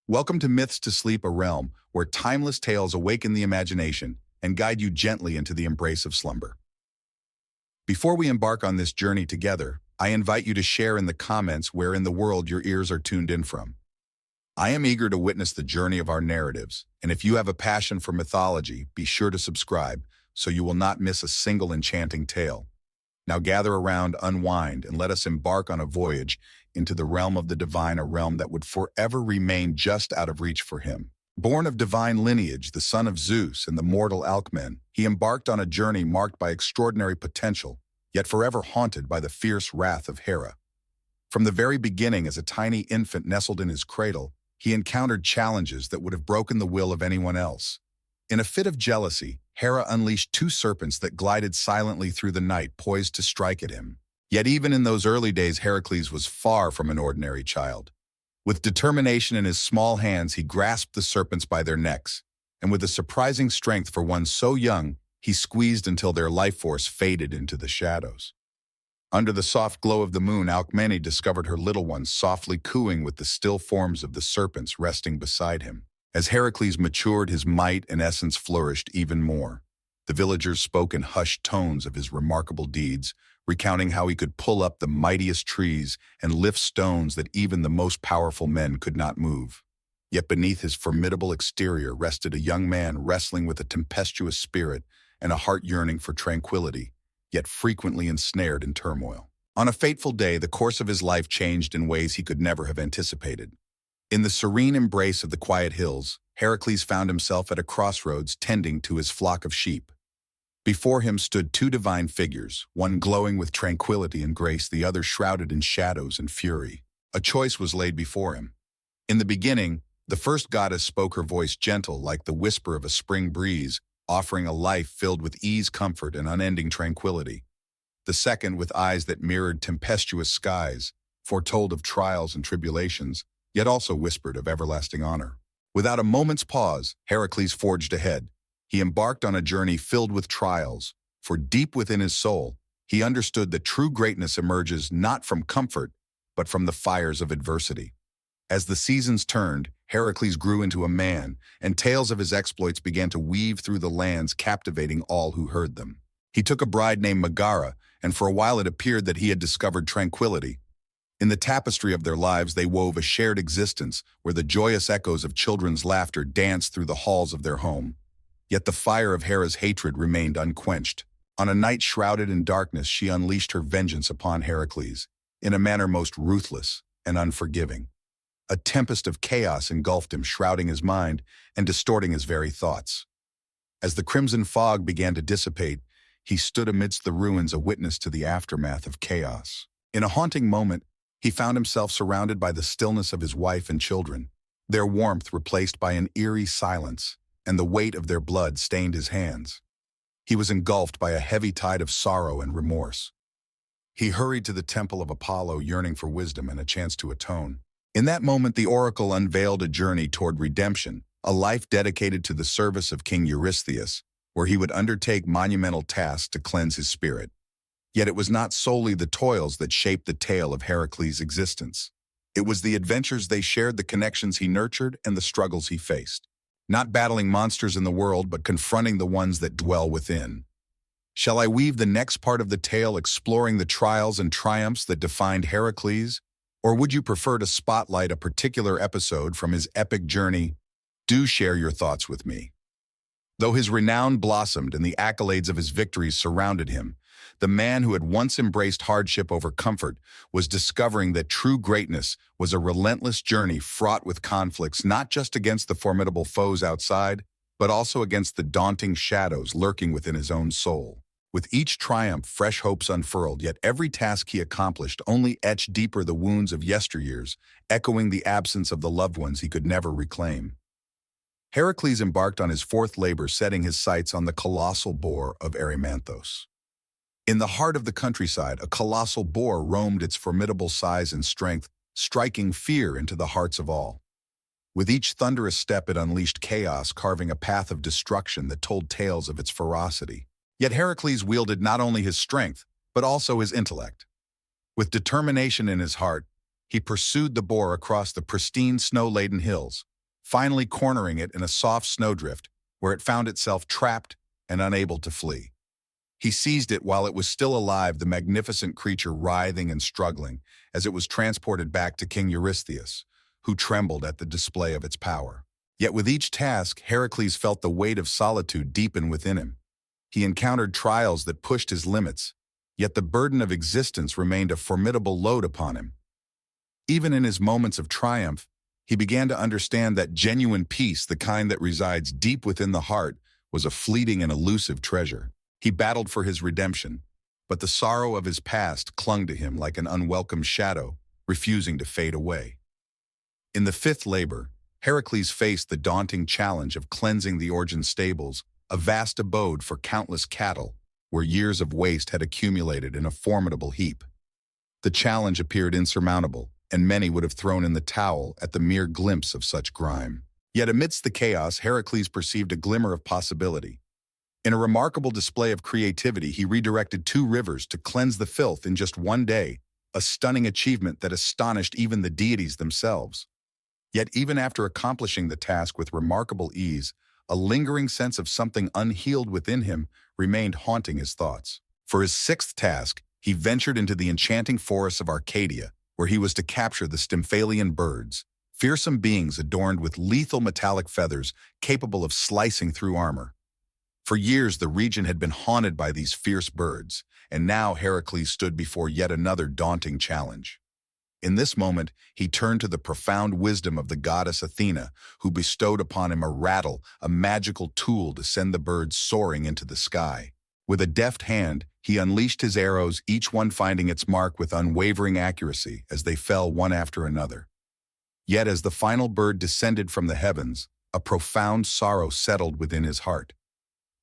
Welcome to Myths to Sleep, a realm where timeless tales awaken the imagination and guide you gently into the embrace of slumber. Before we embark on this journey together, I invite you to share in the comments where in the world your ears are tuned in from. I am eager to witness the journey of our narratives, and if you have a passion for mythology, be sure to subscribe so you will not miss a single enchanting tale. Now gather around, unwind, and let us embark on a voyage into the realm of the divine, a realm that would forever remain just out of reach for him. Born of divine lineage, the son of Zeus and the mortal Alcmen, he embarked on a journey marked by extraordinary potential, yet forever haunted by the fierce wrath of Hera. From the very beginning, as a tiny infant nestled in his cradle, he encountered challenges that would have broken the will of anyone else. In a fit of jealousy, Hera unleashed two serpents that glided silently through the night, poised to strike at him. Yet even in those early days, Heracles was far from an ordinary child. With determination in his small hands, he grasped the serpents by their necks, and with a surprising strength for one so young, he squeezed until their life force faded into the shadows. Under the soft glow of the moon, Alcmene discovered her little ones softly cooing with the still forms of the serpents resting beside him. As Heracles matured, his might and essence flourished even more. The villagers spoke in hushed tones of his remarkable deeds, recounting how he could pull up the mightiest trees and lift stones that even the most powerful men could not move. Yet beneath his formidable exterior rested a young man wrestling with a tempestuous spirit and a heart yearning for tranquility, yet frequently ensnared in turmoil. On a fateful day, the course of his life changed in ways he could never have anticipated. In the serene embrace of the quiet hills, Heracles found himself at a crossroads tending to his flock of sheep. Before him stood two divine figures, one glowing with tranquility and grace, the other shrouded in shadows and fury. A choice was laid before him. In the beginning, the first goddess spoke, her voice gentle like the whisper of a spring breeze, offering a life filled with ease, comfort, and unending tranquility. The second, with eyes that mirrored tempestuous skies, foretold of trials and tribulations, yet also whispered of everlasting honor. Without a moment's pause, Heracles forged ahead. He embarked on a journey filled with trials, for deep within his soul, he understood that true greatness emerges not from comfort, but from the fires of adversity. As the seasons turned, Heracles grew into a man, and tales of his exploits began to weave through the lands, captivating all who heard them. He took a bride named Megara, and for a while it appeared that he had discovered tranquility. In the tapestry of their lives, they wove a shared existence where the joyous echoes of children's laughter danced through the halls of their home. Yet the fire of Hera's hatred remained unquenched. On a night shrouded in darkness, she unleashed her vengeance upon Heracles, in a manner most ruthless and unforgiving. A tempest of chaos engulfed him, shrouding his mind and distorting his very thoughts. As the crimson fog began to dissipate, he stood amidst the ruins, a witness to the aftermath of chaos. In a haunting moment, he found himself surrounded by the stillness of his wife and children, their warmth replaced by an eerie silence, and the weight of their blood stained his hands. He was engulfed by a heavy tide of sorrow and remorse. He hurried to the temple of Apollo, yearning for wisdom and a chance to atone. In that moment, the oracle unveiled a journey toward redemption, a life dedicated to the service of King Eurystheus, where he would undertake monumental tasks to cleanse his spirit. Yet it was not solely the toils that shaped the tale of Heracles' existence. It was the adventures they shared, the connections he nurtured, and the struggles he faced. Not battling monsters in the world, but confronting the ones that dwell within. Shall I weave the next part of the tale, exploring the trials and triumphs that defined Heracles? Or would you prefer to spotlight a particular episode from his epic journey? Do share your thoughts with me. Though his renown blossomed and the accolades of his victories surrounded him, the man who had once embraced hardship over comfort was discovering that true greatness was a relentless journey fraught with conflicts, not just against the formidable foes outside, but also against the daunting shadows lurking within his own soul. With each triumph, fresh hopes unfurled, yet every task he accomplished only etched deeper the wounds of yesteryears, echoing the absence of the loved ones he could never reclaim. Heracles embarked on his fourth labor, setting his sights on the colossal boar of Erymanthos. In the heart of the countryside, a colossal boar roamed, its formidable size and strength striking fear into the hearts of all. With each thunderous step, it unleashed chaos, carving a path of destruction that told tales of its ferocity. Yet Heracles wielded not only his strength, but also his intellect. With determination in his heart, he pursued the boar across the pristine, snow-laden hills, finally cornering it in a soft snowdrift where it found itself trapped and unable to flee. He seized it while it was still alive, the magnificent creature writhing and struggling as it was transported back to King Eurystheus, who trembled at the display of its power. Yet with each task, Heracles felt the weight of solitude deepen within him. He encountered trials that pushed his limits, yet the burden of existence remained a formidable load upon him. Even in his moments of triumph, he began to understand that genuine peace, the kind that resides deep within the heart, was a fleeting and elusive treasure. He battled for his redemption, but the sorrow of his past clung to him like an unwelcome shadow, refusing to fade away. In the fifth labor, Heracles faced the daunting challenge of cleansing the Orgian stables, a vast abode for countless cattle, where years of waste had accumulated in a formidable heap. The challenge appeared insurmountable, and many would have thrown in the towel at the mere glimpse of such grime. Yet amidst the chaos, Heracles perceived a glimmer of possibility. In a remarkable display of creativity, he redirected 2 rivers to cleanse the filth in just one day, a stunning achievement that astonished even the deities themselves. Yet even after accomplishing the task with remarkable ease, a lingering sense of something unhealed within him remained haunting his thoughts. For his 6th task, he ventured into the enchanting forests of Arcadia, where he was to capture the Stymphalian birds, fearsome beings adorned with lethal metallic feathers capable of slicing through armor. For years, the region had been haunted by these fierce birds, and now Heracles stood before yet another daunting challenge. In this moment, he turned to the profound wisdom of the goddess Athena, who bestowed upon him a rattle, a magical tool to send the birds soaring into the sky. With a deft hand, he unleashed his arrows, each one finding its mark with unwavering accuracy as they fell one after another. Yet as the final bird descended from the heavens, a profound sorrow settled within his heart.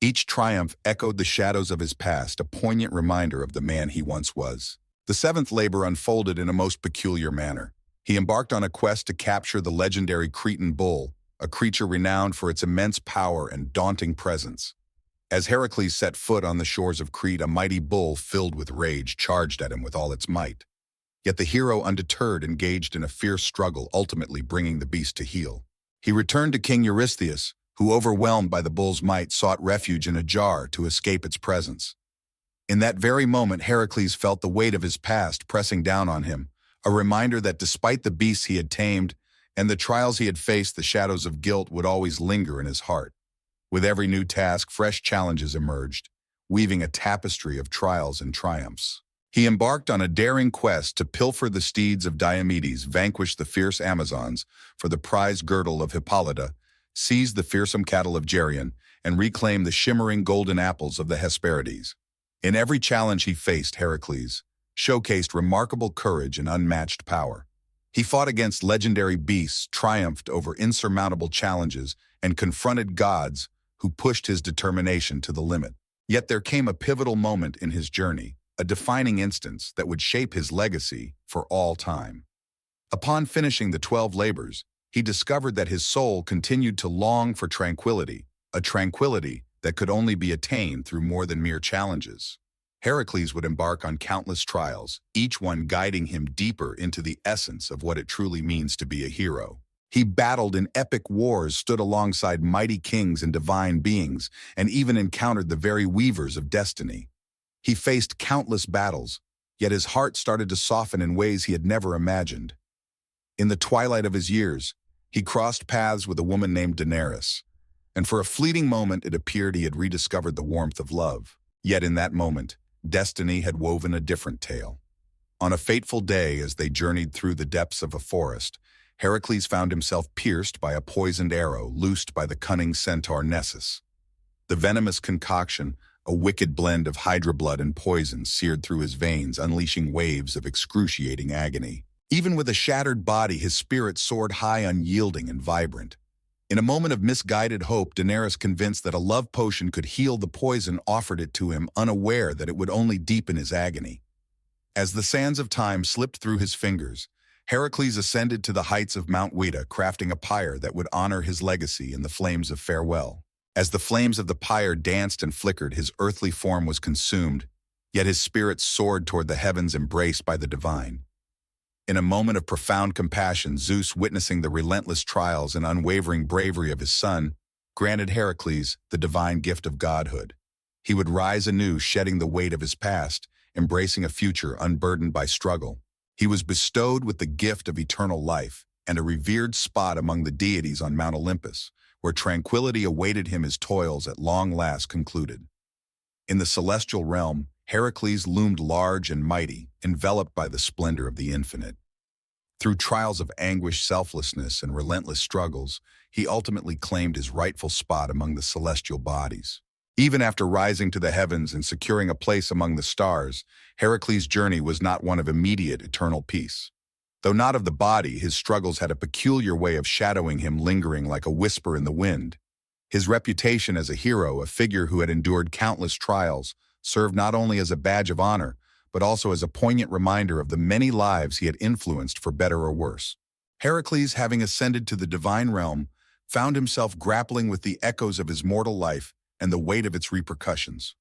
Each triumph echoed the shadows of his past, a poignant reminder of the man he once was. The 7th labor unfolded in a most peculiar manner. He embarked on a quest to capture the legendary Cretan bull, a creature renowned for its immense power and daunting presence. As Heracles set foot on the shores of Crete, a mighty bull filled with rage charged at him with all its might. Yet the hero, undeterred, engaged in a fierce struggle, ultimately bringing the beast to heel. He returned to King Eurystheus, who, overwhelmed by the bull's might, sought refuge in a jar to escape its presence. In that very moment, Heracles felt the weight of his past pressing down on him, a reminder that despite the beasts he had tamed and the trials he had faced, the shadows of guilt would always linger in his heart. With every new task, fresh challenges emerged, weaving a tapestry of trials and triumphs. He embarked on a daring quest to pilfer the steeds of Diomedes, vanquish the fierce Amazons for the prized girdle of Hippolyta, seize the fearsome cattle of Geryon, and reclaim the shimmering golden apples of the Hesperides. In every challenge he faced, Heracles showcased remarkable courage and unmatched power. He fought against legendary beasts, triumphed over insurmountable challenges, and confronted gods who pushed his determination to the limit. Yet there came a pivotal moment in his journey, a defining instance that would shape his legacy for all time. Upon finishing the 12 labors, he discovered that his soul continued to long for tranquility, a tranquility that could only be attained through more than mere challenges. Heracles would embark on countless trials, each one guiding him deeper into the essence of what it truly means to be a hero. He battled in epic wars, stood alongside mighty kings and divine beings, and even encountered the very weavers of destiny. He faced countless battles, yet his heart started to soften in ways he had never imagined. In the twilight of his years, he crossed paths with a woman named Daenerys, and for a fleeting moment it appeared he had rediscovered the warmth of love. Yet in that moment, destiny had woven a different tale. On a fateful day, as they journeyed through the depths of a forest, Heracles found himself pierced by a poisoned arrow loosed by the cunning centaur Nessus. The venomous concoction, a wicked blend of hydra blood and poison, seared through his veins, unleashing waves of excruciating agony. Even with a shattered body, his spirit soared high, unyielding and vibrant. In a moment of misguided hope, Daenerys, convinced that a love potion could heal the poison, offered it to him, unaware that it would only deepen his agony. As the sands of time slipped through his fingers, Heracles ascended to the heights of Mount Weta, crafting a pyre that would honor his legacy in the flames of farewell. As the flames of the pyre danced and flickered, his earthly form was consumed, yet his spirit soared toward the heavens, embraced by the divine. In a moment of profound compassion, Zeus, witnessing the relentless trials and unwavering bravery of his son, granted Heracles the divine gift of godhood. He would rise anew, shedding the weight of his past, embracing a future unburdened by struggle. He was bestowed with the gift of eternal life and a revered spot among the deities on Mount Olympus, where tranquility awaited him as toils at long last concluded. In the celestial realm, Heracles loomed large and mighty, enveloped by the splendor of the infinite. Through trials of anguish, selflessness, and relentless struggles, he ultimately claimed his rightful spot among the celestial bodies. Even after rising to the heavens and securing a place among the stars, Heracles' journey was not one of immediate eternal peace. Though not of the body, his struggles had a peculiar way of shadowing him, lingering like a whisper in the wind. His reputation as a hero, a figure who had endured countless trials, served not only as a badge of honor, but also as a poignant reminder of the many lives he had influenced for better or worse. Heracles, having ascended to the divine realm, found himself grappling with the echoes of his mortal life and the weight of its repercussions.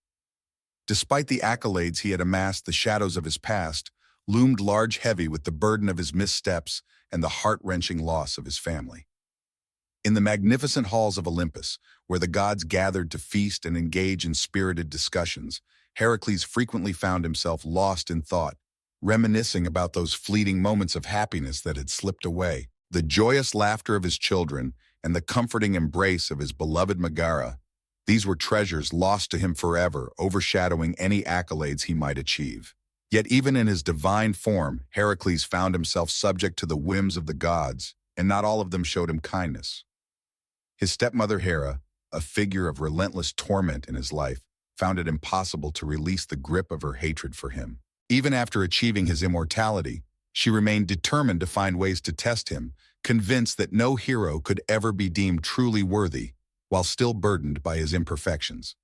Despite the accolades he had amassed, the shadows of his past loomed large, heavy with the burden of his missteps and the heart-wrenching loss of his family. In the magnificent halls of Olympus, where the gods gathered to feast and engage in spirited discussions, Heracles frequently found himself lost in thought, reminiscing about those fleeting moments of happiness that had slipped away, the joyous laughter of his children, and the comforting embrace of his beloved Megara. These were treasures lost to him forever, overshadowing any accolades he might achieve. Yet even in his divine form, Heracles found himself subject to the whims of the gods, and not all of them showed him kindness. His stepmother Hera, a figure of relentless torment in his life, found it impossible to release the grip of her hatred for him. Even after achieving his immortality, she remained determined to find ways to test him, convinced that no hero could ever be deemed truly worthy, while still burdened by his imperfections.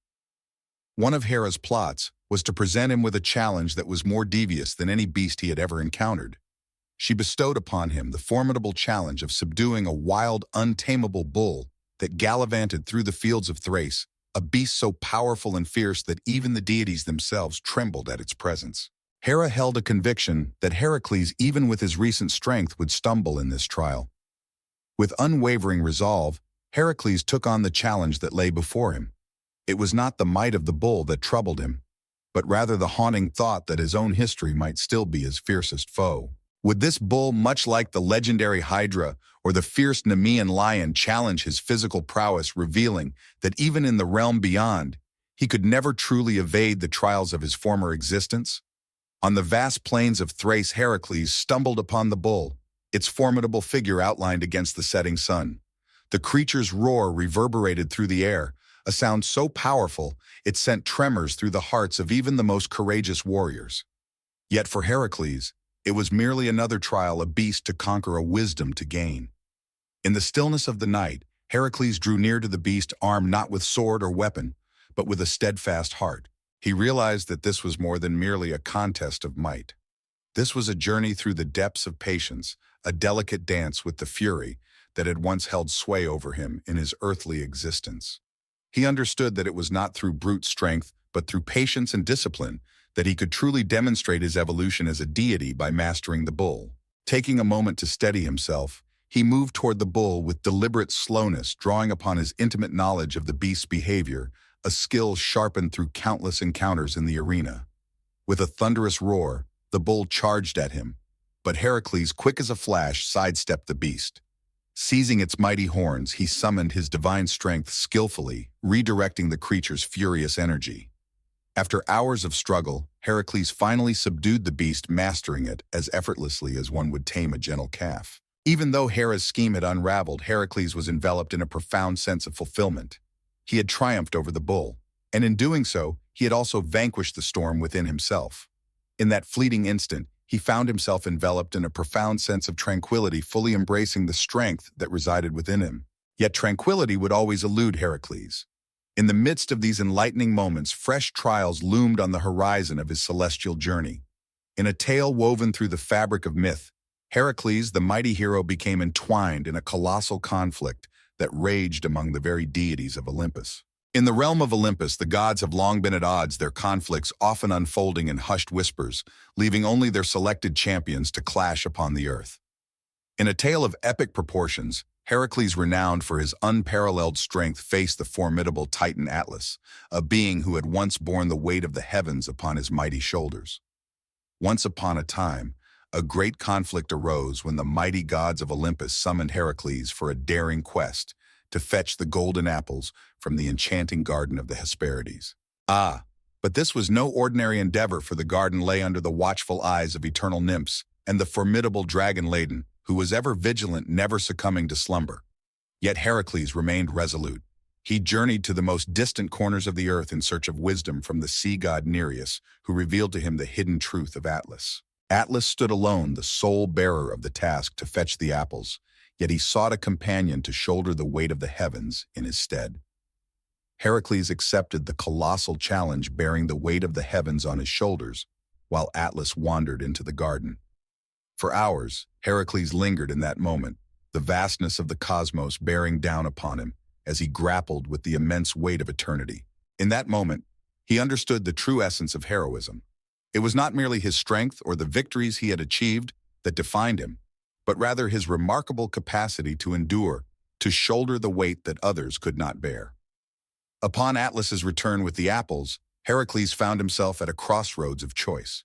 One of Hera's plots was to present him with a challenge that was more devious than any beast he had ever encountered. She bestowed upon him the formidable challenge of subduing a wild, untamable bull that gallivanted through the fields of Thrace, a beast so powerful and fierce that even the deities themselves trembled at its presence. Hera held a conviction that Heracles, even with his recent strength, would stumble in this trial. With unwavering resolve, Heracles took on the challenge that lay before him. It was not the might of the bull that troubled him, but rather the haunting thought that his own history might still be his fiercest foe. Would this bull, much like the legendary Hydra or the fierce Nemean lion, challenge his physical prowess, revealing that even in the realm beyond, he could never truly evade the trials of his former existence? On the vast plains of Thrace, Heracles stumbled upon the bull, its formidable figure outlined against the setting sun. The creature's roar reverberated through the air, a sound so powerful it sent tremors through the hearts of even the most courageous warriors. Yet for Heracles, it was merely another trial, a beast to conquer, a wisdom to gain. In the stillness of the night, Heracles drew near to the beast, armed not with sword or weapon, but with a steadfast heart. He realized that this was more than merely a contest of might. This was a journey through the depths of patience, a delicate dance with the fury that had once held sway over him in his earthly existence. He understood that it was not through brute strength, but through patience and discipline, that he could truly demonstrate his evolution as a deity by mastering the bull. Taking a moment to steady himself, he moved toward the bull with deliberate slowness, drawing upon his intimate knowledge of the beast's behavior, a skill sharpened through countless encounters in the arena. With a thunderous roar, the bull charged at him, but Heracles, quick as a flash, sidestepped the beast. Seizing its mighty horns, he summoned his divine strength skillfully, redirecting the creature's furious energy. After hours of struggle, Heracles finally subdued the beast, mastering it as effortlessly as one would tame a gentle calf. Even though Hera's scheme had unraveled, Heracles was enveloped in a profound sense of fulfillment. He had triumphed over the bull, and in doing so, he had also vanquished the storm within himself. In that fleeting instant, he found himself enveloped in a profound sense of tranquility, fully embracing the strength that resided within him. Yet tranquility would always elude Heracles. In the midst of these enlightening moments, fresh trials loomed on the horizon of his celestial journey. In a tale woven through the fabric of myth, Heracles, the mighty hero, became entwined in a colossal conflict that raged among the very deities of Olympus. In the realm of Olympus, the gods have long been at odds, their conflicts often unfolding in hushed whispers, leaving only their selected champions to clash upon the earth. In a tale of epic proportions, Heracles, renowned for his unparalleled strength, faced the formidable Titan Atlas, a being who had once borne the weight of the heavens upon his mighty shoulders. Once upon a time, a great conflict arose when the mighty gods of Olympus summoned Heracles for a daring quest to fetch the golden apples from the enchanting garden of the Hesperides. But this was no ordinary endeavor, for the garden lay under the watchful eyes of eternal nymphs and the formidable dragon Ladon, who was ever vigilant, never succumbing to slumber. Yet Heracles remained resolute. He journeyed to the most distant corners of the earth in search of wisdom from the sea god Nereus, who revealed to him the hidden truth of Atlas. Atlas stood alone, the sole bearer of the task to fetch the apples, yet he sought a companion to shoulder the weight of the heavens in his stead. Heracles accepted the colossal challenge, bearing the weight of the heavens on his shoulders, while Atlas wandered into the garden. For hours, Heracles lingered in that moment, the vastness of the cosmos bearing down upon him as he grappled with the immense weight of eternity. In that moment, he understood the true essence of heroism. It was not merely his strength or the victories he had achieved that defined him, but rather his remarkable capacity to endure, to shoulder the weight that others could not bear. Upon Atlas's return with the apples, Heracles found himself at a crossroads of choice.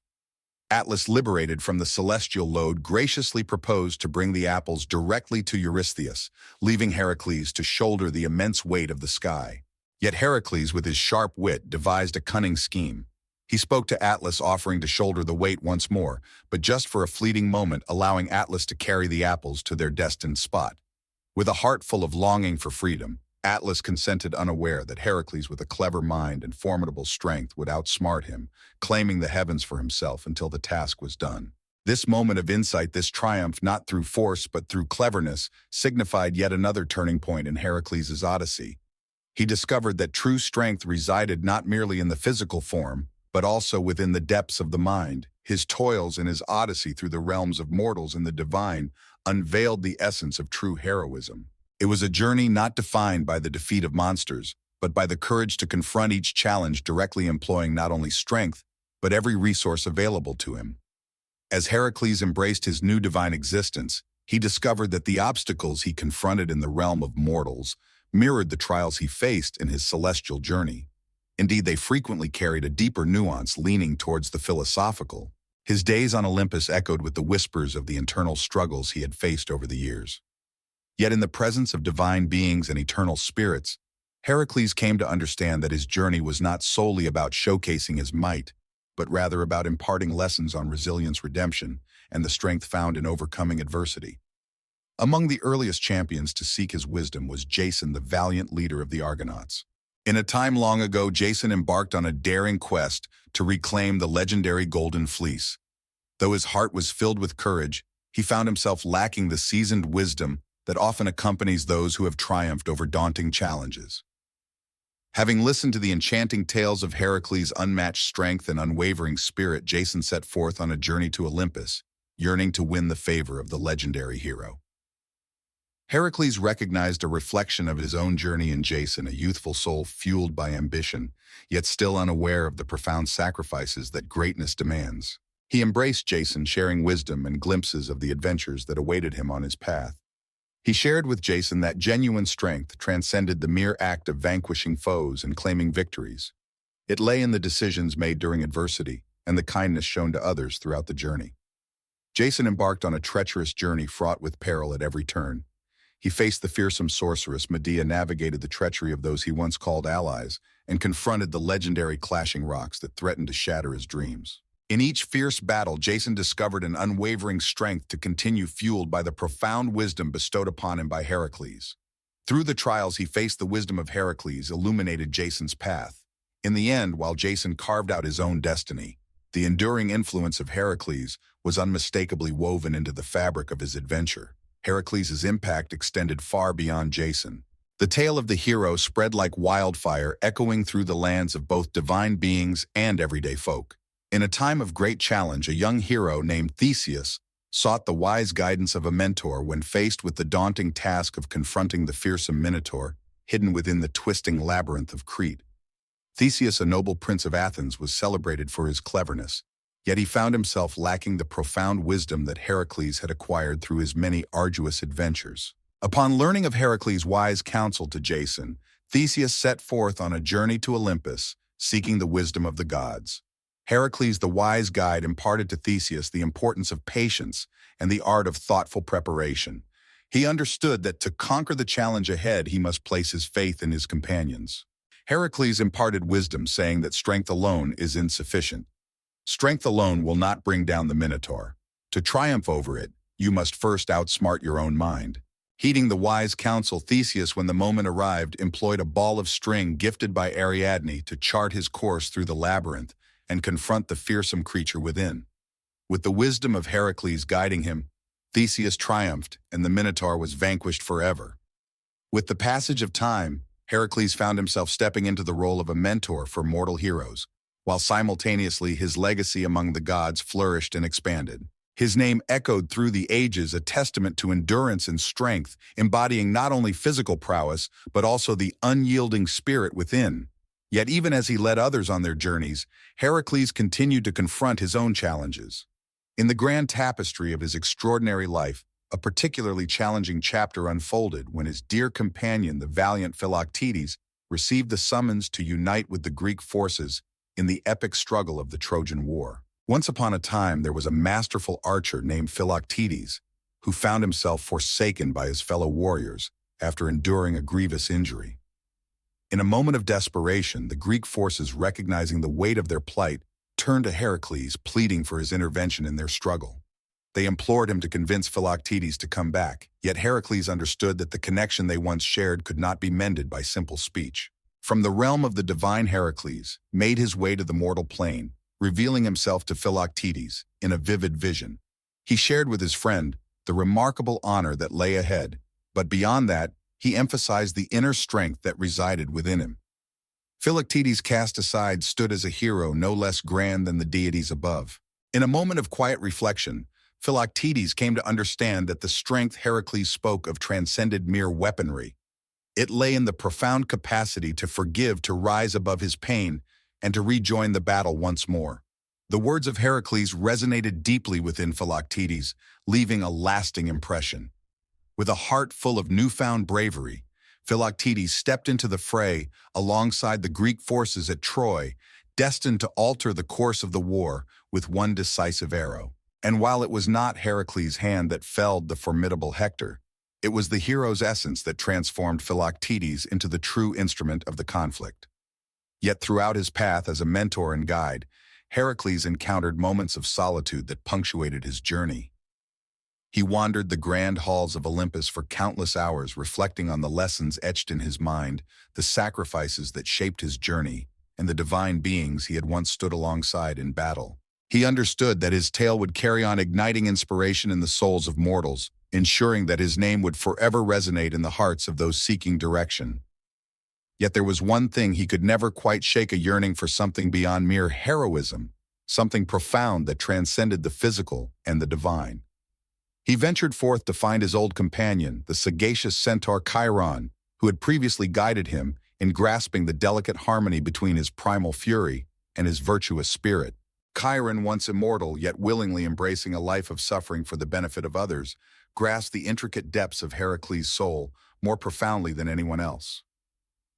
Atlas, liberated from the celestial load, graciously proposed to bring the apples directly to Eurystheus, leaving Heracles to shoulder the immense weight of the sky. Yet Heracles, with his sharp wit, devised a cunning scheme. He spoke to Atlas, offering to shoulder the weight once more, but just for a fleeting moment, allowing Atlas to carry the apples to their destined spot. With a heart full of longing for freedom, Atlas consented, unaware that Heracles, with a clever mind and formidable strength, would outsmart him, claiming the heavens for himself until the task was done. This moment of insight, this triumph, not through force but through cleverness, signified yet another turning point in Heracles' odyssey. He discovered that true strength resided not merely in the physical form, but also within the depths of the mind. His toils in his odyssey through the realms of mortals and the divine unveiled the essence of true heroism. It was a journey not defined by the defeat of monsters, but by the courage to confront each challenge, directly employing not only strength, but every resource available to him. As Heracles embraced his new divine existence, he discovered that the obstacles he confronted in the realm of mortals mirrored the trials he faced in his celestial journey. Indeed, they frequently carried a deeper nuance, leaning towards the philosophical. His days on Olympus echoed with the whispers of the internal struggles he had faced over the years. Yet in the presence of divine beings and eternal spirits, Heracles came to understand that his journey was not solely about showcasing his might, but rather about imparting lessons on resilience, redemption, and the strength found in overcoming adversity. Among the earliest champions to seek his wisdom was Jason, the valiant leader of the Argonauts. In a time long ago, Jason embarked on a daring quest to reclaim the legendary Golden Fleece. Though his heart was filled with courage, he found himself lacking the seasoned wisdom that often accompanies those who have triumphed over daunting challenges. Having listened to the enchanting tales of Heracles' unmatched strength and unwavering spirit, Jason set forth on a journey to Olympus, yearning to win the favor of the legendary hero. Heracles recognized a reflection of his own journey in Jason, a youthful soul fueled by ambition, yet still unaware of the profound sacrifices that greatness demands. He embraced Jason, sharing wisdom and glimpses of the adventures that awaited him on his path. He shared with Jason that genuine strength transcended the mere act of vanquishing foes and claiming victories. It lay in the decisions made during adversity and the kindness shown to others throughout the journey. Jason embarked on a treacherous journey fraught with peril at every turn. He faced the fearsome sorceress Medea, navigated the treachery of those he once called allies, and confronted the legendary clashing rocks that threatened to shatter his dreams. In each fierce battle, Jason discovered an unwavering strength to continue, fueled by the profound wisdom bestowed upon him by Heracles. Through the trials he faced, the wisdom of Heracles illuminated Jason's path. In the end, while Jason carved out his own destiny, the enduring influence of Heracles was unmistakably woven into the fabric of his adventure. Heracles' impact extended far beyond Jason. The tale of the hero spread like wildfire, echoing through the lands of both divine beings and everyday folk. In a time of great challenge, a young hero named Theseus sought the wise guidance of a mentor when faced with the daunting task of confronting the fearsome Minotaur, hidden within the twisting labyrinth of Crete. Theseus, a noble prince of Athens, was celebrated for his cleverness, yet he found himself lacking the profound wisdom that Heracles had acquired through his many arduous adventures. Upon learning of Heracles' wise counsel to Jason, Theseus set forth on a journey to Olympus, seeking the wisdom of the gods. Heracles, the wise guide, imparted to Theseus the importance of patience and the art of thoughtful preparation. He understood that to conquer the challenge ahead, he must place his faith in his companions. Heracles imparted wisdom, saying that strength alone is insufficient. Strength alone will not bring down the Minotaur. To triumph over it, you must first outsmart your own mind. Heeding the wise counsel, Theseus, when the moment arrived, employed a ball of string gifted by Ariadne to chart his course through the labyrinth and confront the fearsome creature within. With the wisdom of Heracles guiding him, Theseus triumphed, and the Minotaur was vanquished forever. With the passage of time, Heracles found himself stepping into the role of a mentor for mortal heroes, while simultaneously his legacy among the gods flourished and expanded. His name echoed through the ages, a testament to endurance and strength, embodying not only physical prowess, but also the unyielding spirit within. Yet even as he led others on their journeys, Heracles continued to confront his own challenges. In the grand tapestry of his extraordinary life, a particularly challenging chapter unfolded when his dear companion, the valiant Philoctetes, received the summons to unite with the Greek forces in the epic struggle of the Trojan War. Once upon a time, there was a masterful archer named Philoctetes who found himself forsaken by his fellow warriors after enduring a grievous injury. In a moment of desperation, the Greek forces, recognizing the weight of their plight, turned to Heracles, pleading for his intervention in their struggle. They implored him to convince Philoctetes to come back, yet Heracles understood that the connection they once shared could not be mended by simple speech. From the realm of the divine, Heracles made his way to the mortal plane, revealing himself to Philoctetes in a vivid vision. He shared with his friend the remarkable honor that lay ahead, but beyond that, he emphasized the inner strength that resided within him. Philoctetes, cast aside, stood as a hero no less grand than the deities above. In a moment of quiet reflection, Philoctetes came to understand that the strength Heracles spoke of transcended mere weaponry. It lay in the profound capacity to forgive, to rise above his pain, and to rejoin the battle once more. The words of Heracles resonated deeply within Philoctetes, leaving a lasting impression. With a heart full of newfound bravery, Philoctetes stepped into the fray alongside the Greek forces at Troy, destined to alter the course of the war with one decisive arrow. And while it was not Heracles' hand that felled the formidable Hector, it was the hero's essence that transformed Philoctetes into the true instrument of the conflict. Yet throughout his path as a mentor and guide, Heracles encountered moments of solitude that punctuated his journey. He wandered the grand halls of Olympus for countless hours, reflecting on the lessons etched in his mind, the sacrifices that shaped his journey, and the divine beings he had once stood alongside in battle. He understood that his tale would carry on, igniting inspiration in the souls of mortals, ensuring that his name would forever resonate in the hearts of those seeking direction. Yet there was one thing he could never quite shake: a yearning for something beyond mere heroism, something profound that transcended the physical and the divine. He ventured forth to find his old companion, the sagacious centaur Chiron, who had previously guided him in grasping the delicate harmony between his primal fury and his virtuous spirit. Chiron, once immortal, yet willingly embracing a life of suffering for the benefit of others, grasped the intricate depths of Heracles' soul more profoundly than anyone else.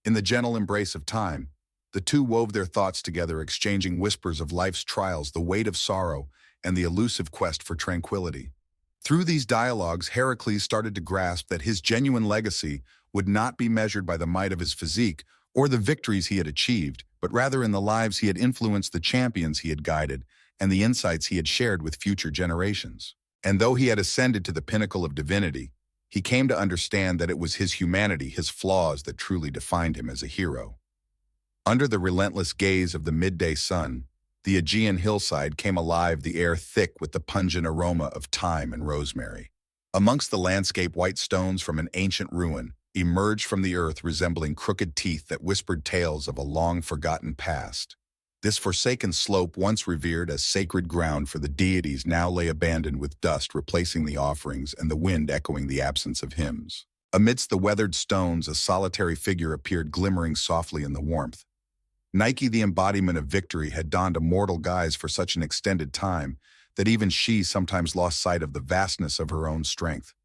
In the gentle embrace of time, the two wove their thoughts together, exchanging whispers of life's trials, the weight of sorrow, and the elusive quest for tranquility. Through these dialogues, Heracles started to grasp that his genuine legacy would not be measured by the might of his physique or the victories he had achieved, but rather in the lives he had influenced, the champions he had guided, and the insights he had shared with future generations. And though he had ascended to the pinnacle of divinity, he came to understand that it was his humanity, his flaws, that truly defined him as a hero. Under the relentless gaze of the midday sun, the Aegean hillside came alive, the air thick with the pungent aroma of thyme and rosemary. Amongst the landscape, white stones from an ancient ruin emerged from the earth, resembling crooked teeth that whispered tales of a long-forgotten past. This forsaken slope, once revered as sacred ground for the deities, now lay abandoned, with dust replacing the offerings and the wind echoing the absence of hymns. Amidst the weathered stones, a solitary figure appeared glimmering softly in the warmth. Nike, the embodiment of victory, had donned a mortal guise for such an extended time that even she sometimes lost sight of the vastness of her own strength.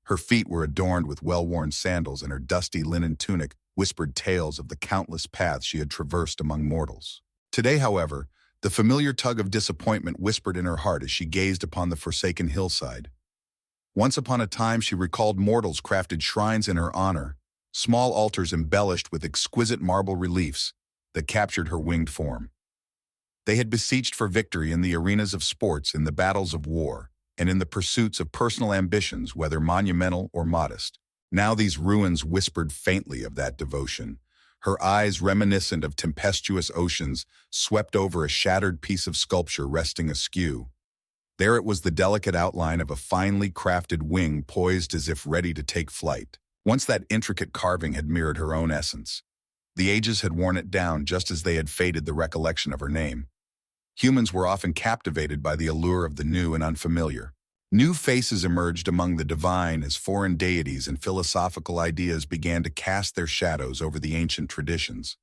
Her feet were adorned with well-worn sandals, and her dusty linen tunic whispered tales of the countless paths she had traversed among mortals. Today, however, the familiar tug of disappointment whispered in her heart as she gazed upon the forsaken hillside. Once upon a time, she recalled mortals crafted shrines in her honor, small altars embellished with exquisite marble reliefs that captured her winged form. They had beseeched for victory in the arenas of sports, in the battles of war, and in the pursuits of personal ambitions, whether monumental or modest. Now these ruins whispered faintly of that devotion. Her eyes, reminiscent of tempestuous oceans, swept over a shattered piece of sculpture resting askew. There it was, the delicate outline of a finely crafted wing poised as if ready to take flight. Once that intricate carving had mirrored her own essence. The ages had worn it down just as they had faded the recollection of her name. Humans were often captivated by the allure of the new and unfamiliar. New faces emerged among the divine as foreign deities and philosophical ideas began to cast their shadows over the ancient traditions.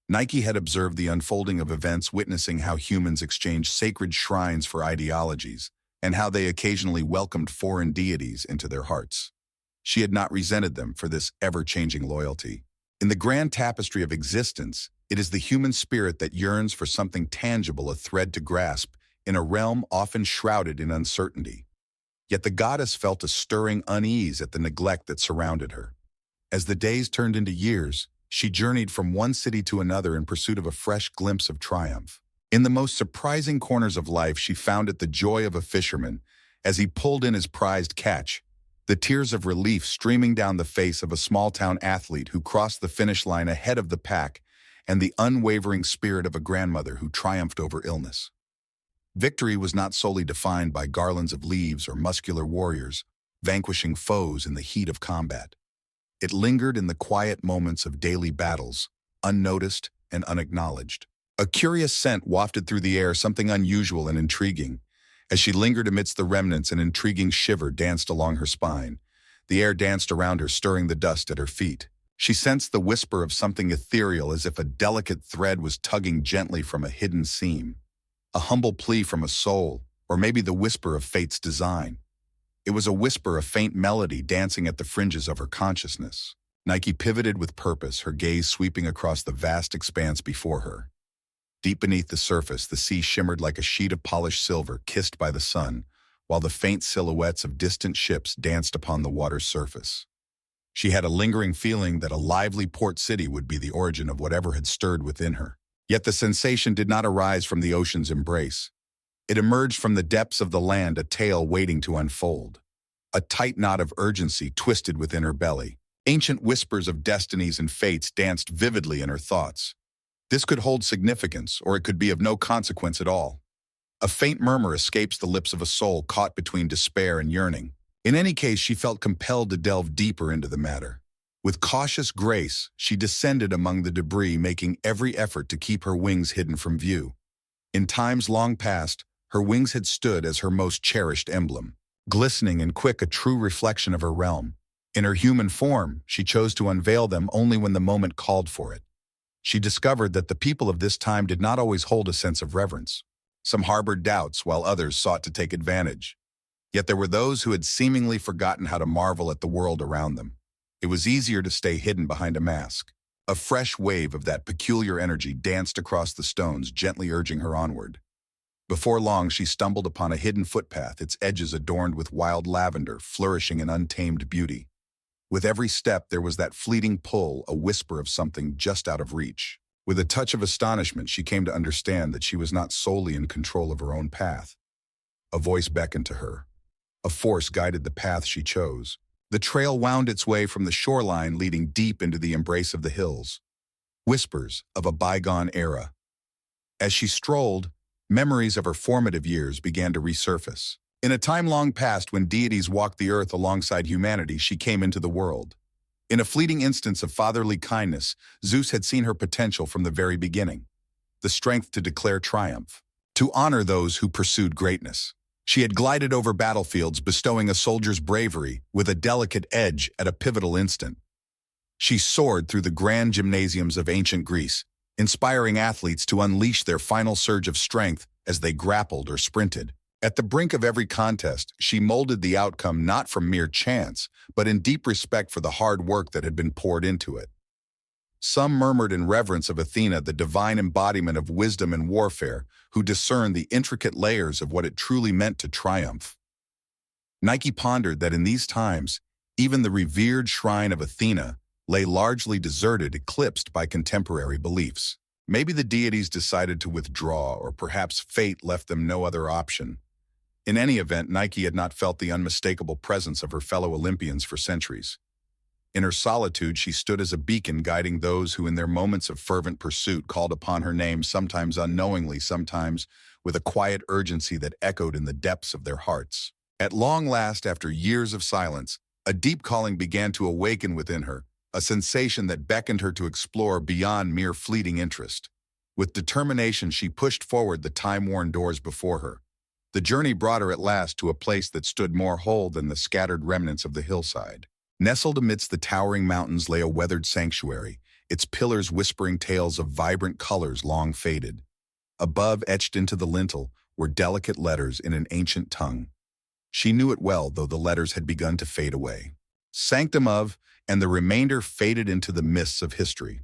Nike had observed the unfolding of events, witnessing how humans exchanged sacred shrines for ideologies, and how they occasionally welcomed foreign deities into their hearts. She had not resented them for this ever-changing loyalty. In the grand tapestry of existence, it is the human spirit that yearns for something tangible, a thread to grasp, in a realm often shrouded in uncertainty. Yet the goddess felt a stirring unease at the neglect that surrounded her. As the days turned into years, she journeyed from one city to another in pursuit of a fresh glimpse of triumph. In the most surprising corners of life, she found it the joy of a fisherman as he pulled in his prized catch, the tears of relief streaming down the face of a small-town athlete who crossed the finish line ahead of the pack, and the unwavering spirit of a grandmother who triumphed over illness. Victory was not solely defined by garlands of leaves or muscular warriors vanquishing foes in the heat of combat. It lingered in the quiet moments of daily battles, unnoticed and unacknowledged. A curious scent wafted through the air, something unusual and intriguing. As she lingered amidst the remnants, an intriguing shiver danced along her spine. The air danced around her, stirring the dust at her feet. She sensed the whisper of something ethereal, as if a delicate thread was tugging gently from a hidden seam. A humble plea from a soul, or maybe the whisper of fate's design. It was a whisper, a faint melody dancing at the fringes of her consciousness. Nike pivoted with purpose, her gaze sweeping across the vast expanse before her. Deep beneath the surface, the sea shimmered like a sheet of polished silver kissed by the sun, while the faint silhouettes of distant ships danced upon the water's surface. She had a lingering feeling that a lively port city would be the origin of whatever had stirred within her. Yet the sensation did not arise from the ocean's embrace. It emerged from the depths of the land, a tale waiting to unfold. A tight knot of urgency twisted within her belly. Ancient whispers of destinies and fates danced vividly in her thoughts. This could hold significance, or it could be of no consequence at all. A faint murmur escapes the lips of a soul caught between despair and yearning. In any case, she felt compelled to delve deeper into the matter. With cautious grace, she descended among the debris, making every effort to keep her wings hidden from view. In times long past, her wings had stood as her most cherished emblem, glistening and quick, a true reflection of her realm. In her human form, she chose to unveil them only when the moment called for it. She discovered that the people of this time did not always hold a sense of reverence. Some harbored doubts, while others sought to take advantage. Yet there were those who had seemingly forgotten how to marvel at the world around them. It was easier to stay hidden behind a mask. A fresh wave of that peculiar energy danced across the stones, gently urging her onward. Before long, she stumbled upon a hidden footpath, its edges adorned with wild lavender, flourishing in untamed beauty. With every step, there was that fleeting pull, a whisper of something just out of reach. With a touch of astonishment, she came to understand that she was not solely in control of her own path. A voice beckoned to her. A force guided the path she chose. The trail wound its way from the shoreline, leading deep into the embrace of the hills. Whispers of a bygone era. As she strolled, memories of her formative years began to resurface. In a time long past, when deities walked the earth alongside humanity, she came into the world. In a fleeting instance of fatherly kindness, Zeus had seen her potential from the very beginning. The strength to declare triumph, to honor those who pursued greatness. She had glided over battlefields, bestowing a soldier's bravery with a delicate edge at a pivotal instant. She soared through the grand gymnasiums of ancient Greece, inspiring athletes to unleash their final surge of strength as they grappled or sprinted. At the brink of every contest, she molded the outcome not from mere chance, but in deep respect for the hard work that had been poured into it. Some murmured in reverence of Athena, the divine embodiment of wisdom and warfare, who discerned the intricate layers of what it truly meant to triumph. Nike pondered that in these times, even the revered shrine of Athena lay largely deserted, eclipsed by contemporary beliefs. Maybe the deities decided to withdraw, or perhaps fate left them no other option. In any event, Nike had not felt the unmistakable presence of her fellow Olympians for centuries. In her solitude, she stood as a beacon guiding those who in their moments of fervent pursuit called upon her name, sometimes unknowingly, sometimes with a quiet urgency that echoed in the depths of their hearts. At long last, after years of silence, a deep calling began to awaken within her, a sensation that beckoned her to explore beyond mere fleeting interest. With determination, she pushed forward the time-worn doors before her. The journey brought her at last to a place that stood more whole than the scattered remnants of the hillside. Nestled amidst the towering mountains lay a weathered sanctuary, its pillars whispering tales of vibrant colors long faded. Above, etched into the lintel, were delicate letters in an ancient tongue. She knew it well, though the letters had begun to fade away. Sanctum of, and the remainder faded into the mists of history.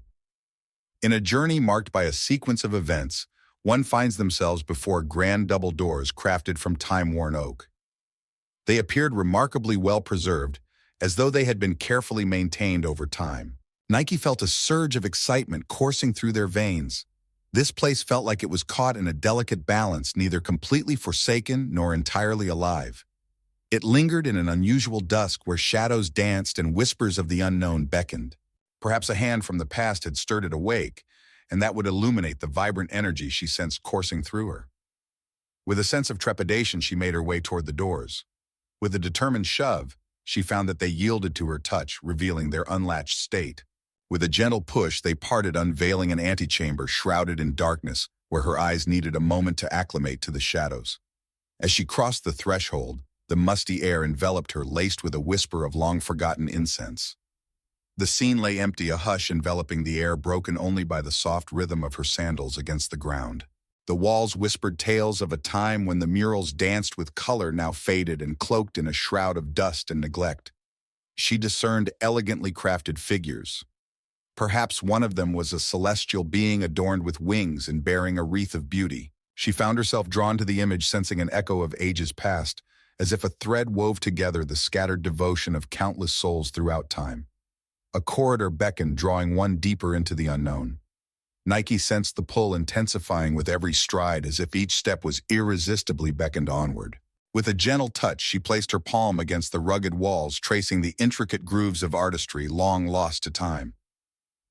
In a journey marked by a sequence of events, one finds themselves before grand double doors crafted from time-worn oak. They appeared remarkably well preserved, as though they had been carefully maintained over time. Nike felt a surge of excitement coursing through their veins. This place felt like it was caught in a delicate balance, neither completely forsaken nor entirely alive. It lingered in an unusual dusk where shadows danced and whispers of the unknown beckoned. Perhaps a hand from the past had stirred it awake, and that would illuminate the vibrant energy she sensed coursing through her. With a sense of trepidation, she made her way toward the doors. With a determined shove, she found that they yielded to her touch, revealing their unlatched state. With a gentle push, they parted, unveiling an antechamber shrouded in darkness, where her eyes needed a moment to acclimate to the shadows. As she crossed the threshold, the musty air enveloped her, laced with a whisper of long-forgotten incense. The scene lay empty, a hush enveloping the air broken only by the soft rhythm of her sandals against the ground. The walls whispered tales of a time when the murals danced with color now faded and cloaked in a shroud of dust and neglect. She discerned elegantly crafted figures. Perhaps one of them was a celestial being adorned with wings and bearing a wreath of beauty. She found herself drawn to the image, sensing an echo of ages past, as if a thread wove together the scattered devotion of countless souls throughout time. A corridor beckoned, drawing one deeper into the unknown. Nike sensed the pull intensifying with every stride, as if each step was irresistibly beckoned onward. With a gentle touch, she placed her palm against the rugged walls, tracing the intricate grooves of artistry long lost to time.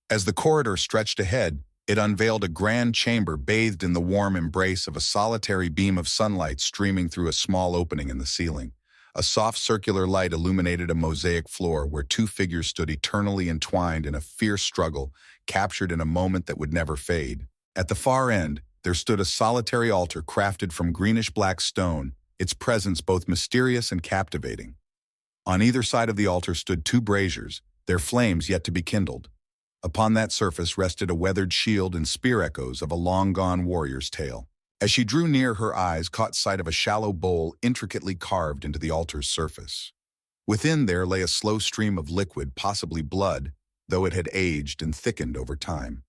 As the corridor stretched ahead, it unveiled a grand chamber bathed in the warm embrace of a solitary beam of sunlight streaming through a small opening in the ceiling. A soft circular light illuminated a mosaic floor where two figures stood eternally entwined in a fierce struggle, captured in a moment that would never fade. At the far end, there stood a solitary altar crafted from greenish-black stone, its presence both mysterious and captivating. On either side of the altar stood two braziers, their flames yet to be kindled. Upon that surface rested a weathered shield and spear, echoes of a long-gone warrior's tale. As she drew near, her eyes caught sight of a shallow bowl intricately carved into the altar's surface. Within there lay a slow stream of liquid, possibly blood, though it had aged and thickened over time.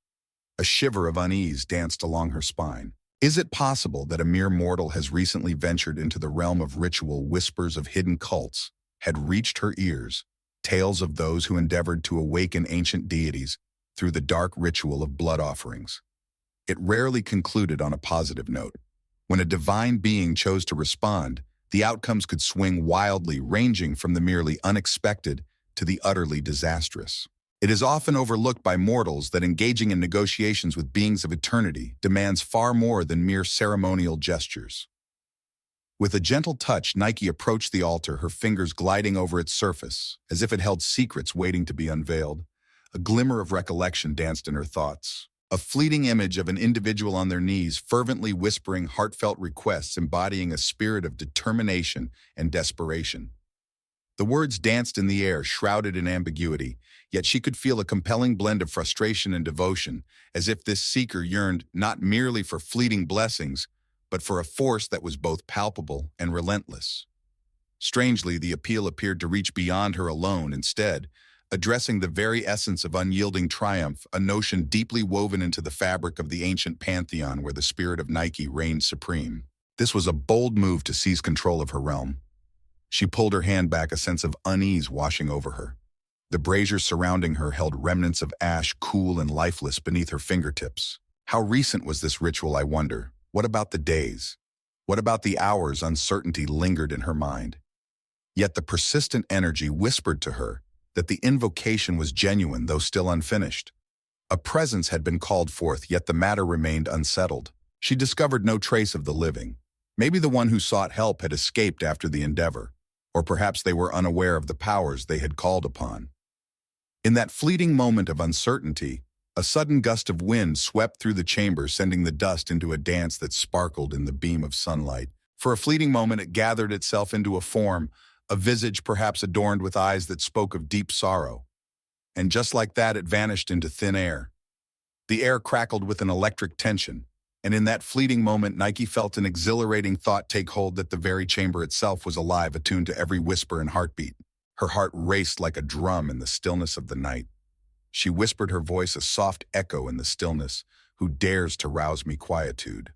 A shiver of unease danced along her spine. Is it possible that a mere mortal has recently ventured into the realm of ritual? Whispers of hidden cults had reached her ears, tales of those who endeavored to awaken ancient deities through the dark ritual of blood offerings. It rarely concluded on a positive note. When a divine being chose to respond, the outcomes could swing wildly, ranging from the merely unexpected to the utterly disastrous. It is often overlooked by mortals that engaging in negotiations with beings of eternity demands far more than mere ceremonial gestures. With a gentle touch, Nike approached the altar, her fingers gliding over its surface, as if it held secrets waiting to be unveiled. A glimmer of recollection danced in her thoughts. A fleeting image of an individual on their knees, fervently whispering heartfelt requests embodying a spirit of determination and desperation. The words danced in the air, shrouded in ambiguity, yet she could feel a compelling blend of frustration and devotion, as if this seeker yearned not merely for fleeting blessings, but for a force that was both palpable and relentless. Strangely, the appeal appeared to reach beyond her alone, instead, addressing the very essence of unyielding triumph, a notion deeply woven into the fabric of the ancient pantheon where the spirit of Nike reigned supreme. This was a bold move to seize control of her realm. She pulled her hand back, a sense of unease washing over her. The braziers surrounding her held remnants of ash, cool and lifeless beneath her fingertips. How recent was this ritual, I wonder? What about the days? What about the hours? Uncertainty lingered in her mind. Yet the persistent energy whispered to her that the invocation was genuine, though still unfinished. A presence had been called forth, yet the matter remained unsettled. She discovered no trace of the living. Maybe the one who sought help had escaped after the endeavor, or perhaps they were unaware of the powers they had called upon. In that fleeting moment of uncertainty, a sudden gust of wind swept through the chamber, sending the dust into a dance that sparkled in the beam of sunlight. For a fleeting moment it gathered itself into a form, a visage perhaps adorned with eyes that spoke of deep sorrow. And just like that, it vanished into thin air. The air crackled with an electric tension, and in that fleeting moment Nike felt an exhilarating thought take hold, that the very chamber itself was alive, attuned to every whisper and heartbeat. Her heart raced like a drum in the stillness of the night. She whispered, her voice a soft echo in the stillness, "Who dares to rouse me quietude?"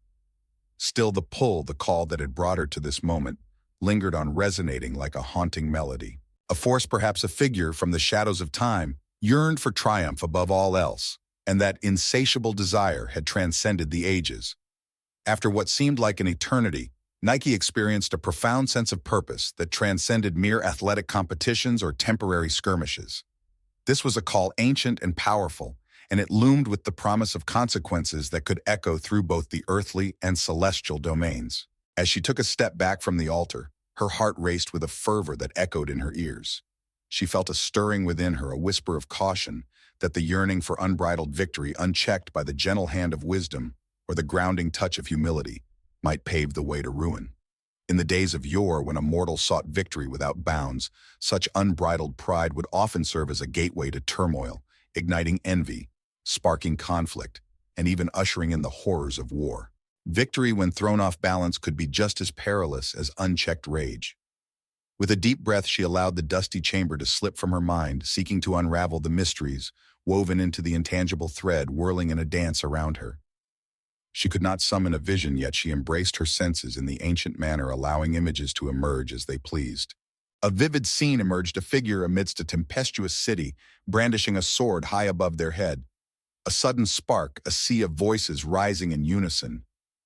Still the pull, the call that had brought her to this moment, lingered on, resonating like a haunting melody. A force, perhaps a figure from the shadows of time, yearned for triumph above all else, and that insatiable desire had transcended the ages. After what seemed like an eternity, Nike experienced a profound sense of purpose that transcended mere athletic competitions or temporary skirmishes. This was a call ancient and powerful, and it loomed with the promise of consequences that could echo through both the earthly and celestial domains. As she took a step back from the altar, her heart raced with a fervor that echoed in her ears. She felt a stirring within her, a whisper of caution, that the yearning for unbridled victory, unchecked by the gentle hand of wisdom or the grounding touch of humility, might pave the way to ruin. In the days of yore, when a mortal sought victory without bounds, such unbridled pride would often serve as a gateway to turmoil, igniting envy, sparking conflict, and even ushering in the horrors of war. Victory, when thrown off balance, could be just as perilous as unchecked rage. With a deep breath, she allowed the dusty chamber to slip from her mind, seeking to unravel the mysteries woven into the intangible thread whirling in a dance around her. She could not summon a vision, yet she embraced her senses in the ancient manner, allowing images to emerge as they pleased. A vivid scene emerged, a figure amidst a tempestuous city, brandishing a sword high above their head. A sudden spark, a sea of voices rising in unison,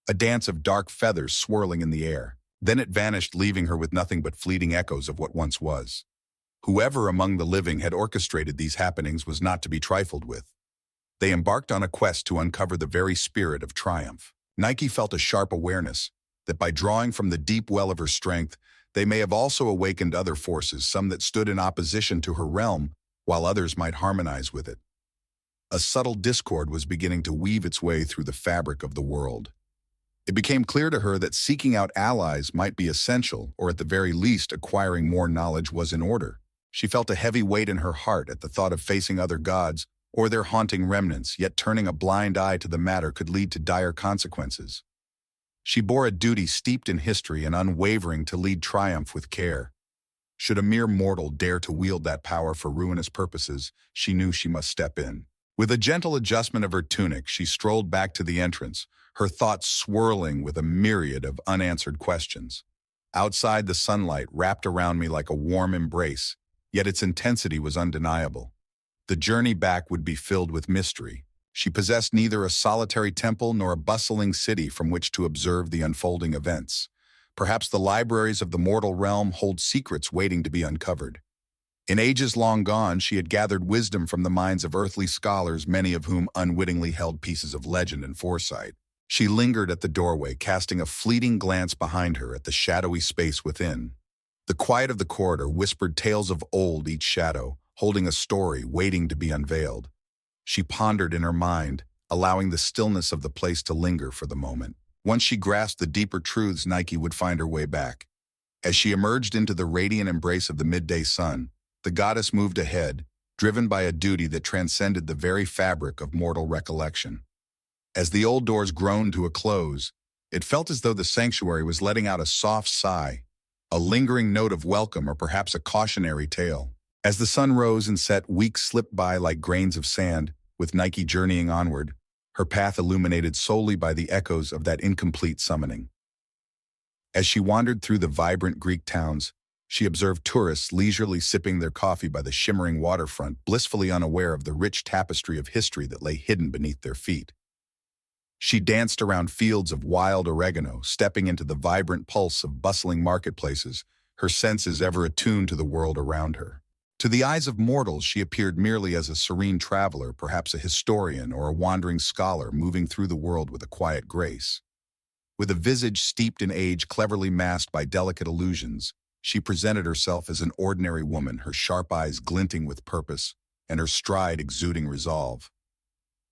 a dance of dark feathers swirling in the air. Then it vanished, leaving her with nothing but fleeting echoes of what once was. Whoever among the living had orchestrated these happenings was not to be trifled with. They embarked on a quest to uncover the very spirit of triumph. Nike felt a sharp awareness that by drawing from the deep well of her strength, they may have also awakened other forces, some that stood in opposition to her realm, while others might harmonize with it. A subtle discord was beginning to weave its way through the fabric of the world. It became clear to her that seeking out allies might be essential, or at the very least acquiring more knowledge was in order. She felt a heavy weight in her heart at the thought of facing other gods or their haunting remnants, yet turning a blind eye to the matter could lead to dire consequences. She bore a duty steeped in history and unwavering to lead triumph with care. Should a mere mortal dare to wield that power for ruinous purposes, she knew she must step in. With a gentle adjustment of her tunic, she strolled back to the entrance, her thoughts swirling with a myriad of unanswered questions. Outside, the sunlight wrapped around me like a warm embrace, yet its intensity was undeniable. The journey back would be filled with mystery. She possessed neither a solitary temple nor a bustling city from which to observe the unfolding events. Perhaps the libraries of the mortal realm hold secrets waiting to be uncovered. In ages long gone, she had gathered wisdom from the minds of earthly scholars, many of whom unwittingly held pieces of legend and foresight. She lingered at the doorway, casting a fleeting glance behind her at the shadowy space within. The quiet of the corridor whispered tales of old, each shadow holding a story waiting to be unveiled. She pondered in her mind, allowing the stillness of the place to linger for the moment. Once she grasped the deeper truths, Nike would find her way back. As she emerged into the radiant embrace of the midday sun, the goddess moved ahead, driven by a duty that transcended the very fabric of mortal recollection. As the old doors groaned to a close, it felt as though the sanctuary was letting out a soft sigh, a lingering note of welcome or perhaps a cautionary tale. As the sun rose and set, weeks slipped by like grains of sand, with Nike journeying onward, her path illuminated solely by the echoes of that incomplete summoning. As she wandered through the vibrant Greek towns, she observed tourists leisurely sipping their coffee by the shimmering waterfront, blissfully unaware of the rich tapestry of history that lay hidden beneath their feet. She danced around fields of wild oregano, stepping into the vibrant pulse of bustling marketplaces, her senses ever attuned to the world around her. To the eyes of mortals, she appeared merely as a serene traveler, perhaps a historian or a wandering scholar moving through the world with a quiet grace. With a visage steeped in age cleverly masked by delicate illusions, she presented herself as an ordinary woman, her sharp eyes glinting with purpose and her stride exuding resolve.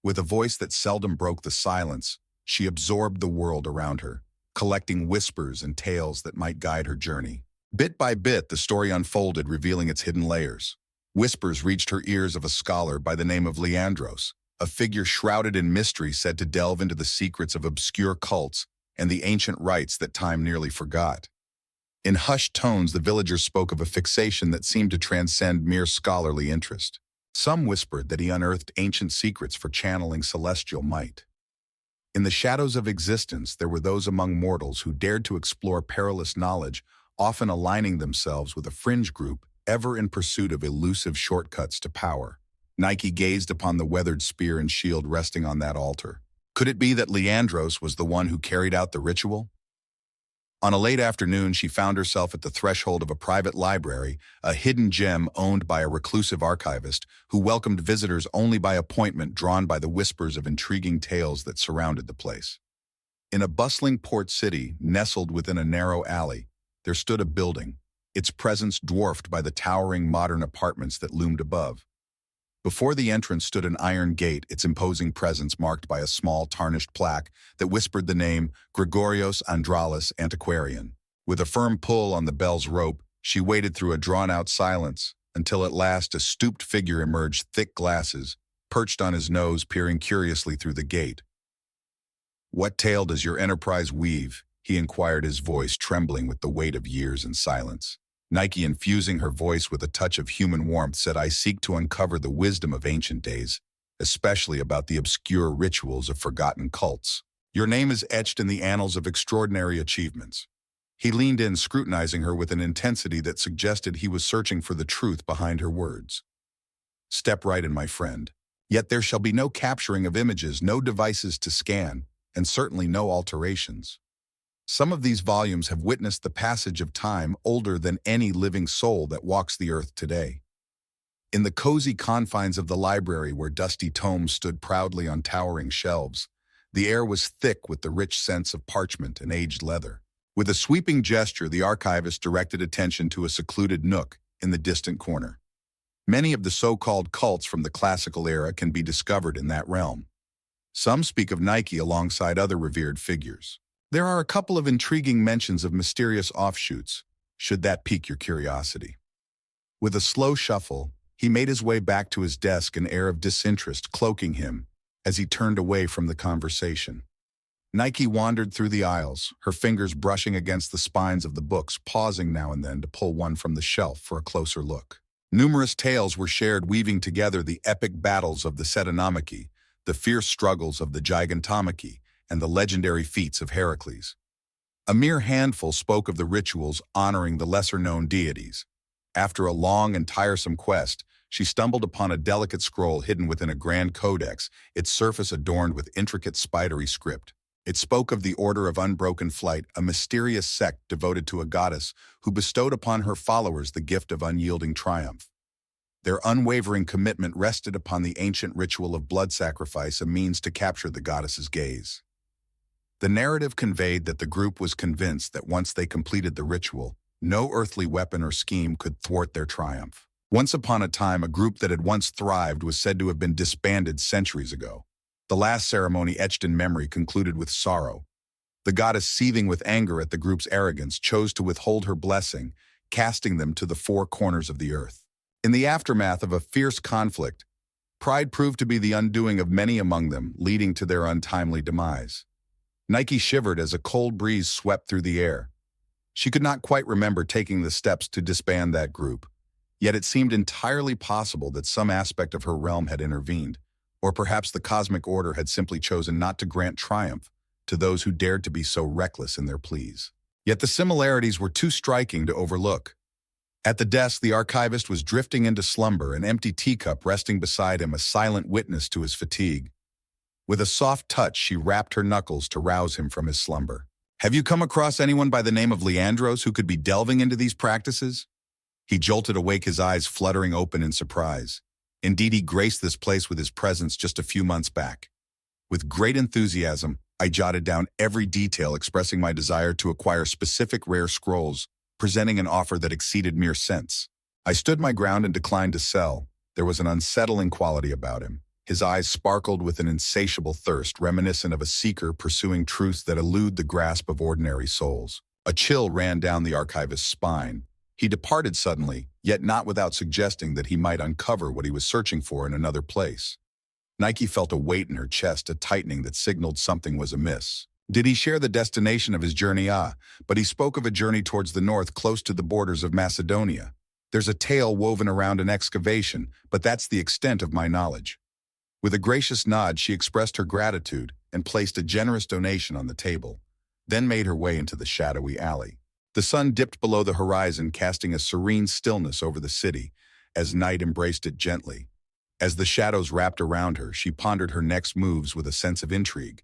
With a voice that seldom broke the silence, she absorbed the world around her, collecting whispers and tales that might guide her journey. Bit by bit, the story unfolded, revealing its hidden layers. Whispers reached her ears of a scholar by the name of Leandros, a figure shrouded in mystery said to delve into the secrets of obscure cults and the ancient rites that time nearly forgot. In hushed tones, the villagers spoke of a fixation that seemed to transcend mere scholarly interest. Some whispered that he unearthed ancient secrets for channeling celestial might. In the shadows of existence, there were those among mortals who dared to explore perilous knowledge, often aligning themselves with a fringe group ever in pursuit of elusive shortcuts to power. Nike gazed upon the weathered spear and shield resting on that altar. Could it be that Leandros was the one who carried out the ritual? On a late afternoon, she found herself at the threshold of a private library, a hidden gem owned by a reclusive archivist who welcomed visitors only by appointment, drawn by the whispers of intriguing tales that surrounded the place. In a bustling port city, nestled within a narrow alley, there stood a building, its presence dwarfed by the towering modern apartments that loomed above. Before the entrance stood an iron gate, its imposing presence marked by a small tarnished plaque that whispered the name Gregorios Andralis Antiquarian. With a firm pull on the bell's rope, she waited through a drawn-out silence, until at last a stooped figure emerged, thick glasses, perched on his nose, peering curiously through the gate. "What tale does your enterprise weave?" he inquired, his voice trembling with the weight of years and silence. Nike, infusing her voice with a touch of human warmth, said, "I seek to uncover the wisdom of ancient days, especially about the obscure rituals of forgotten cults. Your name is etched in the annals of extraordinary achievements." He leaned in, scrutinizing her with an intensity that suggested he was searching for the truth behind her words. "Step right in, my friend. Yet there shall be no capturing of images, no devices to scan, and certainly no alterations. Some of these volumes have witnessed the passage of time older than any living soul that walks the earth today." In the cozy confines of the library, where dusty tomes stood proudly on towering shelves, the air was thick with the rich scents of parchment and aged leather. With a sweeping gesture, the archivist directed attention to a secluded nook in the distant corner. Many of the so-called cults from the classical era can be discovered in that realm. Some speak of Nike alongside other revered figures. There are a couple of intriguing mentions of mysterious offshoots, should that pique your curiosity. With a slow shuffle, he made his way back to his desk, an air of disinterest cloaking him as he turned away from the conversation. Nike wandered through the aisles, her fingers brushing against the spines of the books, pausing now and then to pull one from the shelf for a closer look. Numerous tales were shared, weaving together the epic battles of the Setonomachy, the fierce struggles of the Gigantomachy, and the legendary feats of Heracles. A mere handful spoke of the rituals honoring the lesser-known deities. After a long and tiresome quest, she stumbled upon a delicate scroll hidden within a grand codex, its surface adorned with intricate spidery script. It spoke of the Order of Unbroken Flight, a mysterious sect devoted to a goddess who bestowed upon her followers the gift of unyielding triumph. Their unwavering commitment rested upon the ancient ritual of blood sacrifice, a means to capture the goddess's gaze. The narrative conveyed that the group was convinced that once they completed the ritual, no earthly weapon or scheme could thwart their triumph. Once upon a time, a group that had once thrived was said to have been disbanded centuries ago. The last ceremony etched in memory concluded with sorrow. The goddess, seething with anger at the group's arrogance, chose to withhold her blessing, casting them to the four corners of the earth. In the aftermath of a fierce conflict, pride proved to be the undoing of many among them, leading to their untimely demise. Nike shivered as a cold breeze swept through the air. She could not quite remember taking the steps to disband that group, yet it seemed entirely possible that some aspect of her realm had intervened, or perhaps the cosmic order had simply chosen not to grant triumph to those who dared to be so reckless in their pleas. Yet the similarities were too striking to overlook. At the desk, the archivist was drifting into slumber, an empty teacup resting beside him, a silent witness to his fatigue. With a soft touch, she rapped her knuckles to rouse him from his slumber. "Have you come across anyone by the name of Leandros who could be delving into these practices?" He jolted awake, his eyes fluttering open in surprise. Indeed, he graced this place with his presence just a few months back. With great enthusiasm, I jotted down every detail, expressing my desire to acquire specific rare scrolls, presenting an offer that exceeded mere sense. I stood my ground and declined to sell. There was an unsettling quality about him. His eyes sparkled with an insatiable thirst, reminiscent of a seeker pursuing truths that elude the grasp of ordinary souls. A chill ran down the archivist's spine. He departed suddenly, yet not without suggesting that he might uncover what he was searching for in another place. Nike felt a weight in her chest, a tightening that signaled something was amiss. Did he share the destination of his journey? But he spoke of a journey towards the north, close to the borders of Macedonia. There's a tale woven around an excavation, but that's the extent of my knowledge. With a gracious nod, she expressed her gratitude and placed a generous donation on the table, then made her way into the shadowy alley. The sun dipped below the horizon, casting a serene stillness over the city, as night embraced it gently. As the shadows wrapped around her, she pondered her next moves with a sense of intrigue.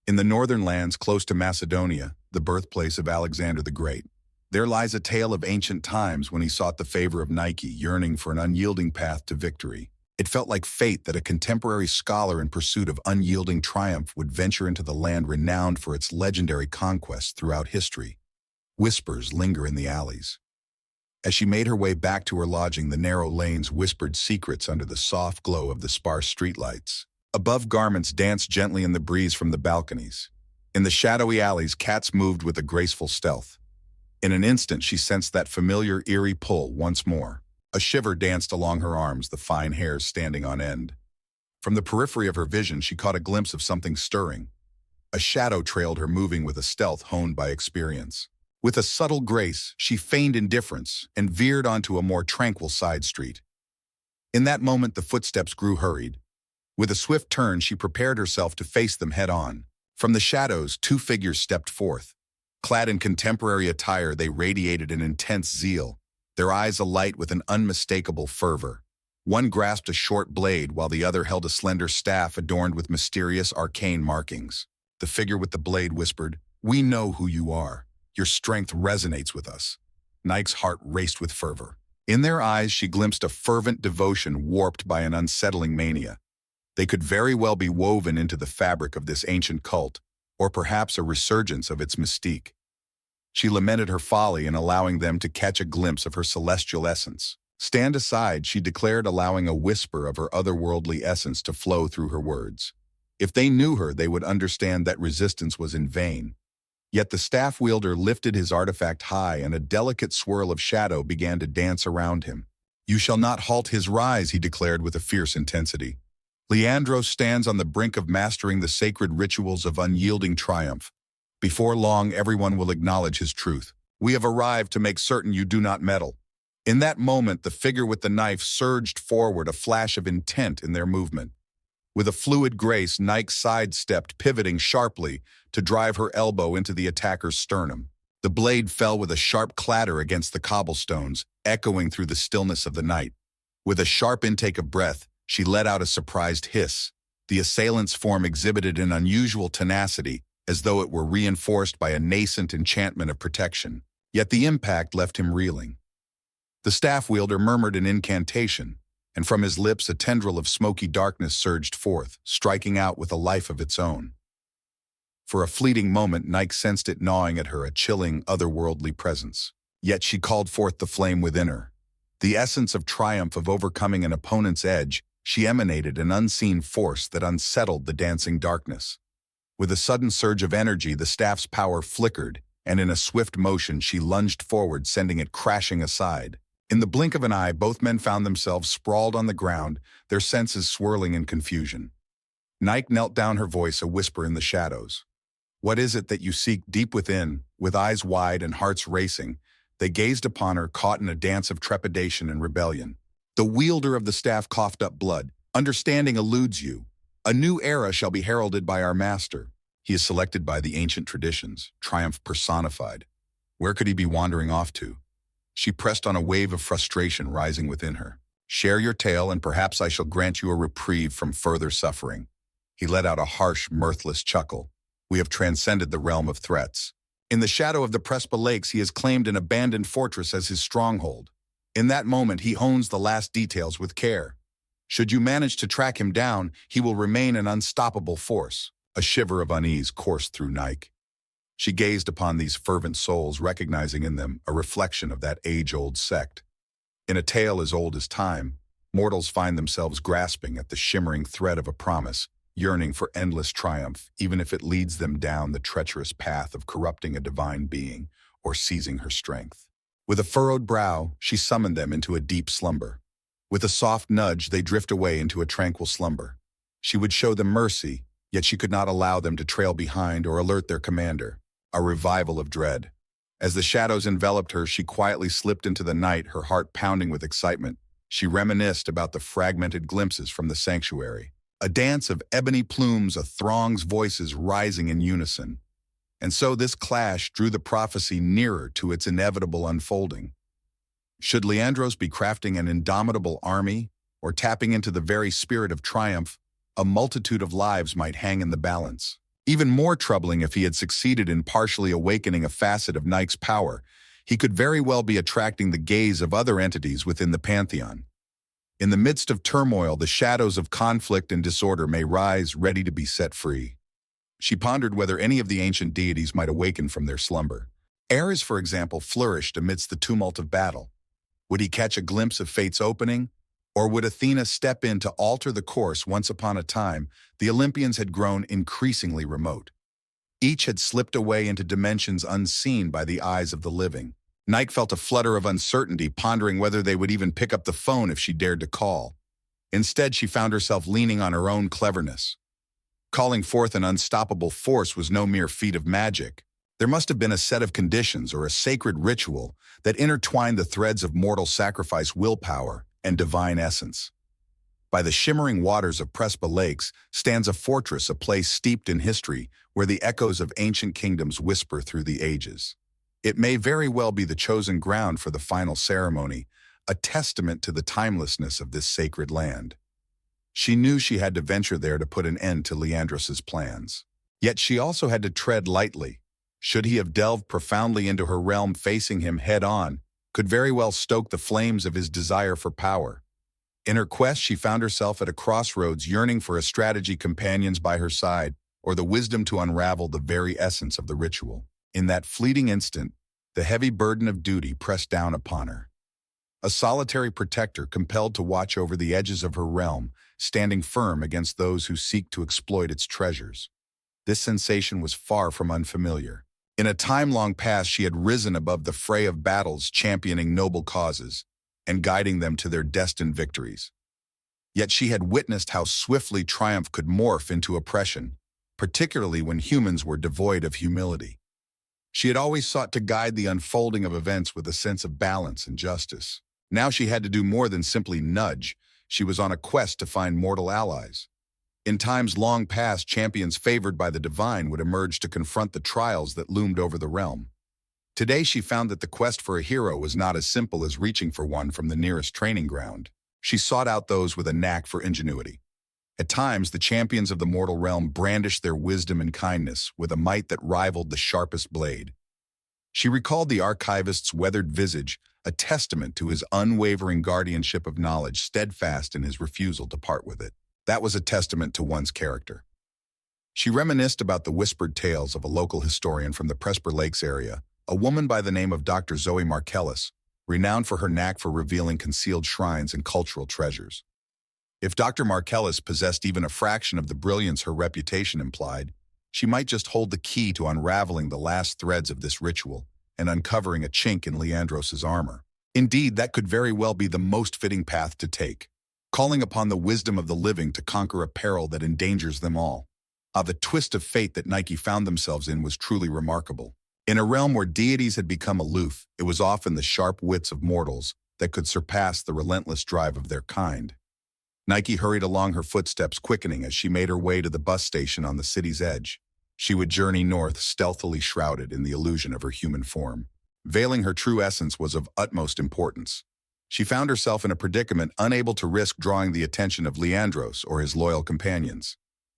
In the northern lands close to Macedonia, the birthplace of Alexander the Great, there lies a tale of ancient times when he sought the favor of Nike, yearning for an unyielding path to victory. It felt like fate that a contemporary scholar in pursuit of unyielding triumph would venture into the land renowned for its legendary conquests throughout history. Whispers linger in the alleys. As she made her way back to her lodging, the narrow lanes whispered secrets under the soft glow of the sparse streetlights. Above, garments danced gently in the breeze from the balconies. In the shadowy alleys, cats moved with a graceful stealth. In an instant, she sensed that familiar, eerie pull once more. A shiver danced along her arms, the fine hairs standing on end. From the periphery of her vision, she caught a glimpse of something stirring. A shadow trailed her, moving with a stealth honed by experience. With a subtle grace, she feigned indifference and veered onto a more tranquil side street. In that moment, the footsteps grew hurried. With a swift turn, she prepared herself to face them head-on. From the shadows, two figures stepped forth. Clad in contemporary attire, they radiated an intense zeal, their eyes alight with an unmistakable fervor. One grasped a short blade, while the other held a slender staff adorned with mysterious arcane markings. The figure with the blade whispered, "We know who you are. Your strength resonates with us." Nike's heart raced with fervor. In their eyes, she glimpsed a fervent devotion warped by an unsettling mania. They could very well be woven into the fabric of this ancient cult, or perhaps a resurgence of its mystique. She lamented her folly in allowing them to catch a glimpse of her celestial essence. "Stand aside," she declared, allowing a whisper of her otherworldly essence to flow through her words. If they knew her, they would understand that resistance was in vain. Yet the staff wielder lifted his artifact high, and a delicate swirl of shadow began to dance around him. "You shall not halt his rise," he declared with a fierce intensity. "Leandros stands on the brink of mastering the sacred rituals of unyielding triumph. Before long, everyone will acknowledge his truth. We have arrived to make certain you do not meddle." In that moment, the figure with the knife surged forward, a flash of intent in their movement. With a fluid grace, Nike sidestepped, pivoting sharply to drive her elbow into the attacker's sternum. The blade fell with a sharp clatter against the cobblestones, echoing through the stillness of the night. With a sharp intake of breath, she let out a surprised hiss. The assailant's form exhibited an unusual tenacity, as though it were reinforced by a nascent enchantment of protection. Yet the impact left him reeling. The staff wielder murmured an incantation, and from his lips a tendril of smoky darkness surged forth, striking out with a life of its own. For a fleeting moment, Nike sensed it gnawing at her, a chilling, otherworldly presence. Yet she called forth the flame within her. The essence of triumph, of overcoming an opponent's edge, She emanated an unseen force that unsettled the dancing darkness. With a sudden surge of energy, the staff's power flickered, and in a swift motion she lunged forward, sending it crashing aside. In the blink of an eye, both men found themselves sprawled on the ground, their senses swirling in confusion. Nike knelt down, her voice a whisper in the shadows. "What is it that you seek deep within?" With eyes wide and hearts racing, they gazed upon her, caught in a dance of trepidation and rebellion. The wielder of the staff coughed up blood. "Understanding eludes you. A new era shall be heralded by our master. He is selected by the ancient traditions, triumph personified. Where could he be wandering off to?" She pressed on, a wave of frustration rising within her. "Share your tale, and perhaps I shall grant you a reprieve from further suffering." He let out a harsh, mirthless chuckle. "We have transcended the realm of threats. In the shadow of the Prespa Lakes, he has claimed an abandoned fortress as his stronghold. In that moment, he hones the last details with care. Should you manage to track him down, he will remain an unstoppable force." A shiver of unease coursed through Nike. She gazed upon these fervent souls, recognizing in them a reflection of that age-old sect. In a tale as old as time, mortals find themselves grasping at the shimmering thread of a promise, yearning for endless triumph, even if it leads them down the treacherous path of corrupting a divine being or seizing her strength. With a furrowed brow, she summoned them into a deep slumber. With a soft nudge, they drift away into a tranquil slumber. She would show them mercy, yet she could not allow them to trail behind or alert their commander. A revival of dread. As the shadows enveloped her, she quietly slipped into the night, her heart pounding with excitement. She reminisced about the fragmented glimpses from the sanctuary. A dance of ebony plumes, a throng's voices rising in unison. And so this clash drew the prophecy nearer to its inevitable unfolding. Should Leandros be crafting an indomitable army, or tapping into the very spirit of triumph, a multitude of lives might hang in the balance. Even more troubling, if he had succeeded in partially awakening a facet of Nike's power, he could very well be attracting the gaze of other entities within the pantheon. In the midst of turmoil, the shadows of conflict and disorder may rise, ready to be set free. She pondered whether any of the ancient deities might awaken from their slumber. Ares, for example, flourished amidst the tumult of battle. Would he catch a glimpse of fate's opening? Or would Athena step in to alter the course? Once upon a time, the Olympians had grown increasingly remote. Each had slipped away into dimensions unseen by the eyes of the living. Nike felt a flutter of uncertainty, pondering whether they would even pick up the phone if she dared to call. Instead, she found herself leaning on her own cleverness. Calling forth an unstoppable force was no mere feat of magic. There must have been a set of conditions or a sacred ritual that intertwined the threads of mortal sacrifice, willpower, and divine essence. By the shimmering waters of Prespa Lakes stands a fortress, a place steeped in history where the echoes of ancient kingdoms whisper through the ages. It may very well be the chosen ground for the final ceremony, a testament to the timelessness of this sacred land. She knew she had to venture there to put an end to Leandros's plans. Yet she also had to tread lightly. Should he have delved profoundly into her realm, facing him head-on could very well stoke the flames of his desire for power. In her quest, she found herself at a crossroads, yearning for a strategy, companions by her side, or the wisdom to unravel the very essence of the ritual. In that fleeting instant, the heavy burden of duty pressed down upon her. A solitary protector compelled to watch over the edges of her realm, standing firm against those who seek to exploit its treasures. This sensation was far from unfamiliar. In a time long past, she had risen above the fray of battles, championing noble causes and guiding them to their destined victories. Yet she had witnessed how swiftly triumph could morph into oppression, particularly when humans were devoid of humility. She had always sought to guide the unfolding of events with a sense of balance and justice. Now she had to do more than simply nudge. She was on a quest to find mortal allies. In times long past, champions favored by the divine would emerge to confront the trials that loomed over the realm. Today she found that the quest for a hero was not as simple as reaching for one from the nearest training ground. She sought out those with a knack for ingenuity. At times, the champions of the mortal realm brandished their wisdom and kindness with a might that rivaled the sharpest blade. She recalled the archivist's weathered visage, a testament to his unwavering guardianship of knowledge, steadfast in his refusal to part with it. That was a testament to one's character. She reminisced about the whispered tales of a local historian from the Prespa Lakes area, a woman by the name of Dr. Zoe Markellis, renowned for her knack for revealing concealed shrines and cultural treasures. If Dr. Marcellus possessed even a fraction of the brilliance her reputation implied, she might just hold the key to unraveling the last threads of this ritual and uncovering a chink in Leandros's armor. Indeed, that could very well be the most fitting path to take, calling upon the wisdom of the living to conquer a peril that endangers them all. The twist of fate that Nike found themselves in was truly remarkable. In a realm where deities had become aloof, it was often the sharp wits of mortals that could surpass the relentless drive of their kind. Nike hurried along, her footsteps quickening as she made her way to the bus station on the city's edge. She would journey north, stealthily shrouded in the illusion of her human form. Veiling her true essence was of utmost importance. She found herself in a predicament, unable to risk drawing the attention of Leandros or his loyal companions.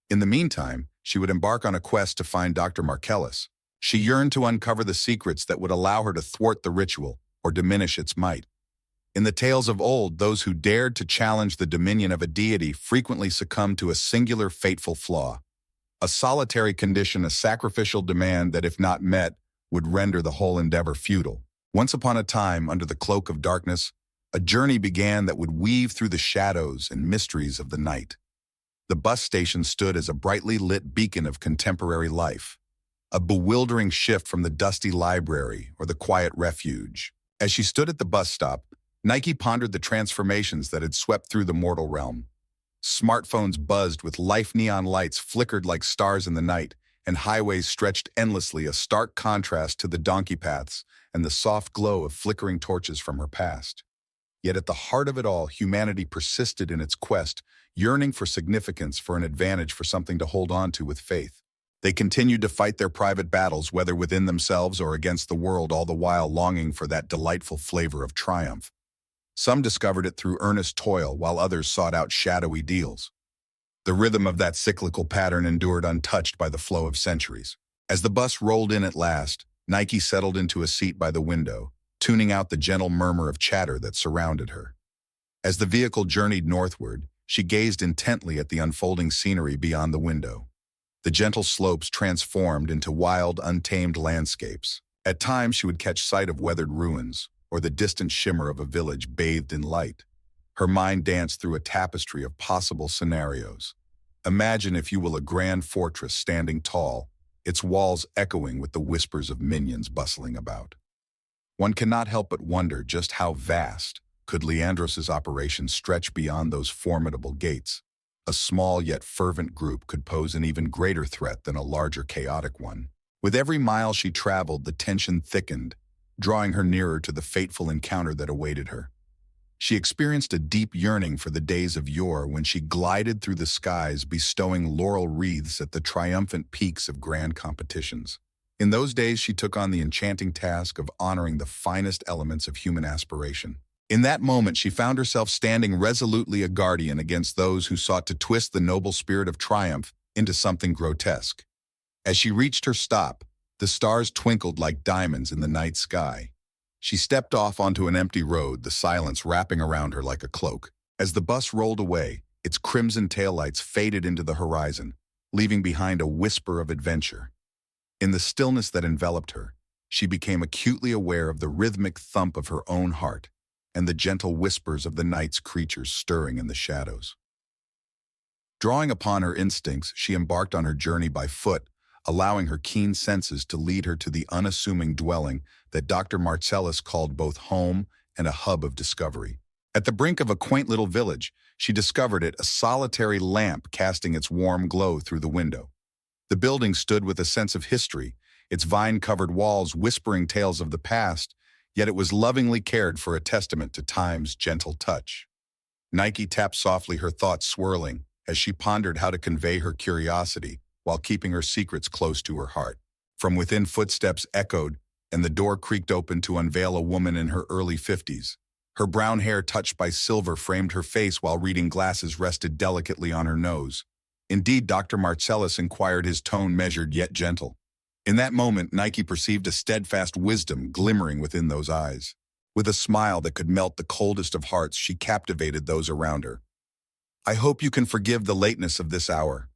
In the meantime, she would embark on a quest to find Dr. Marcellus. She yearned to uncover the secrets that would allow her to thwart the ritual or diminish its might. In the tales of old, those who dared to challenge the dominion of a deity frequently succumbed to a singular fateful flaw, a solitary condition, a sacrificial demand that, if not met, would render the whole endeavor futile. Once upon a time, under the cloak of darkness, a journey began that would weave through the shadows and mysteries of the night. The bus station stood as a brightly lit beacon of contemporary life, a bewildering shift from the dusty library or the quiet refuge. As she stood at the bus stop, Nike pondered the transformations that had swept through the mortal realm. Smartphones buzzed with life, neon lights flickered like stars in the night, and highways stretched endlessly, a stark contrast to the donkey paths and the soft glow of flickering torches from her past. Yet at the heart of it all, humanity persisted in its quest, yearning for significance, for an advantage, for something to hold on to with faith. They continued to fight their private battles, whether within themselves or against the world, all the while longing for that delightful flavor of triumph. Some discovered it through earnest toil, while others sought out shadowy deals. The rhythm of that cyclical pattern endured untouched by the flow of centuries. As the bus rolled in at last, Nike settled into a seat by the window, tuning out the gentle murmur of chatter that surrounded her. As the vehicle journeyed northward, she gazed intently at the unfolding scenery beyond the window. The gentle slopes transformed into wild, untamed landscapes. At times she would catch sight of weathered ruins, or the distant shimmer of a village bathed in light. Her mind danced through a tapestry of possible scenarios. Imagine, if you will, a grand fortress standing tall, its walls echoing with the whispers of minions bustling about. One cannot help but wonder just how vast could Leandros's operation stretch beyond those formidable gates. A small yet fervent group could pose an even greater threat than a larger, chaotic one. With every mile she traveled, the tension thickened, drawing her nearer to the fateful encounter that awaited her. She experienced a deep yearning for the days of yore when she glided through the skies, bestowing laurel wreaths at the triumphant peaks of grand competitions. In those days, she took on the enchanting task of honoring the finest elements of human aspiration. In that moment, she found herself standing resolutely a guardian against those who sought to twist the noble spirit of triumph into something grotesque. As she reached her stop, the stars twinkled like diamonds in the night sky. She stepped off onto an empty road, the silence wrapping around her like a cloak. As the bus rolled away, its crimson taillights faded into the horizon, leaving behind a whisper of adventure. In the stillness that enveloped her, she became acutely aware of the rhythmic thump of her own heart and the gentle whispers of the night's creatures stirring in the shadows. Drawing upon her instincts, she embarked on her journey by foot, allowing her keen senses to lead her to the unassuming dwelling that Dr. Marcellus called both home and a hub of discovery. At the brink of a quaint little village, she discovered it, a solitary lamp casting its warm glow through the window. The building stood with a sense of history, its vine-covered walls whispering tales of the past, yet it was lovingly cared for, a testament to time's gentle touch. Nike tapped softly, her thoughts swirling, as she pondered how to convey her curiosity while keeping her secrets close to her heart. From within, footsteps echoed, and the door creaked open to unveil a woman in her early 50s. Her brown hair, touched by silver, framed her face, while reading glasses rested delicately on her nose. Indeed, Dr. Marcellus inquired, his tone measured yet gentle. In that moment, Nike perceived a steadfast wisdom glimmering within those eyes. With a smile that could melt the coldest of hearts, she captivated those around her. "I hope you can forgive the lateness of this hour.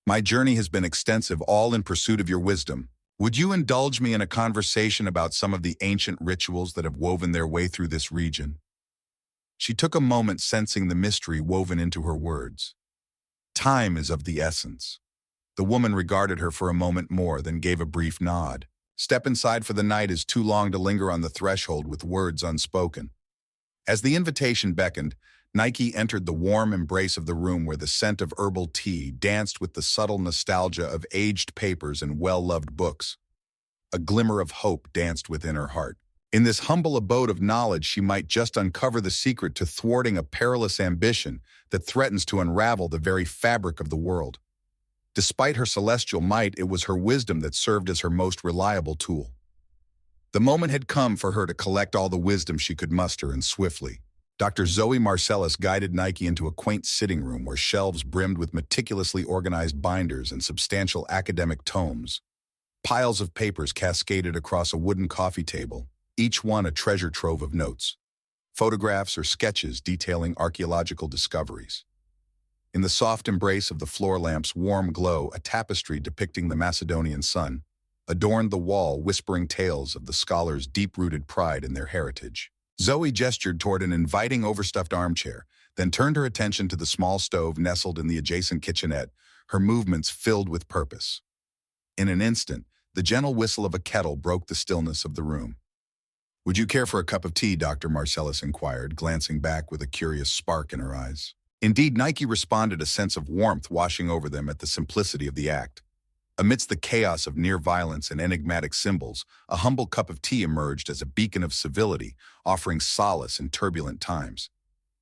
My journey has been extensive, all in pursuit of your wisdom. Would you indulge me in a conversation about some of the ancient rituals that have woven their way through this region?" She took a moment, sensing the mystery woven into her words. Time is of the essence. The woman regarded her for a moment more, then gave a brief nod. Step inside, for the night is too long to linger on the threshold with words unspoken. As the invitation beckoned, Nike entered the warm embrace of the room where the scent of herbal tea danced with the subtle nostalgia of aged papers and well-loved books. A glimmer of hope danced within her heart. In this humble abode of knowledge, she might just uncover the secret to thwarting a perilous ambition that threatens to unravel the very fabric of the world. Despite her celestial might, it was her wisdom that served as her most reliable tool. The moment had come for her to collect all the wisdom she could muster, and swiftly. Dr. Zoe Marcellus guided Nike into a quaint sitting room where shelves brimmed with meticulously organized binders and substantial academic tomes. Piles of papers cascaded across a wooden coffee table, each one a treasure trove of notes, photographs or sketches detailing archaeological discoveries. In the soft embrace of the floor lamp's warm glow, a tapestry depicting the Macedonian sun adorned the wall, whispering tales of the scholars' deep-rooted pride in their heritage. Zoe gestured toward an inviting overstuffed armchair, then turned her attention to the small stove nestled in the adjacent kitchenette, her movements filled with purpose. In an instant, the gentle whistle of a kettle broke the stillness of the room. "Would you care for a cup of tea?" Dr. Marcellus inquired, glancing back with a curious spark in her eyes. Indeed, Nike responded, a sense of warmth washing over them at the simplicity of the act. Amidst the chaos of near violence and enigmatic symbols, a humble cup of tea emerged as a beacon of civility, offering solace in turbulent times.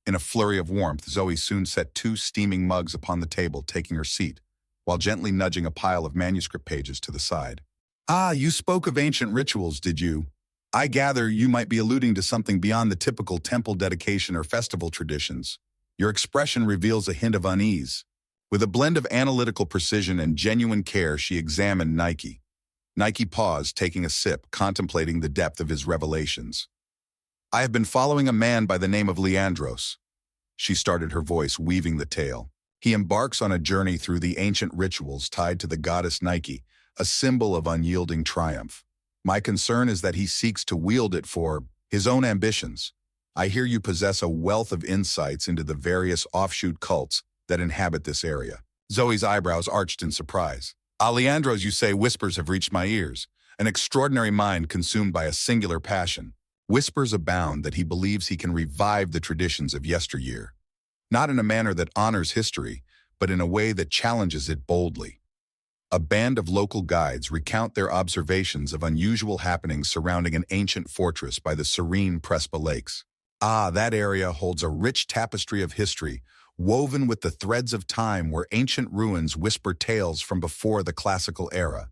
In a flurry of warmth, Zoe soon set 2 steaming mugs upon the table, taking her seat, while gently nudging a pile of manuscript pages to the side. "Ah, you spoke of ancient rituals, did you? I gather you might be alluding to something beyond the typical temple dedication or festival traditions. Your expression reveals a hint of unease." With a blend of analytical precision and genuine care, she examined Nike. Nike paused, taking a sip, contemplating the depth of his revelations. "I have been following a man by the name of Leandros." She started, her voice weaving the tale. "He embarks on a journey through the ancient rituals tied to the goddess Nike, a symbol of unyielding triumph. My concern is that he seeks to wield it for his own ambitions. I hear you possess a wealth of insights into the various offshoot cults that inhabit this area." Zoe's eyebrows arched in surprise. "Leandros, you say?" "Whispers have reached my ears. An extraordinary mind consumed by a singular passion. Whispers abound that he believes he can revive the traditions of yesteryear. Not in a manner that honors history, but in a way that challenges it boldly. A band of local guides recount their observations of unusual happenings surrounding an ancient fortress by the serene Prespa Lakes. That area holds a rich tapestry of history, woven with the threads of time, where ancient ruins whisper tales from before the classical era.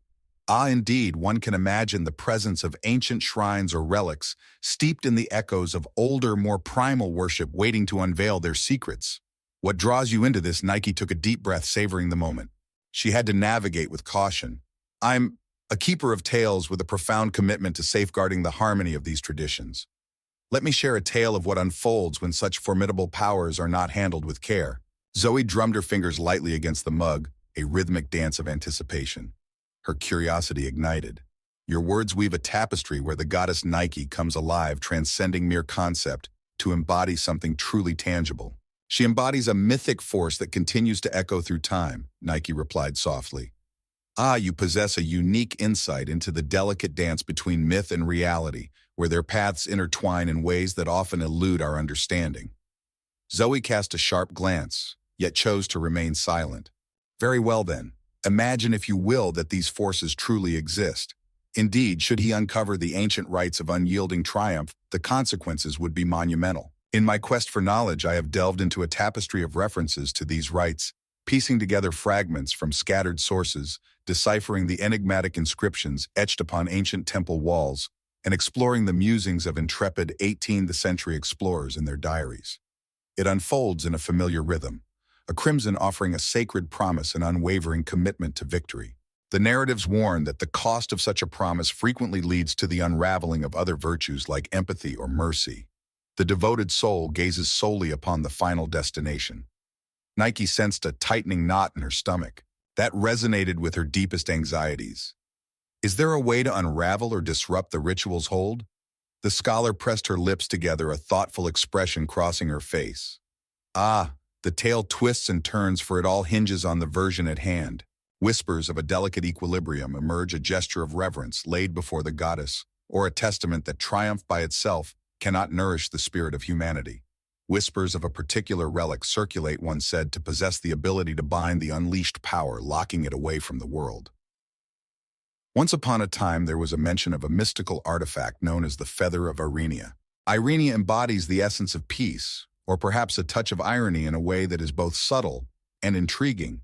Indeed, one can imagine the presence of ancient shrines or relics steeped in the echoes of older, more primal worship waiting to unveil their secrets. "What draws you into this?" Nike took a deep breath, savoring the moment. She had to navigate with caution. "I'm a keeper of tales with a profound commitment to safeguarding the harmony of these traditions. Let me share a tale of what unfolds when such formidable powers are not handled with care." Zoe drummed her fingers lightly against the mug, a rhythmic dance of anticipation. Her curiosity ignited. "Your words weave a tapestry where the goddess Nike comes alive, transcending mere concept to embody something truly tangible." "She embodies a mythic force that continues to echo through time," Nike replied softly. You possess a unique insight into the delicate dance between myth and reality, where their paths intertwine in ways that often elude our understanding." Zoe cast a sharp glance, yet chose to remain silent. "Very well then. Imagine, if you will, that these forces truly exist. Indeed, should he uncover the ancient rites of unyielding triumph, the consequences would be monumental. In my quest for knowledge, I have delved into a tapestry of references to these rites, piecing together fragments from scattered sources, deciphering the enigmatic inscriptions etched upon ancient temple walls, and exploring the musings of intrepid 18th century explorers in their diaries. It unfolds in a familiar rhythm, a crimson offering a sacred promise and unwavering commitment to victory. The narratives warn that the cost of such a promise frequently leads to the unraveling of other virtues like empathy or mercy. The devoted soul gazes solely upon the final destination." Nike sensed a tightening knot in her stomach. That resonated with her deepest anxieties. Is there a way to unravel or disrupt the ritual's hold? The scholar pressed her lips together, a thoughtful expression crossing her face. Ah, the tale twists and turns, for it all hinges on the version at hand. Whispers of a delicate equilibrium emerge, a gesture of reverence laid before the goddess, or a testament that triumph by itself cannot nourish the spirit of humanity. Whispers of a particular relic circulate, one said to possess the ability to bind the unleashed power, locking it away from the world. Once upon a time, there was a mention of a mystical artifact known as the Feather of Irenia. Irenia embodies the essence of peace, or perhaps a touch of irony in a way that is both subtle and intriguing.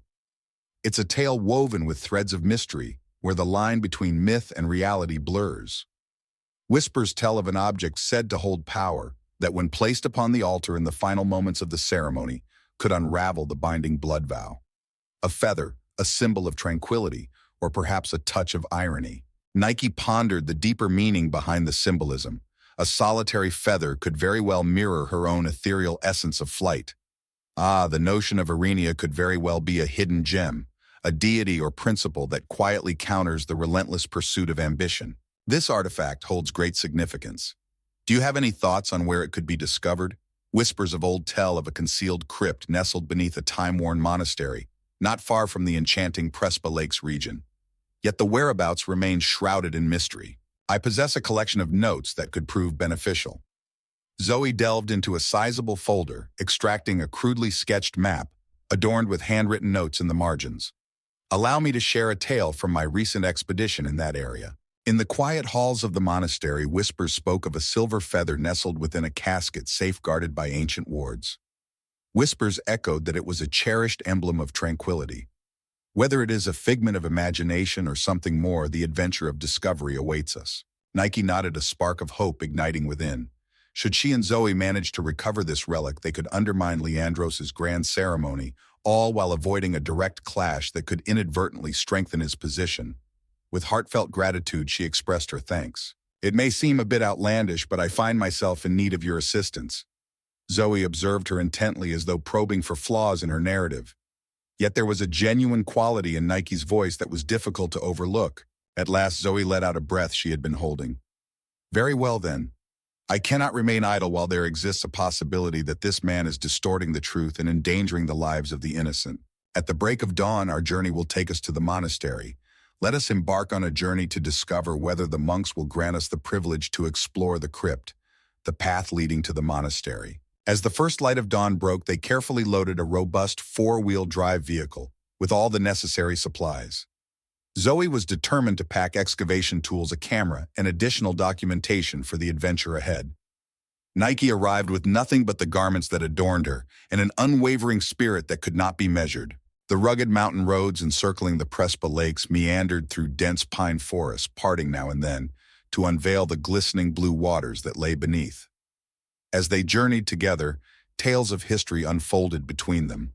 It's a tale woven with threads of mystery, where the line between myth and reality blurs. Whispers tell of an object said to hold power, that when placed upon the altar in the final moments of the ceremony, could unravel the binding blood vow. A feather, a symbol of tranquility, or perhaps a touch of irony. Nike pondered the deeper meaning behind the symbolism. A solitary feather could very well mirror her own ethereal essence of flight. Ah, the notion of Irenia could very well be a hidden gem, a deity or principle that quietly counters the relentless pursuit of ambition. This artifact holds great significance. Do you have any thoughts on where it could be discovered? Whispers of old tell of a concealed crypt nestled beneath a time-worn monastery, not far from the enchanting Prespa Lakes region. Yet the whereabouts remain shrouded in mystery. I possess a collection of notes that could prove beneficial. Zoe delved into a sizable folder, extracting a crudely sketched map, adorned with handwritten notes in the margins. Allow me to share a tale from my recent expedition in that area. In the quiet halls of the monastery, whispers spoke of a silver feather nestled within a casket safeguarded by ancient wards. Whispers echoed that it was a cherished emblem of tranquility. Whether it is a figment of imagination or something more, the adventure of discovery awaits us. Nike nodded, a spark of hope igniting within. Should she and Zoe manage to recover this relic, they could undermine Leandros's grand ceremony, all while avoiding a direct clash that could inadvertently strengthen his position. With heartfelt gratitude, she expressed her thanks. It may seem a bit outlandish, but I find myself in need of your assistance. Zoe observed her intently, as though probing for flaws in her narrative. Yet there was a genuine quality in Nike's voice that was difficult to overlook. At last, Zoe let out a breath she had been holding. Very well, then. I cannot remain idle while there exists a possibility that this man is distorting the truth and endangering the lives of the innocent. At the break of dawn, our journey will take us to the monastery. Let us embark on a journey to discover whether the monks will grant us the privilege to explore the crypt, the path leading to the monastery. As the first light of dawn broke, they carefully loaded a robust four-wheel drive vehicle with all the necessary supplies. Zoe was determined to pack excavation tools, a camera, and additional documentation for the adventure ahead. Nike arrived with nothing but the garments that adorned her and an unwavering spirit that could not be measured. The rugged mountain roads encircling the Prespa Lakes meandered through dense pine forests, parting now and then to unveil the glistening blue waters that lay beneath. As they journeyed together, tales of history unfolded between them.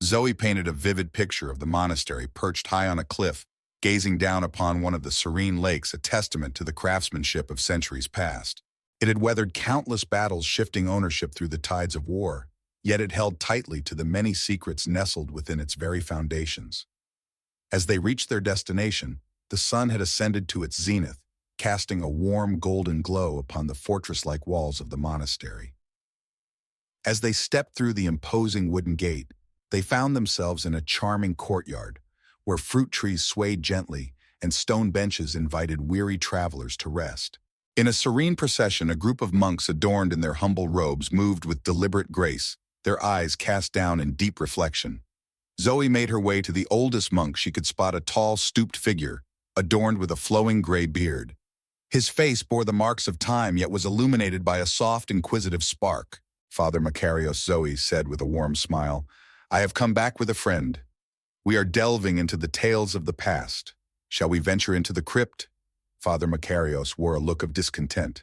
Zoe painted a vivid picture of the monastery perched high on a cliff, gazing down upon one of the serene lakes, a testament to the craftsmanship of centuries past. It had weathered countless battles, shifting ownership through the tides of war, yet it held tightly to the many secrets nestled within its very foundations. As they reached their destination, the sun had ascended to its zenith, casting a warm golden glow upon the fortress-like walls of the monastery. As they stepped through the imposing wooden gate, they found themselves in a charming courtyard, where fruit trees swayed gently and stone benches invited weary travelers to rest. In a serene procession, a group of monks adorned in their humble robes moved with deliberate grace, their eyes cast down in deep reflection. Zoe made her way to the oldest monk she could spot, a tall, stooped figure, adorned with a flowing gray beard. His face bore the marks of time, yet was illuminated by a soft, inquisitive spark. Father Macarios, Zoe said with a warm smile, I have come back with a friend. We are delving into the tales of the past. Shall we venture into the crypt? Father Macarios wore a look of discontent.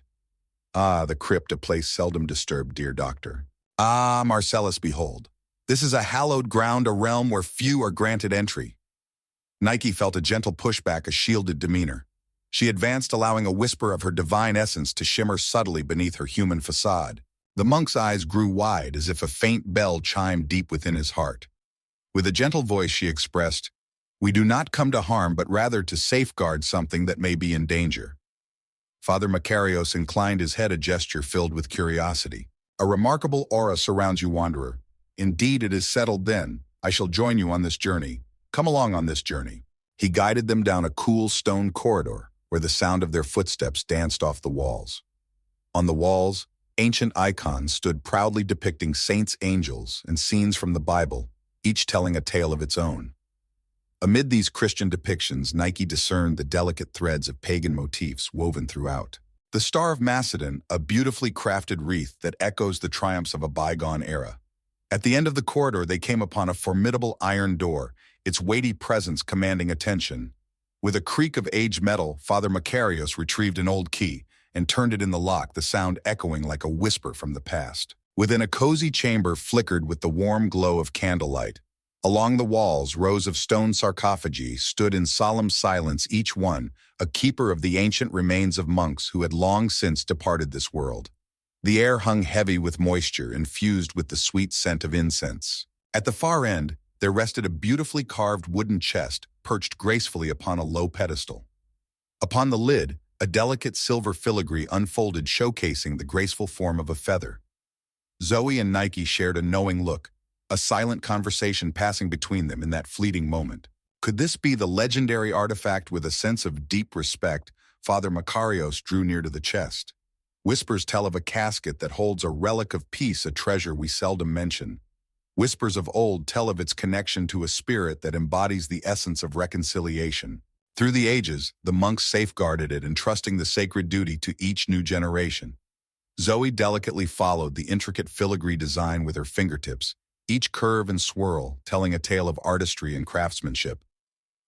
Ah, the crypt, a place seldom disturbed, dear doctor. Ah, Marcellus, behold. This is a hallowed ground, a realm where few are granted entry. Nike felt a gentle pushback, a shielded demeanor. She advanced, allowing a whisper of her divine essence to shimmer subtly beneath her human facade. The monk's eyes grew wide, as if a faint bell chimed deep within his heart. With a gentle voice, she expressed, We do not come to harm, but rather to safeguard something that may be in danger. Father Macarios inclined his head, a gesture filled with curiosity. A remarkable aura surrounds you, wanderer. Indeed, it is settled then. I shall join you on this journey. Come along on this journey. He guided them down a cool stone corridor, where the sound of their footsteps danced off the walls. On the walls, ancient icons stood proudly depicting saints, angels, and scenes from the Bible, each telling a tale of its own. Amid these Christian depictions, Nike discerned the delicate threads of pagan motifs woven throughout. The Star of Macedon, a beautifully crafted wreath that echoes the triumphs of a bygone era. At the end of the corridor, they came upon a formidable iron door, its weighty presence commanding attention. With a creak of aged metal, Father Macarios retrieved an old key and turned it in the lock, the sound echoing like a whisper from the past. Within, a cozy chamber flickered with the warm glow of candlelight. Along the walls, rows of stone sarcophagi stood in solemn silence, each one a keeper of the ancient remains of monks who had long since departed this world. The air hung heavy with moisture, infused with the sweet scent of incense. At the far end, there rested a beautifully carved wooden chest, perched gracefully upon a low pedestal. Upon the lid, a delicate silver filigree unfolded, showcasing the graceful form of a feather. Zoe and Nike shared a knowing look, a silent conversation passing between them in that fleeting moment. Could this be the legendary artifact? With a sense of deep respect, Father Macarios drew near to the chest. Whispers tell of a casket that holds a relic of peace, a treasure we seldom mention. Whispers of old tell of its connection to a spirit that embodies the essence of reconciliation. Through the ages, the monks safeguarded it, entrusting the sacred duty to each new generation. Zoe delicately followed the intricate filigree design with her fingertips, each curve and swirl telling a tale of artistry and craftsmanship.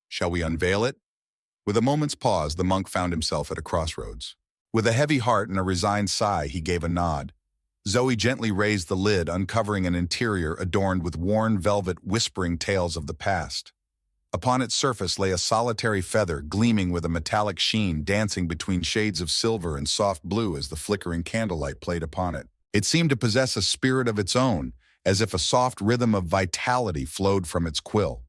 Shall we unveil it? With a moment's pause, the monk found himself at a crossroads. With a heavy heart and a resigned sigh, he gave a nod. Zoe gently raised the lid, uncovering an interior adorned with worn velvet whispering tales of the past. Upon its surface lay a solitary feather, gleaming with a metallic sheen, dancing between shades of silver and soft blue as the flickering candlelight played upon it. It seemed to possess a spirit of its own, as if a soft rhythm of vitality flowed from its quill.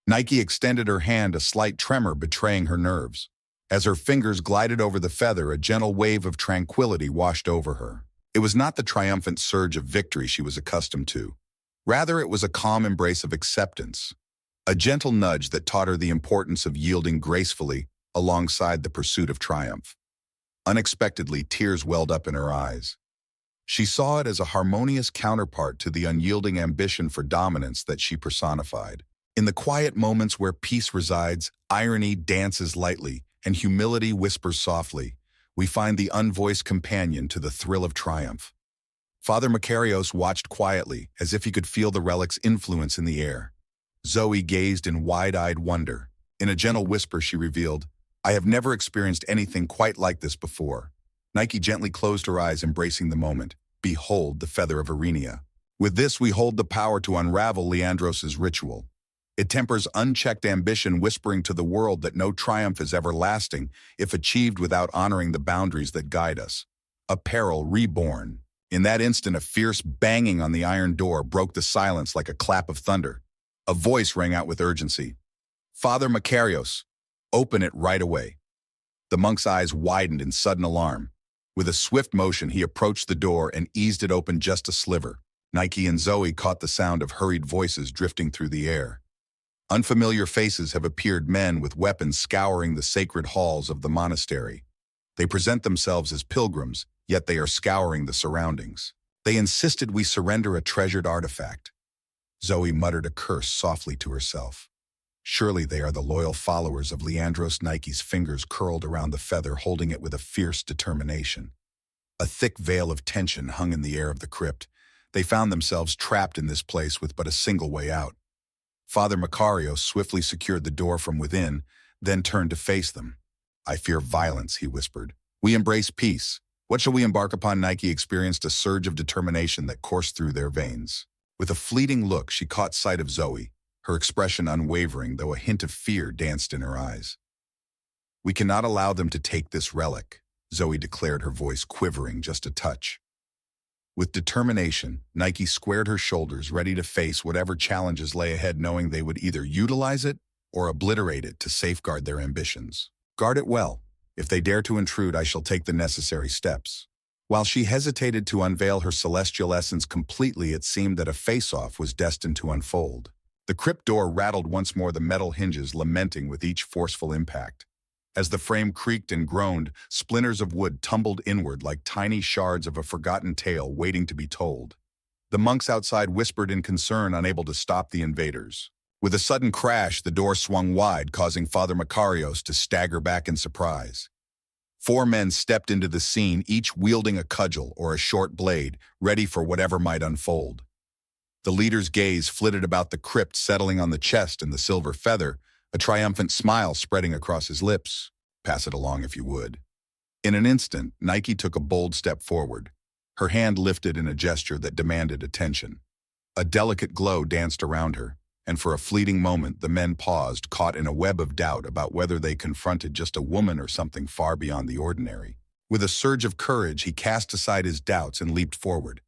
Nike extended her hand, a slight tremor betraying her nerves. As her fingers glided over the feather, a gentle wave of tranquility washed over her. It was not the triumphant surge of victory she was accustomed to. Rather, it was a calm embrace of acceptance, a gentle nudge that taught her the importance of yielding gracefully alongside the pursuit of triumph. Unexpectedly, tears welled up in her eyes. She saw it as a harmonious counterpart to the unyielding ambition for dominance that she personified. In the quiet moments where peace resides, irony dances lightly, and humility whispers softly, we find the unvoiced companion to the thrill of triumph. Father Macarios watched quietly, as if he could feel the relic's influence in the air. Zoe gazed in wide-eyed wonder. In a gentle whisper, she revealed, "I have never experienced anything quite like this before." Nike gently closed her eyes, embracing the moment. Behold the feather of Irenia. With this we hold the power to unravel Leandros's ritual. It tempers unchecked ambition, whispering to the world that no triumph is everlasting if achieved without honoring the boundaries that guide us. A peril reborn. In that instant, a fierce banging on the iron door broke the silence like a clap of thunder. A voice rang out with urgency. "Father Macarios, open it right away." The monk's eyes widened in sudden alarm. With a swift motion, he approached the door and eased it open just a sliver. Nike and Zoe caught the sound of hurried voices drifting through the air. Unfamiliar faces have appeared, men with weapons scouring the sacred halls of the monastery. They present themselves as pilgrims, yet they are scouring the surroundings. They insisted we surrender a treasured artifact. Zoe muttered a curse softly to herself. Surely they are the loyal followers of Leandros. Nike's fingers curled around the feather, holding it with a fierce determination. A thick veil of tension hung in the air of the crypt. They found themselves trapped in this place with but a single way out. Father Macarios swiftly secured the door from within, then turned to face them. "I fear violence," he whispered. "We embrace peace. What shall we embark upon?" Nike experienced a surge of determination that coursed through their veins. With a fleeting look, she caught sight of Zoe, her expression unwavering, though a hint of fear danced in her eyes. "We cannot allow them to take this relic," Zoe declared, her voice quivering just a touch. With determination, Nike squared her shoulders, ready to face whatever challenges lay ahead, knowing they would either utilize it or obliterate it to safeguard their ambitions. "Guard it well. If they dare to intrude, I shall take the necessary steps." While she hesitated to unveil her celestial essence completely, it seemed that a face-off was destined to unfold. The crypt door rattled once more, the metal hinges lamenting with each forceful impact. As the frame creaked and groaned, splinters of wood tumbled inward like tiny shards of a forgotten tale waiting to be told. The monks outside whispered in concern, unable to stop the invaders. With a sudden crash, the door swung wide, causing Father Makarios to stagger back in surprise. 4 men stepped into the scene, each wielding a cudgel or a short blade, ready for whatever might unfold. The leader's gaze flitted about the crypt, settling on the chest and the silver feather, a triumphant smile spreading across his lips. "Pass it along if you would." In an instant, Nike took a bold step forward. Her hand lifted in a gesture that demanded attention. A delicate glow danced around her, and for a fleeting moment the men paused, caught in a web of doubt about whether they confronted just a woman or something far beyond the ordinary. With a surge of courage, he cast aside his doubts and leaped forward.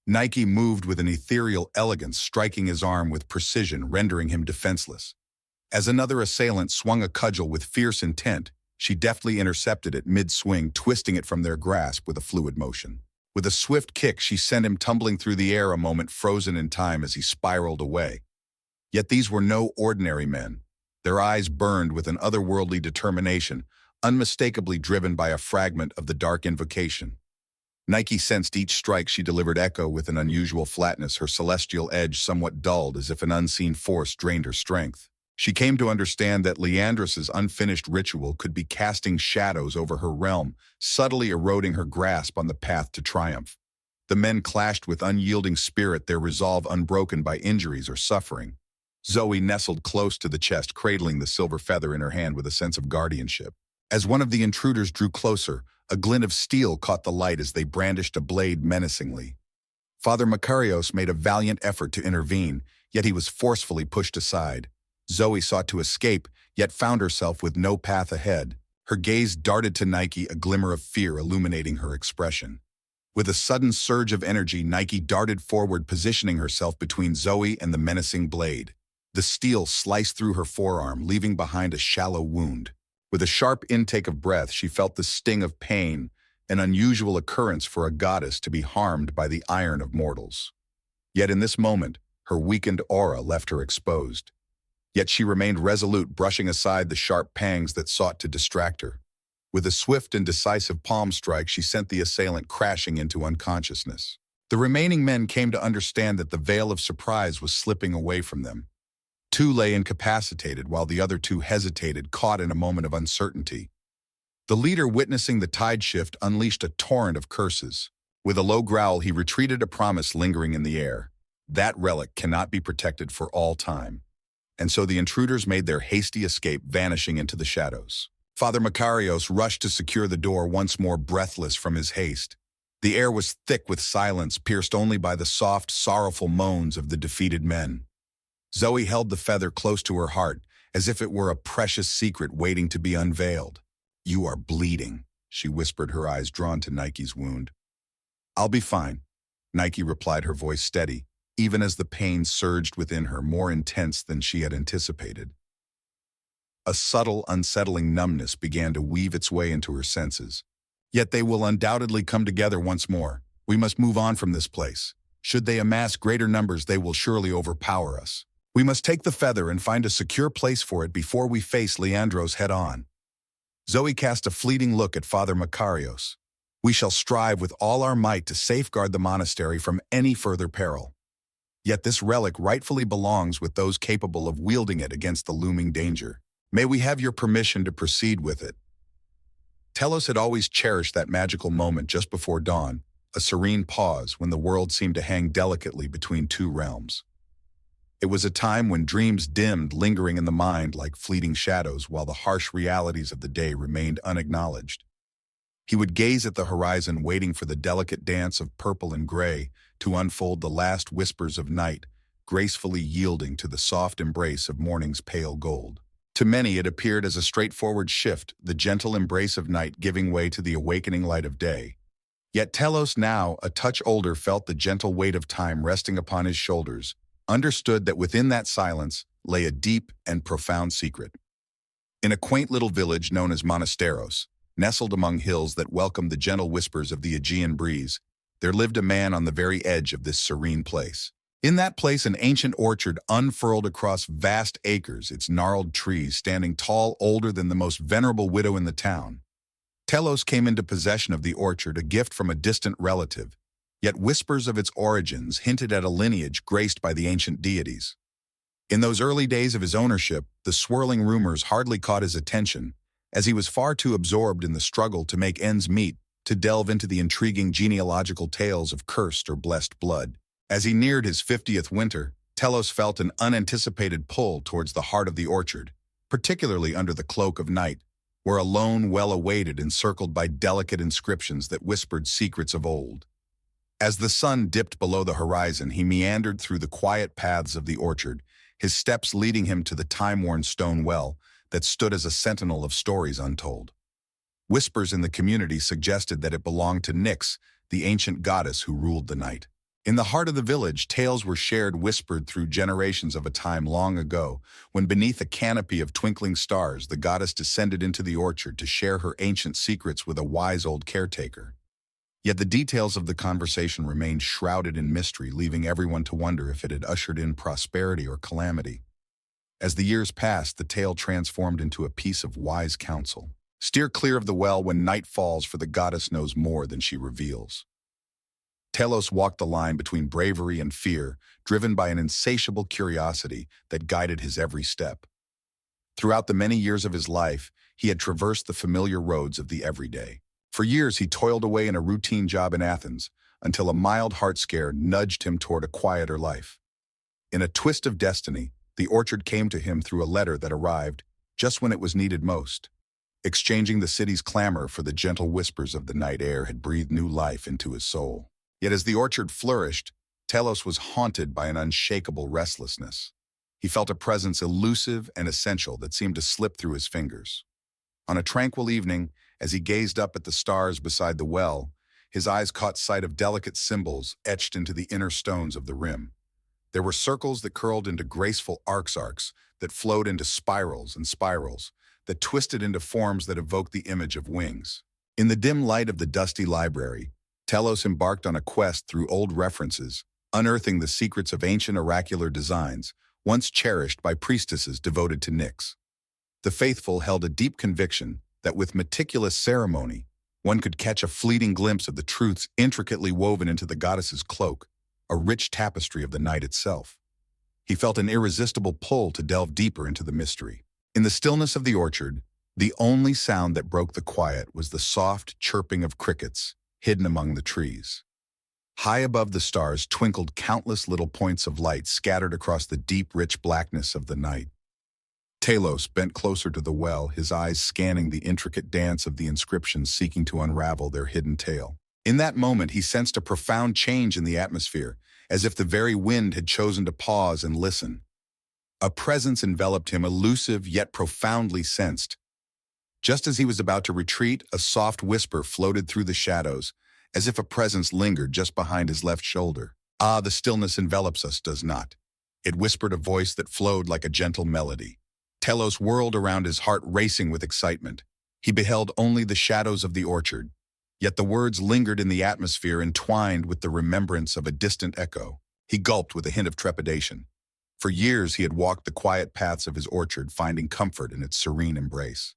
Nike moved with an ethereal elegance, striking his arm with precision, rendering him defenseless. As another assailant swung a cudgel with fierce intent, she deftly intercepted it mid-swing, twisting it from their grasp with a fluid motion. With a swift kick, she sent him tumbling through the air, a moment frozen in time as he spiraled away. Yet these were no ordinary men. Their eyes burned with an otherworldly determination, unmistakably driven by a fragment of the dark invocation. Nike sensed each strike she delivered echo with an unusual flatness, her celestial edge somewhat dulled, as if an unseen force drained her strength. She came to understand that Leandros's unfinished ritual could be casting shadows over her realm, subtly eroding her grasp on the path to triumph. The men clashed with unyielding spirit, their resolve unbroken by injuries or suffering. Zoe nestled close to the chest, cradling the silver feather in her hand with a sense of guardianship. As one of the intruders drew closer, a glint of steel caught the light as they brandished a blade menacingly. Father Makarios made a valiant effort to intervene, yet he was forcefully pushed aside. Zoe sought to escape, yet found herself with no path ahead. Her gaze darted to Nike, a glimmer of fear illuminating her expression. With a sudden surge of energy, Nike darted forward, positioning herself between Zoe and the menacing blade. The steel sliced through her forearm, leaving behind a shallow wound. With a sharp intake of breath, she felt the sting of pain, an unusual occurrence for a goddess to be harmed by the iron of mortals. Yet in this moment, her weakened aura left her exposed. Yet she remained resolute, brushing aside the sharp pangs that sought to distract her. With a swift and decisive palm strike, she sent the assailant crashing into unconsciousness. The remaining men came to understand that the veil of surprise was slipping away from them. 2 lay incapacitated, while the other 2 hesitated, caught in a moment of uncertainty. The leader, witnessing the tide shift, unleashed a torrent of curses. With a low growl, he retreated, a promise lingering in the air. That relic cannot be protected for all time. And so the intruders made their hasty escape, vanishing into the shadows. Father Makarios rushed to secure the door, once more breathless from his haste. The air was thick with silence, pierced only by the soft, sorrowful moans of the defeated men. Zoe held the feather close to her heart, as if it were a precious secret waiting to be unveiled. "You are bleeding," she whispered, her eyes drawn to Nike's wound. "I'll be fine," Nike replied, her voice steady, even as the pain surged within her, more intense than she had anticipated. A subtle, unsettling numbness began to weave its way into her senses. "Yet they will undoubtedly come together once more. We must move on from this place. Should they amass greater numbers, they will surely overpower us. We must take the feather and find a secure place for it before we face Leandros head-on." Zoe cast a fleeting look at Father Makarios. "We shall strive with all our might to safeguard the monastery from any further peril. Yet this relic rightfully belongs with those capable of wielding it against the looming danger. May we have your permission to proceed with it?" Telos had always cherished that magical moment just before dawn, a serene pause when the world seemed to hang delicately between 2 realms. It was a time when dreams dimmed, lingering in the mind like fleeting shadows, while the harsh realities of the day remained unacknowledged. He would gaze at the horizon, waiting for the delicate dance of purple and gray to unfold the last whispers of night, gracefully yielding to the soft embrace of morning's pale gold. To many, it appeared as a straightforward shift, the gentle embrace of night giving way to the awakening light of day. Yet Telos, now a touch older, felt the gentle weight of time resting upon his shoulders, understood that within that silence lay a deep and profound secret. In a quaint little village known as Monasteros, Nestled among hills that welcomed the gentle whispers of the Aegean breeze, there lived a man on the very edge of this serene place. In that place, an ancient orchard unfurled across vast acres, its gnarled trees standing tall, older than the most venerable widow in the town. Telos came into possession of the orchard, a gift from a distant relative, yet whispers of its origins hinted at a lineage graced by the ancient deities. In those early days of his ownership, the swirling rumors hardly caught his attention, as he was far too absorbed in the struggle to make ends meet to delve into the intriguing genealogical tales of cursed or blessed blood. As he neared his 50th winter, Telos felt an unanticipated pull towards the heart of the orchard, particularly under the cloak of night, where a lone well awaited, encircled by delicate inscriptions that whispered secrets of old. As the sun dipped below the horizon, he meandered through the quiet paths of the orchard, his steps leading him to the time-worn stone well that stood as a sentinel of stories untold. Whispers in the community suggested that it belonged to Nyx, the ancient goddess who ruled the night. In the heart of the village, tales were shared, whispered through generations of a time long ago, when beneath a canopy of twinkling stars, the goddess descended into the orchard to share her ancient secrets with a wise old caretaker. Yet the details of the conversation remained shrouded in mystery, leaving everyone to wonder if it had ushered in prosperity or calamity. As the years passed, the tale transformed into a piece of wise counsel. Steer clear of the well when night falls, for the goddess knows more than she reveals. Telos walked the line between bravery and fear, driven by an insatiable curiosity that guided his every step. Throughout the many years of his life, he had traversed the familiar roads of the everyday. For years, he toiled away in a routine job in Athens, until a mild heart scare nudged him toward a quieter life. In a twist of destiny, the orchard came to him through a letter that arrived just when it was needed most. Exchanging the city's clamor for the gentle whispers of the night air had breathed new life into his soul. Yet as the orchard flourished, Telos was haunted by an unshakable restlessness. He felt a presence elusive and essential that seemed to slip through his fingers. On a tranquil evening, as he gazed up at the stars beside the well, his eyes caught sight of delicate symbols etched into the inner stones of the rim. There were circles that curled into graceful arcs that flowed into spirals and spirals, that twisted into forms that evoked the image of wings. In the dim light of the dusty library, Telos embarked on a quest through old references, unearthing the secrets of ancient oracular designs, once cherished by priestesses devoted to Nyx. The faithful held a deep conviction that with meticulous ceremony, one could catch a fleeting glimpse of the truths intricately woven into the goddess's cloak, a rich tapestry of the night itself. He felt an irresistible pull to delve deeper into the mystery. In the stillness of the orchard, the only sound that broke the quiet was the soft chirping of crickets hidden among the trees. High above the stars twinkled countless little points of light scattered across the deep, rich blackness of the night. Telos bent closer to the well, his eyes scanning the intricate dance of the inscriptions, seeking to unravel their hidden tale. In that moment, he sensed a profound change in the atmosphere, as if the very wind had chosen to pause and listen. A presence enveloped him, elusive yet profoundly sensed. Just as he was about to retreat, a soft whisper floated through the shadows, as if a presence lingered just behind his left shoulder. Ah, the stillness envelops us, does not? It whispered, a voice that flowed like a gentle melody. Telos whirled around, his heart racing with excitement. He beheld only the shadows of the orchard, yet the words lingered in the atmosphere, entwined with the remembrance of a distant echo. He gulped with a hint of trepidation. For years he had walked the quiet paths of his orchard, finding comfort in its serene embrace.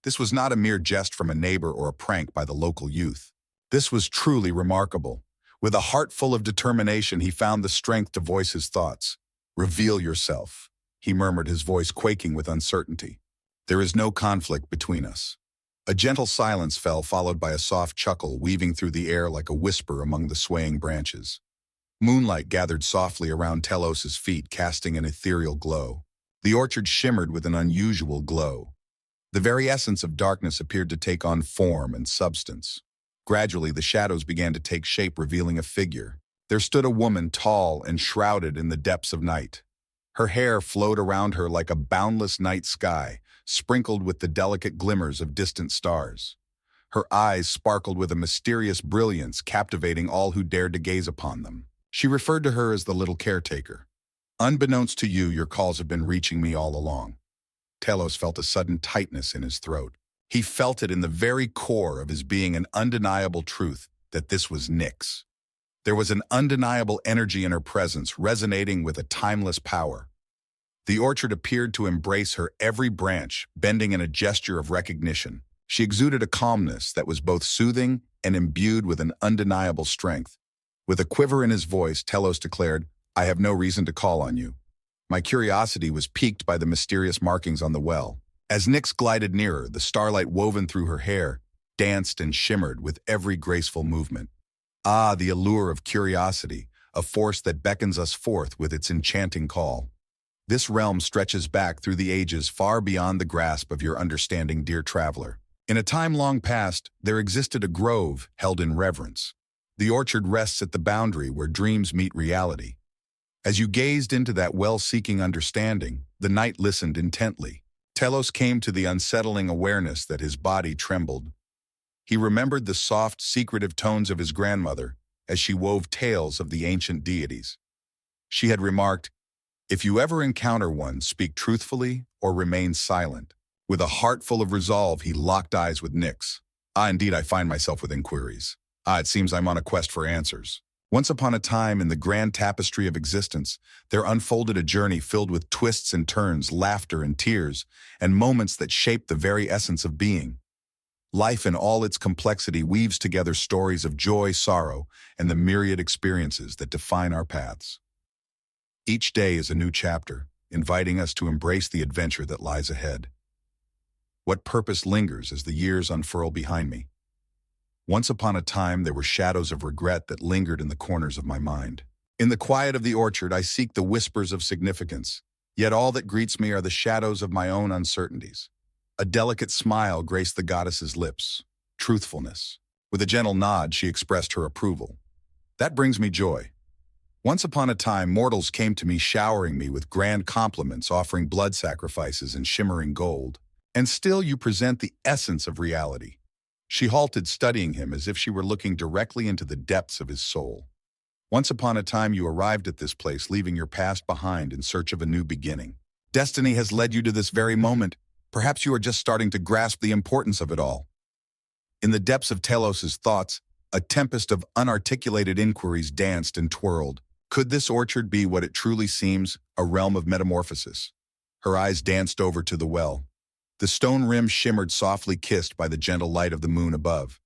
This was not a mere jest from a neighbor or a prank by the local youth. This was truly remarkable. With a heart full of determination, he found the strength to voice his thoughts. "Reveal yourself," he murmured, his voice quaking with uncertainty. "There is no conflict between us." A gentle silence fell, followed by a soft chuckle weaving through the air like a whisper among the swaying branches. Moonlight gathered softly around Telos's feet, casting an ethereal glow. The orchard shimmered with an unusual glow. The very essence of darkness appeared to take on form and substance. Gradually, the shadows began to take shape, revealing a figure. There stood a woman, tall and shrouded in the depths of night. Her hair flowed around her like a boundless night sky, sprinkled with the delicate glimmers of distant stars. Her eyes sparkled with a mysterious brilliance, captivating all who dared to gaze upon them. She referred to her as the little caretaker. "Unbeknownst to you, your calls have been reaching me all along." Telos felt a sudden tightness in his throat. He felt it in the very core of his being, an undeniable truth that this was Nyx. There was an undeniable energy in her presence, resonating with a timeless power. The orchard appeared to embrace her every branch, bending in a gesture of recognition. She exuded a calmness that was both soothing and imbued with an undeniable strength. With a quiver in his voice, Telos declared, "I have no reason to call on you." My curiosity was piqued by the mysterious markings on the well. As Nyx glided nearer, the starlight woven through her hair danced and shimmered with every graceful movement. Ah, the allure of curiosity, a force that beckons us forth with its enchanting call. This realm stretches back through the ages, far beyond the grasp of your understanding, dear traveler. In a time long past, there existed a grove held in reverence. The orchard rests at the boundary where dreams meet reality. As you gazed into that well seeking understanding, the knight listened intently. Telos came to the unsettling awareness that his body trembled. He remembered the soft, secretive tones of his grandmother as she wove tales of the ancient deities. She had remarked, "If you ever encounter one, speak truthfully or remain silent." With a heart full of resolve, he locked eyes with Nyx. Indeed, I find myself with inquiries. It seems I'm on a quest for answers. Once upon a time, in the grand tapestry of existence, there unfolded a journey filled with twists and turns, laughter and tears, and moments that shaped the very essence of being. Life in all its complexity weaves together stories of joy, sorrow, and the myriad experiences that define our paths. Each day is a new chapter, inviting us to embrace the adventure that lies ahead. What purpose lingers as the years unfurl behind me? Once upon a time, there were shadows of regret that lingered in the corners of my mind. In the quiet of the orchard, I seek the whispers of significance, yet all that greets me are the shadows of my own uncertainties. A delicate smile graced the goddess's lips. Truthfulness. With a gentle nod, she expressed her approval. That brings me joy. Once upon a time, mortals came to me, showering me with grand compliments, offering blood sacrifices and shimmering gold. And still you present the essence of reality. She halted, studying him as if she were looking directly into the depths of his soul. Once upon a time, you arrived at this place, leaving your past behind in search of a new beginning. Destiny has led you to this very moment. Perhaps you are just starting to grasp the importance of it all. In the depths of Telos's thoughts, a tempest of unarticulated inquiries danced and twirled. Could this orchard be what it truly seems, a realm of metamorphosis? Her eyes danced over to the well. The stone rim shimmered, softly kissed by the gentle light of the moon above.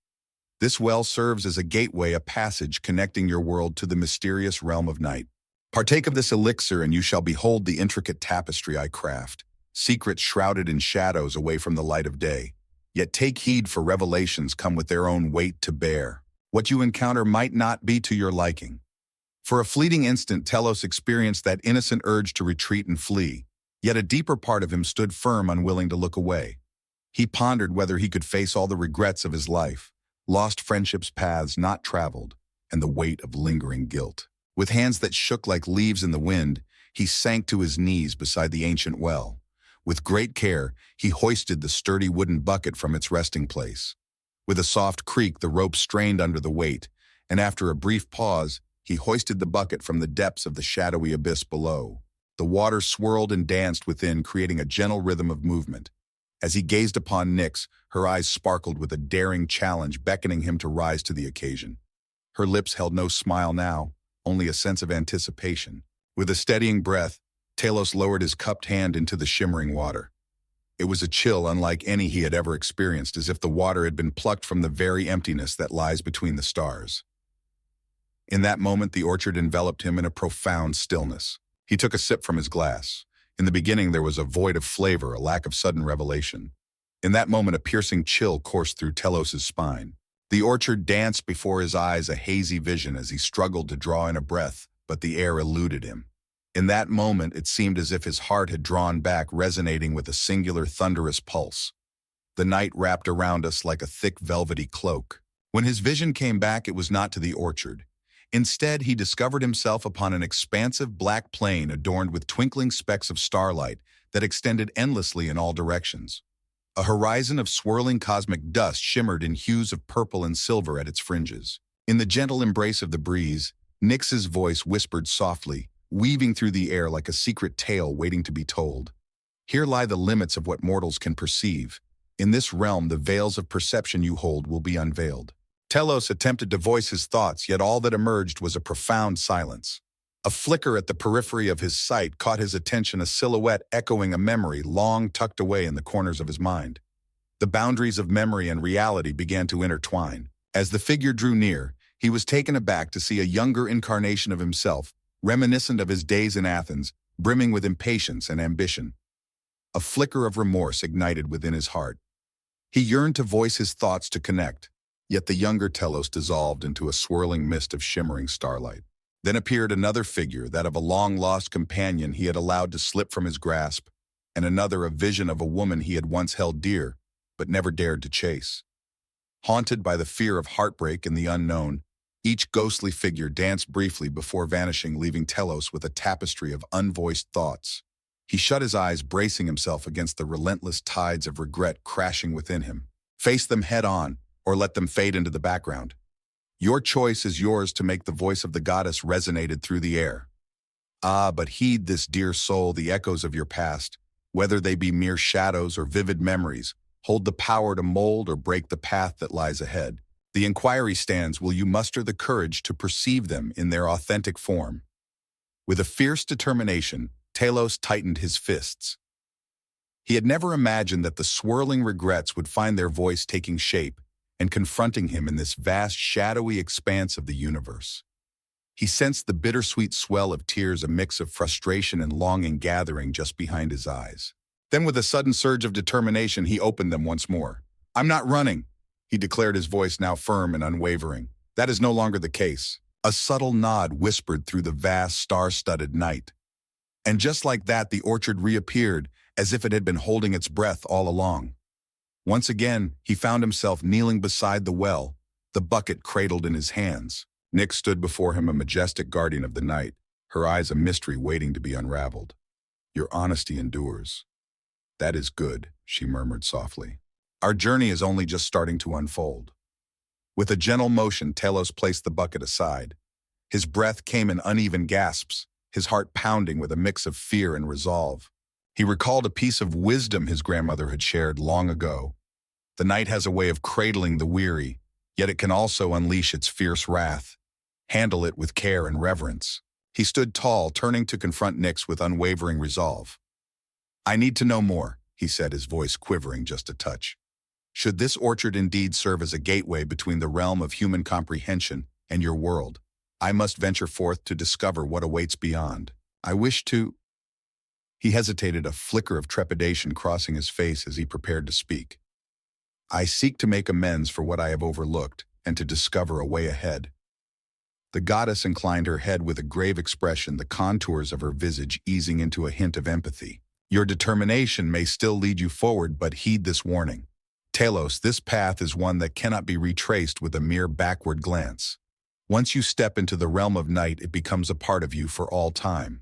This well serves as a gateway, a passage connecting your world to the mysterious realm of night. Partake of this elixir and you shall behold the intricate tapestry I craft, secrets shrouded in shadows away from the light of day. Yet take heed, for revelations come with their own weight to bear. What you encounter might not be to your liking. For a fleeting instant, Telos experienced that innocent urge to retreat and flee. Yet a deeper part of him stood firm, unwilling to look away. He pondered whether he could face all the regrets of his life, lost friendships, paths not traveled, and the weight of lingering guilt. With hands that shook like leaves in the wind, he sank to his knees beside the ancient well. With great care, he hoisted the sturdy wooden bucket from its resting place. With a soft creak, the rope strained under the weight, and after a brief pause, he hoisted the bucket from the depths of the shadowy abyss below. The water swirled and danced within, creating a gentle rhythm of movement. As he gazed upon Nyx, her eyes sparkled with a daring challenge, beckoning him to rise to the occasion. Her lips held no smile now, only a sense of anticipation. With a steadying breath, Telos lowered his cupped hand into the shimmering water. It was a chill unlike any he had ever experienced, as if the water had been plucked from the very emptiness that lies between the stars. In that moment, the orchard enveloped him in a profound stillness. He took a sip from his glass. In the beginning, there was a void of flavor, a lack of sudden revelation. In that moment, a piercing chill coursed through Telos's spine. The orchard danced before his eyes, a hazy vision, as he struggled to draw in a breath, but the air eluded him. In that moment, it seemed as if his heart had drawn back, resonating with a singular, thunderous pulse. The night wrapped around us like a thick, velvety cloak. When his vision came back, it was not to the orchard. Instead, he discovered himself upon an expansive black plain adorned with twinkling specks of starlight that extended endlessly in all directions. A horizon of swirling cosmic dust shimmered in hues of purple and silver at its fringes. In the gentle embrace of the breeze, Nyx's voice whispered softly, weaving through the air like a secret tale waiting to be told. Here lie the limits of what mortals can perceive. In this realm, the veils of perception you hold will be unveiled. Telos attempted to voice his thoughts, yet all that emerged was a profound silence. A flicker at the periphery of his sight caught his attention, a silhouette echoing a memory long tucked away in the corners of his mind. The boundaries of memory and reality began to intertwine. As the figure drew near, he was taken aback to see a younger incarnation of himself, reminiscent of his days in Athens, brimming with impatience and ambition. A flicker of remorse ignited within his heart. He yearned to voice his thoughts, to connect, yet the younger Telos dissolved into a swirling mist of shimmering starlight. Then appeared another figure, that of a long-lost companion he had allowed to slip from his grasp, and another a vision of a woman he had once held dear, but never dared to chase. Haunted by the fear of heartbreak and the unknown, each ghostly figure danced briefly before vanishing, leaving Telos with a tapestry of unvoiced thoughts. He shut his eyes, bracing himself against the relentless tides of regret crashing within him. Face them head-on, or let them fade into the background. Your choice is yours to make the voice of the goddess resonated through the air. Ah, but heed this, dear soul, the echoes of your past, whether they be mere shadows or vivid memories, hold the power to mold or break the path that lies ahead. The inquiry stands, will you muster the courage to perceive them in their authentic form? With a fierce determination, Telos tightened his fists. He had never imagined that the swirling regrets would find their voice taking shape and confronting him in this vast, shadowy expanse of the universe. He sensed the bittersweet swell of tears, a mix of frustration and longing gathering just behind his eyes. Then with a sudden surge of determination, he opened them once more. I'm not running, he declared, his voice now firm and unwavering. That is no longer the case. A subtle nod whispered through the vast, star-studded night. And just like that, the orchard reappeared, as if it had been holding its breath all along. Once again, he found himself kneeling beside the well, the bucket cradled in his hands. Nyx stood before him, a majestic guardian of the night, her eyes a mystery waiting to be unraveled. Your honesty endures. That is good, she murmured softly. Our journey is only just starting to unfold. With a gentle motion, Telos placed the bucket aside. His breath came in uneven gasps, his heart pounding with a mix of fear and resolve. He recalled a piece of wisdom his grandmother had shared long ago. The night has a way of cradling the weary, yet it can also unleash its fierce wrath. Handle it with care and reverence. He stood tall, turning to confront Nyx with unwavering resolve. I need to know more, he said, his voice quivering just a touch. Should this orchard indeed serve as a gateway between the realm of human comprehension and your world, I must venture forth to discover what awaits beyond. I wish to... He hesitated, a flicker of trepidation crossing his face as he prepared to speak. I seek to make amends for what I have overlooked and to discover a way ahead. The goddess inclined her head with a grave expression, the contours of her visage easing into a hint of empathy. Your determination may still lead you forward, but heed this warning. Telos, this path is one that cannot be retraced with a mere backward glance. Once you step into the realm of night, it becomes a part of you for all time.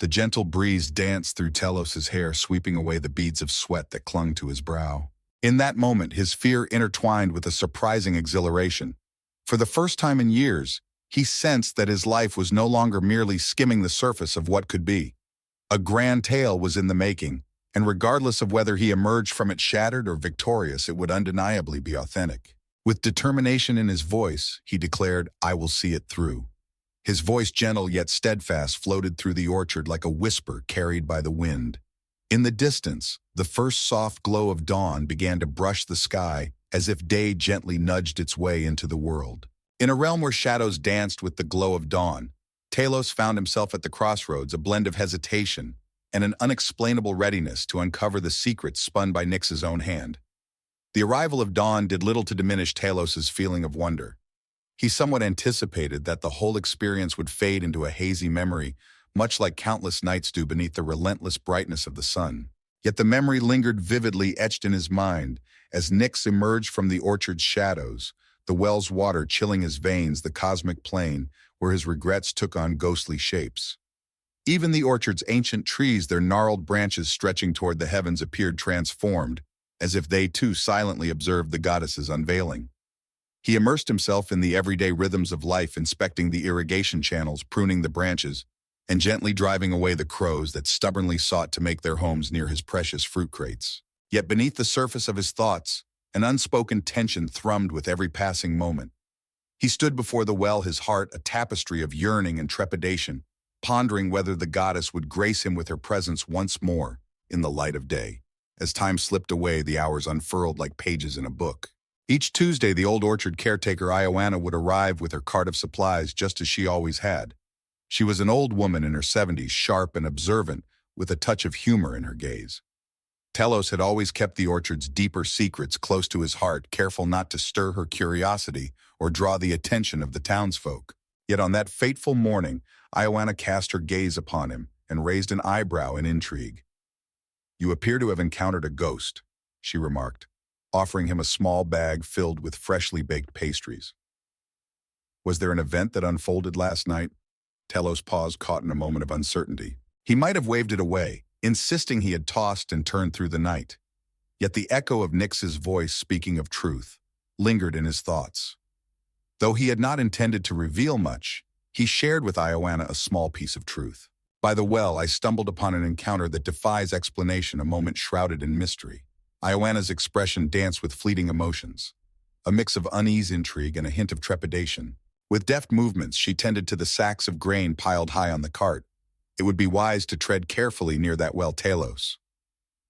The gentle breeze danced through Telos's hair, sweeping away the beads of sweat that clung to his brow. In that moment, his fear intertwined with a surprising exhilaration. For the first time in years, he sensed that his life was no longer merely skimming the surface of what could be. A grand tale was in the making, and regardless of whether he emerged from it shattered or victorious, it would undeniably be authentic. With determination in his voice, he declared, I will see it through. His voice, gentle yet steadfast, floated through the orchard like a whisper carried by the wind. In the distance, the first soft glow of dawn began to brush the sky, as if day gently nudged its way into the world. In a realm where shadows danced with the glow of dawn, Telos found himself at the crossroads, a blend of hesitation and an unexplainable readiness to uncover the secrets spun by Nyx's own hand. The arrival of dawn did little to diminish Telos's feeling of wonder. He somewhat anticipated that the whole experience would fade into a hazy memory, much like countless nights do beneath the relentless brightness of the sun. Yet the memory lingered vividly etched in his mind as Nyx emerged from the orchard's shadows, the well's water chilling his veins, the cosmic plane where his regrets took on ghostly shapes. Even the orchard's ancient trees, their gnarled branches stretching toward the heavens, appeared transformed, as if they too silently observed the goddess's unveiling. He immersed himself in the everyday rhythms of life, inspecting the irrigation channels, pruning the branches, and gently driving away the crows that stubbornly sought to make their homes near his precious fruit crates. Yet beneath the surface of his thoughts, an unspoken tension thrummed with every passing moment. He stood before the well, his heart a tapestry of yearning and trepidation, pondering whether the goddess would grace him with her presence once more in the light of day. As time slipped away, the hours unfurled like pages in a book. Each Tuesday, the old orchard caretaker Ioana would arrive with her cart of supplies just as she always had. She was an old woman in her 70s, sharp and observant, with a touch of humor in her gaze. Telos had always kept the orchard's deeper secrets close to his heart, careful not to stir her curiosity or draw the attention of the townsfolk. Yet on that fateful morning, Ioana cast her gaze upon him and raised an eyebrow in intrigue. "You appear to have encountered a ghost," she remarked, offering him a small bag filled with freshly baked pastries. "Was there an event that unfolded last night?" Telos paused, caught in a moment of uncertainty. He might have waved it away, insisting he had tossed and turned through the night. Yet the echo of Nyx's voice speaking of truth lingered in his thoughts. Though he had not intended to reveal much, he shared with Ioana a small piece of truth. "By the well, I stumbled upon an encounter that defies explanation, a moment shrouded in mystery." Ioana's expression danced with fleeting emotions, a mix of unease, intrigue, and a hint of trepidation. With deft movements, she tended to the sacks of grain piled high on the cart. "It would be wise to tread carefully near that well, Telos.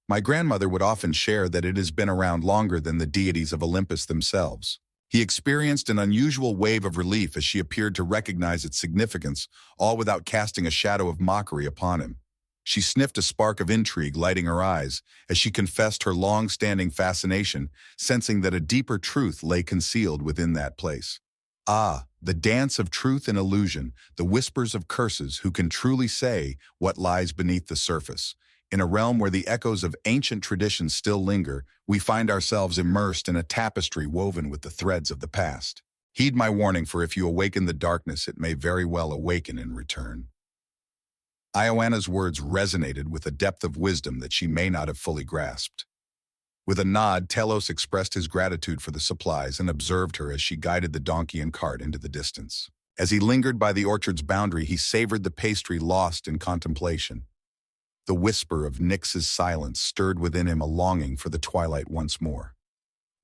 My grandmother would often share that it has been around longer than the deities of Olympus themselves." He experienced an unusual wave of relief as she appeared to recognize its significance, all without casting a shadow of mockery upon him. She sniffed a spark of intrigue lighting her eyes as she confessed her long-standing fascination, sensing that a deeper truth lay concealed within that place. Ah, the dance of truth and illusion, the whispers of curses, who can truly say what lies beneath the surface? In a realm where the echoes of ancient traditions still linger, we find ourselves immersed in a tapestry woven with the threads of the past. Heed my warning, for if you awaken the darkness, it may very well awaken in return. Ioana's words resonated with a depth of wisdom that she may not have fully grasped. With a nod, Telos expressed his gratitude for the supplies and observed her as she guided the donkey and cart into the distance. As he lingered by the orchard's boundary, he savored the pastry, lost in contemplation. The whisper of Nyx's silence stirred within him a longing for the twilight once more.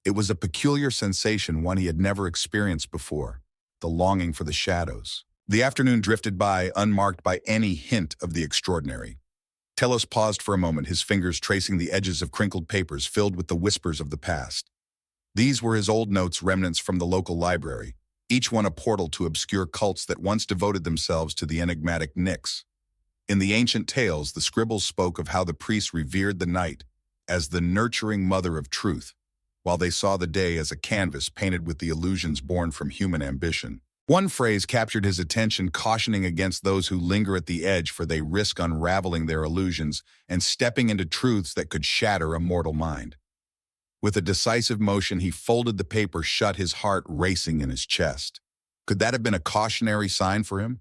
It was a peculiar sensation, one he had never experienced before, the longing for the shadows. The afternoon drifted by, unmarked by any hint of the extraordinary. Telos paused for a moment, his fingers tracing the edges of crinkled papers filled with the whispers of the past. These were his old notes, remnants from the local library, each one a portal to obscure cults that once devoted themselves to the enigmatic Nyx. In the ancient tales, the scribbles spoke of how the priests revered the night as the nurturing mother of truth, while they saw the day as a canvas painted with the illusions born from human ambition. One phrase captured his attention, cautioning against those who linger at the edge, for they risk unraveling their illusions and stepping into truths that could shatter a mortal mind. With a decisive motion, he folded the paper shut, his heart racing in his chest. Could that have been a cautionary sign for him?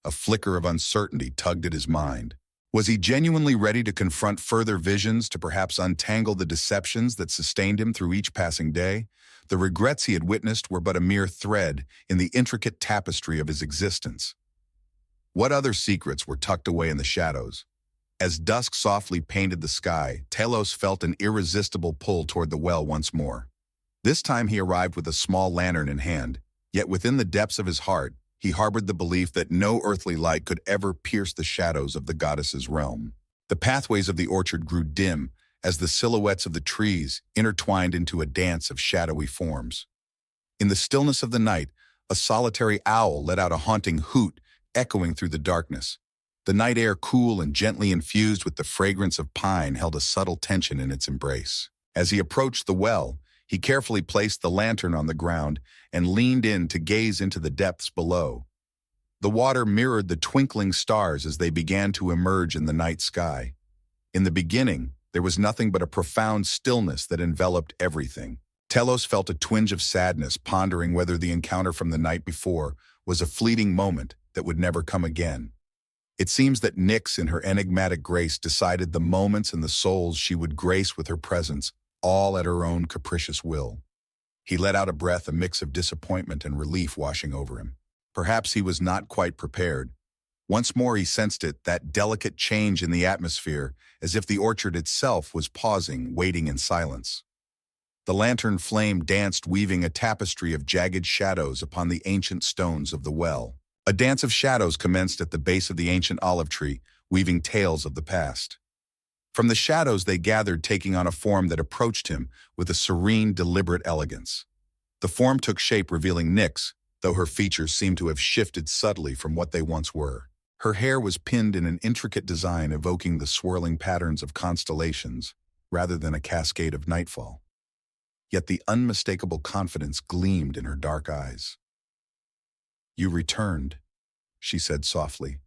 A flicker of uncertainty tugged at his mind. Was he genuinely ready to confront further visions, to perhaps untangle the deceptions that sustained him through each passing day? The regrets he had witnessed were but a mere thread in the intricate tapestry of his existence. What other secrets were tucked away in the shadows? As dusk softly painted the sky, Telos felt an irresistible pull toward the well once more. This time he arrived with a small lantern in hand, yet within the depths of his heart, he harbored the belief that no earthly light could ever pierce the shadows of the goddess's realm. The pathways of the orchard grew dim as the silhouettes of the trees intertwined into a dance of shadowy forms. In the stillness of the night, a solitary owl let out a haunting hoot, echoing through the darkness. The night air, cool and gently infused with the fragrance of pine, held a subtle tension in its embrace. As he approached the well, he carefully placed the lantern on the ground and leaned in to gaze into the depths below. The water mirrored the twinkling stars as they began to emerge in the night sky. In the beginning, there was nothing but a profound stillness that enveloped everything. Telos felt a twinge of sadness, pondering whether the encounter from the night before was a fleeting moment that would never come again. It seems that Nyx, in her enigmatic grace, decided the moments and the souls she would grace with her presence, all at her own capricious will. He let out a breath, a mix of disappointment and relief washing over him. Perhaps he was not quite prepared. Once more he sensed it, that delicate change in the atmosphere, as if the orchard itself was pausing, waiting in silence. The lantern flame danced, weaving a tapestry of jagged shadows upon the ancient stones of the well. A dance of shadows commenced at the base of the ancient olive tree, weaving tales of the past. From the shadows they gathered, taking on a form that approached him with a serene, deliberate elegance. The form took shape, revealing Nyx, though her features seemed to have shifted subtly from what they once were. Her hair was pinned in an intricate design evoking the swirling patterns of constellations, rather than a cascade of nightfall. Yet the unmistakable confidence gleamed in her dark eyes. "You returned," she said softly,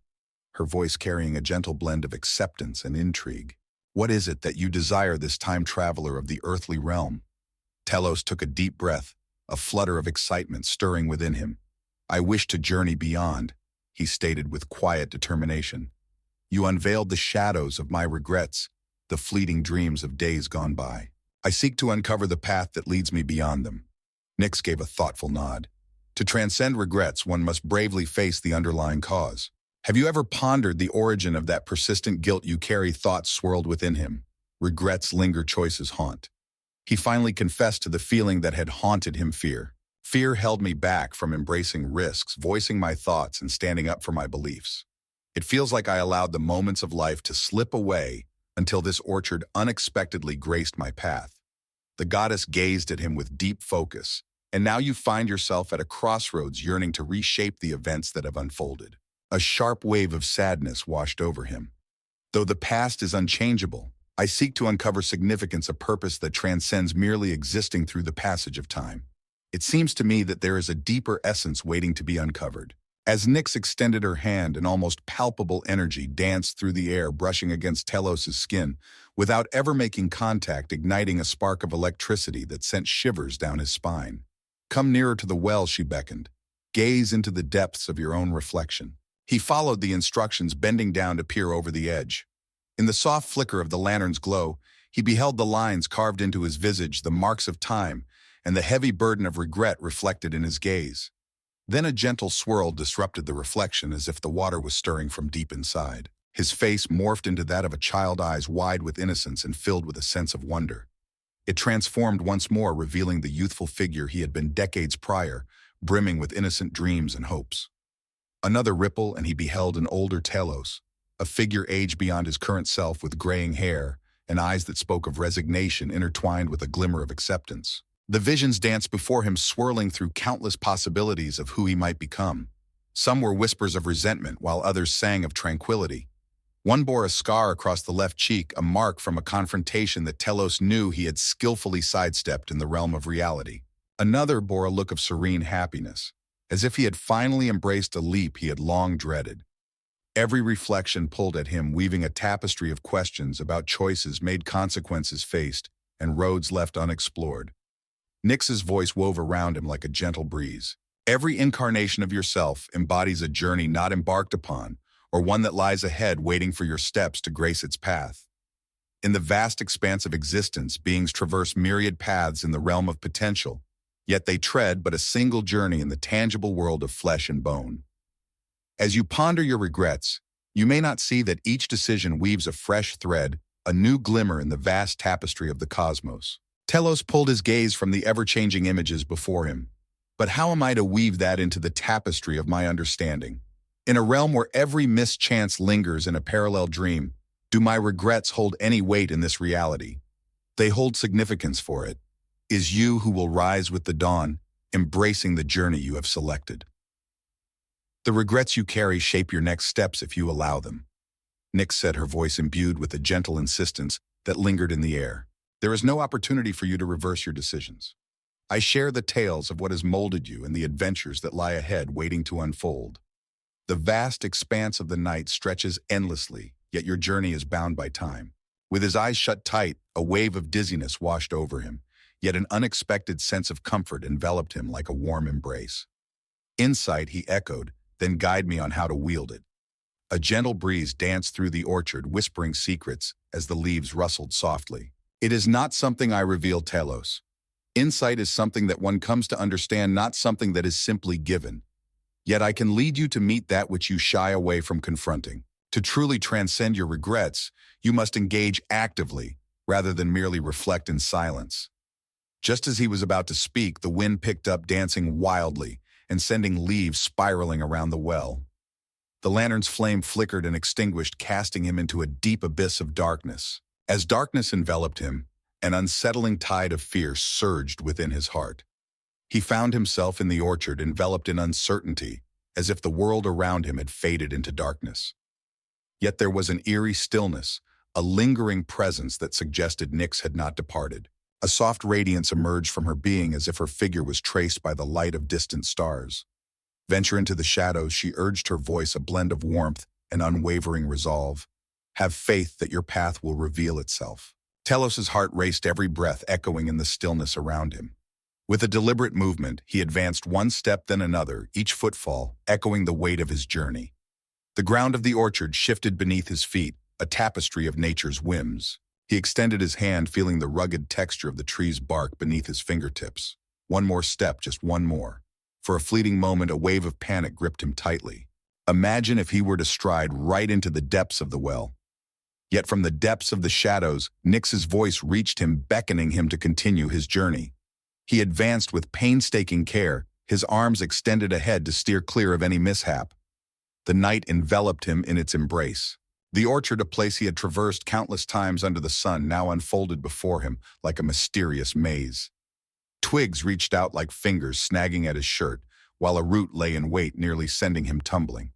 her voice carrying a gentle blend of acceptance and intrigue. "What is it that you desire, this time traveler of the earthly realm?" Telos took a deep breath, a flutter of excitement stirring within him. "I wish to journey beyond," he stated with quiet determination. "You unveiled the shadows of my regrets, the fleeting dreams of days gone by. I seek to uncover the path that leads me beyond them." Nyx gave a thoughtful nod. "To transcend regrets, one must bravely face the underlying cause. Have you ever pondered the origin of that persistent guilt you carry?" Thoughts swirled within him. Regrets linger, choices haunt. He finally confessed to the feeling that had haunted him: fear. "Fear held me back from embracing risks, voicing my thoughts, and standing up for my beliefs. It feels like I allowed the moments of life to slip away until this orchard unexpectedly graced my path." The goddess gazed at him with deep focus. "And now you find yourself at a crossroads, yearning to reshape the events that have unfolded." A sharp wave of sadness washed over him. "Though the past is unchangeable, I seek to uncover significance, a purpose that transcends merely existing through the passage of time. It seems to me that there is a deeper essence waiting to be uncovered." As Nyx extended her hand, an almost palpable energy danced through the air, brushing against Telos' skin, without ever making contact, igniting a spark of electricity that sent shivers down his spine. "Come nearer to the well," she beckoned. "Gaze into the depths of your own reflection." He followed the instructions, bending down to peer over the edge. In the soft flicker of the lantern's glow, he beheld the lines carved into his visage, the marks of time, and the heavy burden of regret reflected in his gaze. Then a gentle swirl disrupted the reflection, as if the water was stirring from deep inside. His face morphed into that of a child, eyes wide with innocence and filled with a sense of wonder. It transformed once more, revealing the youthful figure he had been decades prior, brimming with innocent dreams and hopes. Another ripple, and he beheld an older Telos, a figure aged beyond his current self, with graying hair and eyes that spoke of resignation intertwined with a glimmer of acceptance. The visions danced before him, swirling through countless possibilities of who he might become. Some were whispers of resentment, while others sang of tranquility. One bore a scar across the left cheek, a mark from a confrontation that Telos knew he had skillfully sidestepped in the realm of reality. Another bore a look of serene happiness, as if he had finally embraced a leap he had long dreaded. Every reflection pulled at him, weaving a tapestry of questions about choices made, consequences faced, and roads left unexplored. Nyx's voice wove around him like a gentle breeze. "Every incarnation of yourself embodies a journey not embarked upon, or one that lies ahead waiting for your steps to grace its path. In the vast expanse of existence, beings traverse myriad paths in the realm of potential, yet they tread but a single journey in the tangible world of flesh and bone. As you ponder your regrets, you may not see that each decision weaves a fresh thread, a new glimmer in the vast tapestry of the cosmos." Telos pulled his gaze from the ever-changing images before him. "But how am I to weave that into the tapestry of my understanding? In a realm where every mischance lingers in a parallel dream, do my regrets hold any weight in this reality? They hold significance, for it is you who will rise with the dawn, embracing the journey you have selected. The regrets you carry shape your next steps if you allow them." Nyx said, her voice imbued with a gentle insistence that lingered in the air. "There is no opportunity for you to reverse your decisions. I share the tales of what has molded you and the adventures that lie ahead waiting to unfold. The vast expanse of the night stretches endlessly, yet your journey is bound by time." With his eyes shut tight, a wave of dizziness washed over him, yet an unexpected sense of comfort enveloped him like a warm embrace. "Insight," he echoed, "then guide me on how to wield it." A gentle breeze danced through the orchard, whispering secrets as the leaves rustled softly. "It is not something I reveal, Telos. Insight is something that one comes to understand, not something that is simply given. Yet I can lead you to meet that which you shy away from confronting. To truly transcend your regrets, you must engage actively, rather than merely reflect in silence. Just as he was about to speak, the wind picked up, dancing wildly and sending leaves spiraling around the well. The lantern's flame flickered and extinguished, casting him into a deep abyss of darkness. As darkness enveloped him, an unsettling tide of fear surged within his heart. He found himself in the orchard, enveloped in uncertainty, as if the world around him had faded into darkness. Yet there was an eerie stillness, a lingering presence that suggested Nyx had not departed. A soft radiance emerged from her being, as if her figure was traced by the light of distant stars. Venture into the shadows, she urged, her voice a blend of warmth and unwavering resolve. Have faith that your path will reveal itself. Telos's heart raced, every breath echoing in the stillness around him. With a deliberate movement, he advanced one step then another, each footfall echoing the weight of his journey. The ground of the orchard shifted beneath his feet, a tapestry of nature's whims. He extended his hand, feeling the rugged texture of the tree's bark beneath his fingertips. One more step, just one more. For a fleeting moment, a wave of panic gripped him tightly. Imagine if he were to stride right into the depths of the well. Yet from the depths of the shadows, Nyx's voice reached him, beckoning him to continue his journey. He advanced with painstaking care, his arms extended ahead to steer clear of any mishap. The night enveloped him in its embrace. The orchard, a place he had traversed countless times under the sun, now unfolded before him like a mysterious maze. Twigs reached out like fingers, snagging at his shirt, while a root lay in wait, nearly sending him tumbling.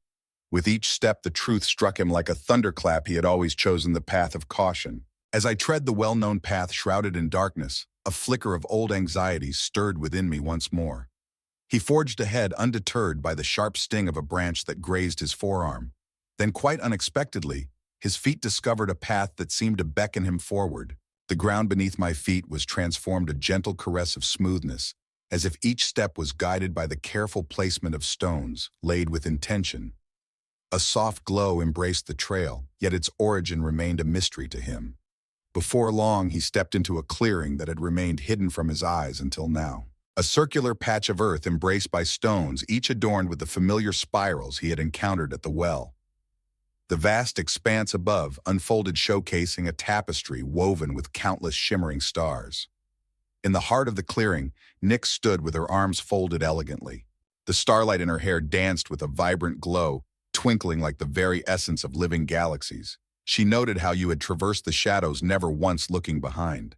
With each step, the truth struck him like a thunderclap. He had always chosen the path of caution. As I tread the well-known path shrouded in darkness, a flicker of old anxieties stirred within me once more. He forged ahead, undeterred by the sharp sting of a branch that grazed his forearm. Then, quite unexpectedly, his feet discovered a path that seemed to beckon him forward. The ground beneath my feet was transformed, a gentle caress of smoothness, as if each step was guided by the careful placement of stones, laid with intention. A soft glow embraced the trail, yet its origin remained a mystery to him. Before long, he stepped into a clearing that had remained hidden from his eyes until now. A circular patch of earth embraced by stones, each adorned with the familiar spirals he had encountered at the well. The vast expanse above unfolded, showcasing a tapestry woven with countless shimmering stars. In the heart of the clearing, Nyx stood with her arms folded elegantly. The starlight in her hair danced with a vibrant glow, twinkling like the very essence of living galaxies. She noted how you had traversed the shadows, never once looking behind.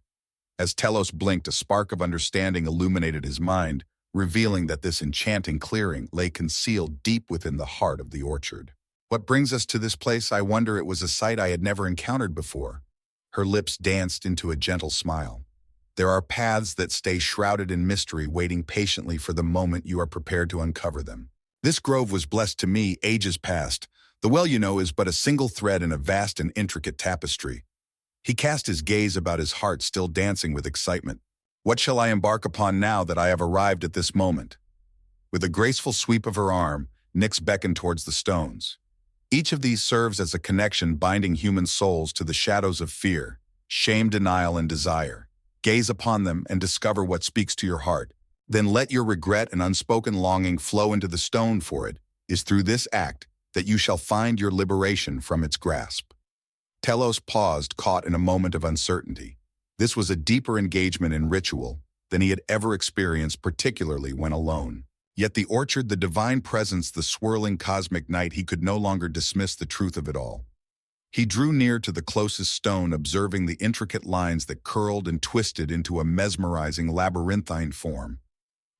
As Telos blinked, a spark of understanding illuminated his mind, revealing that this enchanting clearing lay concealed deep within the heart of the orchard. What brings us to this place? I wonder. It was a sight I had never encountered before. Her lips danced into a gentle smile. There are paths that stay shrouded in mystery, waiting patiently for the moment you are prepared to uncover them. This grove was blessed to me ages past. The well, you know, is but a single thread in a vast and intricate tapestry. He cast his gaze about, his heart still dancing with excitement. What shall I embark upon now that I have arrived at this moment? With a graceful sweep of her arm, Nyx beckoned towards the stones. Each of these serves as a connection binding human souls to the shadows of fear, shame, denial, and desire. Gaze upon them and discover what speaks to your heart. Then let your regret and unspoken longing flow into the stone, for it is through this act that you shall find your liberation from its grasp. Telos paused, caught in a moment of uncertainty. This was a deeper engagement in ritual than he had ever experienced, particularly when alone. Yet the orchard, the divine presence, the swirling cosmic night, he could no longer dismiss the truth of it all. He drew near to the closest stone, observing the intricate lines that curled and twisted into a mesmerizing labyrinthine form.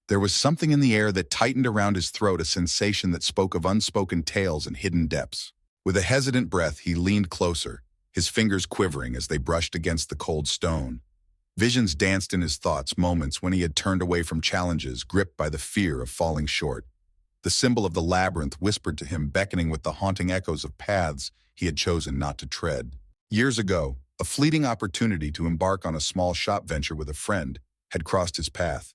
There was something in the air that tightened around his throat, a sensation that spoke of unspoken tales and hidden depths. With a hesitant breath, he leaned closer, his fingers quivering as they brushed against the cold stone. Visions danced in his thoughts, moments when he had turned away from challenges, gripped by the fear of falling short. The symbol of the labyrinth whispered to him, beckoning with the haunting echoes of paths he had chosen not to tread. Years ago, a fleeting opportunity to embark on a small shop venture with a friend had crossed his path.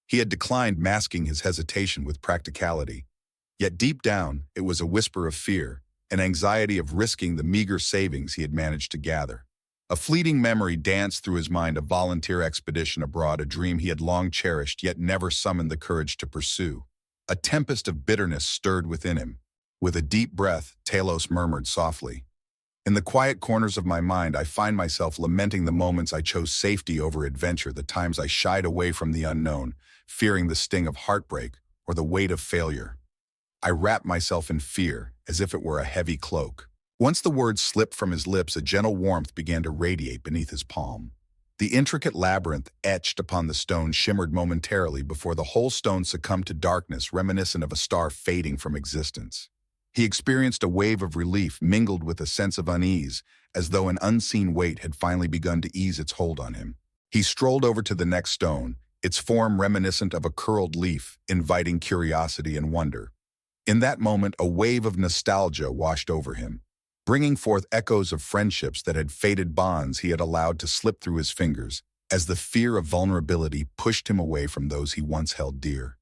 He had declined, masking his hesitation with practicality. Yet deep down, it was a whisper of fear, an anxiety of risking the meager savings he had managed to gather. A fleeting memory danced through his mind, a volunteer expedition abroad, a dream he had long cherished yet never summoned the courage to pursue. A tempest of bitterness stirred within him. With a deep breath, Talos murmured softly, "In the quiet corners of my mind, I find myself lamenting the moments I chose safety over adventure, the times I shied away from the unknown, fearing the sting of heartbreak or the weight of failure. I wrap myself in fear, as if it were a heavy cloak." Once the words slipped from his lips, a gentle warmth began to radiate beneath his palm. The intricate labyrinth etched upon the stone shimmered momentarily before the whole stone succumbed to darkness reminiscent of a star fading from existence. He experienced a wave of relief mingled with a sense of unease, as though an unseen weight had finally begun to ease its hold on him. He strolled over to the next stone, its form reminiscent of a curled leaf, inviting curiosity and wonder. In that moment, a wave of nostalgia washed over him, bringing forth echoes of friendships that had faded, bonds he had allowed to slip through his fingers, as the fear of vulnerability pushed him away from those he once held dear.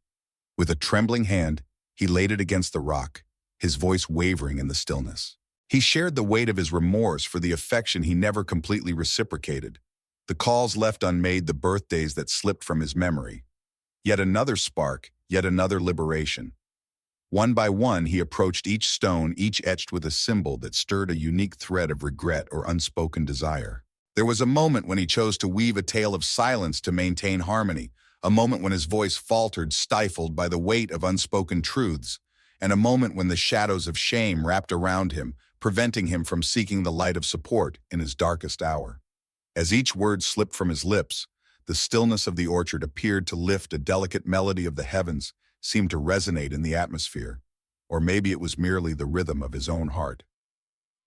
With a trembling hand, he laid it against the rock, his voice wavering in the stillness. He shared the weight of his remorse for the affection he never completely reciprocated, the calls left unmade, the birthdays that slipped from his memory. Yet another spark, yet another liberation. One by one, he approached each stone, each etched with a symbol that stirred a unique thread of regret or unspoken desire. There was a moment when he chose to weave a tale of silence to maintain harmony, a moment when his voice faltered, stifled by the weight of unspoken truths, and a moment when the shadows of shame wrapped around him, preventing him from seeking the light of support in his darkest hour. As each word slipped from his lips, the stillness of the orchard appeared to lift, a delicate melody of the heavens seemed to resonate in the atmosphere, or maybe it was merely the rhythm of his own heart.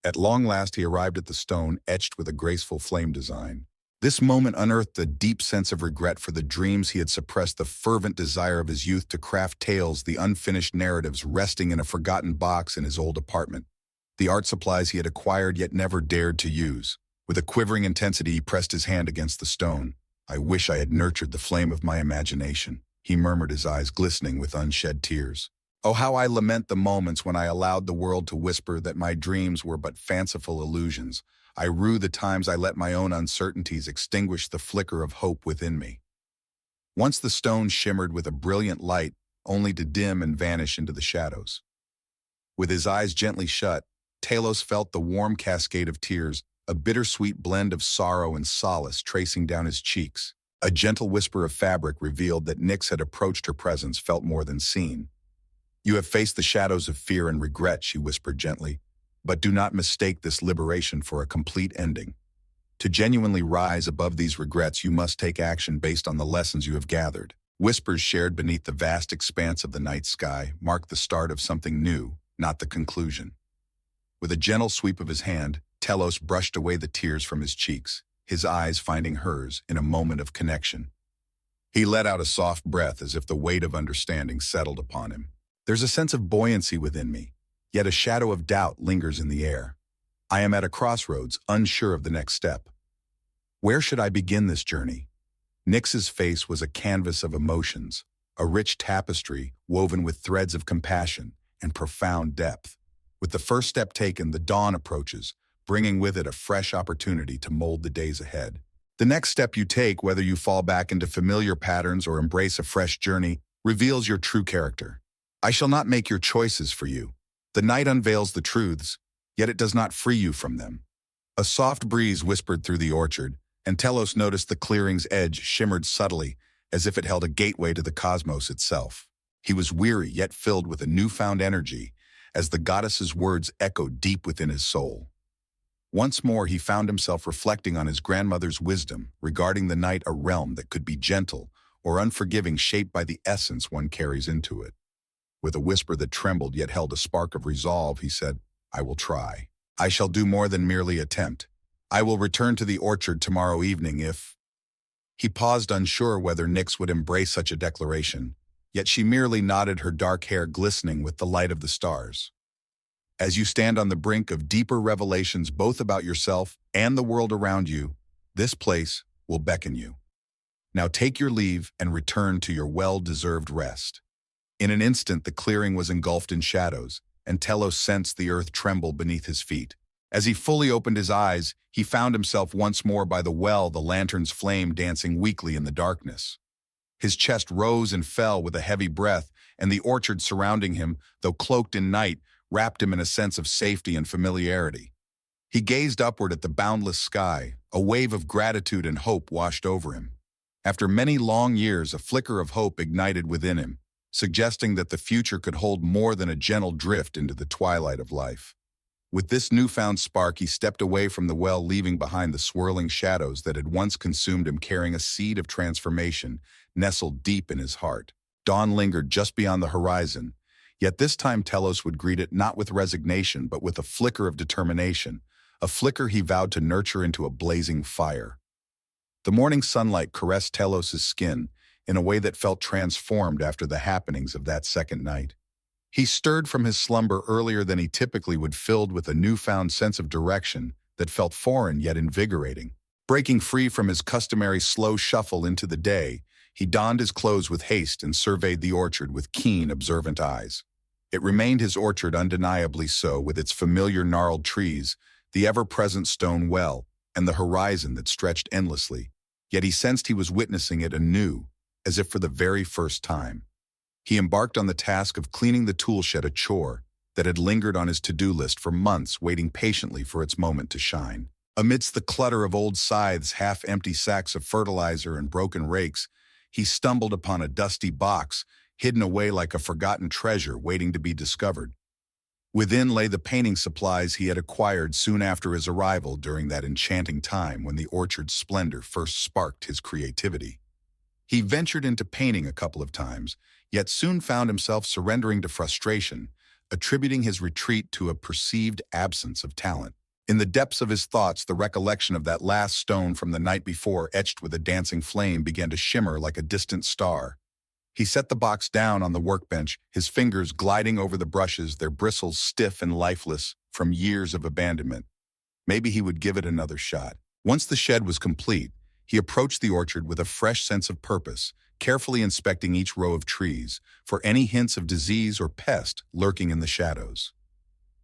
At long last he arrived at the stone etched with a graceful flame design. This moment unearthed a deep sense of regret for the dreams he had suppressed, the fervent desire of his youth to craft tales, the unfinished narratives resting in a forgotten box in his old apartment, the art supplies he had acquired yet never dared to use. With a quivering intensity, he pressed his hand against the stone. "I wish I had nurtured the flame of my imagination," he murmured, his eyes glistening with unshed tears. "Oh, how I lament the moments when I allowed the world to whisper that my dreams were but fanciful illusions. I rue the times I let my own uncertainties extinguish the flicker of hope within me." Once the stone shimmered with a brilliant light, only to dim and vanish into the shadows. With his eyes gently shut, Talos felt the warm cascade of tears, a bittersweet blend of sorrow and solace tracing down his cheeks. A gentle whisper of fabric revealed that Nyx had approached her presence, felt more than seen. "You have faced the shadows of fear and regret," she whispered gently, "but do not mistake this liberation for a complete ending. To genuinely rise above these regrets, you must take action based on the lessons you have gathered." Whispers shared beneath the vast expanse of the night sky marked the start of something new, not the conclusion. With a gentle sweep of his hand, Telos brushed away the tears from his cheeks, his eyes finding hers in a moment of connection. He let out a soft breath as if the weight of understanding settled upon him. "There's a sense of buoyancy within me, yet a shadow of doubt lingers in the air. I am at a crossroads, unsure of the next step. Where should I begin this journey?" Nyx's face was a canvas of emotions, a rich tapestry woven with threads of compassion and profound depth. With the first step taken, the dawn approaches, bringing with it a fresh opportunity to mold the days ahead. The next step you take, whether you fall back into familiar patterns or embrace a fresh journey, reveals your true character. I shall not make your choices for you. The night unveils the truths, yet it does not free you from them. A soft breeze whispered through the orchard, and Telos noticed the clearing's edge shimmered subtly, as if it held a gateway to the cosmos itself. He was weary, yet filled with a newfound energy, as the goddess's words echoed deep within his soul. Once more he found himself reflecting on his grandmother's wisdom regarding the night, a realm that could be gentle or unforgiving, shaped by the essence one carries into it. With a whisper that trembled yet held a spark of resolve, he said, "I will try. I shall do more than merely attempt. I will return to the orchard tomorrow evening if—" He paused, unsure whether Nyx would embrace such a declaration, yet she merely nodded, her dark hair glistening with the light of the stars. As you stand on the brink of deeper revelations both about yourself and the world around you, this place will beckon you. Now take your leave and return to your well-deserved rest. In an instant, the clearing was engulfed in shadows, and Telos sensed the earth tremble beneath his feet. As he fully opened his eyes, he found himself once more by the well, the lantern's flame dancing weakly in the darkness. His chest rose and fell with a heavy breath, and the orchard surrounding him, though cloaked in night, wrapped him in a sense of safety and familiarity. He gazed upward at the boundless sky. A wave of gratitude and hope washed over him. After many long years, a flicker of hope ignited within him, suggesting that the future could hold more than a gentle drift into the twilight of life. With this newfound spark, he stepped away from the well, leaving behind the swirling shadows that had once consumed him, carrying a seed of transformation nestled deep in his heart. Dawn lingered just beyond the horizon, yet this time Telos would greet it not with resignation but with a flicker of determination, a flicker he vowed to nurture into a blazing fire. The morning sunlight caressed Telos's skin in a way that felt transformed after the happenings of that second night. He stirred from his slumber earlier than he typically would, filled with a newfound sense of direction that felt foreign yet invigorating. Breaking free from his customary slow shuffle into the day, he donned his clothes with haste and surveyed the orchard with keen, observant eyes. It remained his orchard, undeniably so, with its familiar gnarled trees, the ever-present stone well, and the horizon that stretched endlessly. Yet he sensed he was witnessing it anew, as if for the very first time. He embarked on the task of cleaning the tool shed, a chore that had lingered on his to-do list for months, waiting patiently for its moment to shine. Amidst the clutter of old scythes, half-empty sacks of fertilizer, and broken rakes, he stumbled upon a dusty box, hidden away like a forgotten treasure waiting to be discovered. Within lay the painting supplies he had acquired soon after his arrival, during that enchanting time when the orchard's splendor first sparked his creativity. He ventured into painting a couple of times, yet soon found himself surrendering to frustration, attributing his retreat to a perceived absence of talent. In the depths of his thoughts, the recollection of that last stone from the night before, etched with a dancing flame, began to shimmer like a distant star. He set the box down on the workbench, his fingers gliding over the brushes, their bristles stiff and lifeless from years of abandonment. Maybe he would give it another shot. Once the shed was complete, he approached the orchard with a fresh sense of purpose, carefully inspecting each row of trees for any hints of disease or pest lurking in the shadows.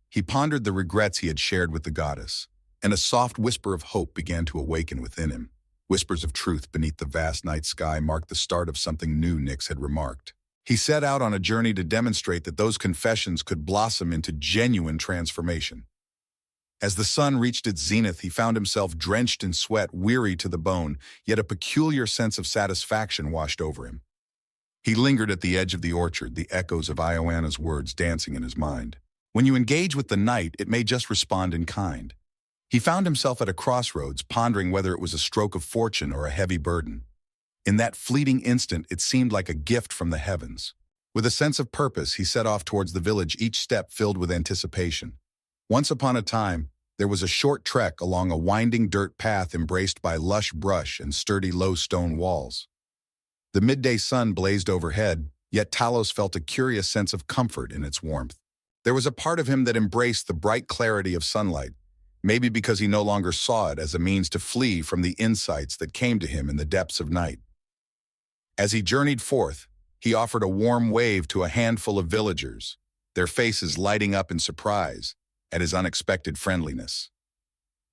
He pondered the regrets he had shared with the goddess, and a soft whisper of hope began to awaken within him. Whispers of truth beneath the vast night sky marked the start of something new, Nyx had remarked. He set out on a journey to demonstrate that those confessions could blossom into genuine transformation. As the sun reached its zenith, he found himself drenched in sweat, weary to the bone, yet a peculiar sense of satisfaction washed over him. He lingered at the edge of the orchard, the echoes of Ioanna's words dancing in his mind. When you engage with the night, it may just respond in kind. He found himself at a crossroads, pondering whether it was a stroke of fortune or a heavy burden. In that fleeting instant, it seemed like a gift from the heavens. With a sense of purpose, he set off towards the village, each step filled with anticipation. Once upon a time, there was a short trek along a winding dirt path embraced by lush brush and sturdy low stone walls. The midday sun blazed overhead, yet Talos felt a curious sense of comfort in its warmth. There was a part of him that embraced the bright clarity of sunlight, maybe because he no longer saw it as a means to flee from the insights that came to him in the depths of night. As he journeyed forth, he offered a warm wave to a handful of villagers, their faces lighting up in surprise at his unexpected friendliness.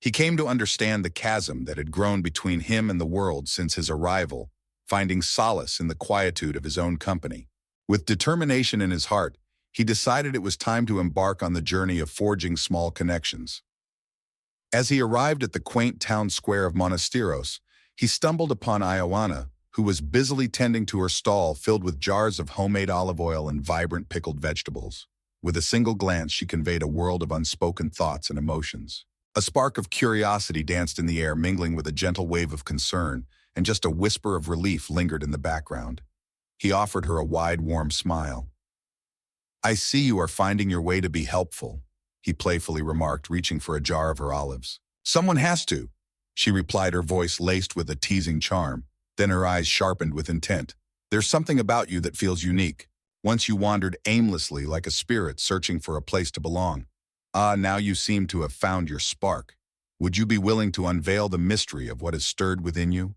He came to understand the chasm that had grown between him and the world since his arrival, finding solace in the quietude of his own company. With determination in his heart, he decided it was time to embark on the journey of forging small connections. As he arrived at the quaint town square of Monasteros, he stumbled upon Ioanna, who was busily tending to her stall filled with jars of homemade olive oil and vibrant pickled vegetables. With a single glance, she conveyed a world of unspoken thoughts and emotions. A spark of curiosity danced in the air, mingling with a gentle wave of concern, and just a whisper of relief lingered in the background. He offered her a wide, warm smile. "I see you are finding your way to be helpful," he playfully remarked, reaching for a jar of her olives. "Someone has to," she replied, her voice laced with a teasing charm. Then her eyes sharpened with intent. "There's something about you that feels unique. Once you wandered aimlessly like a spirit searching for a place to belong. Now you seem to have found your spark. Would you be willing to unveil the mystery of what has stirred within you?"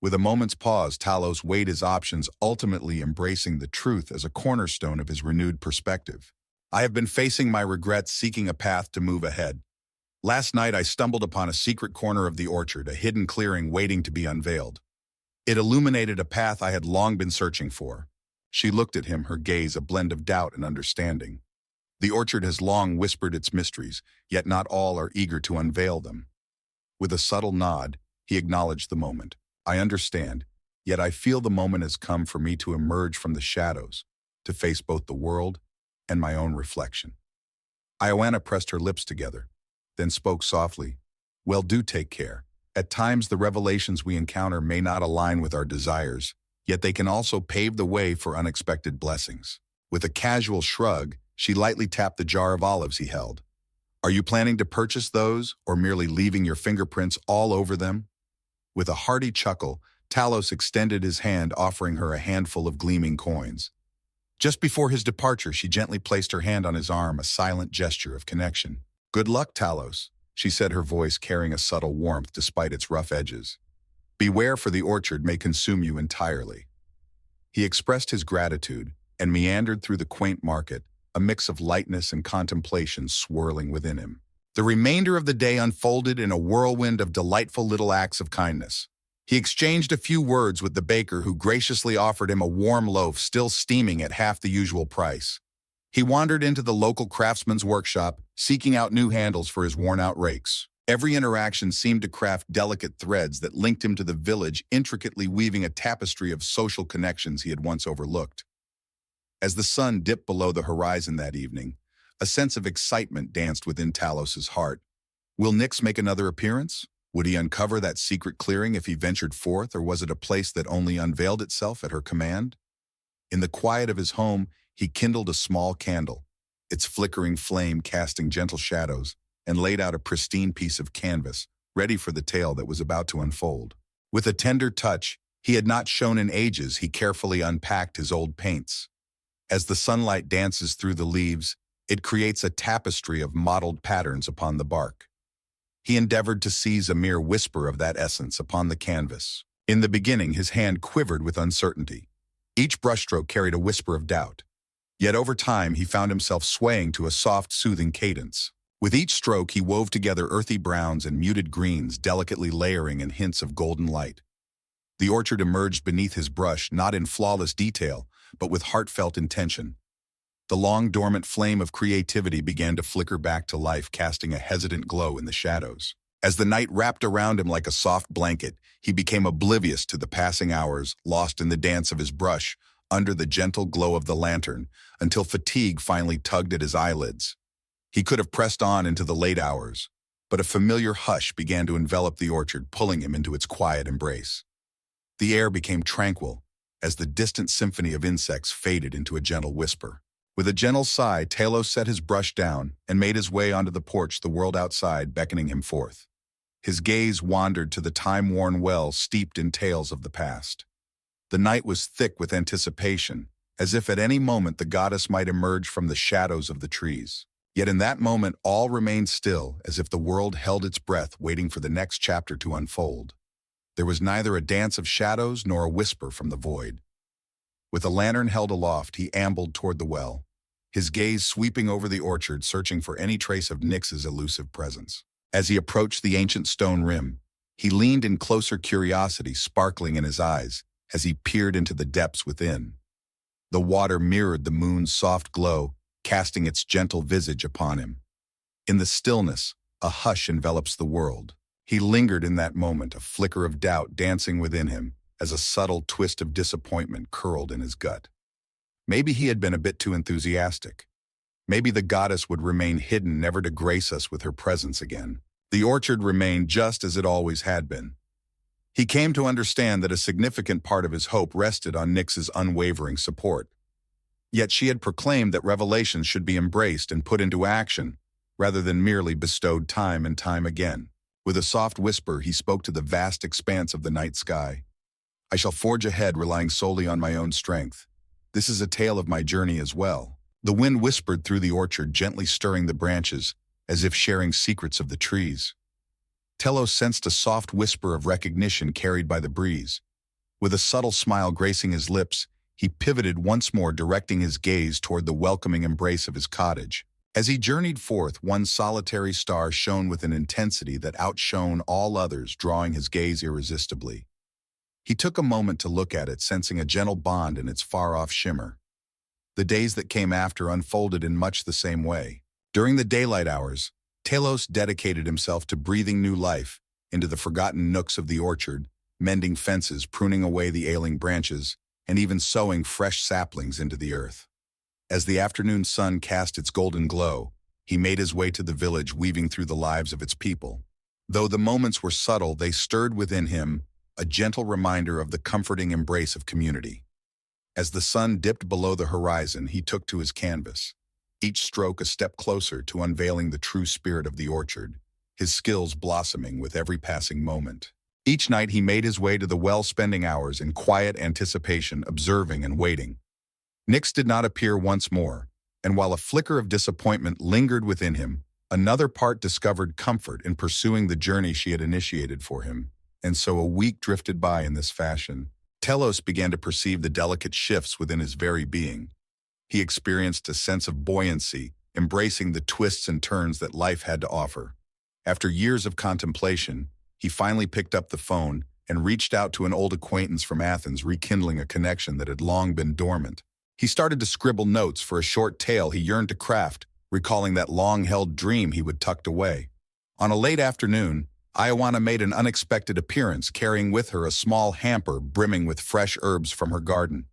With a moment's pause, Talos weighed his options, ultimately embracing the truth as a cornerstone of his renewed perspective. "I have been facing my regrets, seeking a path to move ahead. Last night I stumbled upon a secret corner of the orchard, a hidden clearing waiting to be unveiled. It illuminated a path I had long been searching for. She looked at him, her gaze a blend of doubt and understanding. The orchard has long whispered its mysteries, yet not all are eager to unveil them. With a subtle nod, he acknowledged the moment. I understand, yet I feel the moment has come for me to emerge from the shadows, to face both the world and my own reflection. Ioana pressed her lips together, then spoke softly. Well, do take care. At times the revelations we encounter may not align with our desires, yet they can also pave the way for unexpected blessings. With a casual shrug, she lightly tapped the jar of olives he held. Are you planning to purchase those, or merely leaving your fingerprints all over them? With a hearty chuckle, Talos extended his hand, offering her a handful of gleaming coins. Just before his departure, she gently placed her hand on his arm, a silent gesture of connection. Good luck, Talos, she said, her voice carrying a subtle warmth despite its rough edges. Beware, for the orchard may consume you entirely. He expressed his gratitude and meandered through the quaint market, a mix of lightness and contemplation swirling within him. The remainder of the day unfolded in a whirlwind of delightful little acts of kindness. He exchanged a few words with the baker, who graciously offered him a warm loaf still steaming at half the usual price. He wandered into the local craftsman's workshop, seeking out new handles for his worn-out rakes. Every interaction seemed to craft delicate threads that linked him to the village, intricately weaving a tapestry of social connections he had once overlooked. As the sun dipped below the horizon that evening, a sense of excitement danced within Talos's heart. Will Nyx make another appearance? Would he uncover that secret clearing if he ventured forth, or was it a place that only unveiled itself at her command? In the quiet of his home, he kindled a small candle, its flickering flame casting gentle shadows, and laid out a pristine piece of canvas, ready for the tale that was about to unfold. With a tender touch he had not shown in ages, he carefully unpacked his old paints. As the sunlight dances through the leaves, it creates a tapestry of mottled patterns upon the bark. He endeavored to seize a mere whisper of that essence upon the canvas. In the beginning, his hand quivered with uncertainty. Each brushstroke carried a whisper of doubt. Yet over time, he found himself swaying to a soft, soothing cadence. With each stroke, he wove together earthy browns and muted greens, delicately layering in hints of golden light. The orchard emerged beneath his brush, not in flawless detail, but with heartfelt intention. The long dormant flame of creativity began to flicker back to life, casting a hesitant glow in the shadows. As the night wrapped around him like a soft blanket, he became oblivious to the passing hours, lost in the dance of his brush, under the gentle glow of the lantern, until fatigue finally tugged at his eyelids. He could have pressed on into the late hours, but a familiar hush began to envelop the orchard, pulling him into its quiet embrace. The air became tranquil, as the distant symphony of insects faded into a gentle whisper. With a gentle sigh, Talos set his brush down and made his way onto the porch, the world outside beckoning him forth. His gaze wandered to the time-worn well steeped in tales of the past. The night was thick with anticipation, as if at any moment the goddess might emerge from the shadows of the trees. Yet in that moment all remained still, as if the world held its breath, waiting for the next chapter to unfold. There was neither a dance of shadows nor a whisper from the void. With a lantern held aloft, he ambled toward the well, his gaze sweeping over the orchard, searching for any trace of Nyx's elusive presence. As he approached the ancient stone rim, he leaned in closer, curiosity sparkling in his eyes as he peered into the depths within. The water mirrored the moon's soft glow, casting its gentle visage upon him. In the stillness, a hush envelops the world. He lingered in that moment, a flicker of doubt dancing within him, as a subtle twist of disappointment curled in his gut. Maybe he had been a bit too enthusiastic. Maybe the goddess would remain hidden, never to grace us with her presence again. The orchard remained just as it always had been. He came to understand that a significant part of his hope rested on Nyx's unwavering support. Yet she had proclaimed that revelations should be embraced and put into action, rather than merely bestowed time and time again. With a soft whisper, he spoke to the vast expanse of the night sky. I shall forge ahead, relying solely on my own strength. This is a tale of my journey as well. The wind whispered through the orchard, gently stirring the branches, as if sharing secrets of the trees. Telos sensed a soft whisper of recognition carried by the breeze. With a subtle smile gracing his lips, he pivoted once more, directing his gaze toward the welcoming embrace of his cottage. As he journeyed forth, one solitary star shone with an intensity that outshone all others, drawing his gaze irresistibly. He took a moment to look at it, sensing a gentle bond in its far-off shimmer. The days that came after unfolded in much the same way. During the daylight hours, Talos dedicated himself to breathing new life into the forgotten nooks of the orchard, mending fences, pruning away the ailing branches, and even sowing fresh saplings into the earth. As the afternoon sun cast its golden glow, he made his way to the village, weaving through the lives of its people. Though the moments were subtle, they stirred within him a gentle reminder of the comforting embrace of community. As the sun dipped below the horizon, he took to his canvas, each stroke a step closer to unveiling the true spirit of the orchard, his skills blossoming with every passing moment. Each night he made his way to the well, spending hours in quiet anticipation, observing and waiting. Nyx did not appear once more, and while a flicker of disappointment lingered within him, another part discovered comfort in pursuing the journey she had initiated for him. And so a week drifted by in this fashion. Talos began to perceive the delicate shifts within his very being. He experienced a sense of buoyancy, embracing the twists and turns that life had to offer. After years of contemplation, he finally picked up the phone and reached out to an old acquaintance from Athens, rekindling a connection that had long been dormant. He started to scribble notes for a short tale he yearned to craft, recalling that long-held dream he would tucked away. On a late afternoon, Ioana made an unexpected appearance, carrying with her a small hamper brimming with fresh herbs from her garden.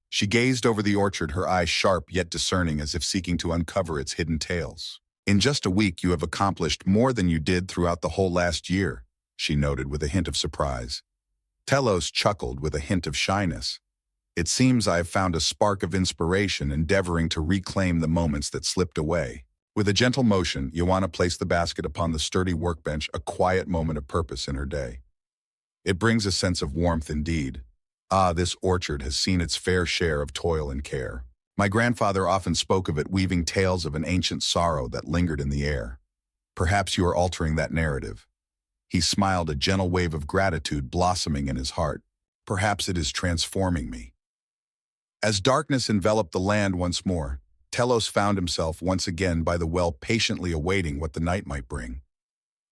She gazed over the orchard, her eyes sharp yet discerning, as if seeking to uncover its hidden tales. "In just a week you have accomplished more than you did throughout the whole last year," she noted with a hint of surprise. Talos chuckled with a hint of shyness. "It seems I have found a spark of inspiration, endeavoring to reclaim the moments that slipped away." With a gentle motion, Ioana placed the basket upon the sturdy workbench, a quiet moment of purpose in her day. "It brings a sense of warmth indeed. Ah, this orchard has seen its fair share of toil and care. My grandfather often spoke of it, weaving tales of an ancient sorrow that lingered in the air. Perhaps you are altering that narrative." He smiled, a gentle wave of gratitude blossoming in his heart. "Perhaps it is transforming me." As darkness enveloped the land once more, Talos found himself once again by the well, patiently awaiting what the night might bring.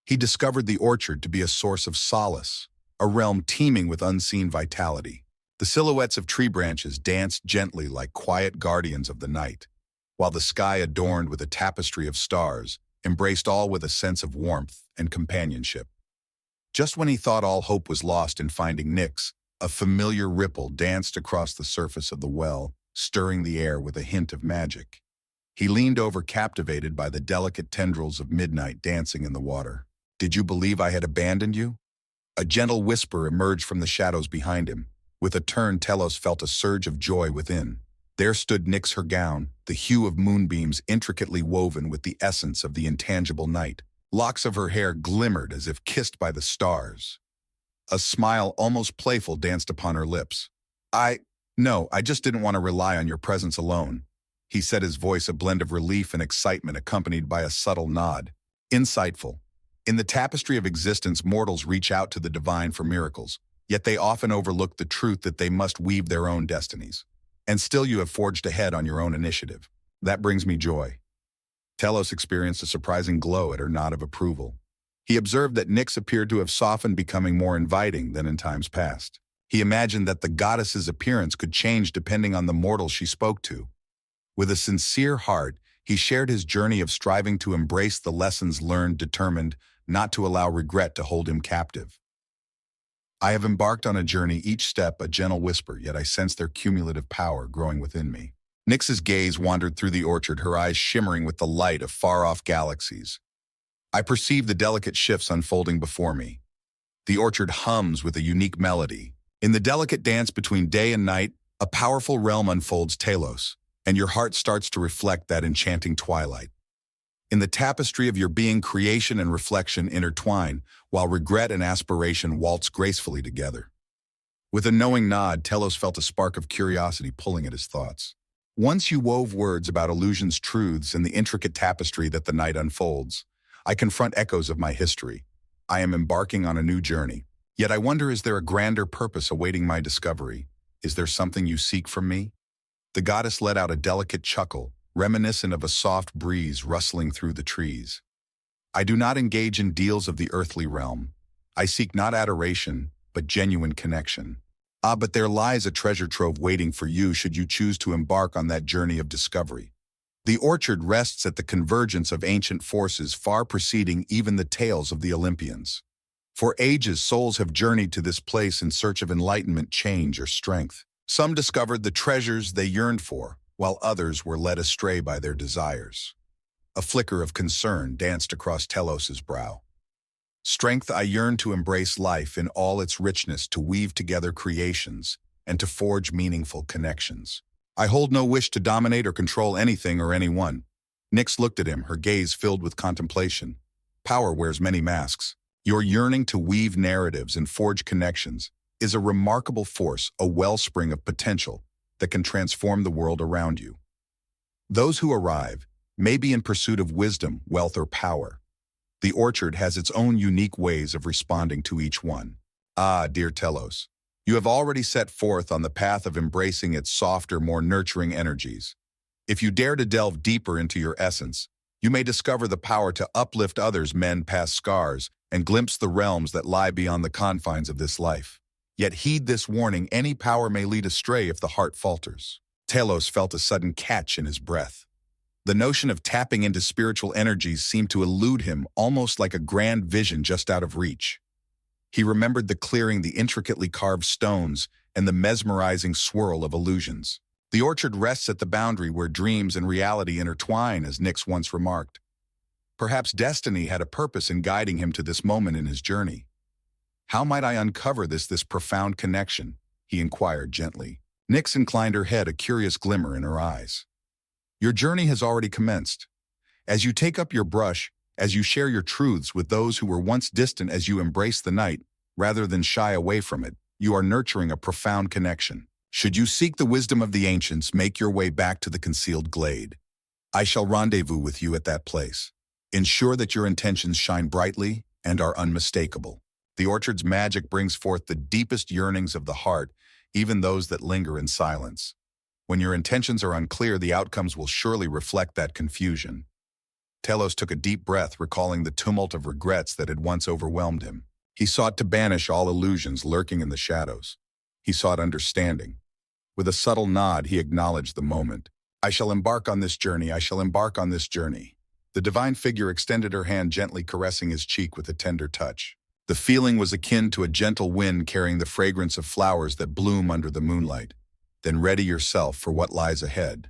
He discovered the orchard to be a source of solace, a realm teeming with unseen vitality. The silhouettes of tree branches danced gently like quiet guardians of the night, while the sky, adorned with a tapestry of stars, embraced all with a sense of warmth and companionship. Just when he thought all hope was lost in finding Nyx, a familiar ripple danced across the surface of the well, stirring the air with a hint of magic. He leaned over, captivated by the delicate tendrils of midnight dancing in the water. "Did you believe I had abandoned you?" A gentle whisper emerged from the shadows behind him. With a turn, Talos felt a surge of joy within. There stood Nyx, her gown, the hue of moonbeams intricately woven with the essence of the intangible night. Locks of her hair glimmered as if kissed by the stars. A smile, almost playful, danced upon her lips. No, I just didn't want to rely on your presence alone," he said, his voice a blend of relief and excitement accompanied by a subtle nod. "Insightful. In the tapestry of existence, mortals reach out to the divine for miracles, yet they often overlook the truth that they must weave their own destinies. And still you have forged ahead on your own initiative. That brings me joy." Talos experienced a surprising glow at her nod of approval. He observed that Nyx appeared to have softened, becoming more inviting than in times past. He imagined that the goddess's appearance could change depending on the mortal she spoke to. With a sincere heart, he shared his journey of striving to embrace the lessons learned, determined not to allow regret to hold him captive. "I have embarked on a journey, each step a gentle whisper, yet I sense their cumulative power growing within me." Nyx's gaze wandered through the orchard, her eyes shimmering with the light of far-off galaxies. "I perceive the delicate shifts unfolding before me. The orchard hums with a unique melody. In the delicate dance between day and night, a powerful realm unfolds, Talos, and your heart starts to reflect that enchanting twilight. In the tapestry of your being, creation and reflection intertwine, while regret and aspiration waltz gracefully together." With a knowing nod, Talos felt a spark of curiosity pulling at his thoughts. "Once you wove words about illusions, truths, and the intricate tapestry that the night unfolds, I confront echoes of my history. I am embarking on a new journey. Yet I wonder, is there a grander purpose awaiting my discovery? Is there something you seek from me?" The goddess let out a delicate chuckle, reminiscent of a soft breeze rustling through the trees. "I do not engage in deals of the earthly realm. I seek not adoration, but genuine connection. Ah, but there lies a treasure trove waiting for you should you choose to embark on that journey of discovery. The orchard rests at the convergence of ancient forces far preceding even the tales of the Olympians. For ages, souls have journeyed to this place in search of enlightenment, change, or strength. Some discovered the treasures they yearned for, while others were led astray by their desires. A flicker of concern danced across Telos's brow. Strength, I yearn to embrace life in all its richness, to weave together creations, and to forge meaningful connections. I hold no wish to dominate or control anything or anyone. Nyx looked at him, her gaze filled with contemplation. Power wears many masks. Your yearning to weave narratives and forge connections is a remarkable force, a wellspring of potential that can transform the world around you. Those who arrive may be in pursuit of wisdom, wealth, or power. The orchard has its own unique ways of responding to each one. Ah, dear Telos, you have already set forth on the path of embracing its softer, more nurturing energies. If you dare to delve deeper into your essence, you may discover the power to uplift others, mend past scars, and glimpse the realms that lie beyond the confines of this life. Yet heed this warning, any power may lead astray if the heart falters. Telos felt a sudden catch in his breath. The notion of tapping into spiritual energies seemed to elude him, almost like a grand vision just out of reach. He remembered the clearing, the intricately carved stones, and the mesmerizing swirl of illusions. The orchard rests at the boundary where dreams and reality intertwine, as Nyx once remarked. Perhaps destiny had a purpose in guiding him to this moment in his journey. How might I uncover this profound connection? He inquired gently. Nyx inclined her head, a curious glimmer in her eyes. Your journey has already commenced. As you take up your brush, as you share your truths with those who were once distant, as you embrace the night, rather than shy away from it, you are nurturing a profound connection. Should you seek the wisdom of the ancients, make your way back to the concealed glade. I shall rendezvous with you at that place. Ensure that your intentions shine brightly and are unmistakable. The orchard's magic brings forth the deepest yearnings of the heart, even those that linger in silence. When your intentions are unclear, the outcomes will surely reflect that confusion. Telos took a deep breath, recalling the tumult of regrets that had once overwhelmed him. He sought to banish all illusions lurking in the shadows. He sought understanding. With a subtle nod, he acknowledged the moment. I shall embark on this journey. I shall embark on this journey. The divine figure extended her hand, gently caressing his cheek with a tender touch. The feeling was akin to a gentle wind carrying the fragrance of flowers that bloom under the moonlight. Then ready yourself for what lies ahead.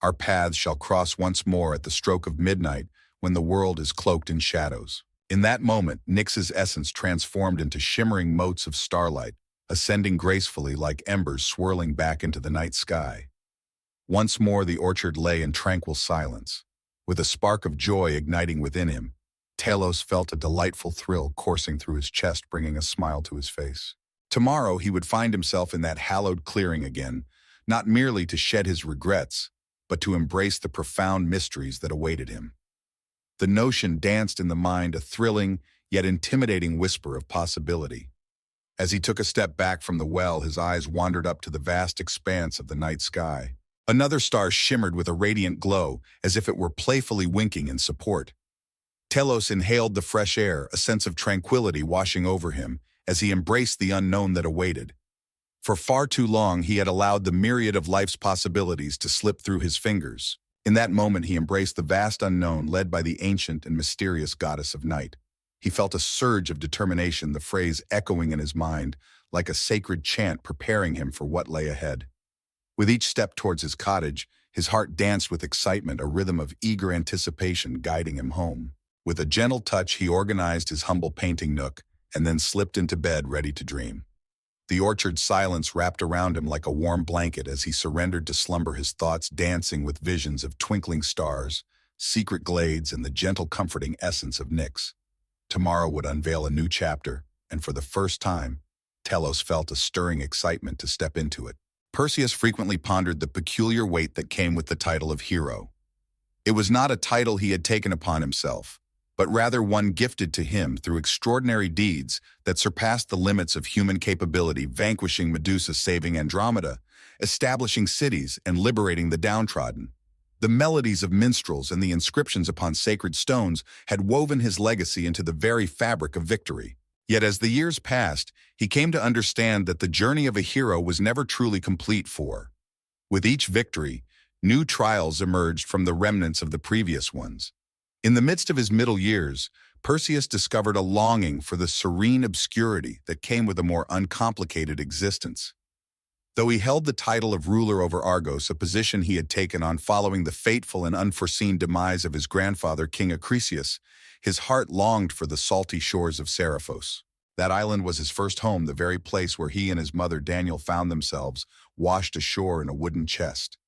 Our paths shall cross once more at the stroke of midnight, when the world is cloaked in shadows. In that moment, Nyx's essence transformed into shimmering motes of starlight, ascending gracefully like embers swirling back into the night sky. Once more the orchard lay in tranquil silence. With a spark of joy igniting within him, Telos felt a delightful thrill coursing through his chest, bringing a smile to his face. Tomorrow he would find himself in that hallowed clearing again, not merely to shed his regrets, but to embrace the profound mysteries that awaited him. The notion danced in the mind, a thrilling yet intimidating whisper of possibility. As he took a step back from the well, his eyes wandered up to the vast expanse of the night sky. Another star shimmered with a radiant glow, as if it were playfully winking in support. Telos inhaled the fresh air, a sense of tranquility washing over him, as he embraced the unknown that awaited. For far too long, he had allowed the myriad of life's possibilities to slip through his fingers. In that moment, he embraced the vast unknown, led by the ancient and mysterious goddess of night. He felt a surge of determination, the phrase echoing in his mind like a sacred chant, preparing him for what lay ahead. With each step towards his cottage, his heart danced with excitement, a rhythm of eager anticipation guiding him home. With a gentle touch, he organized his humble painting nook, and then slipped into bed ready to dream. The orchard's silence wrapped around him like a warm blanket as he surrendered to slumber, his thoughts dancing with visions of twinkling stars, secret glades, and the gentle comforting essence of Nyx. Tomorrow would unveil a new chapter, and for the first time, Telos felt a stirring excitement to step into it. Perseus frequently pondered the peculiar weight that came with the title of hero. It was not a title he had taken upon himself, but rather one gifted to him through extraordinary deeds that surpassed the limits of human capability, vanquishing Medusa, saving Andromeda, establishing cities, and liberating the downtrodden. The melodies of minstrels and the inscriptions upon sacred stones had woven his legacy into the very fabric of victory. Yet as the years passed, he came to understand that the journey of a hero was never truly complete for. With each victory, new trials emerged from the remnants of the previous ones. In the midst of his middle years, Perseus discovered a longing for the serene obscurity that came with a more uncomplicated existence. Though he held the title of ruler over Argos, a position he had taken on following the fateful and unforeseen demise of his grandfather, King Acrisius, his heart longed for the salty shores of Seriphos. That island was his first home, the very place where he and his mother Daniel found themselves, washed ashore in a wooden chest.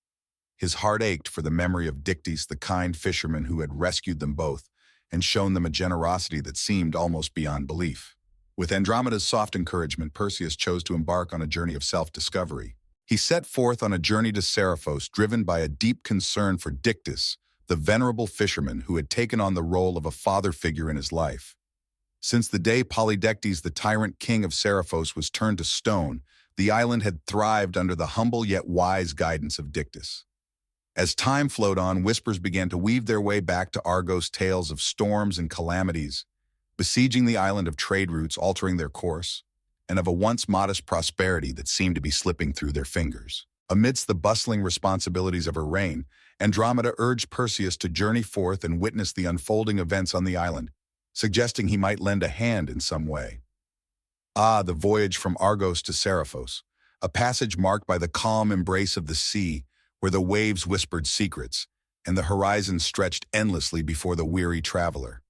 His heart ached for the memory of Dictys, the kind fisherman who had rescued them both and shown them a generosity that seemed almost beyond belief. With Andromeda's soft encouragement, Perseus chose to embark on a journey of self-discovery. He set forth on a journey to Seriphos, driven by a deep concern for Dictys, the venerable fisherman who had taken on the role of a father figure in his life. Since the day Polydectes, the tyrant king of Seriphos, was turned to stone, the island had thrived under the humble yet wise guidance of Dictys. As time flowed on, whispers began to weave their way back to Argos, tales of storms and calamities, besieging the island, of trade routes altering their course, and of a once modest prosperity that seemed to be slipping through their fingers. Amidst the bustling responsibilities of her reign, Andromeda urged Perseus to journey forth and witness the unfolding events on the island, suggesting he might lend a hand in some way. The voyage from Argos to Seriphos, a passage marked by the calm embrace of the sea, where the waves whispered secrets, and the horizon stretched endlessly before the weary traveler.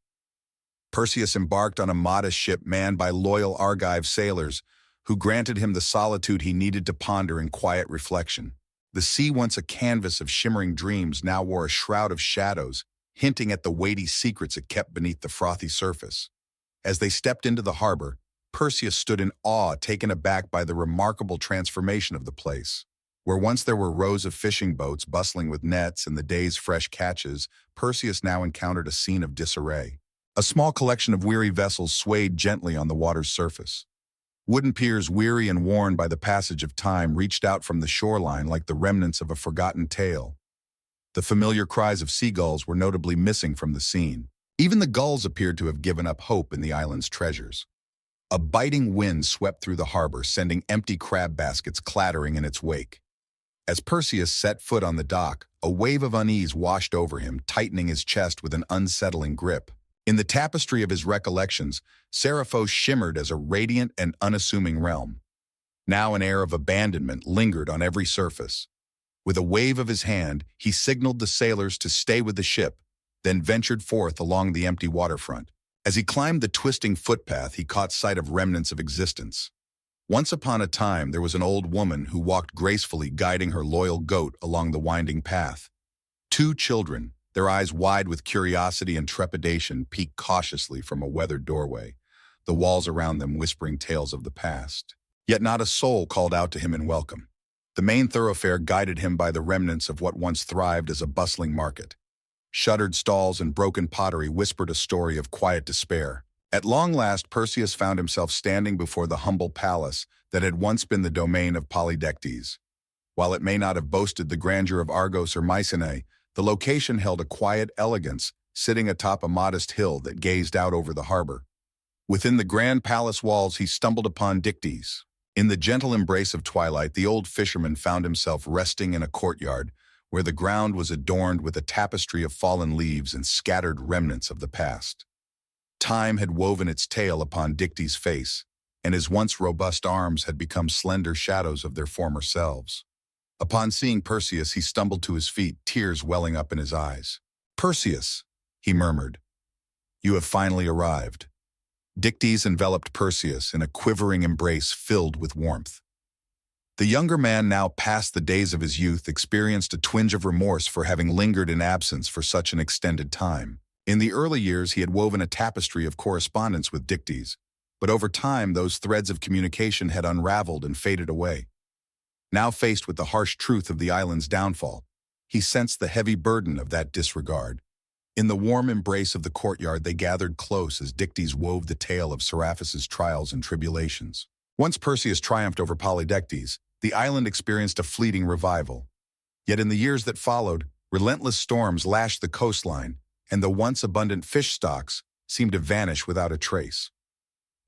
Perseus embarked on a modest ship manned by loyal Argive sailors who granted him the solitude he needed to ponder in quiet reflection. The sea, once a canvas of shimmering dreams, now wore a shroud of shadows, hinting at the weighty secrets it kept beneath the frothy surface. As they stepped into the harbor, Perseus stood in awe, taken aback by the remarkable transformation of the place. Where once there were rows of fishing boats bustling with nets and the day's fresh catches, Perseus now encountered a scene of disarray. A small collection of weary vessels swayed gently on the water's surface. Wooden piers, weary and worn by the passage of time, reached out from the shoreline like the remnants of a forgotten tale. The familiar cries of seagulls were notably missing from the scene. Even the gulls appeared to have given up hope in the island's treasures. A biting wind swept through the harbor, sending empty crab baskets clattering in its wake. As Perseus set foot on the dock, a wave of unease washed over him, tightening his chest with an unsettling grip. In the tapestry of his recollections, Seriphos shimmered as a radiant and unassuming realm. Now an air of abandonment lingered on every surface. With a wave of his hand, he signaled the sailors to stay with the ship, then ventured forth along the empty waterfront. As he climbed the twisting footpath, he caught sight of remnants of existence. Once upon a time, there was an old woman who walked gracefully, guiding her loyal goat along the winding path. Two children, their eyes wide with curiosity and trepidation, peeked cautiously from a weathered doorway, the walls around them whispering tales of the past. Yet not a soul called out to him in welcome. The main thoroughfare guided him by the remnants of what once thrived as a bustling market. Shuttered stalls and broken pottery whispered a story of quiet despair. At long last, Perseus found himself standing before the humble palace that had once been the domain of Polydectes. While it may not have boasted the grandeur of Argos or Mycenae, the location held a quiet elegance, sitting atop a modest hill that gazed out over the harbor. Within the grand palace walls, he stumbled upon Dictys. In the gentle embrace of twilight, the old fisherman found himself resting in a courtyard where the ground was adorned with a tapestry of fallen leaves and scattered remnants of the past. Time had woven its tale upon Dictys' face, and his once robust arms had become slender shadows of their former selves. Upon seeing Perseus, he stumbled to his feet, tears welling up in his eyes. "Perseus," he murmured, "you have finally arrived." Dictys enveloped Perseus in a quivering embrace filled with warmth. The younger man, now past the days of his youth, experienced a twinge of remorse for having lingered in absence for such an extended time. In the early years, he had woven a tapestry of correspondence with Dictys, but over time, those threads of communication had unraveled and faded away. Now faced with the harsh truth of the island's downfall, he sensed the heavy burden of that disregard. In the warm embrace of the courtyard, they gathered close as Dictys wove the tale of Seriphos' trials and tribulations. Once Perseus triumphed over Polydectes, the island experienced a fleeting revival. Yet in the years that followed, relentless storms lashed the coastline, and the once abundant fish stocks seemed to vanish without a trace.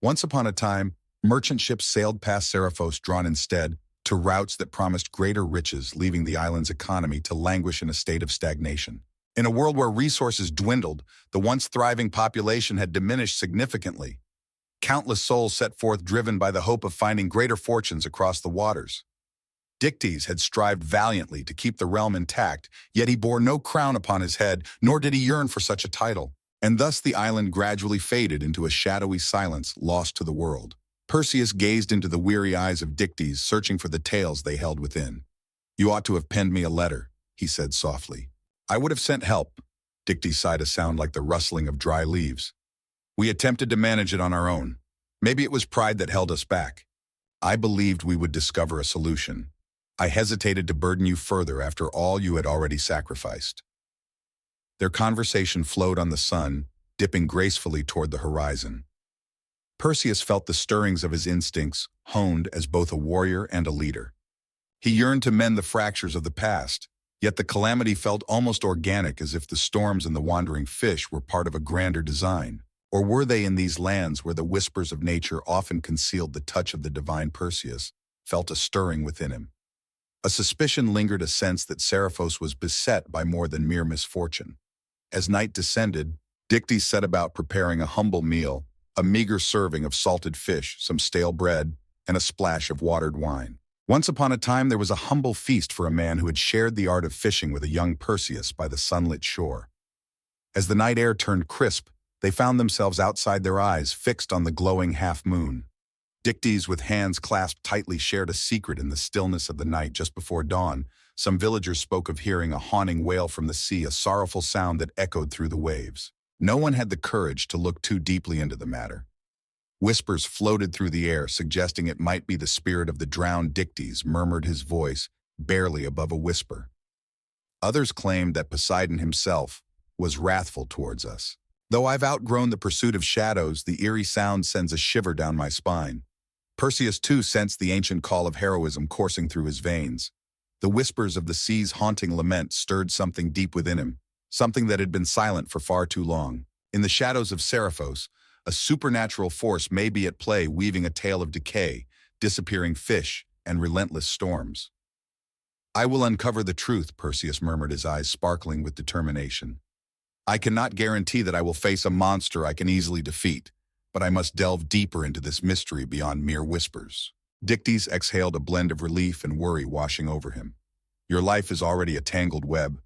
Once upon a time, merchant ships sailed past Seriphos drawn instead to routes that promised greater riches, leaving the island's economy to languish in a state of stagnation. In a world where resources dwindled, the once thriving population had diminished significantly. Countless souls set forth driven by the hope of finding greater fortunes across the waters. Dictys had strived valiantly to keep the realm intact, yet he bore no crown upon his head, nor did he yearn for such a title. And thus the island gradually faded into a shadowy silence lost to the world. Perseus gazed into the weary eyes of Dictys, searching for the tales they held within. "You ought to have penned me a letter," he said softly. "I would have sent help." Dictys sighed, a sound like the rustling of dry leaves. "We attempted to manage it on our own. Maybe it was pride that held us back. I believed we would discover a solution. I hesitated to burden you further after all you had already sacrificed." Their conversation flowed on the sun, dipping gracefully toward the horizon. Perseus felt the stirrings of his instincts, honed as both a warrior and a leader. He yearned to mend the fractures of the past, yet the calamity felt almost organic, as if the storms and the wandering fish were part of a grander design. Or were they in these lands where the whispers of nature often concealed the touch of the divine? Perseus felt a stirring within him. A suspicion lingered, a sense that Seriphos was beset by more than mere misfortune. As night descended, Dictys set about preparing a humble meal, a meager serving of salted fish, some stale bread, and a splash of watered wine. Once upon a time there was a humble feast for a man who had shared the art of fishing with a young Perseus by the sunlit shore. As the night air turned crisp, they found themselves outside, their eyes fixed on the glowing half-moon. Dictys, with hands clasped tightly, shared a secret in the stillness of the night. Just before dawn, some villagers spoke of hearing a haunting wail from the sea, a sorrowful sound that echoed through the waves. No one had the courage to look too deeply into the matter. Whispers floated through the air, suggesting it might be the spirit of the drowned. Dictys murmured, his voice barely above a whisper. Others claimed that Poseidon himself was wrathful towards us. Though I've outgrown the pursuit of shadows, the eerie sound sends a shiver down my spine. Perseus too sensed the ancient call of heroism coursing through his veins. The whispers of the sea's haunting lament stirred something deep within him, something that had been silent for far too long. In the shadows of Seriphos, a supernatural force may be at play, weaving a tale of decay, disappearing fish, and relentless storms. "I will uncover the truth," Perseus murmured, his eyes sparkling with determination. "I cannot guarantee that I will face a monster I can easily defeat, but I must delve deeper into this mystery beyond mere whispers." Dictys exhaled, a blend of relief and worry washing over him. "Your life is already a tangled web.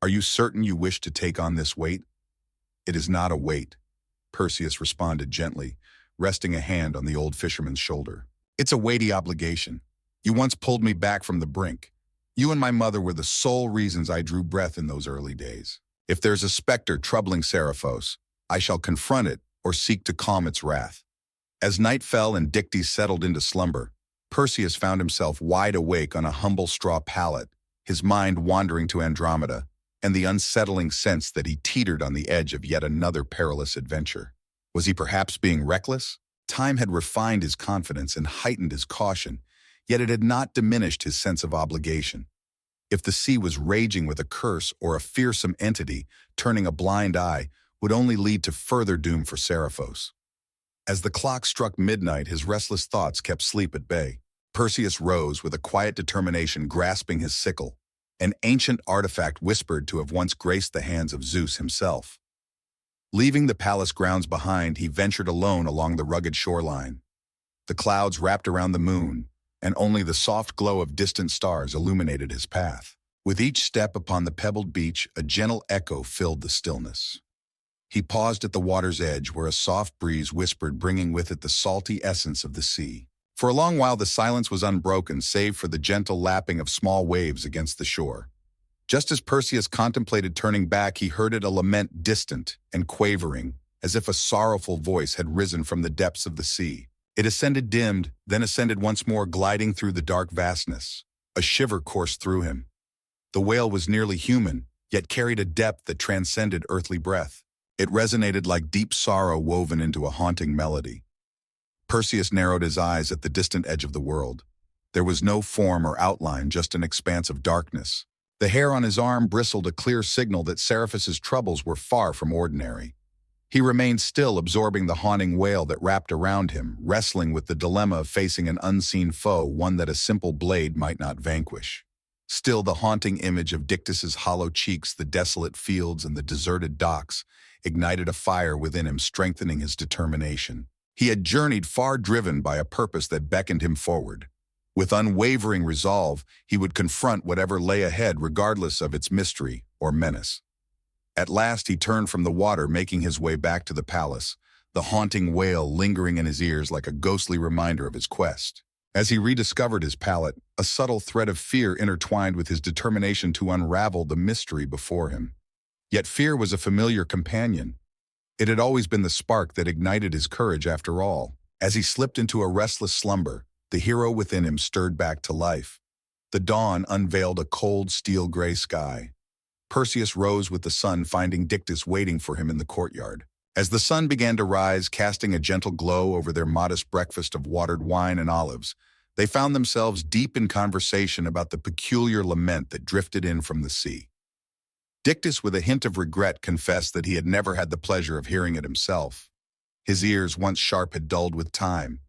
Are you certain you wish to take on this weight?" "It is not a weight," Perseus responded gently, resting a hand on the old fisherman's shoulder. "It's a weighty obligation. You once pulled me back from the brink. You and my mother were the sole reasons I drew breath in those early days. If there's a specter troubling Seriphos, I shall confront it or seek to calm its wrath." As night fell and Dictys settled into slumber, Perseus found himself wide awake on a humble straw pallet, his mind wandering to Andromeda, and the unsettling sense that he teetered on the edge of yet another perilous adventure. Was he perhaps being reckless? Time had refined his confidence and heightened his caution, yet it had not diminished his sense of obligation. If the sea was raging with a curse, or a fearsome entity turning a blind eye would only lead to further doom for Seriphos. As the clock struck midnight, his restless thoughts kept sleep at bay. Perseus rose with a quiet determination, grasping his sickle, an ancient artifact whispered to have once graced the hands of Zeus himself. Leaving the palace grounds behind, he ventured alone along the rugged shoreline. The clouds wrapped around the moon, and only the soft glow of distant stars illuminated his path. With each step upon the pebbled beach, a gentle echo filled the stillness. He paused at the water's edge, where a soft breeze whispered, bringing with it the salty essence of the sea. For a long while the silence was unbroken, save for the gentle lapping of small waves against the shore. Just as Perseus contemplated turning back, he heard it, a lament distant and quavering, as if a sorrowful voice had risen from the depths of the sea. It ascended, dimmed, then ascended once more, gliding through the dark vastness. A shiver coursed through him. The wail was nearly human, yet carried a depth that transcended earthly breath. It resonated like deep sorrow woven into a haunting melody. Perseus narrowed his eyes at the distant edge of the world. There was no form or outline, just an expanse of darkness. The hair on his arm bristled, a clear signal that Seriphos's troubles were far from ordinary. He remained still, absorbing the haunting wail that wrapped around him, wrestling with the dilemma of facing an unseen foe, one that a simple blade might not vanquish. Still, the haunting image of Dictys's hollow cheeks, the desolate fields, and the deserted docks ignited a fire within him, strengthening his determination. He had journeyed far, driven by a purpose that beckoned him forward. With unwavering resolve, he would confront whatever lay ahead, regardless of its mystery or menace. At last he turned from the water, making his way back to the palace, the haunting wail lingering in his ears like a ghostly reminder of his quest. As he rediscovered his palette, a subtle thread of fear intertwined with his determination to unravel the mystery before him. Yet fear was a familiar companion. It had always been the spark that ignited his courage after all. As he slipped into a restless slumber, the hero within him stirred back to life. The dawn unveiled a cold, steel-gray sky. Perseus rose with the sun, finding Dictys waiting for him in the courtyard. As the sun began to rise, casting a gentle glow over their modest breakfast of watered wine and olives, they found themselves deep in conversation about the peculiar lament that drifted in from the sea. Dictys, with a hint of regret, confessed that he had never had the pleasure of hearing it himself. His ears, once sharp, had dulled with time.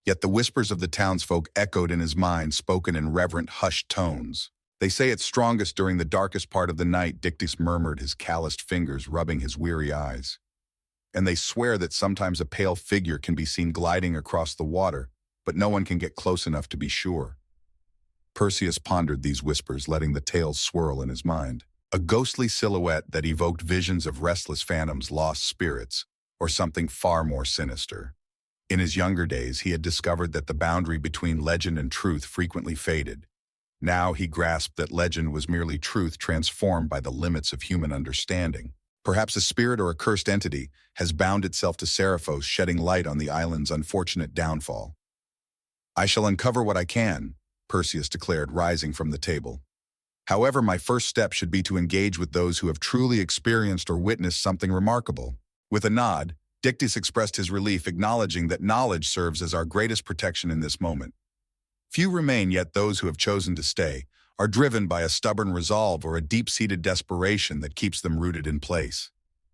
Yet the whispers of the townsfolk echoed in his mind, spoken in reverent, hushed tones. "They say it's strongest during the darkest part of the night," Dictys murmured, his calloused fingers rubbing his weary eyes. "And they swear that sometimes a pale figure can be seen gliding across the water, but no one can get close enough to be sure." Perseus pondered these whispers, letting the tales swirl in his mind. A ghostly silhouette that evoked visions of restless phantoms, lost spirits, or something far more sinister. In his younger days, he had discovered that the boundary between legend and truth frequently faded. Now he grasped that legend was merely truth transformed by the limits of human understanding. Perhaps a spirit or a cursed entity has bound itself to Seriphos, shedding light on the island's unfortunate downfall. "I shall uncover what I can," Perseus declared, rising from the table. "However, my first step should be to engage with those who have truly experienced or witnessed something remarkable." With a nod, Dictys expressed his relief, acknowledging that knowledge serves as our greatest protection in this moment. Few remain, yet those who have chosen to stay are driven by a stubborn resolve or a deep-seated desperation that keeps them rooted in place.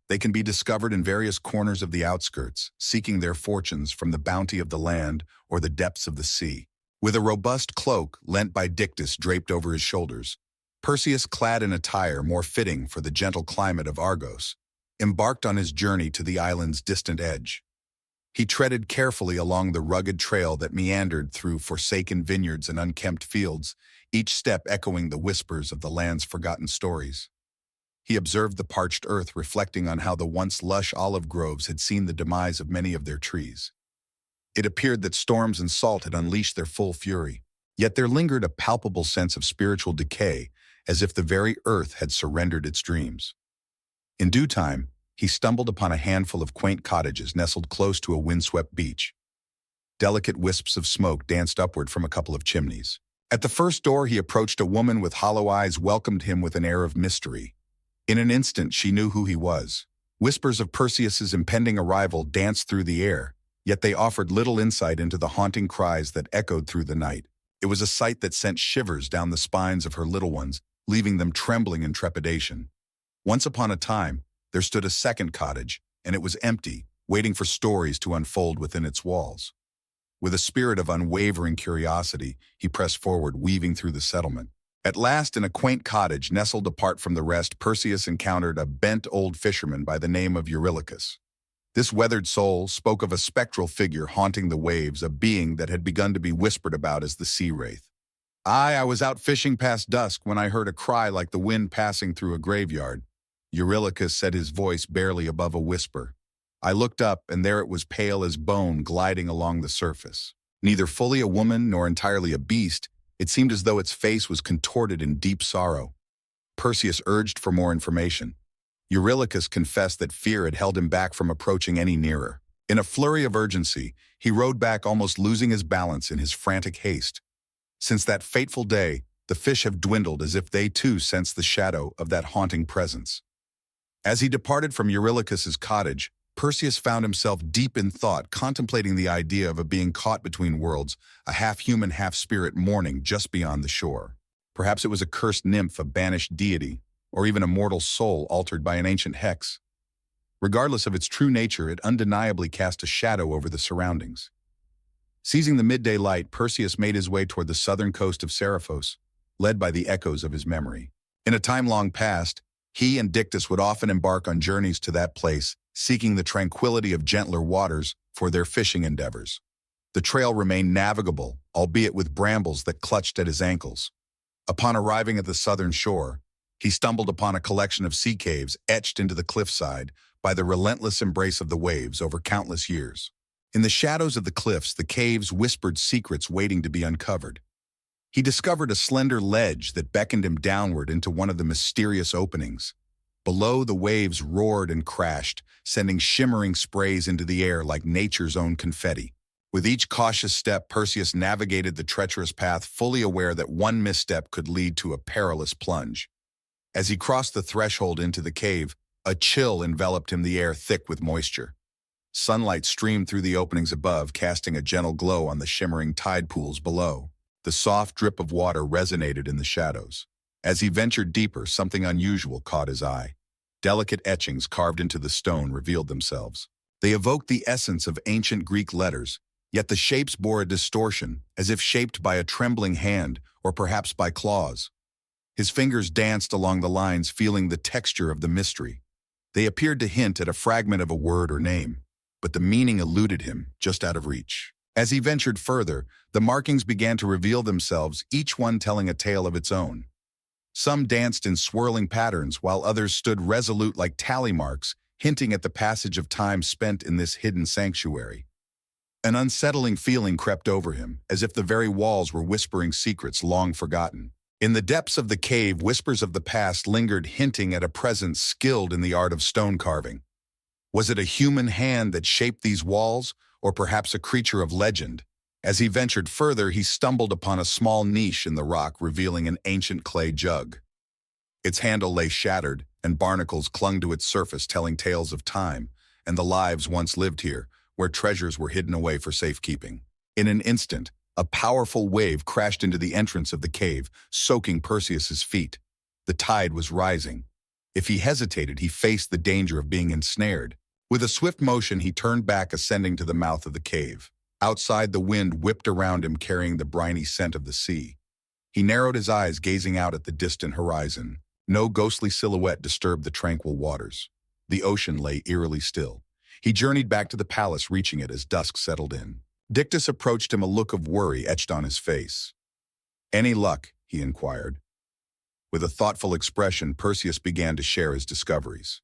They can be discovered in various corners of the outskirts, seeking their fortunes from the bounty of the land or the depths of the sea. With a robust cloak lent by Dictys draped over his shoulders, Perseus, clad in attire more fitting for the gentle climate of Argos, embarked on his journey to the island's distant edge. He treaded carefully along the rugged trail that meandered through forsaken vineyards and unkempt fields, each step echoing the whispers of the land's forgotten stories. He observed the parched earth, reflecting on how the once lush olive groves had seen the demise of many of their trees. It appeared that storms and salt had unleashed their full fury, yet there lingered a palpable sense of spiritual decay, as if the very earth had surrendered its dreams. In due time, he stumbled upon a handful of quaint cottages nestled close to a windswept beach. Delicate wisps of smoke danced upward from a couple of chimneys. At the first door he approached. A woman with hollow eyes welcomed him with an air of mystery. In an instant she knew who he was. Whispers of Perseus's impending arrival danced through the air, yet they offered little insight into the haunting cries that echoed through the night. It was a sight that sent shivers down the spines of her little ones, leaving them trembling in trepidation. Once upon a time, there stood a second cottage, and it was empty, waiting for stories to unfold within its walls. With a spirit of unwavering curiosity, he pressed forward, weaving through the settlement. At last, in a quaint cottage nestled apart from the rest, Perseus encountered a bent old fisherman by the name of Eurylochus. This weathered soul spoke of a spectral figure haunting the waves, a being that had begun to be whispered about as the sea wraith. I was out fishing past dusk when I heard a cry like the wind passing through a graveyard," Eurylochus said, his voice barely above a whisper. "I looked up, and there it was, pale as bone, gliding along the surface. Neither fully a woman nor entirely a beast, it seemed as though its face was contorted in deep sorrow." Perseus urged for more information. Eurylochus confessed that fear had held him back from approaching any nearer. In a flurry of urgency, he rode back, almost losing his balance in his frantic haste. Since that fateful day, the fish have dwindled, as if they too sensed the shadow of that haunting presence. As he departed from Eurylochus's cottage, Perseus found himself deep in thought, contemplating the idea of a being caught between worlds, a half-human, half-spirit mourning just beyond the shore. Perhaps it was a cursed nymph, a banished deity, or even a mortal soul altered by an ancient hex. Regardless of its true nature, it undeniably cast a shadow over the surroundings. Seizing the midday light, Perseus made his way toward the southern coast of Seriphos, led by the echoes of his memory. In a time long past, he and Dictys would often embark on journeys to that place, seeking the tranquility of gentler waters for their fishing endeavors. The trail remained navigable, albeit with brambles that clutched at his ankles. Upon arriving at the southern shore, he stumbled upon a collection of sea caves etched into the cliffside by the relentless embrace of the waves over countless years. In the shadows of the cliffs, the caves whispered secrets waiting to be uncovered. He discovered a slender ledge that beckoned him downward into one of the mysterious openings. Below, the waves roared and crashed, sending shimmering sprays into the air like nature's own confetti. With each cautious step, Perseus navigated the treacherous path, fully aware that one misstep could lead to a perilous plunge. As he crossed the threshold into the cave, a chill enveloped him, the air thick with moisture. Sunlight streamed through the openings above, casting a gentle glow on the shimmering tide pools below. The soft drip of water resonated in the shadows. As he ventured deeper, something unusual caught his eye. Delicate etchings carved into the stone revealed themselves. They evoked the essence of ancient Greek letters, yet the shapes bore a distortion, as if shaped by a trembling hand or perhaps by claws. His fingers danced along the lines, feeling the texture of the mystery. They appeared to hint at a fragment of a word or name, but the meaning eluded him, just out of reach. As he ventured further, the markings began to reveal themselves, each one telling a tale of its own. Some danced in swirling patterns, while others stood resolute like tally marks, hinting at the passage of time spent in this hidden sanctuary. An unsettling feeling crept over him, as if the very walls were whispering secrets long forgotten. In the depths of the cave, whispers of the past lingered, hinting at a presence skilled in the art of stone carving. Was it a human hand that shaped these walls, or perhaps a creature of legend? As he ventured further, he stumbled upon a small niche in the rock, revealing an ancient clay jug. Its handle lay shattered, and barnacles clung to its surface, telling tales of time and the lives once lived here, where treasures were hidden away for safekeeping. In an instant, a powerful wave crashed into the entrance of the cave, soaking Perseus's feet. The tide was rising. If he hesitated, he faced the danger of being ensnared. With a swift motion, he turned back, ascending to the mouth of the cave. Outside, the wind whipped around him, carrying the briny scent of the sea. He narrowed his eyes, gazing out at the distant horizon. No ghostly silhouette disturbed the tranquil waters. The ocean lay eerily still. He journeyed back to the palace, reaching it as dusk settled in. Dictys approached him, a look of worry etched on his face. "Any luck?" he inquired. With a thoughtful expression, Perseus began to share his discoveries.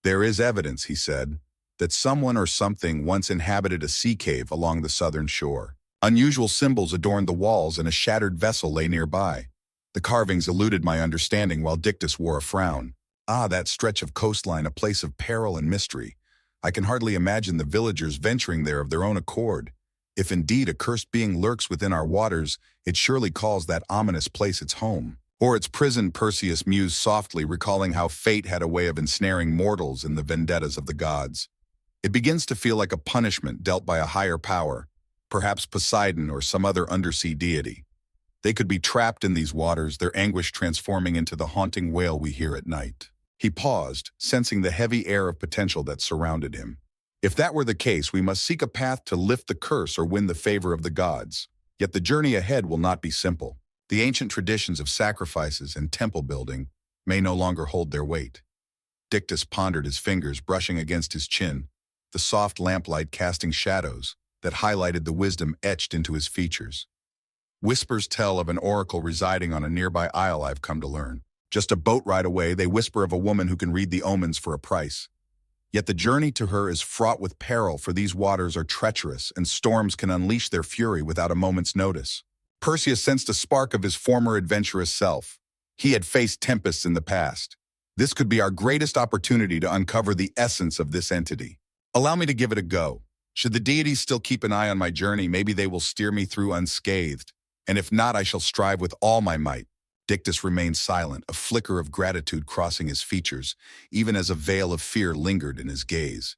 "There is evidence," he said, "that someone or something once inhabited a sea cave along the southern shore. Unusual symbols adorned the walls, and a shattered vessel lay nearby. The carvings eluded my understanding, while Dictys wore a frown. Ah, that stretch of coastline, a place of peril and mystery. I can hardly imagine the villagers venturing there of their own accord. If indeed a cursed being lurks within our waters, it surely calls that ominous place its home. Or its prison," Perseus mused softly, recalling how fate had a way of ensnaring mortals in the vendettas of the gods. "It begins to feel like a punishment dealt by a higher power, perhaps Poseidon or some other undersea deity. They could be trapped in these waters, their anguish transforming into the haunting wail we hear at night." He paused, sensing the heavy air of potential that surrounded him. If that were the case, we must seek a path to lift the curse or win the favor of the gods. Yet the journey ahead will not be simple. The ancient traditions of sacrifices and temple building may no longer hold their weight. Dictys pondered, his fingers brushing against his chin, the soft lamplight casting shadows that highlighted the wisdom etched into his features. "Whispers tell of an oracle residing on a nearby isle, I've come to learn. Just a boat ride away, they whisper of a woman who can read the omens for a price. Yet the journey to her is fraught with peril, for these waters are treacherous, and storms can unleash their fury without a moment's notice." Perseus sensed a spark of his former adventurous self. He had faced tempests in the past. This could be our greatest opportunity to uncover the essence of this entity. "Allow me to give it a go. Should the deities still keep an eye on my journey, maybe they will steer me through unscathed. And if not, I shall strive with all my might." Dictys remained silent, a flicker of gratitude crossing his features, even as a veil of fear lingered in his gaze.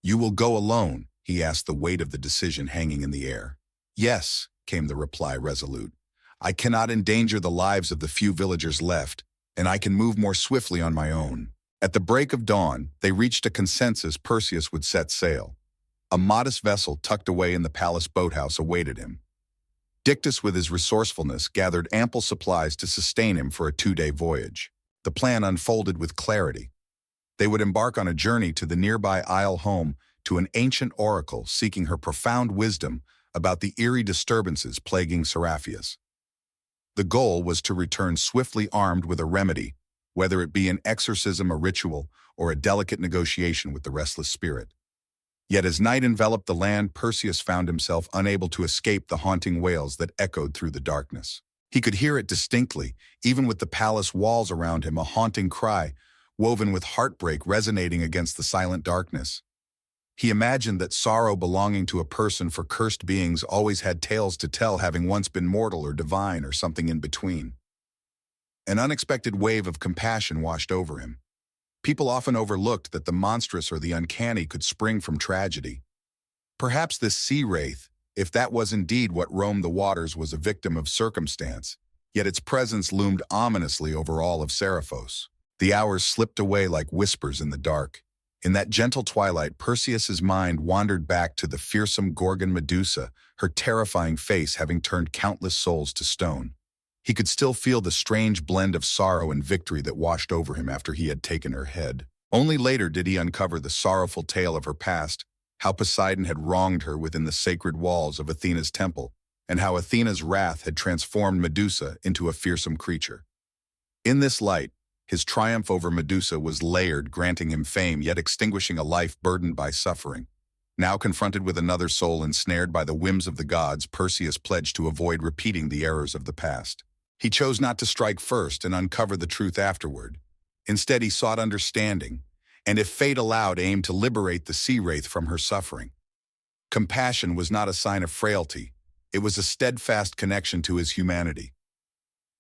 "You will go alone?" he asked, the weight of the decision hanging in the air. "Yes," came the reply, resolute. "I cannot endanger the lives of the few villagers left, and I can move more swiftly on my own." At the break of dawn, they reached a consensus Perseus would set sail. A modest vessel tucked away in the palace boathouse awaited him. Dictys, with his resourcefulness, gathered ample supplies to sustain him for a 2-day voyage. The plan unfolded with clarity. They would embark on a journey to the nearby isle home to an ancient oracle seeking her profound wisdom about the eerie disturbances plaguing Seraphius. The goal was to return swiftly armed with a remedy, whether it be an exorcism, a ritual, or a delicate negotiation with the restless spirit. Yet as night enveloped the land, Perseus found himself unable to escape the haunting wails that echoed through the darkness. He could hear it distinctly, even with the palace walls around him, a haunting cry, woven with heartbreak resonating against the silent darkness. He imagined that sorrow belonging to a person for cursed beings always had tales to tell, having once been mortal or divine or something in between. An unexpected wave of compassion washed over him. People often overlooked that the monstrous or the uncanny could spring from tragedy. Perhaps this sea wraith, if that was indeed what roamed the waters, was a victim of circumstance, yet its presence loomed ominously over all of Seriphos. The hours slipped away like whispers in the dark. In that gentle twilight, Perseus's mind wandered back to the fearsome Gorgon Medusa, her terrifying face having turned countless souls to stone. He could still feel the strange blend of sorrow and victory that washed over him after he had taken her head. Only later did he uncover the sorrowful tale of her past, how Poseidon had wronged her within the sacred walls of Athena's temple, and how Athena's wrath had transformed Medusa into a fearsome creature. In this light, his triumph over Medusa was layered, granting him fame, yet extinguishing a life burdened by suffering. Now confronted with another soul ensnared by the whims of the gods, Perseus pledged to avoid repeating the errors of the past. He chose not to strike first and uncover the truth afterward. Instead, he sought understanding, and if fate allowed, aimed to liberate the sea wraith from her suffering. Compassion was not a sign of frailty. It was a steadfast connection to his humanity.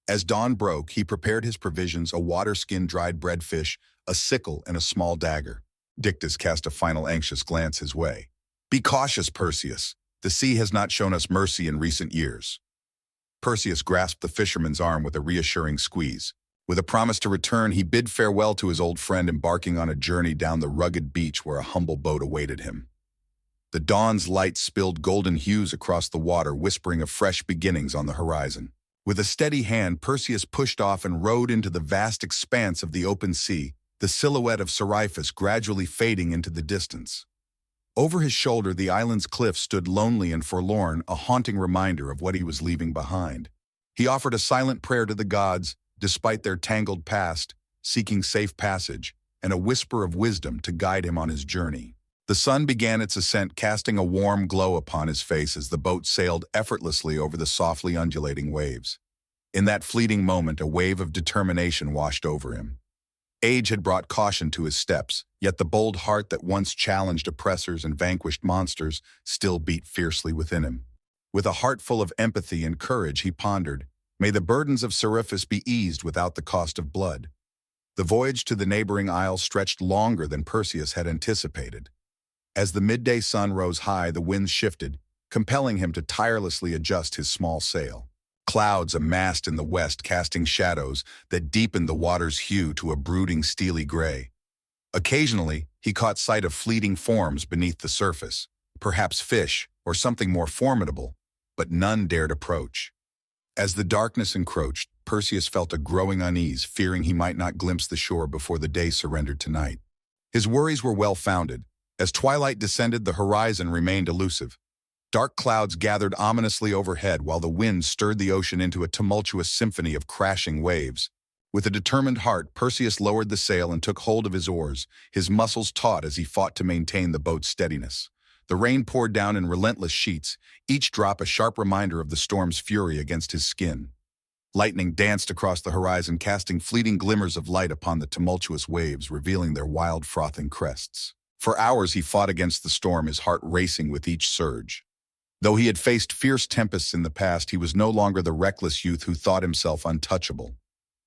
As dawn broke, he prepared his provisions: a water-skinned dried bread fish, a sickle, and a small dagger. Dictys cast a final anxious glance his way. "Be cautious, Perseus. The sea has not shown us mercy in recent years." Perseus grasped the fisherman's arm with a reassuring squeeze. With a promise to return, he bid farewell to his old friend, embarking on a journey down the rugged beach where a humble boat awaited him. The dawn's light spilled golden hues across the water, whispering of fresh beginnings on the horizon. With a steady hand, Perseus pushed off and rowed into the vast expanse of the open sea, the silhouette of Seriphos gradually fading into the distance. Over his shoulder, the island's cliffs stood lonely and forlorn, a haunting reminder of what he was leaving behind. He offered a silent prayer to the gods, despite their tangled past, seeking safe passage, and a whisper of wisdom to guide him on his journey. The sun began its ascent, casting a warm glow upon his face as the boat sailed effortlessly over the softly undulating waves. In that fleeting moment, a wave of determination washed over him. Age had brought caution to his steps, yet the bold heart that once challenged oppressors and vanquished monsters still beat fiercely within him. With a heart full of empathy and courage, he pondered, "May the burdens of Seriphos be eased without the cost of blood." The voyage to the neighboring isle stretched longer than Perseus had anticipated. As the midday sun rose high, the winds shifted, compelling him to tirelessly adjust his small sail. Clouds amassed in the west, casting shadows that deepened the water's hue to a brooding steely gray. Occasionally, he caught sight of fleeting forms beneath the surface, perhaps fish or something more formidable, but none dared approach. As the darkness encroached, Perseus felt a growing unease, fearing he might not glimpse the shore before the day surrendered to night. His worries were well-founded. As twilight descended, the horizon remained elusive. Dark clouds gathered ominously overhead while the wind stirred the ocean into a tumultuous symphony of crashing waves. With a determined heart, Perseus lowered the sail and took hold of his oars, his muscles taut as he fought to maintain the boat's steadiness. The rain poured down in relentless sheets, each drop a sharp reminder of the storm's fury against his skin. Lightning danced across the horizon, casting fleeting glimmers of light upon the tumultuous waves, revealing their wild, frothing crests. For hours he fought against the storm, his heart racing with each surge. Though he had faced fierce tempests in the past, he was no longer the reckless youth who thought himself untouchable.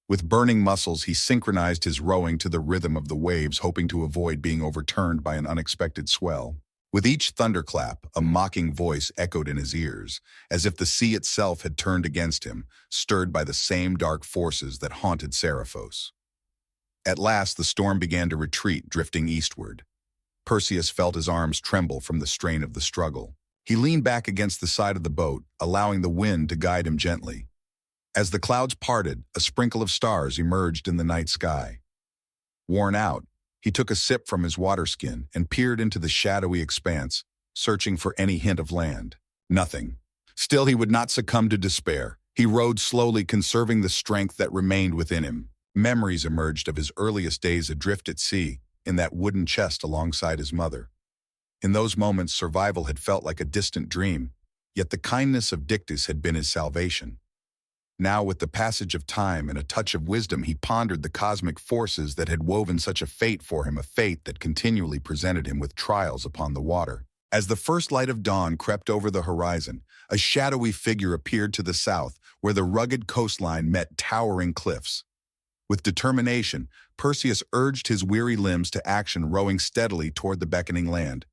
With burning muscles, he synchronized his rowing to the rhythm of the waves, hoping to avoid being overturned by an unexpected swell. With each thunderclap, a mocking voice echoed in his ears, as if the sea itself had turned against him, stirred by the same dark forces that haunted Seriphos. At last, the storm began to retreat, drifting eastward. Perseus felt his arms tremble from the strain of the struggle. He leaned back against the side of the boat, allowing the wind to guide him gently. As the clouds parted, a sprinkle of stars emerged in the night sky. Worn out, he took a sip from his water skin and peered into the shadowy expanse, searching for any hint of land. Nothing. Still, he would not succumb to despair. He rowed slowly, conserving the strength that remained within him. Memories emerged of his earliest days adrift at sea, in that wooden chest alongside his mother. In those moments, survival had felt like a distant dream, yet the kindness of Dictys had been his salvation. Now, with the passage of time and a touch of wisdom, he pondered the cosmic forces that had woven such a fate for him, a fate that continually presented him with trials upon the water. As the first light of dawn crept over the horizon, a shadowy figure appeared to the south, where the rugged coastline met towering cliffs. With determination, Perseus urged his weary limbs to action, rowing steadily toward the beckoning land.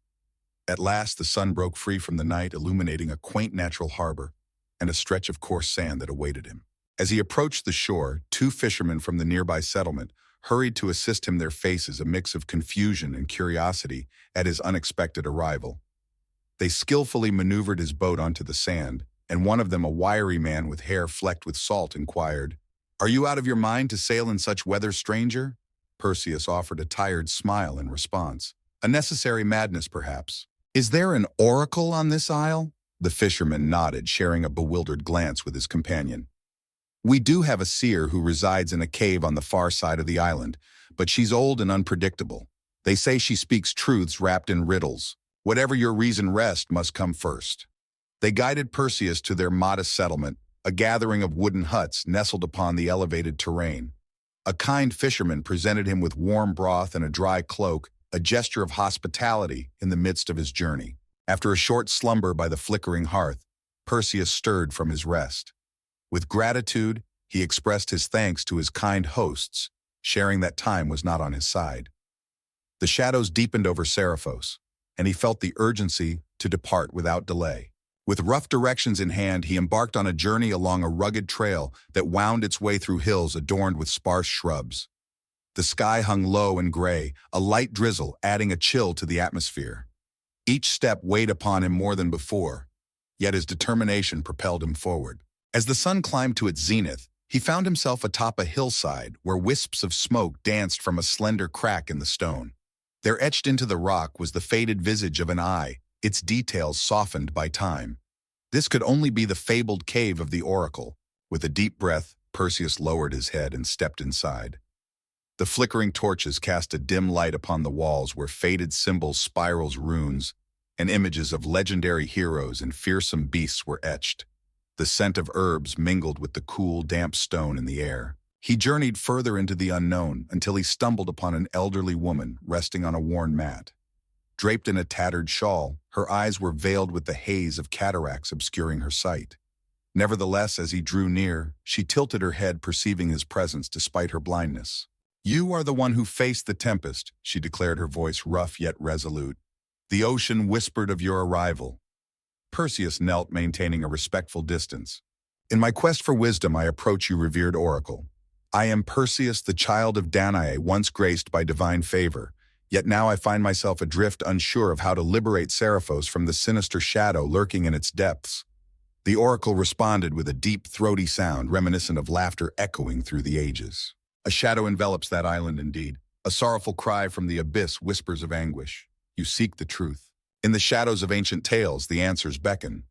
At last, the sun broke free from the night, illuminating a quaint natural harbor and a stretch of coarse sand that awaited him. As he approached the shore, two fishermen from the nearby settlement hurried to assist him, their faces a mix of confusion and curiosity at his unexpected arrival. They skillfully maneuvered his boat onto the sand, and one of them, a wiry man with hair flecked with salt, inquired, "Are you out of your mind to sail in such weather, stranger?" Perseus offered a tired smile in response. "A necessary madness, perhaps." "Is there an oracle on this isle?" The fisherman nodded, sharing a bewildered glance with his companion. "We do have a seer who resides in a cave on the far side of the island, but she's old and unpredictable. They say she speaks truths wrapped in riddles. Whatever your reason rests must come first." They guided Perseus to their modest settlement, a gathering of wooden huts nestled upon the elevated terrain. A kind fisherman presented him with warm broth and a dry cloak, a gesture of hospitality in the midst of his journey. After a short slumber by the flickering hearth, Perseus stirred from his rest. With gratitude, he expressed his thanks to his kind hosts, sharing that time was not on his side. The shadows deepened over Seriphos, and he felt the urgency to depart without delay. With rough directions in hand, he embarked on a journey along a rugged trail that wound its way through hills adorned with sparse shrubs. The sky hung low and gray, a light drizzle adding a chill to the atmosphere. Each step weighed upon him more than before, yet his determination propelled him forward. As the sun climbed to its zenith, he found himself atop a hillside where wisps of smoke danced from a slender crack in the stone. There, etched into the rock, was the faded visage of an eye, its details softened by time. This could only be the fabled cave of the oracle. With a deep breath, Perseus lowered his head and stepped inside. The flickering torches cast a dim light upon the walls where faded symbols, spirals, runes, and images of legendary heroes and fearsome beasts were etched. The scent of herbs mingled with the cool, damp stone in the air. He journeyed further into the unknown until he stumbled upon an elderly woman resting on a worn mat. Draped in a tattered shawl, her eyes were veiled with the haze of cataracts obscuring her sight. Nevertheless, as he drew near, she tilted her head, perceiving his presence despite her blindness. "You are the one who faced the tempest," she declared, her voice rough yet resolute. "The ocean whispered of your arrival." Perseus knelt, maintaining a respectful distance. "In my quest for wisdom, I approach you, revered oracle. I am Perseus, the child of Danae, once graced by divine favor. Yet now I find myself adrift, unsure of how to liberate Seriphos from the sinister shadow lurking in its depths." The oracle responded with a deep, throaty sound reminiscent of laughter echoing through the ages. "A shadow envelops that island indeed. A sorrowful cry from the abyss whispers of anguish. You seek the truth. In the shadows of ancient tales, the answers beckon."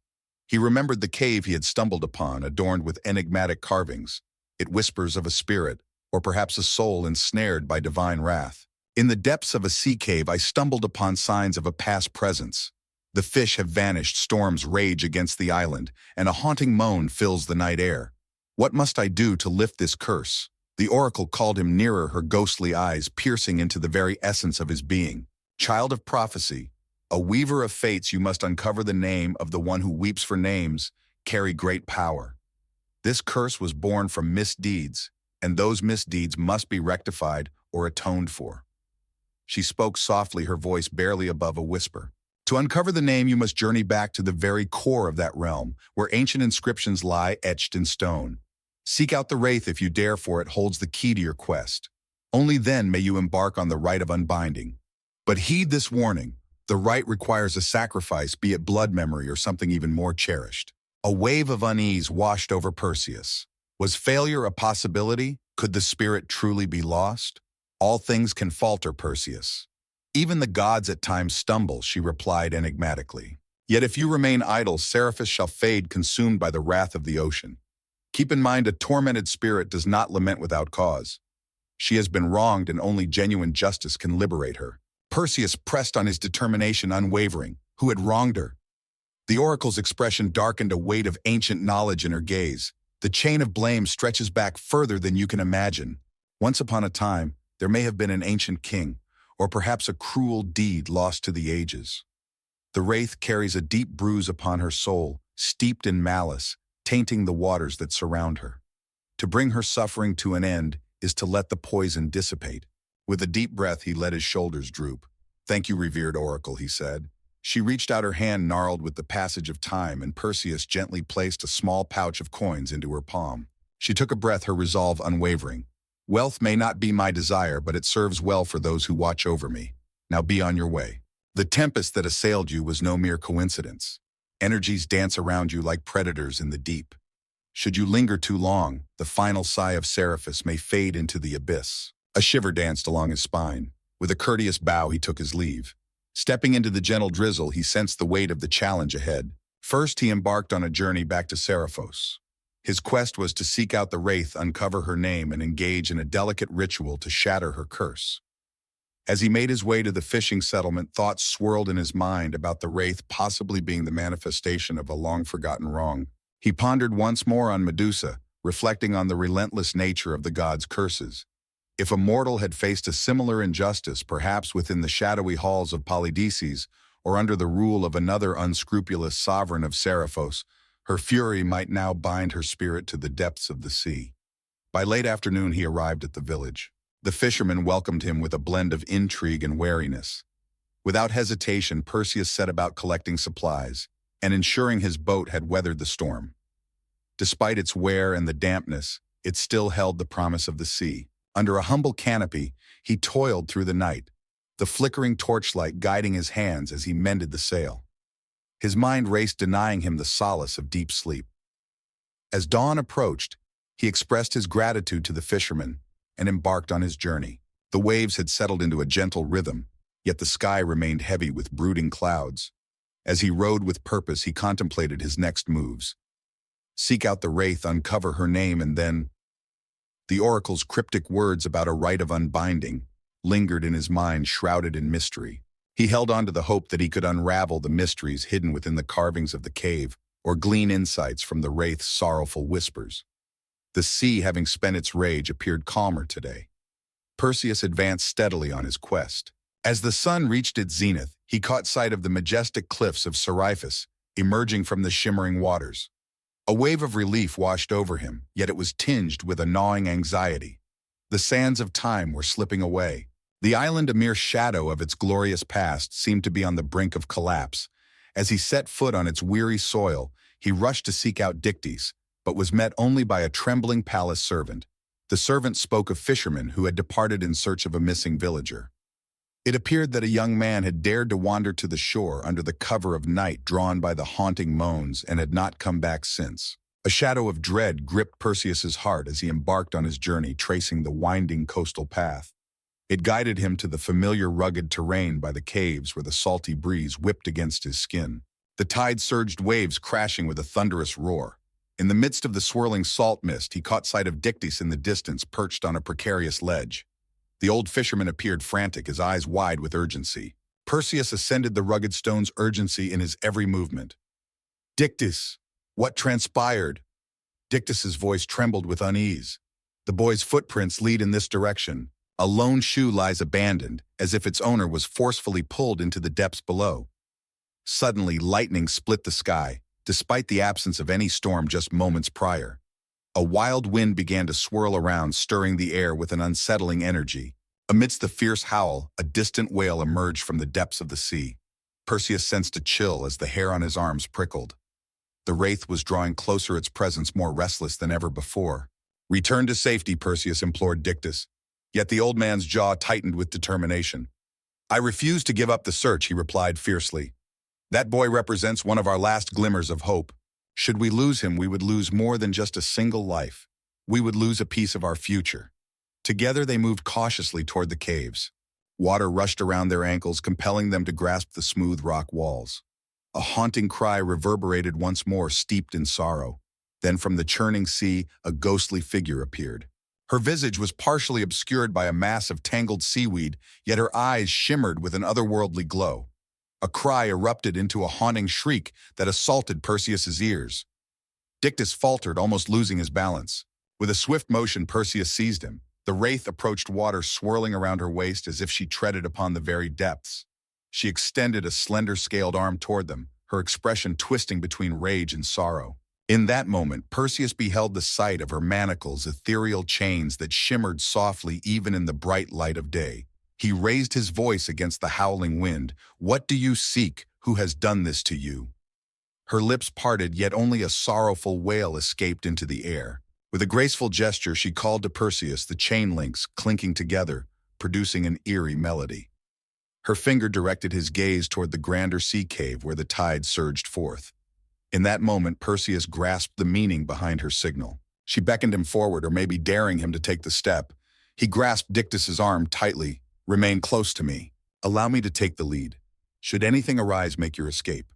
He remembered the cave he had stumbled upon, adorned with enigmatic carvings. It whispers of a spirit, or perhaps a soul ensnared by divine wrath. "In the depths of a sea cave, I stumbled upon signs of a past presence. The fish have vanished, storms rage against the island, and a haunting moan fills the night air. What must I do to lift this curse?" The oracle called him nearer, her ghostly eyes piercing into the very essence of his being. "Child of prophecy, a weaver of fates, you must uncover the name of the one who weeps for names, carry great power. This curse was born from misdeeds, and those misdeeds must be rectified or atoned for." She spoke softly, her voice barely above a whisper. "To uncover the name, you must journey back to the very core of that realm, where ancient inscriptions lie etched in stone. Seek out the wraith if you dare, for it holds the key to your quest. Only then may you embark on the rite of unbinding. But heed this warning. The rite requires a sacrifice, be it blood memory or something even more cherished. A wave of unease washed over Perseus. Was failure a possibility? Could the spirit truly be lost? All things can falter, Perseus. Even the gods at times stumble, she replied enigmatically. Yet if you remain idle, Seriphus shall fade, consumed by the wrath of the ocean. Keep in mind, a tormented spirit does not lament without cause. She has been wronged, and only genuine justice can liberate her. Perseus pressed on his determination unwavering. Who had wronged her? The oracle's expression darkened, a weight of ancient knowledge in her gaze. The chain of blame stretches back further than you can imagine. Once upon a time, there may have been an ancient king, or perhaps a cruel deed lost to the ages. The wraith carries a deep bruise upon her soul, steeped in malice, tainting the waters that surround her. To bring her suffering to an end is to let the poison dissipate. With a deep breath, he let his shoulders droop. Thank you, revered oracle, he said. She reached out her hand, gnarled with the passage of time, and Perseus gently placed a small pouch of coins into her palm. She took a breath, her resolve unwavering. Wealth may not be my desire, but it serves well for those who watch over me. Now be on your way. The tempest that assailed you was no mere coincidence. Energies dance around you like predators in the deep. Should you linger too long, the final sigh of Seriphus may fade into the abyss. A shiver danced along his spine. With a courteous bow, he took his leave. Stepping into the gentle drizzle, he sensed the weight of the challenge ahead. First, he embarked on a journey back to Seriphos. His quest was to seek out the wraith, uncover her name, and engage in a delicate ritual to shatter her curse. As he made his way to the fishing settlement, thoughts swirled in his mind about the wraith possibly being the manifestation of a long-forgotten wrong. He pondered once more on Medusa, reflecting on the relentless nature of the god's curses. If a mortal had faced a similar injustice, perhaps within the shadowy halls of Polydeuces, or under the rule of another unscrupulous sovereign of Seriphos, her fury might now bind her spirit to the depths of the sea. By late afternoon, he arrived at the village. The fisherman welcomed him with a blend of intrigue and wariness. Without hesitation, Perseus set about collecting supplies and ensuring his boat had weathered the storm. Despite its wear and the dampness, it still held the promise of the sea. Under a humble canopy, he toiled through the night, the flickering torchlight guiding his hands as he mended the sail. His mind raced, denying him the solace of deep sleep. As dawn approached, he expressed his gratitude to the fisherman and embarked on his journey. The waves had settled into a gentle rhythm, yet the sky remained heavy with brooding clouds. As he rowed with purpose, he contemplated his next moves. Seek out the wraith, uncover her name, and then... The oracle's cryptic words about a rite of unbinding lingered in his mind, shrouded in mystery. He held on to the hope that he could unravel the mysteries hidden within the carvings of the cave, or glean insights from the wraith's sorrowful whispers. The sea, having spent its rage, appeared calmer today. Perseus advanced steadily on his quest. As the sun reached its zenith, he caught sight of the majestic cliffs of Seriphos emerging from the shimmering waters. A wave of relief washed over him, yet it was tinged with a gnawing anxiety. The sands of time were slipping away. The island, a mere shadow of its glorious past, seemed to be on the brink of collapse. As he set foot on its weary soil, he rushed to seek out Dictys, but was met only by a trembling palace servant. The servant spoke of fishermen who had departed in search of a missing villager. It appeared that a young man had dared to wander to the shore under the cover of night, drawn by the haunting moans, and had not come back since. A shadow of dread gripped Perseus's heart as he embarked on his journey, tracing the winding coastal path. It guided him to the familiar rugged terrain by the caves where the salty breeze whipped against his skin. The tide surged, waves crashing with a thunderous roar. In the midst of the swirling salt mist, he caught sight of Dictys in the distance, perched on a precarious ledge. The old fisherman appeared frantic, his eyes wide with urgency. Perseus ascended the rugged stones, urgency in his every movement. "Dictys, what transpired?" Dictys's voice trembled with unease. "The boy's footprints lead in this direction. A lone shoe lies abandoned, as if its owner was forcefully pulled into the depths below." Suddenly, lightning split the sky, despite the absence of any storm just moments prior. A wild wind began to swirl around, stirring the air with an unsettling energy. Amidst the fierce howl, a distant wail emerged from the depths of the sea. Perseus sensed a chill as the hair on his arms prickled. The wraith was drawing closer, its presence more restless than ever before. "Return to safety," Perseus implored Dictys. Yet the old man's jaw tightened with determination. "I refuse to give up the search," he replied fiercely. "That boy represents one of our last glimmers of hope. Should we lose him, we would lose more than just a single life. We would lose a piece of our future." Together they moved cautiously toward the caves. Water rushed around their ankles, compelling them to grasp the smooth rock walls. A haunting cry reverberated once more, steeped in sorrow. Then from the churning sea, a ghostly figure appeared. Her visage was partially obscured by a mass of tangled seaweed, yet her eyes shimmered with an otherworldly glow. A cry erupted into a haunting shriek that assaulted Perseus's ears. Dictys faltered, almost losing his balance. With a swift motion, Perseus seized him. The wraith approached, water swirling around her waist as if she treaded upon the very depths. She extended a slender scaled arm toward them, her expression twisting between rage and sorrow. In that moment, Perseus beheld the sight of her manacles, ethereal chains that shimmered softly even in the bright light of day. He raised his voice against the howling wind. "What do you seek? Who has done this to you?" Her lips parted, yet only a sorrowful wail escaped into the air. With a graceful gesture, she called to Perseus, the chain links clinking together, producing an eerie melody. Her finger directed his gaze toward the grander sea cave where the tide surged forth. In that moment, Perseus grasped the meaning behind her signal. She beckoned him forward, or maybe daring him to take the step. He grasped Dictys's arm tightly. "Remain close to me. Allow me to take the lead. Should anything arise, make your escape.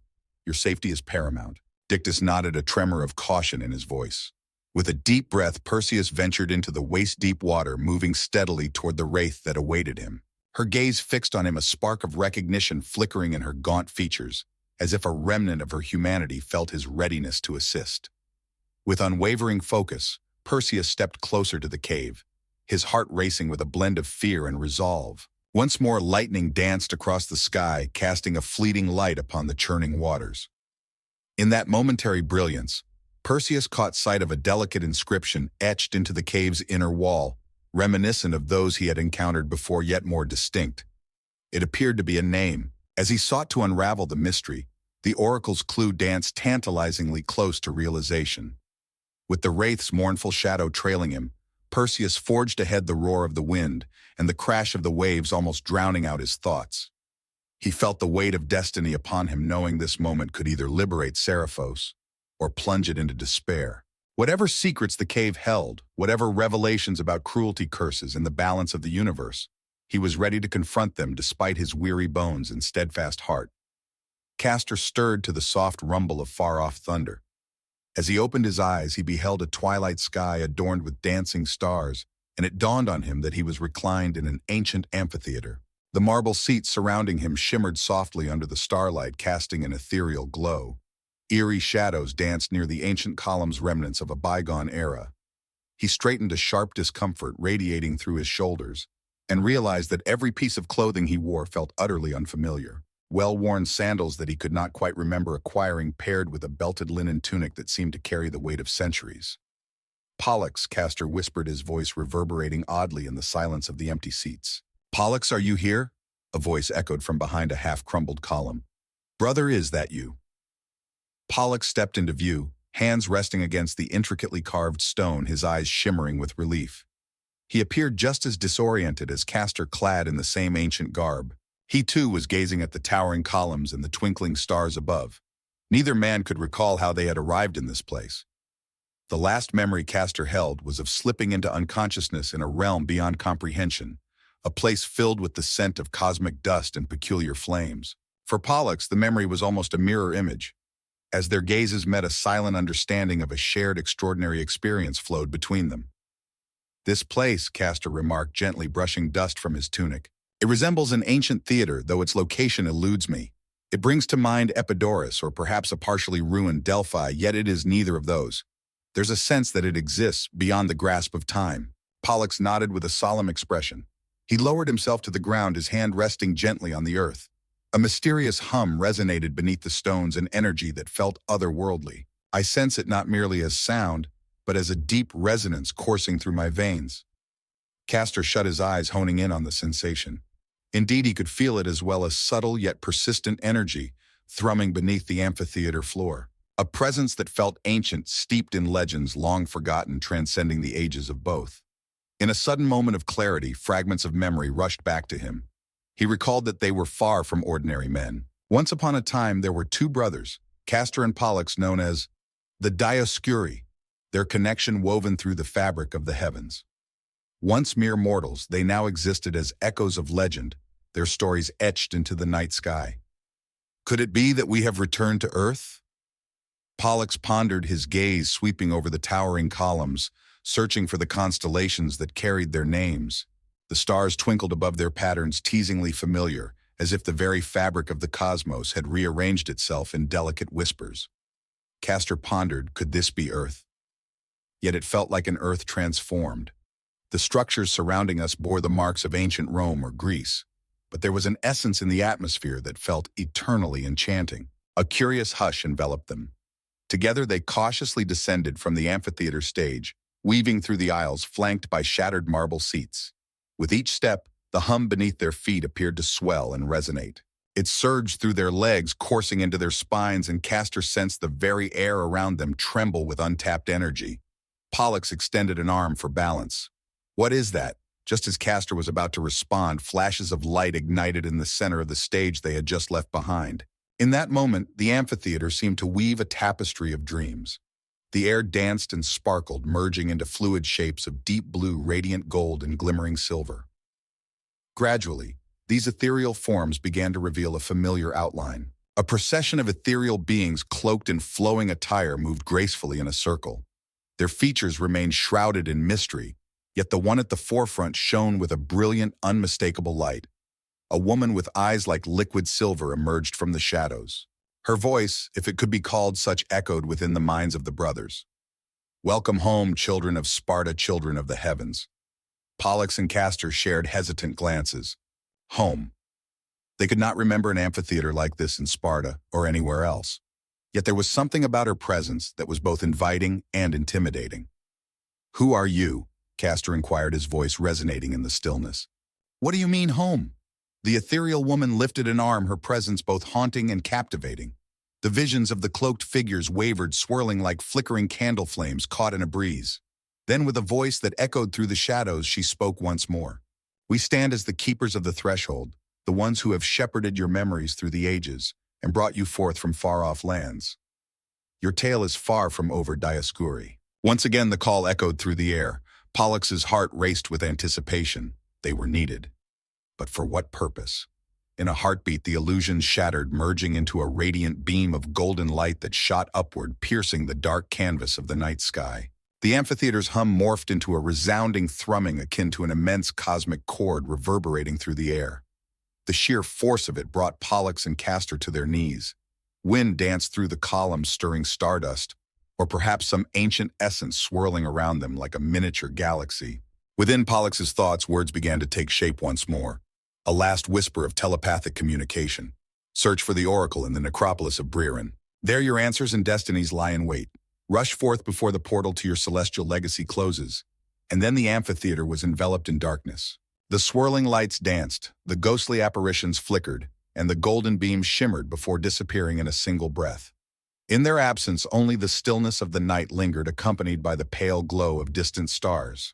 Your safety is paramount." Dictys nodded, a tremor of caution in his voice. With a deep breath, Perseus ventured into the waist-deep water, moving steadily toward the wraith that awaited him. Her gaze fixed on him, a spark of recognition flickering in her gaunt features, as if a remnant of her humanity felt his readiness to assist. With unwavering focus, Perseus stepped closer to the cave, his heart racing with a blend of fear and resolve. Once more, lightning danced across the sky, casting a fleeting light upon the churning waters. In that momentary brilliance, Perseus caught sight of a delicate inscription etched into the cave's inner wall, reminiscent of those he had encountered before, yet more distinct. It appeared to be a name. As he sought to unravel the mystery, the oracle's clue danced tantalizingly close to realization. With the wraith's mournful shadow trailing him, Perseus forged ahead, the roar of the wind and the crash of the waves almost drowning out his thoughts. He felt the weight of destiny upon him, knowing this moment could either liberate Seriphos or plunge it into despair. Whatever secrets the cave held, whatever revelations about cruelty, curses, and the balance of the universe, he was ready to confront them despite his weary bones and steadfast heart. Castor stirred to the soft rumble of far-off thunder. As he opened his eyes, he beheld a twilight sky adorned with dancing stars, and it dawned on him that he was reclined in an ancient amphitheater. The marble seats surrounding him shimmered softly under the starlight, casting an ethereal glow. Eerie shadows danced near the ancient columns, remnants of a bygone era. He straightened, a sharp discomfort radiating through his shoulders, and realized that every piece of clothing he wore felt utterly unfamiliar. Well-worn sandals that he could not quite remember acquiring, paired with a belted linen tunic that seemed to carry the weight of centuries. "Pollux," Castor whispered, his voice reverberating oddly in the silence of the empty seats. "Pollux, are you here?" a voice echoed from behind a half-crumbled column. "Brother, is that you?" Pollux stepped into view, hands resting against the intricately carved stone, his eyes shimmering with relief. He appeared just as disoriented as Castor, clad in the same ancient garb. He too was gazing at the towering columns and the twinkling stars above. Neither man could recall how they had arrived in this place. The last memory Castor held was of slipping into unconsciousness in a realm beyond comprehension, a place filled with the scent of cosmic dust and peculiar flames. For Pollux, the memory was almost a mirror image. As their gazes met, a silent understanding of a shared extraordinary experience flowed between them. "This place," Castor remarked, gently brushing dust from his tunic. "It resembles an ancient theater, though its location eludes me. It brings to mind Epidaurus, or perhaps a partially ruined Delphi, yet it is neither of those. There's a sense that it exists beyond the grasp of time." Pollux nodded with a solemn expression. He lowered himself to the ground, his hand resting gently on the earth. A mysterious hum resonated beneath the stones, an energy that felt otherworldly. "I sense it not merely as sound, but as a deep resonance coursing through my veins." Castor shut his eyes, honing in on the sensation. Indeed, he could feel it as well, a subtle yet persistent energy thrumming beneath the amphitheater floor. A presence that felt ancient, steeped in legends long forgotten, transcending the ages of both. In a sudden moment of clarity, fragments of memory rushed back to him. He recalled that they were far from ordinary men. Once upon a time, there were two brothers, Castor and Pollux, known as the Dioscuri, their connection woven through the fabric of the heavens. Once mere mortals, they now existed as echoes of legend, their stories etched into the night sky. Could it be that we have returned to Earth? Pollux pondered, his gaze sweeping over the towering columns, searching for the constellations that carried their names. The stars twinkled above their patterns, teasingly familiar, as if the very fabric of the cosmos had rearranged itself in delicate whispers. Castor pondered, could this be Earth? Yet it felt like an Earth transformed. The structures surrounding us bore the marks of ancient Rome or Greece, but there was an essence in the atmosphere that felt eternally enchanting. A curious hush enveloped them. Together they cautiously descended from the amphitheater stage, weaving through the aisles flanked by shattered marble seats. With each step, the hum beneath their feet appeared to swell and resonate. It surged through their legs, coursing into their spines, and Castor sensed the very air around them tremble with untapped energy. Pollux extended an arm for balance. What is that? Just as Castor was about to respond, flashes of light ignited in the center of the stage they had just left behind. In that moment, the amphitheater seemed to weave a tapestry of dreams. The air danced and sparkled, merging into fluid shapes of deep blue, radiant gold, and glimmering silver. Gradually, these ethereal forms began to reveal a familiar outline. A procession of ethereal beings cloaked in flowing attire moved gracefully in a circle. Their features remained shrouded in mystery, yet the one at the forefront shone with a brilliant, unmistakable light. A woman with eyes like liquid silver emerged from the shadows. Her voice, if it could be called such, echoed within the minds of the brothers. Welcome home, children of Sparta, children of the heavens. Pollux and Castor shared hesitant glances. Home. They could not remember an amphitheater like this in Sparta or anywhere else. Yet there was something about her presence that was both inviting and intimidating. Who are you? Castor inquired, his voice resonating in the stillness. What do you mean, home? The ethereal woman lifted an arm, her presence both haunting and captivating. The visions of the cloaked figures wavered, swirling like flickering candle flames caught in a breeze. Then, with a voice that echoed through the shadows, she spoke once more. We stand as the keepers of the threshold, the ones who have shepherded your memories through the ages and brought you forth from far-off lands. Your tale is far from over, Dioscuri. Once again the call echoed through the air. Pollux's heart raced with anticipation. They were needed. But for what purpose? In a heartbeat, the illusions shattered, merging into a radiant beam of golden light that shot upward, piercing the dark canvas of the night sky. The amphitheater's hum morphed into a resounding thrumming akin to an immense cosmic chord reverberating through the air. The sheer force of it brought Pollux and Castor to their knees. Wind danced through the columns, stirring stardust, or perhaps some ancient essence swirling around them like a miniature galaxy. Within Pollux's thoughts, words began to take shape once more. A last whisper of telepathic communication. Search for the oracle in the necropolis of Briarin. There your answers and destinies lie in wait. Rush forth before the portal to your celestial legacy closes. And then the amphitheater was enveloped in darkness. The swirling lights danced, the ghostly apparitions flickered, and the golden beams shimmered before disappearing in a single breath. In their absence, only the stillness of the night lingered, accompanied by the pale glow of distant stars.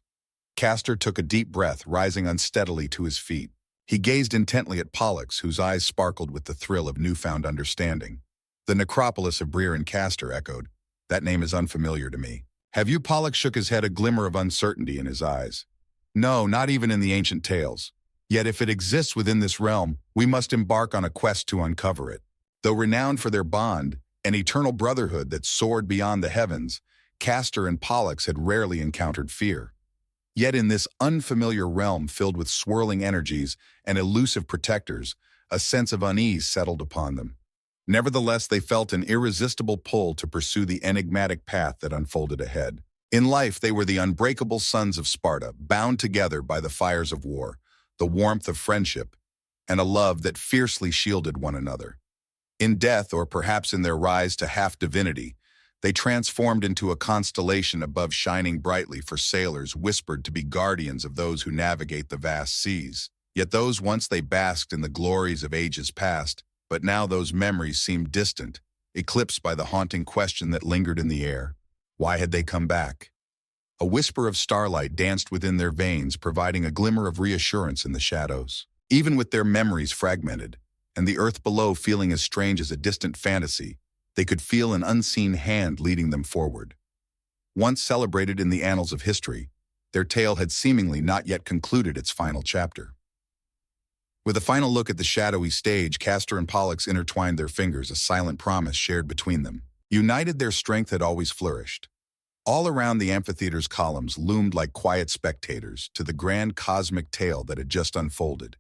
Castor took a deep breath, rising unsteadily to his feet. He gazed intently at Pollux, whose eyes sparkled with the thrill of newfound understanding. The necropolis of Briarin, Castor echoed. That name is unfamiliar to me. Have you? Pollux shook his head, a glimmer of uncertainty in his eyes. No, not even in the ancient tales. Yet if it exists within this realm, we must embark on a quest to uncover it. Though renowned for their bond, an eternal brotherhood that soared beyond the heavens, Castor and Pollux had rarely encountered fear. Yet in this unfamiliar realm filled with swirling energies and elusive protectors, a sense of unease settled upon them. Nevertheless, they felt an irresistible pull to pursue the enigmatic path that unfolded ahead. In life, they were the unbreakable sons of Sparta, bound together by the fires of war, the warmth of friendship, and a love that fiercely shielded one another. In death, or perhaps in their rise to half-divinity, they transformed into a constellation above, shining brightly for sailors whispered to be guardians of those who navigate the vast seas. Yet those once they basked in the glories of ages past, but now those memories seemed distant, eclipsed by the haunting question that lingered in the air. Why had they come back? A whisper of starlight danced within their veins, providing a glimmer of reassurance in the shadows. Even with their memories fragmented, and the earth below feeling as strange as a distant fantasy, they could feel an unseen hand leading them forward. Once celebrated in the annals of history, their tale had seemingly not yet concluded its final chapter. With a final look at the shadowy stage, Castor and Pollux intertwined their fingers, a silent promise shared between them. United, their strength had always flourished. All around the amphitheater's columns loomed like quiet spectators to the grand cosmic tale that had just unfolded.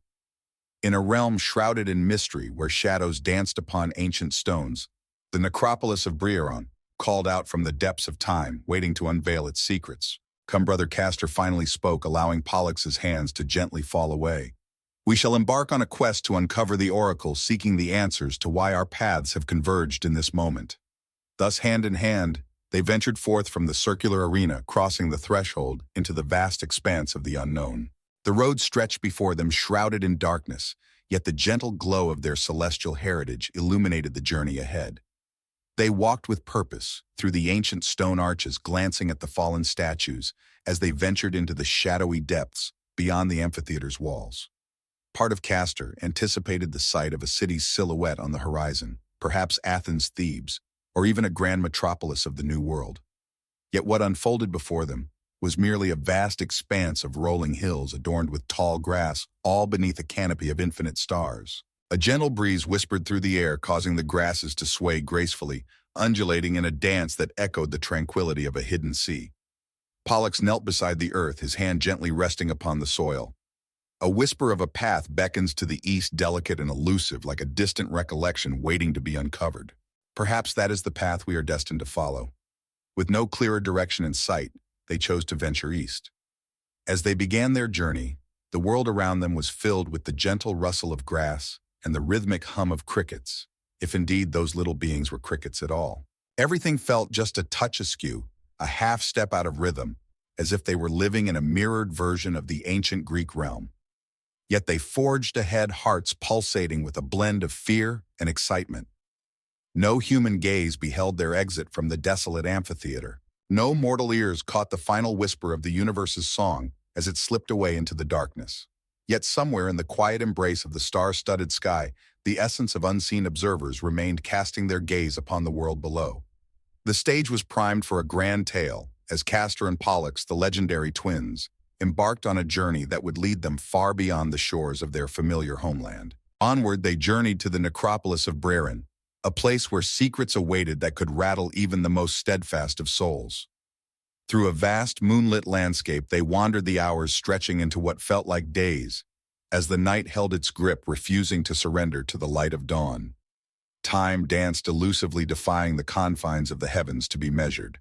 In a realm shrouded in mystery where shadows danced upon ancient stones, the necropolis of Brieron called out from the depths of time, waiting to unveil its secrets. Come, Brother Castor finally spoke, allowing Pollux's hands to gently fall away. We shall embark on a quest to uncover the oracle, seeking the answers to why our paths have converged in this moment. Thus, hand in hand, they ventured forth from the circular arena, crossing the threshold into the vast expanse of the unknown. The road stretched before them, shrouded in darkness, yet the gentle glow of their celestial heritage illuminated the journey ahead. They walked with purpose through the ancient stone arches, glancing at the fallen statues as they ventured into the shadowy depths beyond the amphitheater's walls. Part of Castor anticipated the sight of a city's silhouette on the horizon, perhaps Athens, Thebes, or even a grand metropolis of the New World. Yet what unfolded before them was merely a vast expanse of rolling hills adorned with tall grass, all beneath a canopy of infinite stars. A gentle breeze whispered through the air, causing the grasses to sway gracefully, undulating in a dance that echoed the tranquility of a hidden sea. Pollux knelt beside the earth, his hand gently resting upon the soil. A whisper of a path beckons to the east, delicate and elusive, like a distant recollection waiting to be uncovered. Perhaps that is the path we are destined to follow. With no clearer direction in sight, they chose to venture east. As they began their journey, the world around them was filled with the gentle rustle of grass and the rhythmic hum of crickets, if indeed those little beings were crickets at all. Everything felt just a touch askew, a half step out of rhythm, as if they were living in a mirrored version of the ancient Greek realm. Yet they forged ahead, hearts pulsating with a blend of fear and excitement. No human gaze beheld their exit from the desolate amphitheater. No mortal ears caught the final whisper of the universe's song as it slipped away into the darkness. Yet somewhere in the quiet embrace of the star-studded sky, the essence of unseen observers remained, casting their gaze upon the world below. The stage was primed for a grand tale, as Castor and Pollux, the legendary twins, embarked on a journey that would lead them far beyond the shores of their familiar homeland. Onward, they journeyed to the necropolis of Brieron, a place where secrets awaited that could rattle even the most steadfast of souls. Through a vast moonlit landscape, they wandered, the hours stretching into what felt like days, as the night held its grip, refusing to surrender to the light of dawn. Time danced elusively, defying the confines of the heavens to be measured.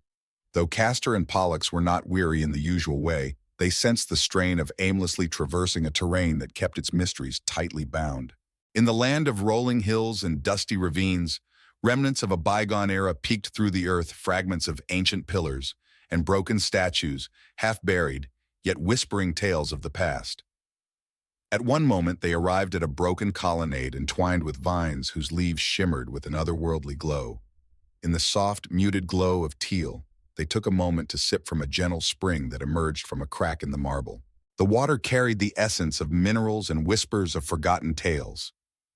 Though Castor and Pollux were not weary in the usual way, they sensed the strain of aimlessly traversing a terrain that kept its mysteries tightly bound. In the land of rolling hills and dusty ravines, remnants of a bygone era peeked through the earth, fragments of ancient pillars and broken statues, half buried, yet whispering tales of the past. At one moment, they arrived at a broken colonnade entwined with vines whose leaves shimmered with an otherworldly glow. In the soft, muted glow of teal, they took a moment to sip from a gentle spring that emerged from a crack in the marble. The water carried the essence of minerals and whispers of forgotten tales.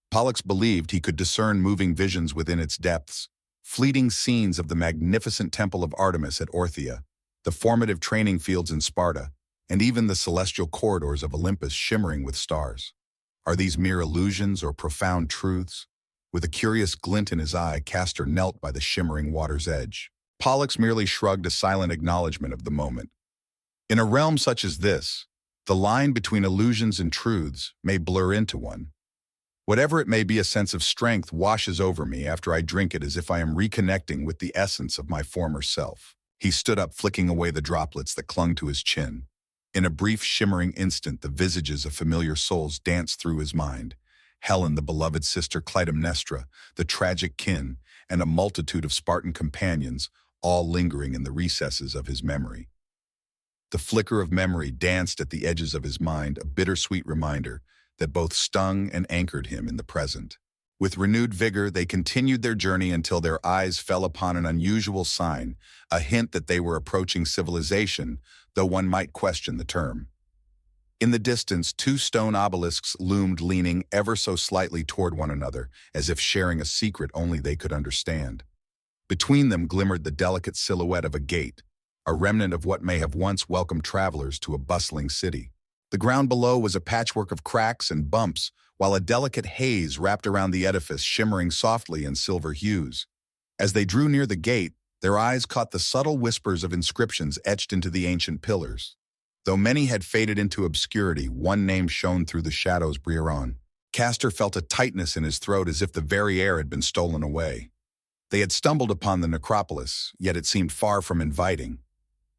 Pollux believed he could discern moving visions within its depths, fleeting scenes of the magnificent temple of Artemis at Orthia, the formative training fields in Sparta, and even the celestial corridors of Olympus shimmering with stars. Are these mere illusions or profound truths? With a curious glint in his eye, Castor knelt by the shimmering water's edge. Pollux merely shrugged, a silent acknowledgement of the moment. In a realm such as this, the line between illusions and truths may blur into one. Whatever it may be, a sense of strength washes over me after I drink it, as if I am reconnecting with the essence of my former self. He stood up, flicking away the droplets that clung to his chin. In a brief, shimmering instant, the visages of familiar souls danced through his mind. Helen, the beloved sister, Clytemnestra, the tragic kin, and a multitude of Spartan companions, all lingering in the recesses of his memory. The flicker of memory danced at the edges of his mind, a bittersweet reminder that both stung and anchored him in the present. With renewed vigor, they continued their journey until their eyes fell upon an unusual sign, a hint that they were approaching civilization, though one might question the term. In the distance, two stone obelisks loomed, leaning ever so slightly toward one another, as if sharing a secret only they could understand. Between them glimmered the delicate silhouette of a gate, a remnant of what may have once welcomed travelers to a bustling city. The ground below was a patchwork of cracks and bumps, while a delicate haze wrapped around the edifice, shimmering softly in silver hues. As they drew near the gate, their eyes caught the subtle whispers of inscriptions etched into the ancient pillars. Though many had faded into obscurity, one name shone through the shadows. Briaron. Castor felt a tightness in his throat as if the very air had been stolen away. They had stumbled upon the necropolis, yet it seemed far from inviting.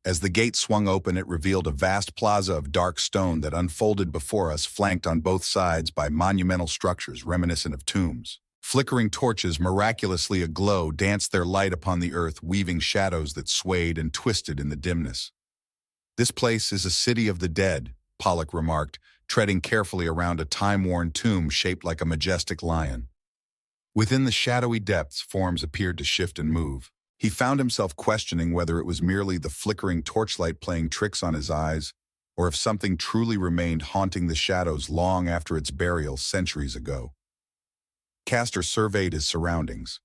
As the gate swung open, it revealed a vast plaza of dark stone that unfolded before us, flanked on both sides by monumental structures reminiscent of tombs. Flickering torches, miraculously aglow, danced their light upon the earth, weaving shadows that swayed and twisted in the dimness. "This place is a city of the dead," Pollock remarked, treading carefully around a time-worn tomb shaped like a majestic lion. Within the shadowy depths, forms appeared to shift and move. He found himself questioning whether it was merely the flickering torchlight playing tricks on his eyes, or if something truly remained haunting the shadows long after its burial centuries ago. Castor surveyed his surroundings.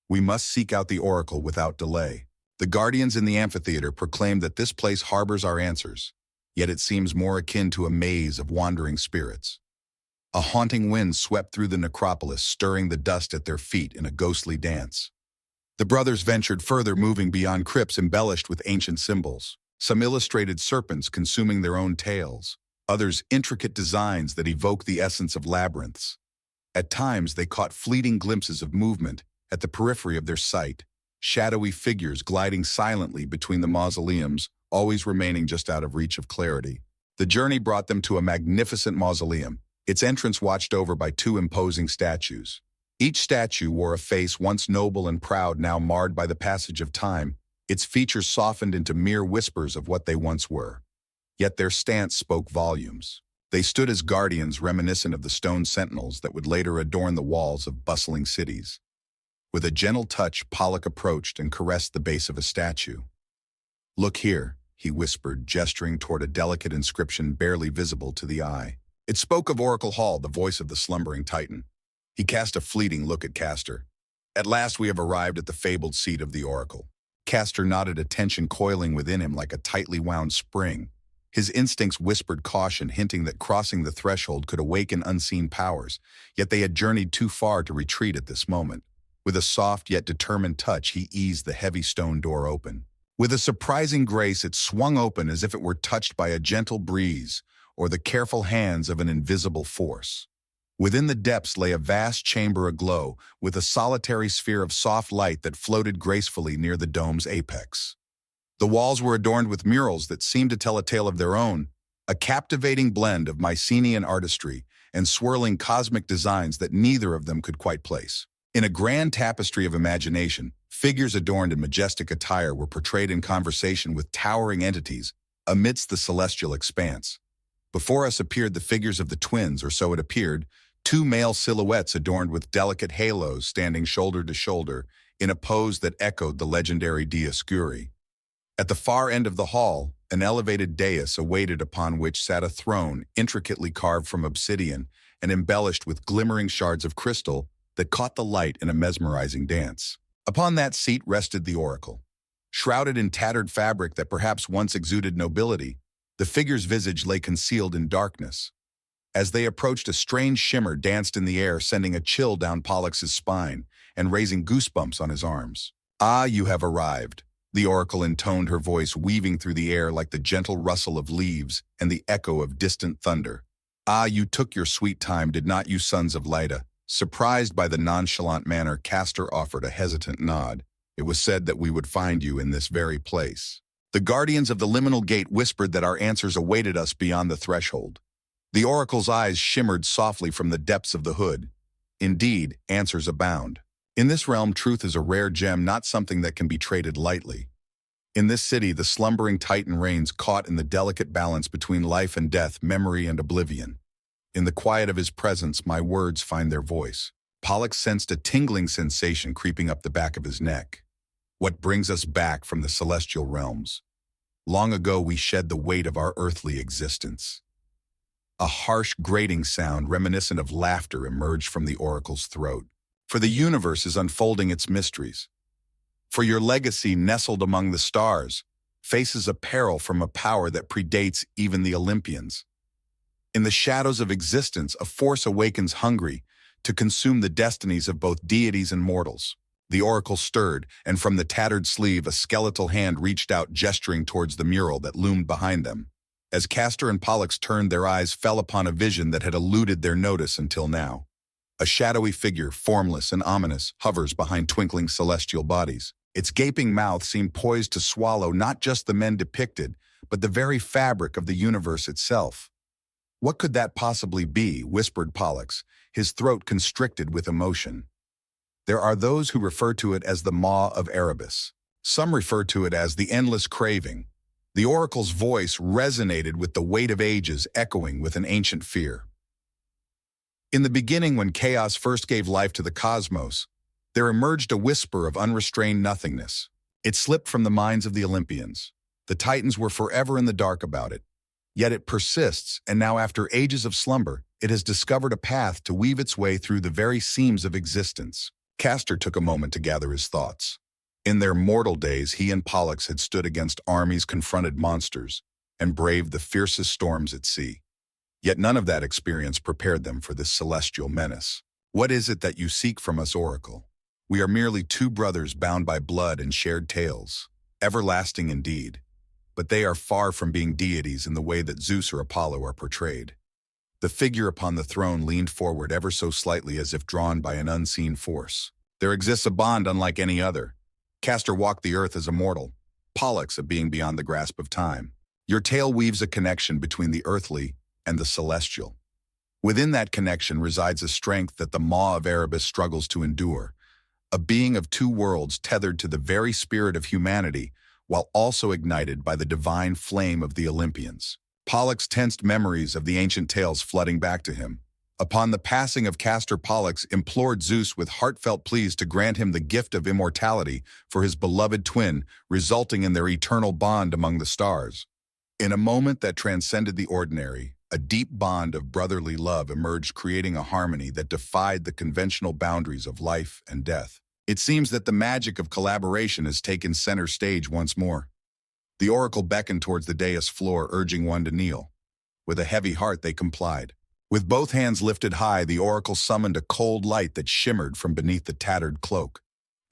"We must seek out the oracle without delay. The guardians in the amphitheater proclaimed that this place harbors our answers, yet it seems more akin to a maze of wandering spirits." A haunting wind swept through the necropolis, stirring the dust at their feet in a ghostly dance. The brothers ventured further, moving beyond crypts embellished with ancient symbols. Some illustrated serpents consuming their own tails, others intricate designs that evoke the essence of labyrinths. At times, they caught fleeting glimpses of movement at the periphery of their sight, shadowy figures gliding silently between the mausoleums, always remaining just out of reach of clarity. The journey brought them to a magnificent mausoleum, its entrance watched over by two imposing statues. Each statue wore a face once noble and proud, now marred by the passage of time, its features softened into mere whispers of what they once were. Yet their stance spoke volumes. They stood as guardians reminiscent of the stone sentinels that would later adorn the walls of bustling cities. With a gentle touch, Pollock approached and caressed the base of a statue. "Look here," he whispered, gesturing toward a delicate inscription barely visible to the eye. It spoke of Oracle Hall, the voice of the slumbering Titan. He cast a fleeting look at Castor. "At last we have arrived at the fabled seat of the Oracle." Castor nodded, attention coiling within him like a tightly wound spring. His instincts whispered caution, hinting that crossing the threshold could awaken unseen powers, yet they had journeyed too far to retreat at this moment. With a soft yet determined touch, he eased the heavy stone door open. With a surprising grace, it swung open as if it were touched by a gentle breeze or the careful hands of an invisible force. Within the depths lay a vast chamber aglow, with a solitary sphere of soft light that floated gracefully near the dome's apex. The walls were adorned with murals that seemed to tell a tale of their own, a captivating blend of Mycenaean artistry and swirling cosmic designs that neither of them could quite place. In a grand tapestry of imagination, figures adorned in majestic attire were portrayed in conversation with towering entities amidst the celestial expanse. Before us appeared the figures of the twins, or so it appeared, two male silhouettes adorned with delicate halos standing shoulder to shoulder in a pose that echoed the legendary Dioscuri. At the far end of the hall, an elevated dais awaited, upon which sat a throne intricately carved from obsidian and embellished with glimmering shards of crystal that caught the light in a mesmerizing dance. Upon that seat rested the oracle. Shrouded in tattered fabric that perhaps once exuded nobility, the figure's visage lay concealed in darkness. As they approached, a strange shimmer danced in the air, sending a chill down Pollux' spine and raising goosebumps on his arms. "Ah, you have arrived," the oracle intoned, her voice weaving through the air like the gentle rustle of leaves and the echo of distant thunder. "Ah, you took your sweet time, did not you, sons of Leda?" Surprised by the nonchalant manner, Castor offered a hesitant nod. "It was said that we would find you in this very place." The guardians of the liminal gate whispered that our answers awaited us beyond the threshold. The oracle's eyes shimmered softly from the depths of the hood. Indeed, answers abound. In this realm, truth is a rare gem, not something that can be traded lightly. In this city, the slumbering Titan reigns, caught in the delicate balance between life and death, memory and oblivion. In the quiet of his presence, my words find their voice. Pollux sensed a tingling sensation creeping up the back of his neck. What brings us back from the celestial realms? Long ago we shed the weight of our earthly existence. A harsh, grating sound reminiscent of laughter emerged from the oracle's throat. For the universe is unfolding its mysteries. For your legacy nestled among the stars faces a peril from a power that predates even the Olympians. In the shadows of existence, a force awakens hungry to consume the destinies of both deities and mortals. The oracle stirred, and from the tattered sleeve a skeletal hand reached out, gesturing towards the mural that loomed behind them. As Castor and Pollux turned, their eyes fell upon a vision that had eluded their notice until now. A shadowy figure, formless and ominous, hovers behind twinkling celestial bodies. Its gaping mouth seemed poised to swallow not just the men depicted, but the very fabric of the universe itself. "What could that possibly be?" whispered Pollux, his throat constricted with emotion. There are those who refer to it as the maw of Erebus. Some refer to it as the endless craving. The oracle's voice resonated with the weight of ages, echoing with an ancient fear. In the beginning, when chaos first gave life to the cosmos, there emerged a whisper of unrestrained nothingness. It slipped from the minds of the Olympians. The Titans were forever in the dark about it. Yet it persists, and now after ages of slumber, it has discovered a path to weave its way through the very seams of existence. Castor took a moment to gather his thoughts. In their mortal days, he and Pollux had stood against armies, confronted monsters, and braved the fiercest storms at sea. Yet none of that experience prepared them for this celestial menace. "What is it that you seek from us, Oracle? We are merely two brothers bound by blood and shared tales. Everlasting indeed, but they are far from being deities in the way that Zeus or Apollo are portrayed." The figure upon the throne leaned forward ever so slightly, as if drawn by an unseen force. "There exists a bond unlike any other. Castor walked the earth as a mortal, Pollux a being beyond the grasp of time. Your tale weaves a connection between the earthly and the celestial. Within that connection resides a strength that the maw of Erebus struggles to endure, a being of two worlds tethered to the very spirit of humanity, while also ignited by the divine flame of the Olympians. Pollux tensed, memories of the ancient tales flooding back to him. Upon the passing of Castor, Pollux implored Zeus with heartfelt pleas to grant him the gift of immortality for his beloved twin, resulting in their eternal bond among the stars. In a moment that transcended the ordinary, a deep bond of brotherly love emerged, creating a harmony that defied the conventional boundaries of life and death. It seems that the magic of collaboration has taken center stage once more. The oracle beckoned towards the dais floor, urging one to kneel. With a heavy heart, they complied. With both hands lifted high, the oracle summoned a cold light that shimmered from beneath the tattered cloak.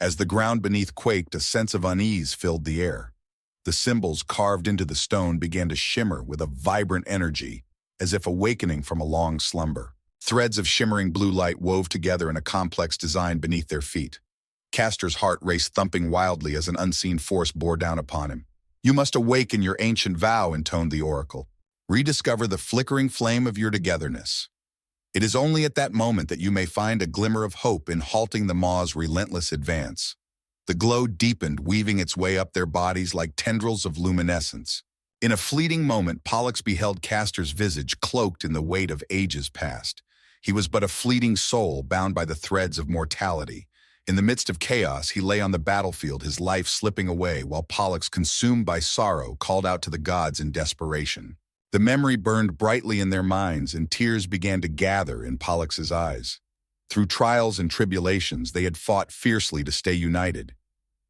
As the ground beneath quaked, a sense of unease filled the air. The symbols carved into the stone began to shimmer with a vibrant energy, as if awakening from a long slumber. Threads of shimmering blue light wove together in a complex design beneath their feet. Castor's heart raced, thumping wildly as an unseen force bore down upon him. "You must awaken your ancient vow," intoned the oracle. "Rediscover the flickering flame of your togetherness. It is only at that moment that you may find a glimmer of hope in halting the maw's relentless advance." The glow deepened, weaving its way up their bodies like tendrils of luminescence. In a fleeting moment, Pollux beheld Castor's visage cloaked in the weight of ages past. He was but a fleeting soul, bound by the threads of mortality. In the midst of chaos, he lay on the battlefield, his life slipping away, while Pollux, consumed by sorrow, called out to the gods in desperation. The memory burned brightly in their minds, and tears began to gather in Pollux's eyes. Through trials and tribulations, they had fought fiercely to stay united.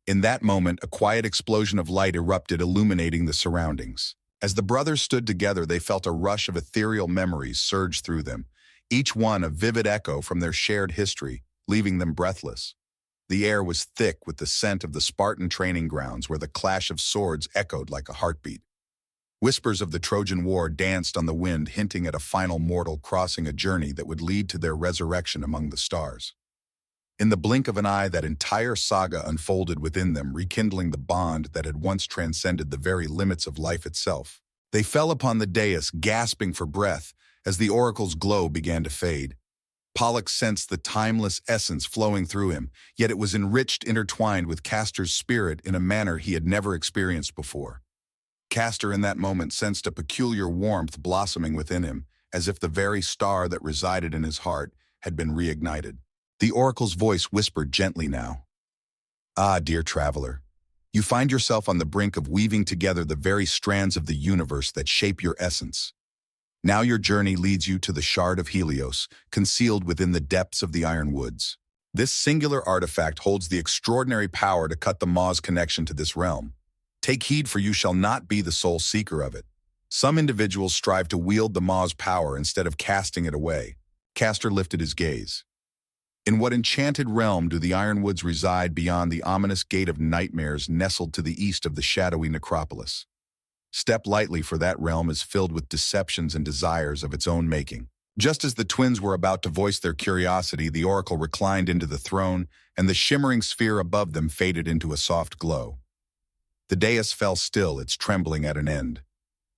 In that moment, a quiet explosion of light erupted, illuminating the surroundings. As the brothers stood together, they felt a rush of ethereal memories surge through them, each one a vivid echo from their shared history, leaving them breathless. The air was thick with the scent of the Spartan training grounds, where the clash of swords echoed like a heartbeat. Whispers of the Trojan War danced on the wind, hinting at a final mortal crossing a journey that would lead to their resurrection among the stars. In the blink of an eye, that entire saga unfolded within them, rekindling the bond that had once transcended the very limits of life itself. They fell upon the dais, gasping for breath, as the oracle's glow began to fade. Pollux sensed the timeless essence flowing through him, yet it was enriched, intertwined with Castor's spirit in a manner he had never experienced before. Castor in that moment sensed a peculiar warmth blossoming within him, as if the very star that resided in his heart had been reignited. The oracle's voice whispered gently now. Ah, dear traveler, you find yourself on the brink of weaving together the very strands of the universe that shape your essence. Now your journey leads you to the shard of Helios, concealed within the depths of the iron woods. This singular artifact holds the extraordinary power to cut the Maw's connection to this realm. Take heed, for you shall not be the sole seeker of it. Some individuals strive to wield the Maw's power instead of casting it away. Castor lifted his gaze. In what enchanted realm do the ironwoods reside beyond the ominous gate of nightmares nestled to the east of the shadowy necropolis? Step lightly, for that realm is filled with deceptions and desires of its own making. Just as the twins were about to voice their curiosity, the oracle reclined into the throne, and the shimmering sphere above them faded into a soft glow. The dais fell still, its trembling at an end.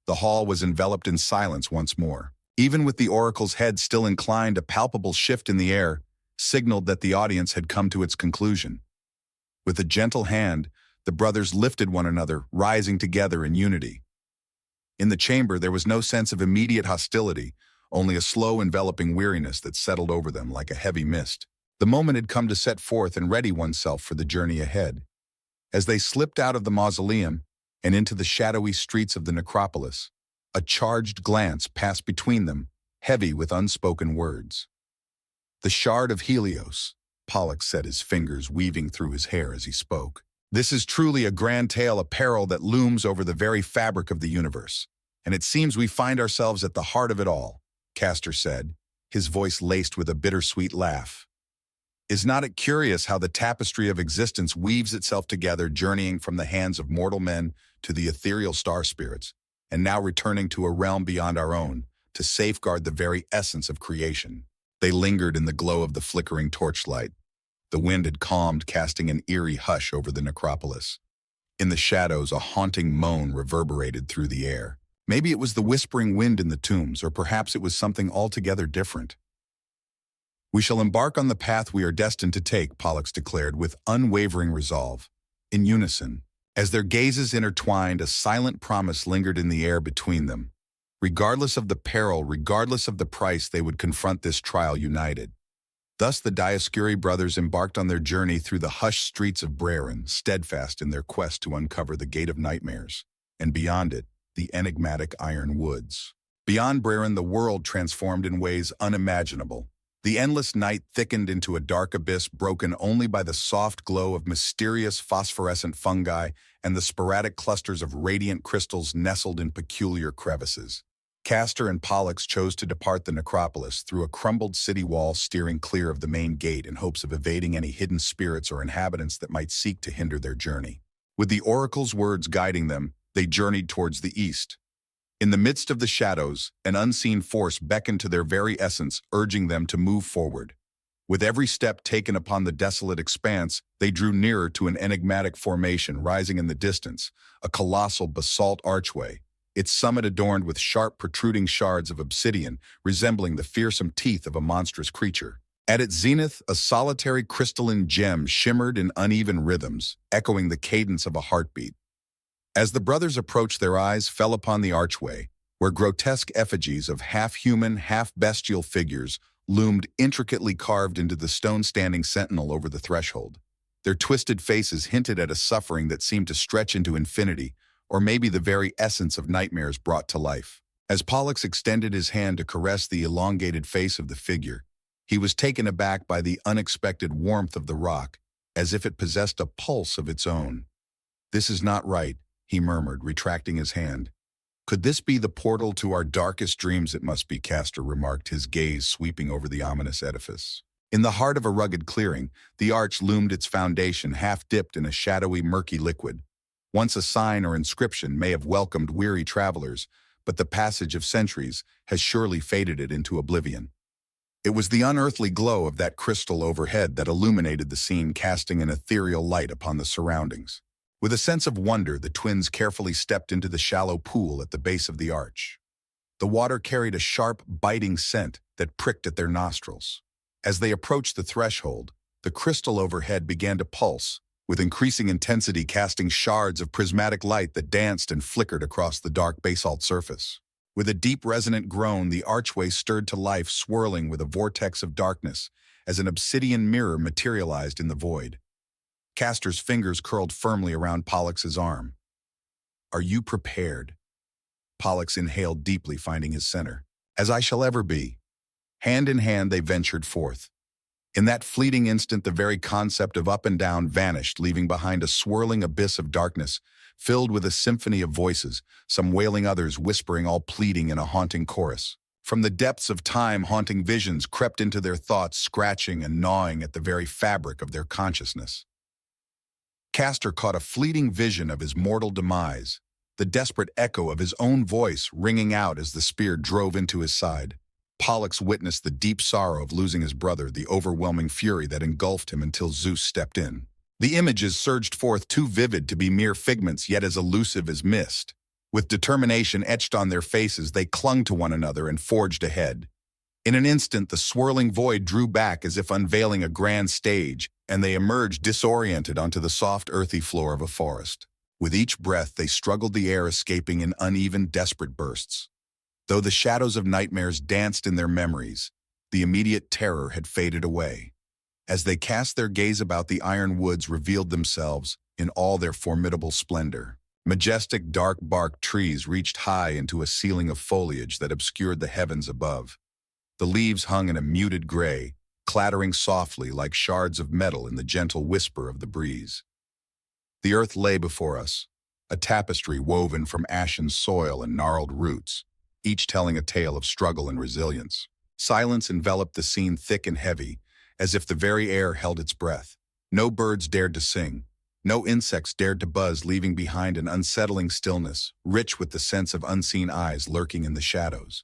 The hall was enveloped in silence once more. Even with the oracle's head still inclined, a palpable shift in the air signaled that the audience had come to its conclusion. With a gentle hand, the brothers lifted one another, rising together in unity. In the chamber, there was no sense of immediate hostility, only a slow, enveloping weariness that settled over them like a heavy mist. The moment had come to set forth and ready oneself for the journey ahead. As they slipped out of the mausoleum and into the shadowy streets of the necropolis, a charged glance passed between them, heavy with unspoken words. The shard of Helios, Pollux said, his fingers weaving through his hair as he spoke. This is truly a grand tale, a peril that looms over the very fabric of the universe. And it seems we find ourselves at the heart of it all, Castor said, his voice laced with a bittersweet laugh. Is not it curious how the tapestry of existence weaves itself together, journeying from the hands of mortal men to the ethereal star spirits, and now returning to a realm beyond our own, to safeguard the very essence of creation? They lingered in the glow of the flickering torchlight. The wind had calmed, casting an eerie hush over the necropolis. In the shadows, a haunting moan reverberated through the air. Maybe it was the whispering wind in the tombs, or perhaps it was something altogether different. We shall embark on the path we are destined to take, Pollux declared with unwavering resolve. In unison, as their gazes intertwined, a silent promise lingered in the air between them. Regardless of the peril, regardless of the price, they would confront this trial united. Thus the Dioscuri brothers embarked on their journey through the hushed streets of Breran, steadfast in their quest to uncover the Gate of Nightmares, and beyond it, the enigmatic iron woods. Beyond Breran, the world transformed in ways unimaginable. The endless night thickened into a dark abyss broken only by the soft glow of mysterious phosphorescent fungi and the sporadic clusters of radiant crystals nestled in peculiar crevices. Castor and Pollux chose to depart the necropolis through a crumbled city wall, steering clear of the main gate in hopes of evading any hidden spirits or inhabitants that might seek to hinder their journey. With the oracle's words guiding them, they journeyed towards the east. In the midst of the shadows, an unseen force beckoned to their very essence, urging them to move forward. With every step taken upon the desolate expanse, they drew nearer to an enigmatic formation rising in the distance, a colossal basalt archway, its summit adorned with sharp protruding shards of obsidian, resembling the fearsome teeth of a monstrous creature. At its zenith, a solitary crystalline gem shimmered in uneven rhythms, echoing the cadence of a heartbeat. As the brothers approached, their eyes fell upon the archway, where grotesque effigies of half-human, half-bestial figures loomed intricately carved into the stone standing sentinel over the threshold. Their twisted faces hinted at a suffering that seemed to stretch into infinity, or maybe the very essence of nightmares brought to life. As Pollux extended his hand to caress the elongated face of the figure, he was taken aback by the unexpected warmth of the rock, as if it possessed a pulse of its own. "This is not right," he murmured, retracting his hand. "Could this be the portal to our darkest dreams?" "It must be," Castor remarked, his gaze sweeping over the ominous edifice. In the heart of a rugged clearing, the arch loomed, its foundation half-dipped in a shadowy, murky liquid. Once a sign or inscription may have welcomed weary travelers, but the passage of centuries has surely faded it into oblivion. It was the unearthly glow of that crystal overhead that illuminated the scene, casting an ethereal light upon the surroundings. With a sense of wonder, the twins carefully stepped into the shallow pool at the base of the arch. The water carried a sharp, biting scent that pricked at their nostrils. As they approached the threshold, the crystal overhead began to pulse, with increasing intensity, casting shards of prismatic light that danced and flickered across the dark basalt surface. With a deep, resonant groan, the archway stirred to life, swirling with a vortex of darkness, as an obsidian mirror materialized in the void. Castor's fingers curled firmly around Pollux' arm. "Are you prepared?" Pollux inhaled deeply, finding his center. "As I shall ever be." Hand in hand, they ventured forth. In that fleeting instant, the very concept of up and down vanished, leaving behind a swirling abyss of darkness, filled with a symphony of voices, some wailing, others whispering, all pleading in a haunting chorus. From the depths of time, haunting visions crept into their thoughts, scratching and gnawing at the very fabric of their consciousness. Castor caught a fleeting vision of his mortal demise, the desperate echo of his own voice ringing out as the spear drove into his side. Pollux witnessed the deep sorrow of losing his brother, the overwhelming fury that engulfed him until Zeus stepped in. The images surged forth, too vivid to be mere figments, yet as elusive as mist. With determination etched on their faces, they clung to one another and forged ahead. In an instant, the swirling void drew back as if unveiling a grand stage, and they emerged disoriented onto the soft, earthy floor of a forest. With each breath, they struggled the air, escaping in uneven, desperate bursts. Though the shadows of nightmares danced in their memories, the immediate terror had faded away. As they cast their gaze about, the iron woods revealed themselves in all their formidable splendor. Majestic, dark-barked trees reached high into a ceiling of foliage that obscured the heavens above. The leaves hung in a muted gray, clattering softly like shards of metal in the gentle whisper of the breeze. The earth lay before us, a tapestry woven from ashen soil and gnarled roots, each telling a tale of struggle and resilience. Silence enveloped the scene, thick and heavy, as if the very air held its breath. No birds dared to sing. No insects dared to buzz, leaving behind an unsettling stillness, rich with the sense of unseen eyes lurking in the shadows.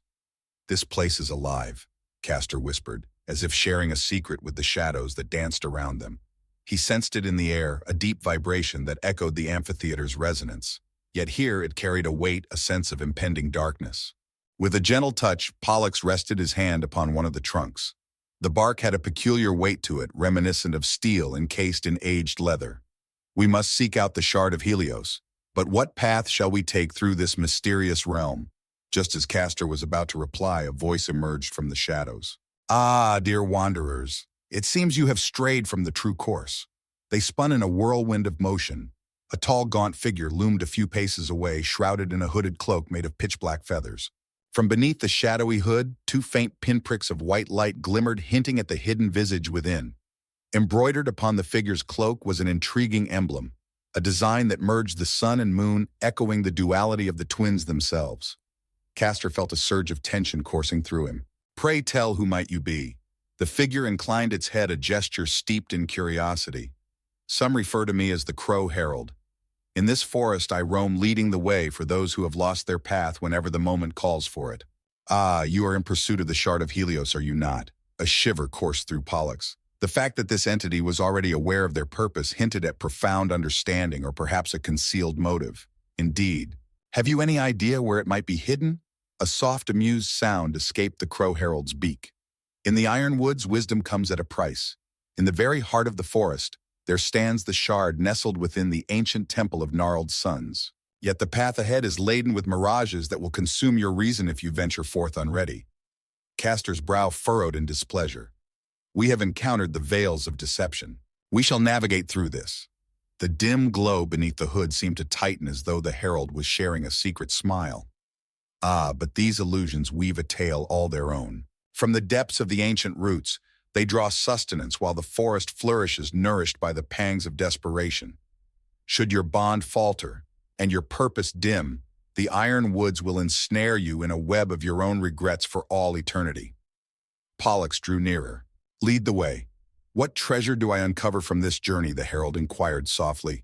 "This place is alive," Castor whispered, as if sharing a secret with the shadows that danced around them. He sensed it in the air, a deep vibration that echoed the amphitheater's resonance. Yet here it carried a weight, a sense of impending darkness. With a gentle touch, Pollux rested his hand upon one of the trunks. The bark had a peculiar weight to it, reminiscent of steel encased in aged leather. "We must seek out the shard of Helios. But what path shall we take through this mysterious realm?" Just as Castor was about to reply, a voice emerged from the shadows. "Ah, dear wanderers, it seems you have strayed from the true course." They spun in a whirlwind of motion. A tall, gaunt figure loomed a few paces away, shrouded in a hooded cloak made of pitch-black feathers. From beneath the shadowy hood, two faint pinpricks of white light glimmered, hinting at the hidden visage within. Embroidered upon the figure's cloak was an intriguing emblem, a design that merged the sun and moon, echoing the duality of the twins themselves. Castor felt a surge of tension coursing through him. "Pray tell, who might you be?" The figure inclined its head, a gesture steeped in curiosity. "Some refer to me as the Crow Herald. In this forest I roam, leading the way for those who have lost their path whenever the moment calls for it." "Ah, you are in pursuit of the shard of Helios, are you not?" A shiver coursed through Pollux. The fact that this entity was already aware of their purpose hinted at profound understanding, or perhaps a concealed motive. "Indeed. Have you any idea where it might be hidden?" A soft, amused sound escaped the Crow Herald's beak. "In the iron woods, wisdom comes at a price. In the very heart of the forest, there stands the shard nestled within the ancient temple of gnarled suns. Yet the path ahead is laden with mirages that will consume your reason if you venture forth unready." Castor's brow furrowed in displeasure. "We have encountered the veils of deception. We shall navigate through this." The dim glow beneath the hood seemed to tighten, as though the herald was sharing a secret smile. "Ah, but these illusions weave a tale all their own. From the depths of the ancient roots, they draw sustenance while the forest flourishes, nourished by the pangs of desperation. Should your bond falter and your purpose dim, the iron woods will ensnare you in a web of your own regrets for all eternity." Pollux drew nearer. "Lead the way. What treasure do I uncover from this journey?" the herald inquired softly.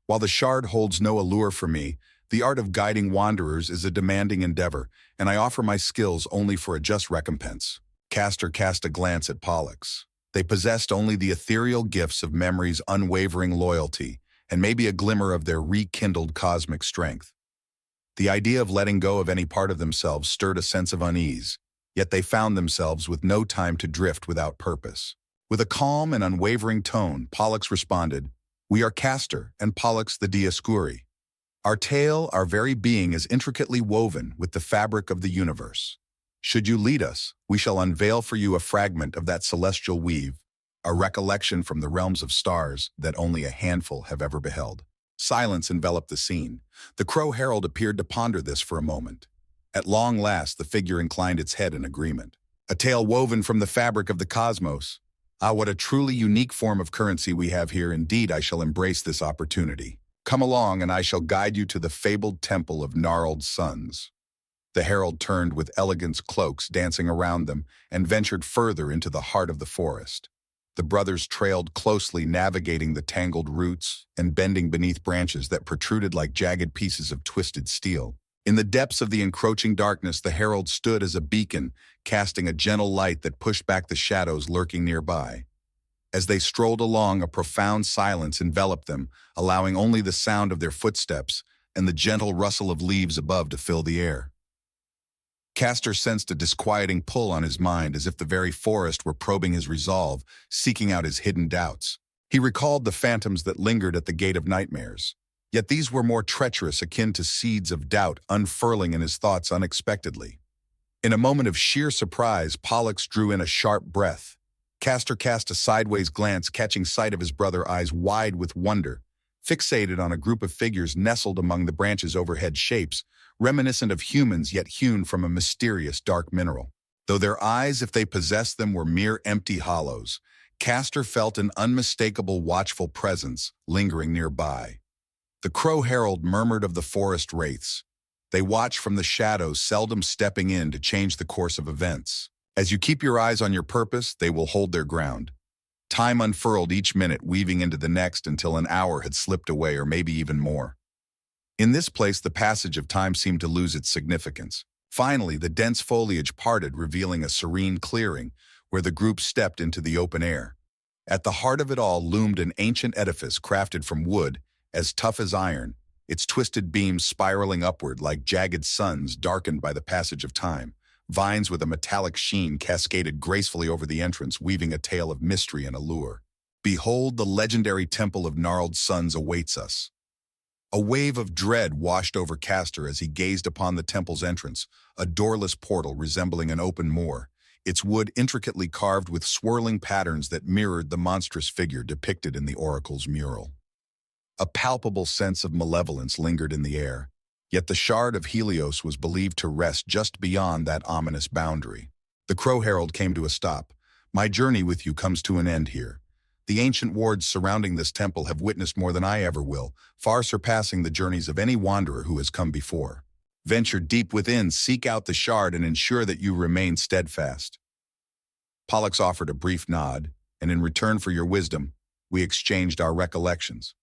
"While the shard holds no allure for me, the art of guiding wanderers is a demanding endeavor, and I offer my skills only for a just recompense." Castor cast a glance at Pollux. They possessed only the ethereal gifts of memory's unwavering loyalty, and maybe a glimmer of their rekindled cosmic strength. The idea of letting go of any part of themselves stirred a sense of unease, yet they found themselves with no time to drift without purpose. With a calm and unwavering tone, Pollux responded, "We are Castor and Pollux the Dioscuri. Our tale, our very being, is intricately woven with the fabric of the universe. Should you lead us, we shall unveil for you a fragment of that celestial weave, a recollection from the realms of stars that only a handful have ever beheld. Silence enveloped the scene. The Crow Herald appeared to ponder this for a moment. At long last, the figure inclined its head in agreement. A tale woven from the fabric of the cosmos. Ah, what a truly unique form of currency we have here. Indeed, I shall embrace this opportunity. Come along, and I shall guide you to the fabled temple of gnarled suns. The herald turned with elegant cloaks dancing around them and ventured further into the heart of the forest. The brothers trailed closely, navigating the tangled roots and bending beneath branches that protruded like jagged pieces of twisted steel. In the depths of the encroaching darkness, the herald stood as a beacon, casting a gentle light that pushed back the shadows lurking nearby. As they strolled along, a profound silence enveloped them, allowing only the sound of their footsteps and the gentle rustle of leaves above to fill the air. Castor sensed a disquieting pull on his mind, as if the very forest were probing his resolve, seeking out his hidden doubts. He recalled the phantoms that lingered at the gate of nightmares. Yet these were more treacherous, akin to seeds of doubt unfurling in his thoughts unexpectedly. In a moment of sheer surprise, Pollux drew in a sharp breath. Castor cast a sideways glance, catching sight of his brother, eyes wide with wonder, fixated on a group of figures nestled among the branches overhead, shapes reminiscent of humans yet hewn from a mysterious dark mineral. Though their eyes, if they possessed them, were mere empty hollows, Castor felt an unmistakable watchful presence lingering nearby. The Crow Herald murmured of the forest wraiths. They watch from the shadows, seldom stepping in to change the course of events. As you keep your eyes on your purpose, they will hold their ground. Time unfurled each minute, weaving into the next until an hour had slipped away, or maybe even more. In this place, the passage of time seemed to lose its significance. Finally, the dense foliage parted, revealing a serene clearing where the group stepped into the open air. At the heart of it all loomed an ancient edifice crafted from wood, as tough as iron, its twisted beams spiraling upward like jagged suns darkened by the passage of time. Vines with a metallic sheen cascaded gracefully over the entrance, weaving a tale of mystery and allure. Behold, the legendary temple of gnarled suns awaits us. A wave of dread washed over Castor as he gazed upon the temple's entrance, a doorless portal resembling an open moor, its wood intricately carved with swirling patterns that mirrored the monstrous figure depicted in the oracle's mural. A palpable sense of malevolence lingered in the air, yet the shard of Helios was believed to rest just beyond that ominous boundary. The Crow Herald came to a stop. My journey with you comes to an end here. The ancient wards surrounding this temple have witnessed more than I ever will, far surpassing the journeys of any wanderer who has come before. Venture deep within, seek out the shard, and ensure that you remain steadfast. Pollux offered a brief nod, and in return for your wisdom, we exchanged our recollections.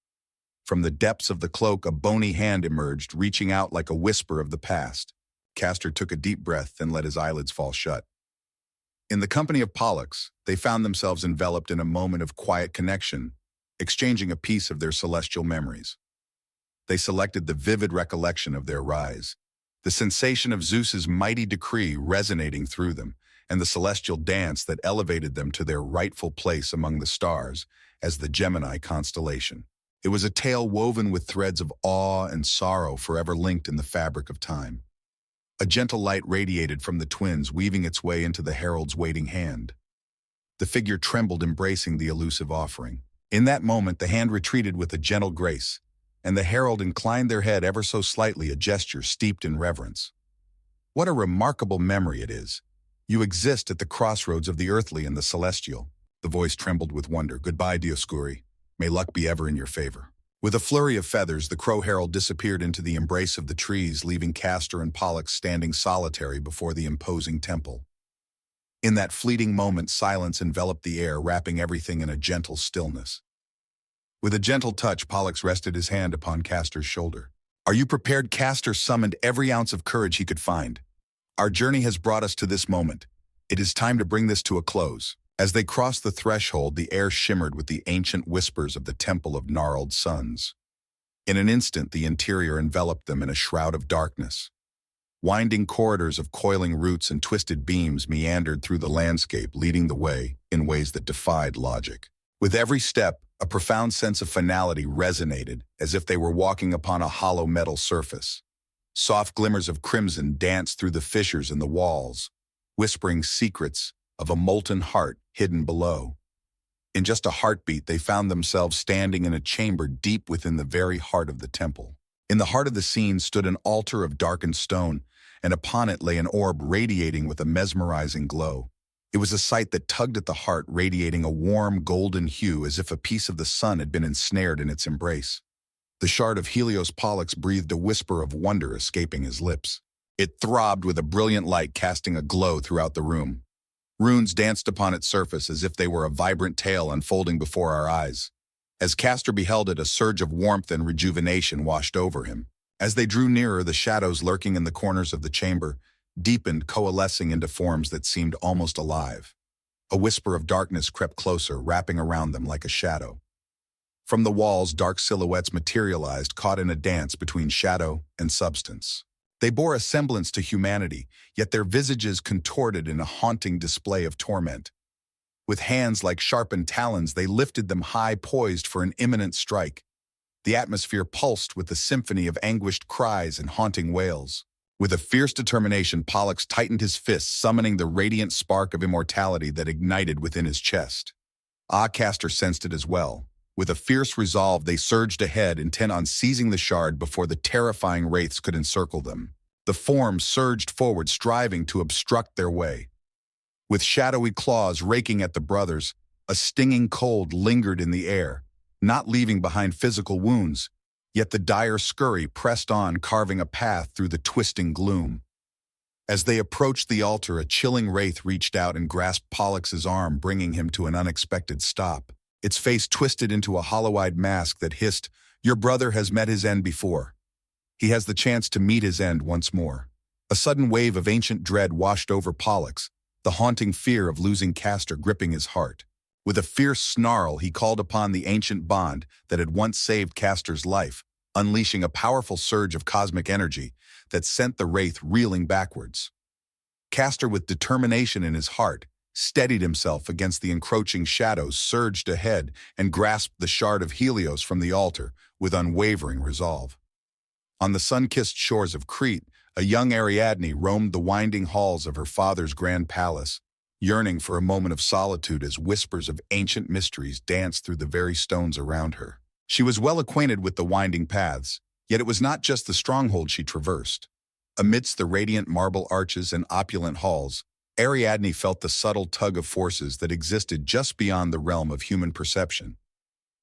From the depths of the cloak, a bony hand emerged, reaching out like a whisper of the past. Castor took a deep breath and let his eyelids fall shut. In the company of Pollux, they found themselves enveloped in a moment of quiet connection, exchanging a piece of their celestial memories. They selected the vivid recollection of their rise, the sensation of Zeus's mighty decree resonating through them, and the celestial dance that elevated them to their rightful place among the stars as the Gemini constellation. It was a tale woven with threads of awe and sorrow forever linked in the fabric of time. A gentle light radiated from the twins, weaving its way into the herald's waiting hand. The figure trembled, embracing the elusive offering. In that moment, the hand retreated with a gentle grace, and the herald inclined their head ever so slightly, a gesture steeped in reverence. What a remarkable memory it is. You exist at the crossroads of the earthly and the celestial. The voice trembled with wonder. Goodbye, Dioscuri. May luck be ever in your favor. With a flurry of feathers, the Crow Herald disappeared into the embrace of the trees, leaving Castor and Pollux standing solitary before the imposing temple. In that fleeting moment, silence enveloped the air, wrapping everything in a gentle stillness. With a gentle touch, Pollux rested his hand upon Castor's shoulder. Are you prepared? Castor summoned every ounce of courage he could find. Our journey has brought us to this moment. It is time to bring this to a close. As they crossed the threshold, the air shimmered with the ancient whispers of the Temple of Gnarled Suns. In an instant, the interior enveloped them in a shroud of darkness. Winding corridors of coiling roots and twisted beams meandered through the landscape, leading the way in ways that defied logic. With every step, a profound sense of finality resonated, as if they were walking upon a hollow metal surface. Soft glimmers of crimson danced through the fissures in the walls, whispering secrets of a molten heart hidden below. In just a heartbeat, they found themselves standing in a chamber deep within the very heart of the temple. In the heart of the scene stood an altar of darkened stone, and upon it lay an orb radiating with a mesmerizing glow. It was a sight that tugged at the heart, radiating a warm golden hue as if a piece of the sun had been ensnared in its embrace. The shard of Helios Pollux breathed a whisper of wonder escaping his lips. It throbbed with a brilliant light, casting a glow throughout the room. Runes danced upon its surface as if they were a vibrant tale unfolding before our eyes. As Castor beheld it, a surge of warmth and rejuvenation washed over him. As they drew nearer, the shadows lurking in the corners of the chamber deepened, coalescing into forms that seemed almost alive. A whisper of darkness crept closer, wrapping around them like a shadow. From the walls, dark silhouettes materialized, caught in a dance between shadow and substance. They bore a semblance to humanity, yet their visages contorted in a haunting display of torment. With hands like sharpened talons, they lifted them high, poised for an imminent strike. The atmosphere pulsed with the symphony of anguished cries and haunting wails. With a fierce determination, Pollux tightened his fists, summoning the radiant spark of immortality that ignited within his chest. Castor sensed it as well. With a fierce resolve, they surged ahead, intent on seizing the shard before the terrifying wraiths could encircle them. The forms surged forward, striving to obstruct their way. With shadowy claws raking at the brothers, a stinging cold lingered in the air, not leaving behind physical wounds, yet the dire scurry pressed on, carving a path through the twisting gloom. As they approached the altar, a chilling wraith reached out and grasped Pollux's arm, bringing him to an unexpected stop. Its face twisted into a hollow-eyed mask that hissed, "Your brother has met his end before. He has the chance to meet his end once more." A sudden wave of ancient dread washed over Pollux, the haunting fear of losing Castor gripping his heart. With a fierce snarl, he called upon the ancient bond that had once saved Castor's life, unleashing a powerful surge of cosmic energy that sent the wraith reeling backwards. Castor, with determination in his heart, steadied himself against the encroaching shadows, surged ahead, and grasped the shard of Helios from the altar with unwavering resolve. On the sun-kissed shores of Crete, a young Ariadne roamed the winding halls of her father's grand palace, yearning for a moment of solitude as whispers of ancient mysteries danced through the very stones around her. She was well acquainted with the winding paths, yet it was not just the stronghold she traversed. Amidst the radiant marble arches and opulent halls, Ariadne felt the subtle tug of forces that existed just beyond the realm of human perception.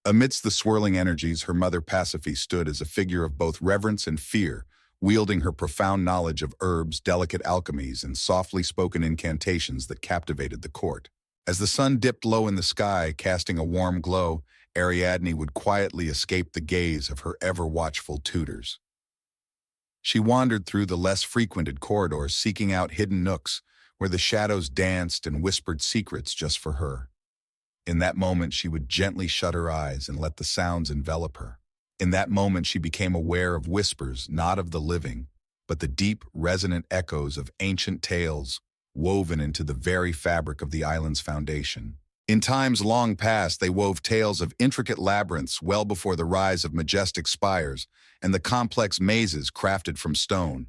Amidst the swirling energies, her mother Pasiphae stood as a figure of both reverence and fear, wielding her profound knowledge of herbs, delicate alchemies, and softly spoken incantations that captivated the court. As the sun dipped low in the sky, casting a warm glow, Ariadne would quietly escape the gaze of her ever-watchful tutors. She wandered through the less frequented corridors, seeking out hidden nooks where the shadows danced and whispered secrets just for her. In that moment, she would gently shut her eyes and let the sounds envelop her. In that moment, she became aware of whispers, not of the living, but the deep, resonant echoes of ancient tales woven into the very fabric of the island's foundation. In times long past, they wove tales of intricate labyrinths well before the rise of majestic spires and the complex mazes crafted from stone.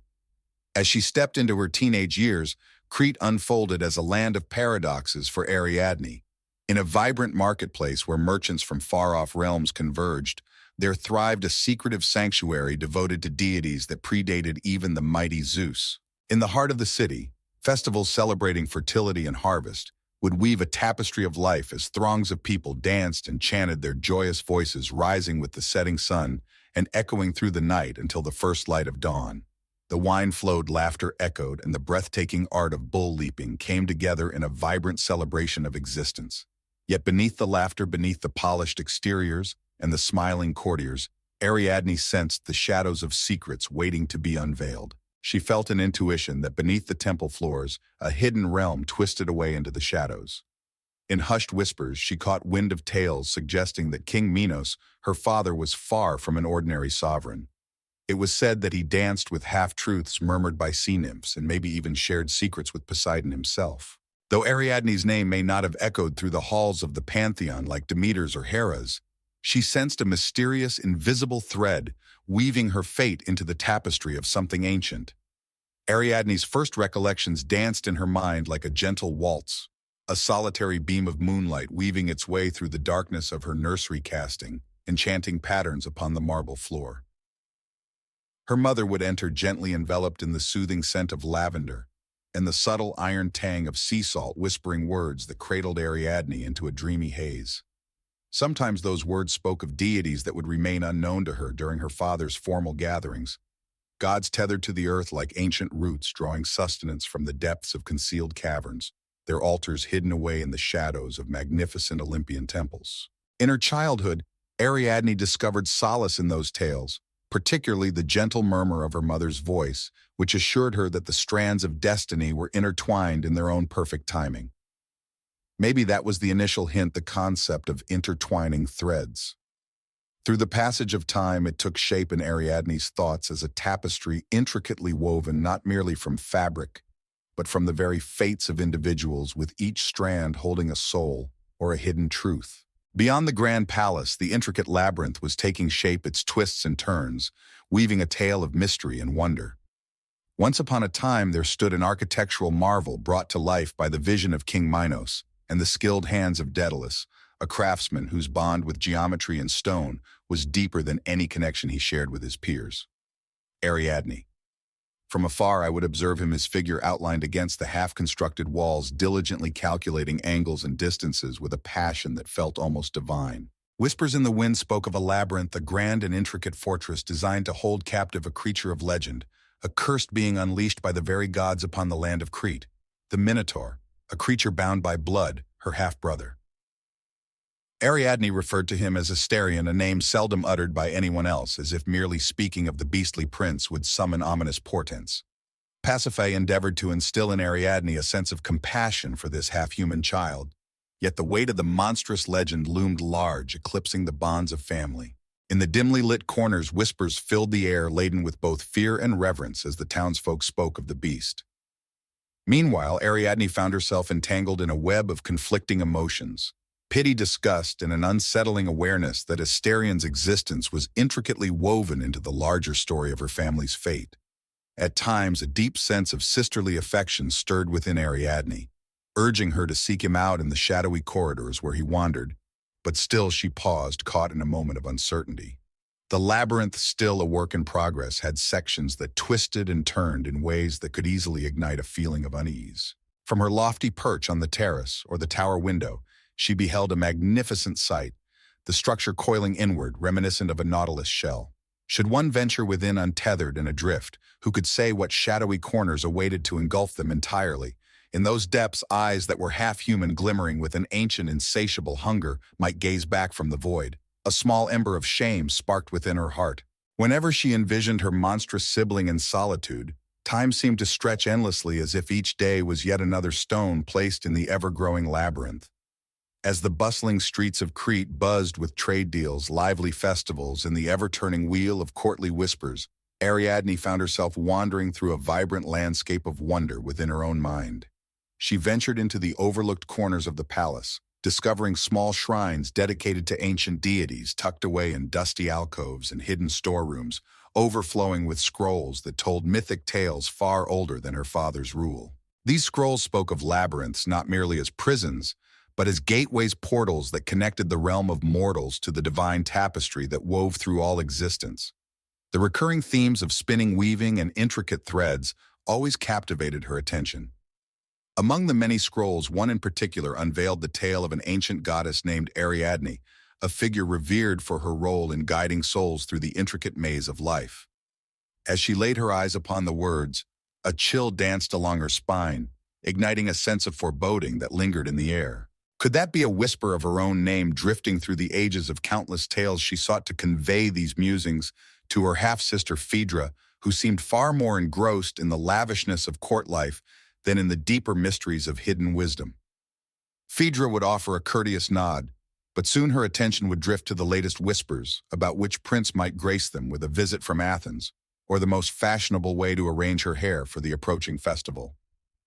As she stepped into her teenage years, Crete unfolded as a land of paradoxes for Ariadne. In a vibrant marketplace where merchants from far-off realms converged, there thrived a secretive sanctuary devoted to deities that predated even the mighty Zeus. In the heart of the city, festivals celebrating fertility and harvest would weave a tapestry of life as throngs of people danced and chanted, their joyous voices rising with the setting sun and echoing through the night until the first light of dawn. The wine flowed, laughter echoed, and the breathtaking art of bull leaping came together in a vibrant celebration of existence. Yet beneath the laughter, beneath the polished exteriors and the smiling courtiers, Ariadne sensed the shadows of secrets waiting to be unveiled. She felt an intuition that beneath the temple floors, a hidden realm twisted away into the shadows. In hushed whispers, she caught wind of tales suggesting that King Minos, her father, was far from an ordinary sovereign. It was said that he danced with half-truths murmured by sea nymphs and maybe even shared secrets with Poseidon himself. Though Ariadne's name may not have echoed through the halls of the pantheon like Demeter's or Hera's, she sensed a mysterious, invisible thread weaving her fate into the tapestry of something ancient. Ariadne's first recollections danced in her mind like a gentle waltz, a solitary beam of moonlight weaving its way through the darkness of her nursery casting, enchanting patterns upon the marble floor. Her mother would enter gently enveloped in the soothing scent of lavender, and the subtle iron tang of sea salt whispering words that cradled Ariadne into a dreamy haze. Sometimes those words spoke of deities that would remain unknown to her during her father's formal gatherings, gods tethered to the earth like ancient roots drawing sustenance from the depths of concealed caverns, their altars hidden away in the shadows of magnificent Olympian temples. In her childhood, Ariadne discovered solace in those tales, particularly the gentle murmur of her mother's voice, which assured her that the strands of destiny were intertwined in their own perfect timing. Maybe that was the initial hint, the concept of intertwining threads. Through the passage of time, it took shape in Ariadne's thoughts as a tapestry intricately woven not merely from fabric, but from the very fates of individuals, with each strand holding a soul or a hidden truth. Beyond the grand palace, the intricate labyrinth was taking shape, its twists and turns, weaving a tale of mystery and wonder. Once upon a time, there stood an architectural marvel brought to life by the vision of King Minos and the skilled hands of Daedalus, a craftsman whose bond with geometry and stone was deeper than any connection he shared with his peers. Ariadne. From afar, I would observe him, his figure outlined against the half-constructed walls, diligently calculating angles and distances with a passion that felt almost divine. Whispers in the wind spoke of a labyrinth, a grand and intricate fortress designed to hold captive a creature of legend, a cursed being unleashed by the very gods upon the land of Crete, the Minotaur, a creature bound by blood, her half-brother. Ariadne referred to him as Asterion, a name seldom uttered by anyone else, as if merely speaking of the beastly prince would summon ominous portents. Pasiphae endeavored to instill in Ariadne a sense of compassion for this half-human child, yet the weight of the monstrous legend loomed large, eclipsing the bonds of family. In the dimly lit corners, whispers filled the air, laden with both fear and reverence as the townsfolk spoke of the beast. Meanwhile, Ariadne found herself entangled in a web of conflicting emotions. Pity, disgust, and an unsettling awareness that Asterion's existence was intricately woven into the larger story of her family's fate. At times, a deep sense of sisterly affection stirred within Ariadne, urging her to seek him out in the shadowy corridors where he wandered, but still she paused, caught in a moment of uncertainty. The labyrinth, still a work in progress, had sections that twisted and turned in ways that could easily ignite a feeling of unease. From her lofty perch on the terrace or the tower window, she beheld a magnificent sight, the structure coiling inward, reminiscent of a nautilus shell. Should one venture within untethered and adrift, who could say what shadowy corners awaited to engulf them entirely? In those depths, eyes that were half-human, glimmering with an ancient, insatiable hunger, might gaze back from the void. A small ember of shame sparked within her heart. Whenever she envisioned her monstrous sibling in solitude, time seemed to stretch endlessly, as if each day was yet another stone placed in the ever-growing labyrinth. As the bustling streets of Crete buzzed with trade deals, lively festivals, and the ever-turning wheel of courtly whispers, Ariadne found herself wandering through a vibrant landscape of wonder within her own mind. She ventured into the overlooked corners of the palace, discovering small shrines dedicated to ancient deities tucked away in dusty alcoves and hidden storerooms, overflowing with scrolls that told mythic tales far older than her father's rule. These scrolls spoke of labyrinths not merely as prisons, but as gateways, portals that connected the realm of mortals to the divine tapestry that wove through all existence. The recurring themes of spinning, weaving, and intricate threads always captivated her attention. Among the many scrolls, one in particular unveiled the tale of an ancient goddess named Ariadne, a figure revered for her role in guiding souls through the intricate maze of life. As she laid her eyes upon the words, a chill danced along her spine, igniting a sense of foreboding that lingered in the air. Could that be a whisper of her own name drifting through the ages of countless tales? She sought to convey these musings to her half-sister Phaedra, who seemed far more engrossed in the lavishness of court life than in the deeper mysteries of hidden wisdom. Phaedra would offer a courteous nod, but soon her attention would drift to the latest whispers about which prince might grace them with a visit from Athens, or the most fashionable way to arrange her hair for the approaching festival.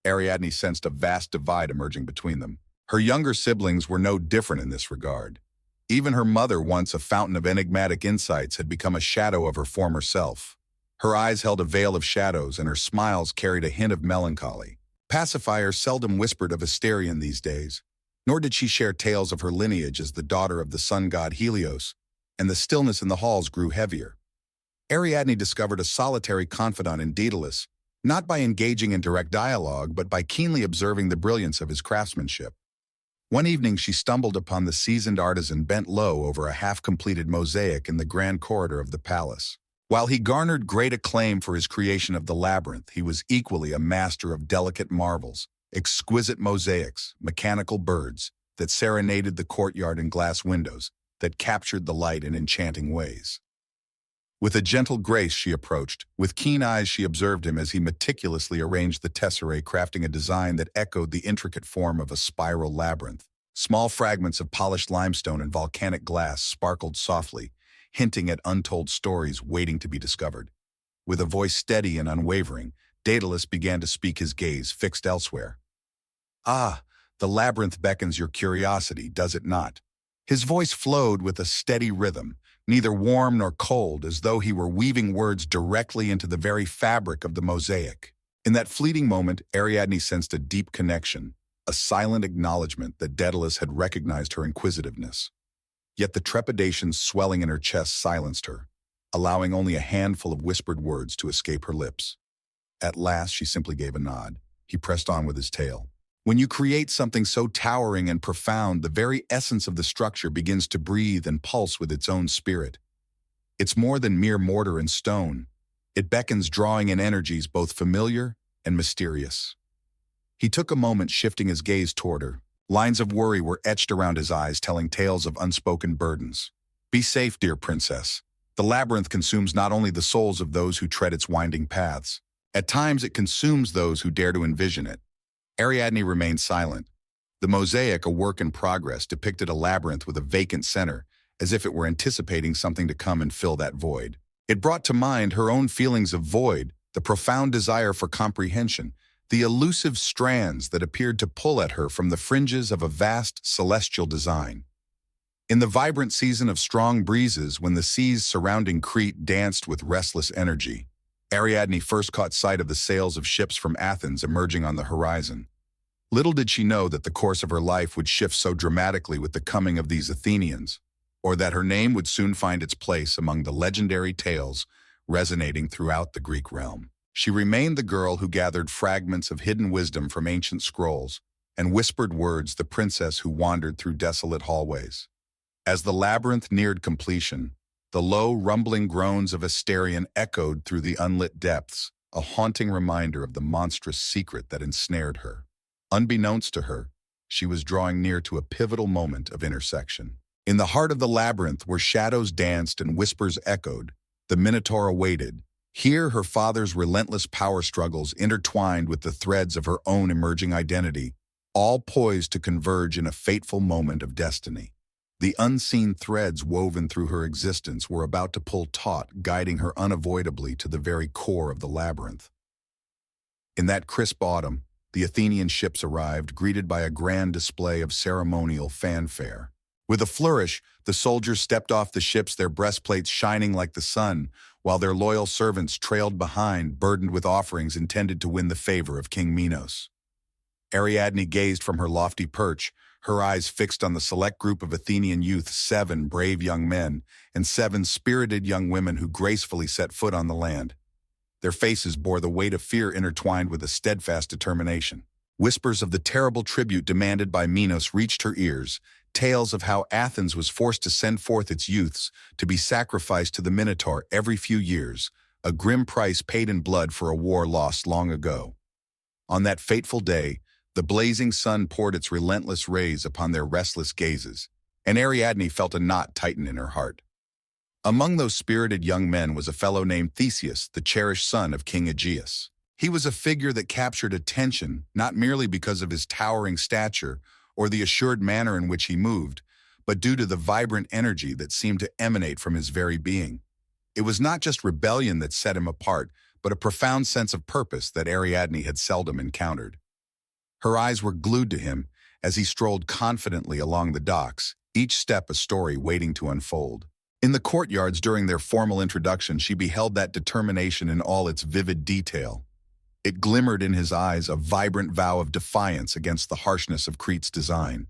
Ariadne sensed a vast divide emerging between them. Her younger siblings were no different in this regard. Even her mother, once a fountain of enigmatic insights, had become a shadow of her former self. Her eyes held a veil of shadows, and her smiles carried a hint of melancholy. Pacifier seldom whispered of Asterion these days, nor did she share tales of her lineage as the daughter of the sun god Helios, and the stillness in the halls grew heavier. Ariadne discovered a solitary confidant in Daedalus, not by engaging in direct dialogue, but by keenly observing the brilliance of his craftsmanship. One evening she stumbled upon the seasoned artisan bent low over a half-completed mosaic in the grand corridor of the palace. While he garnered great acclaim for his creation of the labyrinth, he was equally a master of delicate marvels, exquisite mosaics, mechanical birds that serenaded the courtyard and glass windows that captured the light in enchanting ways. With a gentle grace she approached. With keen eyes she observed him as he meticulously arranged the tesserae, crafting a design that echoed the intricate form of a spiral labyrinth. Small fragments of polished limestone and volcanic glass sparkled softly, hinting at untold stories waiting to be discovered. With a voice steady and unwavering, Daedalus began to speak, his gaze fixed elsewhere. "Ah, the labyrinth beckons your curiosity, does it not?" His voice flowed with a steady rhythm, neither warm nor cold, as though he were weaving words directly into the very fabric of the mosaic. In that fleeting moment, Ariadne sensed a deep connection, a silent acknowledgement that Daedalus had recognized her inquisitiveness. Yet the trepidation swelling in her chest silenced her, allowing only a handful of whispered words to escape her lips. At last, she simply gave a nod. He pressed on with his tale. When you create something so towering and profound, the very essence of the structure begins to breathe and pulse with its own spirit. It's more than mere mortar and stone. It beckons, drawing in energies both familiar and mysterious. He took a moment, shifting his gaze toward her. Lines of worry were etched around his eyes, telling tales of unspoken burdens. "Be safe, dear princess. The labyrinth consumes not only the souls of those who tread its winding paths. At times it consumes those who dare to envision it." Ariadne remained silent. The mosaic, a work in progress, depicted a labyrinth with a vacant center, as if it were anticipating something to come and fill that void. It brought to mind her own feelings of void, the profound desire for comprehension, the elusive strands that appeared to pull at her from the fringes of a vast celestial design. In the vibrant season of strong breezes, when the seas surrounding Crete danced with restless energy, Ariadne first caught sight of the sails of ships from Athens emerging on the horizon. Little did she know that the course of her life would shift so dramatically with the coming of these Athenians, or that her name would soon find its place among the legendary tales resonating throughout the Greek realm. She remained the girl who gathered fragments of hidden wisdom from ancient scrolls and whispered words, the princess who wandered through desolate hallways. As the labyrinth neared completion, the low, rumbling groans of Asterion echoed through the unlit depths, a haunting reminder of the monstrous secret that ensnared her. Unbeknownst to her, she was drawing near to a pivotal moment of intersection. In the heart of the labyrinth, where shadows danced and whispers echoed, the Minotaur awaited. Here, her father's relentless power struggles intertwined with the threads of her own emerging identity, all poised to converge in a fateful moment of destiny. The unseen threads woven through her existence were about to pull taut, guiding her unavoidably to the very core of the labyrinth. In that crisp autumn, the Athenian ships arrived, greeted by a grand display of ceremonial fanfare. With a flourish, the soldiers stepped off the ships, their breastplates shining like the sun, while their loyal servants trailed behind, burdened with offerings intended to win the favor of King Minos. Ariadne gazed from her lofty perch, her eyes fixed on the select group of Athenian youth, 7 brave young men and 7 spirited young women who gracefully set foot on the land. Their faces bore the weight of fear intertwined with a steadfast determination. Whispers of the terrible tribute demanded by Minos reached her ears, tales of how Athens was forced to send forth its youths to be sacrificed to the Minotaur every few years, a grim price paid in blood for a war lost long ago. On that fateful day, the blazing sun poured its relentless rays upon their restless gazes, and Ariadne felt a knot tighten in her heart. Among those spirited young men was a fellow named Theseus, the cherished son of King Aegeus. He was a figure that captured attention not merely because of his towering stature or the assured manner in which he moved, but due to the vibrant energy that seemed to emanate from his very being. It was not just rebellion that set him apart, but a profound sense of purpose that Ariadne had seldom encountered. Her eyes were glued to him as he strolled confidently along the docks, each step a story waiting to unfold. In the courtyards during their formal introduction, she beheld that determination in all its vivid detail. It glimmered in his eyes, a vibrant vow of defiance against the harshness of Crete's design.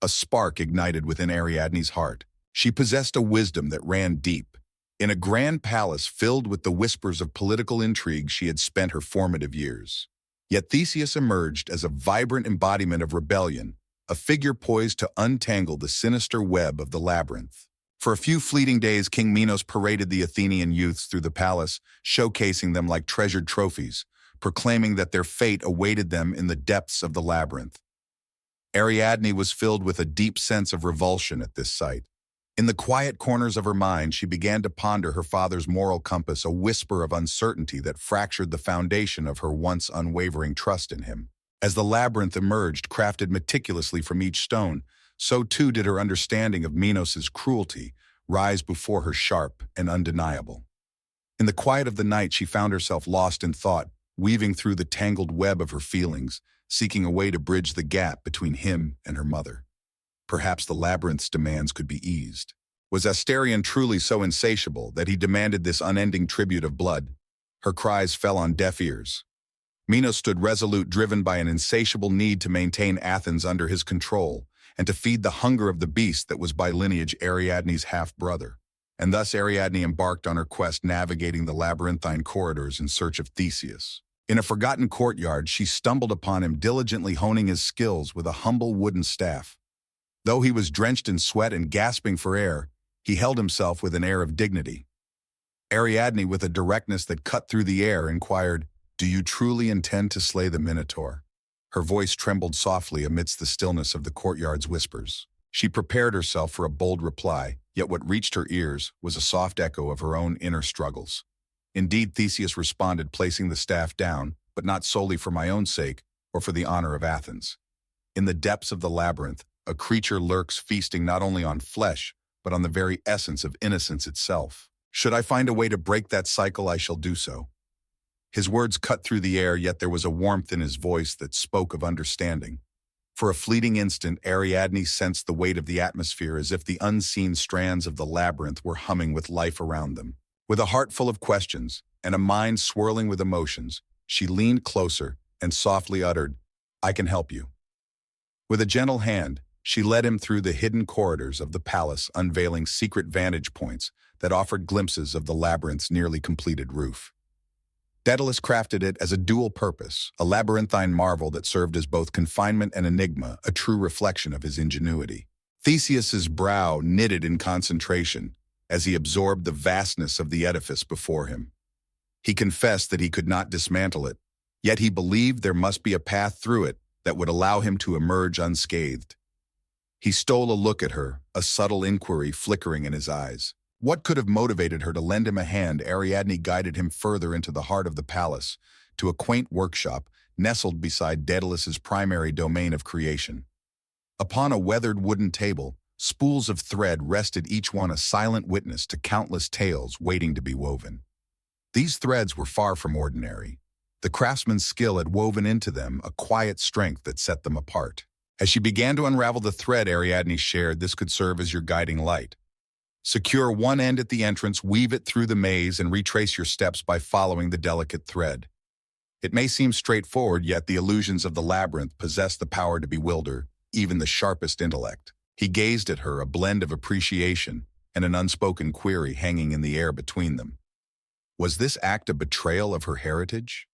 A spark ignited within Ariadne's heart. She possessed a wisdom that ran deep. In a grand palace filled with the whispers of political intrigue, she had spent her formative years. Yet Theseus emerged as a vibrant embodiment of rebellion, a figure poised to untangle the sinister web of the labyrinth. For a few fleeting days, King Minos paraded the Athenian youths through the palace, showcasing them like treasured trophies, proclaiming that their fate awaited them in the depths of the labyrinth. Ariadne was filled with a deep sense of revulsion at this sight. In the quiet corners of her mind, she began to ponder her father's moral compass, a whisper of uncertainty that fractured the foundation of her once unwavering trust in him. As the labyrinth emerged, crafted meticulously from each stone, so too did her understanding of Minos's cruelty rise before her, sharp and undeniable. In the quiet of the night, she found herself lost in thought, weaving through the tangled web of her feelings, seeking a way to bridge the gap between him and her mother. Perhaps the labyrinth's demands could be eased. Was Asterion truly so insatiable that he demanded this unending tribute of blood? Her cries fell on deaf ears. Minos stood resolute, driven by an insatiable need to maintain Athens under his control and to feed the hunger of the beast that was by lineage Ariadne's half-brother. And thus Ariadne embarked on her quest, navigating the labyrinthine corridors in search of Theseus. In a forgotten courtyard, she stumbled upon him, diligently honing his skills with a humble wooden staff. Though he was drenched in sweat and gasping for air, he held himself with an air of dignity. Ariadne, with a directness that cut through the air, inquired, "Do you truly intend to slay the Minotaur?" Her voice trembled softly amidst the stillness of the courtyard's whispers. She prepared herself for a bold reply, yet what reached her ears was a soft echo of her own inner struggles. Indeed, Theseus responded, placing the staff down, but not solely for my own sake or for the honor of Athens. In the depths of the labyrinth, a creature lurks, feasting not only on flesh, but on the very essence of innocence itself. Should I find a way to break that cycle, I shall do so. His words cut through the air, yet there was a warmth in his voice that spoke of understanding. For a fleeting instant, Ariadne sensed the weight of the atmosphere, as if the unseen strands of the labyrinth were humming with life around them. With a heart full of questions and a mind swirling with emotions, she leaned closer and softly uttered, "I can help you." With a gentle hand, she led him through the hidden corridors of the palace, unveiling secret vantage points that offered glimpses of the labyrinth's nearly completed roof. Daedalus crafted it as a dual purpose, a labyrinthine marvel that served as both confinement and enigma, a true reflection of his ingenuity. Theseus's brow knitted in concentration as he absorbed the vastness of the edifice before him. He confessed that he could not dismantle it, yet he believed there must be a path through it that would allow him to emerge unscathed. He stole a look at her, a subtle inquiry flickering in his eyes. What could have motivated her to lend him a hand? Ariadne guided him further into the heart of the palace, to a quaint workshop nestled beside Daedalus's primary domain of creation. Upon a weathered wooden table, spools of thread rested, each one a silent witness to countless tales waiting to be woven. These threads were far from ordinary. The craftsman's skill had woven into them a quiet strength that set them apart. As she began to unravel the thread, Ariadne shared, "This could serve as your guiding light. Secure one end at the entrance, weave it through the maze, and retrace your steps by following the delicate thread." It may seem straightforward, yet the illusions of the labyrinth possess the power to bewilder even the sharpest intellect. He gazed at her, a blend of appreciation and an unspoken query hanging in the air between them. Was this act a betrayal of her heritage?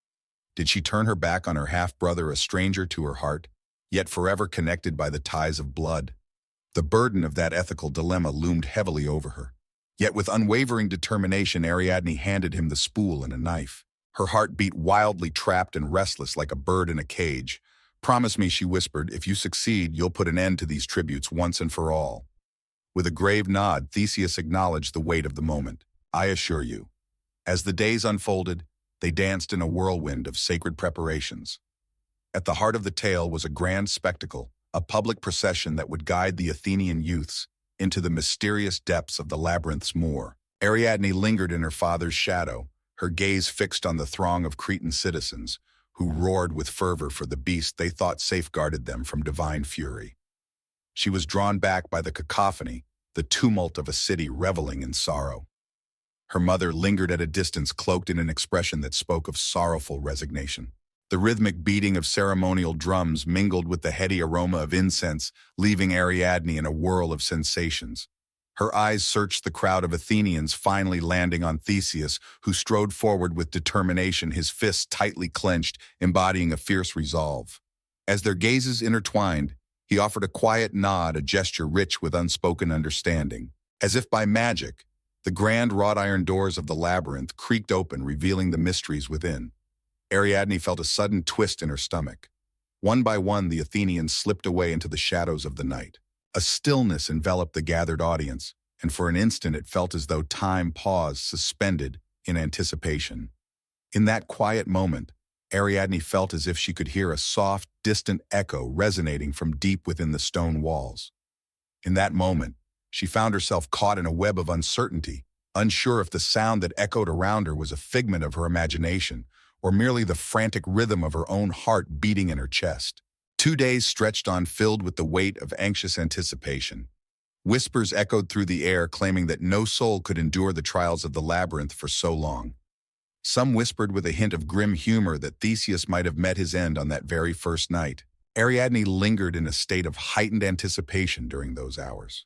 Did she turn her back on her half-brother, a stranger to her heart, yet forever connected by the ties of blood? The burden of that ethical dilemma loomed heavily over her. Yet with unwavering determination, Ariadne handed him the spool and a knife. Her heart beat wildly, trapped and restless like a bird in a cage. "Promise me," she whispered, "if you succeed, you'll put an end to these tributes once and for all." With a grave nod, Theseus acknowledged the weight of the moment. "I assure you." As the days unfolded, they danced in a whirlwind of sacred preparations. At the heart of the tale was a grand spectacle, a public procession that would guide the Athenian youths into the mysterious depths of the labyrinth's moor. Ariadne lingered in her father's shadow, her gaze fixed on the throng of Cretan citizens, who roared with fervor for the beast they thought safeguarded them from divine fury. She was drawn back by the cacophony, the tumult of a city reveling in sorrow. Her mother lingered at a distance, cloaked in an expression that spoke of sorrowful resignation. The rhythmic beating of ceremonial drums mingled with the heady aroma of incense, leaving Ariadne in a whirl of sensations. Her eyes searched the crowd of Athenians, finally landing on Theseus, who strode forward with determination, his fists tightly clenched, embodying a fierce resolve. As their gazes intertwined, he offered a quiet nod, a gesture rich with unspoken understanding. As if by magic, the grand wrought iron doors of the labyrinth creaked open, revealing the mysteries within. Ariadne felt a sudden twist in her stomach. One by one, the Athenians slipped away into the shadows of the night. A stillness enveloped the gathered audience, and for an instant it felt as though time paused, suspended in anticipation. In that quiet moment, Ariadne felt as if she could hear a soft, distant echo resonating from deep within the stone walls. In that moment, she found herself caught in a web of uncertainty, unsure if the sound that echoed around her was a figment of her imagination, or merely the frantic rhythm of her own heart beating in her chest. 2 days stretched on, filled with the weight of anxious anticipation. Whispers echoed through the air, claiming that no soul could endure the trials of the labyrinth for so long. Some whispered with a hint of grim humor that Theseus might have met his end on that very first night. Ariadne lingered in a state of heightened anticipation during those hours.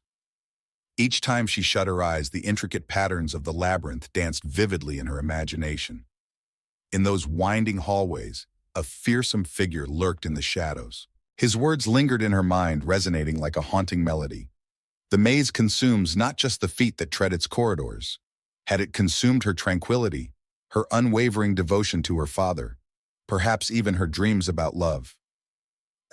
Each time she shut her eyes, the intricate patterns of the labyrinth danced vividly in her imagination. In those winding hallways, a fearsome figure lurked in the shadows. His words lingered in her mind, resonating like a haunting melody. The maze consumes not just the feet that tread its corridors. Had it consumed her tranquility, her unwavering devotion to her father, perhaps even her dreams about love?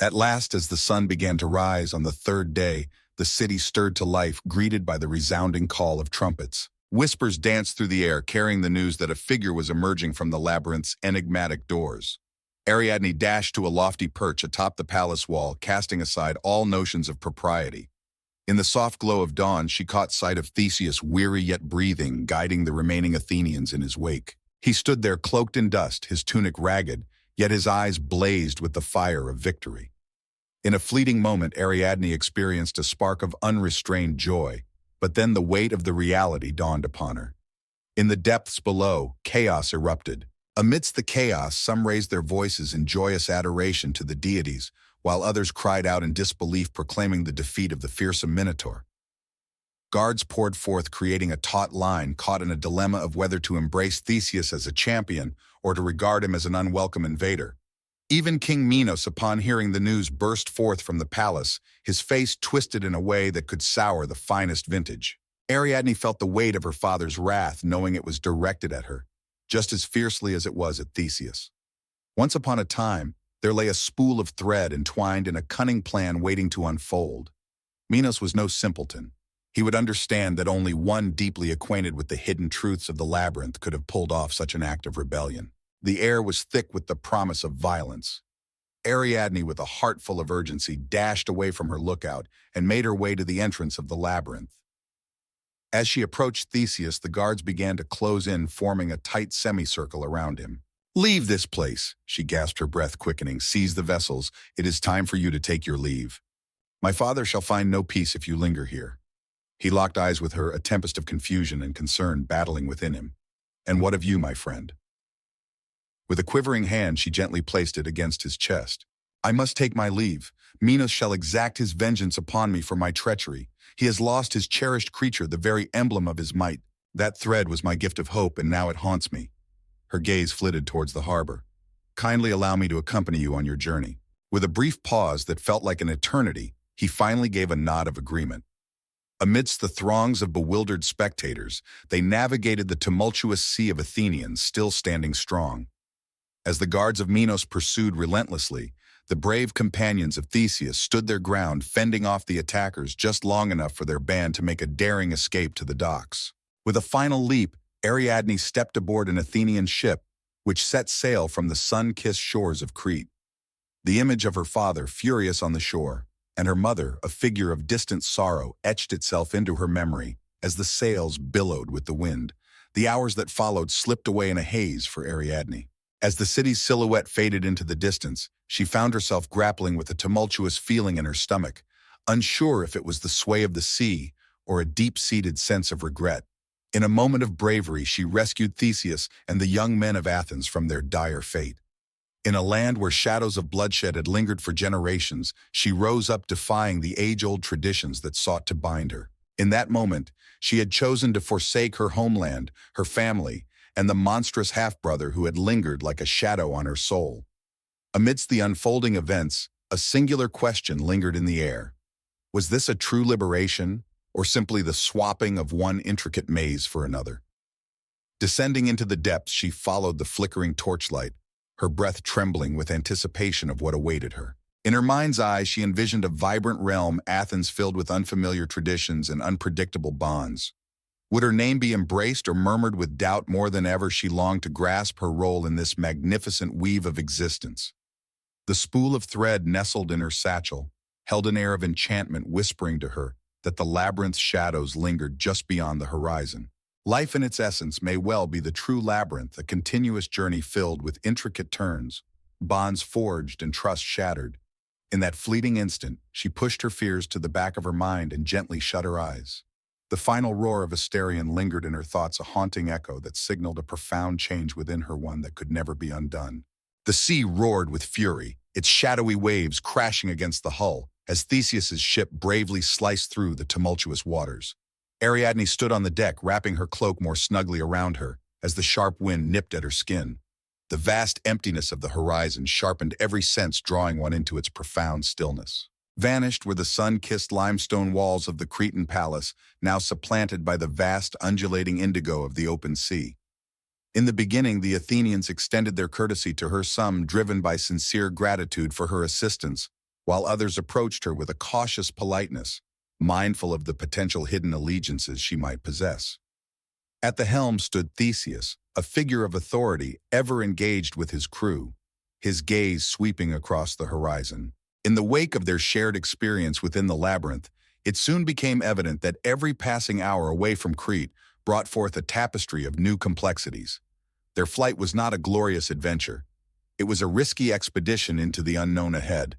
At last, as the sun began to rise on the third day, the city stirred to life, greeted by the resounding call of trumpets. Whispers danced through the air, carrying the news that a figure was emerging from the labyrinth's enigmatic doors. Ariadne dashed to a lofty perch atop the palace wall, casting aside all notions of propriety. In the soft glow of dawn, she caught sight of Theseus, weary yet breathing, guiding the remaining Athenians in his wake. He stood there cloaked in dust, his tunic ragged, yet his eyes blazed with the fire of victory. In a fleeting moment, Ariadne experienced a spark of unrestrained joy, but then the weight of the reality dawned upon her. In the depths below, chaos erupted. Amidst the chaos, some raised their voices in joyous adoration to the deities, while others cried out in disbelief, proclaiming the defeat of the fearsome Minotaur. Guards poured forth, creating a taut line, caught in a dilemma of whether to embrace Theseus as a champion or to regard him as an unwelcome invader. Even King Minos, upon hearing the news, burst forth from the palace, his face twisted in a way that could sour the finest vintage. Ariadne felt the weight of her father's wrath, knowing it was directed at her, just as fiercely as it was at Theseus. Once upon a time, there lay a spool of thread entwined in a cunning plan waiting to unfold. Minos was no simpleton. He would understand that only one deeply acquainted with the hidden truths of the labyrinth could have pulled off such an act of rebellion. The air was thick with the promise of violence. Ariadne, with a heart full of urgency, dashed away from her lookout and made her way to the entrance of the labyrinth. As she approached Theseus, the guards began to close in, forming a tight semicircle around him. "Leave this place," she gasped, her breath quickening. "Seize the vessels. It is time for you to take your leave. My father shall find no peace if you linger here." He locked eyes with her, a tempest of confusion and concern battling within him. "And what of you, my friend?" With a quivering hand, she gently placed it against his chest. "I must take my leave. Minos shall exact his vengeance upon me for my treachery. He has lost his cherished creature, the very emblem of his might. That thread was my gift of hope, and now it haunts me." Her gaze flitted towards the harbor. "Kindly allow me to accompany you on your journey." With a brief pause that felt like an eternity, he finally gave a nod of agreement. Amidst the throngs of bewildered spectators, they navigated the tumultuous sea of Athenians, still standing strong. As the guards of Minos pursued relentlessly, the brave companions of Theseus stood their ground, fending off the attackers just long enough for their band to make a daring escape to the docks. With a final leap, Ariadne stepped aboard an Athenian ship, which set sail from the sun-kissed shores of Crete. The image of her father, furious on the shore, and her mother, a figure of distant sorrow, etched itself into her memory as the sails billowed with the wind. The hours that followed slipped away in a haze for Ariadne. As the city's silhouette faded into the distance, she found herself grappling with a tumultuous feeling in her stomach, unsure if it was the sway of the sea or a deep-seated sense of regret. In a moment of bravery, she rescued Theseus and the young men of Athens from their dire fate. In a land where shadows of bloodshed had lingered for generations, she rose up defying the age-old traditions that sought to bind her. In that moment, she had chosen to forsake her homeland, her family, and the monstrous half-brother who had lingered like a shadow on her soul. Amidst the unfolding events, a singular question lingered in the air. Was this a true liberation, or simply the swapping of one intricate maze for another? Descending into the depths, she followed the flickering torchlight, her breath trembling with anticipation of what awaited her. In her mind's eye, she envisioned a vibrant realm, Athens filled with unfamiliar traditions and unpredictable bonds. Would her name be embraced or murmured with doubt? More than ever, she longed to grasp her role in this magnificent weave of existence. The spool of thread nestled in her satchel held an air of enchantment, whispering to her that the labyrinth's shadows lingered just beyond the horizon. Life in its essence may well be the true labyrinth, a continuous journey filled with intricate turns, bonds forged and trust shattered. In that fleeting instant, she pushed her fears to the back of her mind and gently shut her eyes. The final roar of Asterion lingered in her thoughts, a haunting echo that signaled a profound change within her, one that could never be undone. The sea roared with fury, its shadowy waves crashing against the hull, as Theseus's ship bravely sliced through the tumultuous waters. Ariadne stood on the deck, wrapping her cloak more snugly around her, as the sharp wind nipped at her skin. The vast emptiness of the horizon sharpened every sense, drawing one into its profound stillness. Vanished were the sun-kissed limestone walls of the Cretan palace, now supplanted by the vast undulating indigo of the open sea. In the beginning, the Athenians extended their courtesy to her, some driven by sincere gratitude for her assistance, while others approached her with a cautious politeness, mindful of the potential hidden allegiances she might possess. At the helm stood Theseus, a figure of authority, ever engaged with his crew, his gaze sweeping across the horizon. In the wake of their shared experience within the labyrinth, it soon became evident that every passing hour away from Crete brought forth a tapestry of new complexities. Their flight was not a glorious adventure. It was a risky expedition into the unknown ahead.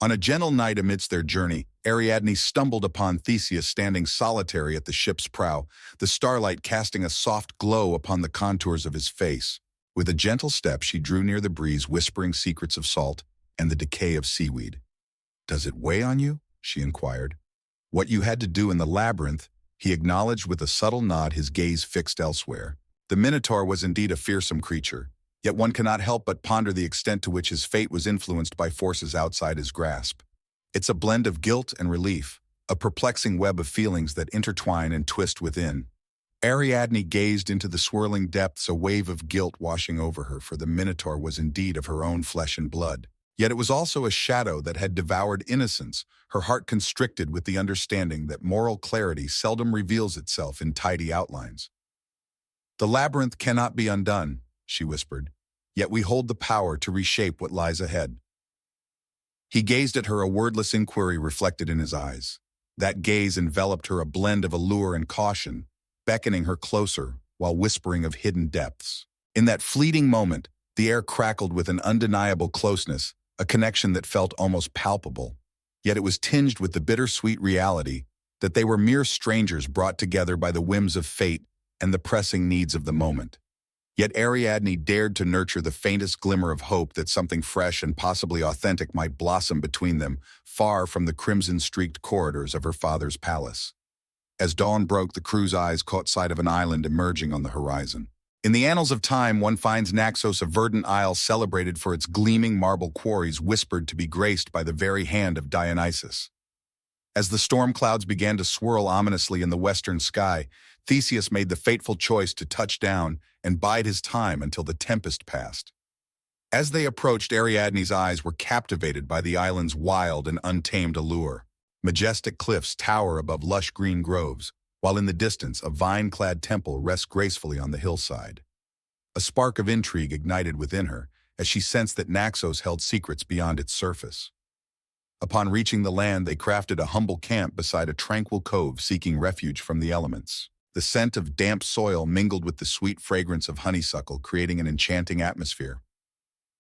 On a gentle night amidst their journey, Ariadne stumbled upon Theseus standing solitary at the ship's prow, the starlight casting a soft glow upon the contours of his face. With a gentle step, she drew near the breeze, whispering secrets of salt and the decay of seaweed. "Does it weigh on you?" she inquired. "What you had to do in the labyrinth," he acknowledged with a subtle nod, his gaze fixed elsewhere. The Minotaur was indeed a fearsome creature, yet one cannot help but ponder the extent to which his fate was influenced by forces outside his grasp. It's a blend of guilt and relief, a perplexing web of feelings that intertwine and twist within. Ariadne gazed into the swirling depths, a wave of guilt washing over her, for the Minotaur was indeed of her own flesh and blood. Yet it was also a shadow that had devoured innocence, her heart constricted with the understanding that moral clarity seldom reveals itself in tidy outlines. "The labyrinth cannot be undone," she whispered, "yet we hold the power to reshape what lies ahead." He gazed at her, a wordless inquiry reflected in his eyes. That gaze enveloped her, a blend of allure and caution, beckoning her closer while whispering of hidden depths. In that fleeting moment, the air crackled with an undeniable closeness, a connection that felt almost palpable. Yet it was tinged with the bittersweet reality that they were mere strangers brought together by the whims of fate and the pressing needs of the moment. Yet Ariadne dared to nurture the faintest glimmer of hope that something fresh and possibly authentic might blossom between them, far from the crimson-streaked corridors of her father's palace. As dawn broke, the crew's eyes caught sight of an island emerging on the horizon. In the annals of time, one finds Naxos, a verdant isle celebrated for its gleaming marble quarries, whispered to be graced by the very hand of Dionysus. As the storm clouds began to swirl ominously in the western sky, Theseus made the fateful choice to touch down and bide his time until the tempest passed. As they approached, Ariadne's eyes were captivated by the island's wild and untamed allure. Majestic cliffs tower above lush green groves, while in the distance a vine-clad temple rests gracefully on the hillside. A spark of intrigue ignited within her as she sensed that Naxos held secrets beyond its surface. Upon reaching the land, they crafted a humble camp beside a tranquil cove, seeking refuge from the elements. The scent of damp soil mingled with the sweet fragrance of honeysuckle, creating an enchanting atmosphere.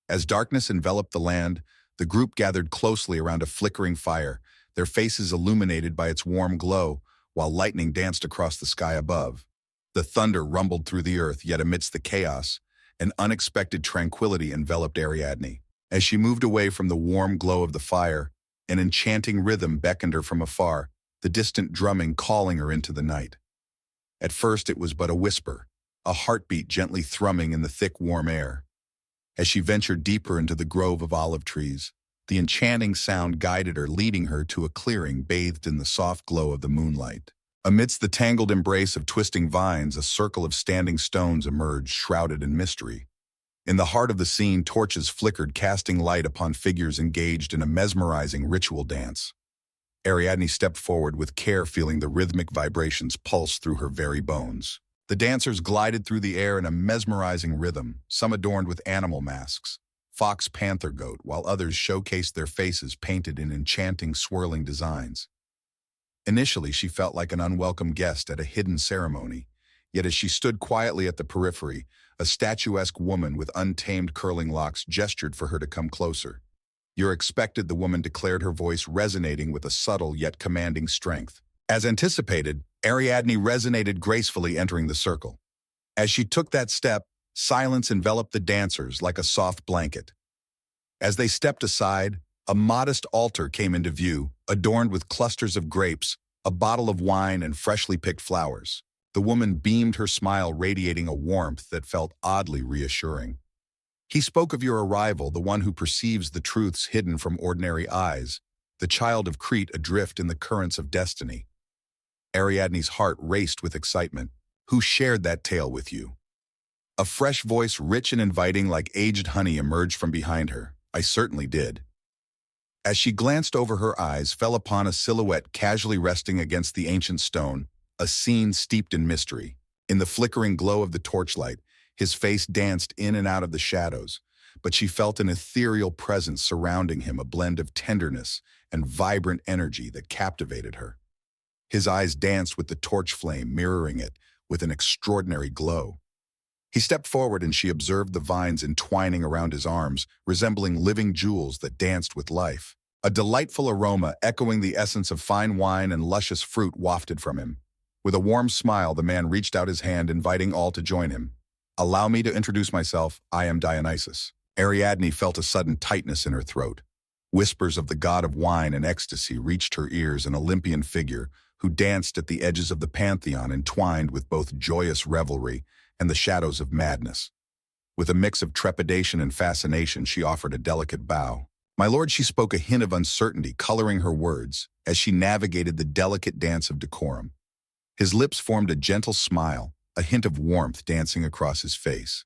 As darkness enveloped the land, the group gathered closely around a flickering fire, their faces illuminated by its warm glow, while lightning danced across the sky above. The thunder rumbled through the earth, yet amidst the chaos, an unexpected tranquility enveloped Ariadne. As she moved away from the warm glow of the fire, an enchanting rhythm beckoned her from afar, the distant drumming calling her into the night. At first it was but a whisper, a heartbeat gently thrumming in the thick, warm air. As she ventured deeper into the grove of olive trees, the enchanting sound guided her, leading her to a clearing bathed in the soft glow of the moonlight. Amidst the tangled embrace of twisting vines, a circle of standing stones emerged, shrouded in mystery. In the heart of the scene, torches flickered, casting light upon figures engaged in a mesmerizing ritual dance. Ariadne stepped forward with care, feeling the rhythmic vibrations pulse through her very bones. The dancers glided through the air in a mesmerizing rhythm, some adorned with animal masks, fox, panther, goat, while others showcased their faces painted in enchanting, swirling designs. Initially, she felt like an unwelcome guest at a hidden ceremony, yet as she stood quietly at the periphery, a statuesque woman with untamed curling locks gestured for her to come closer. "You're expected," the woman declared, her voice resonating with a subtle yet commanding strength. As anticipated, Ariadne resonated gracefully, entering the circle. As she took that step, silence enveloped the dancers like a soft blanket. As they stepped aside, a modest altar came into view, adorned with clusters of grapes, a bottle of wine, and freshly picked flowers. The woman beamed, her smile radiating a warmth that felt oddly reassuring. "He spoke of your arrival, the one who perceives the truths hidden from ordinary eyes, the child of Crete adrift in the currents of destiny." Ariadne's heart raced with excitement. "Who shared that tale with you?" A fresh voice, rich and inviting like aged honey, emerged from behind her. "I certainly did." As she glanced over, her eyes fell upon a silhouette casually resting against the ancient stone, a scene steeped in mystery. In the flickering glow of the torchlight, his face danced in and out of the shadows, but she felt an ethereal presence surrounding him, a blend of tenderness and vibrant energy that captivated her. His eyes danced with the torch flame, mirroring it with an extraordinary glow. He stepped forward and she observed the vines entwining around his arms, resembling living jewels that danced with life. A delightful aroma, echoing the essence of fine wine and luscious fruit, wafted from him. With a warm smile, the man reached out his hand, inviting all to join him. "Allow me to introduce myself. I am Dionysus." Ariadne felt a sudden tightness in her throat. Whispers of the god of wine and ecstasy reached her ears, an Olympian figure who danced at the edges of the pantheon, entwined with both joyous revelry and the shadows of madness. With a mix of trepidation and fascination, she offered a delicate bow. "My lord," she spoke, a hint of uncertainty coloring her words as she navigated the delicate dance of decorum. His lips formed a gentle smile, a hint of warmth dancing across his face.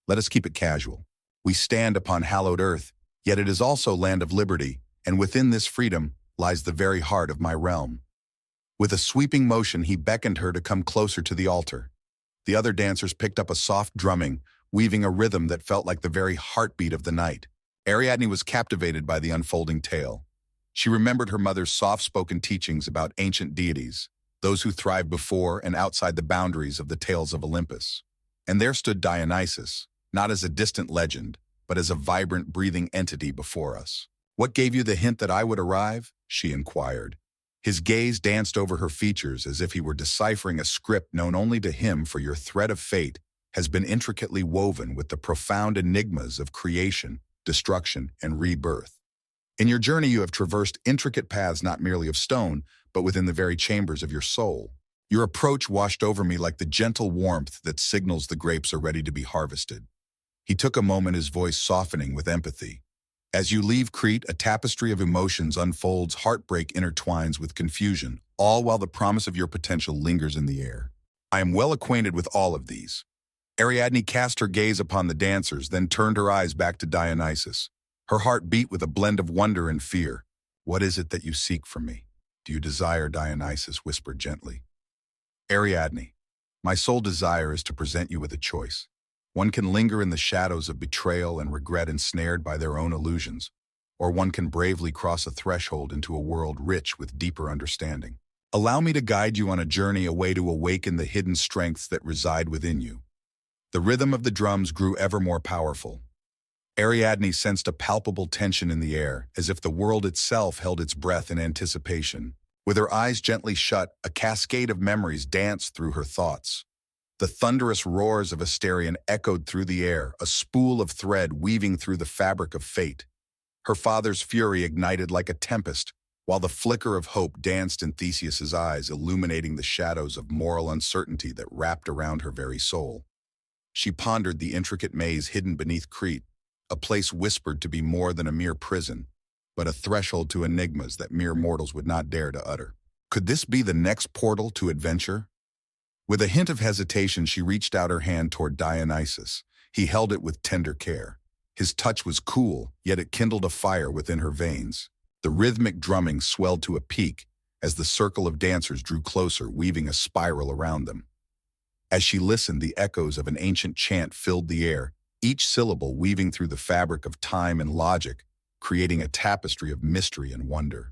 "Let us keep it casual. We stand upon hallowed earth, yet it is also land of liberty, and within this freedom lies the very heart of my realm." With a sweeping motion, he beckoned her to come closer to the altar. The other dancers picked up a soft drumming, weaving a rhythm that felt like the very heartbeat of the night. Ariadne was captivated by the unfolding tale. She remembered her mother's soft-spoken teachings about ancient deities, those who thrived before and outside the boundaries of the tales of Olympus. And there stood Dionysus, not as a distant legend, but as a vibrant, breathing entity before us. "What gave you the hint that I would arrive?" she inquired. His gaze danced over her features as if he were deciphering a script known only to him, for your thread of fate has been intricately woven with the profound enigmas of creation, destruction, and rebirth. In your journey, you have traversed intricate paths not merely of stone, but within the very chambers of your soul. Your approach washed over me like the gentle warmth that signals the grapes are ready to be harvested. He took a moment, his voice softening with empathy. As you leave Crete, a tapestry of emotions unfolds, heartbreak intertwines with confusion, all while the promise of your potential lingers in the air. I am well acquainted with all of these. Ariadne cast her gaze upon the dancers, then turned her eyes back to Dionysus. Her heart beat with a blend of wonder and fear. "What is it that you seek from me? Do you desire?" Dionysus whispered gently. "Ariadne, my sole desire is to present you with a choice. One can linger in the shadows of betrayal and regret, ensnared by their own illusions, or one can bravely cross a threshold into a world rich with deeper understanding. Allow me to guide you on a journey away to awaken the hidden strengths that reside within you." The rhythm of the drums grew ever more powerful. Ariadne sensed a palpable tension in the air, as if the world itself held its breath in anticipation. With her eyes gently shut, a cascade of memories danced through her thoughts. The thunderous roars of Asterion echoed through the air, a spool of thread weaving through the fabric of fate. Her father's fury ignited like a tempest, while the flicker of hope danced in Theseus's eyes, illuminating the shadows of moral uncertainty that wrapped around her very soul. She pondered the intricate maze hidden beneath Crete, a place whispered to be more than a mere prison, but a threshold to enigmas that mere mortals would not dare to utter. Could this be the next portal to adventure? With a hint of hesitation, she reached out her hand toward Dionysus. He held it with tender care. His touch was cool, yet it kindled a fire within her veins. The rhythmic drumming swelled to a peak as the circle of dancers drew closer, weaving a spiral around them. As she listened, the echoes of an ancient chant filled the air, each syllable weaving through the fabric of time and logic, creating a tapestry of mystery and wonder.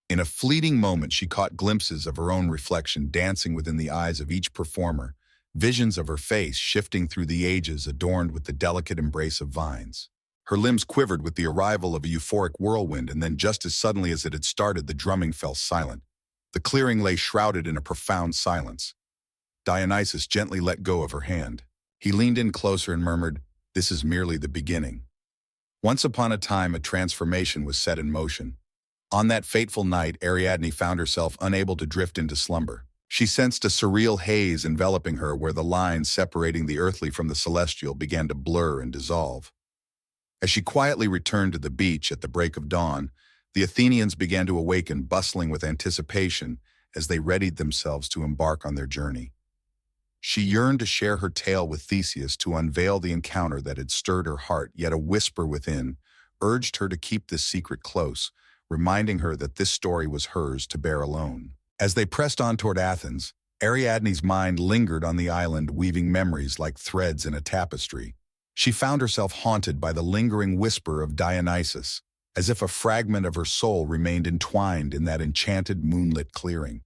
In a fleeting moment, she caught glimpses of her own reflection dancing within the eyes of each performer, visions of her face shifting through the ages adorned with the delicate embrace of vines. Her limbs quivered with the arrival of a euphoric whirlwind, and then just as suddenly as it had started, the drumming fell silent. The clearing lay shrouded in a profound silence. Dionysus gently let go of her hand. He leaned in closer and murmured, "This is merely the beginning." Once upon a time, a transformation was set in motion. On that fateful night, Ariadne found herself unable to drift into slumber. She sensed a surreal haze enveloping her where the lines separating the earthly from the celestial began to blur and dissolve. As she quietly returned to the beach at the break of dawn, the Athenians began to awaken, bustling with anticipation as they readied themselves to embark on their journey. She yearned to share her tale with Theseus, to unveil the encounter that had stirred her heart, yet a whisper within urged her to keep this secret close, reminding her that this story was hers to bear alone. As they pressed on toward Athens, Ariadne's mind lingered on the island, weaving memories like threads in a tapestry. She found herself haunted by the lingering whisper of Dionysus, as if a fragment of her soul remained entwined in that enchanted moonlit clearing.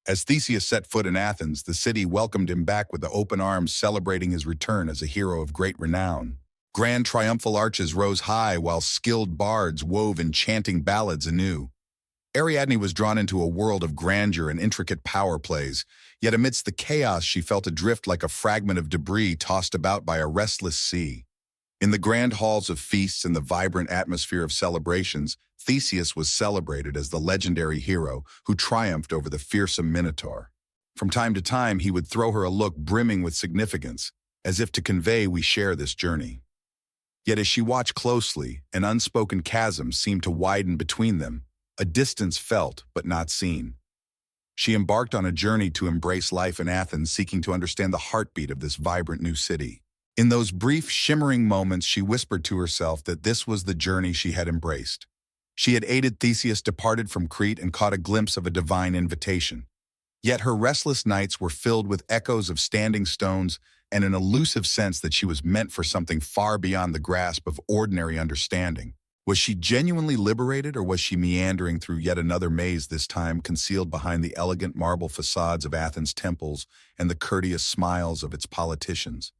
As Theseus set foot in Athens, the city welcomed him back with open arms, celebrating his return as a hero of great renown. Grand triumphal arches rose high while skilled bards wove enchanting ballads anew. Ariadne was drawn into a world of grandeur and intricate power plays, yet amidst the chaos she felt adrift like a fragment of debris tossed about by a restless sea. In the grand halls of feasts and the vibrant atmosphere of celebrations, Theseus was celebrated as the legendary hero who triumphed over the fearsome Minotaur. From time to time, he would throw her a look brimming with significance, as if to convey, "We share this journey." Yet as she watched closely, an unspoken chasm seemed to widen between them, a distance felt but not seen. She embarked on a journey to embrace life in Athens, seeking to understand the heartbeat of this vibrant new city. In those brief, shimmering moments, she whispered to herself that this was the journey she had embraced. She had aided Theseus, departed from Crete, and caught a glimpse of a divine invitation. Yet her restless nights were filled with echoes of standing stones and an elusive sense that she was meant for something far beyond the grasp of ordinary understanding. Was she genuinely liberated, or was she meandering through yet another maze, this time concealed behind the elegant marble facades of Athens' temples and the courteous smiles of its politicians?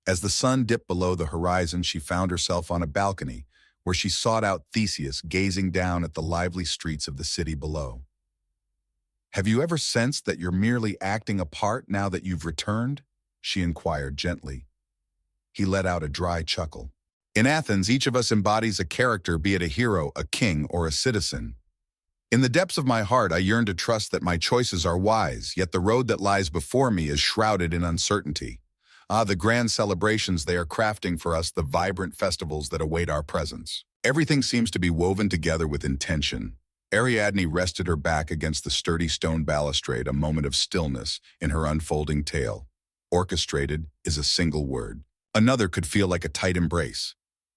As the sun dipped below the horizon, she found herself on a balcony where she sought out Theseus, gazing down at the lively streets of the city below. "Have you ever sensed that you're merely acting a part now that you've returned?" she inquired gently. He let out a dry chuckle. "In Athens, each of us embodies a character, be it a hero, a king, or a citizen. In the depths of my heart, I yearn to trust that my choices are wise, yet the road that lies before me is shrouded in uncertainty. The grand celebrations they are crafting for us, the vibrant festivals that await our presence. Everything seems to be woven together with intention." Ariadne rested her back against the sturdy stone balustrade, a moment of stillness in her unfolding tale. Orchestrated is a single word. Another could feel like a tight embrace.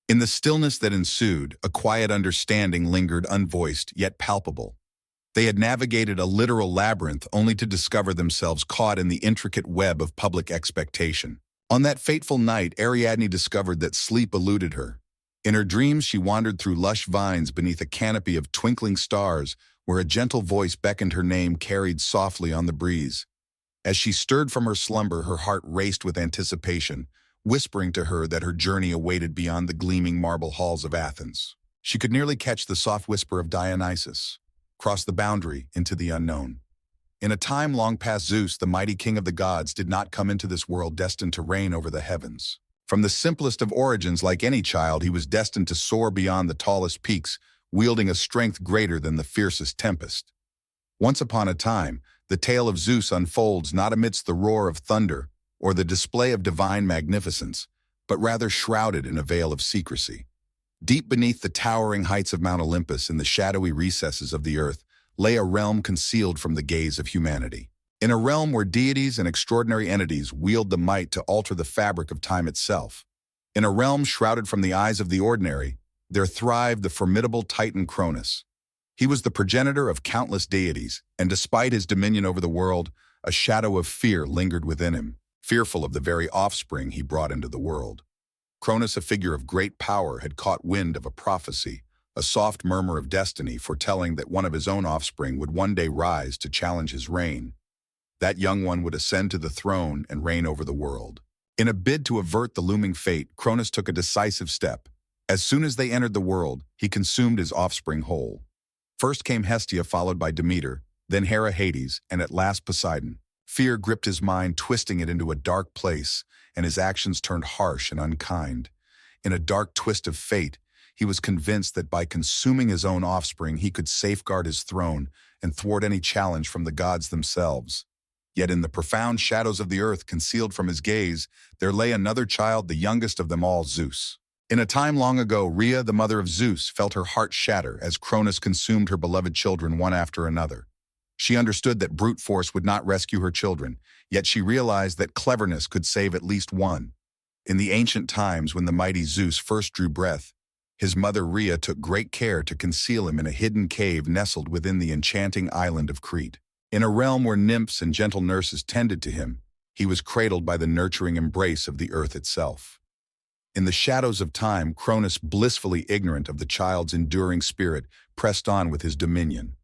In the stillness that ensued, a quiet understanding lingered, unvoiced yet palpable. They had navigated a literal labyrinth only to discover themselves caught in the intricate web of public expectation. On that fateful night, Ariadne discovered that sleep eluded her. In her dreams, she wandered through lush vines beneath a canopy of twinkling stars, where a gentle voice beckoned her name, carried softly on the breeze. As she stirred from her slumber, her heart raced with anticipation, whispering to her that her journey awaited beyond the gleaming marble halls of Athens. She could nearly catch the soft whisper of Dionysus. crossed the boundary into the unknown. In a time long past, Zeus, the mighty king of the gods, did not come into this world destined to reign over the heavens. From the simplest of origins, like any child, he was destined to soar beyond the tallest peaks, wielding a strength greater than the fiercest tempest. Once upon a time, the tale of Zeus unfolds not amidst the roar of thunder or the display of divine magnificence, but rather shrouded in a veil of secrecy. Deep beneath the towering heights of Mount Olympus, in the shadowy recesses of the earth, lay a realm concealed from the gaze of humanity. In a realm where deities and extraordinary entities wield the might to alter the fabric of time itself. In a realm shrouded from the eyes of the ordinary, there thrived the formidable Titan Cronus. He was the progenitor of countless deities, and despite his dominion over the world, a shadow of fear lingered within him, fearful of the very offspring he brought into the world. Cronus, a figure of great power, had caught wind of a prophecy, a soft murmur of destiny foretelling that one of his own offspring would one day rise to challenge his reign. That young one would ascend to the throne and reign over the world. In a bid to avert the looming fate, Cronus took a decisive step. As soon as they entered the world, he consumed his offspring whole. First came Hestia, followed by Demeter, then Hera, Hades, and at last Poseidon. Fear gripped his mind, twisting it into a dark place, and his actions turned harsh and unkind. In a dark twist of fate, he was convinced that by consuming his own offspring, he could safeguard his throne and thwart any challenge from the gods themselves. Yet in the profound shadows of the earth, concealed from his gaze, there lay another child, the youngest of them all, Zeus. In a time long ago, Rhea, the mother of Zeus, felt her heart shatter as Cronus consumed her beloved children one after another. She understood that brute force would not rescue her children, yet she realized that cleverness could save at least one. In the ancient times when the mighty Zeus first drew breath, his mother Rhea took great care to conceal him in a hidden cave nestled within the enchanting island of Crete. In a realm where nymphs and gentle nurses tended to him, he was cradled by the nurturing embrace of the earth itself. In the shadows of time, Cronus, blissfully ignorant of the child's enduring spirit, pressed on with his dominion.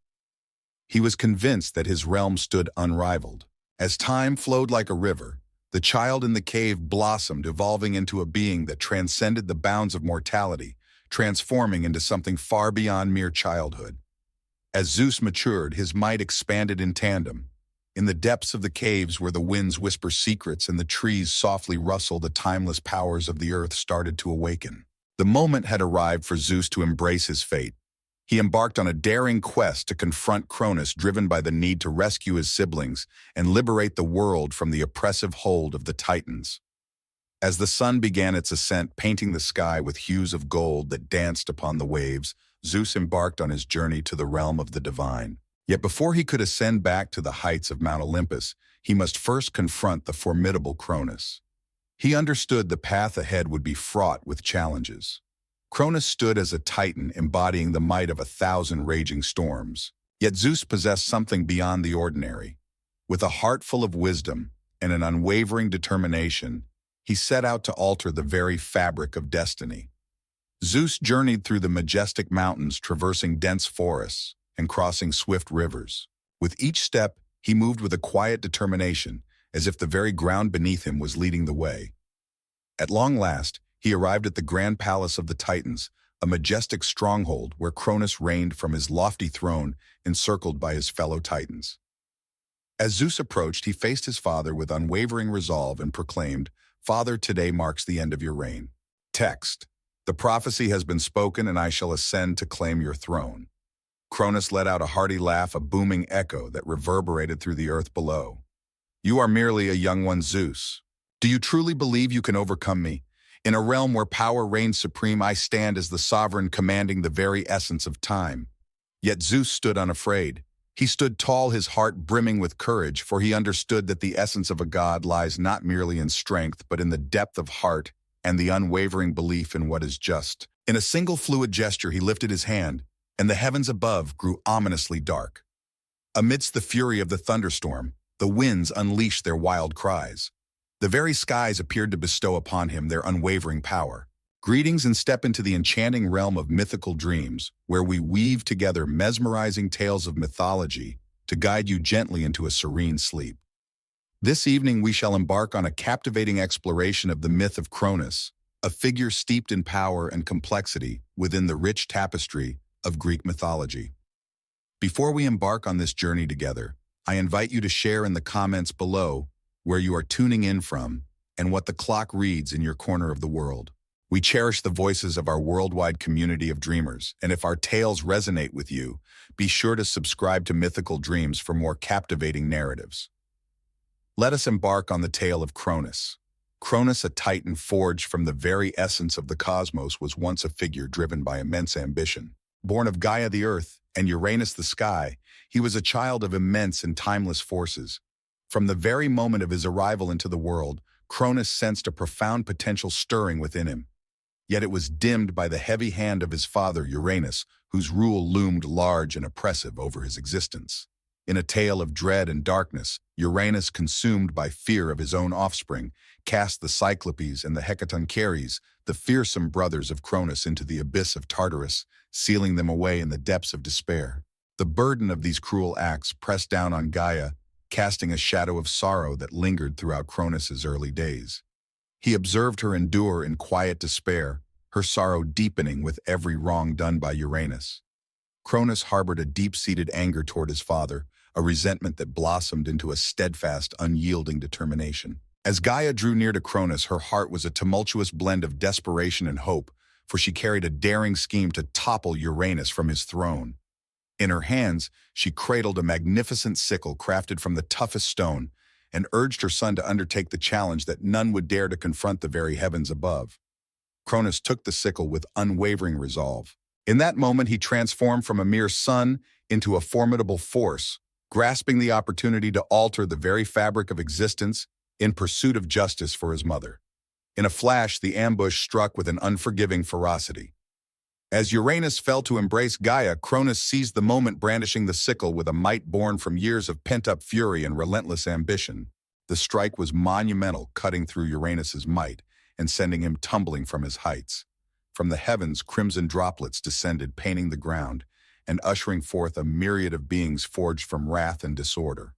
He was convinced that his realm stood unrivaled. As time flowed like a river, the child in the cave blossomed, evolving into a being that transcended the bounds of mortality, transforming into something far beyond mere childhood. As Zeus matured, his might expanded in tandem. In the depths of the caves where the winds whisper secrets and the trees softly rustle, the timeless powers of the earth started to awaken. The moment had arrived for Zeus to embrace his fate. He embarked on a daring quest to confront Cronus, driven by the need to rescue his siblings and liberate the world from the oppressive hold of the Titans. As the sun began its ascent, painting the sky with hues of gold that danced upon the waves, Zeus embarked on his journey to the realm of the divine. Yet before he could ascend back to the heights of Mount Olympus, he must first confront the formidable Cronus. He understood the path ahead would be fraught with challenges. Cronus stood as a titan embodying the might of 1,000 raging storms. Yet Zeus possessed something beyond the ordinary. With a heart full of wisdom and an unwavering determination, he set out to alter the very fabric of destiny. Zeus journeyed through the majestic mountains, traversing dense forests and crossing swift rivers. With each step, he moved with a quiet determination, as if the very ground beneath him was leading the way. At long last, he arrived at the grand palace of the Titans, a majestic stronghold where Cronus reigned from his lofty throne, encircled by his fellow Titans. As Zeus approached, he faced his father with unwavering resolve and proclaimed, "Father, today marks the end of your reign." Text: "The prophecy has been spoken, and I shall ascend to claim your throne." Cronus let out a hearty laugh, a booming echo that reverberated through the earth below. "You are merely a young one, Zeus. Do you truly believe you can overcome me? In a realm where power reigns supreme, I stand as the sovereign commanding the very essence of time." Yet Zeus stood unafraid. He stood tall, his heart brimming with courage, for he understood that the essence of a god lies not merely in strength, but in the depth of heart and the unwavering belief in what is just. In a single fluid gesture, he lifted his hand, and the heavens above grew ominously dark. Amidst the fury of the thunderstorm, the winds unleashed their wild cries. The very skies appeared to bestow upon him their unwavering power. Greetings, and step into the enchanting realm of mythical dreams, where we weave together mesmerizing tales of mythology to guide you gently into a serene sleep. This evening we shall embark on a captivating exploration of the myth of Cronus, a figure steeped in power and complexity within the rich tapestry of Greek mythology. Before we embark on this journey together, I invite you to share in the comments below where you are tuning in from and what the clock reads in your corner of the world. We cherish the voices of our worldwide community of dreamers, and if our tales resonate with you, be sure to subscribe to Mythical Dreams for more captivating narratives. Let us embark on the tale of Cronus. Cronus, a titan forged from the very essence of the cosmos, was once a figure driven by immense ambition. Born of Gaia the earth and Uranus the sky, he was a child of immense and timeless forces. From the very moment of his arrival into the world, Cronus sensed a profound potential stirring within him. Yet it was dimmed by the heavy hand of his father, Uranus, whose rule loomed large and oppressive over his existence. In a tale of dread and darkness, Uranus, consumed by fear of his own offspring, cast the Cyclopes and the Hecatoncheires, the fearsome brothers of Cronus, into the abyss of Tartarus, sealing them away in the depths of despair. The burden of these cruel acts pressed down on Gaia, casting a shadow of sorrow that lingered throughout Cronus's early days. He observed her endure in quiet despair, her sorrow deepening with every wrong done by Uranus. Cronus harbored a deep-seated anger toward his father, a resentment that blossomed into a steadfast, unyielding determination. As Gaia drew near to Cronus, her heart was a tumultuous blend of desperation and hope, for she carried a daring scheme to topple Uranus from his throne. In her hands, she cradled a magnificent sickle crafted from the toughest stone, and urged her son to undertake the challenge that none would dare to confront the very heavens above. Cronus took the sickle with unwavering resolve. In that moment, he transformed from a mere son into a formidable force, grasping the opportunity to alter the very fabric of existence in pursuit of justice for his mother. In a flash, the ambush struck with an unforgiving ferocity. As Uranus fell to embrace Gaia, Cronus seized the moment, brandishing the sickle with a might born from years of pent-up fury and relentless ambition. The strike was monumental, cutting through Uranus's might and sending him tumbling from his heights. From the heavens, crimson droplets descended, painting the ground, and ushering forth a myriad of beings forged from wrath and disorder.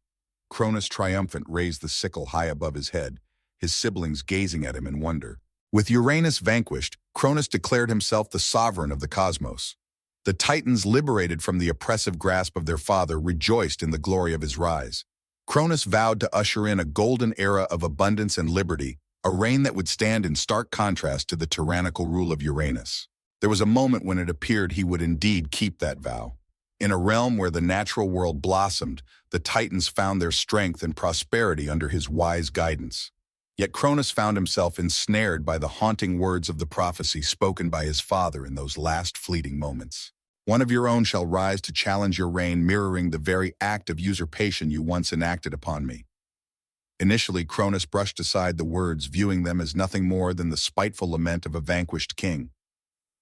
Cronus, triumphant, raised the sickle high above his head, his siblings gazing at him in wonder. With Uranus vanquished, Cronus declared himself the sovereign of the cosmos. The Titans, liberated from the oppressive grasp of their father, rejoiced in the glory of his rise. Cronus vowed to usher in a golden era of abundance and liberty, a reign that would stand in stark contrast to the tyrannical rule of Uranus. There was a moment when it appeared he would indeed keep that vow. In a realm where the natural world blossomed, the Titans found their strength and prosperity under his wise guidance. Yet Cronus found himself ensnared by the haunting words of the prophecy spoken by his father in those last fleeting moments. One of your own shall rise to challenge your reign, mirroring the very act of usurpation you once enacted upon me. Initially, Cronus brushed aside the words, viewing them as nothing more than the spiteful lament of a vanquished king.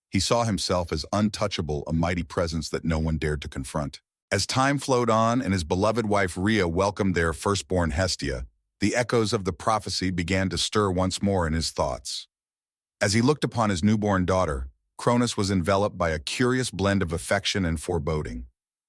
He saw himself as untouchable, a mighty presence that no one dared to confront. As time flowed on and his beloved wife Rhea welcomed their firstborn Hestia, the echoes of the prophecy began to stir once more in his thoughts. As he looked upon his newborn daughter, Cronus was enveloped by a curious blend of affection and foreboding.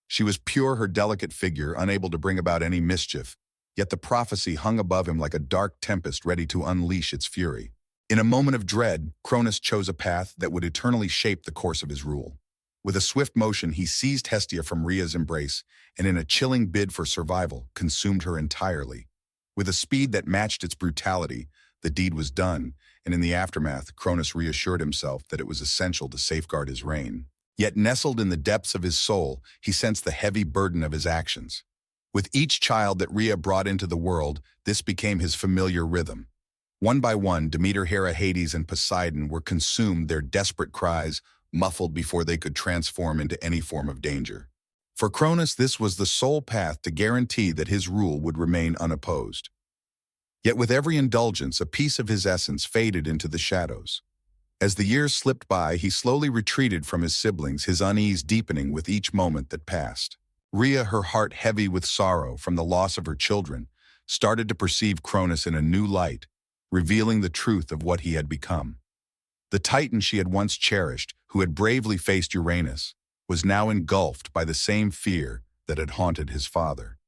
She was pure, her delicate figure unable to bring about any mischief, yet the prophecy hung above him like a dark tempest ready to unleash its fury. In a moment of dread, Cronus chose a path that would eternally shape the course of his rule. With a swift motion, he seized Hestia from Rhea's embrace, and in a chilling bid for survival, consumed her entirely. With a speed that matched its brutality, the deed was done, and in the aftermath, Cronus reassured himself that it was essential to safeguard his reign. Yet nestled in the depths of his soul, he sensed the heavy burden of his actions. With each child that Rhea brought into the world, this became his familiar rhythm. One by one, Demeter, Hera, Hades, and Poseidon were consumed, their desperate cries muffled before they could transform into any form of danger. For Cronus, this was the sole path to guarantee that his rule would remain unopposed. Yet with every indulgence, a piece of his essence faded into the shadows. As the years slipped by, he slowly retreated from his siblings, his unease deepening with each moment that passed. Rhea, her heart heavy with sorrow from the loss of her children, started to perceive Cronus in a new light, revealing the truth of what he had become. The Titan she had once cherished, who had bravely faced Uranus, was now engulfed by the same fear that had haunted his father.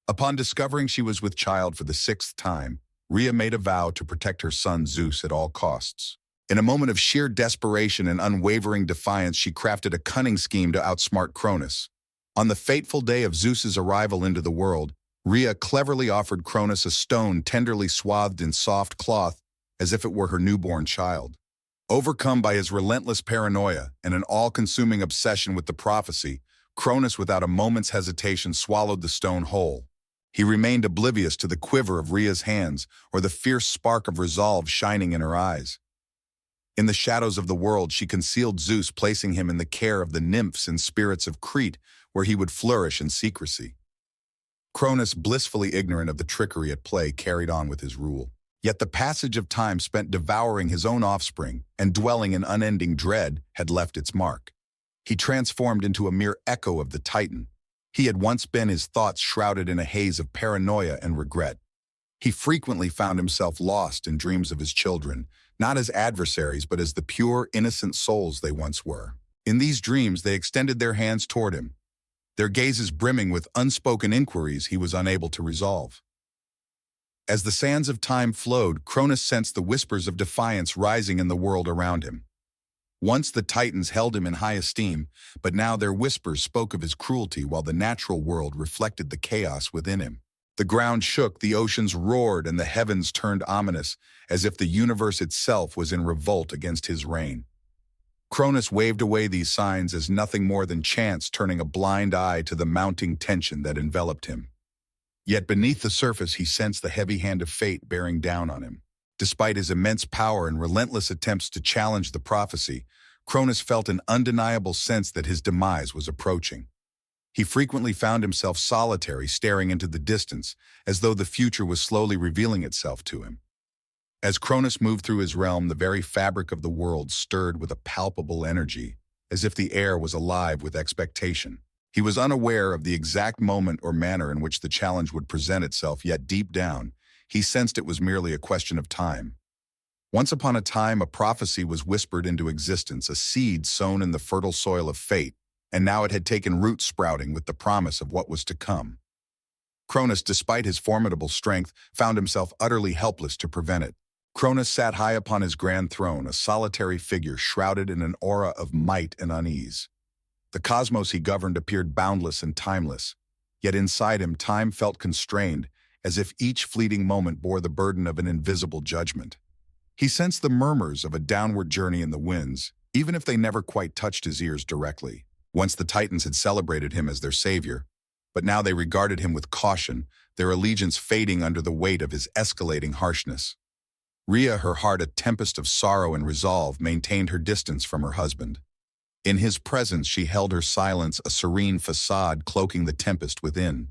Upon discovering she was with child for the 6th time, Rhea made a vow to protect her son Zeus at all costs. In a moment of sheer desperation and unwavering defiance, she crafted a cunning scheme to outsmart Cronus. On the fateful day of Zeus's arrival into the world, Rhea cleverly offered Cronus a stone tenderly swathed in soft cloth as if it were her newborn child. Overcome by his relentless paranoia and an all-consuming obsession with the prophecy, Cronus without a moment's hesitation swallowed the stone whole. He remained oblivious to the quiver of Rhea's hands or the fierce spark of resolve shining in her eyes. In the shadows of the world, she concealed Zeus, placing him in the care of the nymphs and spirits of Crete, where he would flourish in secrecy. Cronus, blissfully ignorant of the trickery at play, carried on with his rule. Yet the passage of time spent devouring his own offspring and dwelling in unending dread had left its mark. He transformed into a mere echo of the Titan. He had once been, his thoughts shrouded in a haze of paranoia and regret. He frequently found himself lost in dreams of his children, not as adversaries but as the pure, innocent souls they once were. In these dreams they extended their hands toward him, their gazes brimming with unspoken inquiries he was unable to resolve. As the sands of time flowed, Cronus sensed the whispers of defiance rising in the world around him. Once the Titans held him in high esteem, but now their whispers spoke of his cruelty while the natural world reflected the chaos within him. The ground shook, the oceans roared, and the heavens turned ominous, as if the universe itself was in revolt against his reign. Cronus waved away these signs as nothing more than chance, turning a blind eye to the mounting tension that enveloped him. Yet beneath the surface he sensed the heavy hand of fate bearing down on him. Despite his immense power and relentless attempts to challenge the prophecy, Cronus felt an undeniable sense that his demise was approaching. He frequently found himself solitary, staring into the distance, as though the future was slowly revealing itself to him. As Cronus moved through his realm, the very fabric of the world stirred with a palpable energy, as if the air was alive with expectation. He was unaware of the exact moment or manner in which the challenge would present itself, yet deep down, he sensed it was merely a question of time. Once upon a time, a prophecy was whispered into existence, a seed sown in the fertile soil of fate, and now it had taken root, sprouting with the promise of what was to come. Cronus, despite his formidable strength, found himself utterly helpless to prevent it. Cronus sat high upon his grand throne, a solitary figure shrouded in an aura of might and unease. The cosmos he governed appeared boundless and timeless, yet inside him time felt constrained, as if each fleeting moment bore the burden of an invisible judgment. He sensed the murmurs of a downward journey in the winds, even if they never quite touched his ears directly. Once the Titans had celebrated him as their savior, but now they regarded him with caution, their allegiance fading under the weight of his escalating harshness. Rhea, her heart a tempest of sorrow and resolve, maintained her distance from her husband. In his presence she held her silence, a serene facade cloaking the tempest within.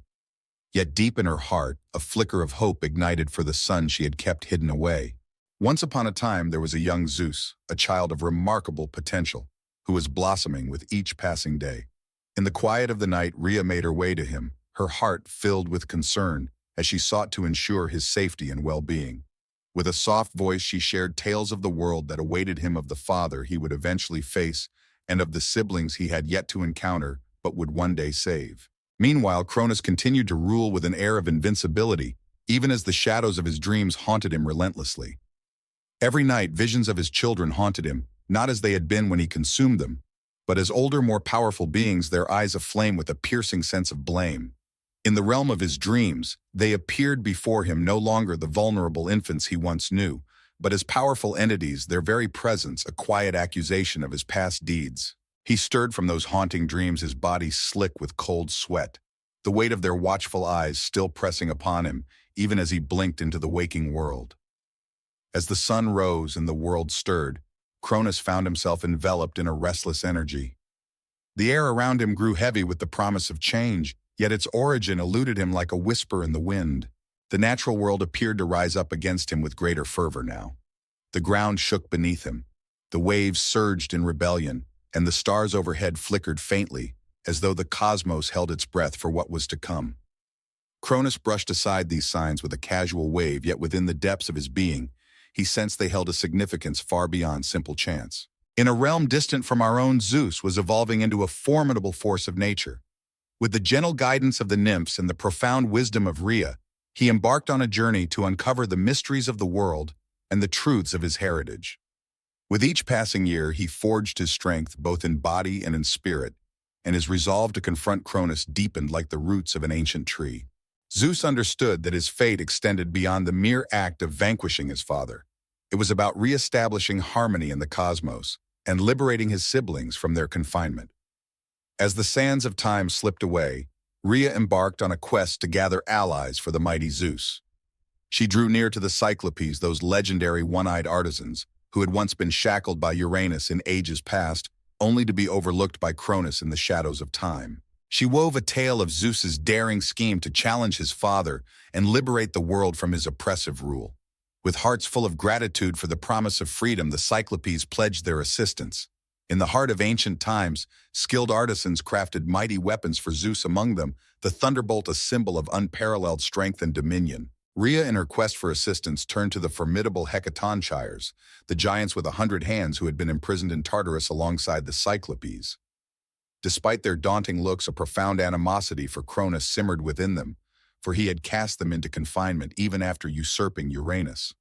Yet deep in her heart, a flicker of hope ignited for the son she had kept hidden away. Once upon a time there was a young Zeus, a child of remarkable potential, who was blossoming with each passing day. In the quiet of the night, Rhea made her way to him, her heart filled with concern as she sought to ensure his safety and well-being. With a soft voice she shared tales of the world that awaited him, of the father he would eventually face, and of the siblings he had yet to encounter but would one day save. Meanwhile, Cronus continued to rule with an air of invincibility, even as the shadows of his dreams haunted him relentlessly. Every night, visions of his children haunted him, not as they had been when he consumed them, but as older, more powerful beings, their eyes aflame with a piercing sense of blame. In the realm of his dreams, they appeared before him no longer the vulnerable infants he once knew, but as powerful entities, their very presence a quiet accusation of his past deeds. He stirred from those haunting dreams, his body slick with cold sweat, the weight of their watchful eyes still pressing upon him, even as he blinked into the waking world. As the sun rose and the world stirred, Cronus found himself enveloped in a restless energy. The air around him grew heavy with the promise of change, yet its origin eluded him like a whisper in the wind. The natural world appeared to rise up against him with greater fervor now. The ground shook beneath him, the waves surged in rebellion, and the stars overhead flickered faintly, as though the cosmos held its breath for what was to come. Cronus brushed aside these signs with a casual wave, yet within the depths of his being, he sensed they held a significance far beyond simple chance. In a realm distant from our own, Zeus was evolving into a formidable force of nature. With the gentle guidance of the nymphs and the profound wisdom of Rhea, he embarked on a journey to uncover the mysteries of the world and the truths of his heritage. With each passing year, he forged his strength both in body and in spirit, and his resolve to confront Cronus deepened like the roots of an ancient tree. Zeus understood that his fate extended beyond the mere act of vanquishing his father. It was about re-establishing harmony in the cosmos and liberating his siblings from their confinement. As the sands of time slipped away, Rhea embarked on a quest to gather allies for the mighty Zeus. She drew near to the Cyclopes, those legendary one-eyed artisans who had once been shackled by Uranus in ages past, only to be overlooked by Cronus in the shadows of time. She wove a tale of Zeus's daring scheme to challenge his father and liberate the world from his oppressive rule. With hearts full of gratitude for the promise of freedom, the Cyclopes pledged their assistance. In the heart of ancient times, skilled artisans crafted mighty weapons for Zeus, among them the thunderbolt, a symbol of unparalleled strength and dominion. Rhea, in her quest for assistance, turned to the formidable Hecatonchires, the giants with 100 hands who had been imprisoned in Tartarus alongside the Cyclopes. Despite their daunting looks, a profound animosity for Cronus simmered within them, for he had cast them into confinement even after usurping Uranus.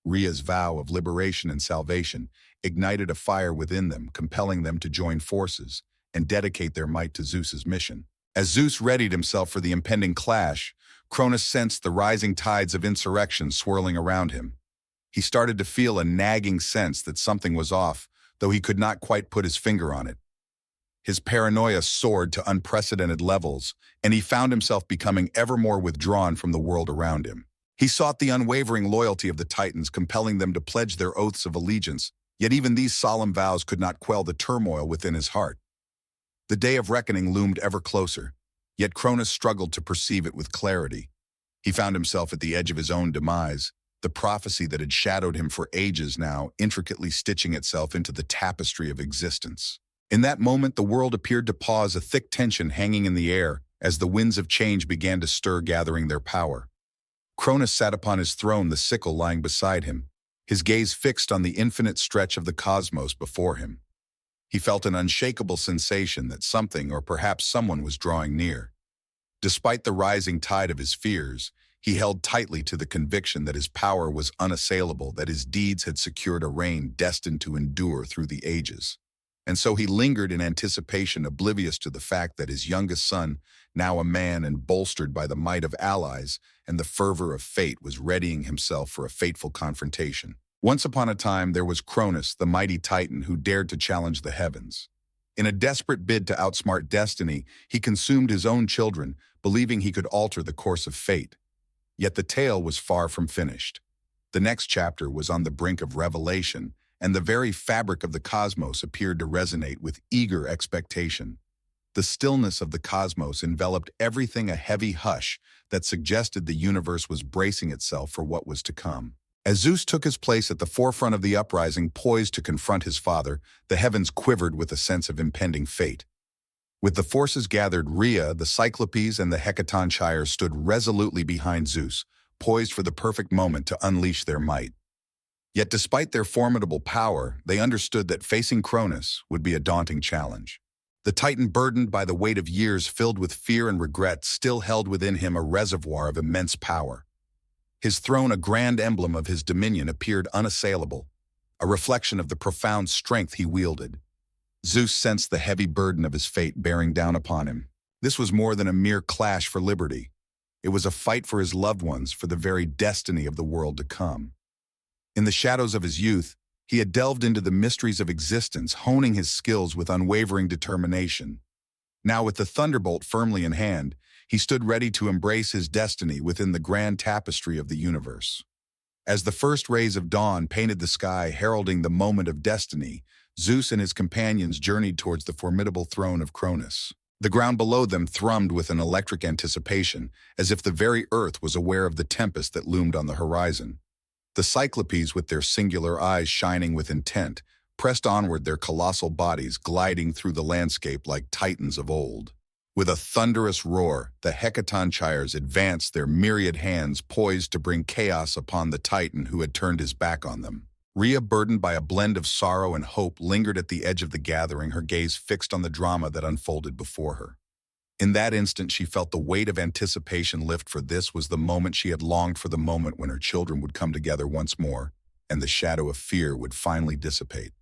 Rhea's vow of liberation and salvation ignited a fire within them, compelling them to join forces and dedicate their might to Zeus's mission. As Zeus readied himself for the impending clash, Cronus sensed the rising tides of insurrection swirling around him. He started to feel a nagging sense that something was off, though he could not quite put his finger on it. His paranoia soared to unprecedented levels, and he found himself becoming ever more withdrawn from the world around him. He sought the unwavering loyalty of the Titans, compelling them to pledge their oaths of allegiance, yet even these solemn vows could not quell the turmoil within his heart. The day of reckoning loomed ever closer, yet Cronus struggled to perceive it with clarity. He found himself at the edge of his own demise, the prophecy that had shadowed him for ages now intricately stitching itself into the tapestry of existence. In that moment, the world appeared to pause, a thick tension hanging in the air as the winds of change began to stir, gathering their power. Cronus sat upon his throne, the sickle lying beside him, his gaze fixed on the infinite stretch of the cosmos before him. He felt an unshakable sensation that something, or perhaps someone, was drawing near. Despite the rising tide of his fears, he held tightly to the conviction that his power was unassailable, that his deeds had secured a reign destined to endure through the ages. And so he lingered in anticipation, oblivious to the fact that his youngest son, now a man and bolstered by the might of allies and the fervor of fate, was readying himself for a fateful confrontation. Once upon a time, there was Cronus, the mighty Titan, who dared to challenge the heavens. In a desperate bid to outsmart destiny, he consumed his own children, believing he could alter the course of fate. Yet the tale was far from finished. The next chapter was on the brink of revelation, and the very fabric of the cosmos appeared to resonate with eager expectation. The stillness of the cosmos enveloped everything, a heavy hush that suggested the universe was bracing itself for what was to come. As Zeus took his place at the forefront of the uprising, poised to confront his father, the heavens quivered with a sense of impending fate. With the forces gathered, Rhea, the Cyclopes, and the Hecatonchires stood resolutely behind Zeus, poised for the perfect moment to unleash their might. Yet despite their formidable power, they understood that facing Cronus would be a daunting challenge. The Titan, burdened by the weight of years, filled with fear and regret, still held within him a reservoir of immense power. His throne, a grand emblem of his dominion, appeared unassailable, a reflection of the profound strength he wielded. Zeus sensed the heavy burden of his fate bearing down upon him. This was more than a mere clash for liberty. It was a fight for his loved ones, for the very destiny of the world to come. In the shadows of his youth, he had delved into the mysteries of existence, honing his skills with unwavering determination. Now, with the thunderbolt firmly in hand, he stood ready to embrace his destiny within the grand tapestry of the universe. As the first rays of dawn painted the sky, heralding the moment of destiny, Zeus and his companions journeyed towards the formidable throne of Cronus. The ground below them thrummed with an electric anticipation, as if the very earth was aware of the tempest that loomed on the horizon. The Cyclopes, with their singular eyes shining with intent, pressed onward, their colossal bodies gliding through the landscape like titans of old. With a thunderous roar, the Hecatonchires advanced, their myriad hands poised to bring chaos upon the Titan who had turned his back on them. Rhea, burdened by a blend of sorrow and hope, lingered at the edge of the gathering, her gaze fixed on the drama that unfolded before her. In that instant, she felt the weight of anticipation lift, for this was the moment she had longed for, the moment when her children would come together once more, and the shadow of fear would finally dissipate.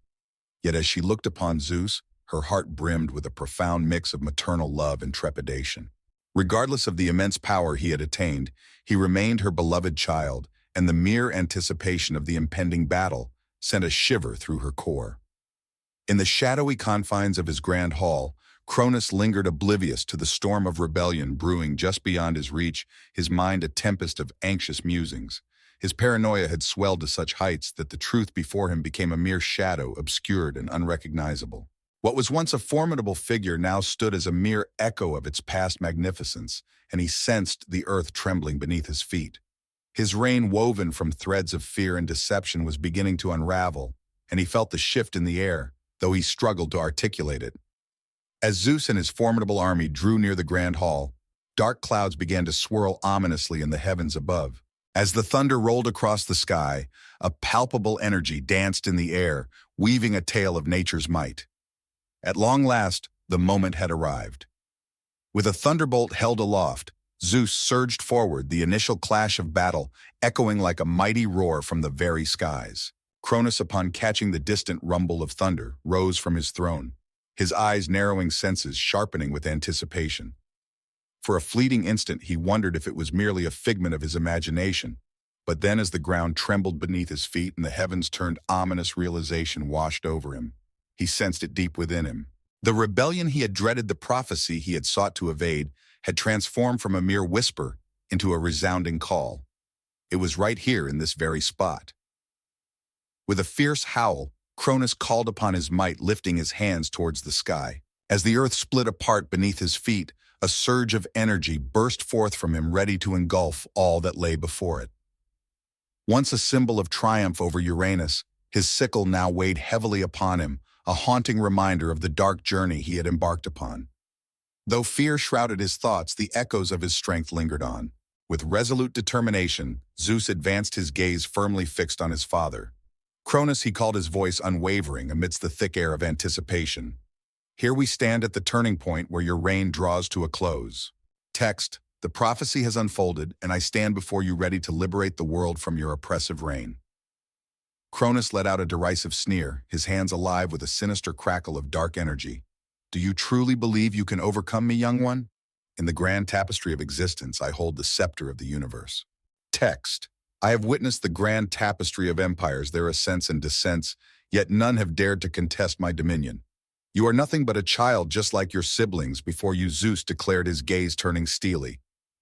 Yet as she looked upon Zeus, her heart brimmed with a profound mix of maternal love and trepidation. Regardless of the immense power he had attained, he remained her beloved child, and the mere anticipation of the impending battle sent a shiver through her core. In the shadowy confines of his grand hall, Cronus lingered oblivious to the storm of rebellion brewing just beyond his reach, his mind a tempest of anxious musings. His paranoia had swelled to such heights that the truth before him became a mere shadow, obscured and unrecognizable. What was once a formidable figure now stood as a mere echo of its past magnificence, and he sensed the earth trembling beneath his feet. His reign, woven from threads of fear and deception, was beginning to unravel, and he felt the shift in the air, though he struggled to articulate it. As Zeus and his formidable army drew near the grand hall, dark clouds began to swirl ominously in the heavens above. As the thunder rolled across the sky, a palpable energy danced in the air, weaving a tale of nature's might. At long last, the moment had arrived. With a thunderbolt held aloft, Zeus surged forward, the initial clash of battle echoing like a mighty roar from the very skies. Cronus, upon catching the distant rumble of thunder, rose from his throne, his eyes narrowing, senses sharpening with anticipation. For a fleeting instant he wondered if it was merely a figment of his imagination, but then as the ground trembled beneath his feet and the heavens turned, ominous realization washed over him. He sensed it deep within him. The rebellion he had dreaded, the prophecy he had sought to evade, had transformed from a mere whisper into a resounding call. It was right here in this very spot. With a fierce howl, Cronus called upon his might, lifting his hands towards the sky. As the earth split apart beneath his feet, a surge of energy burst forth from him, ready to engulf all that lay before it. Once a symbol of triumph over Uranus, his sickle now weighed heavily upon him, a haunting reminder of the dark journey he had embarked upon. Though fear shrouded his thoughts, the echoes of his strength lingered on. With resolute determination, Zeus advanced, his gaze firmly fixed on his father. Cronus, he called, his voice unwavering amidst the thick air of anticipation. Here we stand at the turning point where your reign draws to a close. Text: the prophecy has unfolded, and I stand before you ready to liberate the world from your oppressive reign. Cronus let out a derisive sneer, his hands alive with a sinister crackle of dark energy. Do you truly believe you can overcome me, young one? In the grand tapestry of existence, I hold the scepter of the universe. Text: I have witnessed the grand tapestry of empires, their ascents and descents, yet none have dared to contest my dominion. You are nothing but a child, just like your siblings, before you, Zeus declared, his gaze turning steely.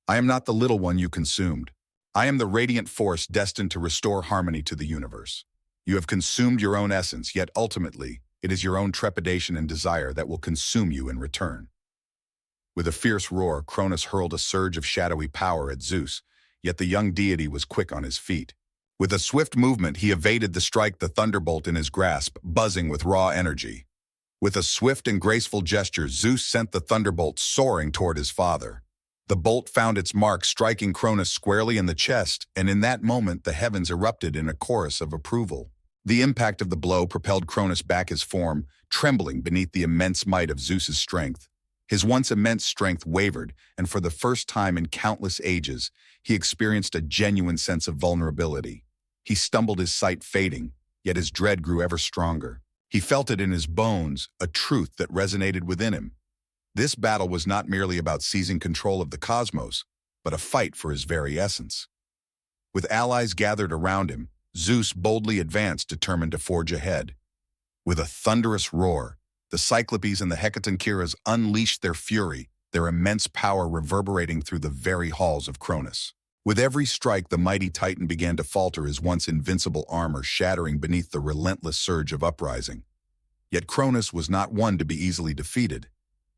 I am not the little one you consumed. I am the radiant force destined to restore harmony to the universe. You have consumed your own essence, yet ultimately, it is your own trepidation and desire that will consume you in return. With a fierce roar, Cronus hurled a surge of shadowy power at Zeus, yet the young deity was quick on his feet. With a swift movement, he evaded the strike, the thunderbolt in his grasp, buzzing with raw energy. With a swift and graceful gesture, Zeus sent the thunderbolt soaring toward his father. The bolt found its mark, striking Cronus squarely in the chest, and in that moment the heavens erupted in a chorus of approval. The impact of the blow propelled Cronus back, his form trembling beneath the immense might of Zeus's strength. His once immense strength wavered, and for the first time in countless ages, he experienced a genuine sense of vulnerability. He stumbled, his sight fading, yet his dread grew ever stronger. He felt it in his bones, a truth that resonated within him. This battle was not merely about seizing control of the cosmos, but a fight for his very essence. With allies gathered around him, Zeus boldly advanced, determined to forge ahead. With a thunderous roar, the Cyclopes and the Hecatoncheires unleashed their fury, their immense power reverberating through the very halls of Cronus. With every strike, the mighty Titan began to falter, his once invincible armor shattering beneath the relentless surge of uprising. Yet Cronus was not one to be easily defeated.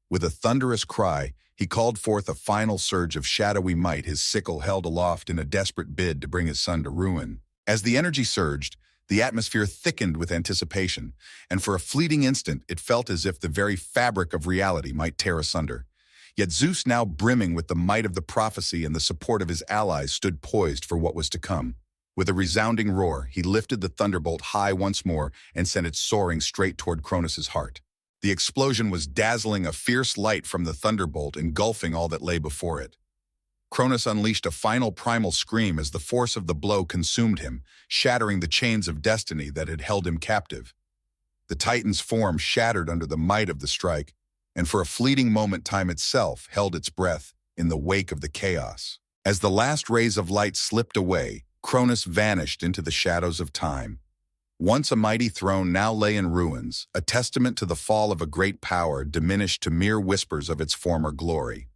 With a thunderous cry, he called forth a final surge of shadowy might, his sickle held aloft in a desperate bid to bring his son to ruin. As the energy surged, the atmosphere thickened with anticipation, and for a fleeting instant it felt as if the very fabric of reality might tear asunder. Yet Zeus, now brimming with the might of the prophecy and the support of his allies, stood poised for what was to come. With a resounding roar, he lifted the thunderbolt high once more and sent it soaring straight toward Cronus's heart. The explosion was dazzling, a fierce light from the thunderbolt engulfing all that lay before it. Cronus unleashed a final primal scream as the force of the blow consumed him, shattering the chains of destiny that had held him captive. The Titan's form shattered under the might of the strike, and for a fleeting moment time itself held its breath in the wake of the chaos. As the last rays of light slipped away, Cronus vanished into the shadows of time. Once a mighty throne now lay in ruins, a testament to the fall of a great power diminished to mere whispers of its former glory.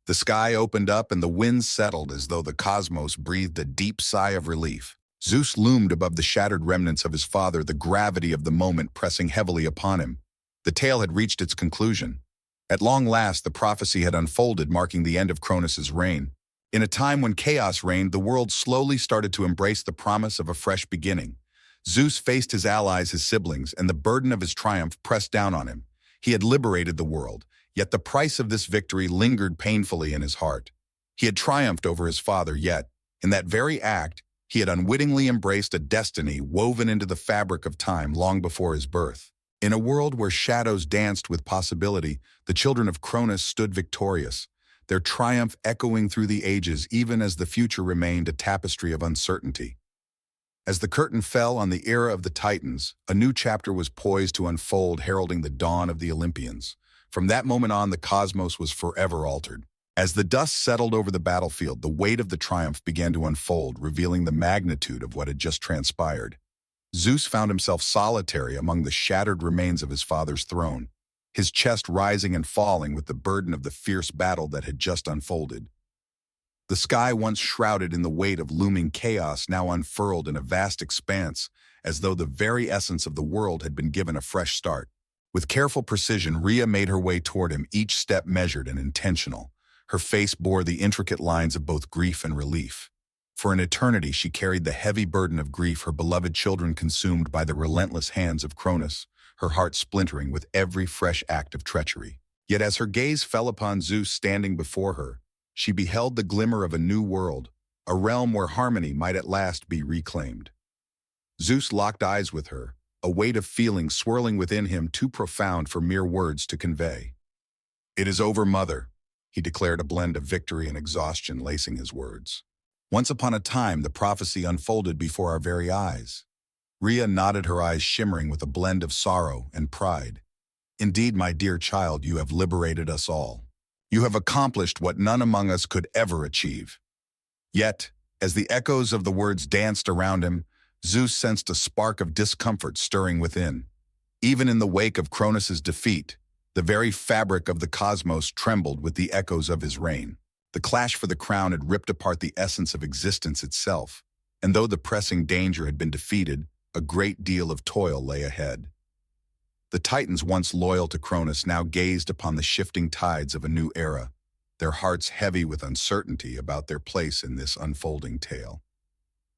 The sky opened up and the winds settled as though the cosmos breathed a deep sigh of relief. Zeus loomed above the shattered remnants of his father, the gravity of the moment pressing heavily upon him. The tale had reached its conclusion. At long last, the prophecy had unfolded, marking the end of Cronus's reign. In a time when chaos reigned, the world slowly started to embrace the promise of a fresh beginning. Zeus faced his allies, his siblings, and the burden of his triumph pressed down on him. He had liberated the world, yet the price of this victory lingered painfully in his heart. He had triumphed over his father, yet, in that very act, he had unwittingly embraced a destiny woven into the fabric of time long before his birth. In a world where shadows danced with possibility, the children of Cronus stood victorious, their triumph echoing through the ages even as the future remained a tapestry of uncertainty. As the curtain fell on the era of the Titans, a new chapter was poised to unfold, heralding the dawn of the Olympians. From that moment on, the cosmos was forever altered. As the dust settled over the battlefield, the weight of the triumph began to unfold, revealing the magnitude of what had just transpired. Zeus found himself solitary among the shattered remains of his father's throne, his chest rising and falling with the burden of the fierce battle that had just unfolded. The sky, once shrouded in the weight of looming chaos, now unfurled in a vast expanse, as though the very essence of the world had been given a fresh start. With careful precision, Rhea made her way toward him, each step measured and intentional. Her face bore the intricate lines of both grief and relief. For an eternity she carried the heavy burden of grief, her beloved children consumed by the relentless hands of Cronus, her heart splintering with every fresh act of treachery. Yet as her gaze fell upon Zeus standing before her, she beheld the glimmer of a new world, a realm where harmony might at last be reclaimed. Zeus locked eyes with her, a weight of feeling swirling within him too profound for mere words to convey. "It is over, mother," he declared, a blend of victory and exhaustion lacing his words. "Once upon a time, the prophecy unfolded before our very eyes." Rhea nodded, her eyes shimmering with a blend of sorrow and pride. "Indeed, my dear child, you have liberated us all. You have accomplished what none among us could ever achieve." Yet, as the echoes of the words danced around him, Zeus sensed a spark of discomfort stirring within. Even in the wake of Cronus's defeat, the very fabric of the cosmos trembled with the echoes of his reign. The clash for the crown had ripped apart the essence of existence itself, and though the pressing danger had been defeated, a great deal of toil lay ahead. The Titans, once loyal to Cronus, now gazed upon the shifting tides of a new era, their hearts heavy with uncertainty about their place in this unfolding tale.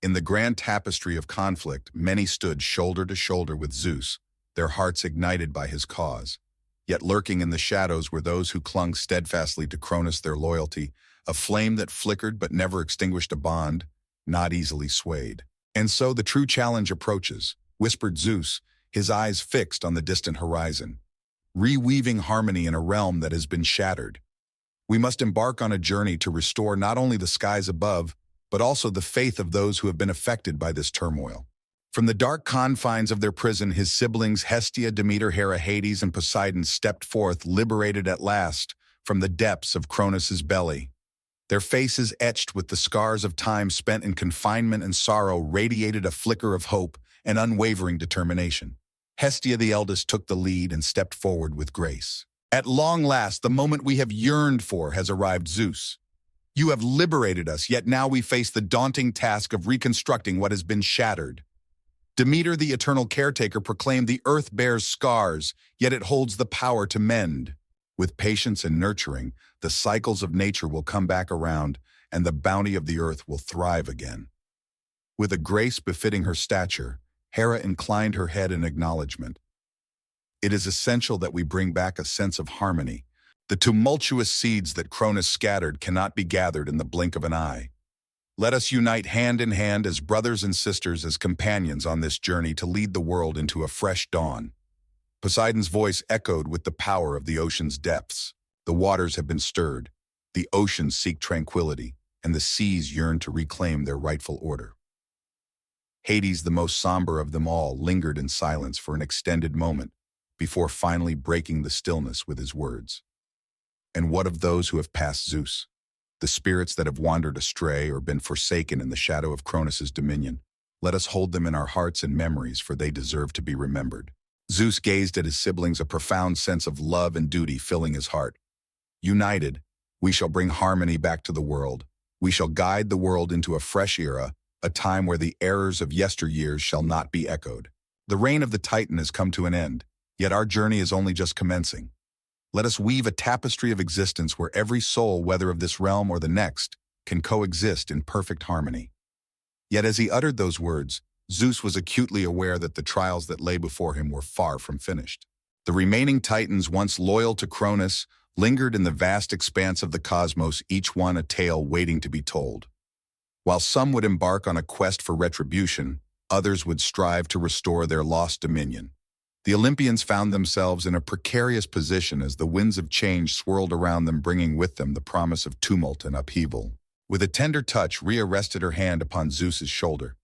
In the grand tapestry of conflict, many stood shoulder to shoulder with Zeus, their hearts ignited by his cause. Yet lurking in the shadows were those who clung steadfastly to Cronus, their loyalty, a flame that flickered but never extinguished, a bond, not easily swayed. "And so the true challenge approaches," whispered Zeus, his eyes fixed on the distant horizon. "Reweaving harmony in a realm that has been shattered. We must embark on a journey to restore not only the skies above, but also the faith of those who have been affected by this turmoil." From the dark confines of their prison, his siblings Hestia, Demeter, Hera, Hades, and Poseidon stepped forth, liberated at last from the depths of Cronus's belly. Their faces, etched with the scars of time spent in confinement and sorrow, radiated a flicker of hope and unwavering determination. Hestia, the eldest, took the lead and stepped forward with grace. "At long last, the moment we have yearned for has arrived, Zeus. You have liberated us, yet now we face the daunting task of reconstructing what has been shattered." Demeter, the eternal caretaker, proclaimed, "The earth bears scars, yet it holds the power to mend. With patience and nurturing, the cycles of nature will come back around, and the bounty of the earth will thrive again." With a grace befitting her stature, Hera inclined her head in acknowledgement. "It is essential that we bring back a sense of harmony. The tumultuous seeds that Cronus scattered cannot be gathered in the blink of an eye. Let us unite hand in hand as brothers and sisters, as companions on this journey to lead the world into a fresh dawn." Poseidon's voice echoed with the power of the ocean's depths. The waters have been stirred, the oceans seek tranquility, and the seas yearn to reclaim their rightful order. Hades, the most somber of them all, lingered in silence for an extended moment before finally breaking the stillness with his words. And what of those who have passed Zeus? The spirits that have wandered astray or been forsaken in the shadow of Cronus's dominion. Let us hold them in our hearts and memories, for they deserve to be remembered. Zeus gazed at his siblings, a profound sense of love and duty filling his heart. United, we shall bring harmony back to the world. We shall guide the world into a fresh era, a time where the errors of yesteryears shall not be echoed. The reign of the Titan has come to an end, yet our journey is only just commencing. Let us weave a tapestry of existence where every soul, whether of this realm or the next, can coexist in perfect harmony. Yet as he uttered those words, Zeus was acutely aware that the trials that lay before him were far from finished. The remaining Titans, once loyal to Cronus, lingered in the vast expanse of the cosmos, each one a tale waiting to be told. While some would embark on a quest for retribution, others would strive to restore their lost dominion. The Olympians found themselves in a precarious position as the winds of change swirled around them, bringing with them the promise of tumult and upheaval. With a tender touch, Rhea rested her hand upon Zeus's shoulder.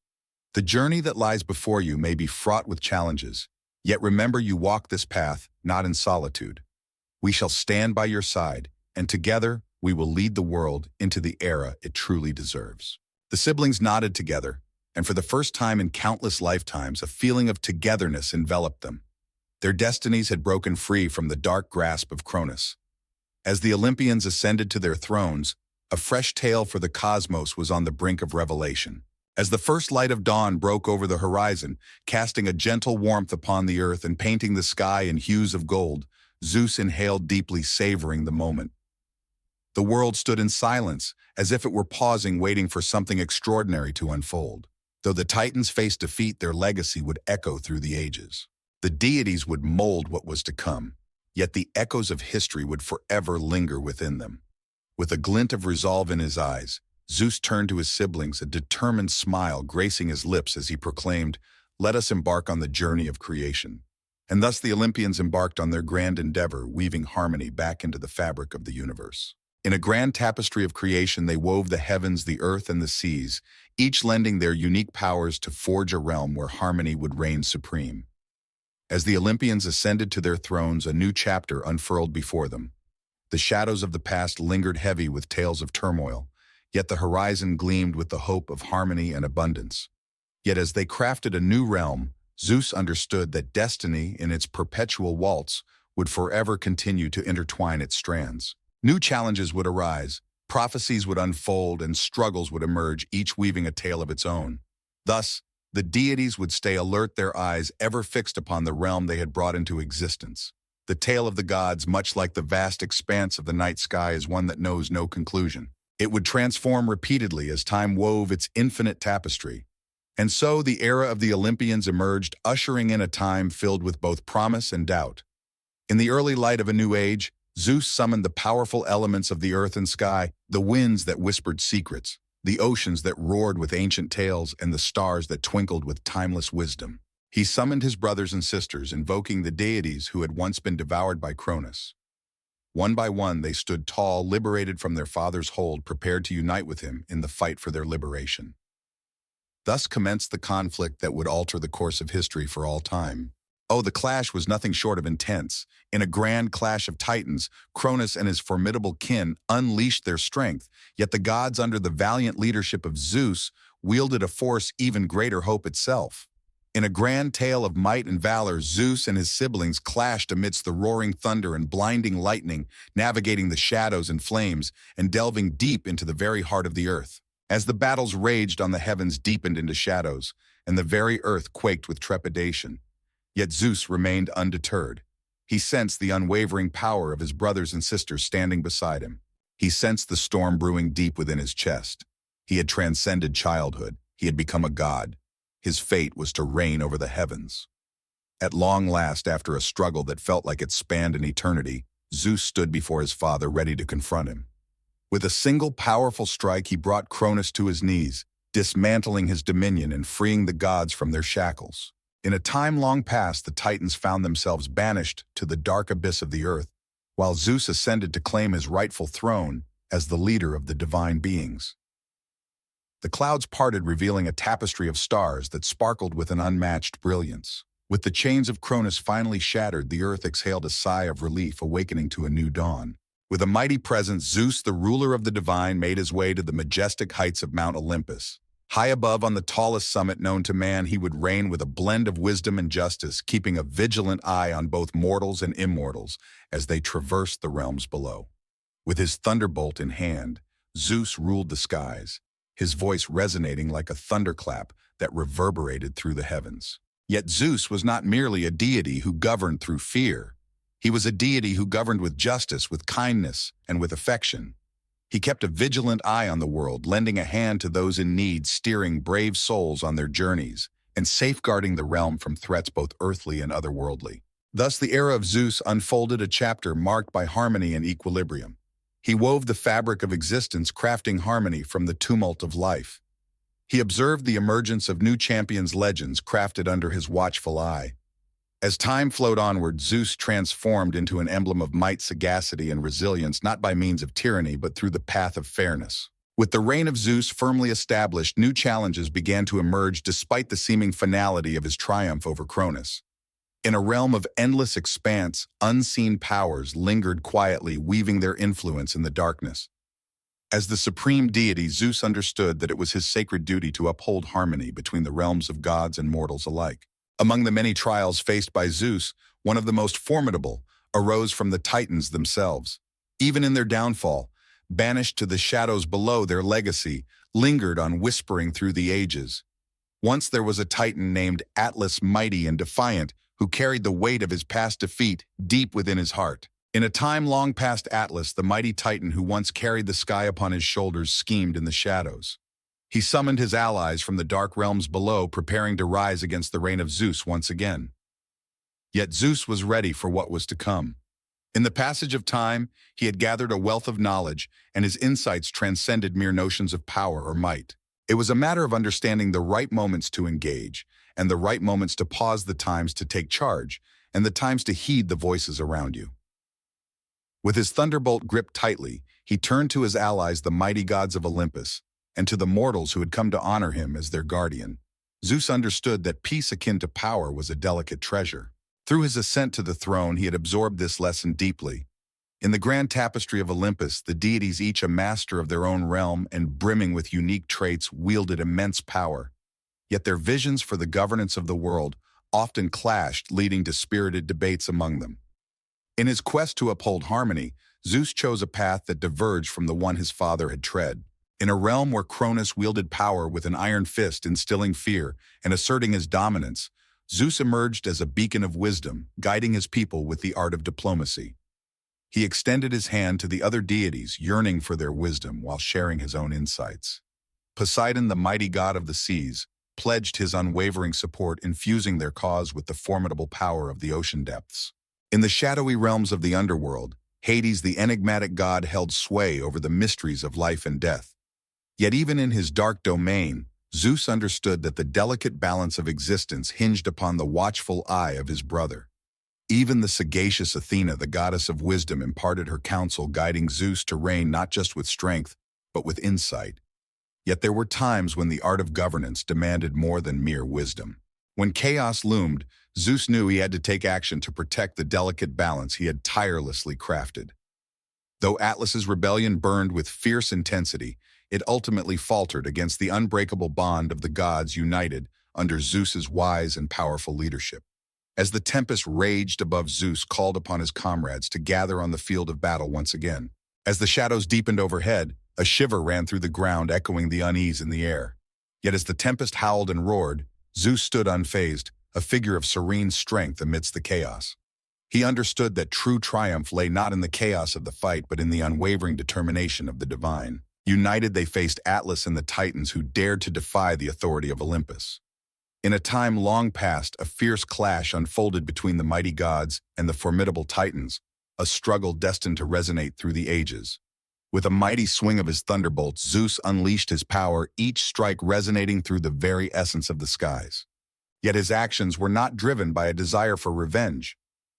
The journey that lies before you may be fraught with challenges, yet remember you walk this path not in solitude. We shall stand by your side, and together we will lead the world into the era it truly deserves. The siblings nodded together, and for the first time in countless lifetimes, a feeling of togetherness enveloped them. Their destinies had broken free from the dark grasp of Cronus. As the Olympians ascended to their thrones, a fresh tale for the cosmos was on the brink of revelation. As the first light of dawn broke over the horizon, casting a gentle warmth upon the earth and painting the sky in hues of gold, Zeus inhaled deeply, savoring the moment. The world stood in silence, as if it were pausing, waiting for something extraordinary to unfold. Though the Titans faced defeat, their legacy would echo through the ages. The deities would mold what was to come, yet the echoes of history would forever linger within them. With a glint of resolve in his eyes, Zeus turned to his siblings, a determined smile gracing his lips as he proclaimed, "Let us embark on the journey of creation." And thus the Olympians embarked on their grand endeavor, weaving harmony back into the fabric of the universe. In a grand tapestry of creation, they wove the heavens, the earth, and the seas, each lending their unique powers to forge a realm where harmony would reign supreme. As the Olympians ascended to their thrones, a new chapter unfurled before them. The shadows of the past lingered heavy with tales of turmoil, yet the horizon gleamed with the hope of harmony and abundance. Yet as they crafted a new realm, Zeus understood that destiny, in its perpetual waltz, would forever continue to intertwine its strands. New challenges would arise, prophecies would unfold, and struggles would emerge, each weaving a tale of its own. Thus, the deities would stay alert, their eyes ever fixed upon the realm they had brought into existence. The tale of the gods, much like the vast expanse of the night sky, is one that knows no conclusion. It would transform repeatedly as time wove its infinite tapestry. And so the era of the Olympians emerged, ushering in a time filled with both promise and doubt. In the early light of a new age, Zeus summoned the powerful elements of the earth and sky, the winds that whispered secrets, the oceans that roared with ancient tales, and the stars that twinkled with timeless wisdom. He summoned his brothers and sisters, invoking the deities who had once been devoured by Cronus. One by one, they stood tall, liberated from their father's hold, prepared to unite with him in the fight for their liberation. Thus commenced the conflict that would alter the course of history for all time. Oh, the clash was nothing short of intense. In a grand clash of titans, Cronus and his formidable kin unleashed their strength, yet the gods, under the valiant leadership of Zeus, wielded a force even greater, hope itself. In a grand tale of might and valor, Zeus and his siblings clashed amidst the roaring thunder and blinding lightning, navigating the shadows and flames, and delving deep into the very heart of the earth. As the battles raged on, the heavens deepened into shadows, and the very earth quaked with trepidation. Yet Zeus remained undeterred. He sensed the unwavering power of his brothers and sisters standing beside him. He sensed the storm brewing deep within his chest. He had transcended childhood. He had become a god. His fate was to reign over the heavens. At long last, after a struggle that felt like it spanned an eternity, Zeus stood before his father, ready to confront him. With a single powerful strike, he brought Cronus to his knees, dismantling his dominion and freeing the gods from their shackles. In a time long past, the Titans found themselves banished to the dark abyss of the earth, while Zeus ascended to claim his rightful throne as the leader of the divine beings. The clouds parted, revealing a tapestry of stars that sparkled with an unmatched brilliance. With the chains of Cronus finally shattered, the earth exhaled a sigh of relief, awakening to a new dawn. With a mighty presence, Zeus, the ruler of the divine, made his way to the majestic heights of Mount Olympus. High above, on the tallest summit known to man, he would reign with a blend of wisdom and justice, keeping a vigilant eye on both mortals and immortals as they traversed the realms below. With his thunderbolt in hand, Zeus ruled the skies, his voice resonating like a thunderclap that reverberated through the heavens. Yet Zeus was not merely a deity who governed through fear. He was a deity who governed with justice, with kindness, and with affection. He kept a vigilant eye on the world, lending a hand to those in need, steering brave souls on their journeys, and safeguarding the realm from threats both earthly and otherworldly. Thus, the era of Zeus unfolded, a chapter marked by harmony and equilibrium. He wove the fabric of existence, crafting harmony from the tumult of life. He observed the emergence of new champions, legends crafted under his watchful eye. As time flowed onward, Zeus transformed into an emblem of might, sagacity, and resilience, not by means of tyranny, but through the path of fairness. With the reign of Zeus firmly established, new challenges began to emerge despite the seeming finality of his triumph over Cronus. In a realm of endless expanse, unseen powers lingered quietly, weaving their influence in the darkness. As the supreme deity, Zeus understood that it was his sacred duty to uphold harmony between the realms of gods and mortals alike. Among the many trials faced by Zeus, one of the most formidable arose from the Titans themselves. Even in their downfall, banished to the shadows below, their legacy lingered on, whispering through the ages. Once there was a Titan named Atlas, mighty and defiant, who carried the weight of his past defeat deep within his heart. In a time long past, Atlas, the mighty Titan who once carried the sky upon his shoulders, schemed in the shadows. He summoned his allies from the dark realms below, preparing to rise against the reign of Zeus once again. Yet Zeus was ready for what was to come. In the passage of time, he had gathered a wealth of knowledge, and his insights transcended mere notions of power or might. It was a matter of understanding the right moments to engage, and the right moments to pause, the times to take charge, and the times to heed the voices around you. With his thunderbolt gripped tightly, he turned to his allies, the mighty gods of Olympus, and to the mortals who had come to honor him as their guardian. Zeus understood that peace akin to power was a delicate treasure. Through his ascent to the throne, he had absorbed this lesson deeply. In the grand tapestry of Olympus, the deities, each a master of their own realm and brimming with unique traits, wielded immense power. Yet their visions for the governance of the world often clashed, leading to spirited debates among them. In his quest to uphold harmony, Zeus chose a path that diverged from the one his father had tread. In a realm where Cronus wielded power with an iron fist, instilling fear and asserting his dominance, Zeus emerged as a beacon of wisdom, guiding his people with the art of diplomacy. He extended his hand to the other deities, yearning for their wisdom while sharing his own insights. Poseidon, the mighty god of the seas, pledged his unwavering support, infusing their cause with the formidable power of the ocean depths. In the shadowy realms of the underworld, Hades, the enigmatic god, held sway over the mysteries of life and death. Yet even in his dark domain, Zeus understood that the delicate balance of existence hinged upon the watchful eye of his brother. Even the sagacious Athena, the goddess of wisdom, imparted her counsel, guiding Zeus to reign not just with strength, but with insight. Yet there were times when the art of governance demanded more than mere wisdom. When chaos loomed, Zeus knew he had to take action to protect the delicate balance he had tirelessly crafted. Though Atlas's rebellion burned with fierce intensity, it ultimately faltered against the unbreakable bond of the gods united under Zeus's wise and powerful leadership. As the tempest raged above, Zeus called upon his comrades to gather on the field of battle once again. As the shadows deepened overhead, a shiver ran through the ground, echoing the unease in the air. Yet as the tempest howled and roared, Zeus stood unfazed, a figure of serene strength amidst the chaos. He understood that true triumph lay not in the chaos of the fight, but in the unwavering determination of the divine. United, they faced Atlas and the Titans, who dared to defy the authority of Olympus. In a time long past, a fierce clash unfolded between the mighty gods and the formidable Titans, a struggle destined to resonate through the ages. With a mighty swing of his thunderbolts, Zeus unleashed his power, each strike resonating through the very essence of the skies. Yet his actions were not driven by a desire for revenge.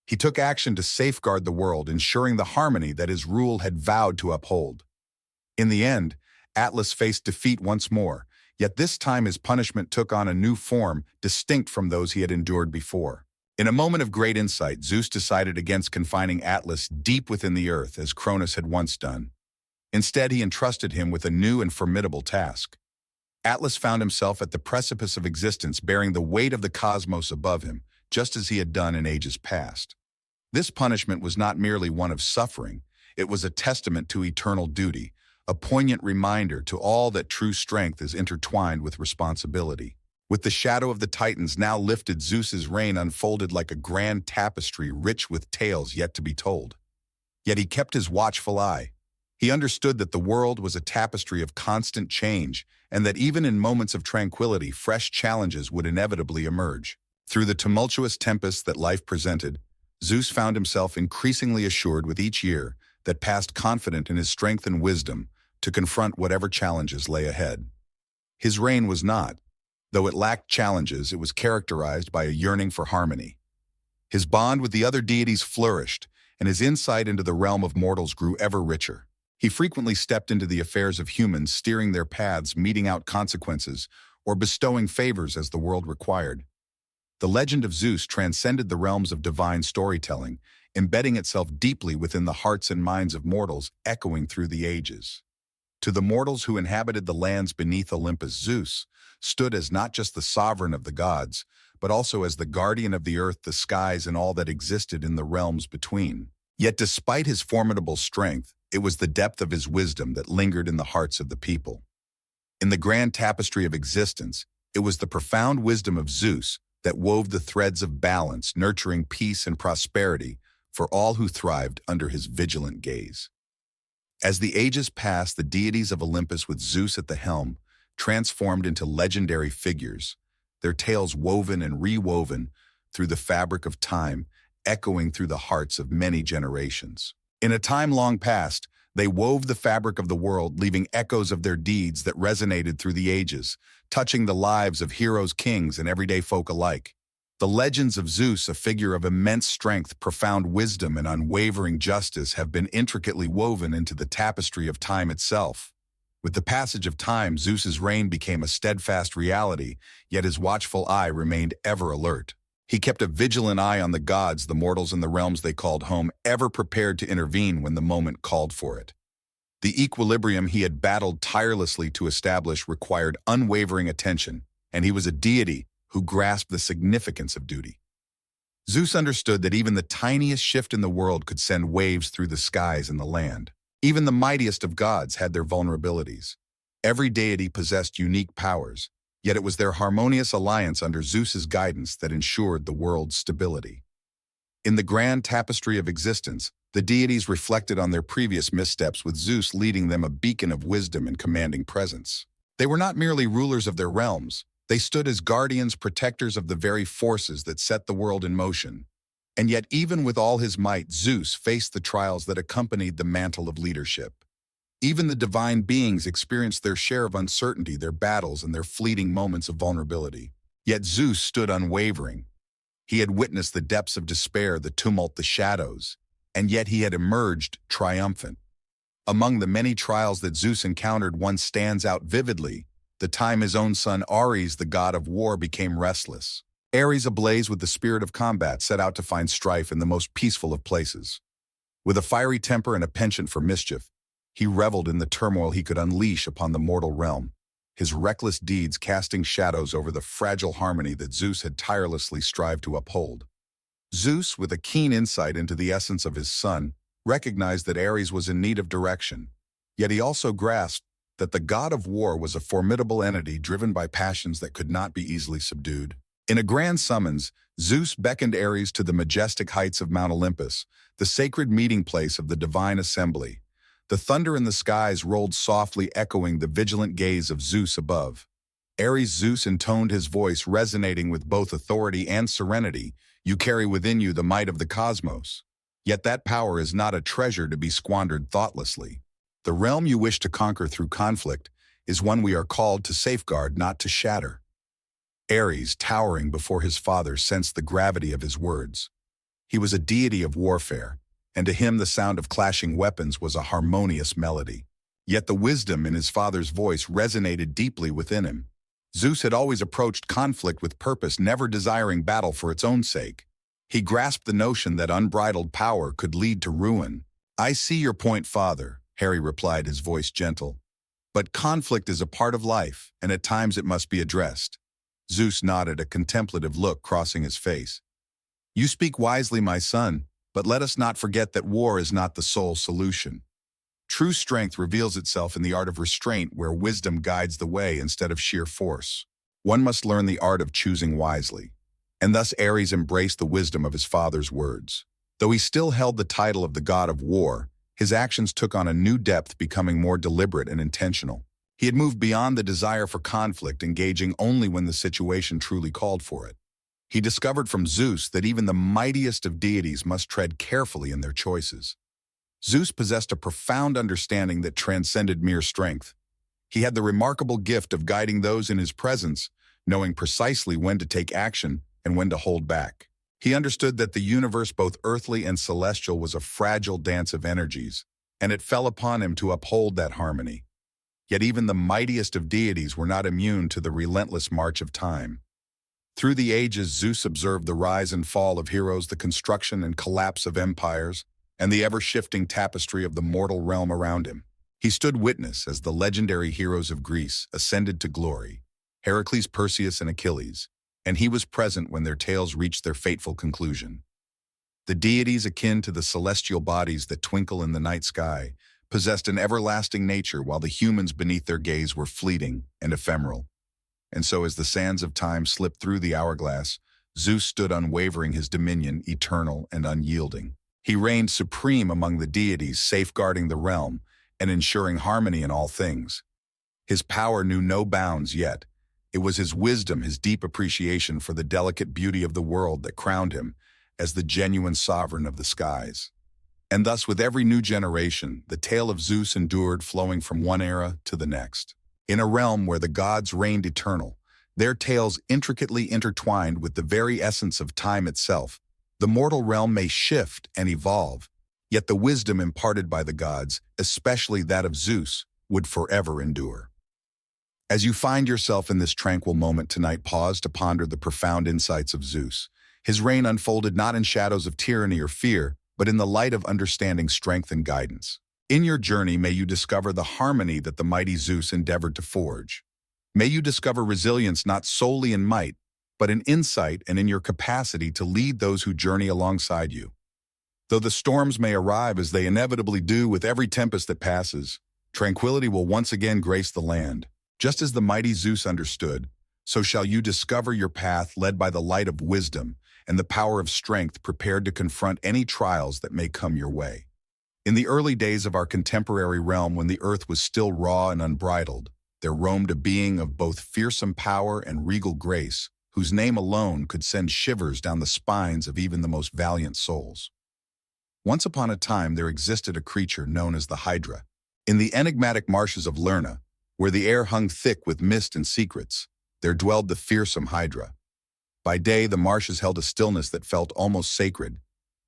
He took action to safeguard the world, ensuring the harmony that his rule had vowed to uphold. In the end, Atlas faced defeat once more, Yet this time his punishment took on a new form, distinct from those he had endured before. In a moment of great insight, Zeus decided against confining Atlas deep within the earth, as Cronus had once done. Instead, he entrusted him with a new and formidable task. Atlas found himself at the precipice of existence, bearing the weight of the cosmos above him, just as he had done in ages past. This punishment was not merely one of suffering, it was a testament to eternal duty, a poignant reminder to all that true strength is intertwined with responsibility. With the shadow of the Titans now lifted, Zeus's reign unfolded like a grand tapestry rich with tales yet to be told. Yet he kept his watchful eye. He understood that the world was a tapestry of constant change, and that even in moments of tranquility, fresh challenges would inevitably emerge. Through the tumultuous tempests that life presented, Zeus found himself increasingly assured with each year that passed, confident in his strength and wisdom to confront whatever challenges lay ahead. His reign was not, though it lacked challenges, it was characterized by a yearning for harmony. His bond with the other deities flourished, and his insight into the realm of mortals grew ever richer. He frequently stepped into the affairs of humans, steering their paths, meting out consequences, or bestowing favors as the world required. The legend of Zeus transcended the realms of divine storytelling, embedding itself deeply within the hearts and minds of mortals, echoing through the ages. To the mortals who inhabited the lands beneath Olympus, Zeus stood as not just the sovereign of the gods, but also as the guardian of the earth, the skies, and all that existed in the realms between. Yet despite his formidable strength, it was the depth of his wisdom that lingered in the hearts of the people. In the grand tapestry of existence, it was the profound wisdom of Zeus that wove the threads of balance, nurturing peace and prosperity for all who thrived under his vigilant gaze. As the ages passed, the deities of Olympus, with Zeus at the helm, transformed into legendary figures, their tales woven and rewoven through the fabric of time, echoing through the hearts of many generations. In a time long past, they wove the fabric of the world, leaving echoes of their deeds that resonated through the ages, touching the lives of heroes, kings, and everyday folk alike. The legends of Zeus, a figure of immense strength, profound wisdom, and unwavering justice, have been intricately woven into the tapestry of time itself. With the passage of time, Zeus's reign became a steadfast reality, yet his watchful eye remained ever alert. He kept a vigilant eye on the gods, the mortals, and the realms they called home, ever prepared to intervene when the moment called for it. The equilibrium he had battled tirelessly to establish required unwavering attention, and he was a deity who grasped the significance of duty. Zeus understood that even the tiniest shift in the world could send waves through the skies and the land. Even the mightiest of gods had their vulnerabilities. Every deity possessed unique powers, yet it was their harmonious alliance under Zeus's guidance that ensured the world's stability. In the grand tapestry of existence, the deities reflected on their previous missteps, with Zeus leading them, a beacon of wisdom and commanding presence. They were not merely rulers of their realms, they stood as guardians, protectors of the very forces that set the world in motion. And yet, even with all his might, Zeus faced the trials that accompanied the mantle of leadership. Even the divine beings experienced their share of uncertainty, their battles, and their fleeting moments of vulnerability. Yet Zeus stood unwavering. He had witnessed the depths of despair, the tumult, the shadows, and yet he had emerged triumphant. Among the many trials that Zeus encountered, one stands out vividly: the time his own son Ares, the god of war, became restless. Ares, ablaze with the spirit of combat, set out to find strife in the most peaceful of places. With a fiery temper and a penchant for mischief, he reveled in the turmoil he could unleash upon the mortal realm, his reckless deeds casting shadows over the fragile harmony that Zeus had tirelessly strived to uphold. Zeus, with a keen insight into the essence of his son, recognized that Ares was in need of direction, yet he also grasped that the god of war was a formidable entity driven by passions that could not be easily subdued. In a grand summons, Zeus beckoned Ares to the majestic heights of Mount Olympus, the sacred meeting place of the divine assembly. The thunder in the skies rolled softly, echoing the vigilant gaze of Zeus above. Zeus intoned his voice, resonating with both authority and serenity. "You carry within you the might of the cosmos. Yet that power is not a treasure to be squandered thoughtlessly. The realm you wish to conquer through conflict is one we are called to safeguard, not to shatter." Ares, towering before his father, sensed the gravity of his words. He was a deity of warfare, and to him the sound of clashing weapons was a harmonious melody. Yet the wisdom in his father's voice resonated deeply within him. Zeus had always approached conflict with purpose, never desiring battle for its own sake. He grasped the notion that unbridled power could lead to ruin. "I see your point, father," Hera replied, his voice gentle. "But conflict is a part of life, and at times it must be addressed." Zeus nodded, a contemplative look crossing his face. "You speak wisely, my son, but let us not forget that war is not the sole solution. True strength reveals itself in the art of restraint, where wisdom guides the way instead of sheer force. One must learn the art of choosing wisely." And thus Ares embraced the wisdom of his father's words. Though he still held the title of the god of war, his actions took on a new depth, becoming more deliberate and intentional. He had moved beyond the desire for conflict, engaging only when the situation truly called for it. He discovered from Zeus that even the mightiest of deities must tread carefully in their choices. Zeus possessed a profound understanding that transcended mere strength. He had the remarkable gift of guiding those in his presence, knowing precisely when to take action and when to hold back. He understood that the universe, both earthly and celestial, was a fragile dance of energies, and it fell upon him to uphold that harmony. Yet even the mightiest of deities were not immune to the relentless march of time. Through the ages, Zeus observed the rise and fall of heroes, the construction and collapse of empires, and the ever-shifting tapestry of the mortal realm around him. He stood witness as the legendary heroes of Greece ascended to glory, Heracles, Perseus, and Achilles, and he was present when their tales reached their fateful conclusion. The deities, akin to the celestial bodies that twinkle in the night sky, possessed an everlasting nature, while the humans beneath their gaze were fleeting and ephemeral. And so as the sands of time slipped through the hourglass, Zeus stood unwavering, his dominion eternal and unyielding. He reigned supreme among the deities, safeguarding the realm and ensuring harmony in all things. His power knew no bounds, yet it was his wisdom, his deep appreciation for the delicate beauty of the world, that crowned him as the genuine sovereign of the skies. And thus, with every new generation, the tale of Zeus endured, flowing from one era to the next. In a realm where the gods reigned eternal, their tales intricately intertwined with the very essence of time itself. The mortal realm may shift and evolve, yet the wisdom imparted by the gods, especially that of Zeus, would forever endure. As you find yourself in this tranquil moment tonight, pause to ponder the profound insights of Zeus. His reign unfolded not in shadows of tyranny or fear, but in the light of understanding, strength, and guidance. In your journey, may you discover the harmony that the mighty Zeus endeavored to forge. May you discover resilience not solely in might, but in insight and in your capacity to lead those who journey alongside you. Though the storms may arrive, as they inevitably do with every tempest that passes, tranquility will once again grace the land. Just as the mighty Zeus understood, so shall you discover your path, led by the light of wisdom and the power of strength, prepared to confront any trials that may come your way. In the early days of our contemporary realm, when the earth was still raw and unbridled, there roamed a being of both fearsome power and regal grace, whose name alone could send shivers down the spines of even the most valiant souls. Once upon a time, there existed a creature known as the Hydra. In the enigmatic marshes of Lerna, where the air hung thick with mist and secrets, there dwelled the fearsome Hydra. By day, the marshes held a stillness that felt almost sacred,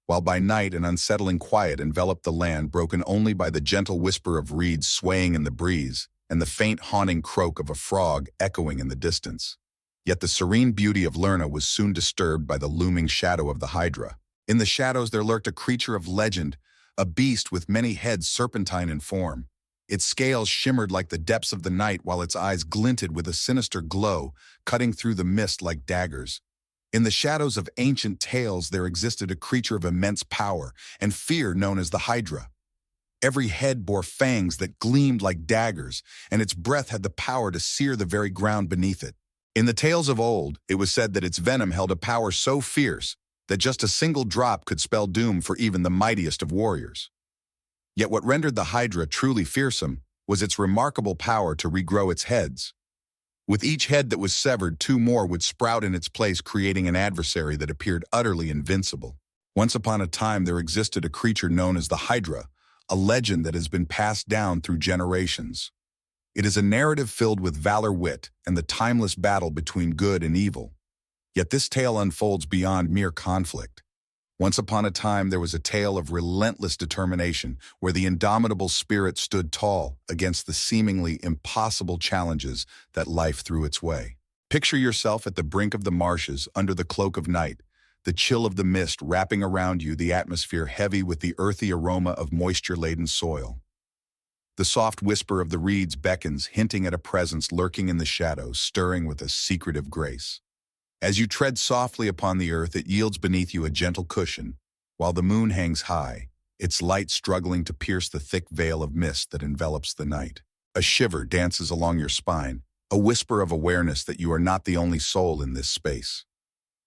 while by night an unsettling quiet enveloped the land, broken only by the gentle whisper of reeds swaying in the breeze and the faint haunting croak of a frog echoing in the distance. Yet the serene beauty of Lerna was soon disturbed by the looming shadow of the Hydra. In the shadows there lurked a creature of legend, a beast with many heads, serpentine in form. Its scales shimmered like the depths of the night, while its eyes glinted with a sinister glow, cutting through the mist like daggers. In the shadows of ancient tales there existed a creature of immense power and fear known as the Hydra. Every head bore fangs that gleamed like daggers, and its breath had the power to sear the very ground beneath it. In the tales of old, it was said that its venom held a power so fierce that just a single drop could spell doom for even the mightiest of warriors. Yet what rendered the Hydra truly fearsome was its remarkable power to regrow its heads. With each head that was severed, two more would sprout in its place, creating an adversary that appeared utterly invincible. Once upon a time, there existed a creature known as the Hydra, a legend that has been passed down through generations. It is a narrative filled with valor, wit, and the timeless battle between good and evil. Yet this tale unfolds beyond mere conflict. Once upon a time, there was a tale of relentless determination where the indomitable spirit stood tall against the seemingly impossible challenges that life threw its way. Picture yourself at the brink of the marshes under the cloak of night, the chill of the mist wrapping around you, the atmosphere heavy with the earthy aroma of moisture-laden soil. The soft whisper of the reeds beckons, hinting at a presence lurking in the shadows, stirring with a secretive grace. As you tread softly upon the earth, it yields beneath you a gentle cushion, while the moon hangs high, its light struggling to pierce the thick veil of mist that envelops the night. A shiver dances along your spine, a whisper of awareness that you are not the only soul in this space.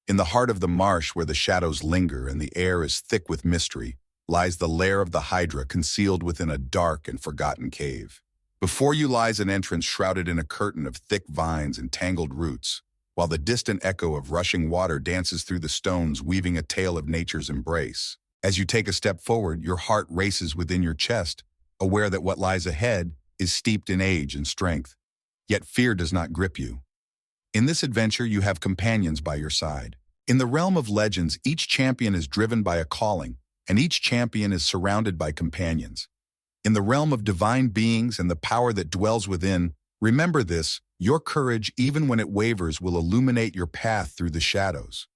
In the heart of the marsh, where the shadows linger and the air is thick with mystery, lies the lair of the Hydra, concealed within a dark and forgotten cave. Before you lies an entrance shrouded in a curtain of thick vines and tangled roots, while the distant echo of rushing water dances through the stones, weaving a tale of nature's embrace. As you take a step forward, your heart races within your chest, aware that what lies ahead is steeped in age and strength. Yet fear does not grip you. In this adventure, you have companions by your side. In the realm of legends, each champion is driven by a calling, and each champion is surrounded by companions. In the realm of divine beings and the power that dwells within, remember this: your courage, even when it wavers, will illuminate your path through the shadows.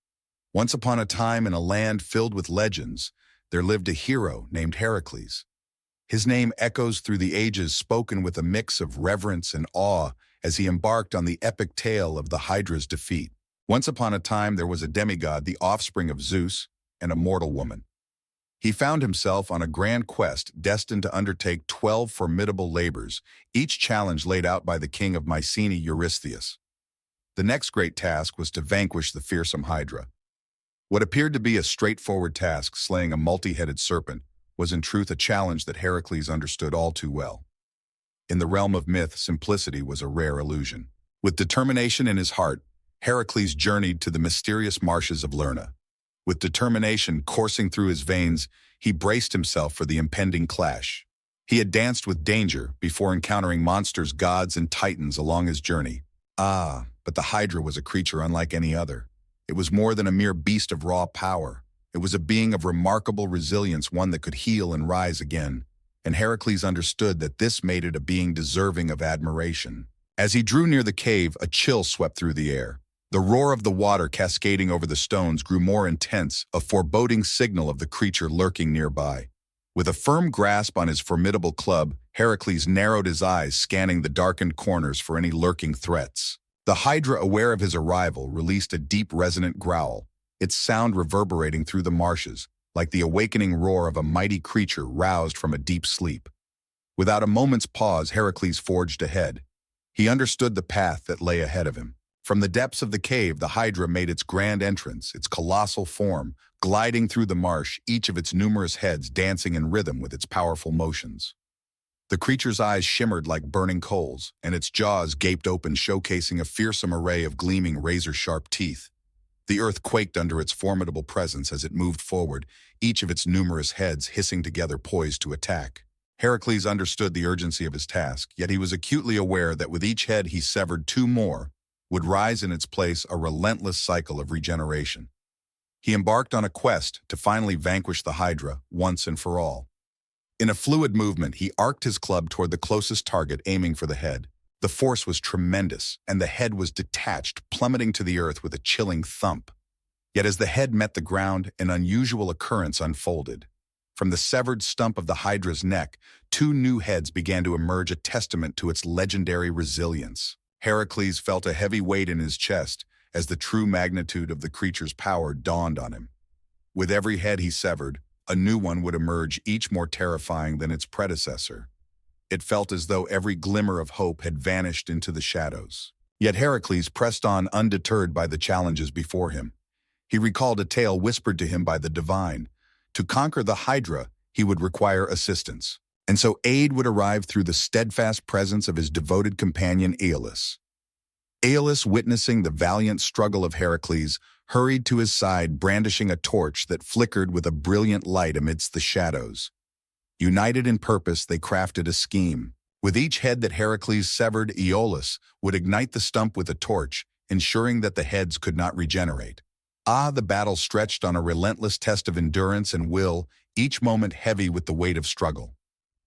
Once upon a time, in a land filled with legends, there lived a hero named Heracles. His name echoes through the ages, spoken with a mix of reverence and awe as he embarked on the epic tale of the Hydra's defeat. Once upon a time, there was a demigod, the offspring of Zeus, and a mortal woman. He found himself on a grand quest destined to undertake 12 formidable labors, each challenge laid out by the king of Mycenae, Eurystheus. The next great task was to vanquish the fearsome Hydra. What appeared to be a straightforward task, slaying a multi-headed serpent, was in truth a challenge that Heracles understood all too well. In the realm of myth, simplicity was a rare illusion. With determination in his heart, Heracles journeyed to the mysterious marshes of Lerna. With determination coursing through his veins, he braced himself for the impending clash. He had danced with danger before encountering monsters, gods, and titans along his journey. But the Hydra was a creature unlike any other. It was more than a mere beast of raw power. It was a being of remarkable resilience, one that could heal and rise again. And Heracles understood that this made it a being deserving of admiration. As he drew near the cave, a chill swept through the air. The roar of the water cascading over the stones grew more intense, a foreboding signal of the creature lurking nearby. With a firm grasp on his formidable club, Heracles narrowed his eyes, scanning the darkened corners for any lurking threats. The Hydra, aware of his arrival, released a deep, resonant growl, its sound reverberating through the marshes, like the awakening roar of a mighty creature roused from a deep sleep. Without a moment's pause, Heracles forged ahead. He understood the path that lay ahead of him. From the depths of the cave, the Hydra made its grand entrance, its colossal form, gliding through the marsh, each of its numerous heads dancing in rhythm with its powerful motions. The creature's eyes shimmered like burning coals, and its jaws gaped open, showcasing a fearsome array of gleaming razor-sharp teeth. The earth quaked under its formidable presence as it moved forward, each of its numerous heads hissing together, poised to attack. Heracles understood the urgency of his task, yet he was acutely aware that with each head he severed, two more would rise in its place, a relentless cycle of regeneration. He embarked on a quest to finally vanquish the Hydra once and for all. In a fluid movement, he arced his club toward the closest target, aiming for the head. The force was tremendous, and the head was detached, plummeting to the earth with a chilling thump. Yet as the head met the ground, an unusual occurrence unfolded. From the severed stump of the Hydra's neck, two new heads began to emerge, a testament to its legendary resilience. Heracles felt a heavy weight in his chest as the true magnitude of the creature's power dawned on him. With every head he severed, a new one would emerge, each more terrifying than its predecessor. It felt as though every glimmer of hope had vanished into the shadows. Yet Heracles pressed on, undeterred by the challenges before him. He recalled a tale whispered to him by the divine. To conquer the Hydra, he would require assistance. And so aid would arrive through the steadfast presence of his devoted companion Aeolus. Aeolus, witnessing the valiant struggle of Heracles, hurried to his side, brandishing a torch that flickered with a brilliant light amidst the shadows. United in purpose, they crafted a scheme. With each head that Heracles severed, Aeolus would ignite the stump with a torch, ensuring that the heads could not regenerate. The battle stretched on a relentless test of endurance and will, each moment heavy with the weight of struggle.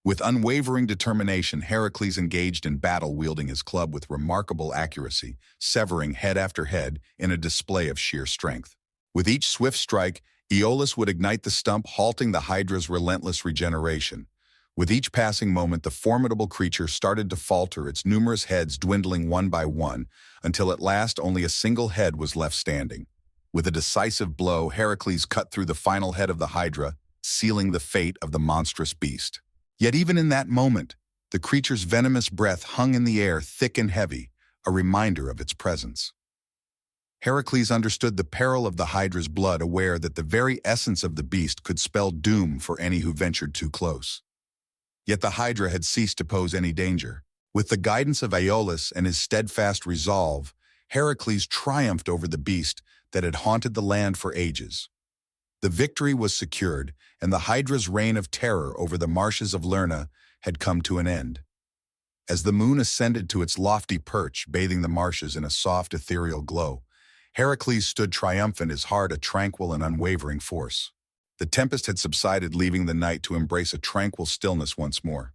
With unwavering determination, Heracles engaged in battle, wielding his club with remarkable accuracy, severing head after head in a display of sheer strength. With each swift strike, Aeolus would ignite the stump, halting the Hydra's relentless regeneration. With each passing moment, the formidable creature started to falter, its numerous heads dwindling one by one, until at last only a single head was left standing. With a decisive blow, Heracles cut through the final head of the Hydra, sealing the fate of the monstrous beast. Yet even in that moment, the creature's venomous breath hung in the air, thick and heavy, a reminder of its presence. Heracles understood the peril of the Hydra's blood, aware that the very essence of the beast could spell doom for any who ventured too close. Yet the Hydra had ceased to pose any danger. With the guidance of Aeolus and his steadfast resolve, Heracles triumphed over the beast that had haunted the land for ages. The victory was secured, and the Hydra's reign of terror over the marshes of Lerna had come to an end. As the moon ascended to its lofty perch, bathing the marshes in a soft ethereal glow, Heracles stood triumphant, his heart a tranquil and unwavering force. The tempest had subsided, leaving the night to embrace a tranquil stillness once more.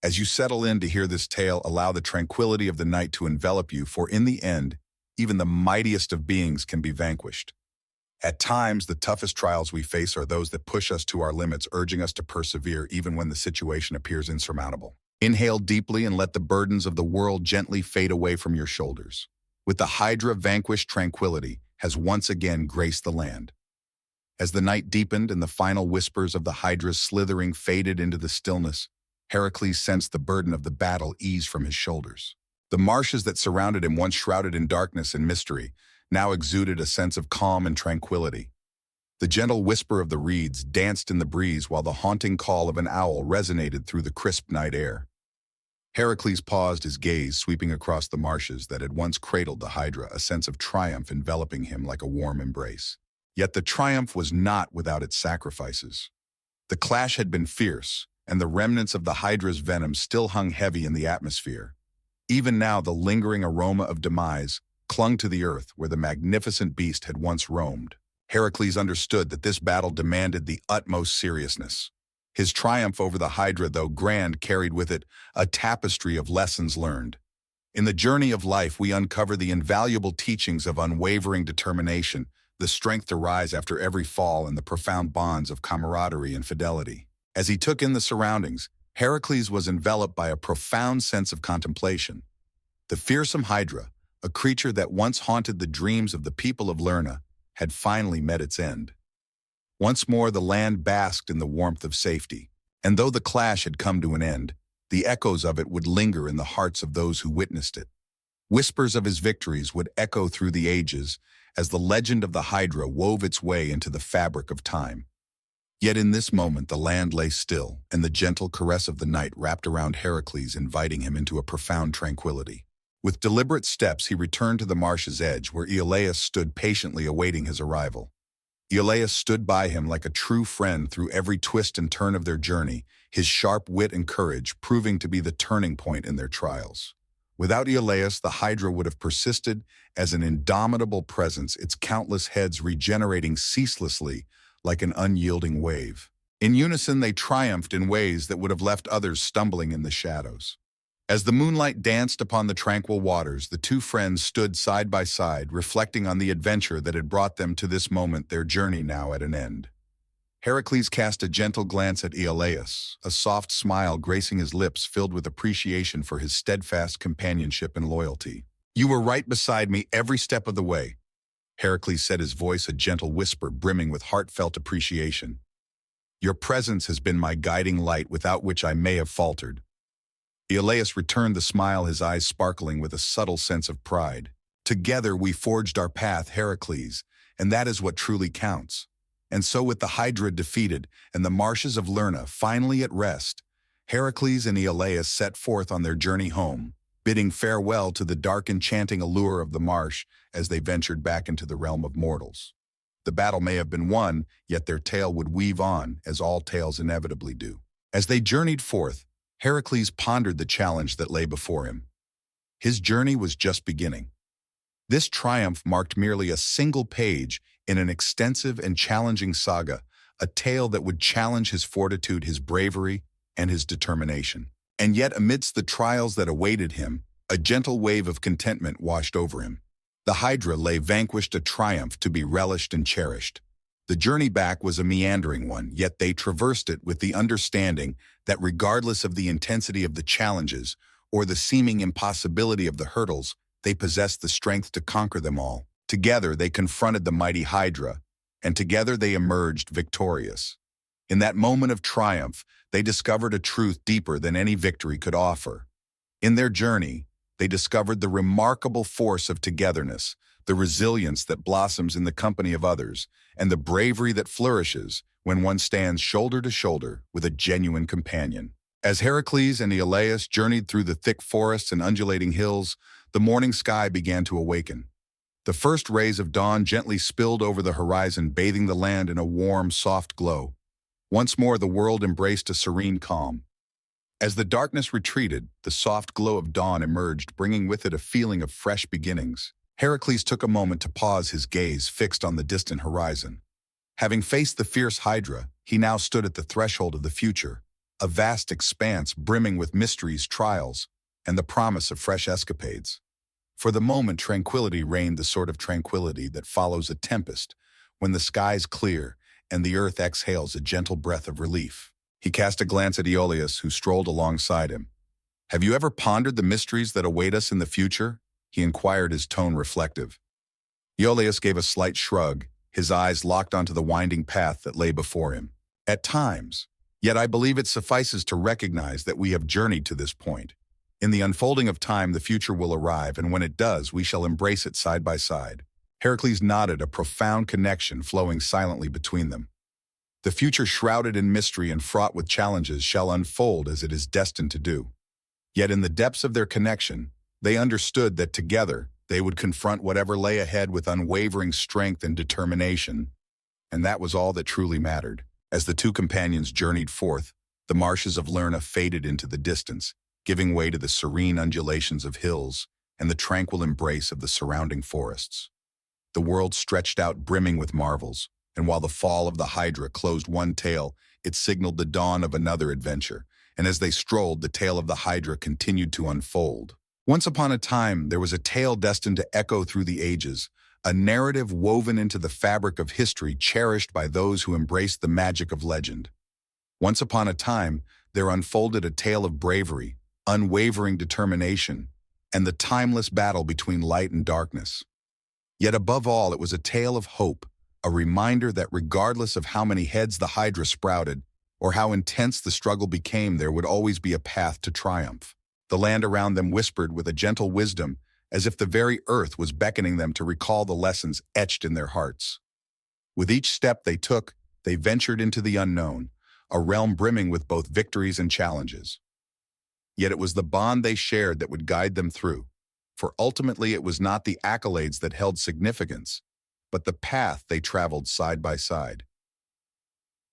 As you settle in to hear this tale, allow the tranquility of the night to envelop you, for in the end, even the mightiest of beings can be vanquished. At times, the toughest trials we face are those that push us to our limits, urging us to persevere even when the situation appears insurmountable. Inhale deeply and let the burdens of the world gently fade away from your shoulders. With the Hydra vanquished, tranquility has once again graced the land. As the night deepened and the final whispers of the Hydra's slithering faded into the stillness, Heracles sensed the burden of the battle ease from his shoulders. The marshes that surrounded him, once shrouded in darkness and mystery, now exuded a sense of calm and tranquility. The gentle whisper of the reeds danced in the breeze, while the haunting call of an owl resonated through the crisp night air. Heracles paused, his gaze sweeping across the marshes that had once cradled the Hydra, a sense of triumph enveloping him like a warm embrace. Yet the triumph was not without its sacrifices. The clash had been fierce, and the remnants of the Hydra's venom still hung heavy in the atmosphere. Even now, the lingering aroma of demise clung to the earth where the magnificent beast had once roamed. Heracles understood that this battle demanded the utmost seriousness. His triumph over the Hydra, though grand, carried with it a tapestry of lessons learned. In the journey of life, we uncover the invaluable teachings of unwavering determination, the strength to rise after every fall, and the profound bonds of camaraderie and fidelity. As he took in the surroundings, Heracles was enveloped by a profound sense of contemplation. The fearsome Hydra, a creature that once haunted the dreams of the people of Lerna, had finally met its end. Once more the land basked in the warmth of safety, and though the clash had come to an end, the echoes of it would linger in the hearts of those who witnessed it. Whispers of his victories would echo through the ages as the legend of the Hydra wove its way into the fabric of time. Yet in this moment the land lay still, and the gentle caress of the night wrapped around Heracles, inviting him into a profound tranquility. With deliberate steps he returned to the marsh's edge, where Aeolus stood patiently awaiting his arrival. Aeolus stood by him like a true friend through every twist and turn of their journey, his sharp wit and courage proving to be the turning point in their trials. Without Aeolus, the Hydra would have persisted as an indomitable presence, its countless heads regenerating ceaselessly like an unyielding wave. In unison, they triumphed in ways that would have left others stumbling in the shadows. As the moonlight danced upon the tranquil waters, the two friends stood side by side, reflecting on the adventure that had brought them to this moment, their journey now at an end. Heracles cast a gentle glance at Aeolus, a soft smile gracing his lips filled with appreciation for his steadfast companionship and loyalty. "You were right beside me every step of the way," Heracles said, his voice a gentle whisper brimming with heartfelt appreciation. "Your presence has been my guiding light, without which I may have faltered." Aeolus returned the smile, his eyes sparkling with a subtle sense of pride. "Together we forged our path, Heracles, and that is what truly counts." And so, with the Hydra defeated and the marshes of Lerna finally at rest, Heracles and Aeolus set forth on their journey home, bidding farewell to the dark enchanting allure of the marsh as they ventured back into the realm of mortals. The battle may have been won, yet their tale would weave on, as all tales inevitably do. As they journeyed forth, Heracles pondered the challenge that lay before him. His journey was just beginning. This triumph marked merely a single page in an extensive and challenging saga, a tale that would challenge his fortitude, his bravery, and his determination. And yet, amidst the trials that awaited him, a gentle wave of contentment washed over him. The Hydra lay vanquished, a triumph to be relished and cherished. The journey back was a meandering one, yet they traversed it with the understanding that regardless of the intensity of the challenges or the seeming impossibility of the hurdles, they possessed the strength to conquer them all. Together they confronted the mighty Hydra, and together they emerged victorious. In that moment of triumph, they discovered a truth deeper than any victory could offer. In their journey, they discovered the remarkable force of togetherness, the resilience that blossoms in the company of others, and the bravery that flourishes when one stands shoulder to shoulder with a genuine companion. As Heracles and Iolaus journeyed through the thick forests and undulating hills, the morning sky began to awaken. The first rays of dawn gently spilled over the horizon, bathing the land in a warm, soft glow. Once more the world embraced a serene calm. As the darkness retreated, the soft glow of dawn emerged, bringing with it a feeling of fresh beginnings. Heracles took a moment to pause, his gaze fixed on the distant horizon. Having faced the fierce Hydra, he now stood at the threshold of the future, a vast expanse brimming with mysteries, trials, and the promise of fresh escapades. For the moment, tranquility reigned, the sort of tranquility that follows a tempest, when the skies clear and the earth exhales a gentle breath of relief. He cast a glance at Iolaus, who strolled alongside him. "Have you ever pondered the mysteries that await us in the future?" he inquired, his tone reflective. Iolaus gave a slight shrug, his eyes locked onto the winding path that lay before him. "At times. Yet I believe it suffices to recognize that we have journeyed to this point. In the unfolding of time, the future will arrive, and when it does, we shall embrace it side by side." Heracles nodded, a profound connection flowing silently between them. The future, shrouded in mystery and fraught with challenges, shall unfold as it is destined to do. Yet in the depths of their connection, they understood that together they would confront whatever lay ahead with unwavering strength and determination, and that was all that truly mattered. As the two companions journeyed forth, the marshes of Lerna faded into the distance, giving way to the serene undulations of hills and the tranquil embrace of the surrounding forests. The world stretched out, brimming with marvels, and while the fall of the Hydra closed one tale, it signaled the dawn of another adventure, and as they strolled, the tale of the Hydra continued to unfold. Once upon a time, there was a tale destined to echo through the ages, a narrative woven into the fabric of history, cherished by those who embraced the magic of legend. Once upon a time, there unfolded a tale of bravery, unwavering determination, and the timeless battle between light and darkness. Yet above all, it was a tale of hope, a reminder that regardless of how many heads the Hydra sprouted, or how intense the struggle became, there would always be a path to triumph. The land around them whispered with a gentle wisdom, as if the very earth was beckoning them to recall the lessons etched in their hearts. With each step they took, they ventured into the unknown, a realm brimming with both victories and challenges. Yet it was the bond they shared that would guide them through, for ultimately it was not the accolades that held significance, but the path they traveled side by side.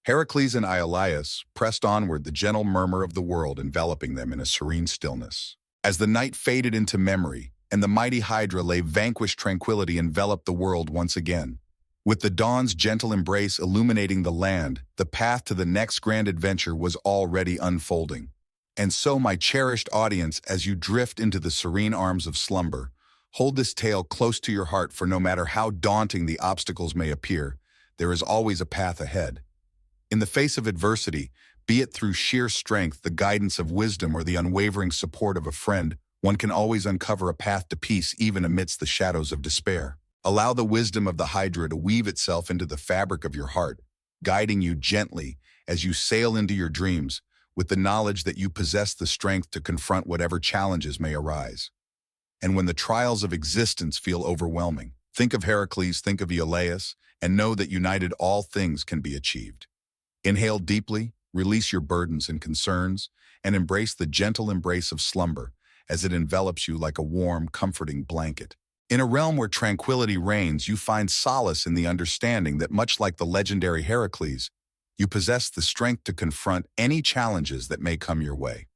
Heracles and Iolaus pressed onward, the gentle murmur of the world enveloping them in a serene stillness. As the night faded into memory, and the mighty Hydra lay vanquished, tranquility enveloped the world once again. With the dawn's gentle embrace illuminating the land, the path to the next grand adventure was already unfolding. And so, my cherished audience, as you drift into the serene arms of slumber, hold this tale close to your heart, for no matter how daunting the obstacles may appear, there is always a path ahead. In the face of adversity, be it through sheer strength, the guidance of wisdom, or the unwavering support of a friend, one can always uncover a path to peace even amidst the shadows of despair. Allow the wisdom of the Hydra to weave itself into the fabric of your heart, guiding you gently as you sail into your dreams, with the knowledge that you possess the strength to confront whatever challenges may arise. And when the trials of existence feel overwhelming, think of Heracles, think of Iolaus, and know that united all things can be achieved. Inhale deeply, release your burdens and concerns, and embrace the gentle embrace of slumber as it envelops you like a warm, comforting blanket. In a realm where tranquility reigns, you find solace in the understanding that, much like the legendary Heracles, you possess the strength to confront any challenges that may come your way.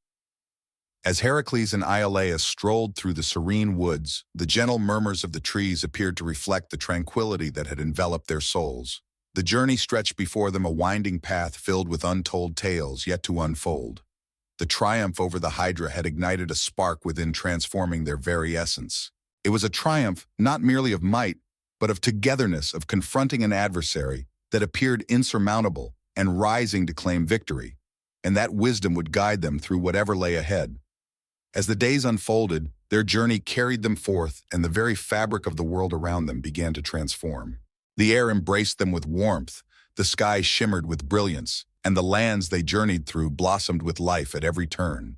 As Heracles and Iolaus strolled through the serene woods, the gentle murmurs of the trees appeared to reflect the tranquility that had enveloped their souls. The journey stretched before them, a winding path filled with untold tales yet to unfold. The triumph over the Hydra had ignited a spark within, transforming their very essence. It was a triumph not merely of might, but of togetherness, of confronting an adversary that appeared insurmountable and rising to claim victory, and that wisdom would guide them through whatever lay ahead. As the days unfolded, their journey carried them forth, and the very fabric of the world around them began to transform. The air embraced them with warmth, the sky shimmered with brilliance, and the lands they journeyed through blossomed with life at every turn.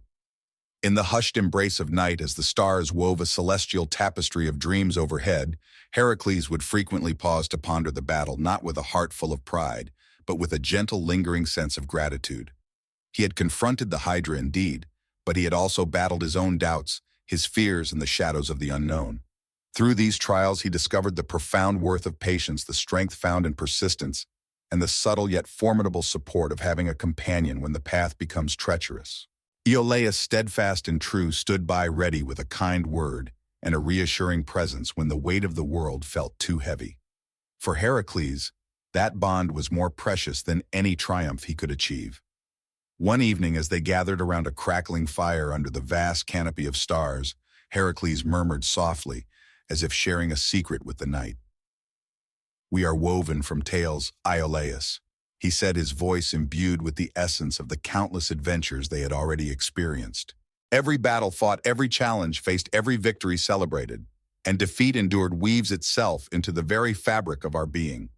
In the hushed embrace of night, as the stars wove a celestial tapestry of dreams overhead, Heracles would frequently pause to ponder the battle, not with a heart full of pride, but with a gentle, lingering sense of gratitude. He had confronted the Hydra indeed, but he had also battled his own doubts, his fears, and the shadows of the unknown. Through these trials, he discovered the profound worth of patience, the strength found in persistence, and the subtle yet formidable support of having a companion when the path becomes treacherous. Iolaus, steadfast and true, stood by ready with a kind word and a reassuring presence when the weight of the world felt too heavy. For Heracles, that bond was more precious than any triumph he could achieve. One evening, as they gathered around a crackling fire under the vast canopy of stars, Heracles murmured softly, as if sharing a secret with the night. "We are woven from tales, Iolaus," he said, his voice imbued with the essence of the countless adventures they had already experienced. Every battle fought, every challenge faced, every victory celebrated, and defeat endured weaves itself into the very fabric of our being.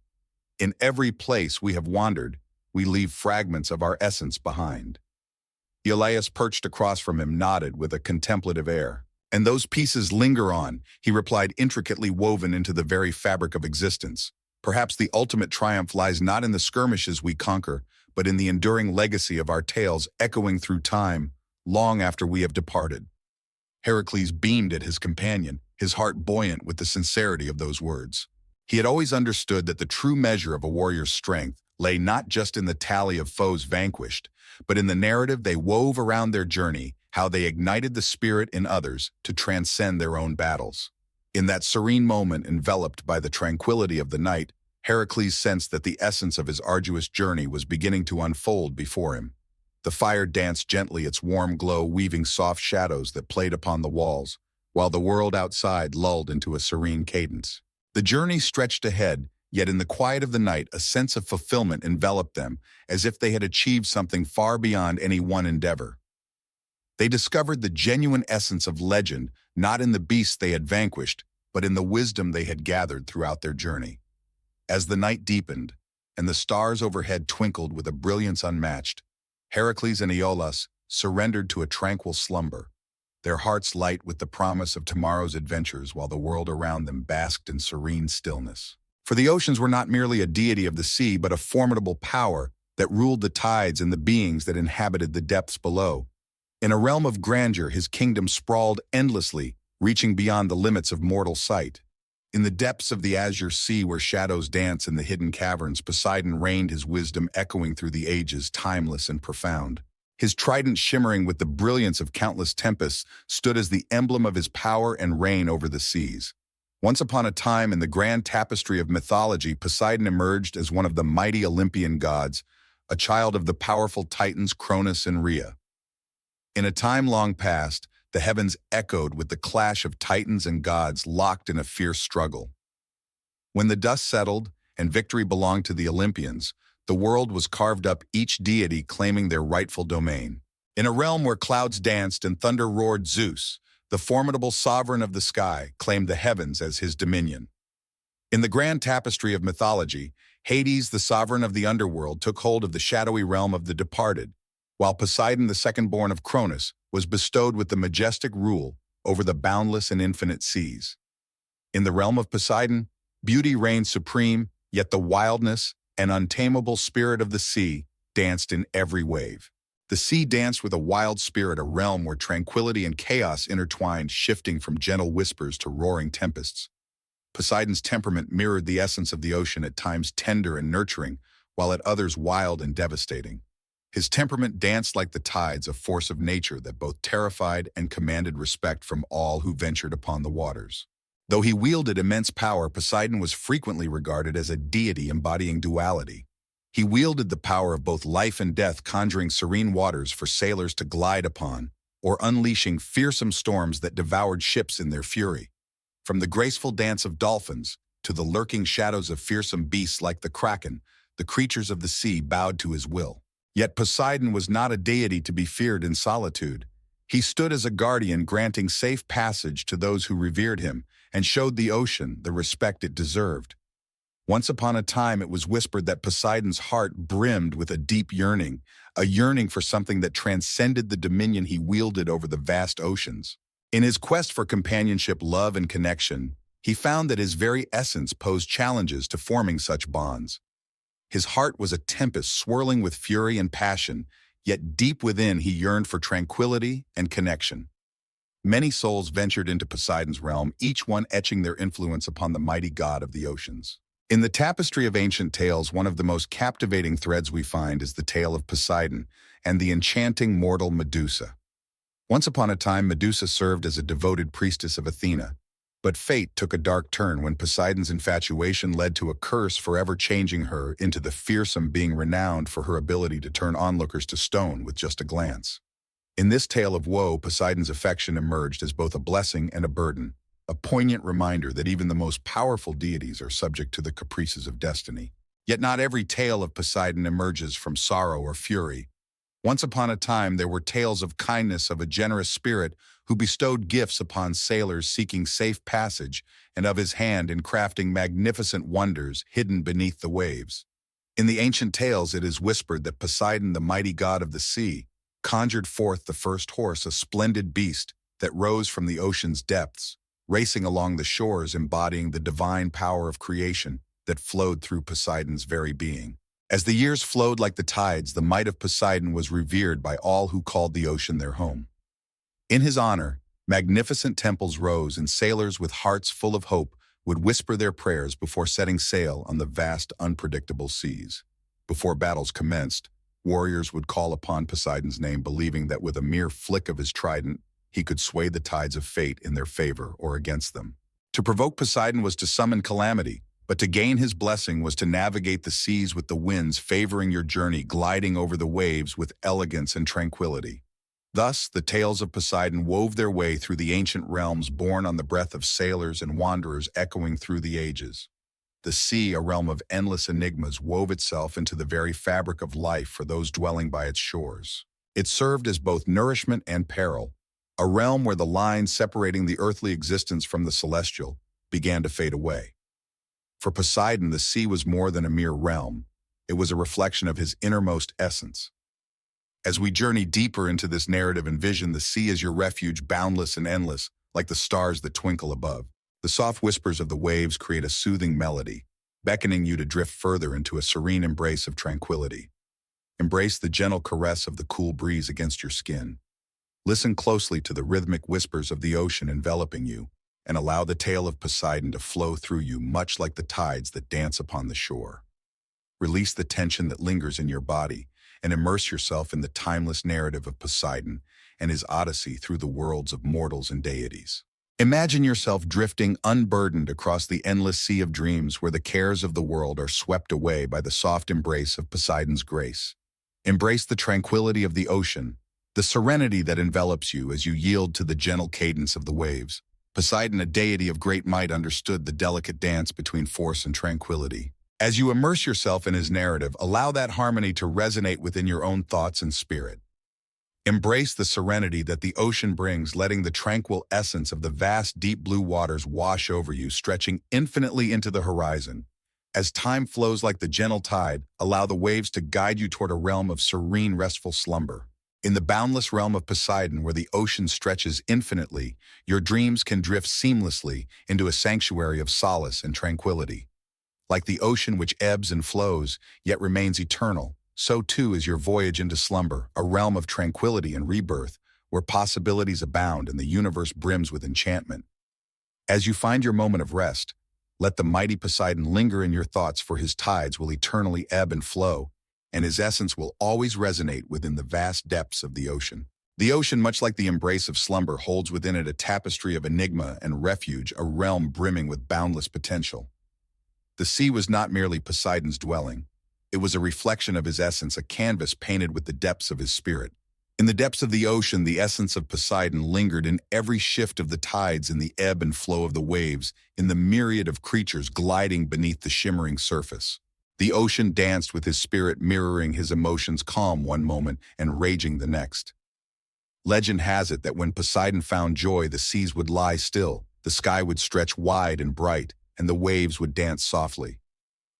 In every place we have wandered, we leave fragments of our essence behind. Iolaus, perched across from him, nodded with a contemplative air. "And those pieces linger on," he replied, "intricately woven into the very fabric of existence. Perhaps the ultimate triumph lies not in the skirmishes we conquer, but in the enduring legacy of our tales echoing through time, long after we have departed." Heracles beamed at his companion, his heart buoyant with the sincerity of those words. He had always understood that the true measure of a warrior's strength lay not just in the tally of foes vanquished, but in the narrative they wove around their journey, how they ignited the spirit in others to transcend their own battles. In that serene moment, enveloped by the tranquility of the night, Heracles sensed that the essence of his arduous journey was beginning to unfold before him. The fire danced gently, its warm glow weaving soft shadows that played upon the walls, while the world outside lulled into a serene cadence. The journey stretched ahead, yet in the quiet of the night, a sense of fulfillment enveloped them, as if they had achieved something far beyond any one endeavor. They discovered the genuine essence of legend, not in the beasts they had vanquished, but in the wisdom they had gathered throughout their journey. As the night deepened, and the stars overhead twinkled with a brilliance unmatched, Heracles and Iolaus surrendered to a tranquil slumber, their hearts light with the promise of tomorrow's adventures, while the world around them basked in serene stillness. For the oceans were not merely a deity of the sea, but a formidable power that ruled the tides and the beings that inhabited the depths below. In a realm of grandeur, his kingdom sprawled endlessly, reaching beyond the limits of mortal sight. In the depths of the azure sea, where shadows dance in the hidden caverns, Poseidon reigned, his wisdom echoing through the ages, timeless and profound. His trident, shimmering with the brilliance of countless tempests, stood as the emblem of his power and reign over the seas. Once upon a time, in the grand tapestry of mythology, Poseidon emerged as one of the mighty Olympian gods, a child of the powerful Titans Cronus and Rhea. In a time long past, the heavens echoed with the clash of titans and gods locked in a fierce struggle. When the dust settled and victory belonged to the Olympians, the world was carved up, each deity claiming their rightful domain. In a realm where clouds danced and thunder roared, Zeus, the formidable sovereign of the sky, claimed the heavens as his dominion. In the grand tapestry of mythology, Hades, the sovereign of the underworld, took hold of the shadowy realm of the departed, while Poseidon, the second-born of Cronus, was bestowed with the majestic rule over the boundless and infinite seas. In the realm of Poseidon, beauty reigned supreme, yet the wildness and untamable spirit of the sea danced in every wave. The sea danced with a wild spirit, a realm where tranquility and chaos intertwined, shifting from gentle whispers to roaring tempests. Poseidon's temperament mirrored the essence of the ocean, at times tender and nurturing, while at others wild and devastating. His temperament danced like the tides, a force of nature that both terrified and commanded respect from all who ventured upon the waters. Though he wielded immense power, Poseidon was frequently regarded as a deity embodying duality. He wielded the power of both life and death, conjuring serene waters for sailors to glide upon, or unleashing fearsome storms that devoured ships in their fury. From the graceful dance of dolphins to the lurking shadows of fearsome beasts like the kraken, the creatures of the sea bowed to his will. Yet Poseidon was not a deity to be feared in solitude. He stood as a guardian, granting safe passage to those who revered him and showed the ocean the respect it deserved. Once upon a time, it was whispered that Poseidon's heart brimmed with a deep yearning, a yearning for something that transcended the dominion he wielded over the vast oceans. In his quest for companionship, love, and connection, he found that his very essence posed challenges to forming such bonds. His heart was a tempest swirling with fury and passion, yet deep within he yearned for tranquility and connection. Many souls ventured into Poseidon's realm, each one etching their influence upon the mighty god of the oceans. In the tapestry of ancient tales, one of the most captivating threads we find is the tale of Poseidon and the enchanting mortal Medusa. Once upon a time, Medusa served as a devoted priestess of Athena, but fate took a dark turn when Poseidon's infatuation led to a curse forever changing her into the fearsome being renowned for her ability to turn onlookers to stone with just a glance. In this tale of woe, Poseidon's affection emerged as both a blessing and a burden, a poignant reminder that even the most powerful deities are subject to the caprices of destiny. Yet not every tale of Poseidon emerges from sorrow or fury. Once upon a time, there were tales of kindness of a generous spirit who bestowed gifts upon sailors seeking safe passage, and of his hand in crafting magnificent wonders hidden beneath the waves. In the ancient tales, it is whispered that Poseidon, the mighty god of the sea, conjured forth the first horse, a splendid beast that rose from the ocean's depths, racing along the shores, embodying the divine power of creation that flowed through Poseidon's very being. As the years flowed like the tides, the might of Poseidon was revered by all who called the ocean their home. In his honor, magnificent temples rose, and sailors with hearts full of hope would whisper their prayers before setting sail on the vast, unpredictable seas. Before battles commenced, warriors would call upon Poseidon's name, believing that with a mere flick of his trident, he could sway the tides of fate in their favor or against them. To provoke Poseidon was to summon calamity, but to gain his blessing was to navigate the seas with the winds favoring your journey, gliding over the waves with elegance and tranquility. Thus, the tales of Poseidon wove their way through the ancient realms, borne on the breath of sailors and wanderers, echoing through the ages. The sea, a realm of endless enigmas, wove itself into the very fabric of life for those dwelling by its shores. It served as both nourishment and peril, a realm where the line separating the earthly existence from the celestial began to fade away. For Poseidon, the sea was more than a mere realm. It was a reflection of his innermost essence. As we journey deeper into this narrative and vision, the sea is your refuge, boundless and endless, like the stars that twinkle above. The soft whispers of the waves create a soothing melody, beckoning you to drift further into a serene embrace of tranquility. Embrace the gentle caress of the cool breeze against your skin. Listen closely to the rhythmic whispers of the ocean enveloping you, and allow the tale of Poseidon to flow through you, much like the tides that dance upon the shore. Release the tension that lingers in your body and immerse yourself in the timeless narrative of Poseidon and his odyssey through the worlds of mortals and deities. Imagine yourself drifting unburdened across the endless sea of dreams where the cares of the world are swept away by the soft embrace of Poseidon's grace. Embrace the tranquility of the ocean, the serenity that envelops you as you yield to the gentle cadence of the waves. Poseidon, a deity of great might, understood the delicate dance between force and tranquility. As you immerse yourself in his narrative, allow that harmony to resonate within your own thoughts and spirit. Embrace the serenity that the ocean brings, letting the tranquil essence of the vast deep blue waters wash over you, stretching infinitely into the horizon. As time flows like the gentle tide, allow the waves to guide you toward a realm of serene, restful slumber. In the boundless realm of Poseidon, where the ocean stretches infinitely, your dreams can drift seamlessly into a sanctuary of solace and tranquility. Like the ocean which ebbs and flows, yet remains eternal, so too is your voyage into slumber, a realm of tranquility and rebirth, where possibilities abound and the universe brims with enchantment. As you find your moment of rest, let the mighty Poseidon linger in your thoughts, for his tides will eternally ebb and flow, and his essence will always resonate within the vast depths of the ocean. The ocean, much like the embrace of slumber, holds within it a tapestry of enigma and refuge, a realm brimming with boundless potential. The sea was not merely Poseidon's dwelling. It was a reflection of his essence, a canvas painted with the depths of his spirit. In the depths of the ocean, the essence of Poseidon lingered in every shift of the tides, in the ebb and flow of the waves, in the myriad of creatures gliding beneath the shimmering surface. The ocean danced with his spirit, mirroring his emotions, calm one moment and raging the next. Legend has it that when Poseidon found joy, the seas would lie still, the sky would stretch wide and bright, and the waves would dance softly.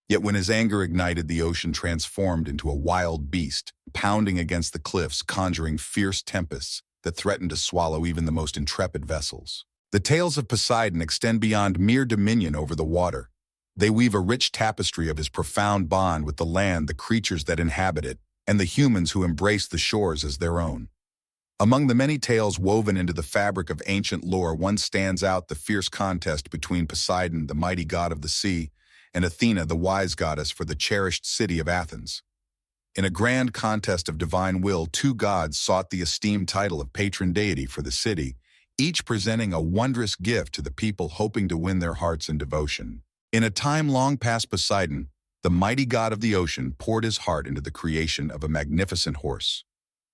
Yet when his anger ignited, the ocean transformed into a wild beast, pounding against the cliffs, conjuring fierce tempests that threatened to swallow even the most intrepid vessels. The tales of Poseidon extend beyond mere dominion over the water. They weave a rich tapestry of his profound bond with the land, the creatures that inhabit it, and the humans who embrace the shores as their own. Among the many tales woven into the fabric of ancient lore, one stands out: the fierce contest between Poseidon, the mighty god of the sea, and Athena, the wise goddess for the cherished city of Athens. In a grand contest of divine will, two gods sought the esteemed title of patron deity for the city, each presenting a wondrous gift to the people, hoping to win their hearts in devotion. In a time long past, Poseidon, the mighty god of the ocean, poured his heart into the creation of a magnificent horse.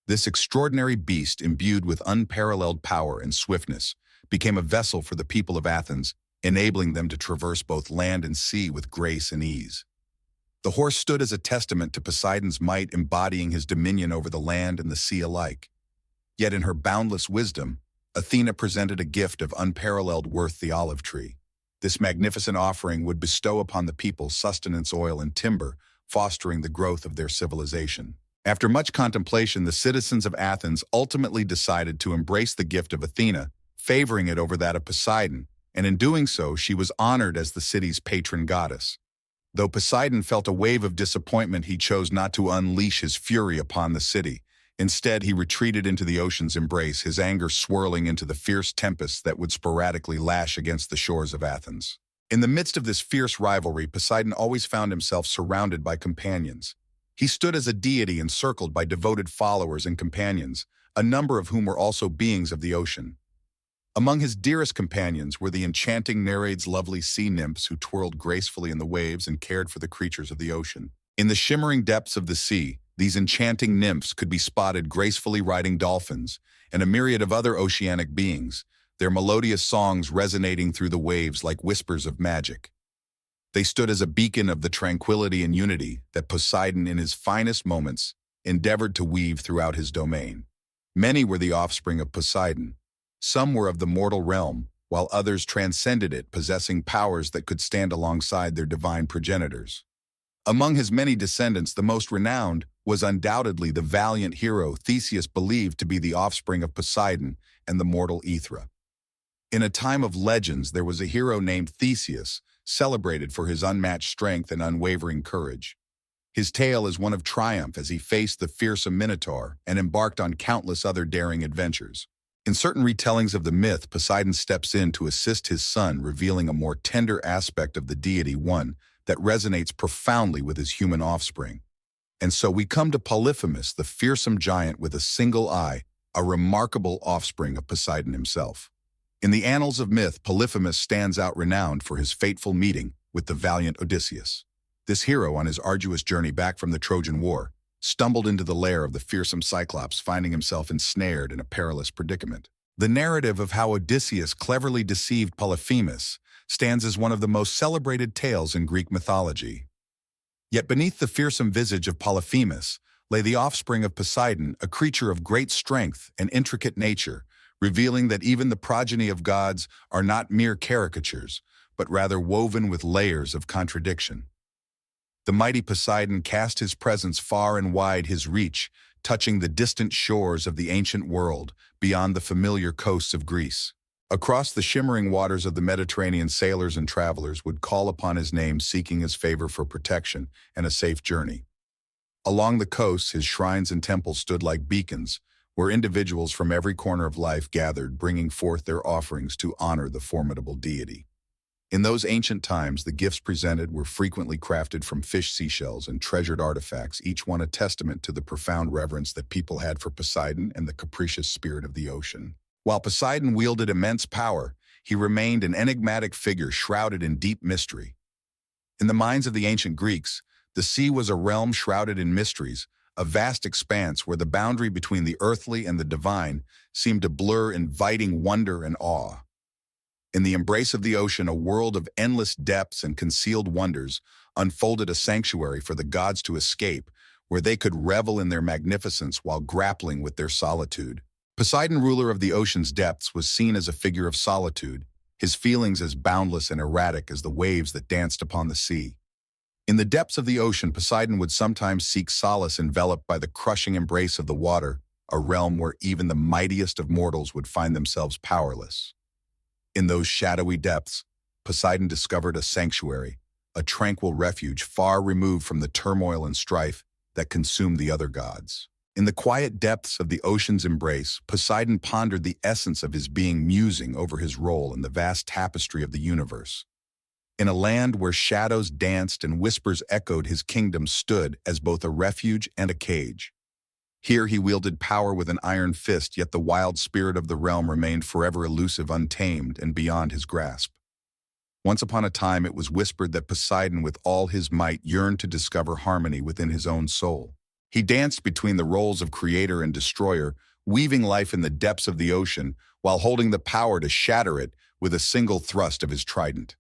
This extraordinary beast, imbued with unparalleled power and swiftness, became a vessel for the people of Athens, enabling them to traverse both land and sea with grace and ease. The horse stood as a testament to Poseidon's might, embodying his dominion over the land and the sea alike. Yet in her boundless wisdom, Athena presented a gift of unparalleled worth: the olive tree. This magnificent offering would bestow upon the people sustenance, oil, and timber, fostering the growth of their civilization. After much contemplation, the citizens of Athens ultimately decided to embrace the gift of Athena, favoring it over that of Poseidon, and in doing so, she was honored as the city's patron goddess. Though Poseidon felt a wave of disappointment, he chose not to unleash his fury upon the city. Instead, he retreated into the ocean's embrace, his anger swirling into the fierce tempests that would sporadically lash against the shores of Athens. In the midst of this fierce rivalry, Poseidon always found himself surrounded by companions. He stood as a deity encircled by devoted followers and companions, a number of whom were also beings of the ocean. Among his dearest companions were the enchanting Nereids, lovely sea nymphs who twirled gracefully in the waves and cared for the creatures of the ocean. In the shimmering depths of the sea, these enchanting nymphs could be spotted gracefully riding dolphins and a myriad of other oceanic beings, their melodious songs resonating through the waves like whispers of magic. They stood as a beacon of the tranquility and unity that Poseidon, in his finest moments, endeavored to weave throughout his domain. Many were the offspring of Poseidon. Some were of the mortal realm, while others transcended it, possessing powers that could stand alongside their divine progenitors. Among his many descendants, the most renowned was undoubtedly the valiant hero Theseus, believed to be the offspring of Poseidon and the mortal Hera. In a time of legends, there was a hero named Theseus, celebrated for his unmatched strength and unwavering courage. His tale is one of triumph as he faced the fearsome Minotaur and embarked on countless other daring adventures. In certain retellings of the myth, Poseidon steps in to assist his son, revealing a more tender aspect of the deity, one that resonates profoundly with his human offspring. And so we come to Polyphemus, the fearsome giant with a single eye, a remarkable offspring of Poseidon himself. In the annals of myth, Polyphemus stands out, renowned for his fateful meeting with the valiant Odysseus. This hero, on his arduous journey back from the Trojan War, stumbled into the lair of the fearsome Cyclops, finding himself ensnared in a perilous predicament. The narrative of how Odysseus cleverly deceived Polyphemus stands as one of the most celebrated tales in Greek mythology. Yet beneath the fearsome visage of Polyphemus lay the offspring of Poseidon, a creature of great strength and intricate nature, revealing that even the progeny of gods are not mere caricatures, but rather woven with layers of contradiction. The mighty Poseidon cast his presence far and wide, his reach touching the distant shores of the ancient world, beyond the familiar coasts of Greece. Across the shimmering waters of the Mediterranean, sailors and travelers would call upon his name, seeking his favor for protection and a safe journey. Along the coasts, his shrines and temples stood like beacons, where individuals from every corner of life gathered, bringing forth their offerings to honor the formidable deity. In those ancient times, the gifts presented were frequently crafted from fish seashells and treasured artifacts, each one a testament to the profound reverence that people had for Poseidon and the capricious spirit of the ocean. While Poseidon wielded immense power, he remained an enigmatic figure shrouded in deep mystery. In the minds of the ancient Greeks, the sea was a realm shrouded in mysteries, a vast expanse where the boundary between the earthly and the divine seemed to blur, inviting wonder and awe. In the embrace of the ocean, a world of endless depths and concealed wonders unfolded, a sanctuary for the gods to escape, where they could revel in their magnificence while grappling with their solitude. Poseidon, ruler of the ocean's depths, was seen as a figure of solitude, his feelings as boundless and erratic as the waves that danced upon the sea. In the depths of the ocean, Poseidon would sometimes seek solace enveloped by the crushing embrace of the water, a realm where even the mightiest of mortals would find themselves powerless. In those shadowy depths, Poseidon discovered a sanctuary, a tranquil refuge far removed from the turmoil and strife that consumed the other gods. In the quiet depths of the ocean's embrace, Poseidon pondered the essence of his being, musing over his role in the vast tapestry of the universe. In a land where shadows danced and whispers echoed, his kingdom stood as both a refuge and a cage. Here he wielded power with an iron fist, yet the wild spirit of the realm remained forever elusive, untamed, and beyond his grasp. Once upon a time, it was whispered that Poseidon, with all his might, yearned to discover harmony within his own soul. He danced between the roles of creator and destroyer, weaving life in the depths of the ocean while holding the power to shatter it with a single thrust of his trident.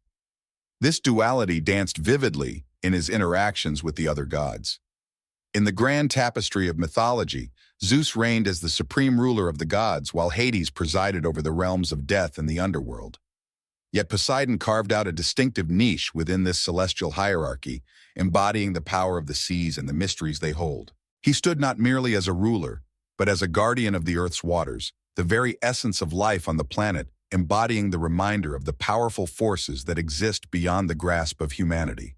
This duality danced vividly in his interactions with the other gods. In the grand tapestry of mythology, Zeus reigned as the supreme ruler of the gods, while Hades presided over the realms of death and the underworld. Yet Poseidon carved out a distinctive niche within this celestial hierarchy, embodying the power of the seas and the mysteries they hold. He stood not merely as a ruler, but as a guardian of the earth's waters, the very essence of life on the planet, embodying the reminder of the powerful forces that exist beyond the grasp of humanity.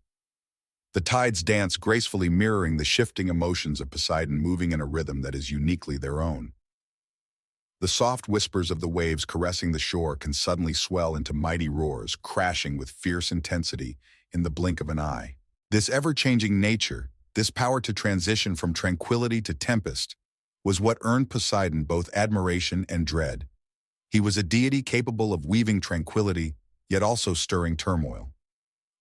The tides dance gracefully, mirroring the shifting emotions of Poseidon, moving in a rhythm that is uniquely their own. The soft whispers of the waves caressing the shore can suddenly swell into mighty roars, crashing with fierce intensity in the blink of an eye. This ever-changing nature, this power to transition from tranquility to tempest, was what earned Poseidon both admiration and dread. He was a deity capable of weaving tranquility, yet also stirring turmoil.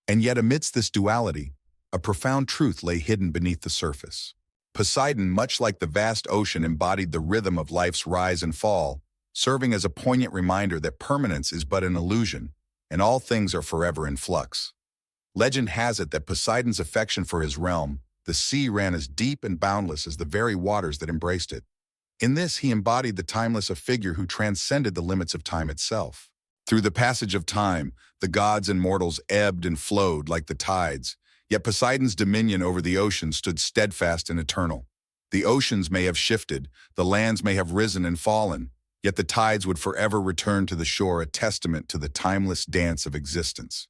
And yet amidst this duality, a profound truth lay hidden beneath the surface. Poseidon, much like the vast ocean, embodied the rhythm of life's rise and fall, serving as a poignant reminder that permanence is but an illusion, and all things are forever in flux. Legend has it that Poseidon's affection for his realm, the sea, ran as deep and boundless as the very waters that embraced it. In this, he embodied the timeless, a figure who transcended the limits of time itself. Through the passage of time, the gods and mortals ebbed and flowed like the tides, yet Poseidon's dominion over the ocean stood steadfast and eternal. The oceans may have shifted, the lands may have risen and fallen, yet the tides would forever return to the shore, a testament to the timeless dance of existence.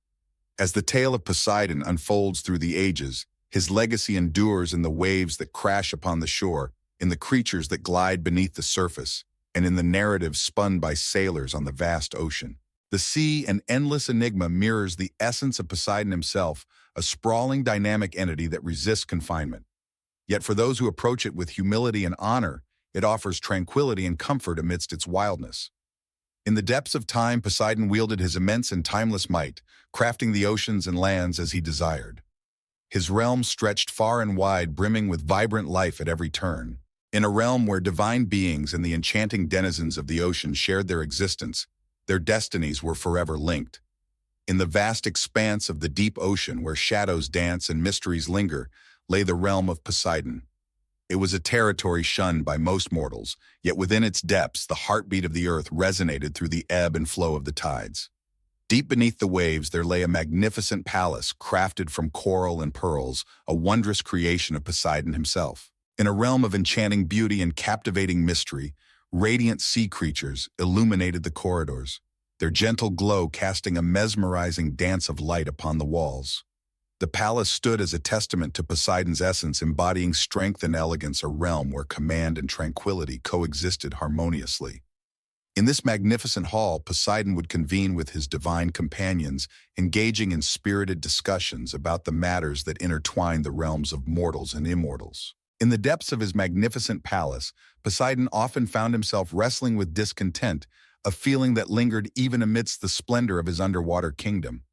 As the tale of Poseidon unfolds through the ages, his legacy endures in the waves that crash upon the shore, in the creatures that glide beneath the surface, and in the narrative spun by sailors on the vast ocean. The sea, an endless enigma, mirrors the essence of Poseidon himself, a sprawling, dynamic entity that resists confinement. Yet for those who approach it with humility and honor, it offers tranquility and comfort amidst its wildness. In the depths of time, Poseidon wielded his immense and timeless might, crafting the oceans and lands as he desired. His realm stretched far and wide, brimming with vibrant life at every turn. In a realm where divine beings and the enchanting denizens of the ocean shared their existence, their destinies were forever linked. In the vast expanse of the deep ocean, where shadows dance and mysteries linger, lay the realm of Poseidon. It was a territory shunned by most mortals, yet within its depths the heartbeat of the earth resonated through the ebb and flow of the tides. Deep beneath the waves there lay a magnificent palace crafted from coral and pearls, a wondrous creation of Poseidon himself. In a realm of enchanting beauty and captivating mystery, radiant sea creatures illuminated the corridors, their gentle glow casting a mesmerizing dance of light upon the walls. The palace stood as a testament to Poseidon's essence, embodying strength and elegance, a realm where command and tranquility coexisted harmoniously. In this magnificent hall, Poseidon would convene with his divine companions, engaging in spirited discussions about the matters that intertwine the realms of mortals and immortals. In the depths of his magnificent palace, Poseidon often found himself wrestling with discontent, a feeling that lingered even amidst the splendor of his underwater kingdom.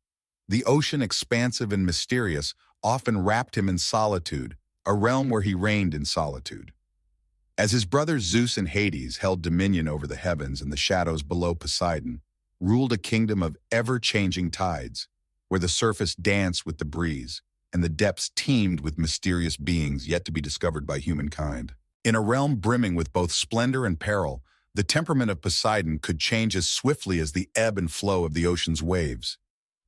The ocean, expansive and mysterious, often wrapped him in solitude, a realm where he reigned in solitude. As his brothers Zeus and Hades held dominion over the heavens and the shadows below Poseidon, ruled a kingdom of ever-changing tides, where the surface danced with the breeze, and the depths teemed with mysterious beings yet to be discovered by humankind. In a realm brimming with both splendor and peril, the temperament of Poseidon could change as swiftly as the ebb and flow of the ocean's waves.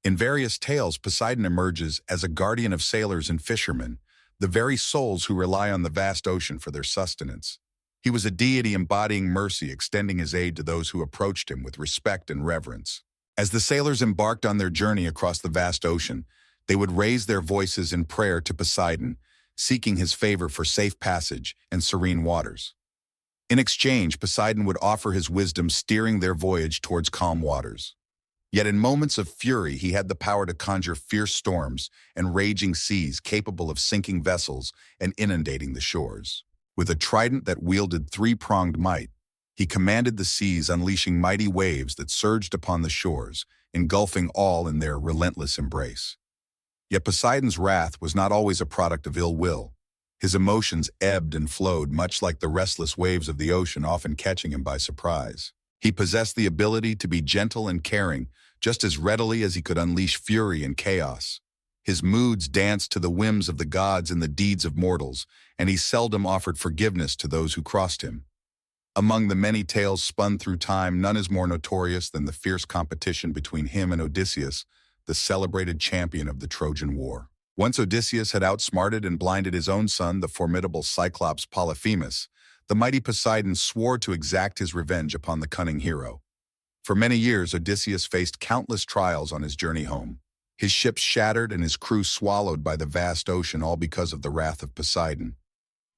In various tales, Poseidon emerges as a guardian of sailors and fishermen, the very souls who rely on the vast ocean for their sustenance. He was a deity embodying mercy, extending his aid to those who approached him with respect and reverence. As the sailors embarked on their journey across the vast ocean, they would raise their voices in prayer to Poseidon, seeking his favor for safe passage and serene waters. In exchange, Poseidon would offer his wisdom, steering their voyage towards calm waters. Yet in moments of fury, he had the power to conjure fierce storms and raging seas capable of sinking vessels and inundating the shores. With a trident that wielded three-pronged might, he commanded the seas, unleashing mighty waves that surged upon the shores, engulfing all in their relentless embrace. Yet Poseidon's wrath was not always a product of ill will. His emotions ebbed and flowed, much like the restless waves of the ocean, often catching him by surprise. He possessed the ability to be gentle and caring, just as readily as he could unleash fury and chaos. His moods danced to the whims of the gods and the deeds of mortals, and he seldom offered forgiveness to those who crossed him. Among the many tales spun through time, none is more notorious than the fierce competition between him and Odysseus, the celebrated champion of the Trojan War. Once Odysseus had outsmarted and blinded his own son, the formidable Cyclops Polyphemus, the mighty Poseidon swore to exact his revenge upon the cunning hero. For many years, Odysseus faced countless trials on his journey home. His ships shattered and his crew swallowed by the vast ocean, all because of the wrath of Poseidon.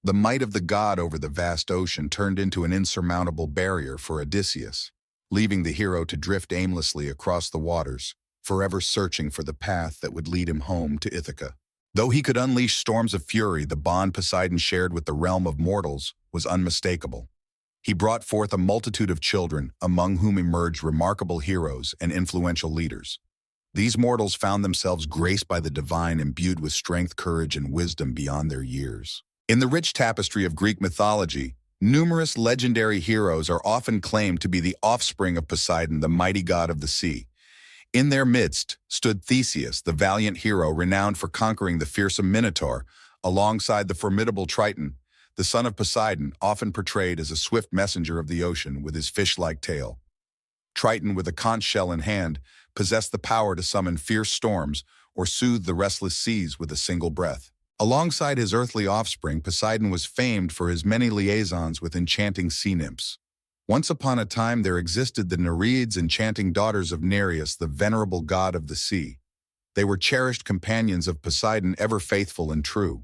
The might of the god over the vast ocean turned into an insurmountable barrier for Odysseus, leaving the hero to drift aimlessly across the waters, forever searching for the path that would lead him home to Ithaca. Though he could unleash storms of fury, the bond Poseidon shared with the realm of mortals was unmistakable. He brought forth a multitude of children, among whom emerged remarkable heroes and influential leaders. These mortals found themselves graced by the divine, imbued with strength, courage, and wisdom beyond their years. In the rich tapestry of Greek mythology, numerous legendary heroes are often claimed to be the offspring of Poseidon, the mighty god of the sea. In their midst stood Theseus, the valiant hero renowned for conquering the fearsome Minotaur, alongside the formidable Triton, the son of Poseidon, often portrayed as a swift messenger of the ocean with his fish-like tail. Triton, with a conch shell in hand, possessed the power to summon fierce storms or soothe the restless seas with a single breath. Alongside his earthly offspring, Poseidon was famed for his many liaisons with enchanting sea nymphs. Once upon a time, there existed the Nereids, enchanting daughters of Nereus, the venerable god of the sea. They were cherished companions of Poseidon, ever faithful and true.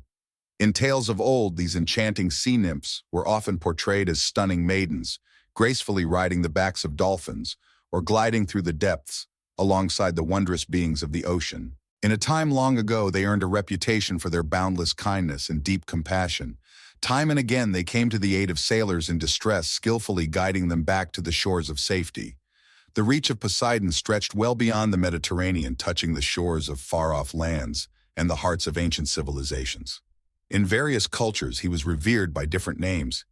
In tales of old, these enchanting sea nymphs were often portrayed as stunning maidens, gracefully riding the backs of dolphins or gliding through the depths alongside the wondrous beings of the ocean. In a time long ago, they earned a reputation for their boundless kindness and deep compassion. Time and again, they came to the aid of sailors in distress, skillfully guiding them back to the shores of safety. The reach of Poseidon stretched well beyond the Mediterranean, touching the shores of far-off lands and the hearts of ancient civilizations. In various cultures, he was revered by different names,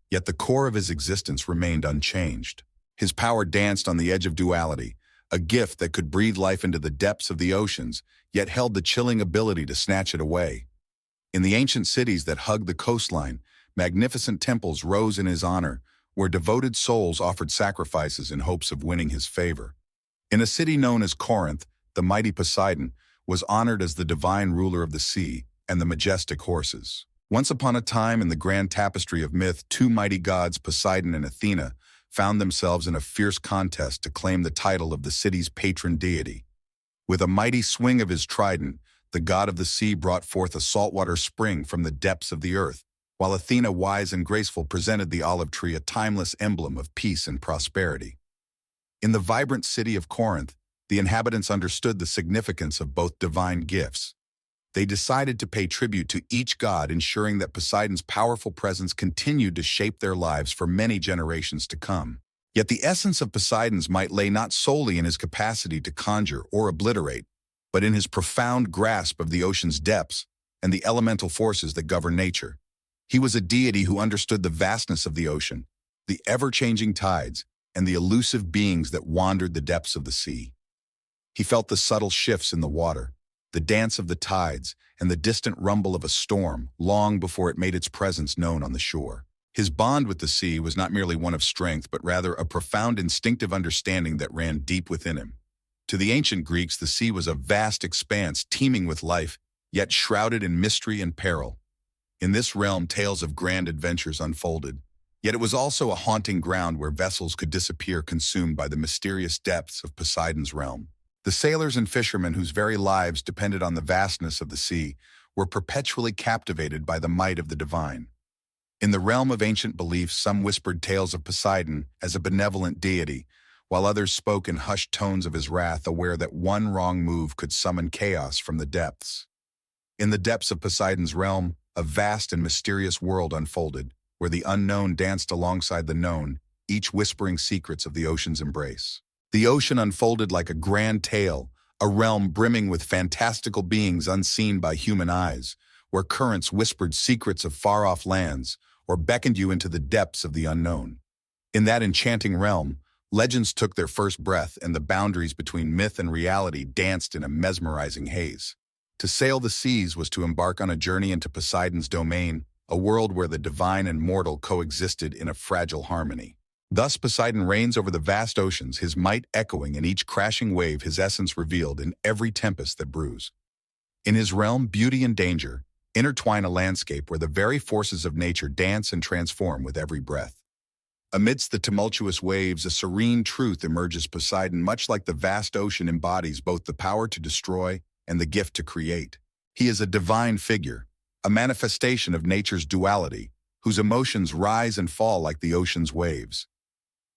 yet the core of his existence remained unchanged. His power danced on the edge of duality, a gift that could breathe life into the depths of the oceans, yet held the chilling ability to snatch it away. In the ancient cities that hugged the coastline, magnificent temples rose in his honor, where devoted souls offered sacrifices in hopes of winning his favor. In a city known as Corinth, the mighty Poseidon was honored as the divine ruler of the sea and the majestic horses. Once upon a time, in the grand tapestry of myth, two mighty gods, Poseidon and Athena, found themselves in a fierce contest to claim the title of the city's patron deity. With a mighty swing of his trident, the god of the sea brought forth a saltwater spring from the depths of the earth, while Athena, wise and graceful, presented the olive tree, a timeless emblem of peace and prosperity. In the vibrant city of Corinth, the inhabitants understood the significance of both divine gifts. They decided to pay tribute to each god, ensuring that Poseidon's powerful presence continued to shape their lives for many generations to come. Yet the essence of Poseidon's might lay not solely in his capacity to conjure or obliterate, but in his profound grasp of the ocean's depths and the elemental forces that govern nature. He was a deity who understood the vastness of the ocean, the ever-changing tides, and the elusive beings that wandered the depths of the sea. He felt the subtle shifts in the water, the dance of the tides, and the distant rumble of a storm long before it made its presence known on the shore. His bond with the sea was not merely one of strength, but rather a profound instinctive understanding that ran deep within him. To the ancient Greeks, the sea was a vast expanse teeming with life, yet shrouded in mystery and peril. In this realm, tales of grand adventures unfolded, yet it was also a haunting ground where vessels could disappear, consumed by the mysterious depths of Poseidon's realm. The sailors and fishermen, whose very lives depended on the vastness of the sea, were perpetually captivated by the might of the divine. In the realm of ancient beliefs, some whispered tales of Poseidon as a benevolent deity, while others spoke in hushed tones of his wrath, aware that one wrong move could summon chaos from the depths. In the depths of Poseidon's realm, a vast and mysterious world unfolded, where the unknown danced alongside the known, each whispering secrets of the ocean's embrace. The ocean unfolded like a grand tale, a realm brimming with fantastical beings unseen by human eyes, where currents whispered secrets of far-off lands or beckoned you into the depths of the unknown. In that enchanting realm, legends took their first breath, and the boundaries between myth and reality danced in a mesmerizing haze. To sail the seas was to embark on a journey into Poseidon's domain, a world where the divine and mortal coexisted in a fragile harmony. Thus Poseidon reigns over the vast oceans, his might echoing in each crashing wave, his essence revealed in every tempest that brews. In his realm, beauty and danger intertwine, a landscape where the very forces of nature dance and transform with every breath. Amidst the tumultuous waves, a serene truth emerges. Poseidon, much like the vast ocean, embodies both the power to destroy and the gift to create. He is a divine figure, a manifestation of nature's duality, whose emotions rise and fall like the ocean's waves.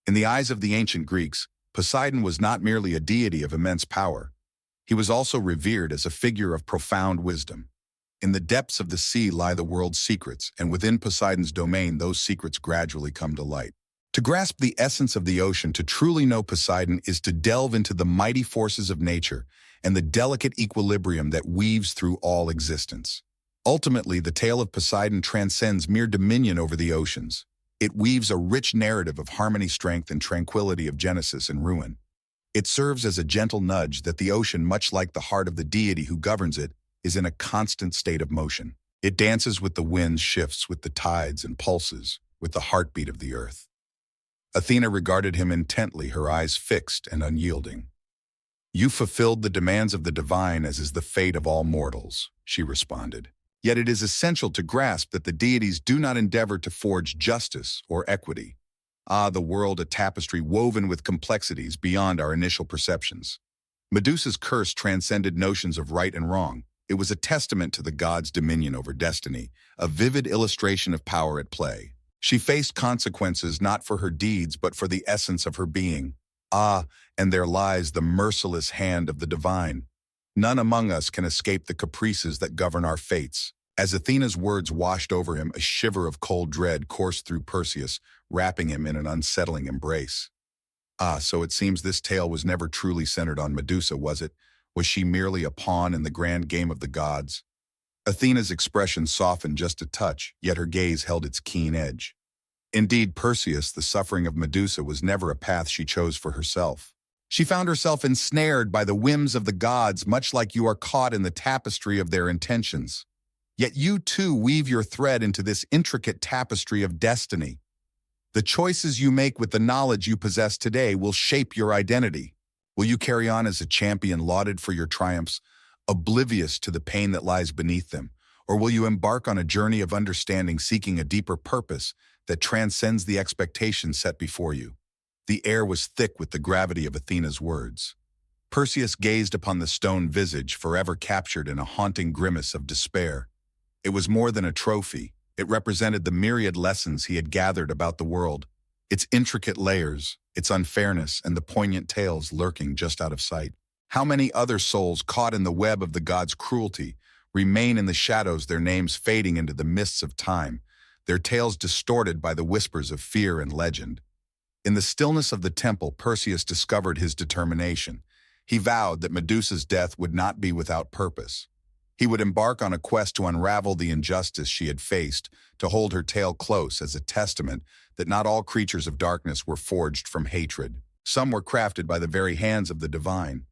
In the eyes of the ancient Greeks, Poseidon was not merely a deity of immense power. He was also revered as a figure of profound wisdom. In the depths of the sea lie the world's secrets, and within Poseidon's domain, those secrets gradually come to light. To grasp the essence of the ocean, to truly know Poseidon, is to delve into the mighty forces of nature and the delicate equilibrium that weaves through all existence. Ultimately, the tale of Poseidon transcends mere dominion over the oceans. It weaves a rich narrative of harmony, strength, and tranquility, of genesis and ruin. It serves as a gentle nudge that the ocean, much like the heart of the deity who governs it, is in a constant state of motion. It dances with the winds, shifts with the tides, and pulses with the heartbeat of the earth. Athena regarded him intently, her eyes fixed and unyielding. "You fulfilled the demands of the divine, as is the fate of all mortals," she responded. "Yet it is essential to grasp that the deities do not endeavor to forge justice or equity. The world, a tapestry woven with complexities beyond our initial perceptions. Medusa's curse transcended notions of right and wrong. It was a testament to the gods' dominion over destiny, a vivid illustration of power at play. She faced consequences not for her deeds, but for the essence of her being. And there lies the merciless hand of the divine. None among us can escape the caprices that govern our fates." As Athena's words washed over him, a shiver of cold dread coursed through Perseus, wrapping him in an unsettling embrace. So it seems this tale was never truly centered on Medusa, was it? Was she merely a pawn in the grand game of the gods? Athena's expression softened just a touch, yet her gaze held its keen edge. Indeed, Perseus, the suffering of Medusa was never a path she chose for herself. She found herself ensnared by the whims of the gods, much like you are caught in the tapestry of their intentions. Yet you too weave your thread into this intricate tapestry of destiny. The choices you make with the knowledge you possess today will shape your identity. Will you carry on as a champion lauded for your triumphs, oblivious to the pain that lies beneath them? Or will you embark on a journey of understanding, seeking a deeper purpose that transcends the expectations set before you? The air was thick with the gravity of Athena's words. Perseus gazed upon the stone visage, forever captured in a haunting grimace of despair. It was more than a trophy. It represented the myriad lessons he had gathered about the world, its intricate layers, its unfairness, and the poignant tales lurking just out of sight. How many other souls caught in the web of the gods' cruelty remain in the shadows, their names fading into the mists of time, their tales distorted by the whispers of fear and legend. In the stillness of the temple, Perseus discovered his determination. He vowed that Medusa's death would not be without purpose. He would embark on a quest to unravel the injustice she had faced, to hold her tale close as a testament that not all creatures of darkness were forged from hatred. Some were crafted by the very hands of the divine.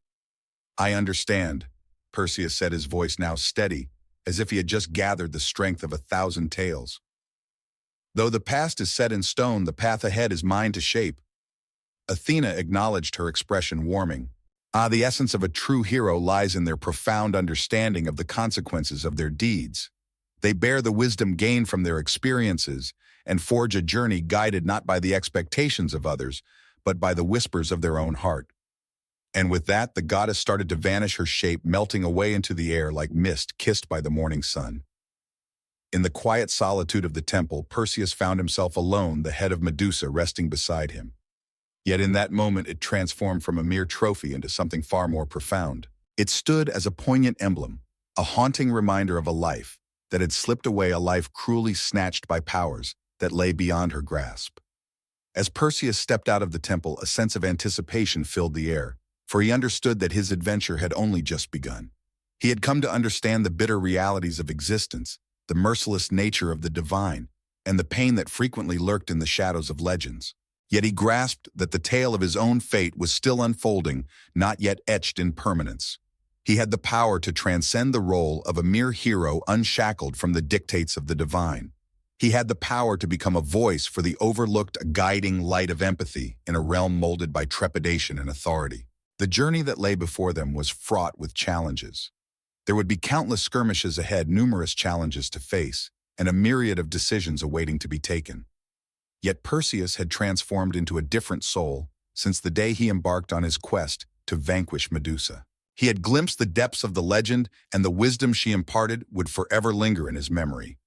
"I understand," Perseus said, his voice now steady, as if he had just gathered the strength of 1,000 tales. "Though the past is set in stone, the path ahead is mine to shape." Athena acknowledged her expression, warming. The essence of a true hero lies in their profound understanding of the consequences of their deeds. They bear the wisdom gained from their experiences and forge a journey guided not by the expectations of others, but by the whispers of their own heart. And with that, the goddess started to vanish, her shape melting away into the air like mist kissed by the morning sun. In the quiet solitude of the temple, Perseus found himself alone, the head of Medusa resting beside him. Yet in that moment, it transformed from a mere trophy into something far more profound. It stood as a poignant emblem, a haunting reminder of a life that had slipped away, a life cruelly snatched by powers that lay beyond her grasp. As Perseus stepped out of the temple, a sense of anticipation filled the air, for he understood that his adventure had only just begun. He had come to understand the bitter realities of existence, the merciless nature of the divine, and the pain that frequently lurked in the shadows of legends. Yet he grasped that the tale of his own fate was still unfolding, not yet etched in permanence. He had the power to transcend the role of a mere hero, unshackled from the dictates of the divine. He had the power to become a voice for the overlooked, a guiding light of empathy in a realm molded by trepidation and authority. The journey that lay before them was fraught with challenges. There would be countless skirmishes ahead, numerous challenges to face, and a myriad of decisions awaiting to be taken. Yet Perseus had transformed into a different soul since the day he embarked on his quest to vanquish Medusa. He had glimpsed the depths of the legend, and the wisdom she imparted would forever linger in his memory.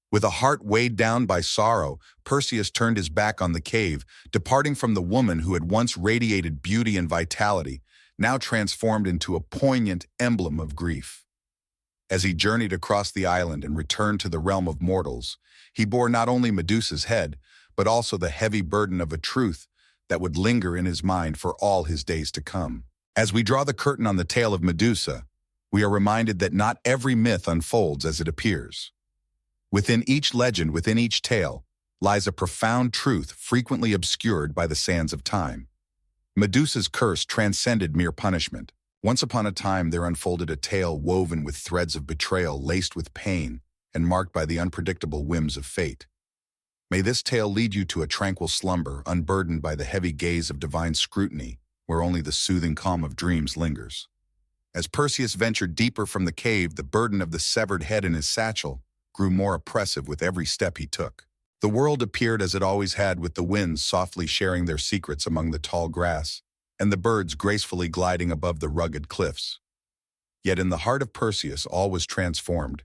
With a heart weighed down by sorrow, Perseus turned his back on the cave, departing from the woman who had once radiated beauty and vitality, now transformed into a poignant emblem of grief. As he journeyed across the island and returned to the realm of mortals, he bore not only Medusa's head, but also the heavy burden of a truth that would linger in his mind for all his days to come. As we draw the curtain on the tale of Medusa, we are reminded that not every myth unfolds as it appears. Within each legend, within each tale, lies a profound truth frequently obscured by the sands of time. Medusa's curse transcended mere punishment. Once upon a time, there unfolded a tale woven with threads of betrayal, laced with pain, and marked by the unpredictable whims of fate. May this tale lead you to a tranquil slumber, unburdened by the heavy gaze of divine scrutiny, where only the soothing calm of dreams lingers. As Perseus ventured deeper from the cave, the burden of the severed head in his satchel grew more oppressive with every step he took. The world appeared as it always had, with the winds softly sharing their secrets among the tall grass, and the birds gracefully gliding above the rugged cliffs. Yet in the heart of Perseus, all was transformed.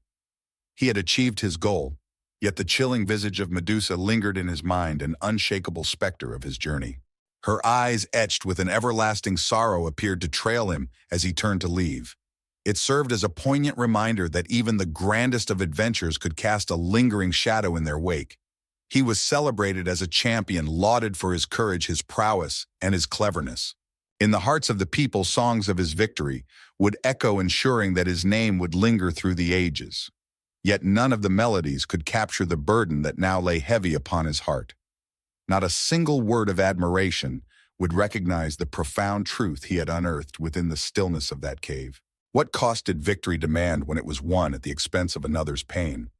He had achieved his goal, yet the chilling visage of Medusa lingered in his mind, an unshakable specter of his journey. Her eyes, etched with an everlasting sorrow, appeared to trail him as he turned to leave. It served as a poignant reminder that even the grandest of adventures could cast a lingering shadow in their wake. He was celebrated as a champion, lauded for his courage, his prowess, and his cleverness. In the hearts of the people, songs of his victory would echo, ensuring that his name would linger through the ages. Yet none of the melodies could capture the burden that now lay heavy upon his heart. Not a single word of admiration would recognize the profound truth he had unearthed within the stillness of that cave. What cost did victory demand when it was won at the expense of another's pain?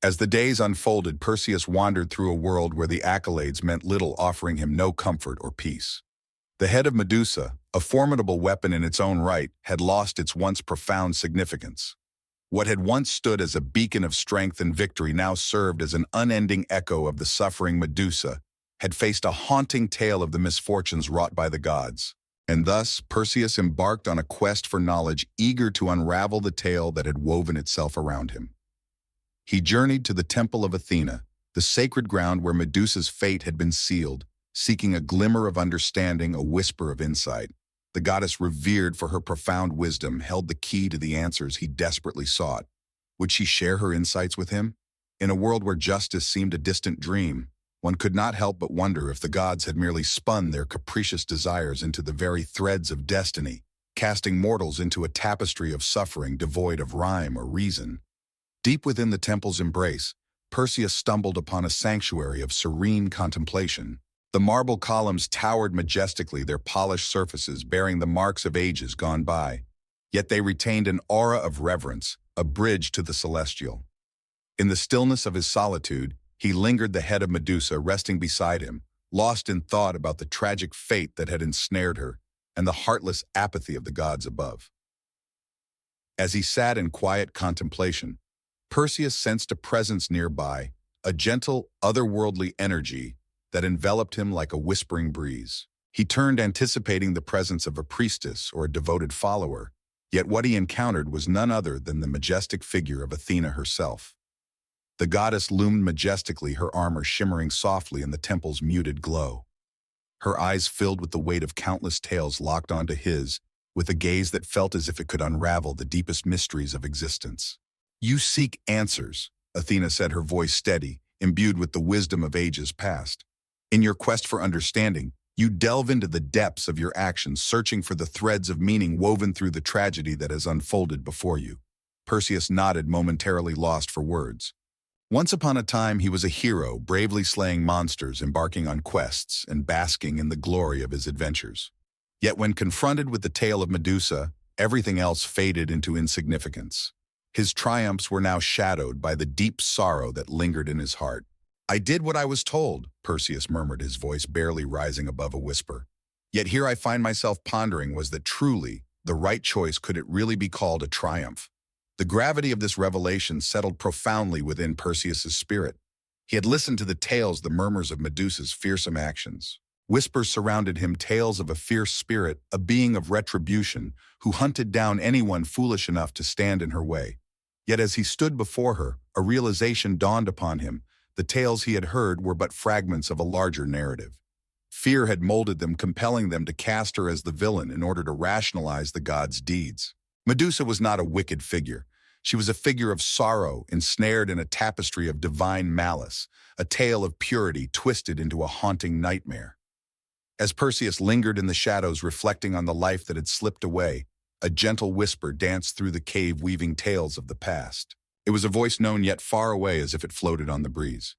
As the days unfolded, Perseus wandered through a world where the accolades meant little, offering him no comfort or peace. The head of Medusa, a formidable weapon in its own right, had lost its once profound significance. What had once stood as a beacon of strength and victory now served as an unending echo of the suffering Medusa, had faced a haunting tale of the misfortunes wrought by the gods. And thus, Perseus embarked on a quest for knowledge, eager to unravel the tale that had woven itself around him. He journeyed to the temple of Athena, the sacred ground where Medusa's fate had been sealed, seeking a glimmer of understanding, a whisper of insight. The goddess, revered for her profound wisdom, held the key to the answers he desperately sought. Would she share her insights with him? In a world where justice seemed a distant dream, one could not help but wonder if the gods had merely spun their capricious desires into the very threads of destiny, casting mortals into a tapestry of suffering devoid of rhyme or reason. Deep within the temple's embrace, Perseus stumbled upon a sanctuary of serene contemplation. The marble columns towered majestically, their polished surfaces bearing the marks of ages gone by. Yet they retained an aura of reverence, a bridge to the celestial. In the stillness of his solitude, he lingered, the head of Medusa resting beside him, lost in thought about the tragic fate that had ensnared her and the heartless apathy of the gods above. As he sat in quiet contemplation, Perseus sensed a presence nearby, a gentle, otherworldly energy that enveloped him like a whispering breeze. He turned, anticipating the presence of a priestess or a devoted follower, yet what he encountered was none other than the majestic figure of Athena herself. The goddess loomed majestically, her armor shimmering softly in the temple's muted glow. Her eyes filled with the weight of countless tales locked onto his, with a gaze that felt as if it could unravel the deepest mysteries of existence. "You seek answers," Athena said, her voice steady, imbued with the wisdom of ages past. "In your quest for understanding, you delve into the depths of your actions, searching for the threads of meaning woven through the tragedy that has unfolded before you." Perseus nodded, momentarily lost for words. Once upon a time, he was a hero, bravely slaying monsters, embarking on quests, and basking in the glory of his adventures. Yet when confronted with the tale of Medusa, everything else faded into insignificance. His triumphs were now shadowed by the deep sorrow that lingered in his heart. "I did what I was told," Perseus murmured, his voice barely rising above a whisper. "Yet here I find myself pondering, was that truly the right choice? Could it really be called a triumph?" The gravity of this revelation settled profoundly within Perseus's spirit. He had listened to the tales, the murmurs of Medusa's fearsome actions. Whispers surrounded him, tales of a fierce spirit, a being of retribution, who hunted down anyone foolish enough to stand in her way. Yet as he stood before her, a realization dawned upon him. The tales he had heard were but fragments of a larger narrative. Fear had molded them, compelling them to cast her as the villain in order to rationalize the gods' deeds. Medusa was not a wicked figure. She was a figure of sorrow, ensnared in a tapestry of divine malice, a tale of purity twisted into a haunting nightmare. As Perseus lingered in the shadows, reflecting on the life that had slipped away, a gentle whisper danced through the cave, weaving tales of the past. It was a voice known yet far away, as if it floated on the breeze.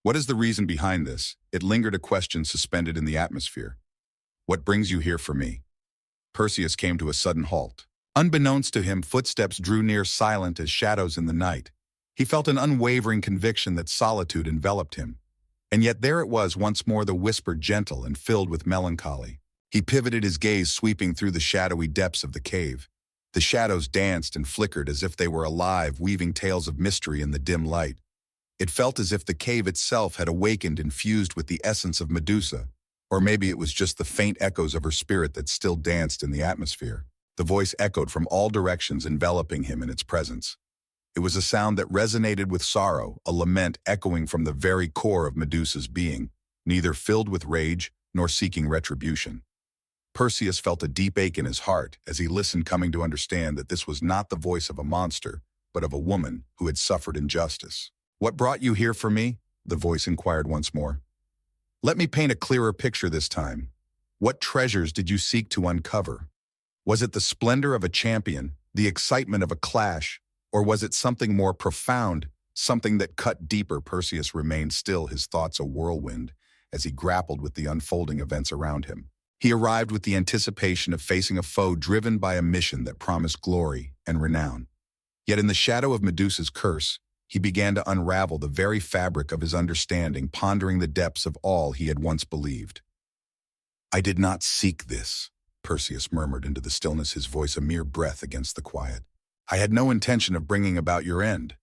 "What is the reason behind this?" It lingered, a question suspended in the atmosphere. "What brings you here for me?" Perseus came to a sudden halt. Unbeknownst to him, footsteps drew near, silent as shadows in the night. He felt an unwavering conviction that solitude enveloped him. And yet there it was once more, the whisper, gentle and filled with melancholy. He pivoted, his gaze sweeping through the shadowy depths of the cave. The shadows danced and flickered as if they were alive, weaving tales of mystery in the dim light. It felt as if the cave itself had awakened, infused with the essence of Medusa. Or maybe it was just the faint echoes of her spirit that still danced in the atmosphere. The voice echoed from all directions, enveloping him in its presence. It was a sound that resonated with sorrow, a lament echoing from the very core of Medusa's being, neither filled with rage nor seeking retribution. Perseus felt a deep ache in his heart as he listened, coming to understand that this was not the voice of a monster, but of a woman who had suffered injustice. "What brought you here for me?" the voice inquired once more. "Let me paint a clearer picture this time. What treasures did you seek to uncover? Was it the splendor of a champion, the excitement of a clash, or was it something more profound, something that cut deeper?" Perseus remained still, his thoughts a whirlwind, as he grappled with the unfolding events around him. He arrived with the anticipation of facing a foe driven by a mission that promised glory and renown. Yet in the shadow of Medusa's curse, he began to unravel the very fabric of his understanding, pondering the depths of all he had once believed. "I did not seek this," Perseus murmured into the stillness, his voice a mere breath against the quiet. "I had no intention of bringing about your end."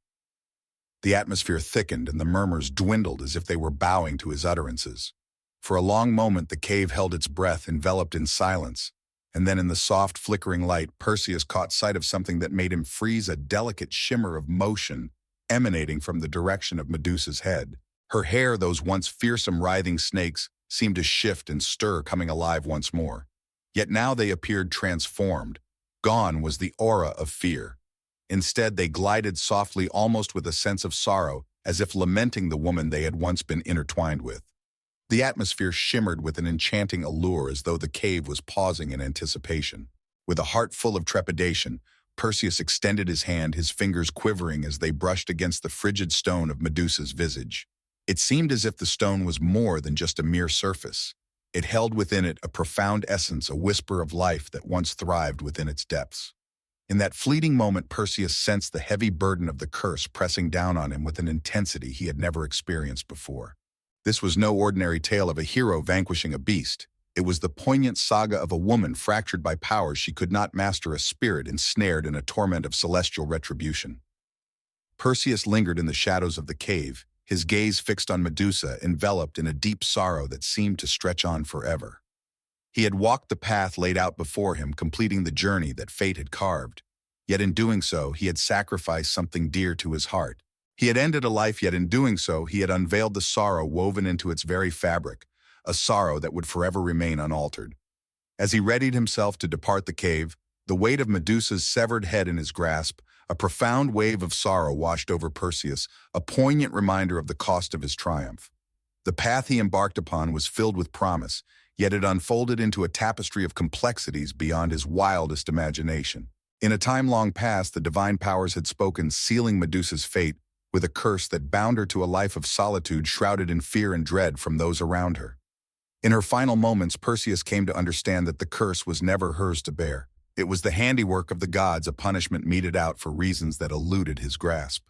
The atmosphere thickened and the murmurs dwindled as if they were bowing to his utterances. For a long moment the cave held its breath, enveloped in silence, and then in the soft, flickering light, Perseus caught sight of something that made him freeze, a delicate shimmer of motion emanating from the direction of Medusa's head. Her hair, those once fearsome writhing snakes, seemed to shift and stir, coming alive once more. Yet now they appeared transformed. Gone was the aura of fear. Instead, they glided softly, almost with a sense of sorrow, as if lamenting the woman they had once been intertwined with. The atmosphere shimmered with an enchanting allure, as though the cave was pausing in anticipation. With a heart full of trepidation, Perseus extended his hand, his fingers quivering as they brushed against the frigid stone of Medusa's visage. It seemed as if the stone was more than just a mere surface. It held within it a profound essence, a whisper of life that once thrived within its depths. In that fleeting moment, Perseus sensed the heavy burden of the curse pressing down on him with an intensity he had never experienced before. This was no ordinary tale of a hero vanquishing a beast. It was the poignant saga of a woman fractured by powers she could not master, a spirit ensnared in a torment of celestial retribution. Perseus lingered in the shadows of the cave, his gaze fixed on Medusa, enveloped in a deep sorrow that seemed to stretch on forever. He had walked the path laid out before him, completing the journey that fate had carved. Yet in doing so, he had sacrificed something dear to his heart. He had ended a life, yet in doing so, he had unveiled the sorrow woven into its very fabric, a sorrow that would forever remain unaltered. As he readied himself to depart the cave, the weight of Medusa's severed head in his grasp, a profound wave of sorrow washed over Perseus, a poignant reminder of the cost of his triumph. The path he embarked upon was filled with promise, yet it unfolded into a tapestry of complexities beyond his wildest imagination. In a time long past, the divine powers had spoken, sealing Medusa's fate with a curse that bound her to a life of solitude, shrouded in fear and dread from those around her. In her final moments, Perseus came to understand that the curse was never hers to bear. It was the handiwork of the gods, a punishment meted out for reasons that eluded his grasp.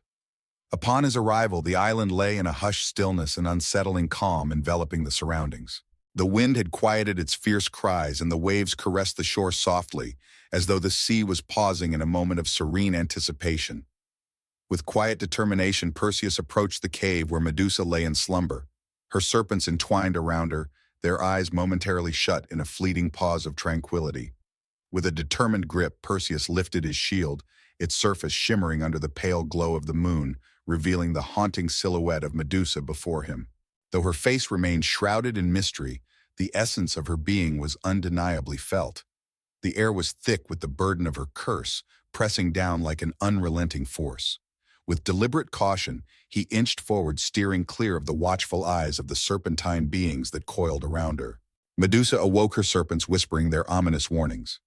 Upon his arrival, the island lay in a hushed stillness, an unsettling calm enveloping the surroundings. The wind had quieted its fierce cries, and the waves caressed the shore softly, as though the sea was pausing in a moment of serene anticipation. With quiet determination, Perseus approached the cave where Medusa lay in slumber, her serpents entwined around her, their eyes momentarily shut in a fleeting pause of tranquility. With a determined grip, Perseus lifted his shield, its surface shimmering under the pale glow of the moon, revealing the haunting silhouette of Medusa before him. Though her face remained shrouded in mystery, the essence of her being was undeniably felt. The air was thick with the burden of her curse, pressing down like an unrelenting force. With deliberate caution, he inched forward, steering clear of the watchful eyes of the serpentine beings that coiled around her. Medusa awoke her serpents, whispering their ominous warnings.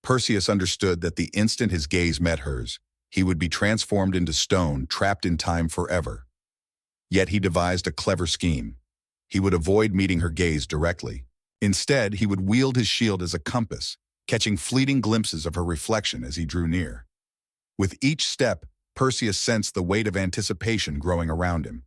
Perseus understood that the instant his gaze met hers, he would be transformed into stone, trapped in time forever. Yet he devised a clever scheme. He would avoid meeting her gaze directly. Instead, he would wield his shield as a compass, catching fleeting glimpses of her reflection as he drew near. With each step, Perseus sensed the weight of anticipation growing around him.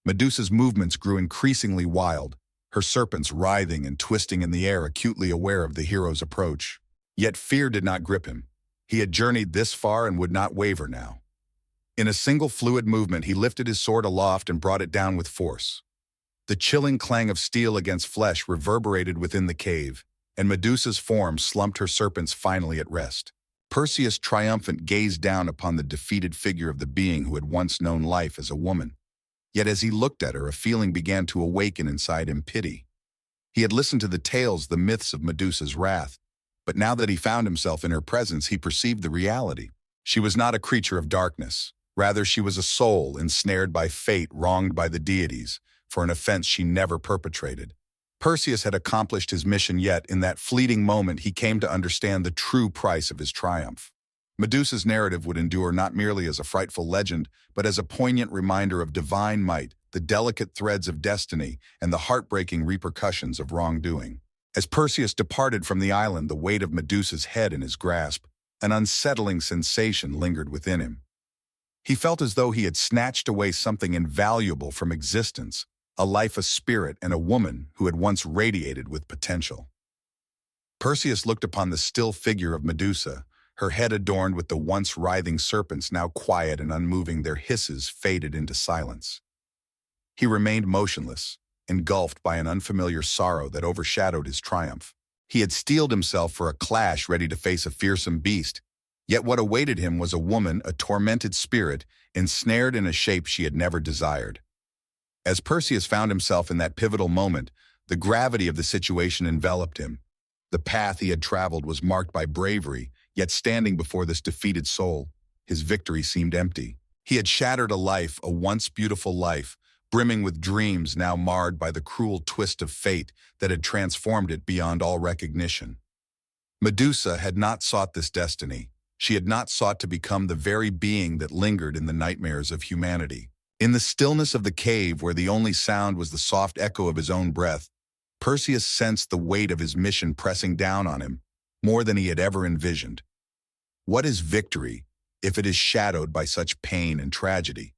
Medusa's movements grew increasingly wild, her serpents writhing and twisting in the air, acutely aware of the hero's approach. Yet fear did not grip him. He had journeyed this far and would not waver now. In a single fluid movement, he lifted his sword aloft and brought it down with force. The chilling clang of steel against flesh reverberated within the cave, and Medusa's form slumped, her serpents finally at rest. Perseus, triumphant, gazed down upon the defeated figure of the being who had once known life as a woman. Yet as he looked at her, a feeling began to awaken inside him: pity. He had listened to the tales, the myths of Medusa's wrath, but now that he found himself in her presence, he perceived the reality. She was not a creature of darkness. Rather, she was a soul ensnared by fate, wronged by the deities, for an offense she never perpetrated. Perseus had accomplished his mission, yet in that fleeting moment he came to understand the true price of his triumph. Medusa's narrative would endure not merely as a frightful legend, but as a poignant reminder of divine might, the delicate threads of destiny, and the heartbreaking repercussions of wrongdoing. As Perseus departed from the island, the weight of Medusa's head in his grasp, an unsettling sensation lingered within him. He felt as though he had snatched away something invaluable from existence, a life, a spirit, and a woman who had once radiated with potential. Perseus looked upon the still figure of Medusa, her head adorned with the once writhing serpents, now quiet and unmoving, their hisses faded into silence. He remained motionless, engulfed by an unfamiliar sorrow that overshadowed his triumph. He had steeled himself for a clash, ready to face a fearsome beast, yet what awaited him was a woman, a tormented spirit, ensnared in a shape she had never desired. As Perseus found himself in that pivotal moment, the gravity of the situation enveloped him. The path he had traveled was marked by bravery, yet standing before this defeated soul, his victory seemed empty. He had shattered a life, a once beautiful life, brimming with dreams now marred by the cruel twist of fate that had transformed it beyond all recognition. Medusa had not sought this destiny. She had not sought to become the very being that lingered in the nightmares of humanity. In the stillness of the cave, where the only sound was the soft echo of his own breath, Perseus sensed the weight of his mission pressing down on him, more than he had ever envisioned. What is victory, if it is shadowed by such pain and tragedy?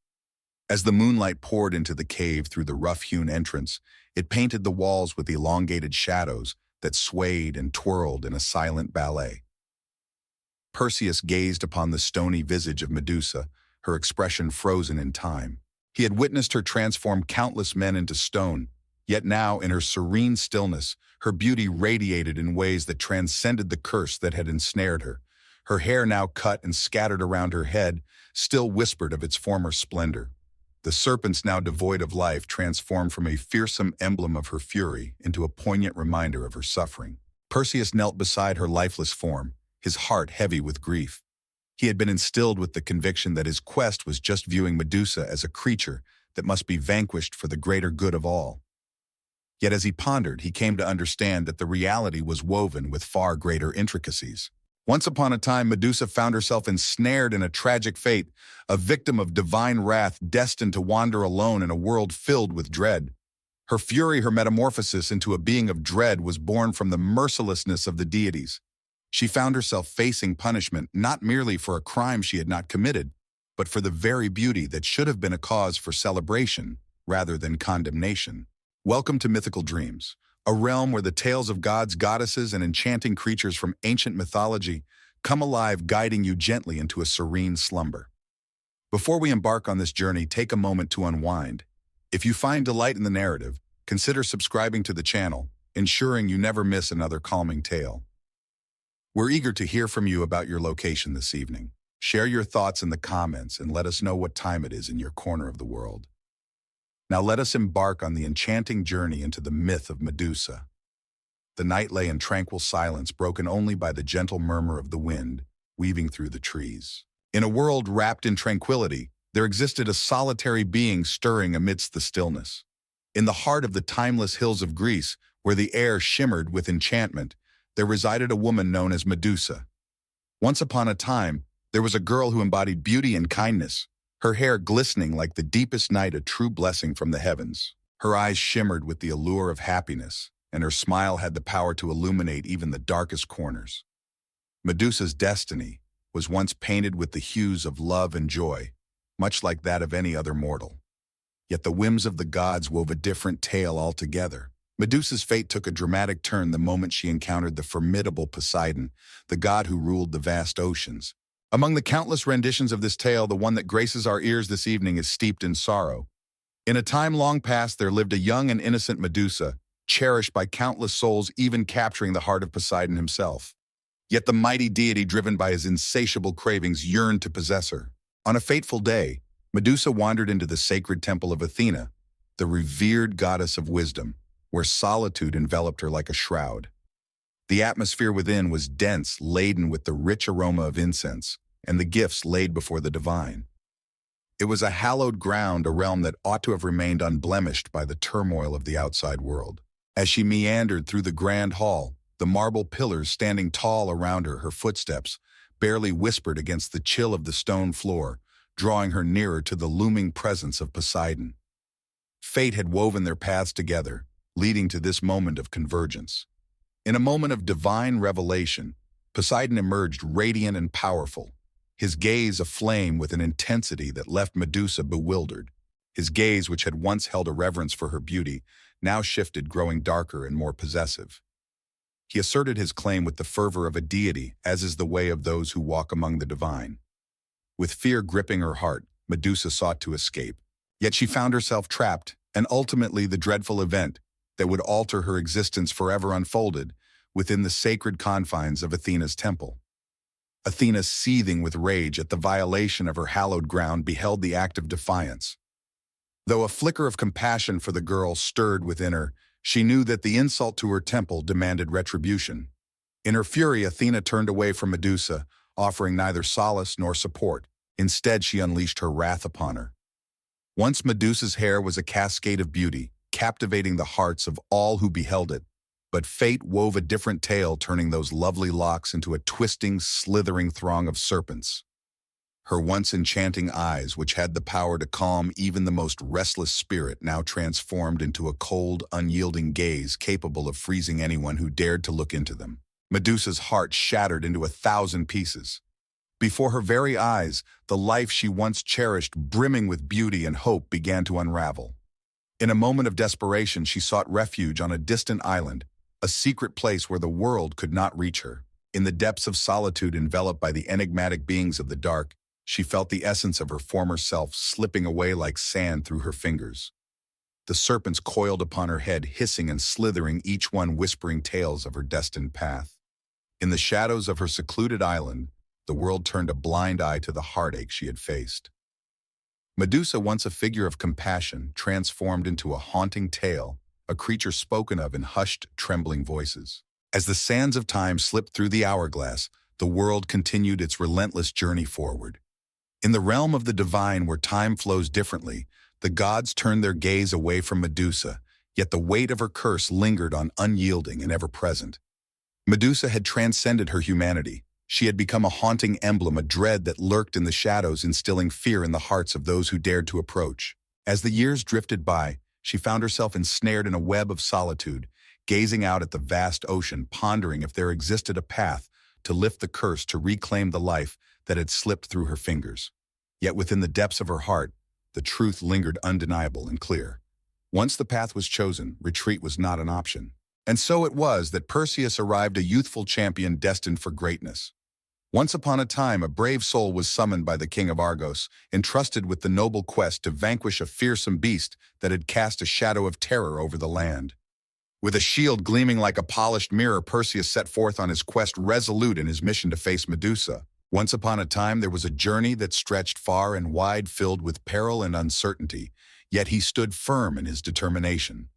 As the moonlight poured into the cave through the rough-hewn entrance, it painted the walls with elongated shadows that swayed and twirled in a silent ballet. Perseus gazed upon the stony visage of Medusa, her expression frozen in time. He had witnessed her transform countless men into stone, yet now, in her serene stillness, her beauty radiated in ways that transcended the curse that had ensnared her. Her hair, now cut and scattered around her head, still whispered of its former splendor. The serpents, now devoid of life, transformed from a fearsome emblem of her fury into a poignant reminder of her suffering. Perseus knelt beside her lifeless form, his heart heavy with grief. He had been instilled with the conviction that his quest was just viewing Medusa as a creature that must be vanquished for the greater good of all. Yet as he pondered, he came to understand that the reality was woven with far greater intricacies. Once upon a time, Medusa found herself ensnared in a tragic fate, a victim of divine wrath destined to wander alone in a world filled with dread. Her fury, her metamorphosis into a being of dread, was born from the mercilessness of the deities. She found herself facing punishment not merely for a crime she had not committed, but for the very beauty that should have been a cause for celebration rather than condemnation. Welcome to Mythical Dreams, a realm where the tales of gods, goddesses, and enchanting creatures from ancient mythology come alive, guiding you gently into a serene slumber. Before we embark on this journey, take a moment to unwind. If you find delight in the narrative, consider subscribing to the channel, ensuring you never miss another calming tale. We're eager to hear from you about your location this evening. Share your thoughts in the comments and let us know what time it is in your corner of the world. Now let us embark on the enchanting journey into the myth of Medusa. The night lay in tranquil silence, broken only by the gentle murmur of the wind weaving through the trees. In a world wrapped in tranquility, there existed a solitary being stirring amidst the stillness. In the heart of the timeless hills of Greece, where the air shimmered with enchantment, there resided a woman known as Medusa. Once upon a time, there was a girl who embodied beauty and kindness, her hair glistening like the deepest night, a true blessing from the heavens. Her eyes shimmered with the allure of happiness, and her smile had the power to illuminate even the darkest corners. Medusa's destiny was once painted with the hues of love and joy, much like that of any other mortal. Yet the whims of the gods wove a different tale altogether. Medusa's fate took a dramatic turn the moment she encountered the formidable Poseidon, the god who ruled the vast oceans. Among the countless renditions of this tale, the one that graces our ears this evening is steeped in sorrow. In a time long past, there lived a young and innocent Medusa, cherished by countless souls, even capturing the heart of Poseidon himself. Yet the mighty deity, driven by his insatiable cravings, yearned to possess her. On a fateful day, Medusa wandered into the sacred temple of Athena, the revered goddess of wisdom, where solitude enveloped her like a shroud. The atmosphere within was dense, laden with the rich aroma of incense and the gifts laid before the divine. It was a hallowed ground, a realm that ought to have remained unblemished by the turmoil of the outside world. As she meandered through the grand hall, the marble pillars standing tall around her, her footsteps barely whispered against the chill of the stone floor, drawing her nearer to the looming presence of Poseidon. Fate had woven their paths together, leading to this moment of convergence. In a moment of divine revelation, Poseidon emerged radiant and powerful, his gaze aflame with an intensity that left Medusa bewildered. His gaze, which had once held a reverence for her beauty, now shifted, growing darker and more possessive. He asserted his claim with the fervor of a deity, as is the way of those who walk among the divine. With fear gripping her heart, Medusa sought to escape. Yet she found herself trapped, and ultimately the dreadful event that would alter her existence forever unfolded within the sacred confines of Athena's temple. Athena, seething with rage at the violation of her hallowed ground, beheld the act of defiance. Though a flicker of compassion for the girl stirred within her, she knew that the insult to her temple demanded retribution. In her fury, Athena turned away from Medusa, offering neither solace nor support. Instead, she unleashed her wrath upon her. Once Medusa's hair was a cascade of beauty, captivating the hearts of all who beheld it. But fate wove a different tale, turning those lovely locks into a twisting, slithering throng of serpents. Her once enchanting eyes, which had the power to calm even the most restless spirit, now transformed into a cold, unyielding gaze capable of freezing anyone who dared to look into them. Medusa's heart shattered into 1,000 pieces. Before her very eyes, the life she once cherished, brimming with beauty and hope, began to unravel. In a moment of desperation, she sought refuge on a distant island, a secret place where the world could not reach her. In the depths of solitude, enveloped by the enigmatic beings of the dark, she felt the essence of her former self slipping away like sand through her fingers. The serpents coiled upon her head, hissing and slithering, each one whispering tales of her destined path. In the shadows of her secluded island, the world turned a blind eye to the heartache she had faced. Medusa, once a figure of compassion, transformed into a haunting tale, a creature spoken of in hushed, trembling voices. As the sands of time slipped through the hourglass, the world continued its relentless journey forward. In the realm of the divine, where time flows differently, the gods turned their gaze away from Medusa, yet the weight of her curse lingered on, unyielding and ever-present. Medusa had transcended her humanity. She had become a haunting emblem, a dread that lurked in the shadows, instilling fear in the hearts of those who dared to approach. As the years drifted by, she found herself ensnared in a web of solitude, gazing out at the vast ocean, pondering if there existed a path to lift the curse, to reclaim the life that had slipped through her fingers. Yet within the depths of her heart, the truth lingered undeniable and clear. Once the path was chosen, retreat was not an option. And so it was that Perseus arrived, a youthful champion destined for greatness. Once upon a time, a brave soul was summoned by the king of Argos, entrusted with the noble quest to vanquish a fearsome beast that had cast a shadow of terror over the land. With a shield gleaming like a polished mirror, Perseus set forth on his quest, resolute in his mission to face Medusa. Once upon a time, there was a journey that stretched far and wide, filled with peril and uncertainty, yet he stood firm in his determination.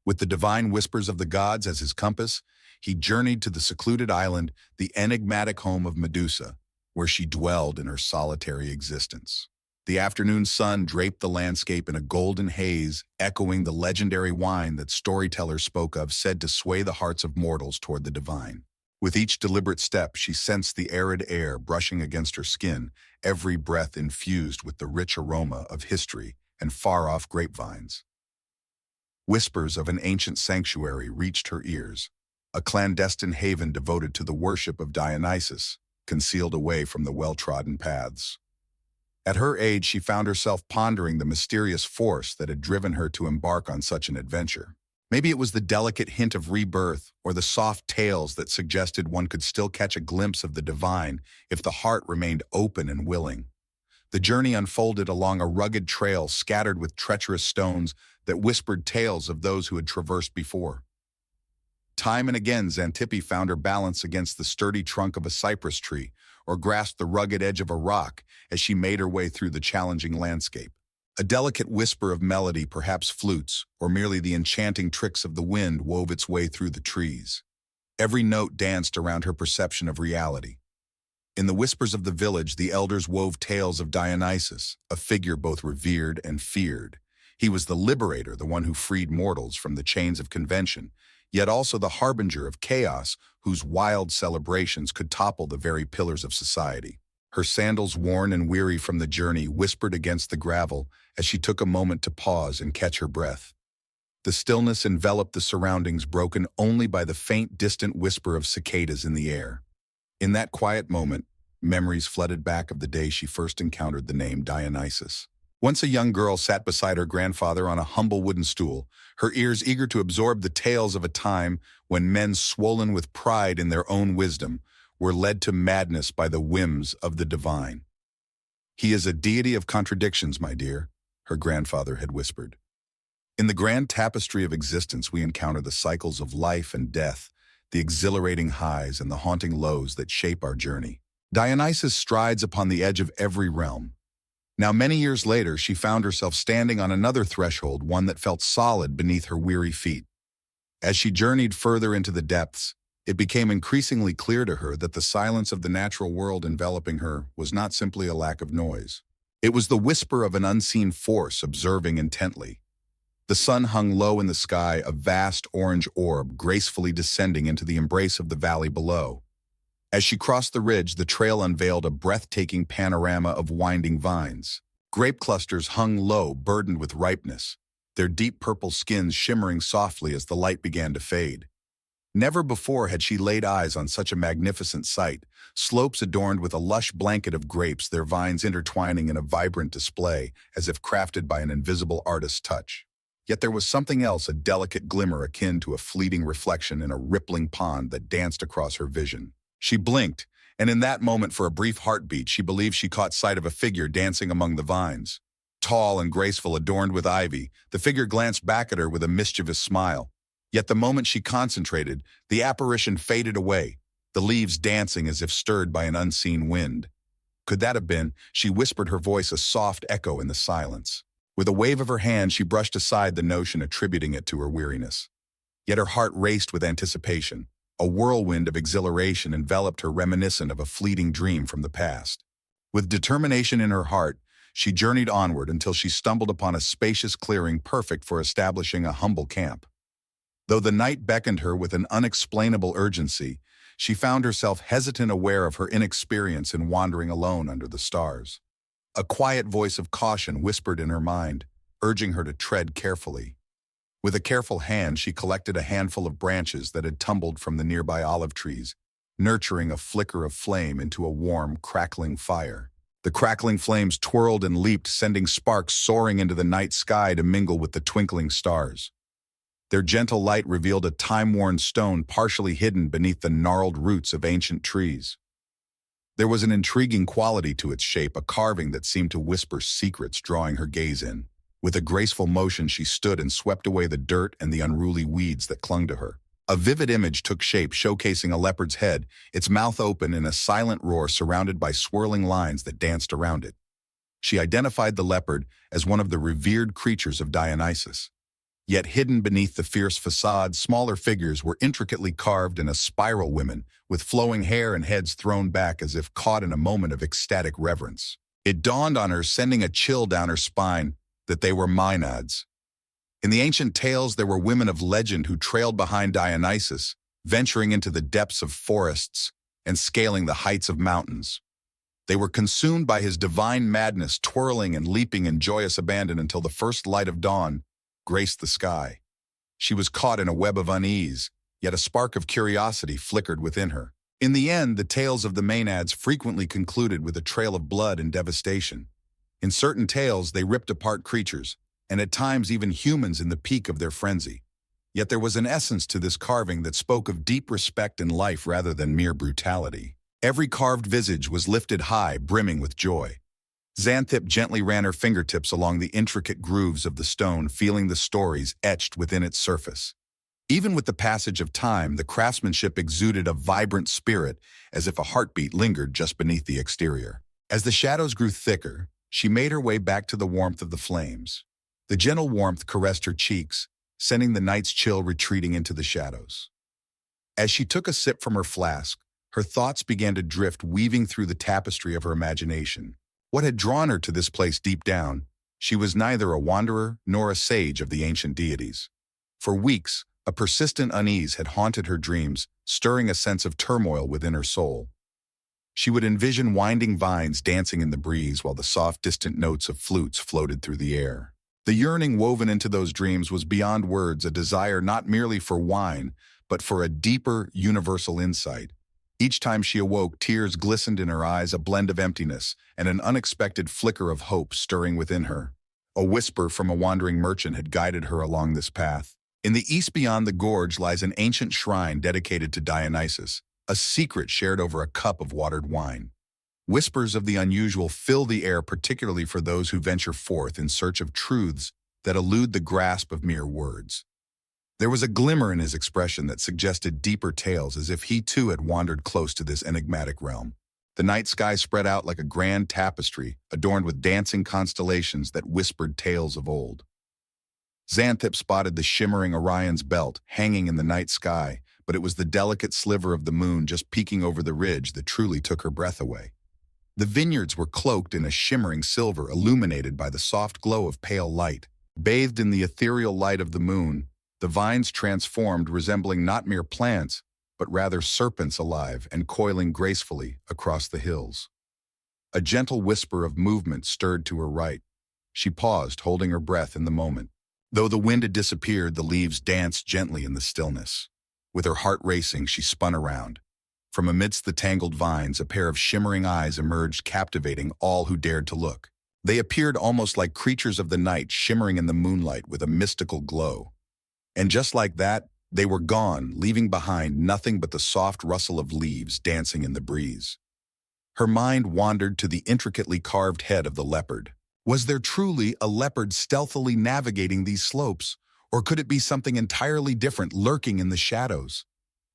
With the divine whispers of the gods as his compass, he journeyed to the secluded island, the enigmatic home of Medusa, where she dwelled in her solitary existence. The afternoon sun draped the landscape in a golden haze, echoing the legendary whine that storytellers spoke of, said to sway the hearts of mortals toward the divine. With each deliberate step, she sensed the arid air brushing against her skin, every breath infused with the rich aroma of history and far-off grapevines. Whispers of an ancient sanctuary reached her ears, a clandestine haven devoted to the worship of Dionysus, concealed away from the well-trodden paths. At her age, she found herself pondering the mysterious force that had driven her to embark on such an adventure. Maybe it was the delicate hint of rebirth, or the soft tales that suggested one could still catch a glimpse of the divine if the heart remained open and willing. The journey unfolded along a rugged trail scattered with treacherous stones that whispered tales of those who had traversed before. Time and again, Xanthippe found her balance against the sturdy trunk of a cypress tree, or grasped the rugged edge of a rock as she made her way through the challenging landscape. A delicate whisper of melody, perhaps flutes, or merely the enchanting tricks of the wind, wove its way through the trees. Every note danced around her perception of reality. In the whispers of the village, the elders wove tales of Dionysus, a figure both revered and feared. He was the liberator, the one who freed mortals from the chains of convention, yet also the harbinger of chaos, whose wild celebrations could topple the very pillars of society. Her sandals, worn and weary from the journey, whispered against the gravel as she took a moment to pause and catch her breath. The stillness enveloped the surroundings, broken only by the faint, distant whisper of cicadas in the air. In that quiet moment, memories flooded back of the day she first encountered the name Dionysus. Once a young girl sat beside her grandfather on a humble wooden stool, her ears eager to absorb the tales of a time when men swollen with pride in their own wisdom were led to madness by the whims of the divine. "He is a deity of contradictions, my dear," her grandfather had whispered. "In the grand tapestry of existence, we encounter the cycles of life and death, the exhilarating highs and the haunting lows that shape our journey. Dionysus strides upon the edge of every realm. Now, many years later, she found herself standing on another threshold, one that felt solid beneath her weary feet. As she journeyed further into the depths, it became increasingly clear to her that the silence of the natural world enveloping her was not simply a lack of noise. It was the whisper of an unseen force observing intently. The sun hung low in the sky, a vast orange orb gracefully descending into the embrace of the valley below. As she crossed the ridge, the trail unveiled a breathtaking panorama of winding vines. Grape clusters hung low, burdened with ripeness, their deep purple skins shimmering softly as the light began to fade. Never before had she laid eyes on such a magnificent sight, slopes adorned with a lush blanket of grapes, their vines intertwining in a vibrant display as if crafted by an invisible artist's touch. Yet there was something else, a delicate glimmer akin to a fleeting reflection in a rippling pond that danced across her vision. She blinked, and in that moment, for a brief heartbeat, she believed she caught sight of a figure dancing among the vines. Tall and graceful, adorned with ivy, the figure glanced back at her with a mischievous smile. Yet the moment she concentrated, the apparition faded away, the leaves dancing as if stirred by an unseen wind. Could that have been? She whispered, her voice a soft echo in the silence. With a wave of her hand, she brushed aside the notion, attributing it to her weariness. Yet her heart raced with anticipation. A whirlwind of exhilaration enveloped her, reminiscent of a fleeting dream from the past. With determination in her heart, she journeyed onward until she stumbled upon a spacious clearing perfect for establishing a humble camp. Though the night beckoned her with an unexplainable urgency, she found herself hesitant, aware of her inexperience in wandering alone under the stars. A quiet voice of caution whispered in her mind, urging her to tread carefully. With a careful hand, she collected a handful of branches that had tumbled from the nearby olive trees, nurturing a flicker of flame into a warm, crackling fire. The crackling flames twirled and leaped, sending sparks soaring into the night sky to mingle with the twinkling stars. Their gentle light revealed a time-worn stone partially hidden beneath the gnarled roots of ancient trees. There was an intriguing quality to its shape, a carving that seemed to whisper secrets, drawing her gaze in. With a graceful motion, she stood and swept away the dirt and the unruly weeds that clung to her. A vivid image took shape, showcasing a leopard's head, its mouth open in a silent roar surrounded by swirling lines that danced around it. She identified the leopard as one of the revered creatures of Dionysus. Yet hidden beneath the fierce facade, smaller figures were intricately carved in a spiral, women with flowing hair and heads thrown back as if caught in a moment of ecstatic reverence. It dawned on her, sending a chill down her spine, that they were maenads. In the ancient tales, there were women of legend who trailed behind Dionysus, venturing into the depths of forests and scaling the heights of mountains. They were consumed by his divine madness, twirling and leaping in joyous abandon until the first light of dawn graced the sky. She was caught in a web of unease, yet a spark of curiosity flickered within her. In the end, the tales of the maenads frequently concluded with a trail of blood and devastation. In certain tales, they ripped apart creatures, and at times even humans in the peak of their frenzy. Yet there was an essence to this carving that spoke of deep respect in life rather than mere brutality. Every carved visage was lifted high, brimming with joy. Xanthip gently ran her fingertips along the intricate grooves of the stone, feeling the stories etched within its surface. Even with the passage of time, the craftsmanship exuded a vibrant spirit, as if a heartbeat lingered just beneath the exterior. As the shadows grew thicker, she made her way back to the warmth of the flames. The gentle warmth caressed her cheeks, sending the night's chill retreating into the shadows. As she took a sip from her flask, her thoughts began to drift, weaving through the tapestry of her imagination. What had drawn her to this place deep down? She was neither a wanderer nor a sage of the ancient deities. For weeks, a persistent unease had haunted her dreams, stirring a sense of turmoil within her soul. She would envision winding vines dancing in the breeze while the soft, distant notes of flutes floated through the air. The yearning woven into those dreams was beyond words, a desire not merely for wine, but for a deeper, universal insight. Each time she awoke, tears glistened in her eyes, a blend of emptiness and an unexpected flicker of hope stirring within her. A whisper from a wandering merchant had guided her along this path. In the east beyond the gorge lies an ancient shrine dedicated to Dionysus, a secret shared over a cup of watered wine. Whispers of the unusual fill the air, particularly for those who venture forth in search of truths that elude the grasp of mere words. There was a glimmer in his expression that suggested deeper tales, as if he too had wandered close to this enigmatic realm. The night sky spread out like a grand tapestry, adorned with dancing constellations that whispered tales of old. Xanthip spotted the shimmering Orion's belt hanging in the night sky, but it was the delicate sliver of the moon just peeking over the ridge that truly took her breath away. The vineyards were cloaked in a shimmering silver illuminated by the soft glow of pale light. Bathed in the ethereal light of the moon, the vines transformed, resembling not mere plants, but rather serpents alive and coiling gracefully across the hills. A gentle whisper of movement stirred to her right. She paused, holding her breath in the moment. Though the wind had disappeared, the leaves danced gently in the stillness. With her heart racing, she spun around. From amidst the tangled vines, a pair of shimmering eyes emerged, captivating all who dared to look. They appeared almost like creatures of the night, shimmering in the moonlight with a mystical glow. And just like that, they were gone, leaving behind nothing but the soft rustle of leaves dancing in the breeze. Her mind wandered to the intricately carved head of the leopard. Was there truly a leopard stealthily navigating these slopes, or could it be something entirely different lurking in the shadows?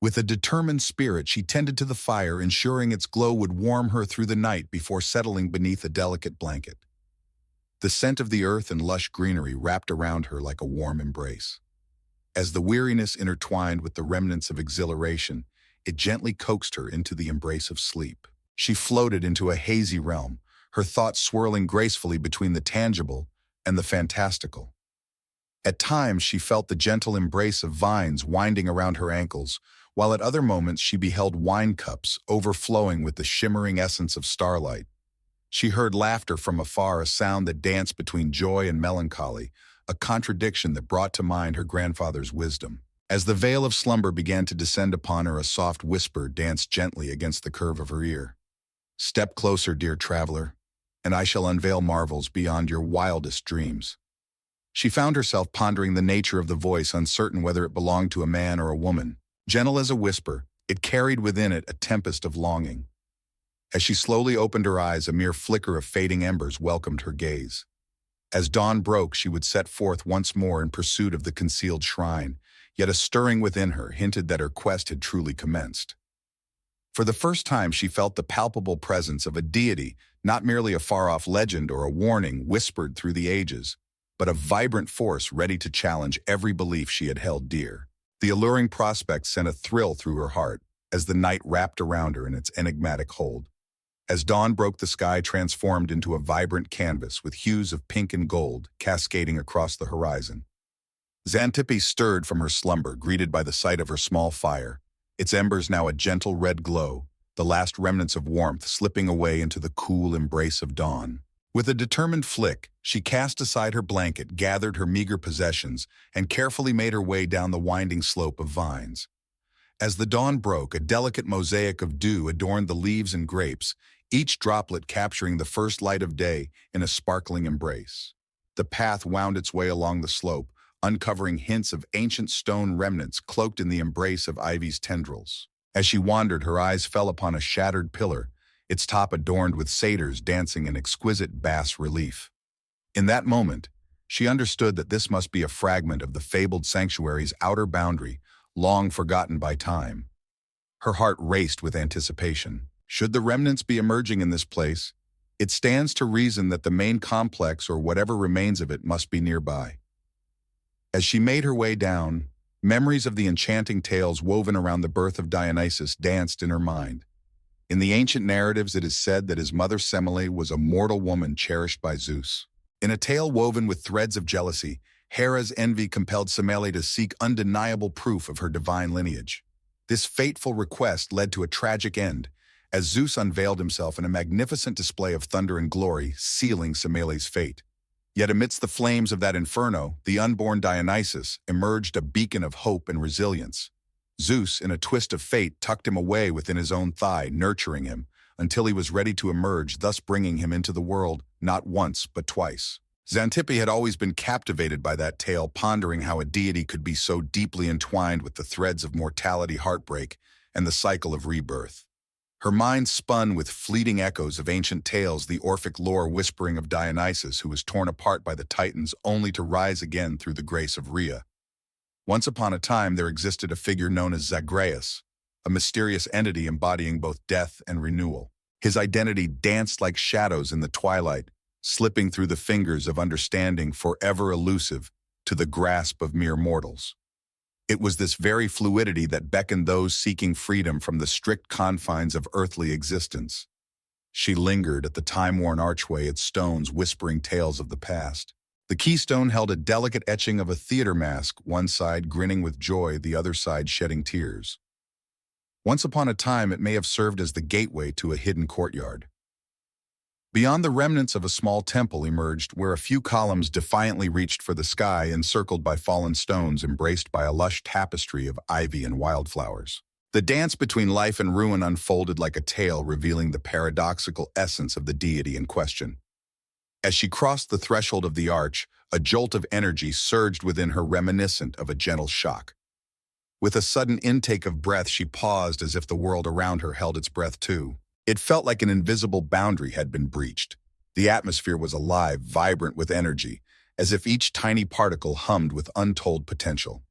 With a determined spirit, she tended to the fire, ensuring its glow would warm her through the night before settling beneath a delicate blanket. The scent of the earth and lush greenery wrapped around her like a warm embrace. As the weariness intertwined with the remnants of exhilaration, it gently coaxed her into the embrace of sleep. She floated into a hazy realm, her thoughts swirling gracefully between the tangible and the fantastical. At times, she felt the gentle embrace of vines winding around her ankles, while at other moments she beheld wine cups overflowing with the shimmering essence of starlight. She heard laughter from afar, a sound that danced between joy and melancholy, a contradiction that brought to mind her grandfather's wisdom. As the veil of slumber began to descend upon her, a soft whisper danced gently against the curve of her ear. "Step closer, dear traveler, and I shall unveil marvels beyond your wildest dreams." She found herself pondering the nature of the voice, uncertain whether it belonged to a man or a woman. Gentle as a whisper, it carried within it a tempest of longing. As she slowly opened her eyes, a mere flicker of fading embers welcomed her gaze. As dawn broke, she would set forth once more in pursuit of the concealed shrine, yet a stirring within her hinted that her quest had truly commenced. For the first time, she felt the palpable presence of a deity, not merely a far-off legend or a warning whispered through the ages, but a vibrant force ready to challenge every belief she had held dear. The alluring prospect sent a thrill through her heart as the night wrapped around her in its enigmatic hold. As dawn broke, the sky transformed into a vibrant canvas with hues of pink and gold cascading across the horizon. Xantippe stirred from her slumber, greeted by the sight of her small fire, its embers now a gentle red glow, the last remnants of warmth slipping away into the cool embrace of dawn. With a determined flick, she cast aside her blanket, gathered her meager possessions, and carefully made her way down the winding slope of vines. As the dawn broke, a delicate mosaic of dew adorned the leaves and grapes, each droplet capturing the first light of day in a sparkling embrace. The path wound its way along the slope, uncovering hints of ancient stone remnants cloaked in the embrace of ivy's tendrils. As she wandered, her eyes fell upon a shattered pillar, its top adorned with satyrs dancing in exquisite bas relief. In that moment, she understood that this must be a fragment of the fabled sanctuary's outer boundary, long forgotten by time. Her heart raced with anticipation. Should the remnants be emerging in this place, it stands to reason that the main complex or whatever remains of it must be nearby. As she made her way down, memories of the enchanting tales woven around the birth of Dionysus danced in her mind. In the ancient narratives, it is said that his mother Semele was a mortal woman cherished by Zeus. In a tale woven with threads of jealousy, Hera's envy compelled Semele to seek undeniable proof of her divine lineage. This fateful request led to a tragic end, as Zeus unveiled himself in a magnificent display of thunder and glory, sealing Semele's fate. Yet amidst the flames of that inferno, the unborn Dionysus emerged a beacon of hope and resilience. Zeus, in a twist of fate, tucked him away within his own thigh, nurturing him until he was ready to emerge, thus bringing him into the world not once but twice. Xantippe had always been captivated by that tale, pondering how a deity could be so deeply entwined with the threads of mortality, heartbreak, and the cycle of rebirth. Her mind spun with fleeting echoes of ancient tales, the Orphic lore whispering of Dionysus, who was torn apart by the Titans only to rise again through the grace of Rhea. Once upon a time, there existed a figure known as Zagreus, a mysterious entity embodying both death and renewal. His identity danced like shadows in the twilight, slipping through the fingers of understanding forever elusive to the grasp of mere mortals. It was this very fluidity that beckoned those seeking freedom from the strict confines of earthly existence. She lingered at the time-worn archway, its stones whispering tales of the past. The keystone held a delicate etching of a theater mask, one side grinning with joy, the other side shedding tears. Once upon a time, it may have served as the gateway to a hidden courtyard. Beyond, the remnants of a small temple emerged, where a few columns defiantly reached for the sky, encircled by fallen stones, embraced by a lush tapestry of ivy and wildflowers. The dance between life and ruin unfolded like a tale, revealing the paradoxical essence of the deity in question. As she crossed the threshold of the arch, a jolt of energy surged within her, reminiscent of a gentle shock. With a sudden intake of breath, she paused, as if the world around her held its breath too. It felt like an invisible boundary had been breached. The atmosphere was alive, vibrant with energy, as if each tiny particle hummed with untold potential.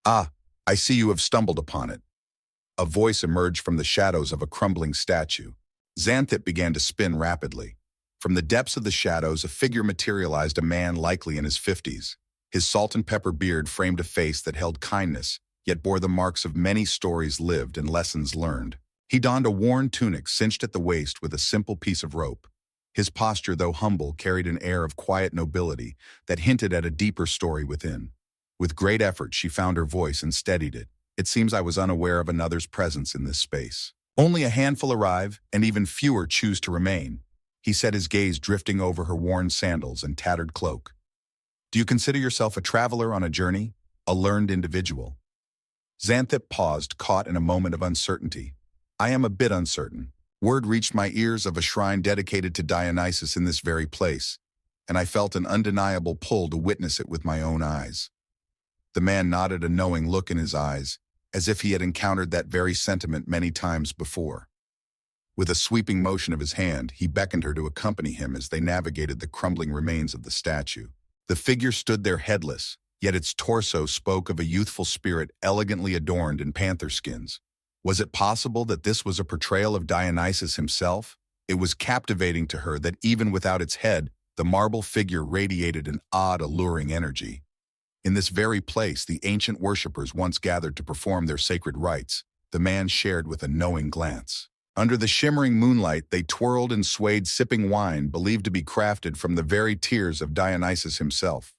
"Ah, I see you have stumbled upon it." A voice emerged from the shadows of a crumbling statue. Xanthip began to spin rapidly. From the depths of the shadows, a figure materialized, a man likely in his 50s. His salt and pepper beard framed a face that held kindness, yet bore the marks of many stories lived and lessons learned. He donned a worn tunic cinched at the waist with a simple piece of rope. His posture, though humble, carried an air of quiet nobility that hinted at a deeper story within. With great effort, she found her voice and steadied it. "It seems I was unaware of another's presence in this space. Only a handful arrive, and even fewer choose to remain." He said, his gaze drifting over her worn sandals and tattered cloak. "Do you consider yourself a traveler on a journey, a learned individual?" Xanthip paused, caught in a moment of uncertainty. "I am a bit uncertain. Word reached my ears of a shrine dedicated to Dionysus in this very place, and I felt an undeniable pull to witness it with my own eyes." The man nodded, a knowing look in his eyes, as if he had encountered that very sentiment many times before. With a sweeping motion of his hand, he beckoned her to accompany him as they navigated the crumbling remains of the statue. The figure stood there headless, yet its torso spoke of a youthful spirit elegantly adorned in panther skins. Was it possible that this was a portrayal of Dionysus himself? It was captivating to her that even without its head, the marble figure radiated an odd, alluring energy. In this very place, the ancient worshippers once gathered to perform their sacred rites, the man shared with a knowing glance. Under the shimmering moonlight, they twirled and swayed, sipping wine believed to be crafted from the very tears of Dionysus himself.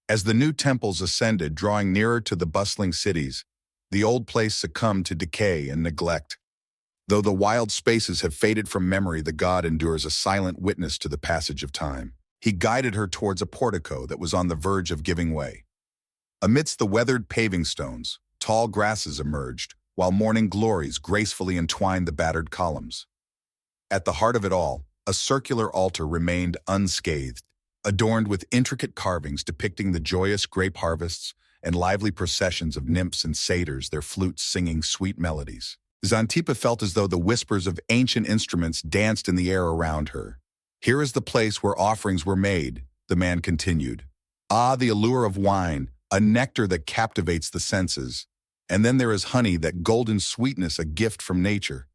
As the new temples ascended, drawing nearer to the bustling cities, the old place succumbed to decay and neglect. Though the wild spaces have faded from memory, the god endures a silent witness to the passage of time. He guided her towards a portico that was on the verge of giving way. Amidst the weathered paving stones, tall grasses emerged, while morning glories gracefully entwined the battered columns. At the heart of it all, a circular altar remained unscathed, adorned with intricate carvings depicting the joyous grape harvests and lively processions of nymphs and satyrs, their flutes singing sweet melodies. Xantippe felt as though the whispers of ancient instruments danced in the air around her. "Here is the place where offerings were made," the man continued. "Ah, the allure of wine, a nectar that captivates the senses. And then there is honey, that golden sweetness, a gift from nature.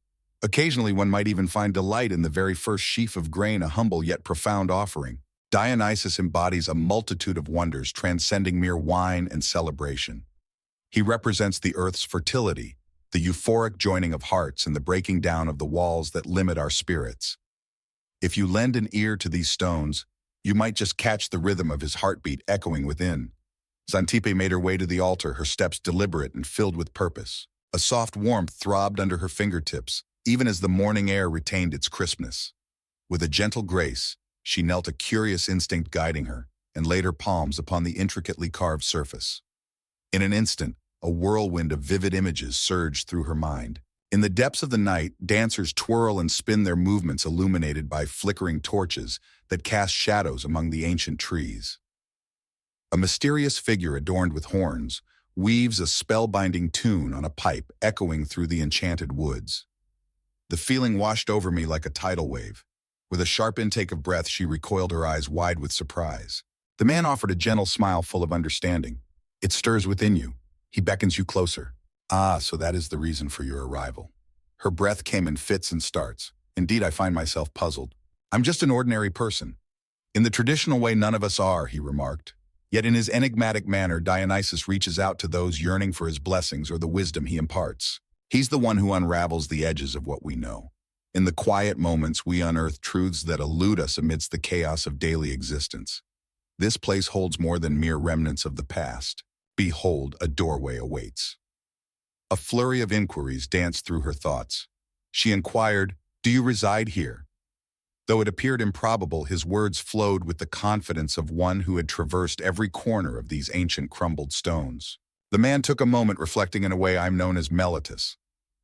Occasionally one might even find delight in the very first sheaf of grain, a humble yet profound offering. Dionysus embodies a multitude of wonders transcending mere wine and celebration. He represents the earth's fertility, the euphoric joining of hearts and the breaking down of the walls that limit our spirits. If you lend an ear to these stones, you might just catch the rhythm of his heartbeat echoing within." Xantippe made her way to the altar, her steps deliberate and filled with purpose. A soft warmth throbbed under her fingertips, even as the morning air retained its crispness. With a gentle grace, she knelt, a curious instinct guiding her, and laid her palms upon the intricately carved surface. In an instant, a whirlwind of vivid images surged through her mind. In the depths of the night, dancers twirl and spin, their movements illuminated by flickering torches that cast shadows among the ancient trees. A mysterious figure adorned with horns weaves a spellbinding tune on a pipe, echoing through the enchanted woods. The feeling washed over me like a tidal wave. With a sharp intake of breath, she recoiled, her eyes wide with surprise. The man offered a gentle smile full of understanding. "It stirs within you. He beckons you closer." "Ah, so that is the reason for your arrival." Her breath came in fits and starts. Indeed, I find myself puzzled. I'm just an ordinary person. In the traditional way, none of us are, he remarked. Yet in his enigmatic manner, Dionysus reaches out to those yearning for his blessings or the wisdom he imparts. He's the one who unravels the edges of what we know. In the quiet moments, we unearth truths that elude us amidst the chaos of daily existence. This place holds more than mere remnants of the past. Behold, a doorway awaits. A flurry of inquiries danced through her thoughts. She inquired, "Do you reside here?" Though it appeared improbable, his words flowed with the confidence of one who had traversed every corner of these ancient crumbled stones. The man took a moment, reflecting. In a way, I'm known as Meletus.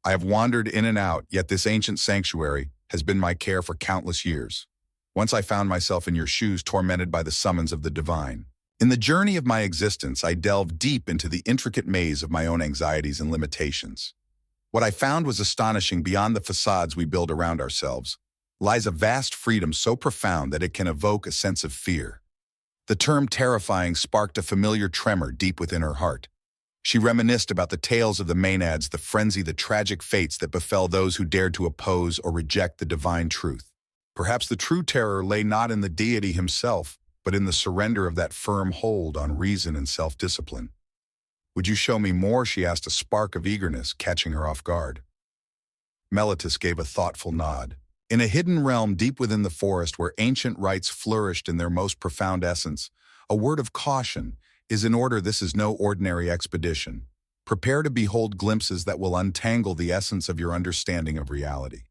I have wandered in and out, yet this ancient sanctuary has been my care for countless years. Once I found myself in your shoes, tormented by the summons of the divine. In the journey of my existence, I delved deep into the intricate maze of my own anxieties and limitations. What I found was astonishing. Beyond the facades we build around ourselves lies a vast freedom so profound that it can evoke a sense of fear. The term terrifying sparked a familiar tremor deep within her heart. She reminisced about the tales of the Maenads, the frenzy, the tragic fates that befell those who dared to oppose or reject the divine truth. Perhaps the true terror lay not in the deity himself, but in the surrender of that firm hold on reason and self-discipline. Would you show me more? She asked, a spark of eagerness catching her off guard. Meletus gave a thoughtful nod. In a hidden realm deep within the forest where ancient rites flourished in their most profound essence, a word of caution is in order. This is no ordinary expedition. Prepare to behold glimpses that will untangle the essence of your understanding of reality.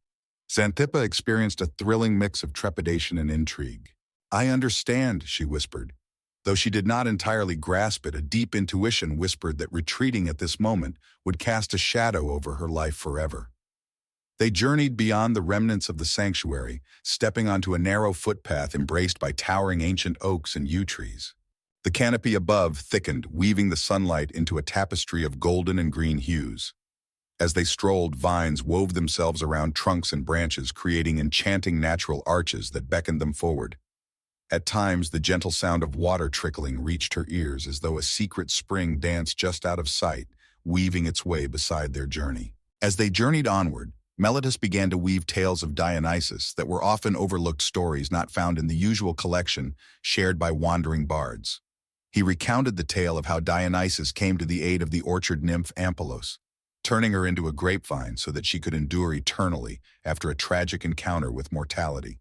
Xanthippe experienced a thrilling mix of trepidation and intrigue. I understand, she whispered. Though she did not entirely grasp it, a deep intuition whispered that retreating at this moment would cast a shadow over her life forever. They journeyed beyond the remnants of the sanctuary, stepping onto a narrow footpath embraced by towering ancient oaks and yew trees. The canopy above thickened, weaving the sunlight into a tapestry of golden and green hues. As they strolled, vines wove themselves around trunks and branches, creating enchanting natural arches that beckoned them forward. At times, the gentle sound of water trickling reached her ears as though a secret spring danced just out of sight, weaving its way beside their journey. As they journeyed onward, Meletus began to weave tales of Dionysus that were often overlooked, stories not found in the usual collection shared by wandering bards. He recounted the tale of how Dionysus came to the aid of the orchard nymph Ampelos, turning her into a grapevine so that she could endure eternally after a tragic encounter with mortality.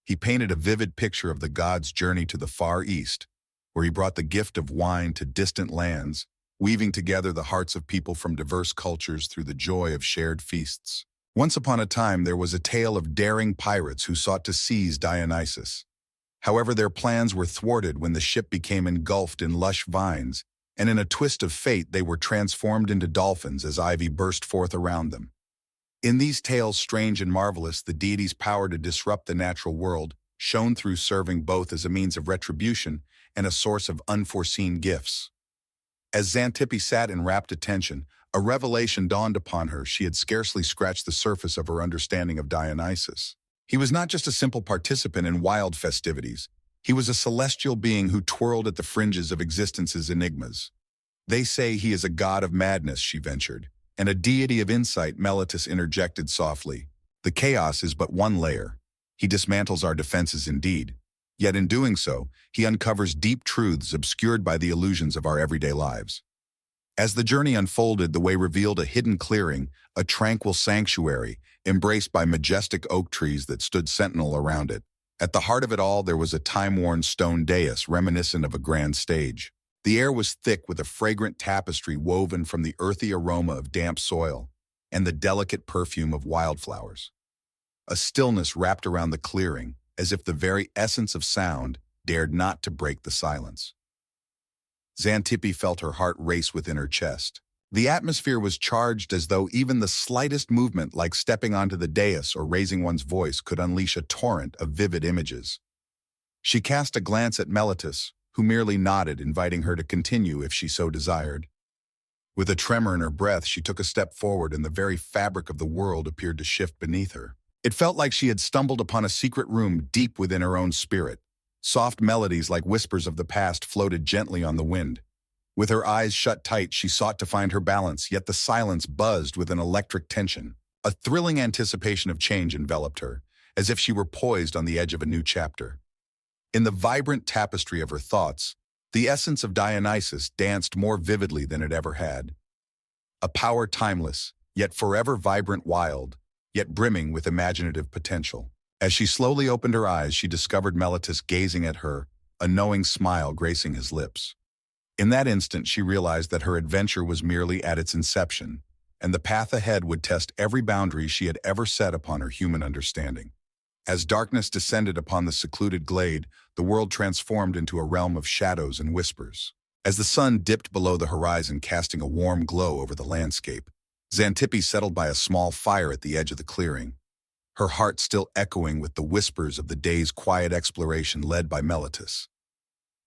He painted a vivid picture of the god's journey to the Far East, where he brought the gift of wine to distant lands, weaving together the hearts of people from diverse cultures through the joy of shared feasts. Once upon a time, there was a tale of daring pirates who sought to seize Dionysus. However, their plans were thwarted when the ship became engulfed in lush vines, and in a twist of fate, they were transformed into dolphins as ivy burst forth around them. In these tales, strange and marvelous, the deity's power to disrupt the natural world shone through, serving both as a means of retribution and a source of unforeseen gifts. As Xanthippe sat in rapt attention, a revelation dawned upon her. She had scarcely scratched the surface of her understanding of Dionysus. He was not just a simple participant in wild festivities. He was a celestial being who twirled at the fringes of existence's enigmas. They say he is a god of madness, she ventured, and a deity of insight, Meletus interjected softly. The chaos is but one layer. He dismantles our defenses indeed. Yet in doing so, he uncovers deep truths obscured by the illusions of our everyday lives. As the journey unfolded, the way revealed a hidden clearing, a tranquil sanctuary, embraced by majestic oak trees that stood sentinel around it. At the heart of it all, there was a time-worn stone dais reminiscent of a grand stage. The air was thick with a fragrant tapestry woven from the earthy aroma of damp soil and the delicate perfume of wildflowers. A stillness wrapped around the clearing, as if the very essence of sound dared not to break the silence. Xanthippe felt her heart race within her chest. The atmosphere was charged as though even the slightest movement, like stepping onto the dais or raising one's voice, could unleash a torrent of vivid images. She cast a glance at Meletus, who merely nodded, inviting her to continue if she so desired. With a tremor in her breath, she took a step forward, and the very fabric of the world appeared to shift beneath her. It felt like she had stumbled upon a secret room deep within her own spirit. Soft melodies like whispers of the past floated gently on the wind. With her eyes shut tight, she sought to find her balance, yet the silence buzzed with an electric tension. A thrilling anticipation of change enveloped her, as if she were poised on the edge of a new chapter. In the vibrant tapestry of her thoughts, the essence of Dionysus danced more vividly than it ever had. A power timeless, yet forever vibrant, wild, yet brimming with imaginative potential. As she slowly opened her eyes, she discovered Meletus gazing at her, a knowing smile gracing his lips. In that instant, she realized that her adventure was merely at its inception, and the path ahead would test every boundary she had ever set upon her human understanding. As darkness descended upon the secluded glade, the world transformed into a realm of shadows and whispers. As the sun dipped below the horizon, casting a warm glow over the landscape, Xanthippe settled by a small fire at the edge of the clearing, her heart still echoing with the whispers of the day's quiet exploration led by Meletus.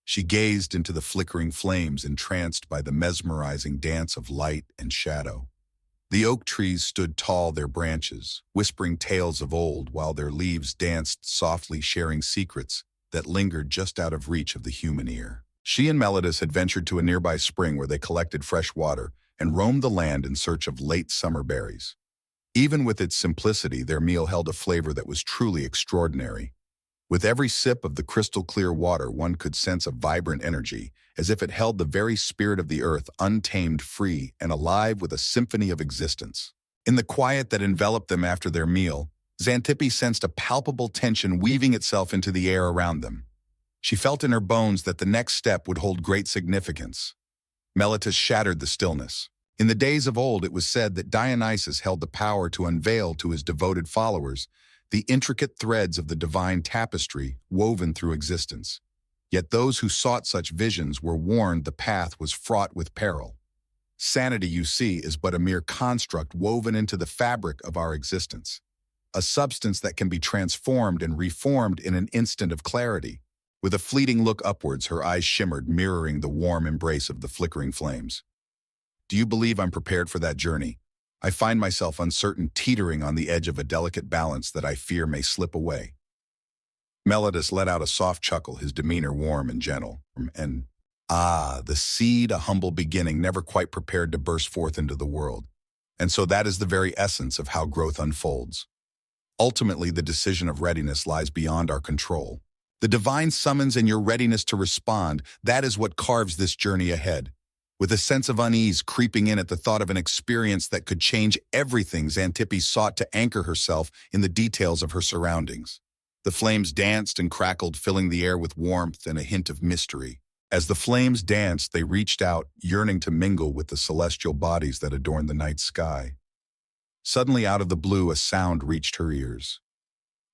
She gazed into the flickering flames, entranced by the mesmerizing dance of light and shadow. The oak trees stood tall, their branches whispering tales of old, while their leaves danced softly, sharing secrets that lingered just out of reach of the human ear. She and Meletus had ventured to a nearby spring where they collected fresh water and roamed the land in search of late summer berries. Even with its simplicity, their meal held a flavor that was truly extraordinary. With every sip of the crystal-clear water, one could sense a vibrant energy, as if it held the very spirit of the earth, untamed, free, and alive with a symphony of existence. In the quiet that enveloped them after their meal, Xanthippe sensed a palpable tension weaving itself into the air around them. She felt in her bones that the next step would hold great significance. Meletus shattered the stillness. In the days of old, it was said that Dionysus held the power to unveil to his devoted followers the intricate threads of the divine tapestry woven through existence. Yet those who sought such visions were warned the path was fraught with peril. Sanity, you see, is but a mere construct woven into the fabric of our existence, a substance that can be transformed and reformed in an instant of clarity. With a fleeting look upwards, her eyes shimmered, mirroring the warm embrace of the flickering flames. Do you believe I'm prepared for that journey? I find myself uncertain, teetering on the edge of a delicate balance that I fear may slip away. Meletus let out a soft chuckle, his demeanor warm and gentle. The seed, a humble beginning, never quite prepared to burst forth into the world. And so that is the very essence of how growth unfolds. Ultimately, the decision of readiness lies beyond our control. The divine summons and your readiness to respond, that is what carves this journey ahead. With a sense of unease creeping in at the thought of an experience that could change everything, Xanthippe sought to anchor herself in the details of her surroundings. The flames danced and crackled, filling the air with warmth and a hint of mystery. As the flames danced, they reached out, yearning to mingle with the celestial bodies that adorned the night sky. Suddenly, out of the blue, a sound reached her ears.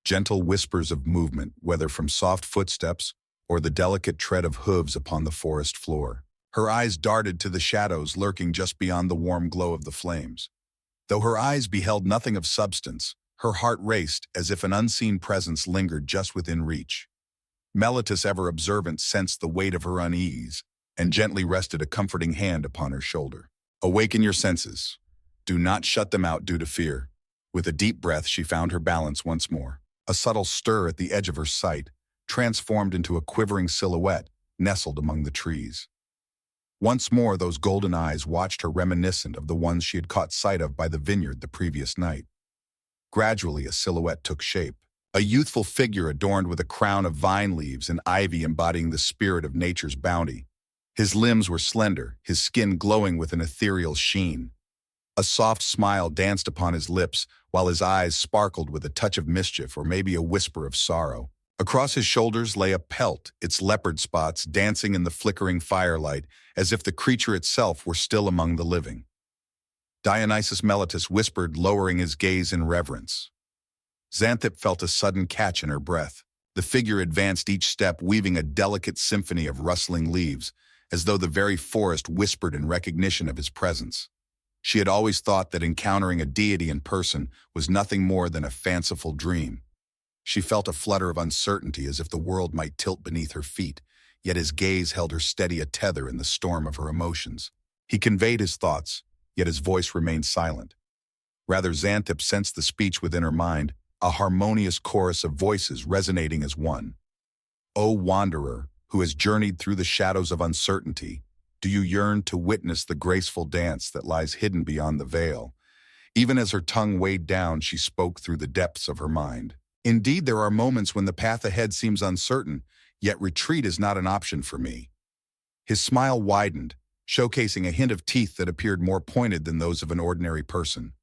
Gentle whispers of movement, whether from soft footsteps or the delicate tread of hooves upon the forest floor. Her eyes darted to the shadows lurking just beyond the warm glow of the flames. Though her eyes beheld nothing of substance, her heart raced as if an unseen presence lingered just within reach. Meletus, ever observant, sensed the weight of her unease and gently rested a comforting hand upon her shoulder. Awaken your senses. Do not shut them out due to fear. With a deep breath, she found her balance once more. A subtle stir at the edge of her sight transformed into a quivering silhouette nestled among the trees. Once more, those golden eyes watched her, reminiscent of the ones she had caught sight of by the vineyard the previous night. Gradually, a silhouette took shape. A youthful figure adorned with a crown of vine leaves and ivy, embodying the spirit of nature's bounty. His limbs were slender, his skin glowing with an ethereal sheen. A soft smile danced upon his lips, while his eyes sparkled with a touch of mischief or maybe a whisper of sorrow. Across his shoulders lay a pelt, its leopard spots dancing in the flickering firelight, as if the creature itself were still among the living. Dionysus, Meletus whispered, lowering his gaze in reverence. Xanthippe felt a sudden catch in her breath. The figure advanced each step, weaving a delicate symphony of rustling leaves, as though the very forest whispered in recognition of his presence. She had always thought that encountering a deity in person was nothing more than a fanciful dream. She felt a flutter of uncertainty, as if the world might tilt beneath her feet, yet his gaze held her steady, a tether in the storm of her emotions. He conveyed his thoughts, yet his voice remained silent. Rather, Xanthippe sensed the speech within her mind, a harmonious chorus of voices resonating as one. O wanderer, who has journeyed through the shadows of uncertainty, do you yearn to witness the graceful dance that lies hidden beyond the veil? Even as her tongue weighed down, she spoke through the depths of her mind. Indeed, there are moments when the path ahead seems uncertain, yet retreat is not an option for me. His smile widened, showcasing a hint of teeth that appeared more pointed than those of an ordinary person.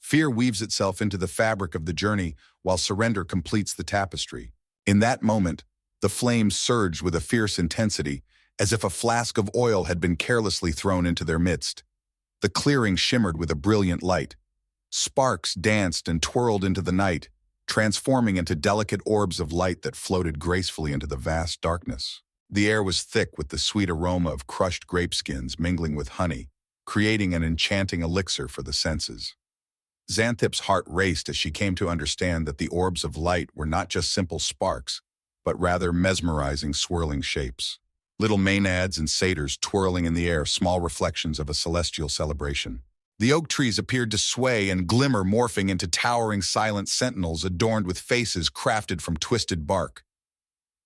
Fear weaves itself into the fabric of the journey, while surrender completes the tapestry. In that moment, the flames surged with a fierce intensity, as if a flask of oil had been carelessly thrown into their midst. The clearing shimmered with a brilliant light. Sparks danced and twirled into the night, transforming into delicate orbs of light that floated gracefully into the vast darkness. The air was thick with the sweet aroma of crushed grape skins mingling with honey, creating an enchanting elixir for the senses. Xanthippe's heart raced as she came to understand that the orbs of light were not just simple sparks, but rather mesmerizing swirling shapes. Little maenads and satyrs twirling in the air, small reflections of a celestial celebration. The oak trees appeared to sway and glimmer, morphing into towering silent sentinels adorned with faces crafted from twisted bark.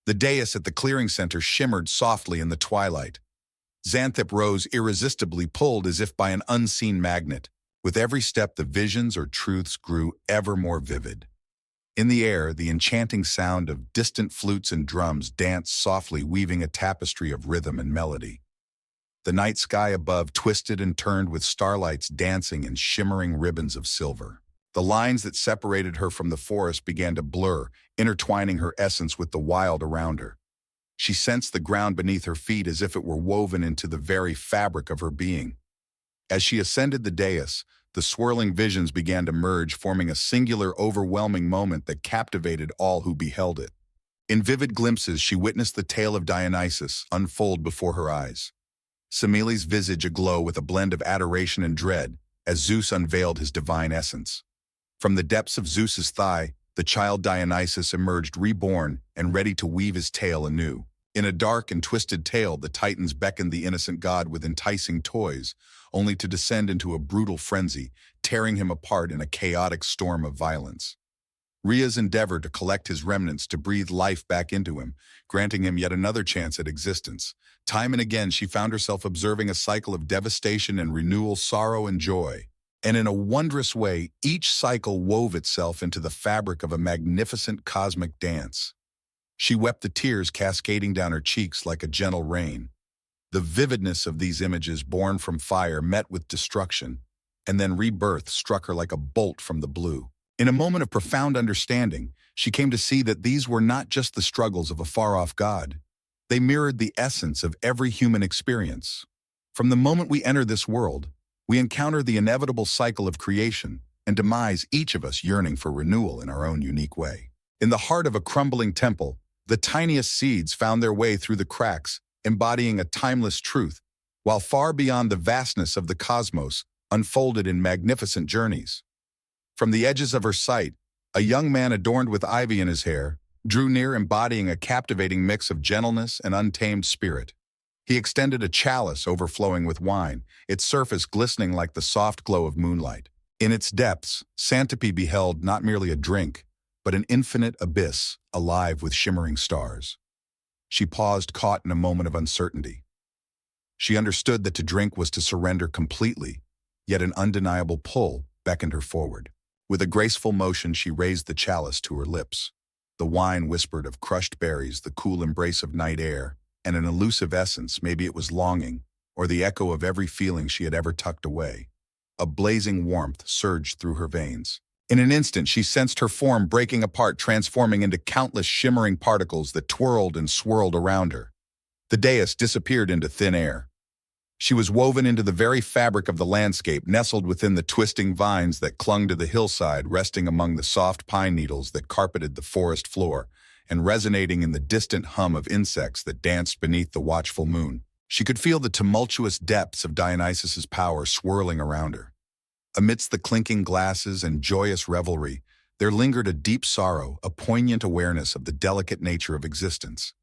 The dais at the clearing center shimmered softly in the twilight. Xanthippe rose irresistibly, pulled as if by an unseen magnet. With every step, the visions or truths grew ever more vivid. In the air, the enchanting sound of distant flutes and drums danced softly, weaving a tapestry of rhythm and melody. The night sky above twisted and turned with starlights dancing in shimmering ribbons of silver. The lines that separated her from the forest began to blur, intertwining her essence with the wild around her. She sensed the ground beneath her feet as if it were woven into the very fabric of her being. As she ascended the dais, the swirling visions began to merge, forming a singular, overwhelming moment that captivated all who beheld it. In vivid glimpses, she witnessed the tale of Dionysus unfold before her eyes. Semele's visage aglow with a blend of adoration and dread as Zeus unveiled his divine essence. From the depths of Zeus's thigh, the child Dionysus emerged reborn and ready to weave his tale anew. In a dark and twisted tale, the Titans beckoned the innocent god with enticing toys, only to descend into a brutal frenzy, tearing him apart in a chaotic storm of violence. Rhea's endeavored to collect his remnants to breathe life back into him, granting him yet another chance at existence. Time and again, she found herself observing a cycle of devastation and renewal, sorrow and joy. And in a wondrous way, each cycle wove itself into the fabric of a magnificent cosmic dance. She wept the tears cascading down her cheeks like a gentle rain. The vividness of these images, born from fire, met with destruction, and then rebirth struck her like a bolt from the blue. In a moment of profound understanding, she came to see that these were not just the struggles of a far-off god. They mirrored the essence of every human experience. From the moment we enter this world, we encounter the inevitable cycle of creation and demise, each of us yearning for renewal in our own unique way. In the heart of a crumbling temple, the tiniest seeds found their way through the cracks, embodying a timeless truth, while far beyond the vastness of the cosmos unfolded in magnificent journeys. From the edges of her sight, a young man adorned with ivy in his hair drew near, embodying a captivating mix of gentleness and untamed spirit. He extended a chalice overflowing with wine, its surface glistening like the soft glow of moonlight. In its depths, Xanthippe beheld not merely a drink, but an infinite abyss alive with shimmering stars. She paused, caught in a moment of uncertainty. She understood that to drink was to surrender completely, yet an undeniable pull beckoned her forward. With a graceful motion, she raised the chalice to her lips. The wine whispered of crushed berries, the cool embrace of night air, and an elusive essence, maybe it was longing, or the echo of every feeling she had ever tucked away. A blazing warmth surged through her veins. In an instant, she sensed her form breaking apart, transforming into countless shimmering particles that twirled and swirled around her. The dais disappeared into thin air. She was woven into the very fabric of the landscape, nestled within the twisting vines that clung to the hillside, resting among the soft pine needles that carpeted the forest floor, and resonating in the distant hum of insects that danced beneath the watchful moon. She could feel the tumultuous depths of Dionysus's power swirling around her. Amidst the clinking glasses and joyous revelry, there lingered a deep sorrow, a poignant awareness of the delicate nature of existence.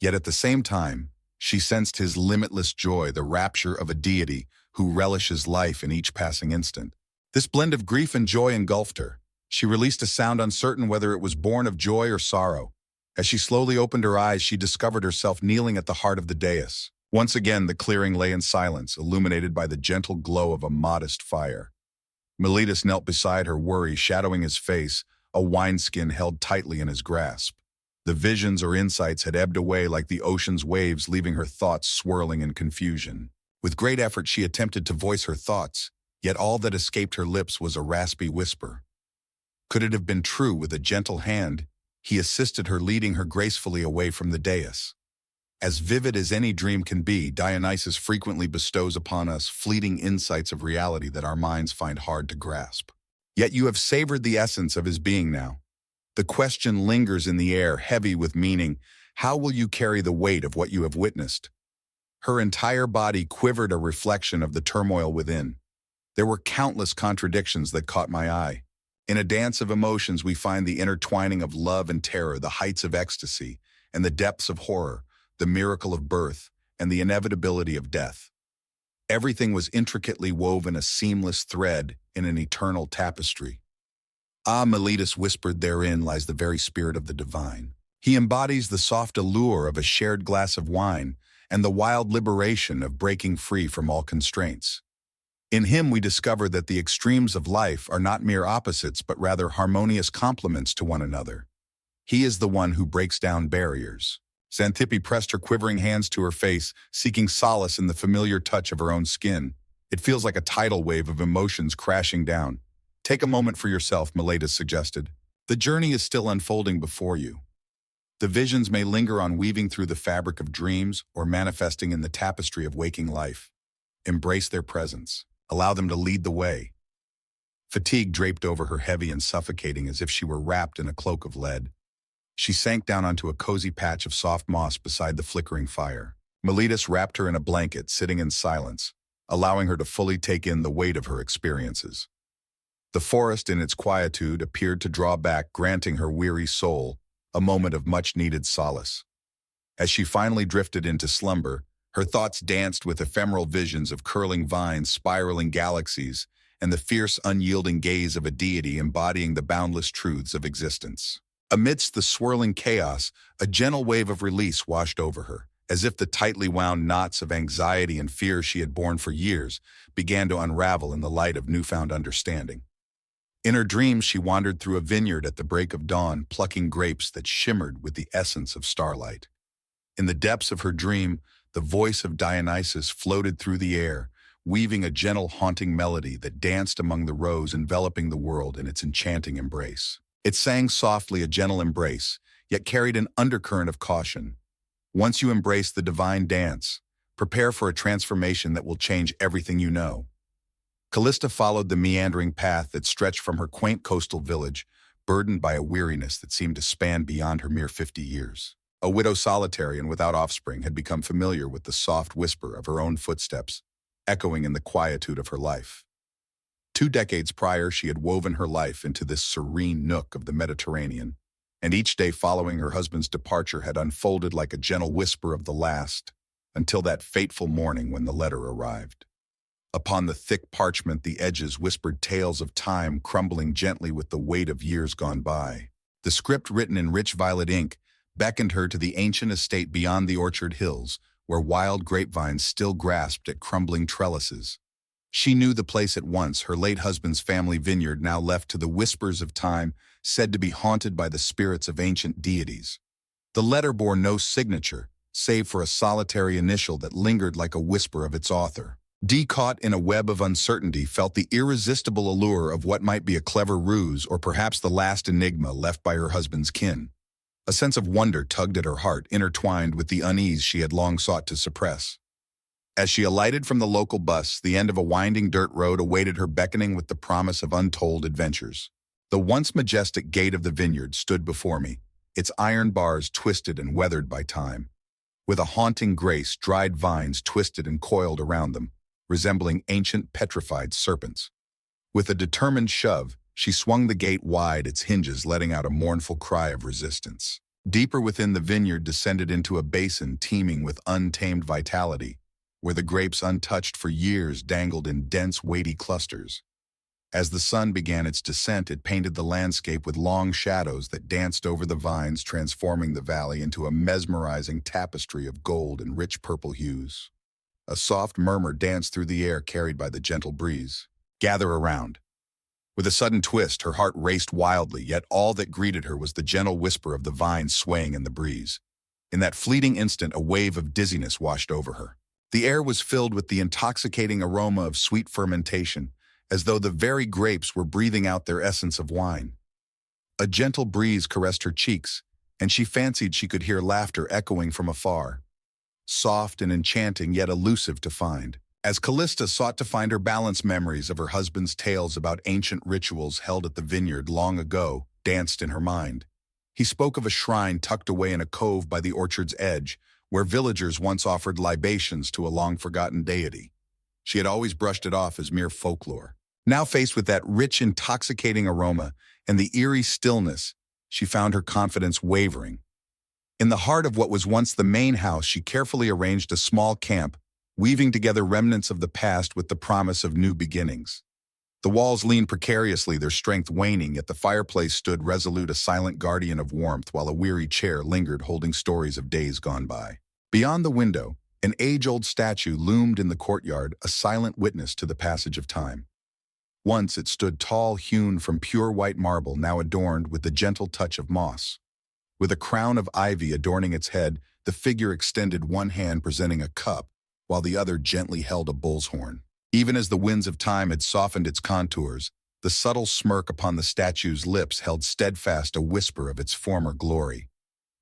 Yet at the same time, she sensed his limitless joy, the rapture of a deity who relishes life in each passing instant. This blend of grief and joy engulfed her. She released a sound uncertain whether it was born of joy or sorrow. As she slowly opened her eyes, she discovered herself kneeling at the heart of the dais. Once again, the clearing lay in silence, illuminated by the gentle glow of a modest fire. Miletus knelt beside her, worry shadowing his face, a wineskin held tightly in his grasp. The visions or insights had ebbed away like the ocean's waves, leaving her thoughts swirling in confusion. With great effort, she attempted to voice her thoughts, yet all that escaped her lips was a raspy whisper. Could it have been true? With a gentle hand, he assisted her, leading her gracefully away from the dais. As vivid as any dream can be, Dionysus frequently bestows upon us fleeting insights of reality that our minds find hard to grasp. Yet you have savored the essence of his being now. The question lingers in the air, heavy with meaning. How will you carry the weight of what you have witnessed? Her entire body quivered, a reflection of the turmoil within. There were countless contradictions that caught my eye. In a dance of emotions, we find the intertwining of love and terror, the heights of ecstasy, and the depths of horror, the miracle of birth, and the inevitability of death. Everything was intricately woven, a seamless thread in an eternal tapestry. Ah, Miletus whispered, therein lies the very spirit of the divine. He embodies the soft allure of a shared glass of wine and the wild liberation of breaking free from all constraints. In him we discover that the extremes of life are not mere opposites, but rather harmonious complements to one another. He is the one who breaks down barriers. Xanthippe pressed her quivering hands to her face, seeking solace in the familiar touch of her own skin. It feels like a tidal wave of emotions crashing down. Take a moment for yourself, Miletus suggested. The journey is still unfolding before you. The visions may linger on, weaving through the fabric of dreams or manifesting in the tapestry of waking life. Embrace their presence. Allow them to lead the way. Fatigue draped over her, heavy and suffocating, as if she were wrapped in a cloak of lead. She sank down onto a cozy patch of soft moss beside the flickering fire. Miletus wrapped her in a blanket, sitting in silence, allowing her to fully take in the weight of her experiences. The forest in its quietude appeared to draw back, granting her weary soul a moment of much-needed solace. As she finally drifted into slumber, her thoughts danced with ephemeral visions of curling vines, spiraling galaxies, and the fierce, unyielding gaze of a deity embodying the boundless truths of existence. Amidst the swirling chaos, a gentle wave of release washed over her, as if the tightly wound knots of anxiety and fear she had borne for years began to unravel in the light of newfound understanding. In her dreams, she wandered through a vineyard at the break of dawn, plucking grapes that shimmered with the essence of starlight. In the depths of her dream, the voice of Dionysus floated through the air, weaving a gentle, haunting melody that danced among the rows, enveloping the world in its enchanting embrace. It sang softly, a gentle embrace, yet carried an undercurrent of caution. Once you embrace the divine dance, prepare for a transformation that will change everything you know. Callista followed the meandering path that stretched from her quaint coastal village, burdened by a weariness that seemed to span beyond her mere 50 years. A widow solitary and without offspring had become familiar with the soft whisper of her own footsteps, echoing in the quietude of her life. 2 decades prior, she had woven her life into this serene nook of the Mediterranean, and each day following her husband's departure had unfolded like a gentle whisper of the last, until that fateful morning when the letter arrived. Upon the thick parchment, the edges whispered tales of time crumbling gently with the weight of years gone by. The script, written in rich violet ink, beckoned her to the ancient estate beyond the orchard hills, where wild grapevines still grasped at crumbling trellises. She knew the place at once, her late husband's family vineyard, now left to the whispers of time, said to be haunted by the spirits of ancient deities. The letter bore no signature, save for a solitary initial that lingered like a whisper of its author. Dee, caught in a web of uncertainty, felt the irresistible allure of what might be a clever ruse or perhaps the last enigma left by her husband's kin. A sense of wonder tugged at her heart, intertwined with the unease she had long sought to suppress. As she alighted from the local bus, the end of a winding dirt road awaited her, beckoning with the promise of untold adventures. The once majestic gate of the vineyard stood before me, its iron bars twisted and weathered by time. With a haunting grace, dried vines twisted and coiled around them, resembling ancient petrified serpents. With a determined shove, she swung the gate wide, its hinges letting out a mournful cry of resistance. Deeper within, the vineyard descended into a basin teeming with untamed vitality, where the grapes, untouched for years, dangled in dense, weighty clusters. As the sun began its descent, it painted the landscape with long shadows that danced over the vines, transforming the valley into a mesmerizing tapestry of gold and rich purple hues. A soft murmur danced through the air, carried by the gentle breeze. "Gather around," With a sudden twist, her heart raced wildly, yet all that greeted her was the gentle whisper of the vines swaying in the breeze. In that fleeting instant, a wave of dizziness washed over her. The air was filled with the intoxicating aroma of sweet fermentation, as though the very grapes were breathing out their essence of wine. A gentle breeze caressed her cheeks, and she fancied she could hear laughter echoing from afar, soft and enchanting yet elusive to find. As Callista sought to find her balance, memories of her husband's tales about ancient rituals held at the vineyard long ago danced in her mind. He spoke of a shrine tucked away in a cove by the orchard's edge, where villagers once offered libations to a long-forgotten deity. She had always brushed it off as mere folklore. Now faced with that rich, intoxicating aroma and the eerie stillness, she found her confidence wavering. In the heart of what was once the main house, she carefully arranged a small camp, weaving together remnants of the past with the promise of new beginnings. The walls leaned precariously, their strength waning, yet the fireplace stood resolute, a silent guardian of warmth, while a weary chair lingered, holding stories of days gone by. Beyond the window, an age-old statue loomed in the courtyard, a silent witness to the passage of time. Once it stood tall, hewn from pure white marble, now adorned with the gentle touch of moss. With a crown of ivy adorning its head, the figure extended one hand presenting a cup, while the other gently held a bull's horn. Even as the winds of time had softened its contours, the subtle smirk upon the statue's lips held steadfast a whisper of its former glory.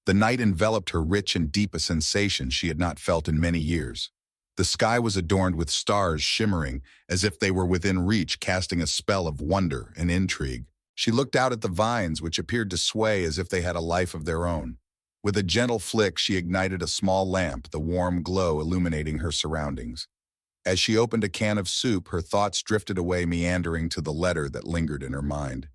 The night enveloped her rich and deep, a sensation she had not felt in many years. The sky was adorned with stars shimmering as if they were within reach, casting a spell of wonder and intrigue. She looked out at the vines, which appeared to sway as if they had a life of their own. With a gentle flick, she ignited a small lamp, the warm glow illuminating her surroundings. As she opened a can of soup, her thoughts drifted away, meandering to the letter that lingered in her mind.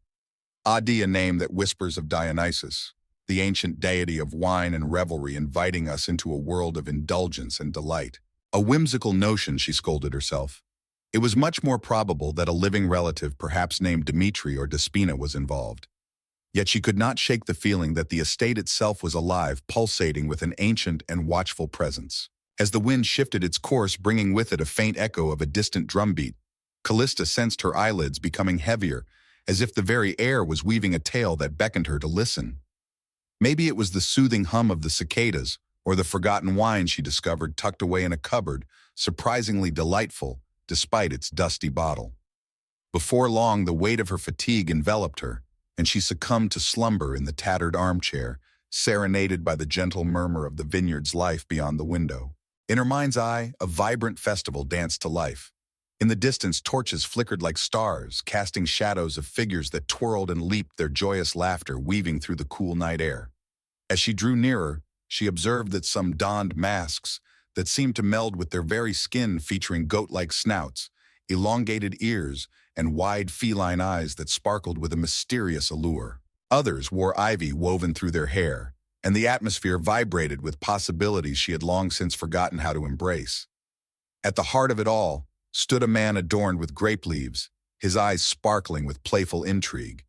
Adi, a name that whispers of Dionysus, the ancient deity of wine and revelry, inviting us into a world of indulgence and delight. A whimsical notion, she scolded herself. It was much more probable that a living relative, perhaps named Dmitri or Despina, was involved. Yet she could not shake the feeling that the estate itself was alive, pulsating with an ancient and watchful presence. As the wind shifted its course, bringing with it a faint echo of a distant drumbeat, Callista sensed her eyelids becoming heavier, as if the very air was weaving a tale that beckoned her to listen. Maybe it was the soothing hum of the cicadas, or the forgotten wine she discovered tucked away in a cupboard, surprisingly delightful despite its dusty bottle. Before long, the weight of her fatigue enveloped her, and she succumbed to slumber in the tattered armchair, serenaded by the gentle murmur of the vineyard's life beyond the window. In her mind's eye, a vibrant festival danced to life. In the distance, torches flickered like stars, casting shadows of figures that twirled and leaped, their joyous laughter weaving through the cool night air. As she drew nearer, she observed that some donned masks that seemed to meld with their very skin, featuring goat-like snouts, elongated ears, and wide feline eyes that sparkled with a mysterious allure. Others wore ivy woven through their hair, and the atmosphere vibrated with possibilities she had long since forgotten how to embrace. At the heart of it all stood a man adorned with grape leaves, his eyes sparkling with playful intrigue.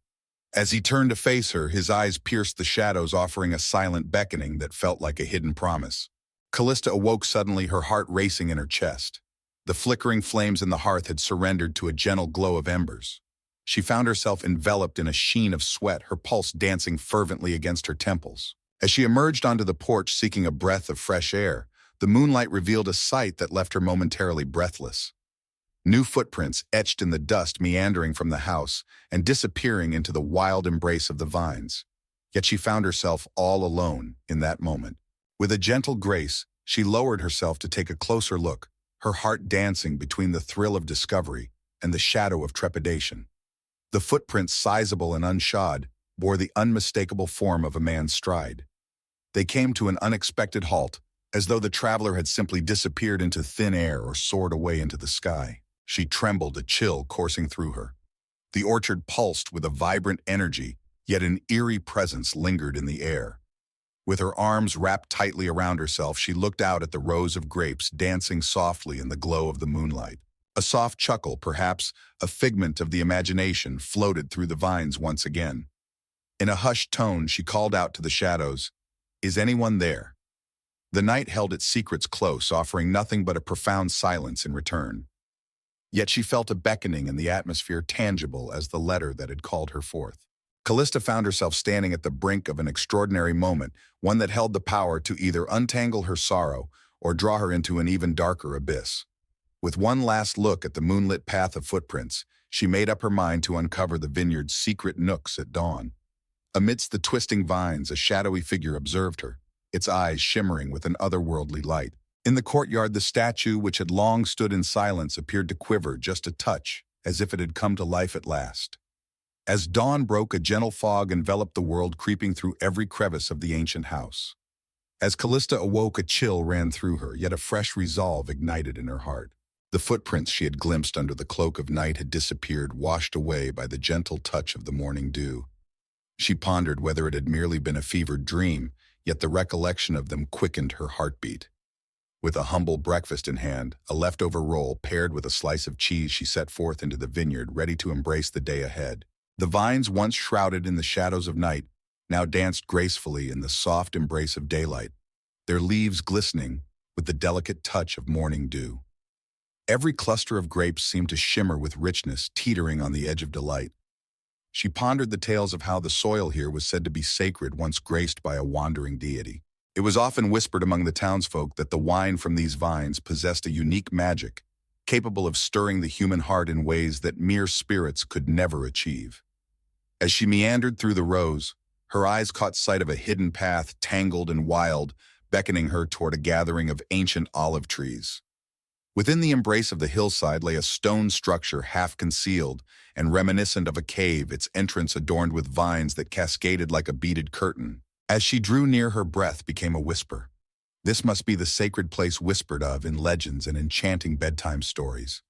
As he turned to face her, his eyes pierced the shadows, offering a silent beckoning that felt like a hidden promise. Callista awoke suddenly, her heart racing in her chest. The flickering flames in the hearth had surrendered to a gentle glow of embers. She found herself enveloped in a sheen of sweat, her pulse dancing fervently against her temples. As she emerged onto the porch seeking a breath of fresh air, the moonlight revealed a sight that left her momentarily breathless. New footprints etched in the dust, meandering from the house and disappearing into the wild embrace of the vines. Yet she found herself all alone in that moment. With a gentle grace, she lowered herself to take a closer look, her heart dancing between the thrill of discovery and the shadow of trepidation. The footprints, sizable and unshod, bore the unmistakable form of a man's stride. They came to an unexpected halt, as though the traveler had simply disappeared into thin air or soared away into the sky. She trembled, a chill coursing through her. The orchard pulsed with a vibrant energy, yet an eerie presence lingered in the air. With her arms wrapped tightly around herself, she looked out at the rows of grapes dancing softly in the glow of the moonlight. A soft chuckle, perhaps a figment of the imagination, floated through the vines once again. In a hushed tone, she called out to the shadows, "Is anyone there?" The night held its secrets close, offering nothing but a profound silence in return. Yet she felt a beckoning in the atmosphere tangible as the letter that had called her forth. Callista found herself standing at the brink of an extraordinary moment, one that held the power to either untangle her sorrow or draw her into an even darker abyss. With one last look at the moonlit path of footprints, she made up her mind to uncover the vineyard's secret nooks at dawn. Amidst the twisting vines, a shadowy figure observed her, its eyes shimmering with an otherworldly light. In the courtyard, the statue, which had long stood in silence, appeared to quiver just a touch, as if it had come to life at last. As dawn broke, a gentle fog enveloped the world, creeping through every crevice of the ancient house. As Callista awoke, a chill ran through her, yet a fresh resolve ignited in her heart. The footprints she had glimpsed under the cloak of night had disappeared, washed away by the gentle touch of the morning dew. She pondered whether it had merely been a fevered dream, yet the recollection of them quickened her heartbeat. With a humble breakfast in hand, a leftover roll paired with a slice of cheese, she set forth into the vineyard, ready to embrace the day ahead. The vines, once shrouded in the shadows of night, now danced gracefully in the soft embrace of daylight, their leaves glistening with the delicate touch of morning dew. Every cluster of grapes seemed to shimmer with richness, teetering on the edge of delight. She pondered the tales of how the soil here was said to be sacred, once graced by a wandering deity. It was often whispered among the townsfolk that the wine from these vines possessed a unique magic, capable of stirring the human heart in ways that mere spirits could never achieve. As she meandered through the rows, her eyes caught sight of a hidden path, tangled and wild, beckoning her toward a gathering of ancient olive trees. Within the embrace of the hillside lay a stone structure half concealed and reminiscent of a cave, its entrance adorned with vines that cascaded like a beaded curtain. As she drew near, her breath became a whisper. This must be the sacred place whispered of in legends and enchanting bedtime stories.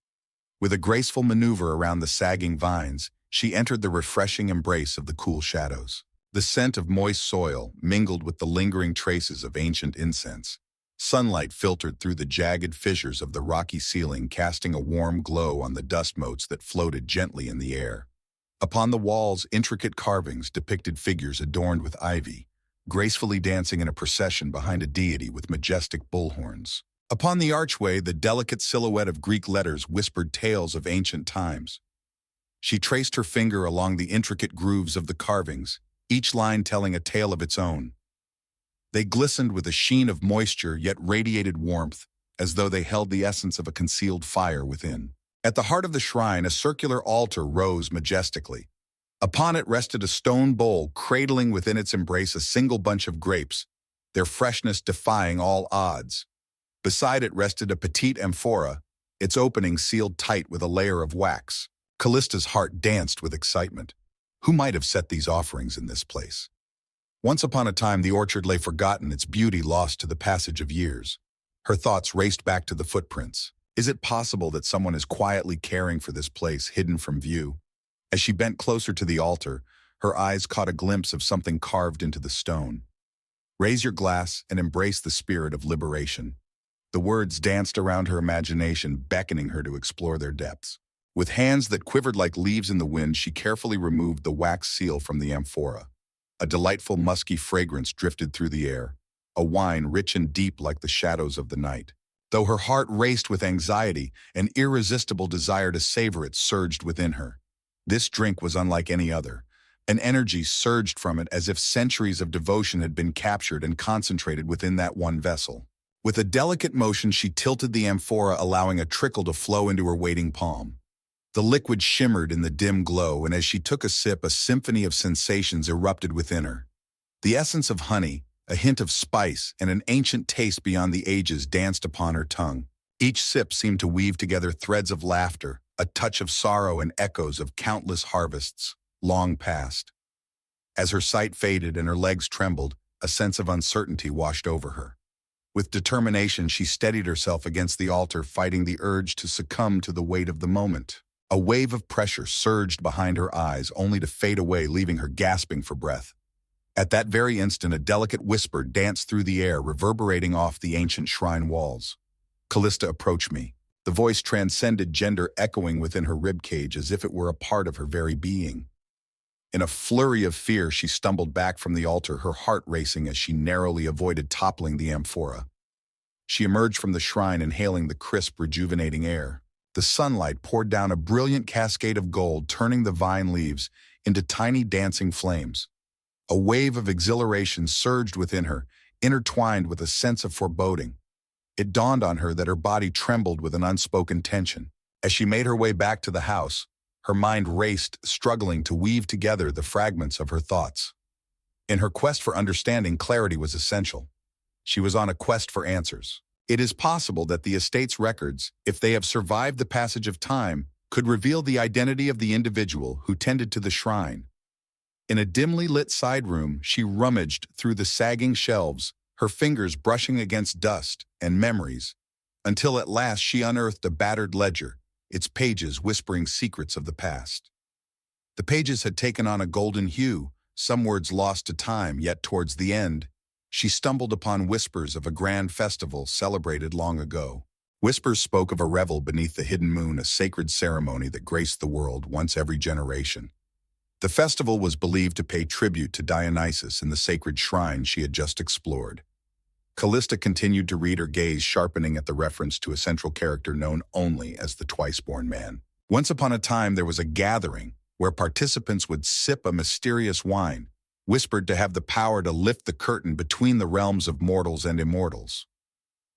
With a graceful maneuver around the sagging vines, she entered the refreshing embrace of the cool shadows. The scent of moist soil mingled with the lingering traces of ancient incense. Sunlight filtered through the jagged fissures of the rocky ceiling, casting a warm glow on the dust motes that floated gently in the air. Upon the walls, intricate carvings depicted figures adorned with ivy, gracefully dancing in a procession behind a deity with majestic bullhorns. Upon the archway, the delicate silhouette of Greek letters whispered tales of ancient times. She traced her finger along the intricate grooves of the carvings, each line telling a tale of its own. They glistened with a sheen of moisture, yet radiated warmth, as though they held the essence of a concealed fire within. At the heart of the shrine, a circular altar rose majestically. Upon it rested a stone bowl, cradling within its embrace a single bunch of grapes, their freshness defying all odds. Beside it rested a petite amphora, its opening sealed tight with a layer of wax. Callista's heart danced with excitement. Who might have set these offerings in this place? Once upon a time, the orchard lay forgotten, its beauty lost to the passage of years. Her thoughts raced back to the footprints. Is it possible that someone is quietly caring for this place, hidden from view? As she bent closer to the altar, her eyes caught a glimpse of something carved into the stone. Raise your glass and embrace the spirit of liberation. The words danced around her imagination, beckoning her to explore their depths. With hands that quivered like leaves in the wind, she carefully removed the wax seal from the amphora. A delightful musky fragrance drifted through the air, a wine rich and deep like the shadows of the night. Though her heart raced with anxiety, an irresistible desire to savor it surged within her. This drink was unlike any other. An energy surged from it as if centuries of devotion had been captured and concentrated within that one vessel. With a delicate motion, she tilted the amphora, allowing a trickle to flow into her waiting palm. The liquid shimmered in the dim glow, and as she took a sip, a symphony of sensations erupted within her. The essence of honey, a hint of spice, and an ancient taste beyond the ages danced upon her tongue. Each sip seemed to weave together threads of laughter, a touch of sorrow, and echoes of countless harvests, long past. As her sight faded and her legs trembled, a sense of uncertainty washed over her. With determination, she steadied herself against the altar, fighting the urge to succumb to the weight of the moment. A wave of pressure surged behind her eyes, only to fade away, leaving her gasping for breath. At that very instant, a delicate whisper danced through the air, reverberating off the ancient shrine walls. "Callista, approach me." The voice transcended gender, echoing within her ribcage as if it were a part of her very being. In a flurry of fear, she stumbled back from the altar, her heart racing as she narrowly avoided toppling the amphora. She emerged from the shrine, inhaling the crisp, rejuvenating air. The sunlight poured down a brilliant cascade of gold, turning the vine leaves into tiny dancing flames. A wave of exhilaration surged within her, intertwined with a sense of foreboding. It dawned on her that her body trembled with an unspoken tension. As she made her way back to the house, her mind raced, struggling to weave together the fragments of her thoughts. In her quest for understanding, clarity was essential. She was on a quest for answers. It is possible that the estate's records, if they have survived the passage of time, could reveal the identity of the individual who tended to the shrine. In a dimly lit side room, she rummaged through the sagging shelves, her fingers brushing against dust and memories, until at last she unearthed a battered ledger, its pages whispering secrets of the past. The pages had taken on a golden hue, some words lost to time, yet towards the end, she stumbled upon whispers of a grand festival celebrated long ago. Whispers spoke of a revel beneath the hidden moon, a sacred ceremony that graced the world once every generation. The festival was believed to pay tribute to Dionysus in the sacred shrine she had just explored. Callista continued to read, her gaze sharpening at the reference to a central character known only as the twice-born man. Once upon a time, there was a gathering where participants would sip a mysterious wine, whispered to have the power to lift the curtain between the realms of mortals and immortals.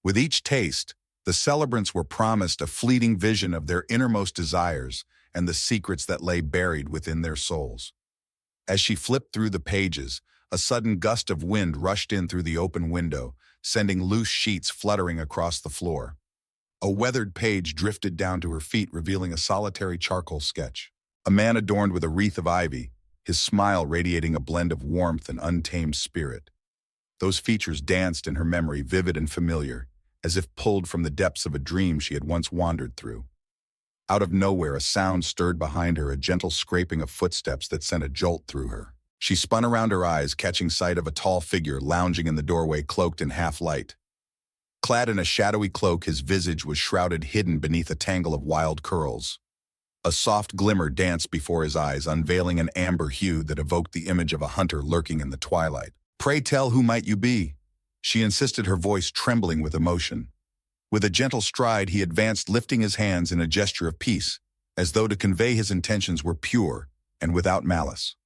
With each taste, the celebrants were promised a fleeting vision of their innermost desires and the secrets that lay buried within their souls. As she flipped through the pages, a sudden gust of wind rushed in through the open window, sending loose sheets fluttering across the floor. A weathered page drifted down to her feet, revealing a solitary charcoal sketch. A man adorned with a wreath of ivy, his smile radiating a blend of warmth and untamed spirit. Those features danced in her memory, vivid and familiar, as if pulled from the depths of a dream she had once wandered through. Out of nowhere, a sound stirred behind her, a gentle scraping of footsteps that sent a jolt through her. She spun around, her eyes catching sight of a tall figure lounging in the doorway, cloaked in half-light. Clad in a shadowy cloak, his visage was shrouded, hidden beneath a tangle of wild curls. A soft glimmer danced before his eyes, unveiling an amber hue that evoked the image of a hunter lurking in the twilight. "Pray tell, who might you be?" she insisted, her voice trembling with emotion. With a gentle stride, he advanced, lifting his hands in a gesture of peace, as though to convey his intentions were pure and without malice.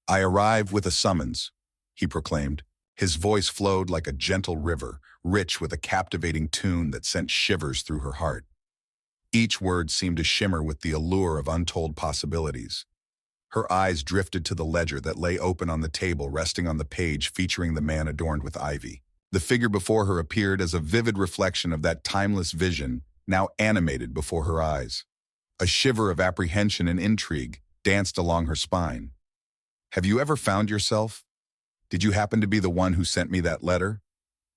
"I arrive with a summons," he proclaimed. His voice flowed like a gentle river, rich with a captivating tune that sent shivers through her heart. Each word seemed to shimmer with the allure of untold possibilities. Her eyes drifted to the ledger that lay open on the table, resting on the page featuring the man adorned with ivy. The figure before her appeared as a vivid reflection of that timeless vision, now animated before her eyes. A shiver of apprehension and intrigue danced along her spine. "Have you ever found yourself? Did you happen to be the one who sent me that letter?"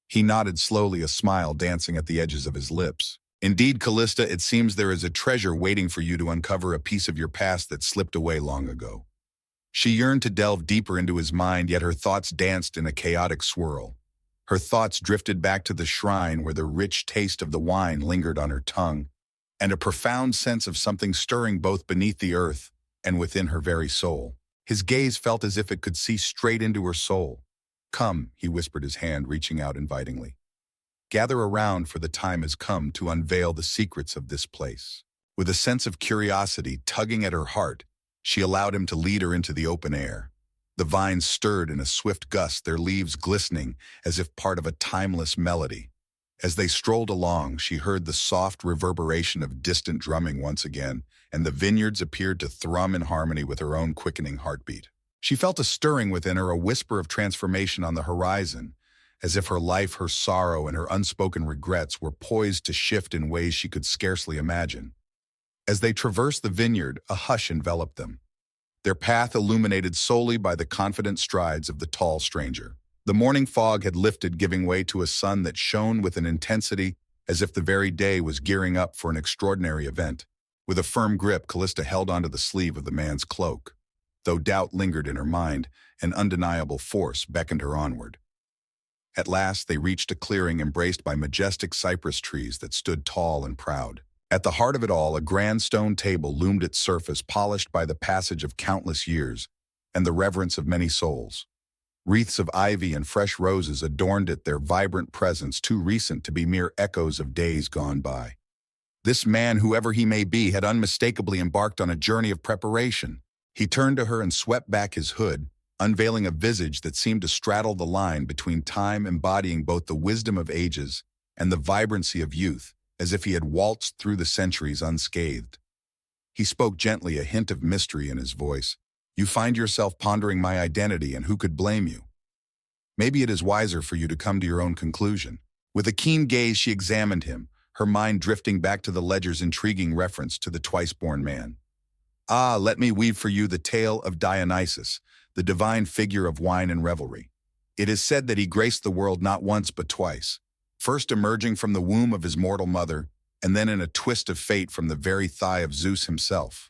He nodded slowly, a smile dancing at the edges of his lips. "Indeed, Callista, it seems there is a treasure waiting for you to uncover, a piece of your past that slipped away long ago." She yearned to delve deeper into his mind, yet her thoughts danced in a chaotic swirl. Her thoughts drifted back to the shrine where the rich taste of the wine lingered on her tongue, and a profound sense of something stirring both beneath the earth and within her very soul. His gaze felt as if it could see straight into her soul. "Come," he whispered, his hand reaching out invitingly. "Gather around, for the time has come to unveil the secrets of this place." With a sense of curiosity tugging at her heart, she allowed him to lead her into the open air. The vines stirred in a swift gust, their leaves glistening as if part of a timeless melody. As they strolled along, she heard the soft reverberation of distant drumming once again, and the vineyards appeared to thrum in harmony with her own quickening heartbeat. She felt a stirring within her, a whisper of transformation on the horizon, as if her life, her sorrow, and her unspoken regrets were poised to shift in ways she could scarcely imagine. As they traversed the vineyard, a hush enveloped them, their path illuminated solely by the confident strides of the tall stranger. The morning fog had lifted, giving way to a sun that shone with an intensity as if the very day was gearing up for an extraordinary event. With a firm grip, Callista held onto the sleeve of the man's cloak. Though doubt lingered in her mind, an undeniable force beckoned her onward. At last, they reached a clearing embraced by majestic cypress trees that stood tall and proud. At the heart of it all, a grand stone table loomed, its surface polished by the passage of countless years and the reverence of many souls. Wreaths of ivy and fresh roses adorned it, their vibrant presence too recent to be mere echoes of days gone by. This man, whoever he may be, had unmistakably embarked on a journey of preparation. He turned to her and swept back his hood, unveiling a visage that seemed to straddle the line between time embodying both the wisdom of ages and the vibrancy of youth, as if he had waltzed through the centuries unscathed. He spoke gently, a hint of mystery in his voice. You find yourself pondering my identity, and who could blame you? Maybe it is wiser for you to come to your own conclusion. With a keen gaze, she examined him, her mind drifting back to the ledger's intriguing reference to the twice-born man. Ah, let me weave for you the tale of Dionysus, the divine figure of wine and revelry. It is said that he graced the world not once but twice, first emerging from the womb of his mortal mother, and then in a twist of fate from the very thigh of Zeus himself.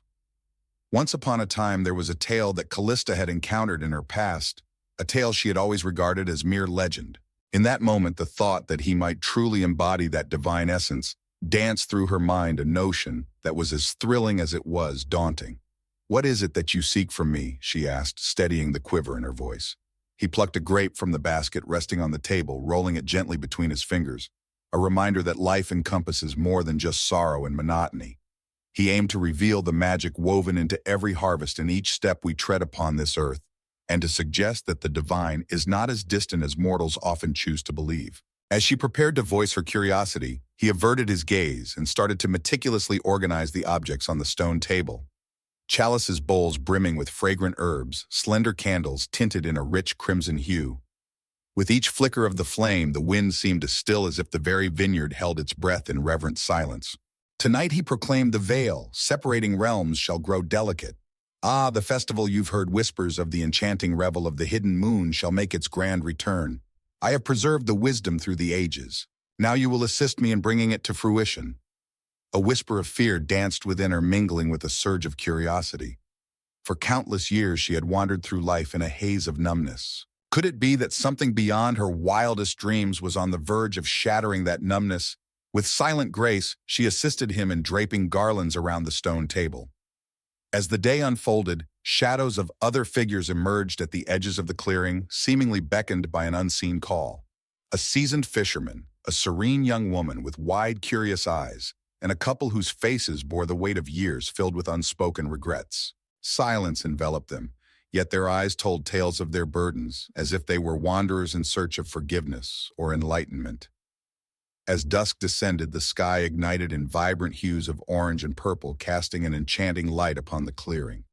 Once upon a time there was a tale that Callista had encountered in her past, a tale she had always regarded as mere legend. In that moment, the thought that he might truly embody that divine essence danced through her mind, a notion that was as thrilling as it was daunting. What is it that you seek from me? She asked, steadying the quiver in her voice. He plucked a grape from the basket resting on the table, rolling it gently between his fingers, a reminder that life encompasses more than just sorrow and monotony. He aimed to reveal the magic woven into every harvest and each step we tread upon this earth, and to suggest that the divine is not as distant as mortals often choose to believe. As she prepared to voice her curiosity, he averted his gaze and started to meticulously organize the objects on the stone table. Chalices, bowls brimming with fragrant herbs, slender candles tinted in a rich crimson hue. With each flicker of the flame, the wind seemed to still as if the very vineyard held its breath in reverent silence. Tonight he proclaimed, the veil, separating realms, shall grow delicate. Ah, the festival you've heard whispers of, the enchanting revel of the hidden moon, shall make its grand return. I have preserved the wisdom through the ages. Now you will assist me in bringing it to fruition. A whisper of fear danced within her, mingling with a surge of curiosity. For countless years she had wandered through life in a haze of numbness. Could it be that something beyond her wildest dreams was on the verge of shattering that numbness? With silent grace, she assisted him in draping garlands around the stone table. As the day unfolded, shadows of other figures emerged at the edges of the clearing, seemingly beckoned by an unseen call. A seasoned fisherman, a serene young woman with wide, curious eyes, and a couple whose faces bore the weight of years filled with unspoken regrets. Silence enveloped them, yet their eyes told tales of their burdens, as if they were wanderers in search of forgiveness or enlightenment. As dusk descended, the sky ignited in vibrant hues of orange and purple, casting an enchanting light upon the clearing.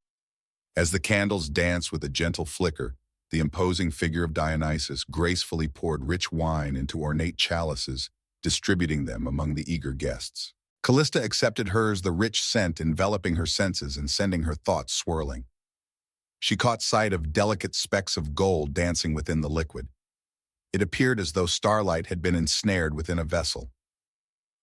As the candles danced with a gentle flicker, the imposing figure of Dionysus gracefully poured rich wine into ornate chalices, distributing them among the eager guests. Callista accepted hers, the rich scent enveloping her senses and sending her thoughts swirling. She caught sight of delicate specks of gold dancing within the liquid. It appeared as though starlight had been ensnared within a vessel.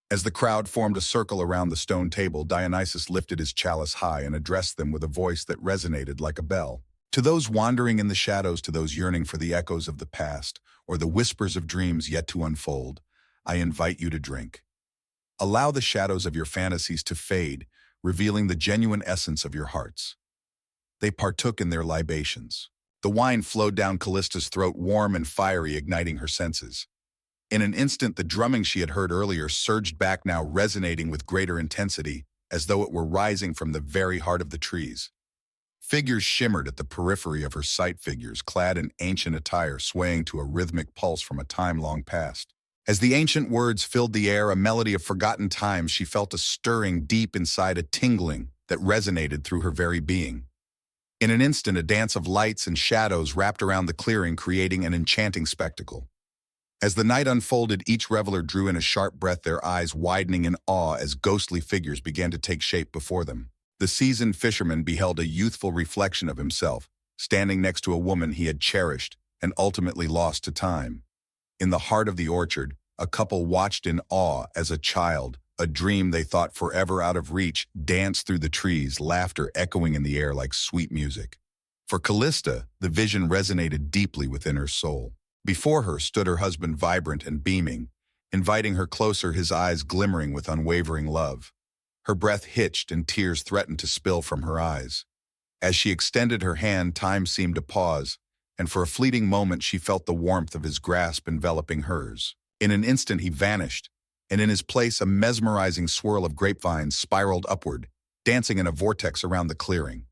As the crowd formed a circle around the stone table, Dionysus lifted his chalice high and addressed them with a voice that resonated like a bell. To those wandering in the shadows, to those yearning for the echoes of the past, or the whispers of dreams yet to unfold, I invite you to drink. Allow the shadows of your fantasies to fade, revealing the genuine essence of your hearts. They partook in their libations. The wine flowed down Callista's throat, warm and fiery, igniting her senses. In an instant, the drumming she had heard earlier surged back, now resonating with greater intensity, as though it were rising from the very heart of the trees. Figures shimmered at the periphery of her sight, figures clad in ancient attire, swaying to a rhythmic pulse from a time long past. As the ancient words filled the air, a melody of forgotten times, she felt a stirring deep inside, a tingling that resonated through her very being. In an instant, a dance of lights and shadows wrapped around the clearing, creating an enchanting spectacle. As the night unfolded, each reveler drew in a sharp breath, their eyes widening in awe as ghostly figures began to take shape before them. The seasoned fisherman beheld a youthful reflection of himself, standing next to a woman he had cherished and ultimately lost to time. In the heart of the orchard, a couple watched in awe as a child, a dream they thought forever out of reach, danced through the trees, laughter echoing in the air like sweet music. For Callista, the vision resonated deeply within her soul. Before her stood her husband, vibrant and beaming, inviting her closer, his eyes glimmering with unwavering love. Her breath hitched and tears threatened to spill from her eyes. As she extended her hand, time seemed to pause, and for a fleeting moment she felt the warmth of his grasp enveloping hers. In an instant he vanished, and in his place a mesmerizing swirl of grapevines spiraled upward, dancing in a vortex around the clearing.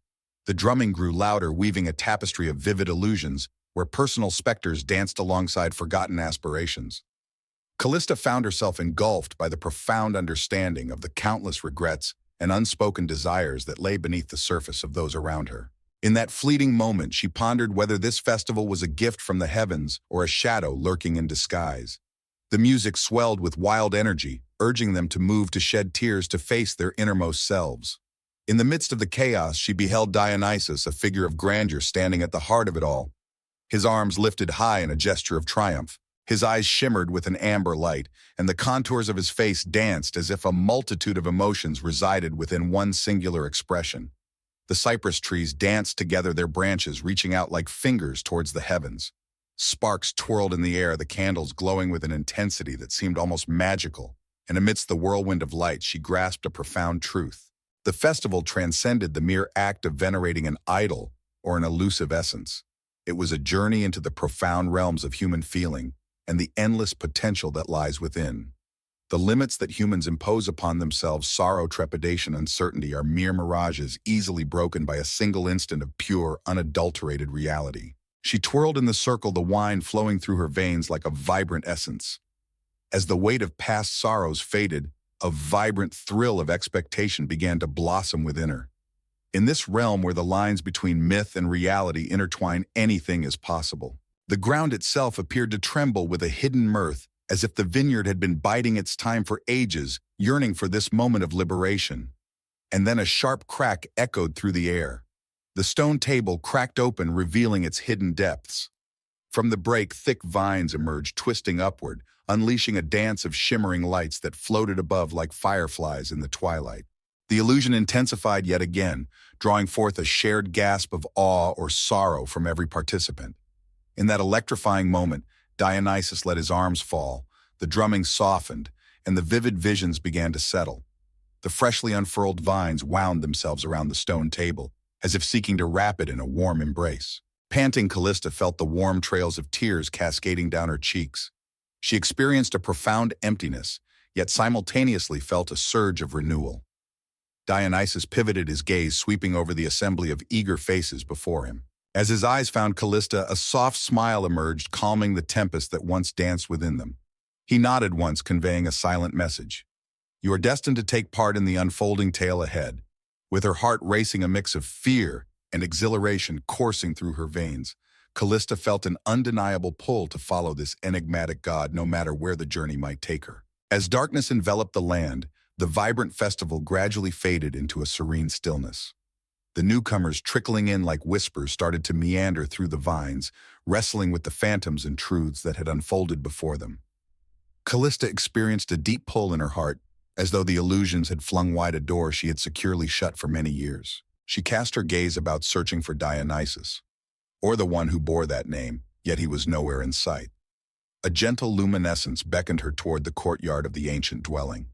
The drumming grew louder, weaving a tapestry of vivid illusions where personal specters danced alongside forgotten aspirations. Callista found herself engulfed by the profound understanding of the countless regrets and unspoken desires that lay beneath the surface of those around her. In that fleeting moment, she pondered whether this festival was a gift from the heavens or a shadow lurking in disguise. The music swelled with wild energy, urging them to move, to shed tears, to face their innermost selves. In the midst of the chaos, she beheld Dionysus, a figure of grandeur standing at the heart of it all. His arms lifted high in a gesture of triumph. His eyes shimmered with an amber light, and the contours of his face danced as if a multitude of emotions resided within one singular expression. The cypress trees danced together, their branches reaching out like fingers towards the heavens. Sparks twirled in the air, the candles glowing with an intensity that seemed almost magical, and amidst the whirlwind of light she grasped a profound truth. The festival transcended the mere act of venerating an idol or an elusive essence. It was a journey into the profound realms of human feeling and the endless potential that lies within. The limits that humans impose upon themselves, sorrow, trepidation, uncertainty, are mere mirages, easily broken by a single instant of pure, unadulterated reality. She twirled in the circle, the wine flowing through her veins like a vibrant essence. As the weight of past sorrows faded, a vibrant thrill of expectation began to blossom within her. In this realm where the lines between myth and reality intertwine, anything is possible. The ground itself appeared to tremble with a hidden mirth, as if the vineyard had been biding its time for ages, yearning for this moment of liberation. And then a sharp crack echoed through the air. The stone table cracked open, revealing its hidden depths. From the break, thick vines emerged, twisting upward, unleashing a dance of shimmering lights that floated above like fireflies in the twilight. The illusion intensified yet again, drawing forth a shared gasp of awe or sorrow from every participant. In that electrifying moment, Dionysus let his arms fall, the drumming softened, and the vivid visions began to settle. The freshly unfurled vines wound themselves around the stone table, as if seeking to wrap it in a warm embrace. Panting, Callista felt the warm trails of tears cascading down her cheeks. She experienced a profound emptiness, yet simultaneously felt a surge of renewal. Dionysus pivoted, his gaze sweeping over the assembly of eager faces before him. As his eyes found Callista, a soft smile emerged, calming the tempest that once danced within them. He nodded once, conveying a silent message. You are destined to take part in the unfolding tale ahead. With her heart racing, a mix of fear and exhilaration coursing through her veins, Callista felt an undeniable pull to follow this enigmatic god, no matter where the journey might take her. As darkness enveloped the land, the vibrant festival gradually faded into a serene stillness. The newcomers, trickling in like whispers, started to meander through the vines, wrestling with the phantoms and truths that had unfolded before them. Callista experienced a deep pull in her heart, as though the illusions had flung wide a door she had securely shut for many years. She cast her gaze about, searching for Dionysus, or the one who bore that name, yet he was nowhere in sight. A gentle luminescence beckoned her toward the courtyard of the ancient dwelling.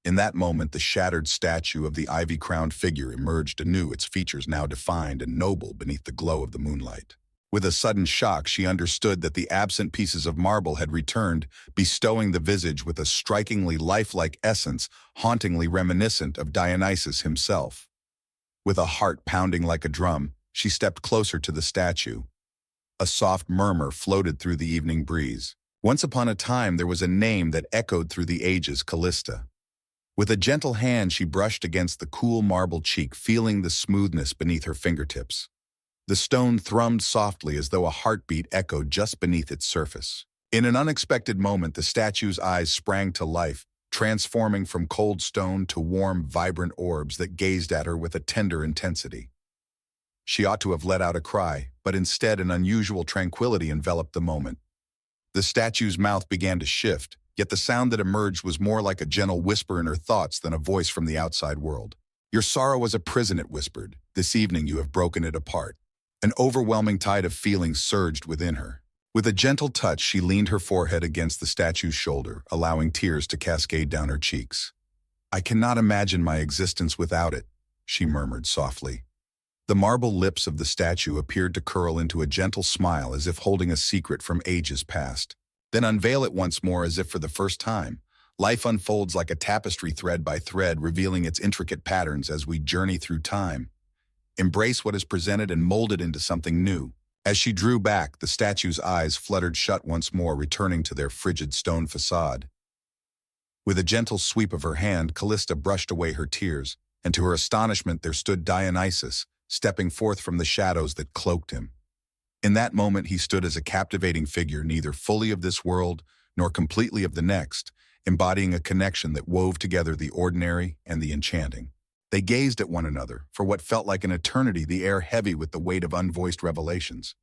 In that moment, the shattered statue of the ivy-crowned figure emerged anew, its features now defined and noble beneath the glow of the moonlight. With a sudden shock, she understood that the absent pieces of marble had returned, bestowing the visage with a strikingly lifelike essence, hauntingly reminiscent of Dionysus himself. With a heart pounding like a drum, she stepped closer to the statue. A soft murmur floated through the evening breeze. Once upon a time, there was a name that echoed through the ages: Callista. With a gentle hand, she brushed against the cool marble cheek, feeling the smoothness beneath her fingertips. The stone thrummed softly, as though a heartbeat echoed just beneath its surface. In an unexpected moment, the statue's eyes sprang to life, transforming from cold stone to warm, vibrant orbs that gazed at her with a tender intensity. She ought to have let out a cry, but instead an unusual tranquility enveloped the moment. The statue's mouth began to shift, yet the sound that emerged was more like a gentle whisper in her thoughts than a voice from the outside world. Your sorrow was a prison, it whispered. This evening you have broken it apart. An overwhelming tide of feelings surged within her. With a gentle touch, she leaned her forehead against the statue's shoulder, allowing tears to cascade down her cheeks. I cannot imagine my existence without it, she murmured softly. The marble lips of the statue appeared to curl into a gentle smile, as if holding a secret from ages past, then unveil it once more as if for the first time, Life unfolds like a tapestry thread by thread, revealing its intricate patterns as we journey through time. Embrace what is presented and mold it into something new. As she drew back, the statue's eyes fluttered shut once more, returning to their frigid stone facade. With a gentle sweep of her hand, Callista brushed away her tears, and to her astonishment there stood Dionysus, stepping forth from the shadows that cloaked him. In that moment he stood as a captivating figure, neither fully of this world nor completely of the next, embodying a connection that wove together the ordinary and the enchanting. They gazed at one another, for what felt like an eternity, the air heavy with the weight of unvoiced revelations.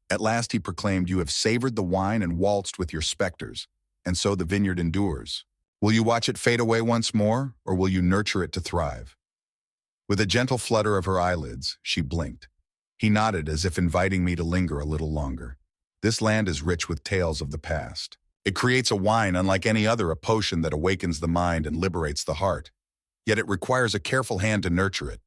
At last he proclaimed, "You have savored the wine and waltzed with your specters, and so the vineyard endures. Will you watch it fade away once more, or will you nurture it to thrive?" With a gentle flutter of her eyelids, she blinked. He nodded as if inviting me to linger a little longer. This land is rich with tales of the past. It creates a wine unlike any other, a potion that awakens the mind and liberates the heart. Yet it requires a careful hand to nurture it.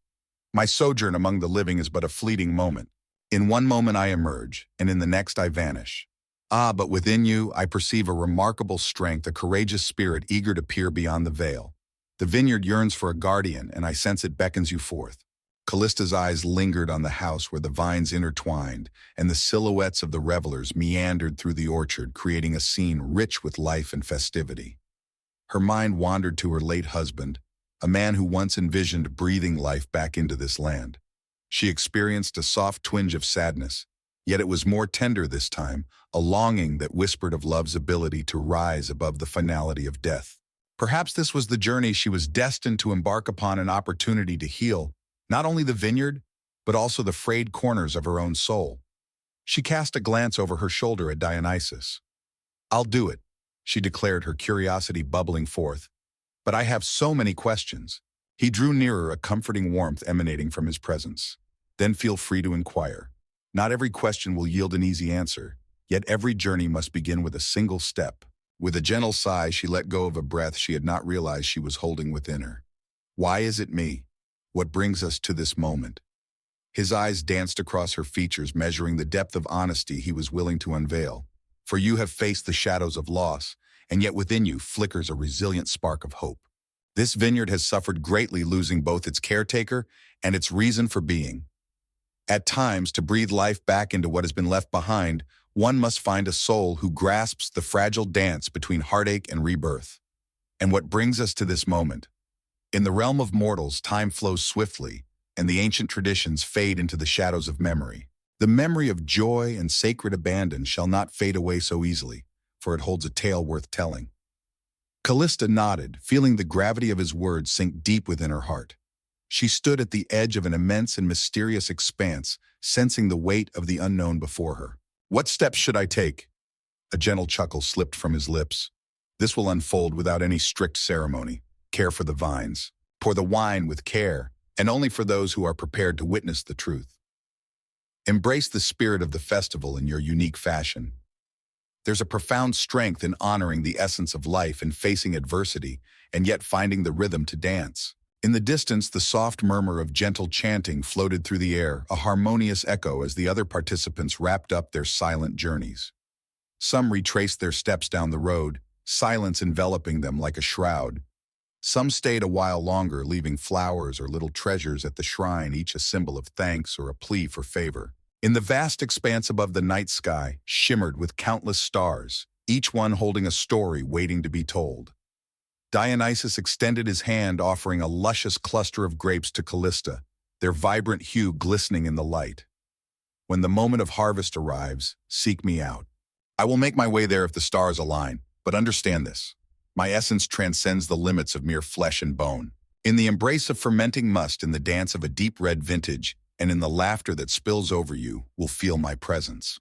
My sojourn among the living is but a fleeting moment. In one moment I emerge, and in the next I vanish. Ah, but within you I perceive a remarkable strength, a courageous spirit eager to peer beyond the veil. The vineyard yearns for a guardian, and I sense it beckons you forth. Callista's eyes lingered on the house where the vines intertwined, and the silhouettes of the revelers meandered through the orchard, creating a scene rich with life and festivity. Her mind wandered to her late husband, a man who once envisioned breathing life back into this land. She experienced a soft twinge of sadness, yet it was more tender this time, a longing that whispered of love's ability to rise above the finality of death. Perhaps this was the journey she was destined to embark upon, an opportunity to heal not only the vineyard, but also the frayed corners of her own soul. She cast a glance over her shoulder at Dionysus. "I'll do it," she declared, her curiosity bubbling forth. "But I have so many questions." He drew nearer, a comforting warmth emanating from his presence. "Then feel free to inquire. Not every question will yield an easy answer, yet every journey must begin with a single step." With a gentle sigh, she let go of a breath she had not realized she was holding within her. "Why is it me? What brings us to this moment?" His eyes danced across her features, measuring the depth of honesty he was willing to unveil. "For you have faced the shadows of loss, and yet within you flickers a resilient spark of hope. This vineyard has suffered greatly, losing both its caretaker and its reason for being. At times, to breathe life back into what has been left behind, one must find a soul who grasps the fragile dance between heartache and rebirth. And what brings us to this moment? In the realm of mortals, time flows swiftly, and the ancient traditions fade into the shadows of memory. The memory of joy and sacred abandon shall not fade away so easily, for it holds a tale worth telling." Callista nodded, feeling the gravity of his words sink deep within her heart. She stood at the edge of an immense and mysterious expanse, sensing the weight of the unknown before her. "What steps should I take?" A gentle chuckle slipped from his lips. "This will unfold without any strict ceremony. Care for the vines. Pour the wine with care, and only for those who are prepared to witness the truth. Embrace the spirit of the festival in your unique fashion. There's a profound strength in honoring the essence of life and facing adversity, and yet finding the rhythm to dance." In the distance, the soft murmur of gentle chanting floated through the air, a harmonious echo as the other participants wrapped up their silent journeys. Some retraced their steps down the road, silence enveloping them like a shroud. Some stayed a while longer, leaving flowers or little treasures at the shrine, each a symbol of thanks or a plea for favor. In the vast expanse above, the night sky shimmered with countless stars, each one holding a story waiting to be told. Dionysus extended his hand, offering a luscious cluster of grapes to Callista, their vibrant hue glistening in the light. "When the moment of harvest arrives, seek me out. I will make my way there if the stars align, but understand this. My essence transcends the limits of mere flesh and bone. In the embrace of fermenting must, in the dance of a deep red vintage, and in the laughter that spills over you, will feel my presence."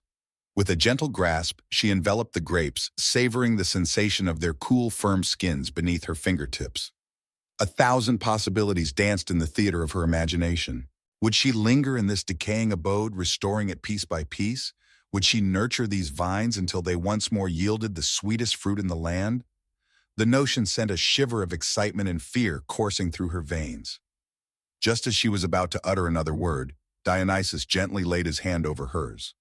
With a gentle grasp, she enveloped the grapes, savoring the sensation of their cool, firm skins beneath her fingertips. 1,000 possibilities danced in the theater of her imagination. Would she linger in this decaying abode, restoring it piece by piece? Would she nurture these vines until they once more yielded the sweetest fruit in the land? The notion sent a shiver of excitement and fear coursing through her veins. Just as she was about to utter another word, Dionysus gently laid his hand over hers.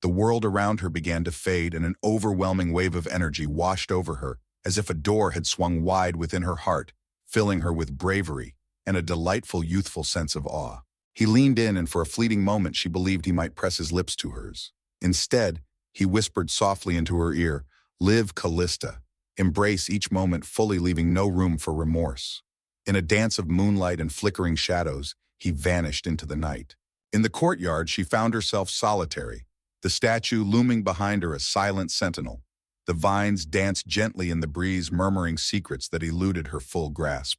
The world around her began to fade, and an overwhelming wave of energy washed over her, as if a door had swung wide within her heart, filling her with bravery and a delightful youthful sense of awe. He leaned in, and for a fleeting moment she believed he might press his lips to hers. Instead, he whispered softly into her ear, "Live, Callista. Embrace each moment fully, leaving no room for remorse." In a dance of moonlight and flickering shadows, he vanished into the night. In the courtyard, she found herself solitary, the statue looming behind her a silent sentinel. The vines danced gently in the breeze, murmuring secrets that eluded her full grasp.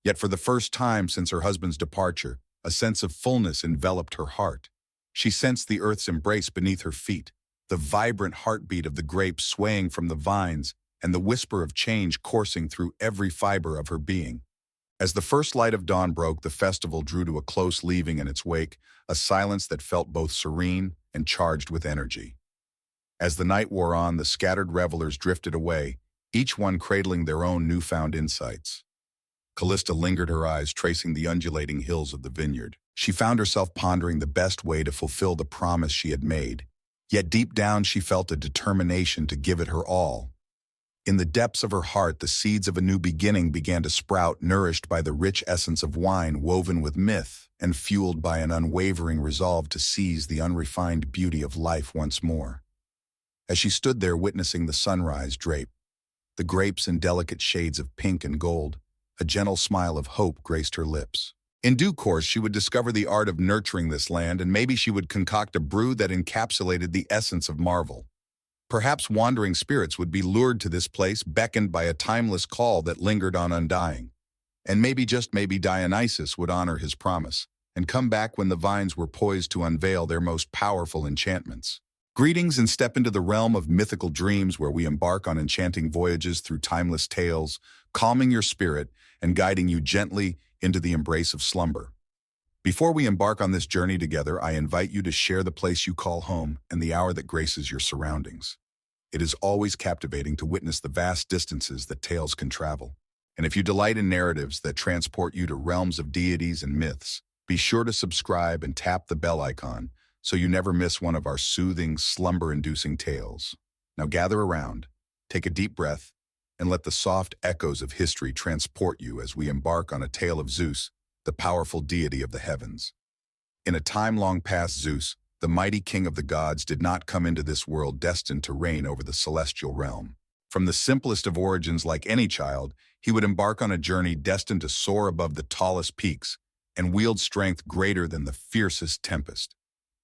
Yet for the first time since her husband's departure, a sense of fullness enveloped her heart. She sensed the earth's embrace beneath her feet, the vibrant heartbeat of the grapes swaying from the vines, and the whisper of change coursing through every fiber of her being. As the first light of dawn broke, the festival drew to a close, leaving in its wake a silence that felt both serene and charged with energy. As the night wore on, the scattered revelers drifted away, each one cradling their own newfound insights. Callista lingered, her eyes tracing the undulating hills of the vineyard. She found herself pondering the best way to fulfill the promise she had made. Yet deep down she felt a determination to give it her all. In the depths of her heart, the seeds of a new beginning began to sprout, nourished by the rich essence of wine woven with myth and fueled by an unwavering resolve to seize the unrefined beauty of life once more. As she stood there witnessing the sunrise drape, the grapes in delicate shades of pink and gold, a gentle smile of hope graced her lips. In due course, she would discover the art of nurturing this land, and maybe she would concoct a brew that encapsulated the essence of marvel. Perhaps wandering spirits would be lured to this place, beckoned by a timeless call that lingered on undying. And maybe, just maybe, Dionysus would honor his promise and come back when the vines were poised to unveil their most powerful enchantments. Greetings, and step into the realm of mythical dreams, where we embark on enchanting voyages through timeless tales, calming your spirit and guiding you gently into the embrace of slumber. Before we embark on this journey together, I invite you to share the place you call home and the hour that graces your surroundings. It is always captivating to witness the vast distances that tales can travel. And if you delight in narratives that transport you to realms of deities and myths, be sure to subscribe and tap the bell icon so you never miss one of our soothing, slumber-inducing tales. Now gather around, take a deep breath, and let the soft echoes of history transport you as we embark on a tale of Zeus, the powerful deity of the heavens. In a time long past, Zeus, the mighty king of the gods, did not come into this world destined to reign over the celestial realm. From the simplest of origins, like any child, he would embark on a journey destined to soar above the tallest peaks and wield strength greater than the fiercest tempest.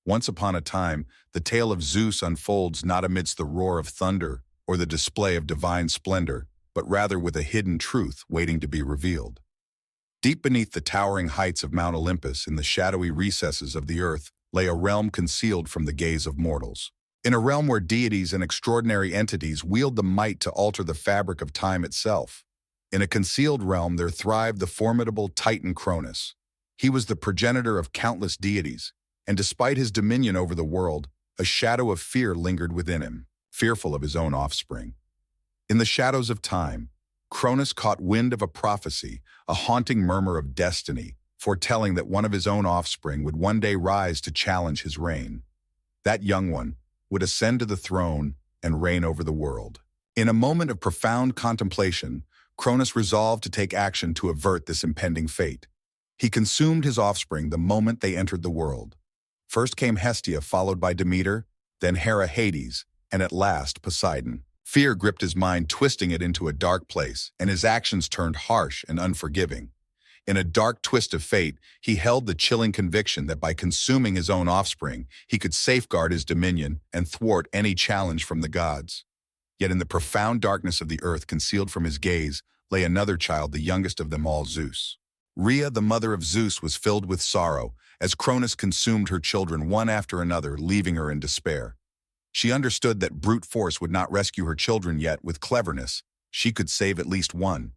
Once upon a time, the tale of Zeus unfolds not amidst the roar of thunder or the display of divine splendor, but rather with a hidden truth waiting to be revealed. Deep beneath the towering heights of Mount Olympus, in the shadowy recesses of the earth, lay a realm concealed from the gaze of mortals. In a realm where deities and extraordinary entities wield the might to alter the fabric of time itself. In a concealed realm there thrived the formidable Titan Cronus. He was the progenitor of countless deities, and despite his dominion over the world, a shadow of fear lingered within him, fearful of his own offspring. In the shadows of time, Cronus caught wind of a prophecy, a haunting murmur of destiny, foretelling that one of his own offspring would one day rise to challenge his reign. That young one would ascend to the throne and reign over the world. In a moment of profound contemplation, Cronus resolved to take action to avert this impending fate. He consumed his offspring the moment they entered the world. First came Hestia, followed by Demeter, then Hera, Hades, and at last Poseidon. Fear gripped his mind, twisting it into a dark place, and his actions turned harsh and unforgiving. In a dark twist of fate, he held the chilling conviction that by consuming his own offspring, he could safeguard his dominion and thwart any challenge from the gods. Yet in the profound darkness of the earth, concealed from his gaze, lay another child, the youngest of them all, Zeus. Rhea, the mother of Zeus, was filled with sorrow as Cronus consumed her children one after another, leaving her in despair. She understood that brute force would not rescue her children, yet with cleverness, she could save at least one.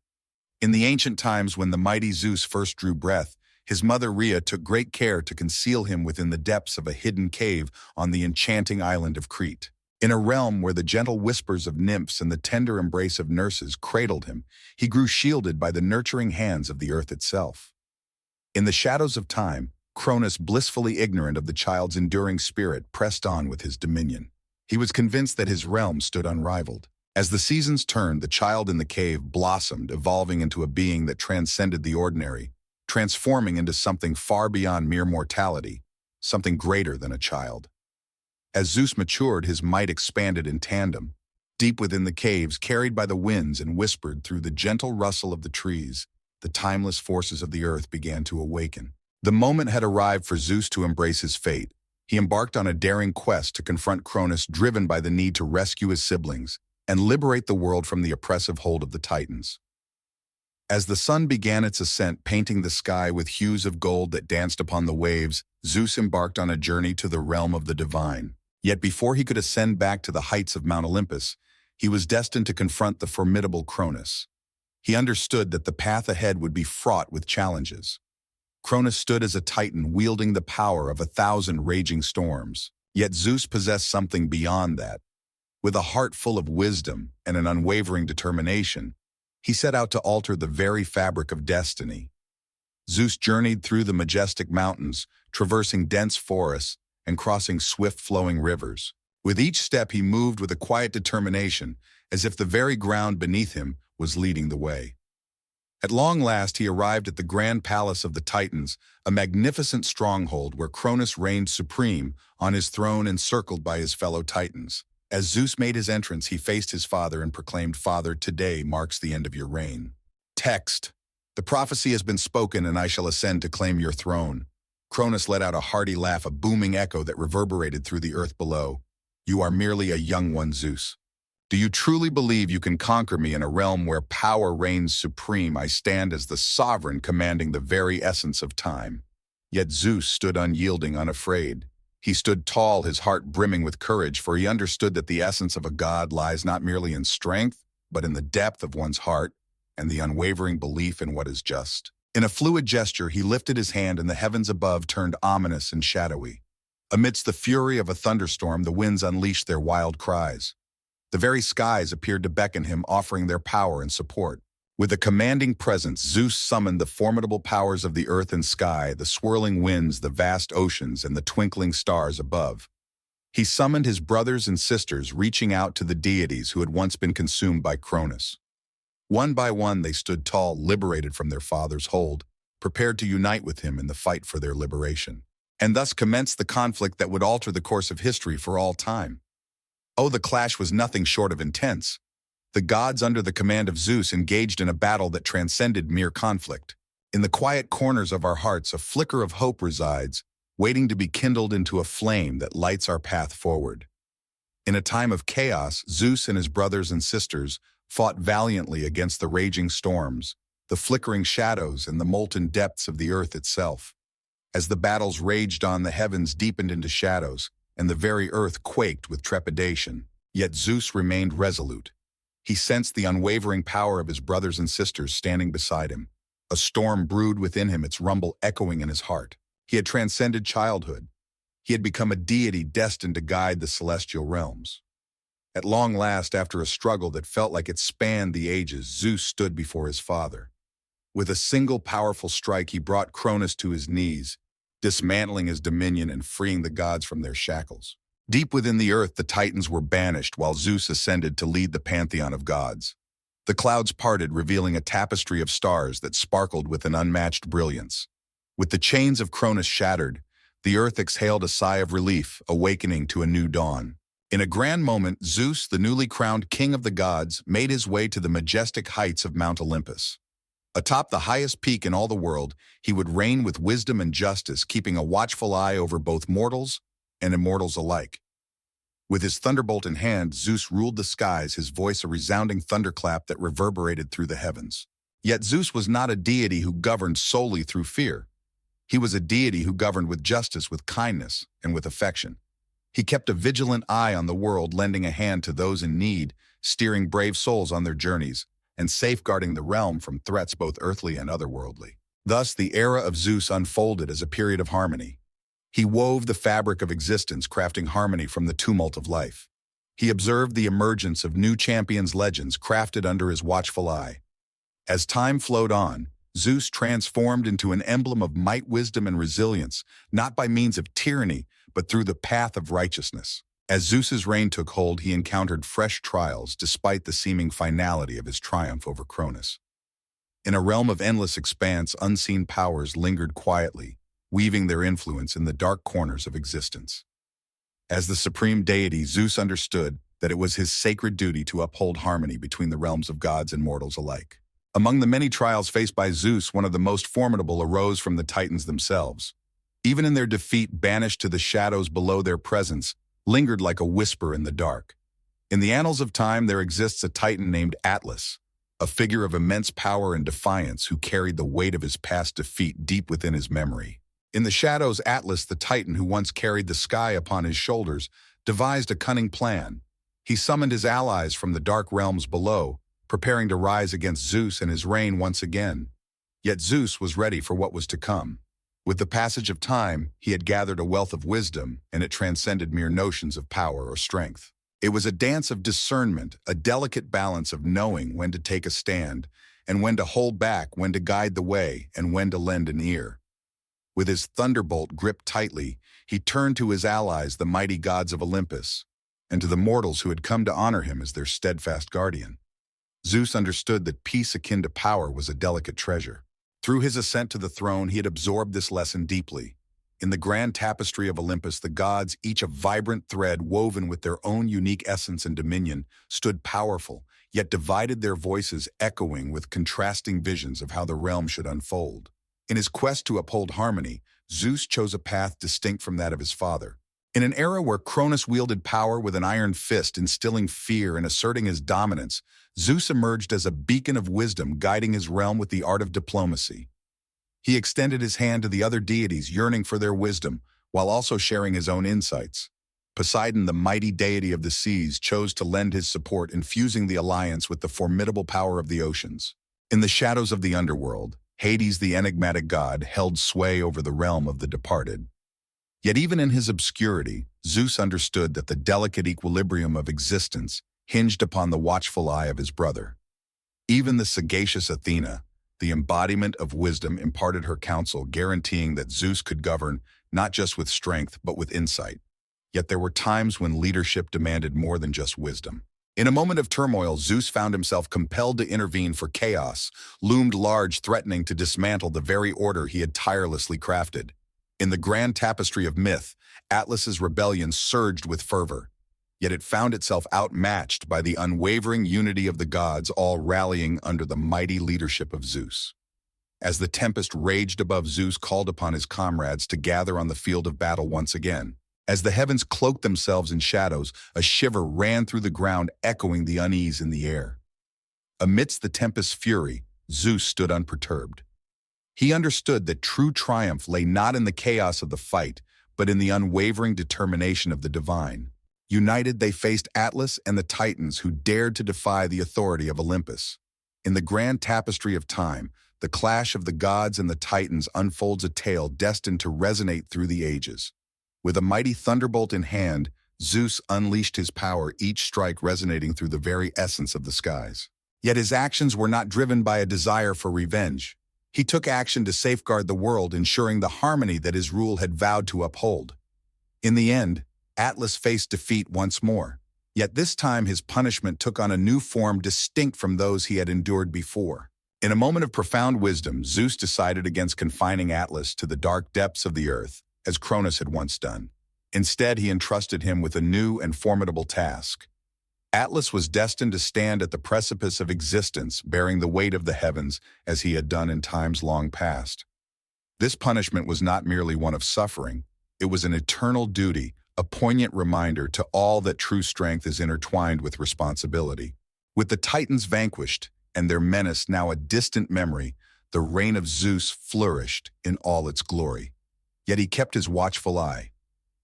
In the ancient times, when the mighty Zeus first drew breath, his mother Rhea took great care to conceal him within the depths of a hidden cave on the enchanting island of Crete. In a realm where the gentle whispers of nymphs and the tender embrace of nurses cradled him, he grew shielded by the nurturing hands of the earth itself. In the shadows of time, Cronus, blissfully ignorant of the child's enduring spirit, pressed on with his dominion. He was convinced that his realm stood unrivaled. As the seasons turned, the child in the cave blossomed, evolving into a being that transcended the ordinary, transforming into something far beyond mere mortality, something greater than a child. As Zeus matured, his might expanded in tandem. Deep within the caves, carried by the winds and whispered through the gentle rustle of the trees, the timeless forces of the earth began to awaken. The moment had arrived for Zeus to embrace his fate. He embarked on a daring quest to confront Cronus, driven by the need to rescue his siblings and liberate the world from the oppressive hold of the Titans. As the sun began its ascent, painting the sky with hues of gold that danced upon the waves, Zeus embarked on a journey to the realm of the divine. Yet before he could ascend back to the heights of Mount Olympus, he was destined to confront the formidable Cronus. He understood that the path ahead would be fraught with challenges. Cronus stood as a titan wielding the power of 1,000 raging storms. Yet Zeus possessed something beyond that. With a heart full of wisdom and an unwavering determination, he set out to alter the very fabric of destiny. Zeus journeyed through the majestic mountains, traversing dense forests and crossing swift-flowing rivers. With each step he moved with a quiet determination, as if the very ground beneath him was leading the way. At long last he arrived at the grand palace of the Titans, a magnificent stronghold where Cronus reigned supreme on his throne encircled by his fellow Titans. As Zeus made his entrance, he faced his father and proclaimed, "Father, today marks the end of your reign." Text: "The prophecy has been spoken, and I shall ascend to claim your throne." Cronus let out a hearty laugh, a booming echo that reverberated through the earth below. "You are merely a young one, Zeus. Do you truly believe you can conquer me in a realm where power reigns supreme? I stand as the sovereign commanding the very essence of time." Yet Zeus stood unyielding, unafraid. He stood tall, his heart brimming with courage, for he understood that the essence of a god lies not merely in strength, but in the depth of one's heart and the unwavering belief in what is just. In a fluid gesture, he lifted his hand, and the heavens above turned ominous and shadowy. Amidst the fury of a thunderstorm, the winds unleashed their wild cries. The very skies appeared to beckon him, offering their power and support. With a commanding presence, Zeus summoned the formidable powers of the earth and sky, the swirling winds, the vast oceans, and the twinkling stars above. He summoned his brothers and sisters, reaching out to the deities who had once been consumed by Cronus. One by one, they stood tall, liberated from their father's hold, prepared to unite with him in the fight for their liberation. And thus commenced the conflict that would alter the course of history for all time. Oh, the clash was nothing short of intense. The gods, under the command of Zeus, engaged in a battle that transcended mere conflict. In the quiet corners of our hearts, a flicker of hope resides, waiting to be kindled into a flame that lights our path forward. In a time of chaos, Zeus and his brothers and sisters fought valiantly against the raging storms, the flickering shadows, and the molten depths of the earth itself. As the battles raged on, the heavens deepened into shadows, and the very earth quaked with trepidation. Yet Zeus remained resolute. He sensed the unwavering power of his brothers and sisters standing beside him. A storm brewed within him, its rumble echoing in his heart. He had transcended childhood. He had become a deity destined to guide the celestial realms. At long last, after a struggle that felt like it spanned the ages, Zeus stood before his father. With a single powerful strike, he brought Cronus to his knees, dismantling his dominion and freeing the gods from their shackles. Deep within the earth, the Titans were banished, while Zeus ascended to lead the pantheon of gods. The clouds parted, revealing a tapestry of stars that sparkled with an unmatched brilliance. With the chains of Cronus shattered, the earth exhaled a sigh of relief, awakening to a new dawn. In a grand moment, Zeus, the newly crowned king of the gods, made his way to the majestic heights of Mount Olympus. Atop the highest peak in all the world, he would reign with wisdom and justice, keeping a watchful eye over both mortals and immortals alike. With his thunderbolt in hand, Zeus ruled the skies, his voice a resounding thunderclap that reverberated through the heavens. Yet Zeus was not a deity who governed solely through fear. He was a deity who governed with justice, with kindness, and with affection. He kept a vigilant eye on the world, lending a hand to those in need, steering brave souls on their journeys, and safeguarding the realm from threats both earthly and otherworldly. Thus, the era of Zeus unfolded as a period of harmony. He wove the fabric of existence, crafting harmony from the tumult of life. He observed the emergence of new champions, legends crafted under his watchful eye. As time flowed on, Zeus transformed into an emblem of might, wisdom, and resilience, not by means of tyranny, but through the path of righteousness. As Zeus's reign took hold, he encountered fresh trials despite the seeming finality of his triumph over Cronus. In a realm of endless expanse, unseen powers lingered quietly, weaving their influence in the dark corners of existence. As the supreme deity, Zeus understood that it was his sacred duty to uphold harmony between the realms of gods and mortals alike. Among the many trials faced by Zeus, one of the most formidable arose from the Titans themselves. Even in their defeat, banished to the shadows below, their presence lingered like a whisper in the dark. In the annals of time, there exists a Titan named Atlas, a figure of immense power and defiance who carried the weight of his past defeat deep within his memory. In the shadows, Atlas, the Titan who once carried the sky upon his shoulders, devised a cunning plan. He summoned his allies from the dark realms below, preparing to rise against Zeus and his reign once again. Yet Zeus was ready for what was to come. With the passage of time, he had gathered a wealth of wisdom, and it transcended mere notions of power or strength. It was a dance of discernment, a delicate balance of knowing when to take a stand, and when to hold back, when to guide the way, and when to lend an ear. With his thunderbolt gripped tightly, he turned to his allies, the mighty gods of Olympus, and to the mortals who had come to honor him as their steadfast guardian. Zeus understood that peace akin to power was a delicate treasure. Through his ascent to the throne, he had absorbed this lesson deeply. In the grand tapestry of Olympus, the gods, each a vibrant thread woven with their own unique essence and dominion, stood powerful, yet divided, their voices echoing with contrasting visions of how the realm should unfold. In his quest to uphold harmony, Zeus chose a path distinct from that of his father. In an era where Cronus wielded power with an iron fist, instilling fear and asserting his dominance, Zeus emerged as a beacon of wisdom, guiding his realm with the art of diplomacy. He extended his hand to the other deities, yearning for their wisdom, while also sharing his own insights. Poseidon, the mighty deity of the seas, chose to lend his support, infusing the alliance with the formidable power of the oceans. In the shadows of the underworld, Hades, the enigmatic god, held sway over the realm of the departed. Yet even in his obscurity, Zeus understood that the delicate equilibrium of existence hinged upon the watchful eye of his brother. Even the sagacious Athena, the embodiment of wisdom, imparted her counsel, guaranteeing that Zeus could govern not just with strength but with insight. Yet there were times when leadership demanded more than just wisdom. In a moment of turmoil, Zeus found himself compelled to intervene, for chaos loomed large, threatening to dismantle the very order he had tirelessly crafted. In the grand tapestry of myth, Atlas's rebellion surged with fervor, yet it found itself outmatched by the unwavering unity of the gods, all rallying under the mighty leadership of Zeus. As the tempest raged above, Zeus called upon his comrades to gather on the field of battle once again. As the heavens cloaked themselves in shadows, a shiver ran through the ground, echoing the unease in the air. Amidst the tempest's fury, Zeus stood unperturbed. He understood that true triumph lay not in the chaos of the fight, but in the unwavering determination of the divine. United, they faced Atlas and the Titans, who dared to defy the authority of Olympus. In the grand tapestry of time, the clash of the gods and the Titans unfolds a tale destined to resonate through the ages. With a mighty thunderbolt in hand, Zeus unleashed his power, each strike resonating through the very essence of the skies. Yet his actions were not driven by a desire for revenge. He took action to safeguard the world, ensuring the harmony that his rule had vowed to uphold. In the end, Atlas faced defeat once more. Yet this time his punishment took on a new form distinct from those he had endured before. In a moment of profound wisdom, Zeus decided against confining Atlas to the dark depths of the earth, as Cronus had once done. Instead, he entrusted him with a new and formidable task. Atlas was destined to stand at the precipice of existence, bearing the weight of the heavens as he had done in times long past. This punishment was not merely one of suffering, it was an eternal duty, a poignant reminder to all that true strength is intertwined with responsibility. With the Titans vanquished and their menace now a distant memory, the reign of Zeus flourished in all its glory. Yet he kept his watchful eye.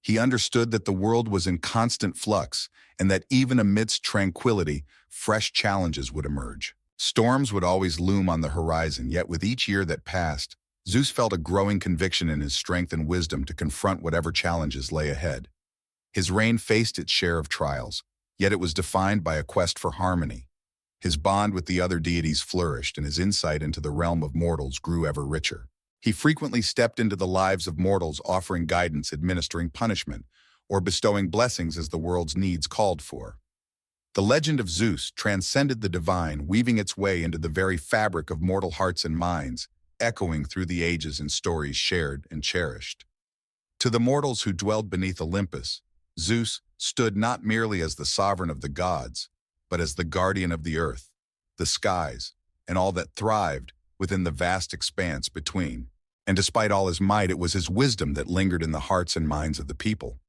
He understood that the world was in constant flux, and that even amidst tranquility, fresh challenges would emerge. Storms would always loom on the horizon, yet with each year that passed, Zeus felt a growing conviction in his strength and wisdom to confront whatever challenges lay ahead. His reign faced its share of trials, yet it was defined by a quest for harmony. His bond with the other deities flourished, and his insight into the realm of mortals grew ever richer. He frequently stepped into the lives of mortals, offering guidance, administering punishment, or bestowing blessings as the world's needs called for. The legend of Zeus transcended the divine, weaving its way into the very fabric of mortal hearts and minds, echoing through the ages in stories shared and cherished. To the mortals who dwelled beneath Olympus, Zeus stood not merely as the sovereign of the gods, but as the guardian of the earth, the skies, and all that thrived within the vast expanse between. And despite all his might, it was his wisdom that lingered in the hearts and minds of the people.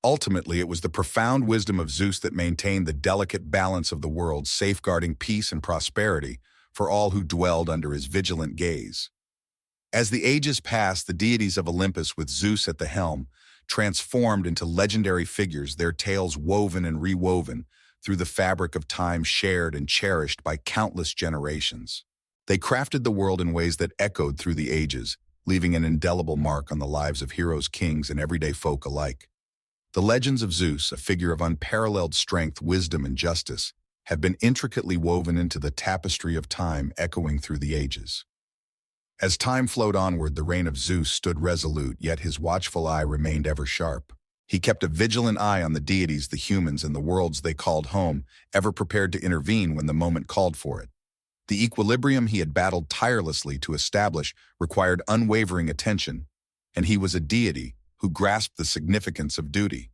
Ultimately, it was the profound wisdom of Zeus that maintained the delicate balance of the world, safeguarding peace and prosperity for all who dwelled under his vigilant gaze. As the ages passed, the deities of Olympus, with Zeus at the helm, transformed into legendary figures, their tales woven and rewoven through the fabric of time, shared and cherished by countless generations. They crafted the world in ways that echoed through the ages, leaving an indelible mark on the lives of heroes, kings, and everyday folk alike. The legends of Zeus, a figure of unparalleled strength, wisdom, and justice, have been intricately woven into the tapestry of time, echoing through the ages. As time flowed onward, the reign of Zeus stood resolute, yet his watchful eye remained ever sharp. He kept a vigilant eye on the deities, the humans, and the worlds they called home, ever prepared to intervene when the moment called for it. The equilibrium he had battled tirelessly to establish required unwavering attention, and he was a deity who grasped the significance of duty.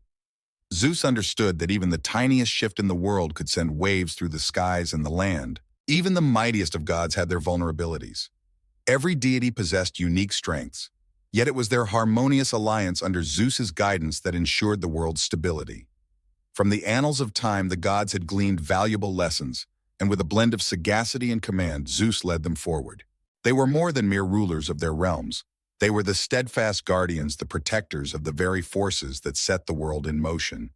Zeus understood that even the tiniest shift in the world could send waves through the skies and the land. Even the mightiest of gods had their vulnerabilities. Every deity possessed unique strengths, yet it was their harmonious alliance under Zeus's guidance that ensured the world's stability. From the annals of time, the gods had gleaned valuable lessons, and with a blend of sagacity and command, Zeus led them forward. They were more than mere rulers of their realms. They were the steadfast guardians, the protectors of the very forces that set the world in motion.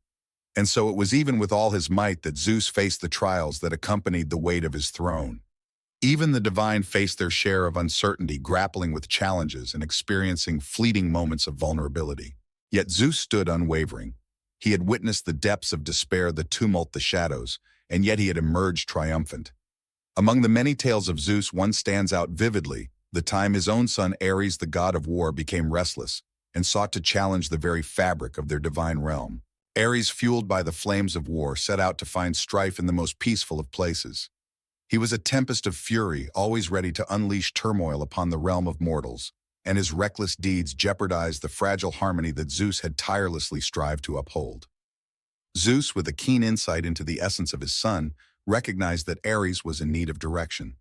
And so it was even with all his might that Zeus faced the trials that accompanied the weight of his throne. Even the divine faced their share of uncertainty, grappling with challenges and experiencing fleeting moments of vulnerability. Yet Zeus stood unwavering. He had witnessed the depths of despair, the tumult, the shadows, and yet he had emerged triumphant. Among the many tales of Zeus, one stands out vividly: the time his own son Ares, the god of war, became restless and sought to challenge the very fabric of their divine realm. Ares, fueled by the flames of war, set out to find strife in the most peaceful of places. He was a tempest of fury, always ready to unleash turmoil upon the realm of mortals, and his reckless deeds jeopardized the fragile harmony that Zeus had tirelessly strived to uphold. Zeus, with a keen insight into the essence of his son, recognized that Ares was in need of direction.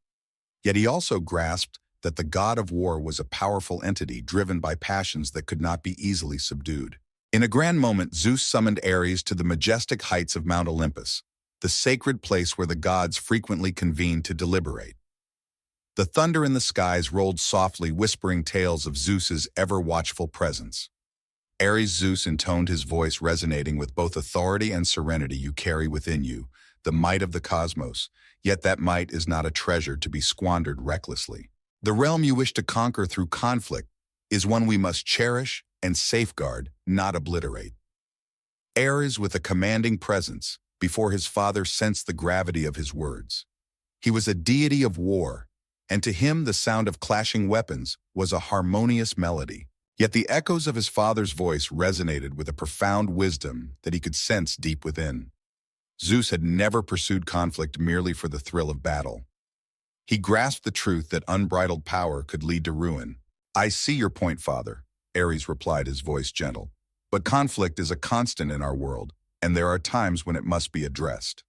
Yet he also grasped that the god of war was a powerful entity driven by passions that could not be easily subdued. In a grand moment, Zeus summoned Ares to the majestic heights of Mount Olympus, the sacred place where the gods frequently convened to deliberate. The thunder in the skies rolled softly, whispering tales of Zeus's ever-watchful presence. Ares, Zeus intoned his voice, resonating with both authority and serenity. You carry within you the might of the cosmos, yet that might is not a treasure to be squandered recklessly. The realm you wish to conquer through conflict is one we must cherish and safeguard, not obliterate. Ares, with a commanding presence, before his father, sensed the gravity of his words. He was a deity of war, and to him the sound of clashing weapons was a harmonious melody. Yet the echoes of his father's voice resonated with a profound wisdom that he could sense deep within. Zeus had never pursued conflict merely for the thrill of battle. He grasped the truth that unbridled power could lead to ruin. I see your point, father, Ares replied, his voice gentle. But conflict is a constant in our world, and there are times when it must be addressed.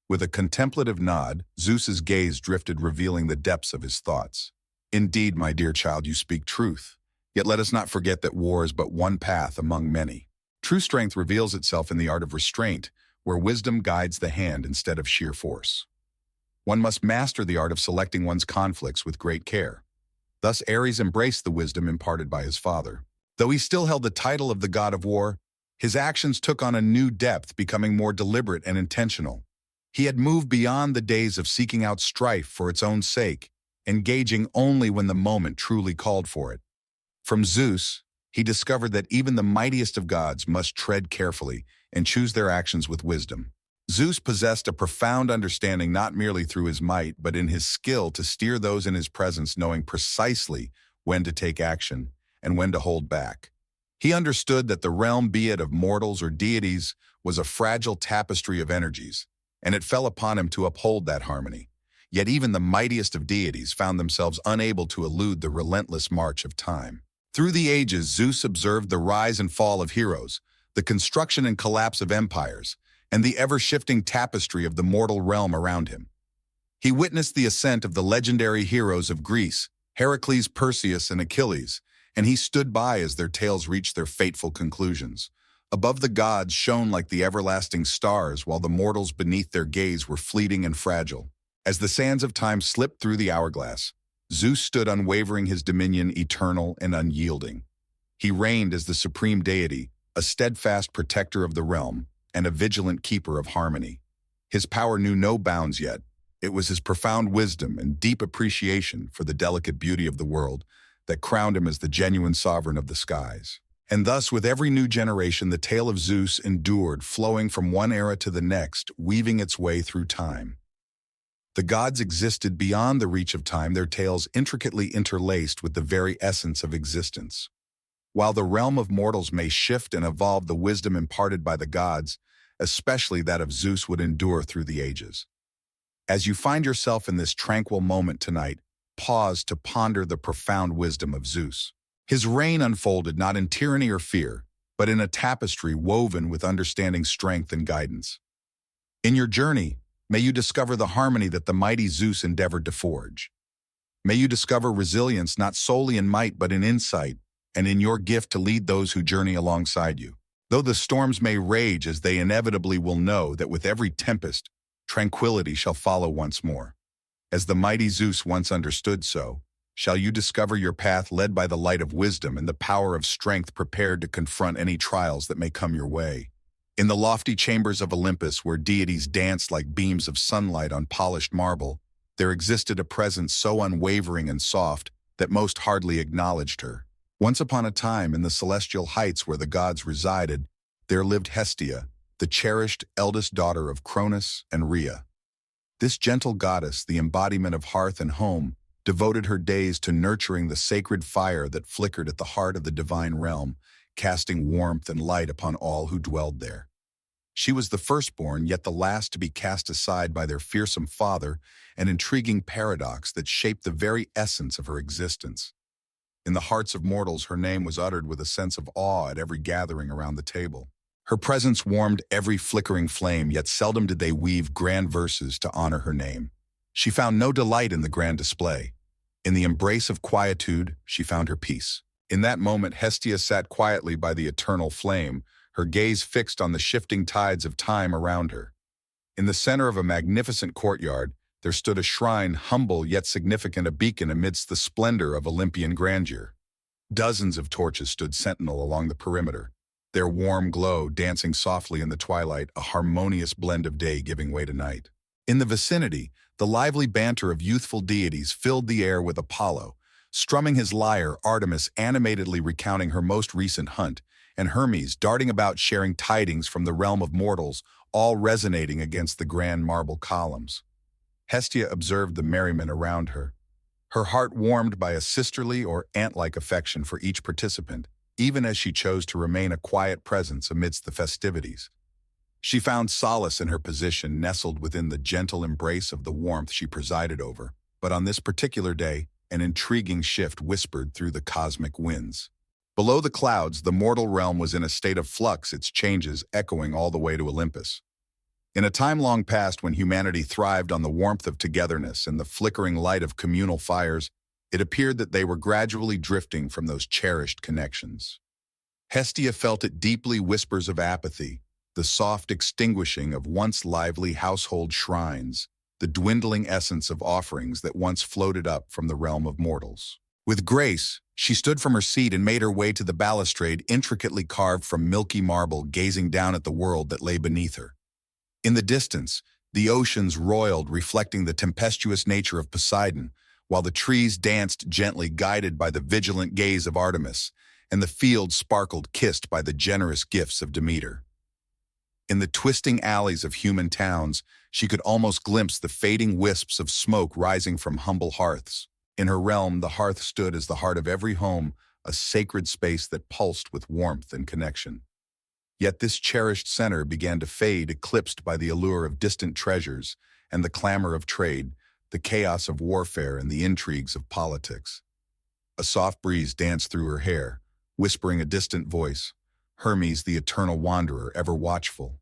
With a contemplative nod, Zeus's gaze drifted, revealing the depths of his thoughts. Indeed, my dear child, you speak truth. Yet let us not forget that war is but one path among many. True strength reveals itself in the art of restraint, where wisdom guides the hand instead of sheer force. One must master the art of selecting one's conflicts with great care. Thus Ares embraced the wisdom imparted by his father. Though he still held the title of the god of war, his actions took on a new depth, becoming more deliberate and intentional. He had moved beyond the days of seeking out strife for its own sake, engaging only when the moment truly called for it. From Zeus, he discovered that even the mightiest of gods must tread carefully and choose their actions with wisdom. Zeus possessed a profound understanding, not merely through his might, but in his skill to steer those in his presence, knowing precisely when to take action and when to hold back. He understood that the realm, be it of mortals or deities, was a fragile tapestry of energies, and it fell upon him to uphold that harmony. Yet even the mightiest of deities found themselves unable to elude the relentless march of time. Through the ages, Zeus observed the rise and fall of heroes, the construction and collapse of empires, and the ever-shifting tapestry of the mortal realm around him. He witnessed the ascent of the legendary heroes of Greece, Heracles, Perseus, and Achilles, and he stood by as their tales reached their fateful conclusions. Above the gods shone like the everlasting stars, while the mortals beneath their gaze were fleeting and fragile. As the sands of time slipped through the hourglass, Zeus stood unwavering, his dominion eternal and unyielding. He reigned as the supreme deity, a steadfast protector of the realm, and a vigilant keeper of harmony. His power knew no bounds yet. It was his profound wisdom and deep appreciation for the delicate beauty of the world that crowned him as the genuine sovereign of the skies. And thus, with every new generation, the tale of Zeus endured, flowing from one era to the next, weaving its way through time. The gods existed beyond the reach of time, their tales intricately interlaced with the very essence of existence. While the realm of mortals may shift and evolve, the wisdom imparted by the gods, especially that of Zeus, would endure through the ages. As you find yourself in this tranquil moment tonight, pause to ponder the profound wisdom of Zeus. His reign unfolded not in tyranny or fear, but in a tapestry woven with understanding, strength, and guidance. In your journey, may you discover the harmony that the mighty Zeus endeavored to forge. May you discover resilience not solely in might but in insight, and in your gift to lead those who journey alongside you. Though the storms may rage, as they inevitably will, know that with every tempest, tranquility shall follow once more. As the mighty Zeus once understood, so shall you discover your path, led by the light of wisdom and the power of strength, prepared to confront any trials that may come your way. In the lofty chambers of Olympus, where deities danced like beams of sunlight on polished marble, there existed a presence so unwavering and soft that most hardly acknowledged her. Once upon a time, in the celestial heights where the gods resided, there lived Hestia, the cherished eldest daughter of Cronus and Rhea. This gentle goddess, the embodiment of hearth and home, devoted her days to nurturing the sacred fire that flickered at the heart of the divine realm, casting warmth and light upon all who dwelled there. She was the firstborn, yet the last to be cast aside by their fearsome father, an intriguing paradox that shaped the very essence of her existence. In the hearts of mortals, her name was uttered with a sense of awe at every gathering around the table. Her presence warmed every flickering flame, yet seldom did they weave grand verses to honor her name. She found no delight in the grand display. In the embrace of quietude, she found her peace. In that moment, Hestia sat quietly by the eternal flame, her gaze fixed on the shifting tides of time around her. In the center of a magnificent courtyard, there stood a shrine, humble yet significant, a beacon amidst the splendor of Olympian grandeur. Dozens of torches stood sentinel along the perimeter, their warm glow dancing softly in the twilight, a harmonious blend of day giving way to night. In the vicinity, the lively banter of youthful deities filled the air, with Apollo strumming his lyre, Artemis animatedly recounting her most recent hunt, and Hermes darting about sharing tidings from the realm of mortals, all resonating against the grand marble columns. Hestia observed the merriment around her, her heart warmed by a sisterly or aunt-like affection for each participant, even as she chose to remain a quiet presence amidst the festivities. She found solace in her position, nestled within the gentle embrace of the warmth she presided over. But on this particular day, an intriguing shift whispered through the cosmic winds. Below the clouds, the mortal realm was in a state of flux, its changes echoing all the way to Olympus. In a time long past, when humanity thrived on the warmth of togetherness and the flickering light of communal fires, it appeared that they were gradually drifting from those cherished connections. Hestia felt it deeply, whispers of apathy, the soft extinguishing of once lively household shrines, the dwindling essence of offerings that once floated up from the realm of mortals. With grace, she stood from her seat and made her way to the balustrade intricately carved from milky marble, gazing down at the world that lay beneath her. In the distance, the oceans roiled, reflecting the tempestuous nature of Poseidon, while the trees danced gently, guided by the vigilant gaze of Artemis, and the fields sparkled, kissed by the generous gifts of Demeter. In the twisting alleys of human towns, she could almost glimpse the fading wisps of smoke rising from humble hearths. In her realm, the hearth stood as the heart of every home, a sacred space that pulsed with warmth and connection. Yet this cherished center began to fade, eclipsed by the allure of distant treasures and the clamor of trade, the chaos of warfare and the intrigues of politics. A soft breeze danced through her hair, whispering a distant voice, Hermes, the eternal wanderer, ever watchful.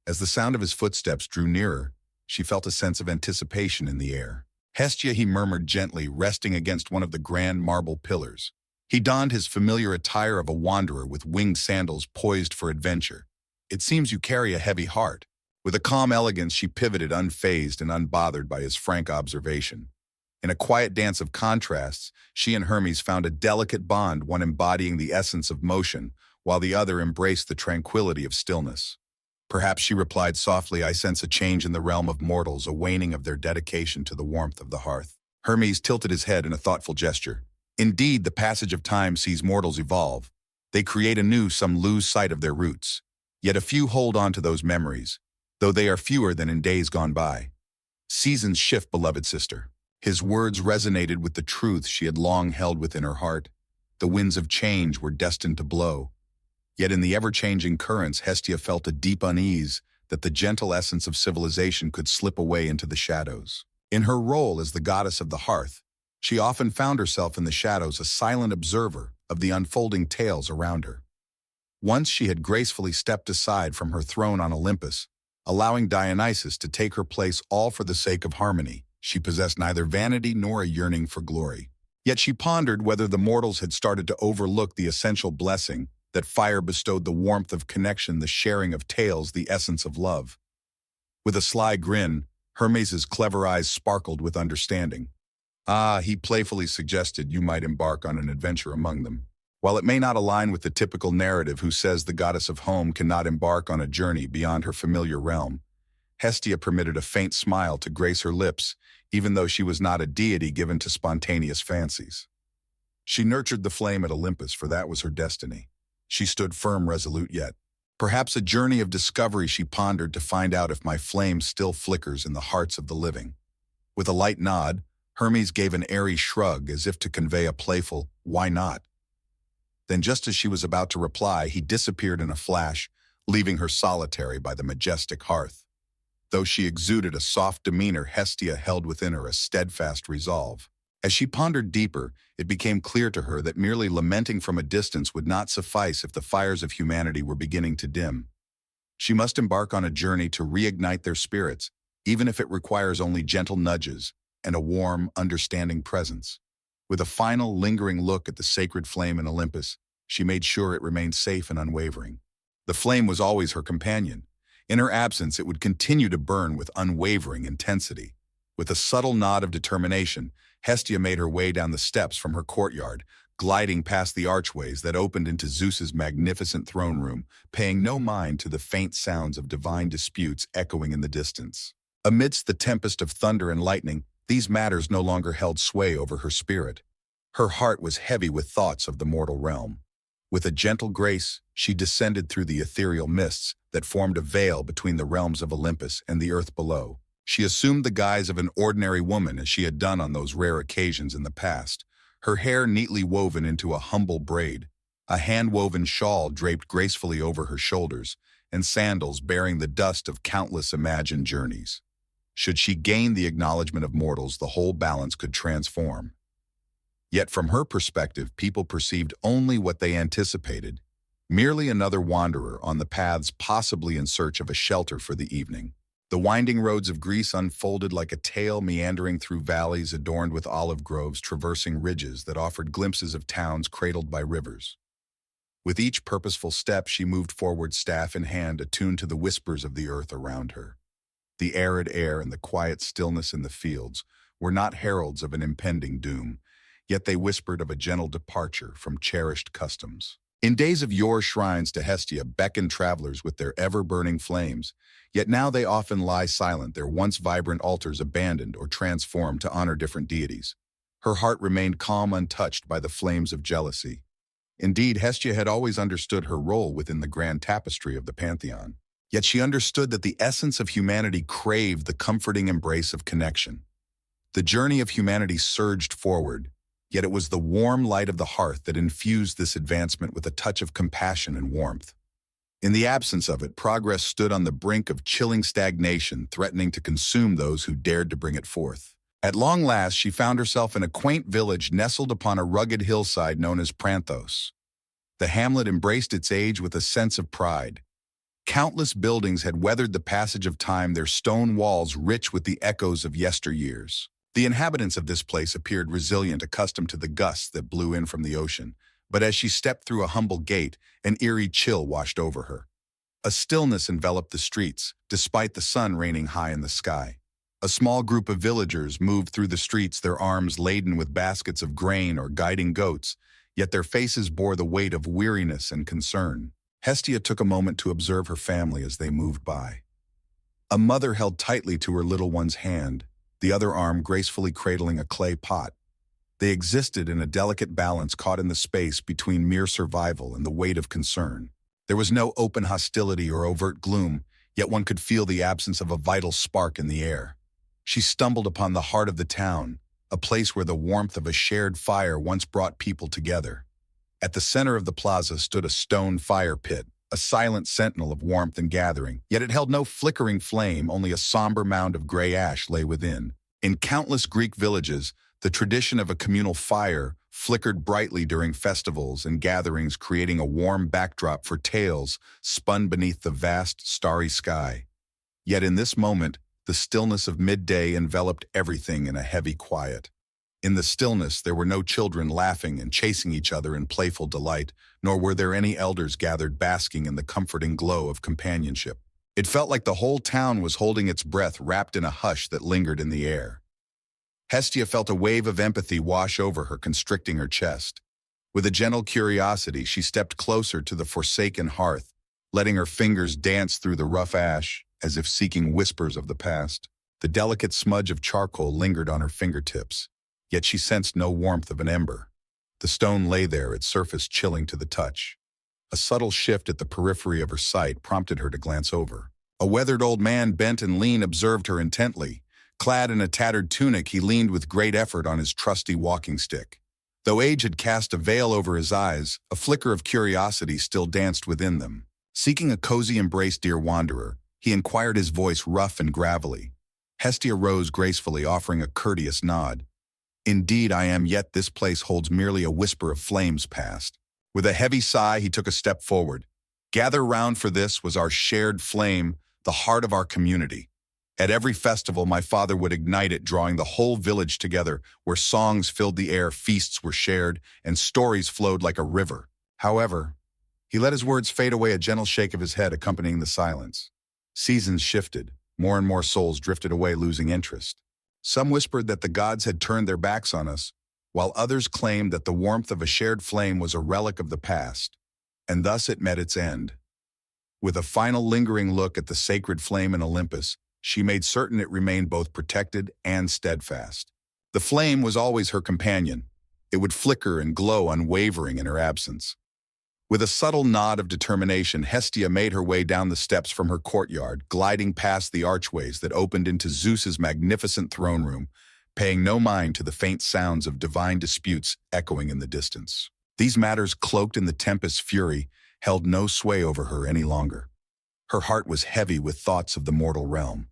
As the sound of his footsteps drew nearer, she felt a sense of anticipation in the air. Hestia, he murmured gently, resting against one of the grand marble pillars. He donned his familiar attire of a wanderer with winged sandals poised for adventure. It seems you carry a heavy heart. With a calm elegance, she pivoted, unfazed and unbothered by his frank observation. In a quiet dance of contrasts, she and Hermes found a delicate bond, one embodying the essence of motion, while the other embraced the tranquility of stillness. Perhaps, she replied softly, I sense a change in the realm of mortals, a waning of their dedication to the warmth of the hearth. Hermes tilted his head in a thoughtful gesture. Indeed, the passage of time sees mortals evolve. They create anew, some lose sight of their roots. Yet a few hold on to those memories, though they are fewer than in days gone by. Seasons shift, beloved sister. His words resonated with the truth she had long held within her heart. The winds of change were destined to blow. Yet in the ever-changing currents, Hestia felt a deep unease that the gentle essence of civilization could slip away into the shadows. In her role as the goddess of the hearth, she often found herself in the shadows, a silent observer of the unfolding tales around her. Once she had gracefully stepped aside from her throne on Olympus, allowing Dionysus to take her place, all for the sake of harmony. She possessed neither vanity nor a yearning for glory. Yet she pondered whether the mortals had started to overlook the essential blessing that fire bestowed, the warmth of connection, the sharing of tales, the essence of love. With a sly grin, Hermes's clever eyes sparkled with understanding. Ah, he playfully suggested, you might embark on an adventure among them. While it may not align with the typical narrative who says the goddess of home cannot embark on a journey beyond her familiar realm, Hestia permitted a faint smile to grace her lips, even though she was not a deity given to spontaneous fancies. She nurtured the flame at Olympus, for that was her destiny. She stood firm, resolute yet. Perhaps a journey of discovery, she pondered, to find out if my flame still flickers in the hearts of the living. With a light nod, Hermes gave an airy shrug as if to convey a playful, why not? Then, just as she was about to reply, he disappeared in a flash, leaving her solitary by the majestic hearth. Though she exuded a soft demeanor, Hestia held within her a steadfast resolve. As she pondered deeper, it became clear to her that merely lamenting from a distance would not suffice if the fires of humanity were beginning to dim. She must embark on a journey to reignite their spirits, even if it requires only gentle nudges and a warm, understanding presence. With a final, lingering look at the sacred flame in Olympus, she made sure it remained safe and unwavering. The flame was always her companion. In her absence, it would continue to burn with unwavering intensity. With a subtle nod of determination, Hestia made her way down the steps from her courtyard, gliding past the archways that opened into Zeus's magnificent throne room, paying no mind to the faint sounds of divine disputes echoing in the distance. Amidst the tempest of thunder and lightning, these matters no longer held sway over her spirit. Her heart was heavy with thoughts of the mortal realm. With a gentle grace, she descended through the ethereal mists that formed a veil between the realms of Olympus and the earth below. She assumed the guise of an ordinary woman, as she had done on those rare occasions in the past, her hair neatly woven into a humble braid, a hand-woven shawl draped gracefully over her shoulders, and sandals bearing the dust of countless imagined journeys. Should she gain the acknowledgement of mortals, the whole balance could transform. Yet from her perspective, people perceived only what they anticipated, merely another wanderer on the paths, possibly in search of a shelter for the evening. The winding roads of Greece unfolded like a tale, meandering through valleys adorned with olive groves, traversing ridges that offered glimpses of towns cradled by rivers. With each purposeful step, she moved forward, staff in hand, attuned to the whispers of the earth around her. The arid air and the quiet stillness in the fields were not heralds of an impending doom, yet they whispered of a gentle departure from cherished customs. In days of yore, shrines to Hestia beckoned travelers with their ever-burning flames, yet now they often lie silent, their once vibrant altars abandoned or transformed to honor different deities. Her heart remained calm, untouched by the flames of jealousy. Indeed, Hestia had always understood her role within the grand tapestry of the pantheon. Yet she understood that the essence of humanity craved the comforting embrace of connection. The journey of humanity surged forward, Yet it was the warm light of the hearth that infused this advancement with a touch of compassion and warmth. In the absence of it, progress stood on the brink of chilling stagnation, threatening to consume those who dared to bring it forth. At long last, she found herself in a quaint village nestled upon a rugged hillside known as Pranthos. The hamlet embraced its age with a sense of pride. Countless buildings had weathered the passage of time, their stone walls rich with the echoes of yesteryears. The inhabitants of this place appeared resilient, accustomed to the gusts that blew in from the ocean. But as she stepped through a humble gate, an eerie chill washed over her. A stillness enveloped the streets, despite the sun reigning high in the sky. A small group of villagers moved through the streets, their arms laden with baskets of grain or guiding goats, yet their faces bore the weight of weariness and concern. Hestia took a moment to observe her family as they moved by. A mother held tightly to her little one's hand, the other arm gracefully cradling a clay pot. They existed in a delicate balance, caught in the space between mere survival and the weight of concern. There was no open hostility or overt gloom, yet one could feel the absence of a vital spark in the air. She stumbled upon the heart of the town, a place where the warmth of a shared fire once brought people together. At the center of the plaza stood a stone fire pit, a silent sentinel of warmth and gathering, yet it held no flickering flame, only a somber mound of gray ash lay within. In countless Greek villages, the tradition of a communal fire flickered brightly during festivals and gatherings, creating a warm backdrop for tales spun beneath the vast, starry sky. Yet in this moment, the stillness of midday enveloped everything in a heavy quiet. In the stillness, there were no children laughing and chasing each other in playful delight, nor were there any elders gathered basking in the comforting glow of companionship. It felt like the whole town was holding its breath, wrapped in a hush that lingered in the air. Hestia felt a wave of empathy wash over her, constricting her chest. With a gentle curiosity, she stepped closer to the forsaken hearth, letting her fingers dance through the rough ash, as if seeking whispers of the past. The delicate smudge of charcoal lingered on her fingertips, yet she sensed no warmth of an ember. The stone lay there, its surface chilling to the touch. A subtle shift at the periphery of her sight prompted her to glance over. A weathered old man, bent and lean, observed her intently. Clad in a tattered tunic, he leaned with great effort on his trusty walking stick. Though age had cast a veil over his eyes, a flicker of curiosity still danced within them. Seeking a cozy embrace, dear wanderer, he inquired, his voice rough and gravelly. Hestia rose gracefully, offering a courteous nod. Indeed I am, yet this place holds merely a whisper of flames past. With a heavy sigh, he took a step forward. Gather round, for this was our shared flame, the heart of our community. At every festival, my father would ignite it, drawing the whole village together, where songs filled the air, feasts were shared, and stories flowed like a river. However, he let his words fade away, a gentle shake of his head accompanying the silence. Seasons shifted. More and more souls drifted away, losing interest. Some whispered that the gods had turned their backs on us, while others claimed that the warmth of a shared flame was a relic of the past, and thus it met its end. With a final lingering look at the sacred flame in Olympus, she made certain it remained both protected and steadfast. The flame was always her companion. It would flicker and glow unwavering in her absence. With a subtle nod of determination, Hestia made her way down the steps from her courtyard, gliding past the archways that opened into Zeus's magnificent throne room, paying no mind to the faint sounds of divine disputes echoing in the distance. These matters, cloaked in the tempest's fury, held no sway over her any longer. Her heart was heavy with thoughts of the mortal realm.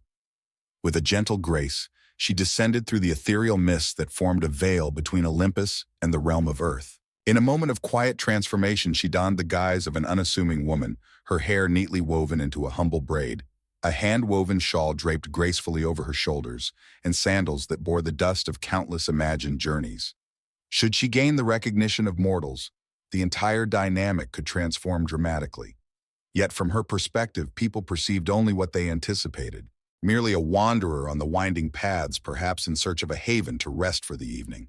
With a gentle grace, she descended through the ethereal mists that formed a veil between Olympus and the realm of earth. In a moment of quiet transformation, she donned the guise of an unassuming woman, her hair neatly woven into a humble braid, a hand-woven shawl draped gracefully over her shoulders, and sandals that bore the dust of countless imagined journeys. Should she gain the recognition of mortals, the entire dynamic could transform dramatically. Yet from her perspective, people perceived only what they anticipated, merely a wanderer on the winding paths, perhaps in search of a haven to rest for the evening.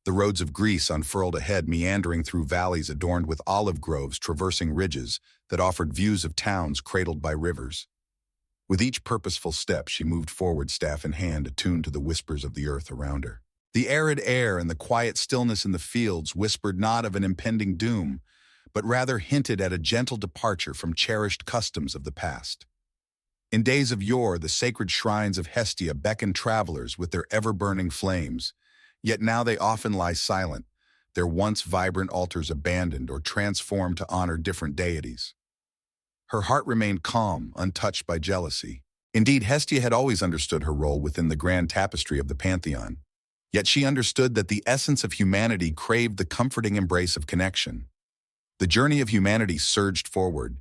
The roads of Greece unfurled ahead, meandering through valleys adorned with olive groves, traversing ridges that offered views of towns cradled by rivers. With each purposeful step, she moved forward, staff in hand, attuned to the whispers of the earth around her. The arid air and the quiet stillness in the fields whispered not of an impending doom, but rather hinted at a gentle departure from cherished customs of the past. In days of yore, the sacred shrines of Hestia beckoned travelers with their ever-burning flames, Yet now they often lie silent, their once vibrant altars abandoned or transformed to honor different deities. Her heart remained calm, untouched by jealousy. Indeed, Hestia had always understood her role within the grand tapestry of the pantheon. Yet she understood that the essence of humanity craved the comforting embrace of connection. The journey of humanity surged forward,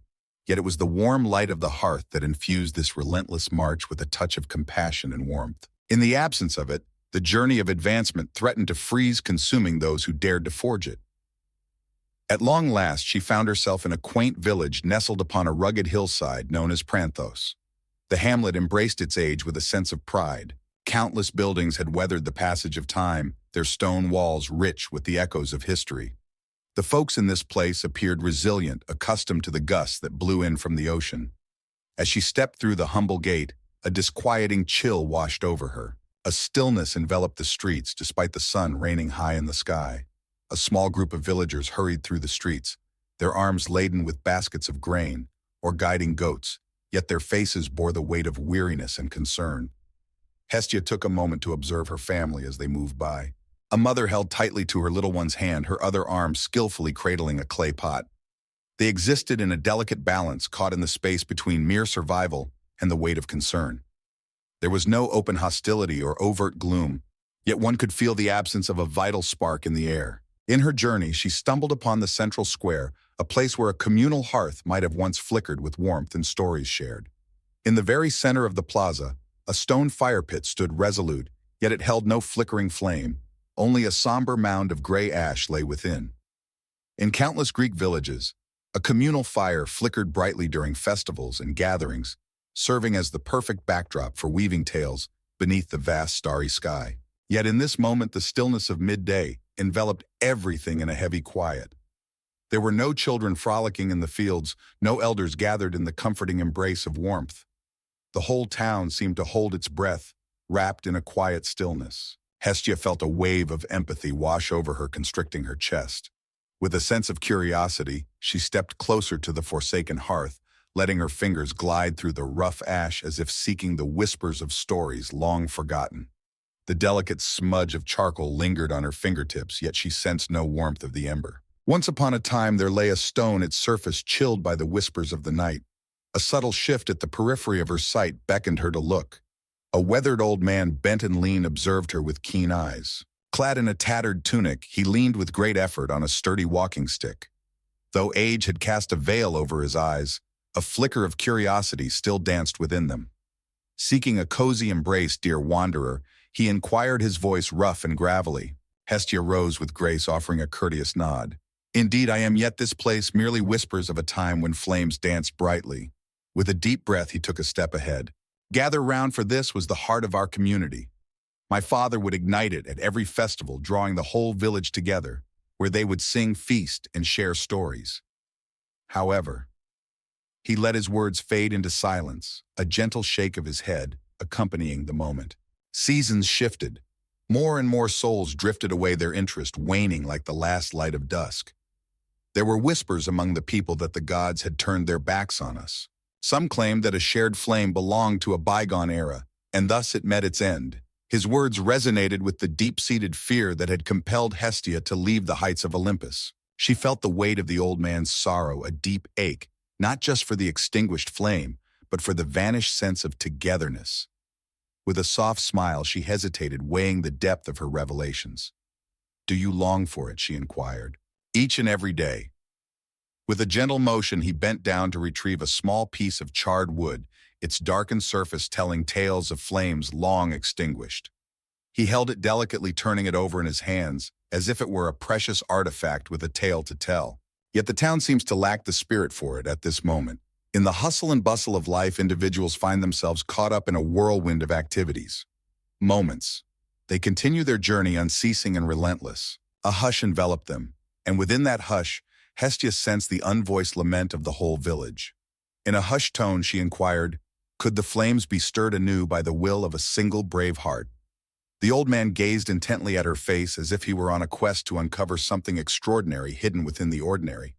yet it was the warm light of the hearth that infused this relentless march with a touch of compassion and warmth. In the absence of it, the journey of advancement threatened to freeze, consuming those who dared to forge it. At long last, she found herself in a quaint village nestled upon a rugged hillside known as Pranthos. The hamlet embraced its age with a sense of pride. Countless buildings had weathered the passage of time, their stone walls rich with the echoes of history. The folks in this place appeared resilient, accustomed to the gusts that blew in from the ocean. As she stepped through the humble gate, a disquieting chill washed over her. A stillness enveloped the streets despite the sun reigning high in the sky. A small group of villagers hurried through the streets, their arms laden with baskets of grain or guiding goats, yet their faces bore the weight of weariness and concern. Hestia took a moment to observe her family as they moved by. A mother held tightly to her little one's hand, her other arm skillfully cradling a clay pot. They existed in a delicate balance, caught in the space between mere survival and the weight of concern. There was no open hostility or overt gloom, yet one could feel the absence of a vital spark in the air. In her journey, she stumbled upon the central square, a place where a communal hearth might have once flickered with warmth and stories shared. In the very center of the plaza, a stone fire pit stood resolute, yet it held no flickering flame. Only a somber mound of gray ash lay within. In countless Greek villages, a communal fire flickered brightly during festivals and gatherings, serving as the perfect backdrop for weaving tales beneath the vast starry sky. Yet in this moment, the stillness of midday enveloped everything in a heavy quiet. There were no children frolicking in the fields, no elders gathered in the comforting embrace of warmth. The whole town seemed to hold its breath, wrapped in a quiet stillness. Hestia felt a wave of empathy wash over her, constricting her chest. With a sense of curiosity, she stepped closer to the forsaken hearth, letting her fingers glide through the rough ash as if seeking the whispers of stories long forgotten. The delicate smudge of charcoal lingered on her fingertips, yet she sensed no warmth of the ember. Once upon a time, there lay a stone, its surface chilled by the whispers of the night. A subtle shift at the periphery of her sight beckoned her to look. A weathered old man, bent and lean, observed her with keen eyes. Clad in a tattered tunic, he leaned with great effort on a sturdy walking stick. Though age had cast a veil over his eyes, a flicker of curiosity still danced within them. Seeking a cozy embrace, dear wanderer, he inquired, his voice rough and gravelly. Hestia rose with grace, offering a courteous nod. Indeed, I am, yet this place merely whispers of a time when flames danced brightly. With a deep breath, he took a step ahead. Gather round, for this was the heart of our community. My father would ignite it at every festival, drawing the whole village together, where they would sing, feast, and share stories. However, he let his words fade into silence, a gentle shake of his head accompanying the moment. Seasons shifted. More and more souls drifted away, their interest waning like the last light of dusk. There were whispers among the people that the gods had turned their backs on us. Some claimed that a shared flame belonged to a bygone era, and thus it met its end. His words resonated with the deep-seated fear that had compelled Hestia to leave the heights of Olympus. She felt the weight of the old man's sorrow, a deep ache, not just for the extinguished flame, but for the vanished sense of togetherness. With a soft smile, she hesitated, weighing the depth of her revelations. "Do you long for it?" she inquired. "Each and every day." With a gentle motion, he bent down to retrieve a small piece of charred wood, its darkened surface telling tales of flames long extinguished. He held it delicately, turning it over in his hands, as if it were a precious artifact with a tale to tell. Yet the town seems to lack the spirit for it at this moment. In the hustle and bustle of life, individuals find themselves caught up in a whirlwind of activities. Moments. They continue their journey unceasing and relentless. A hush enveloped them, and within that hush, Hestia sensed the unvoiced lament of the whole village. In a hushed tone, she inquired, could the flames be stirred anew by the will of a single brave heart? The old man gazed intently at her face as if he were on a quest to uncover something extraordinary hidden within the ordinary.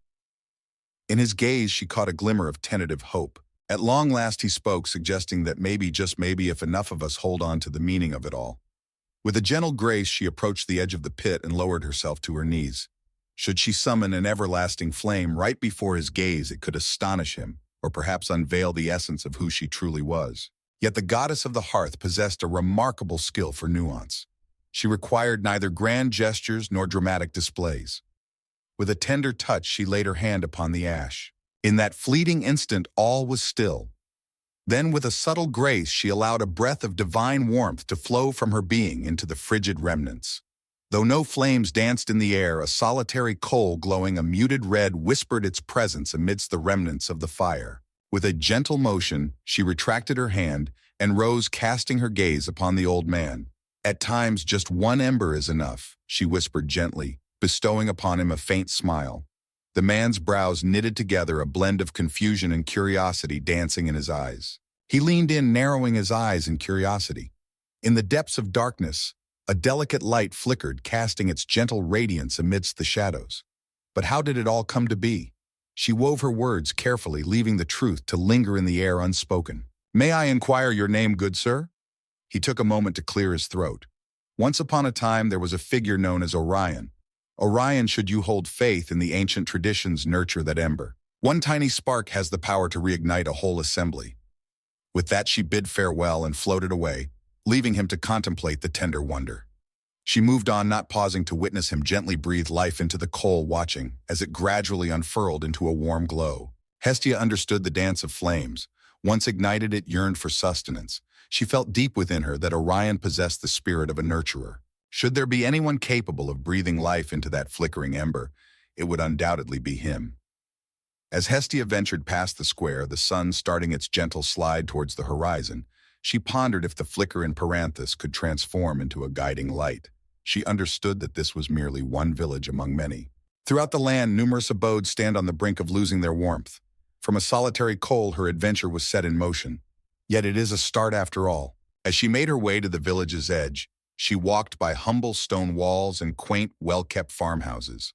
In his gaze, she caught a glimmer of tentative hope. At long last he spoke, suggesting that maybe, just maybe, if enough of us hold on to the meaning of it all, With a gentle grace, she approached the edge of the pit and lowered herself to her knees. Should she summon an everlasting flame right before his gaze, it could astonish him, or perhaps unveil the essence of who she truly was. Yet the goddess of the hearth possessed a remarkable skill for nuance. She required neither grand gestures nor dramatic displays. With a tender touch, she laid her hand upon the ash. In that fleeting instant, all was still. Then, with a subtle grace, she allowed a breath of divine warmth to flow from her being into the frigid remnants. Though no flames danced in the air, a solitary coal glowing a muted red whispered its presence amidst the remnants of the fire. With a gentle motion, she retracted her hand and rose, casting her gaze upon the old man. "At times, just one ember is enough," she whispered gently, bestowing upon him a faint smile. The man's brows knitted together, a blend of confusion and curiosity dancing in his eyes. He leaned in, narrowing his eyes in curiosity. In the depths of darkness, a delicate light flickered, casting its gentle radiance amidst the shadows. But how did it all come to be? She wove her words carefully, leaving the truth to linger in the air unspoken. "May I inquire your name, good sir?" He took a moment to clear his throat. "Once upon a time, there was a figure known as Orion. Orion, should you hold faith in the ancient traditions, nurture that ember. One tiny spark has the power to reignite a whole assembly." With that, she bid farewell and floated away, leaving him to contemplate the tender wonder. She moved on, not pausing to witness him gently breathe life into the coal, watching as it gradually unfurled into a warm glow. Hestia understood the dance of flames. Once ignited, it yearned for sustenance. She felt deep within her that Orion possessed the spirit of a nurturer. Should there be anyone capable of breathing life into that flickering ember, it would undoubtedly be him. As Hestia ventured past the square, the sun starting its gentle slide towards the horizon, she pondered if the flicker in Paranthus could transform into a guiding light. She understood that this was merely one village among many. Throughout the land, numerous abodes stand on the brink of losing their warmth. From a solitary coal, her adventure was set in motion. Yet it is a start after all. As she made her way to the village's edge, she walked by humble stone walls and quaint, well-kept farmhouses.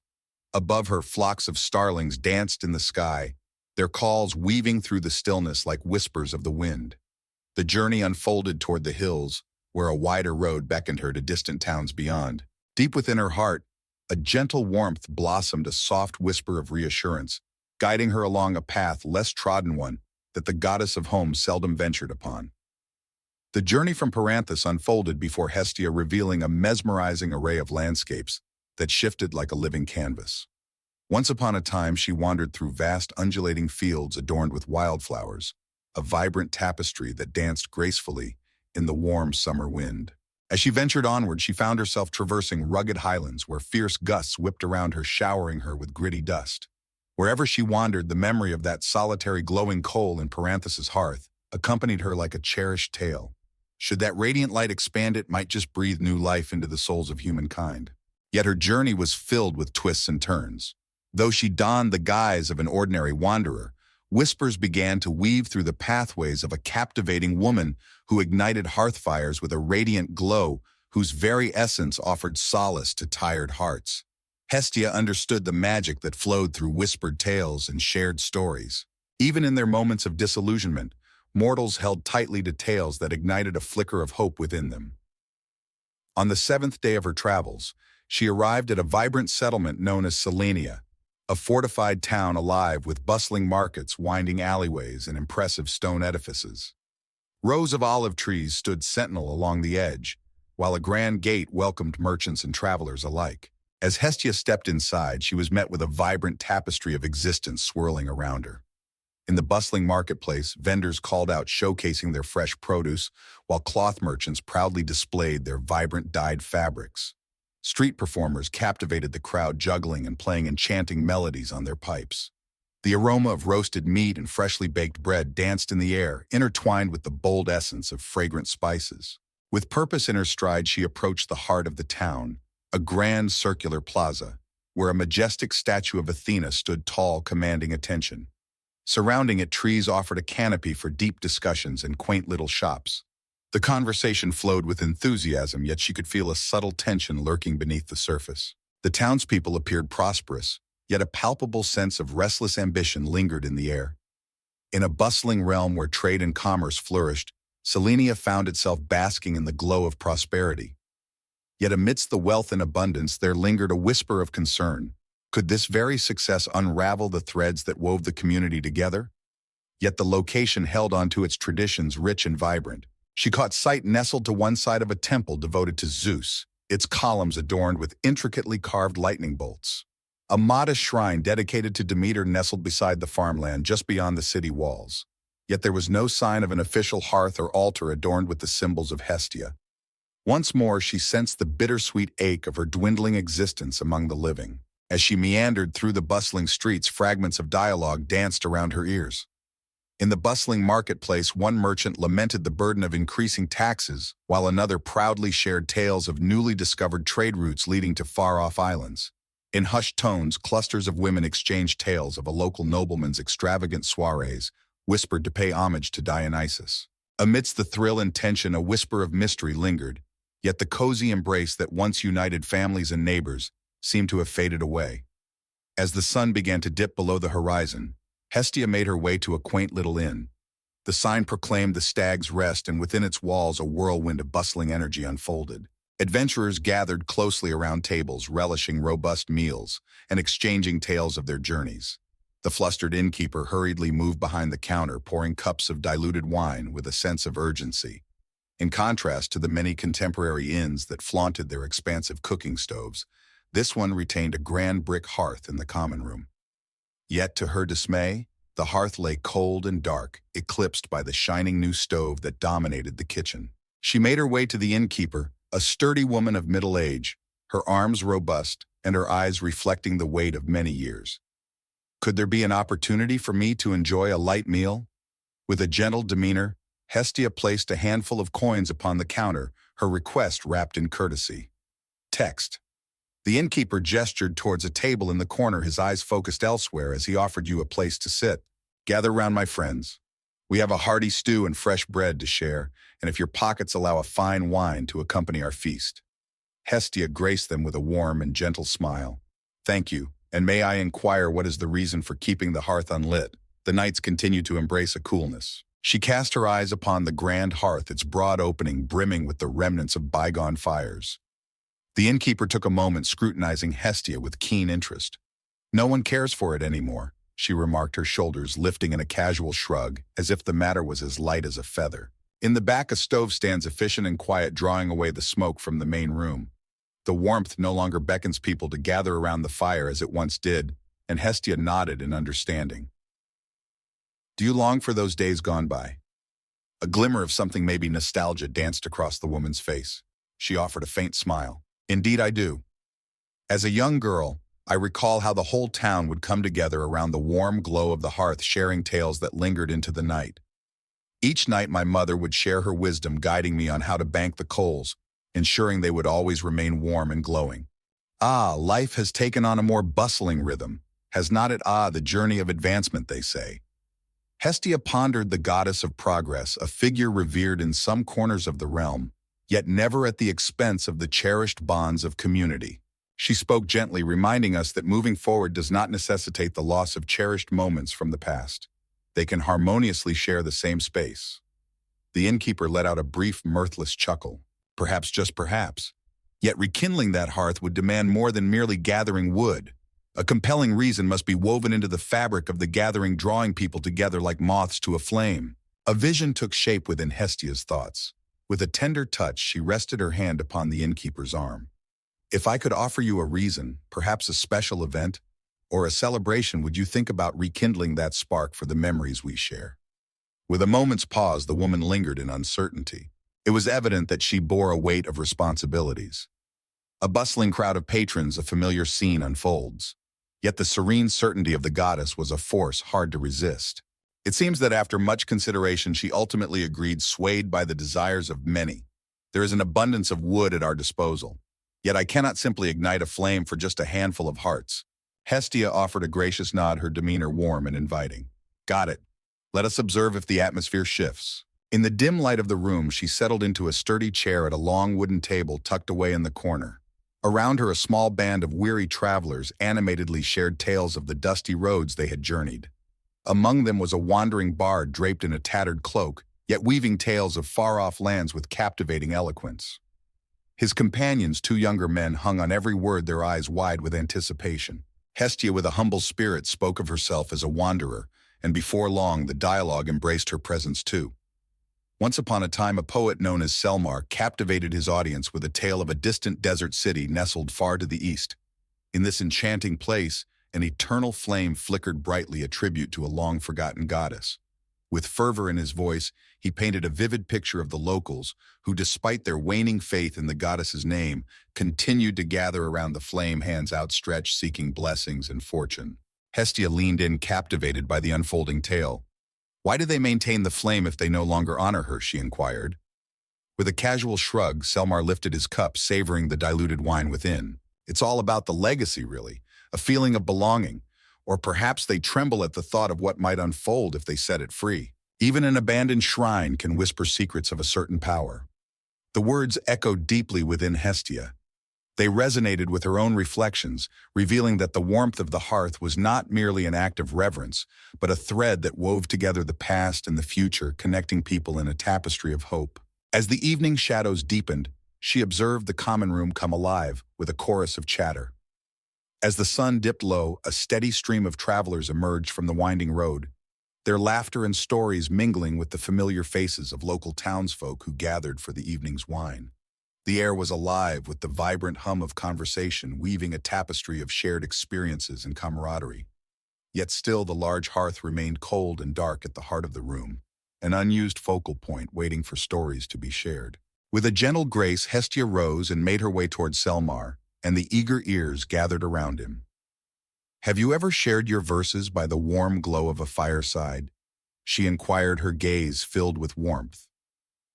Above her, flocks of starlings danced in the sky, their calls weaving through the stillness like whispers of the wind. The journey unfolded toward the hills, where a wider road beckoned her to distant towns beyond. Deep within her heart, a gentle warmth blossomed, a soft whisper of reassurance, guiding her along a path, less trodden one, that the goddess of home seldom ventured upon. The journey from Paranthus unfolded before Hestia, revealing a mesmerizing array of landscapes that shifted like a living canvas. Once upon a time, she wandered through vast undulating fields adorned with wildflowers, a vibrant tapestry that danced gracefully in the warm summer wind. As she ventured onward, she found herself traversing rugged highlands where fierce gusts whipped around her, showering her with gritty dust. Wherever she wandered, the memory of that solitary glowing coal in Paranthus's hearth accompanied her like a cherished tale. Should that radiant light expand, it might just breathe new life into the souls of humankind. Yet her journey was filled with twists and turns. Though she donned the guise of an ordinary wanderer, whispers began to weave through the pathways of a captivating woman who ignited hearth fires with a radiant glow whose very essence offered solace to tired hearts. Hestia understood the magic that flowed through whispered tales and shared stories. Even in their moments of disillusionment, mortals held tightly to tales that ignited a flicker of hope within them. On the 7th day of her travels, she arrived at a vibrant settlement known as Selenia, a fortified town alive with bustling markets, winding alleyways, and impressive stone edifices. Rows of olive trees stood sentinel along the edge, while a grand gate welcomed merchants and travelers alike. As Hestia stepped inside, she was met with a vibrant tapestry of existence swirling around her. In the bustling marketplace, vendors called out, showcasing their fresh produce, while cloth merchants proudly displayed their vibrant dyed fabrics. Street performers captivated the crowd, juggling and playing enchanting melodies on their pipes. The aroma of roasted meat and freshly baked bread danced in the air, intertwined with the bold essence of fragrant spices. With purpose in her stride, she approached the heart of the town, a grand circular plaza, where a majestic statue of Athena stood tall, commanding attention. Surrounding it, trees offered a canopy for deep discussions and quaint little shops. The conversation flowed with enthusiasm, yet she could feel a subtle tension lurking beneath the surface. The townspeople appeared prosperous, yet a palpable sense of restless ambition lingered in the air. In a bustling realm where trade and commerce flourished, Selenia found itself basking in the glow of prosperity. Yet amidst the wealth and abundance there lingered a whisper of concern. Could this very success unravel the threads that wove the community together? Yet the location held on to its traditions rich and vibrant. She caught sight nestled to one side of a temple devoted to Zeus, its columns adorned with intricately carved lightning bolts. A modest shrine dedicated to Demeter nestled beside the farmland just beyond the city walls. Yet there was no sign of an official hearth or altar adorned with the symbols of Hestia. Once more she sensed the bittersweet ache of her dwindling existence among the living. As she meandered through the bustling streets, fragments of dialogue danced around her ears. In the bustling marketplace, one merchant lamented the burden of increasing taxes, while another proudly shared tales of newly discovered trade routes leading to far-off islands. In hushed tones, clusters of women exchanged tales of a local nobleman's extravagant soirees, whispered to pay homage to Dionysus. Amidst the thrill and tension, a whisper of mystery lingered, yet the cozy embrace that once united families and neighbors seemed to have faded away. As the sun began to dip below the horizon, Hestia made her way to a quaint little inn. The sign proclaimed the Stag's Rest, and within its walls a whirlwind of bustling energy unfolded. Adventurers gathered closely around tables, relishing robust meals and exchanging tales of their journeys. The flustered innkeeper hurriedly moved behind the counter, pouring cups of diluted wine with a sense of urgency. In contrast to the many contemporary inns that flaunted their expansive cooking stoves, this one retained a grand brick hearth in the common room. Yet, to her dismay, the hearth lay cold and dark, eclipsed by the shining new stove that dominated the kitchen. She made her way to the innkeeper, a sturdy woman of middle age, her arms robust and her eyes reflecting the weight of many years. Could there be an opportunity for me to enjoy a light meal? With a gentle demeanor, Hestia placed a handful of coins upon the counter, her request wrapped in courtesy. Text. The innkeeper gestured towards a table in the corner, his eyes focused elsewhere as he offered you a place to sit. Gather round, my friends. We have a hearty stew and fresh bread to share, and if your pockets allow, a fine wine to accompany our feast. Hestia graced them with a warm and gentle smile. Thank you, and may I inquire what is the reason for keeping the hearth unlit? The nights continued to embrace a coolness. She cast her eyes upon the grand hearth, its broad opening brimming with the remnants of bygone fires. The innkeeper took a moment, scrutinizing Hestia with keen interest. No one cares for it anymore, she remarked, her shoulders lifting in a casual shrug, as if the matter was as light as a feather. In the back, a stove stands efficient and quiet, drawing away the smoke from the main room. The warmth no longer beckons people to gather around the fire as it once did, and Hestia nodded in understanding. Do you long for those days gone by? A glimmer of something, maybe nostalgia, danced across the woman's face. She offered a faint smile. Indeed I do. As a young girl, I recall how the whole town would come together around the warm glow of the hearth, sharing tales that lingered into the night. Each night my mother would share her wisdom, guiding me on how to bank the coals, ensuring they would always remain warm and glowing. Ah, life has taken on a more bustling rhythm, has not it? Ah, the journey of advancement, they say. Hestia pondered the goddess of progress, a figure revered in some corners of the realm, yet never at the expense of the cherished bonds of community. She spoke gently, reminding us that moving forward does not necessitate the loss of cherished moments from the past. They can harmoniously share the same space. The innkeeper let out a brief, mirthless chuckle. Perhaps, just perhaps. Yet rekindling that hearth would demand more than merely gathering wood. A compelling reason must be woven into the fabric of the gathering, drawing people together like moths to a flame. A vision took shape within Hestia's thoughts. With a tender touch, she rested her hand upon the innkeeper's arm. If I could offer you a reason, perhaps a special event, or a celebration, would you think about rekindling that spark for the memories we share? With a moment's pause, the woman lingered in uncertainty. It was evident that she bore a weight of responsibilities. A bustling crowd of patrons, a familiar scene unfolds. Yet the serene certainty of the goddess was a force hard to resist. It seems that after much consideration, she ultimately agreed, swayed by the desires of many. There is an abundance of wood at our disposal. Yet I cannot simply ignite a flame for just a handful of hearts. Hestia offered a gracious nod, her demeanor warm and inviting. Got it. Let us observe if the atmosphere shifts. In the dim light of the room, she settled into a sturdy chair at a long wooden table tucked away in the corner. Around her, a small band of weary travelers animatedly shared tales of the dusty roads they had journeyed. Among them was a wandering bard draped in a tattered cloak, yet weaving tales of far-off lands with captivating eloquence. His companions, two younger men, hung on every word, their eyes wide with anticipation. Hestia, with a humble spirit, spoke of herself as a wanderer, and before long the dialogue embraced her presence too. Once upon a time, a poet known as Selmar captivated his audience with a tale of a distant desert city nestled far to the east. In this enchanting place, an eternal flame flickered brightly, a tribute to a long-forgotten goddess. With fervor in his voice, he painted a vivid picture of the locals, who, despite their waning faith in the goddess's name, continued to gather around the flame, hands outstretched, seeking blessings and fortune. Hestia leaned in, captivated by the unfolding tale. "Why do they maintain the flame if they no longer honor her?" she inquired. With a casual shrug, Selmar lifted his cup, savoring the diluted wine within. "It's all about the legacy, really, a feeling of belonging. Or perhaps they tremble at the thought of what might unfold if they set it free. Even an abandoned shrine can whisper secrets of a certain power." The words echoed deeply within Hestia. They resonated with her own reflections, revealing that the warmth of the hearth was not merely an act of reverence, but a thread that wove together the past and the future, connecting people in a tapestry of hope. As the evening shadows deepened, she observed the common room come alive with a chorus of chatter. As the sun dipped low, a steady stream of travelers emerged from the winding road, their laughter and stories mingling with the familiar faces of local townsfolk who gathered for the evening's wine. The air was alive with the vibrant hum of conversation, weaving a tapestry of shared experiences and camaraderie. Yet still the large hearth remained cold and dark at the heart of the room, an unused focal point waiting for stories to be shared. With a gentle grace, Hestia rose and made her way toward Selmar, and the eager ears gathered around him. "Have you ever shared your verses by the warm glow of a fireside?" she inquired, her gaze filled with warmth.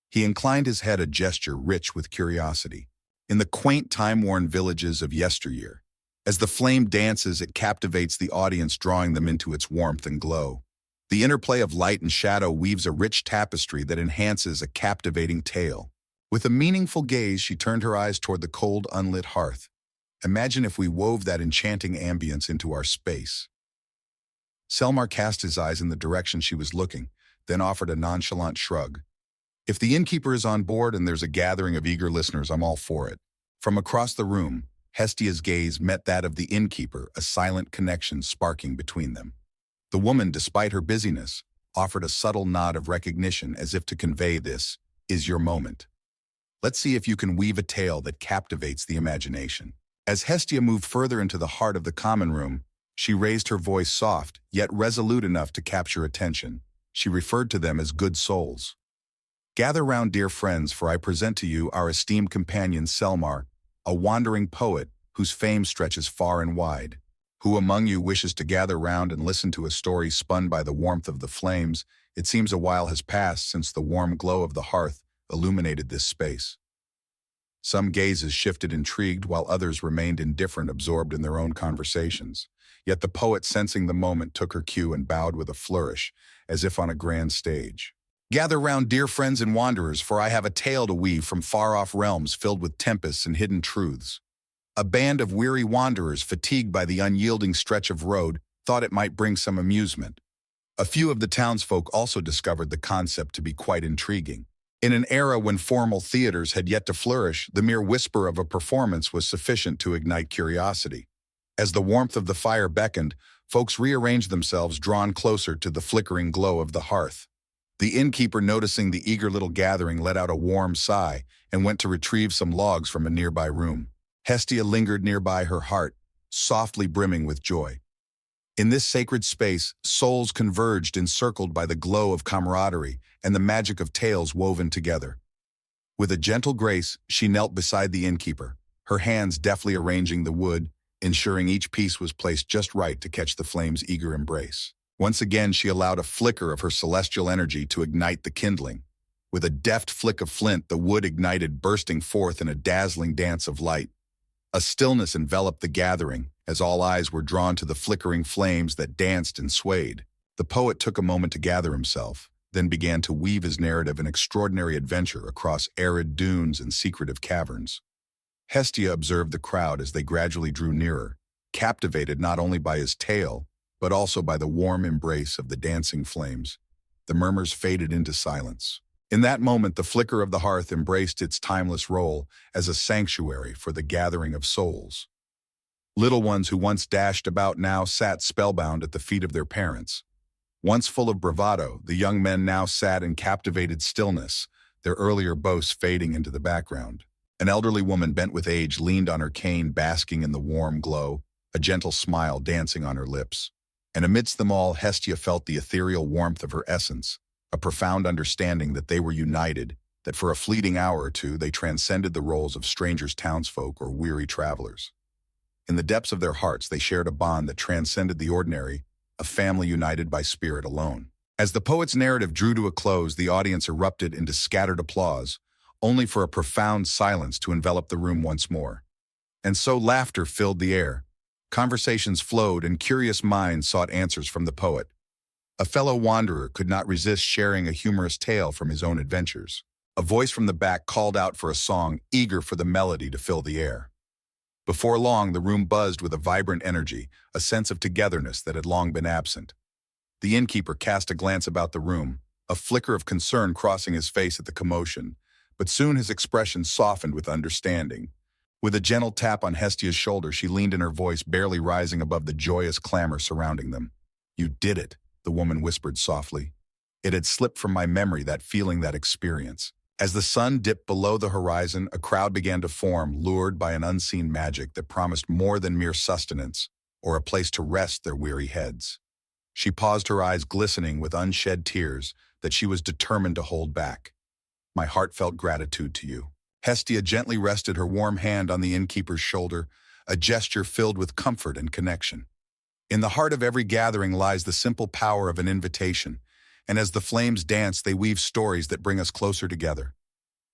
He inclined his head, a gesture rich with curiosity. "In the quaint, time-worn villages of yesteryear. As the flame dances, it captivates the audience, drawing them into its warmth and glow. The interplay of light and shadow weaves a rich tapestry that enhances a captivating tale." With a meaningful gaze, she turned her eyes toward the cold, unlit hearth. "Imagine if we wove that enchanting ambience into our space." Selmar cast his eyes in the direction she was looking, then offered a nonchalant shrug. "If the innkeeper is on board and there's a gathering of eager listeners, I'm all for it." From across the room, Hestia's gaze met that of the innkeeper, a silent connection sparking between them. The woman, despite her busyness, offered a subtle nod of recognition, as if to convey, "This is your moment. Let's see if you can weave a tale that captivates the imagination." As Hestia moved further into the heart of the common room, she raised her voice, soft, yet resolute enough to capture attention. She referred to them as good souls. "Gather round, dear friends, for I present to you our esteemed companion Selmar, a wandering poet whose fame stretches far and wide. Who among you wishes to gather round and listen to a story spun by the warmth of the flames? It seems a while has passed since the warm glow of the hearth illuminated this space." Some gazes shifted intrigued, while others remained indifferent, absorbed in their own conversations. Yet the poet, sensing the moment, took her cue and bowed with a flourish, as if on a grand stage. "Gather round, dear friends and wanderers, for I have a tale to weave from far-off realms filled with tempests and hidden truths." A band of weary wanderers, fatigued by the unyielding stretch of road, thought it might bring some amusement. A few of the townsfolk also discovered the concept to be quite intriguing. In an era when formal theaters had yet to flourish, the mere whisper of a performance was sufficient to ignite curiosity. As the warmth of the fire beckoned, folks rearranged themselves, drawn closer to the flickering glow of the hearth. The innkeeper, noticing the eager little gathering, let out a warm sigh and went to retrieve some logs from a nearby room. Hestia lingered nearby, her heart softly brimming with joy. In this sacred space, souls converged, encircled by the glow of camaraderie and the magic of tales woven together. With a gentle grace, she knelt beside the innkeeper, her hands deftly arranging the wood, ensuring each piece was placed just right to catch the flame's eager embrace. Once again, she allowed a flicker of her celestial energy to ignite the kindling. With a deft flick of flint, the wood ignited, bursting forth in a dazzling dance of light. A stillness enveloped the gathering, as all eyes were drawn to the flickering flames that danced and swayed. The poet took a moment to gather himself, then began to weave his narrative, an extraordinary adventure across arid dunes and secretive caverns. Hestia observed the crowd as they gradually drew nearer, captivated not only by his tale, but also by the warm embrace of the dancing flames. The murmurs faded into silence. In that moment, the flicker of the hearth embraced its timeless role as a sanctuary for the gathering of souls. Little ones who once dashed about now sat spellbound at the feet of their parents. Once full of bravado, the young men now sat in captivated stillness, their earlier boasts fading into the background. An elderly woman bent with age leaned on her cane, basking in the warm glow, a gentle smile dancing on her lips. And amidst them all, Hestia felt the ethereal warmth of her essence, a profound understanding that they were united, that for a fleeting hour or two they transcended the roles of strangers, townsfolk, or weary travelers. In the depths of their hearts, they shared a bond that transcended the ordinary, a family united by spirit alone. As the poet's narrative drew to a close, the audience erupted into scattered applause, only for a profound silence to envelop the room once more. And so laughter filled the air. Conversations flowed, and curious minds sought answers from the poet. A fellow wanderer could not resist sharing a humorous tale from his own adventures. A voice from the back called out for a song, eager for the melody to fill the air. Before long, the room buzzed with a vibrant energy, a sense of togetherness that had long been absent. The innkeeper cast a glance about the room, a flicker of concern crossing his face at the commotion, but soon his expression softened with understanding. With a gentle tap on Hestia's shoulder, she leaned in, her voice barely rising above the joyous clamor surrounding them. "You did it," the woman whispered softly. "It had slipped from my memory, that feeling, that experience." As the sun dipped below the horizon, a crowd began to form, lured by an unseen magic that promised more than mere sustenance or a place to rest their weary heads. She paused, her eyes glistening with unshed tears that she was determined to hold back. "My heartfelt gratitude to you." Hestia gently rested her warm hand on the innkeeper's shoulder, a gesture filled with comfort and connection. In the heart of every gathering lies the simple power of an invitation, and as the flames dance, they weave stories that bring us closer together.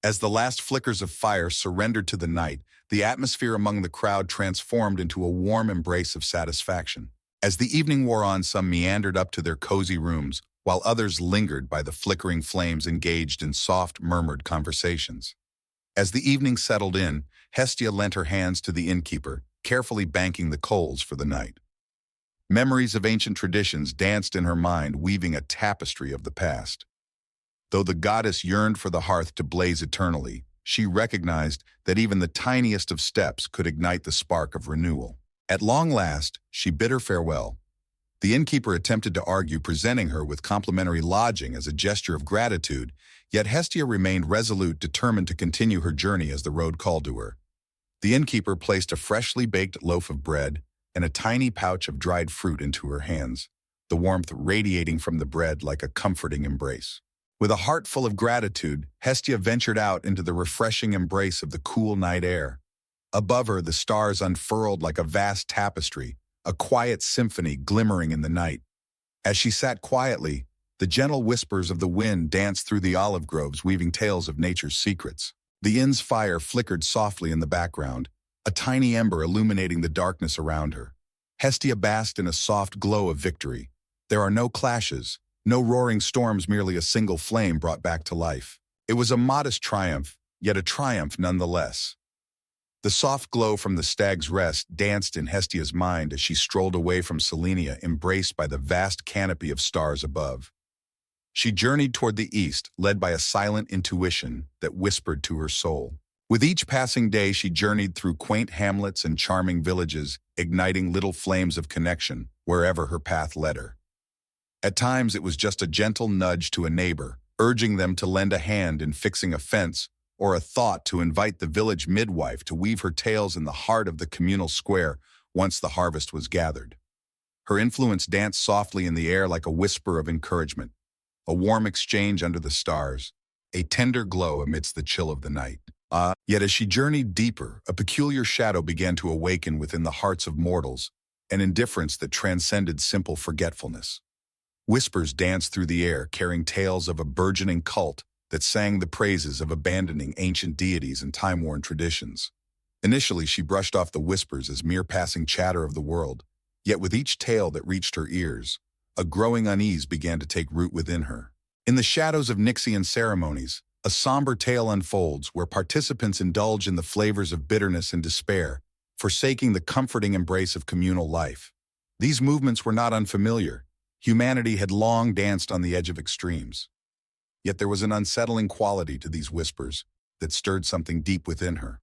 As the last flickers of fire surrendered to the night, the atmosphere among the crowd transformed into a warm embrace of satisfaction. As the evening wore on, some meandered up to their cozy rooms, while others lingered by the flickering flames, engaged in soft, murmured conversations. As the evening settled in, Hestia lent her hands to the innkeeper, carefully banking the coals for the night. Memories of ancient traditions danced in her mind, weaving a tapestry of the past. Though the goddess yearned for the hearth to blaze eternally, she recognized that even the tiniest of steps could ignite the spark of renewal. At long last, she bid her farewell. The innkeeper attempted to argue, presenting her with complimentary lodging as a gesture of gratitude, yet Hestia remained resolute, determined to continue her journey as the road called to her. The innkeeper placed a freshly baked loaf of bread and a tiny pouch of dried fruit into her hands, the warmth radiating from the bread like a comforting embrace. With a heart full of gratitude, Hestia ventured out into the refreshing embrace of the cool night air. Above her, the stars unfurled like a vast tapestry, a quiet symphony glimmering in the night. As she sat quietly, the gentle whispers of the wind danced through the olive groves, weaving tales of nature's secrets. The inn's fire flickered softly in the background, a tiny ember illuminating the darkness around her. Hestia basked in a soft glow of victory. There are no clashes, no roaring storms, merely a single flame brought back to life. It was a modest triumph, yet a triumph nonetheless. The soft glow from the Stag's Rest danced in Hestia's mind as she strolled away from Selenia, embraced by the vast canopy of stars above. She journeyed toward the east, led by a silent intuition that whispered to her soul. With each passing day, she journeyed through quaint hamlets and charming villages, igniting little flames of connection wherever her path led her. At times, it was just a gentle nudge to a neighbor, urging them to lend a hand in fixing a fence, or a thought to invite the village midwife to weave her tales in the heart of the communal square once the harvest was gathered. Her influence danced softly in the air like a whisper of encouragement, a warm exchange under the stars, a tender glow amidst the chill of the night. Yet as she journeyed deeper, a peculiar shadow began to awaken within the hearts of mortals, an indifference that transcended simple forgetfulness. Whispers danced through the air, carrying tales of a burgeoning cult that sang the praises of abandoning ancient deities and time-worn traditions. Initially, she brushed off the whispers as mere passing chatter of the world, yet with each tale that reached her ears, a growing unease began to take root within her. In the shadows of Nixian ceremonies, a somber tale unfolds where participants indulge in the flavors of bitterness and despair, forsaking the comforting embrace of communal life. These movements were not unfamiliar. Humanity had long danced on the edge of extremes. Yet there was an unsettling quality to these whispers that stirred something deep within her.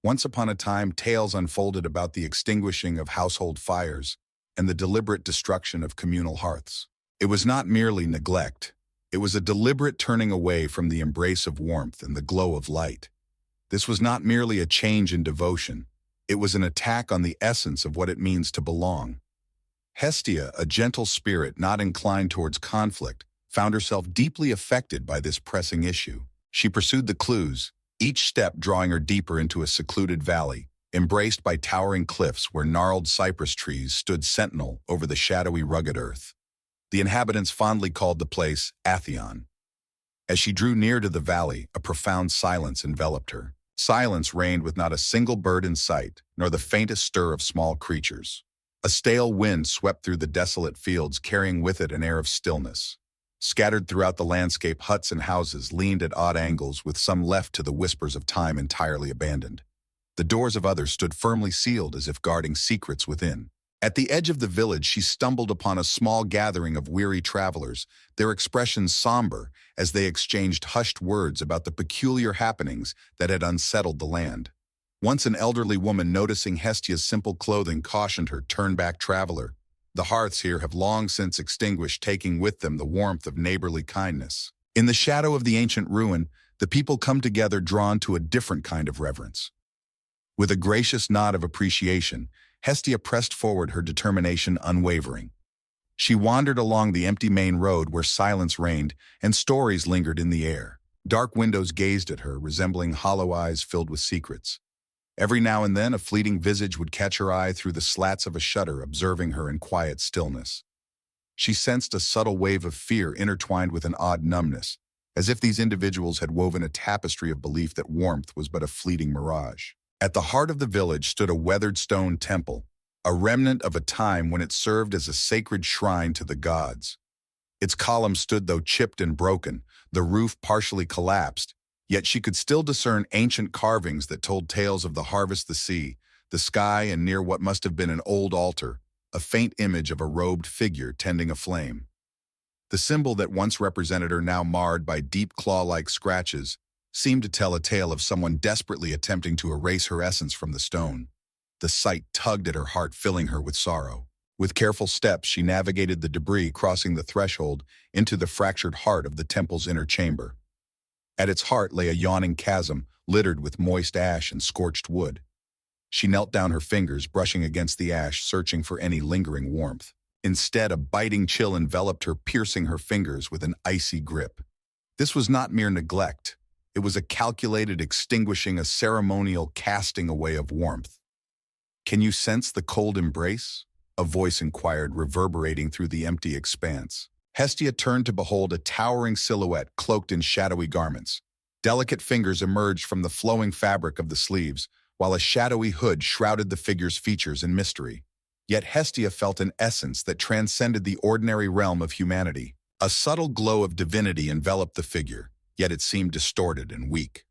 Once upon a time, tales unfolded about the extinguishing of household fires and the deliberate destruction of communal hearths. It was not merely neglect. It was a deliberate turning away from the embrace of warmth and the glow of light. This was not merely a change in devotion. It was an attack on the essence of what it means to belong. Hestia, a gentle spirit not inclined towards conflict, found herself deeply affected by this pressing issue. She pursued the clues, each step drawing her deeper into a secluded valley, embraced by towering cliffs where gnarled cypress trees stood sentinel over the shadowy, rugged earth. The inhabitants fondly called the place Atheion. As she drew near to the valley, a profound silence enveloped her. Silence reigned with not a single bird in sight, nor the faintest stir of small creatures. A stale wind swept through the desolate fields, carrying with it an air of stillness. Scattered throughout the landscape, huts and houses leaned at odd angles, with some left to the whispers of time entirely abandoned. The doors of others stood firmly sealed, as if guarding secrets within. At the edge of the village, she stumbled upon a small gathering of weary travelers, their expressions somber as they exchanged hushed words about the peculiar happenings that had unsettled the land. Once an elderly woman, noticing Hestia's simple clothing, cautioned her, "Turn back, traveler. The hearths here have long since extinguished, taking with them the warmth of neighborly kindness." In the shadow of the ancient ruin, the people come together, drawn to a different kind of reverence. With a gracious nod of appreciation, Hestia pressed forward, her determination unwavering. She wandered along the empty main road where silence reigned and stories lingered in the air. Dark windows gazed at her, resembling hollow eyes filled with secrets. Every now and then, a fleeting visage would catch her eye through the slats of a shutter, observing her in quiet stillness. She sensed a subtle wave of fear intertwined with an odd numbness, as if these individuals had woven a tapestry of belief that warmth was but a fleeting mirage. At the heart of the village stood a weathered stone temple, a remnant of a time when it served as a sacred shrine to the gods. Its columns stood, though chipped and broken, the roof partially collapsed, yet she could still discern ancient carvings that told tales of the harvest, the sea, the sky, and near what must have been an old altar, a faint image of a robed figure tending a flame. The symbol that once represented her, now marred by deep claw-like scratches, seemed to tell a tale of someone desperately attempting to erase her essence from the stone. The sight tugged at her heart, filling her with sorrow. With careful steps, she navigated the debris, crossing the threshold into the fractured heart of the temple's inner chamber. At its heart lay a yawning chasm, littered with moist ash and scorched wood. She knelt down, her fingers brushing against the ash, searching for any lingering warmth. Instead, a biting chill enveloped her, piercing her fingers with an icy grip. This was not mere neglect. It was a calculated extinguishing, a ceremonial casting away of warmth. "Can you sense the cold embrace?" a voice inquired, reverberating through the empty expanse. Hestia turned to behold a towering silhouette cloaked in shadowy garments. Delicate fingers emerged from the flowing fabric of the sleeves, while a shadowy hood shrouded the figure's features in mystery. Yet Hestia felt an essence that transcended the ordinary realm of humanity. A subtle glow of divinity enveloped the figure, yet it seemed distorted and weak.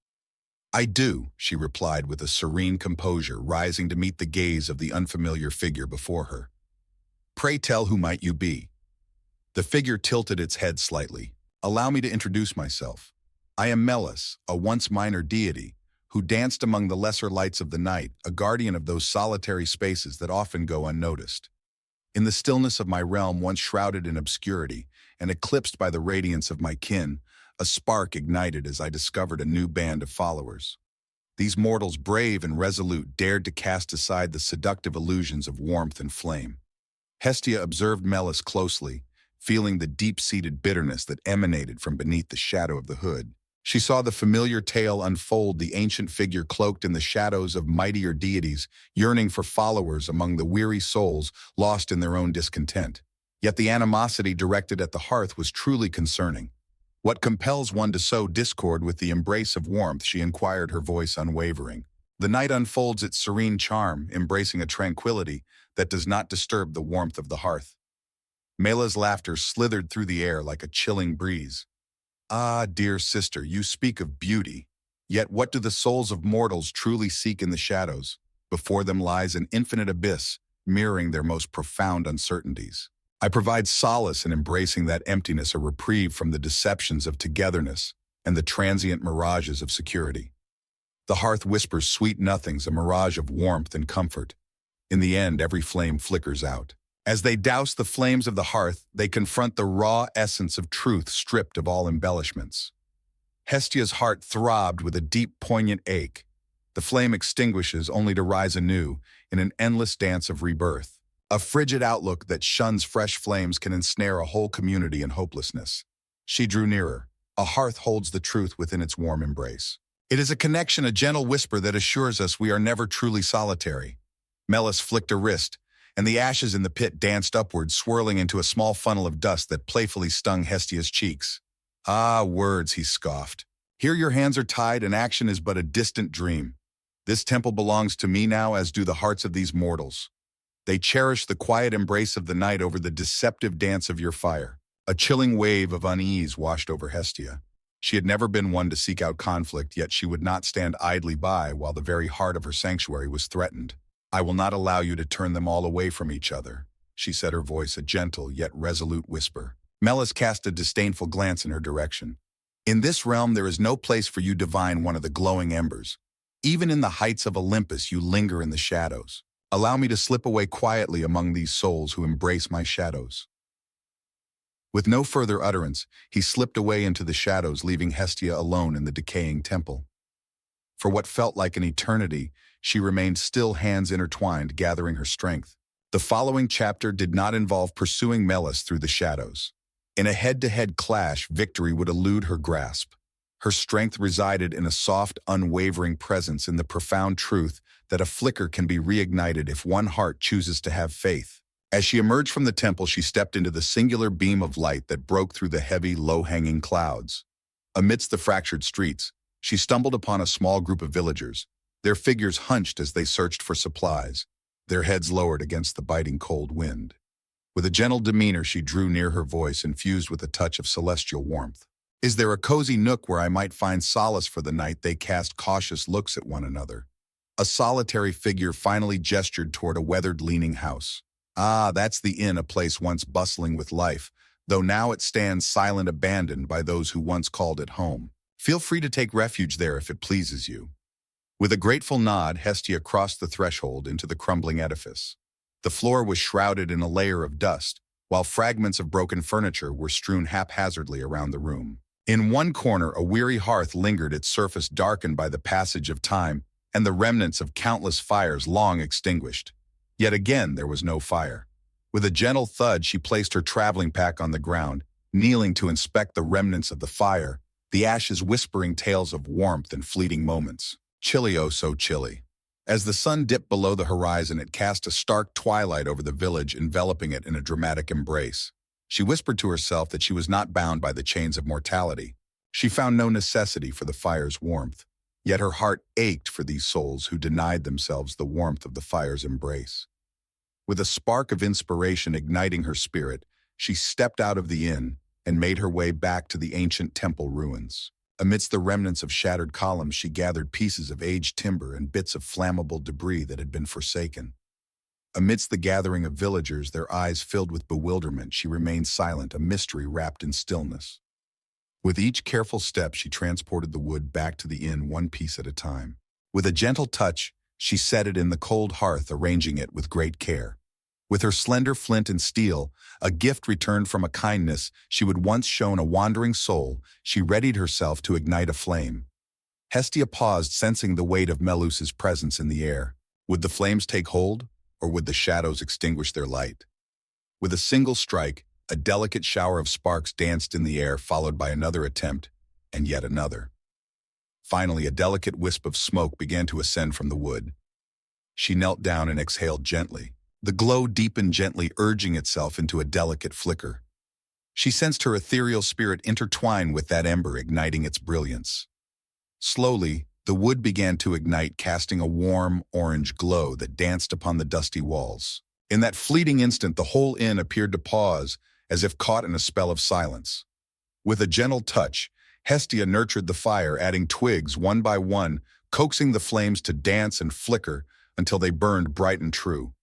"I do," she replied with a serene composure, rising to meet the gaze of the unfamiliar figure before her. "Pray tell, who might you be?" The figure tilted its head slightly. "Allow me to introduce myself. I am Melis, a once minor deity, who danced among the lesser lights of the night, a guardian of those solitary spaces that often go unnoticed. In the stillness of my realm, once shrouded in obscurity and eclipsed by the radiance of my kin, a spark ignited as I discovered a new band of followers. These mortals, brave and resolute, dared to cast aside the seductive illusions of warmth and flame." Hestia observed Melis closely, feeling the deep-seated bitterness that emanated from beneath the shadow of the hood. She saw the familiar tale unfold, the ancient figure cloaked in the shadows of mightier deities, yearning for followers among the weary souls lost in their own discontent. Yet the animosity directed at the hearth was truly concerning. "What compels one to sow discord with the embrace of warmth?" she inquired, her voice unwavering. "The night unfolds its serene charm, embracing a tranquility that does not disturb the warmth of the hearth." Mela's laughter slithered through the air like a chilling breeze. "Ah, dear sister, you speak of beauty. Yet what do the souls of mortals truly seek in the shadows? Before them lies an infinite abyss, mirroring their most profound uncertainties. I provide solace in embracing that emptiness, a reprieve from the deceptions of togetherness and the transient mirages of security. The hearth whispers sweet nothings, a mirage of warmth and comfort. In the end, every flame flickers out. As they douse the flames of the hearth, they confront the raw essence of truth stripped of all embellishments. Hestia's heart throbbed with a deep, poignant ache. The flame extinguishes only to rise anew in an endless dance of rebirth. A frigid outlook that shuns fresh flames can ensnare a whole community in hopelessness. She drew nearer. A hearth holds the truth within its warm embrace. It is a connection, a gentle whisper that assures us we are never truly solitary. Melis flicked a wrist, and the ashes in the pit danced upward, swirling into a small funnel of dust that playfully stung Hestia's cheeks. Ah, words, he scoffed. Here your hands are tied, and action is but a distant dream. This temple belongs to me now, as do the hearts of these mortals. They cherish the quiet embrace of the night over the deceptive dance of your fire. A chilling wave of unease washed over Hestia. She had never been one to seek out conflict, yet she would not stand idly by while the very heart of her sanctuary was threatened. I will not allow you to turn them all away from each other, she said, her voice a gentle yet resolute whisper. Melis cast a disdainful glance in her direction. In this realm there is no place for you, divine one of the glowing embers. Even in the heights of Olympus you linger in the shadows. Allow me to slip away quietly among these souls who embrace my shadows. With no further utterance, he slipped away into the shadows, leaving Hestia alone in the decaying temple. For what felt like an eternity, she remained still, hands intertwined, gathering her strength. The following chapter did not involve pursuing Melis through the shadows. In a head-to-head clash, victory would elude her grasp. Her strength resided in a soft, unwavering presence, in the profound truth that a flicker can be reignited if one heart chooses to have faith. As she emerged from the temple, she stepped into the singular beam of light that broke through the heavy, low-hanging clouds. Amidst the fractured streets, she stumbled upon a small group of villagers, their figures hunched as they searched for supplies, their heads lowered against the biting cold wind. With a gentle demeanor, she drew near, her voice infused with a touch of celestial warmth. Is there a cozy nook where I might find solace for the night? They cast cautious looks at one another. A solitary figure finally gestured toward a weathered, leaning house. Ah, that's the inn, a place once bustling with life, though now it stands silent, abandoned by those who once called it home. Feel free to take refuge there if it pleases you. With a grateful nod, Hestia crossed the threshold into the crumbling edifice. The floor was shrouded in a layer of dust, while fragments of broken furniture were strewn haphazardly around the room. In one corner, a weary hearth lingered, its surface darkened by the passage of time and the remnants of countless fires long extinguished. Yet again there was no fire. With a gentle thud, she placed her traveling pack on the ground, kneeling to inspect the remnants of the fire, the ashes whispering tales of warmth and fleeting moments. Chilly, oh so chilly. As the sun dipped below the horizon, it cast a stark twilight over the village, enveloping it in a dramatic embrace. She whispered to herself that she was not bound by the chains of mortality. She found no necessity for the fire's warmth. Yet her heart ached for these souls who denied themselves the warmth of the fire's embrace. With a spark of inspiration igniting her spirit, she stepped out of the inn and made her way back to the ancient temple ruins. Amidst the remnants of shattered columns, she gathered pieces of aged timber and bits of flammable debris that had been forsaken. Amidst the gathering of villagers, their eyes filled with bewilderment, she remained silent, a mystery wrapped in stillness. With each careful step, she transported the wood back to the inn, one piece at a time. With a gentle touch, she set it in the cold hearth, arranging it with great care. With her slender flint and steel, a gift returned from a kindness she would once shown a wandering soul, she readied herself to ignite a flame. Hestia paused, sensing the weight of Melus's presence in the air. Would the flames take hold, or would the shadows extinguish their light? With a single strike, a delicate shower of sparks danced in the air, followed by another attempt, and yet another. Finally, a delicate wisp of smoke began to ascend from the wood. She knelt down and exhaled gently. The glow deepened gently, urging itself into a delicate flicker. She sensed her ethereal spirit intertwine with that ember, igniting its brilliance. Slowly, the wood began to ignite, casting a warm, orange glow that danced upon the dusty walls. In that fleeting instant, the whole inn appeared to pause, as if caught in a spell of silence. With a gentle touch, Hestia nurtured the fire, adding twigs one by one, coaxing the flames to dance and flicker until they burned bright and true.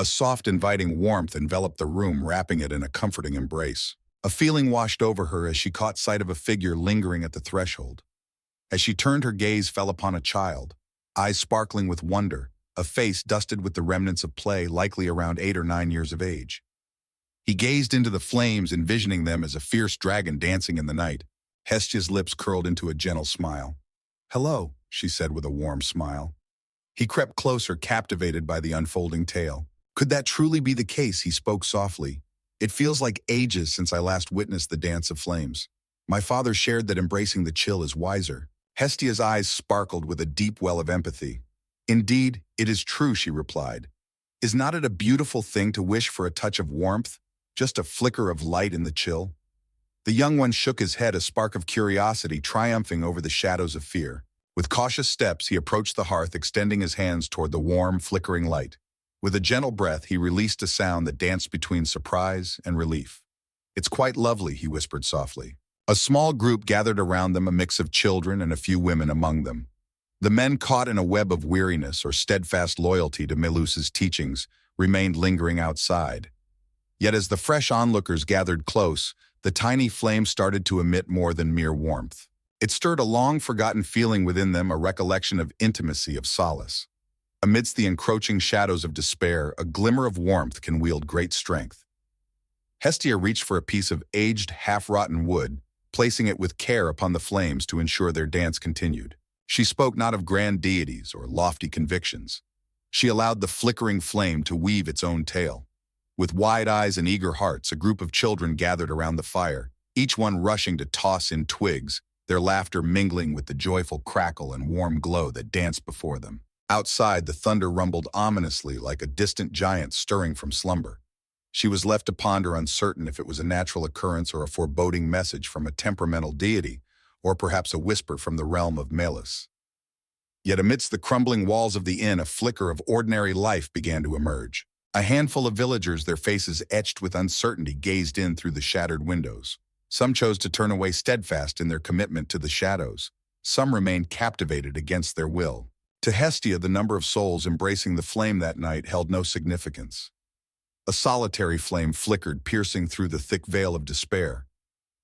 A soft, inviting warmth enveloped the room, wrapping it in a comforting embrace. A feeling washed over her as she caught sight of a figure lingering at the threshold. As she turned, her gaze fell upon a child, eyes sparkling with wonder, a face dusted with the remnants of play, likely around 8 or 9 years of age. He gazed into the flames, envisioning them as a fierce dragon dancing in the night. Hestia's lips curled into a gentle smile. "Hello," she said with a warm smile. He crept closer, captivated by the unfolding tale. "Could that truly be the case?" He spoke softly. "It feels like ages since I last witnessed the dance of flames. My father shared that embracing the chill is wiser." Hestia's eyes sparkled with a deep well of empathy. "Indeed, it is true," she replied. "Is not it a beautiful thing to wish for a touch of warmth, just a flicker of light in the chill?" The young one shook his head, a spark of curiosity triumphing over the shadows of fear. With cautious steps, he approached the hearth, extending his hands toward the warm, flickering light. With a gentle breath, he released a sound that danced between surprise and relief. "It's quite lovely," he whispered softly. A small group gathered around them, a mix of children and a few women among them. The men, caught in a web of weariness or steadfast loyalty to Melus's teachings, remained lingering outside. Yet as the fresh onlookers gathered close, the tiny flame started to emit more than mere warmth. It stirred a long-forgotten feeling within them, a recollection of intimacy, of solace. Amidst the encroaching shadows of despair, a glimmer of warmth can wield great strength. Hestia reached for a piece of aged, half-rotten wood, placing it with care upon the flames to ensure their dance continued. She spoke not of grand deities or lofty convictions. She allowed the flickering flame to weave its own tale. With wide eyes and eager hearts, a group of children gathered around the fire, each one rushing to toss in twigs, their laughter mingling with the joyful crackle and warm glow that danced before them. Outside, the thunder rumbled ominously like a distant giant stirring from slumber. She was left to ponder, uncertain if it was a natural occurrence or a foreboding message from a temperamental deity, or perhaps a whisper from the realm of Melus. Yet amidst the crumbling walls of the inn, a flicker of ordinary life began to emerge. A handful of villagers, their faces etched with uncertainty, gazed in through the shattered windows. Some chose to turn away, steadfast in their commitment to the shadows. Some remained captivated against their will. To Hestia, the number of souls embracing the flame that night held no significance. A solitary flame flickered, piercing through the thick veil of despair.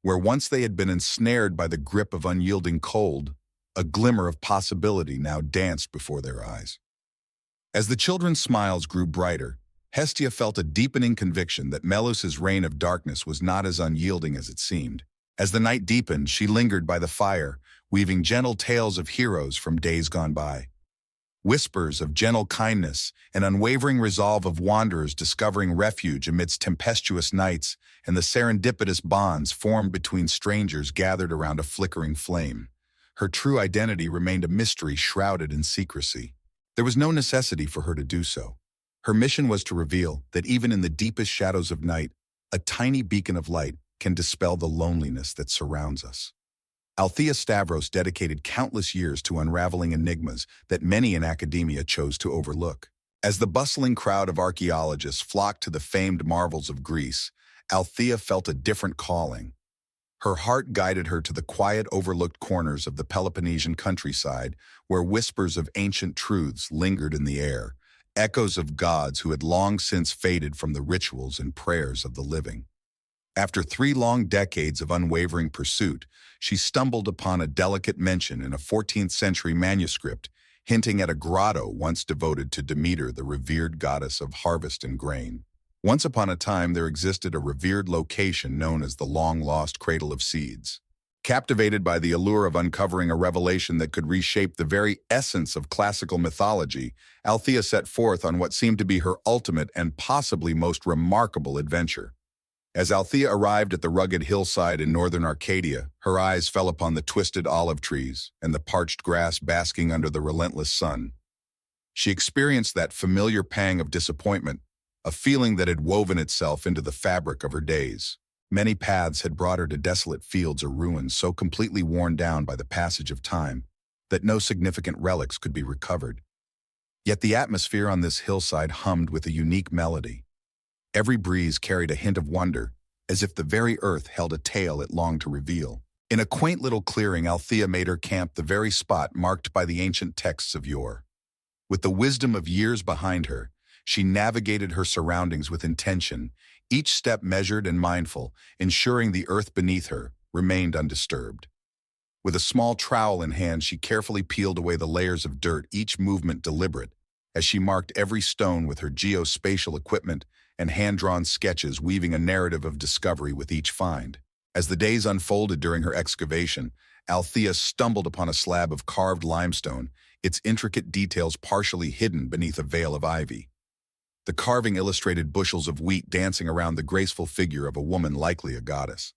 Where once they had been ensnared by the grip of unyielding cold, a glimmer of possibility now danced before their eyes. As the children's smiles grew brighter, Hestia felt a deepening conviction that Melus's reign of darkness was not as unyielding as it seemed. As the night deepened, she lingered by the fire, weaving gentle tales of heroes from days gone by. Whispers of gentle kindness and unwavering resolve of wanderers discovering refuge amidst tempestuous nights, and the serendipitous bonds formed between strangers gathered around a flickering flame. Her true identity remained a mystery shrouded in secrecy. There was no necessity for her to do so. Her mission was to reveal that even in the deepest shadows of night, a tiny beacon of light can dispel the loneliness that surrounds us. Althea Stavros dedicated countless years to unraveling enigmas that many in academia chose to overlook. As the bustling crowd of archaeologists flocked to the famed marvels of Greece, Althea felt a different calling. Her heart guided her to the quiet, overlooked corners of the Peloponnesian countryside, where whispers of ancient truths lingered in the air, echoes of gods who had long since faded from the rituals and prayers of the living. After 3 long decades of unwavering pursuit, she stumbled upon a delicate mention in a 14th-century manuscript hinting at a grotto once devoted to Demeter, the revered goddess of harvest and grain. Once upon a time, there existed a revered location known as the long-lost Cradle of Seeds. Captivated by the allure of uncovering a revelation that could reshape the very essence of classical mythology, Althea set forth on what seemed to be her ultimate and possibly most remarkable adventure. As Althea arrived at the rugged hillside in northern Arcadia, her eyes fell upon the twisted olive trees and the parched grass basking under the relentless sun. She experienced that familiar pang of disappointment, a feeling that had woven itself into the fabric of her days. Many paths had brought her to desolate fields or ruins so completely worn down by the passage of time that no significant relics could be recovered. Yet the atmosphere on this hillside hummed with a unique melody. Every breeze carried a hint of wonder, as if the very earth held a tale it longed to reveal. In a quaint little clearing, Althea made her camp, the very spot marked by the ancient texts of yore. With the wisdom of years behind her, She navigated her surroundings with intention, each step measured and mindful, ensuring the earth beneath her remained undisturbed. With a small trowel in hand, she carefully peeled away the layers of dirt, each movement deliberate, as she marked every stone with her geospatial equipment and hand-drawn sketches, weaving a narrative of discovery with each find. As the days unfolded during her excavation, Althea stumbled upon a slab of carved limestone, its intricate details partially hidden beneath a veil of ivy. The carving illustrated bushels of wheat dancing around the graceful figure of a woman, likely a goddess.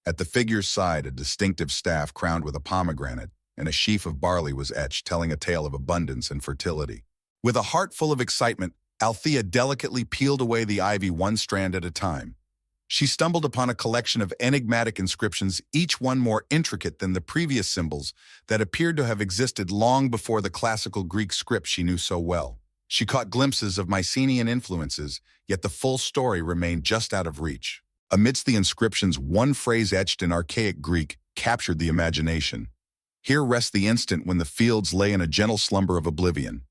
At the figure's side, a distinctive staff crowned with a pomegranate and a sheaf of barley was etched, telling a tale of abundance and fertility. With a heart full of excitement, Althea delicately peeled away the ivy one strand at a time. She stumbled upon a collection of enigmatic inscriptions, each one more intricate than the previous symbols that appeared to have existed long before the classical Greek script she knew so well. She caught glimpses of Mycenaean influences, yet the full story remained just out of reach. Amidst the inscriptions, one phrase etched in archaic Greek captured the imagination. "Here rests the instant when the fields lay in a gentle slumber of oblivion."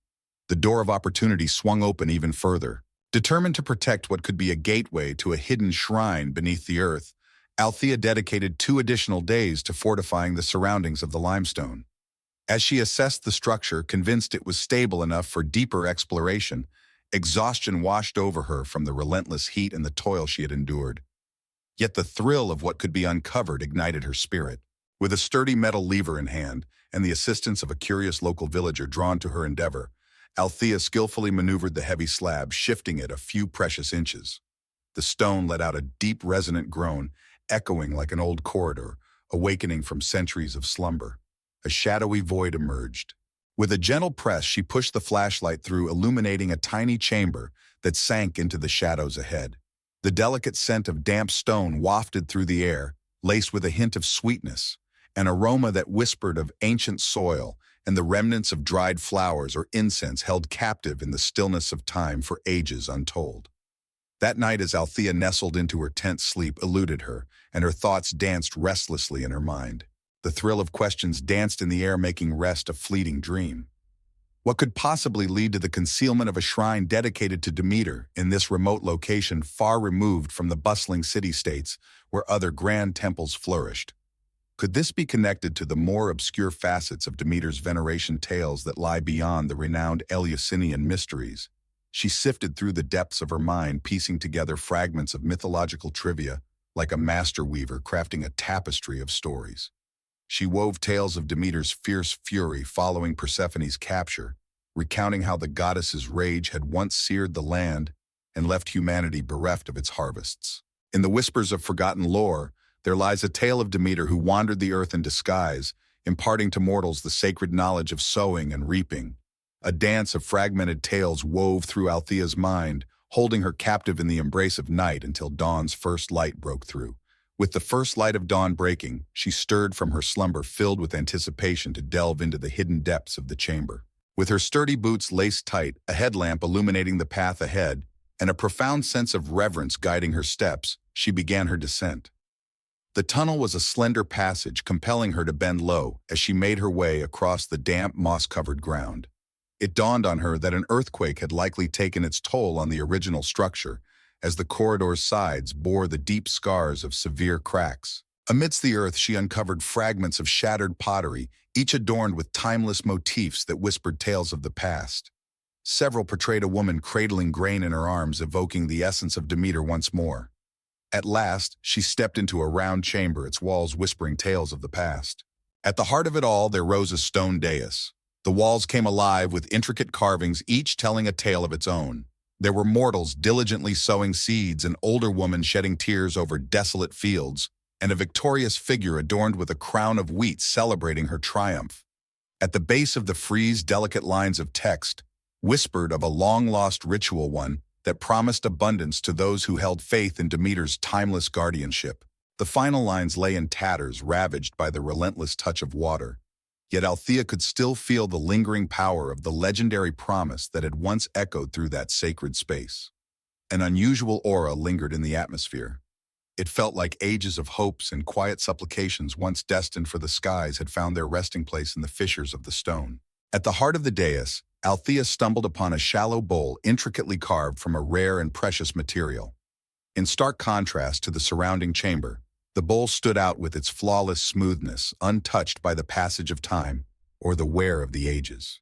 The door of opportunity swung open even further. Determined to protect what could be a gateway to a hidden shrine beneath the earth, Althea dedicated 2 additional days to fortifying the surroundings of the limestone. As she assessed the structure, convinced it was stable enough for deeper exploration, exhaustion washed over her from the relentless heat and the toil she had endured. Yet the thrill of what could be uncovered ignited her spirit. With a sturdy metal lever in hand and the assistance of a curious local villager drawn to her endeavor, Althea skillfully maneuvered the heavy slab, shifting it a few precious inches. The stone let out a deep, resonant groan, echoing like an old corridor, awakening from centuries of slumber. A shadowy void emerged. With a gentle press, she pushed the flashlight through, illuminating a tiny chamber that sank into the shadows ahead. The delicate scent of damp stone wafted through the air, laced with a hint of sweetness, an aroma that whispered of ancient soil and the remnants of dried flowers or incense held captive in the stillness of time for ages untold. That night, as Althea nestled into her tent, sleep eluded her, and her thoughts danced restlessly in her mind. The thrill of questions danced in the air, making rest a fleeting dream. What could possibly lead to the concealment of a shrine dedicated to Demeter in this remote location, far removed from the bustling city-states where other grand temples flourished? Could this be connected to the more obscure facets of Demeter's veneration tales that lie beyond the renowned Eleusinian mysteries? She sifted through the depths of her mind, piecing together fragments of mythological trivia, like a master weaver crafting a tapestry of stories. She wove tales of Demeter's fierce fury following Persephone's capture, recounting how the goddess's rage had once seared the land and left humanity bereft of its harvests. In the whispers of forgotten lore, there lies a tale of Demeter who wandered the earth in disguise, imparting to mortals the sacred knowledge of sowing and reaping. A dance of fragmented tales wove through Althea's mind, holding her captive in the embrace of night until dawn's first light broke through. With the first light of dawn breaking, she stirred from her slumber, filled with anticipation to delve into the hidden depths of the chamber. With her sturdy boots laced tight, a headlamp illuminating the path ahead, and a profound sense of reverence guiding her steps, she began her descent. The tunnel was a slender passage, compelling her to bend low as she made her way across the damp, moss-covered ground. It dawned on her that an earthquake had likely taken its toll on the original structure, as the corridor's sides bore the deep scars of severe cracks. Amidst the earth, she uncovered fragments of shattered pottery, each adorned with timeless motifs that whispered tales of the past. Several portrayed a woman cradling grain in her arms, evoking the essence of Demeter once more. At last, she stepped into a round chamber, its walls whispering tales of the past. At the heart of it all, there rose a stone dais. The walls came alive with intricate carvings, each telling a tale of its own. There were mortals diligently sowing seeds, an older woman shedding tears over desolate fields, and a victorious figure adorned with a crown of wheat celebrating her triumph. At the base of the frieze, delicate lines of text whispered of a long-lost ritual, one that promised abundance to those who held faith in Demeter's timeless guardianship. The final lines lay in tatters, ravaged by the relentless touch of water. Yet Althea could still feel the lingering power of the legendary promise that had once echoed through that sacred space. An unusual aura lingered in the atmosphere. It felt like ages of hopes and quiet supplications once destined for the skies had found their resting place in the fissures of the stone. At the heart of the dais, Althea stumbled upon a shallow bowl intricately carved from a rare and precious material. In stark contrast to the surrounding chamber, the bowl stood out with its flawless smoothness, untouched by the passage of time or the wear of the ages.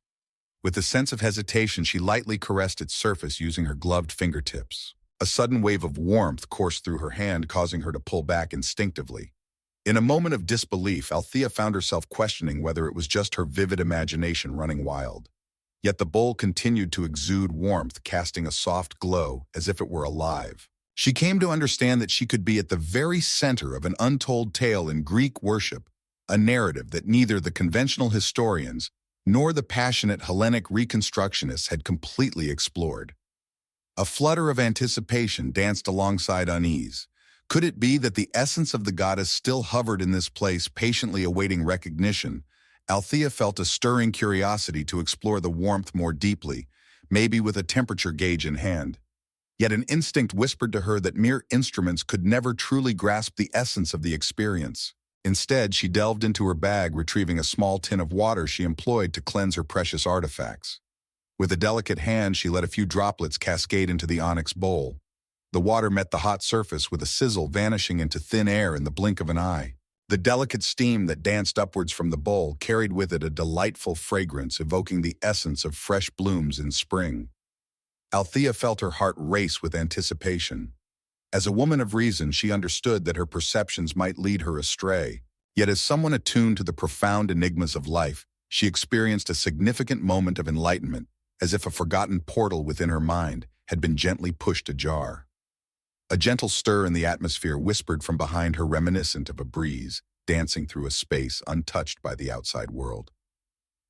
With a sense of hesitation, she lightly caressed its surface using her gloved fingertips. A sudden wave of warmth coursed through her hand, causing her to pull back instinctively. In a moment of disbelief, Althea found herself questioning whether it was just her vivid imagination running wild. Yet the bowl continued to exude warmth, casting a soft glow as if it were alive. She came to understand that she could be at the very center of an untold tale in Greek worship, a narrative that neither the conventional historians nor the passionate Hellenic reconstructionists had completely explored. A flutter of anticipation danced alongside unease. Could it be that the essence of the goddess still hovered in this place, patiently awaiting recognition? Althea felt a stirring curiosity to explore the warmth more deeply, maybe with a temperature gauge in hand. Yet an instinct whispered to her that mere instruments could never truly grasp the essence of the experience. Instead, she delved into her bag, retrieving a small tin of water she employed to cleanse her precious artifacts. With a delicate hand, she let a few droplets cascade into the onyx bowl. The water met the hot surface with a sizzle, vanishing into thin air in the blink of an eye. The delicate steam that danced upwards from the bowl carried with it a delightful fragrance, evoking the essence of fresh blooms in spring. Althea felt her heart race with anticipation. As a woman of reason, she understood that her perceptions might lead her astray. Yet as someone attuned to the profound enigmas of life, she experienced a significant moment of enlightenment, as if a forgotten portal within her mind had been gently pushed ajar. A gentle stir in the atmosphere whispered from behind her, reminiscent of a breeze dancing through a space untouched by the outside world.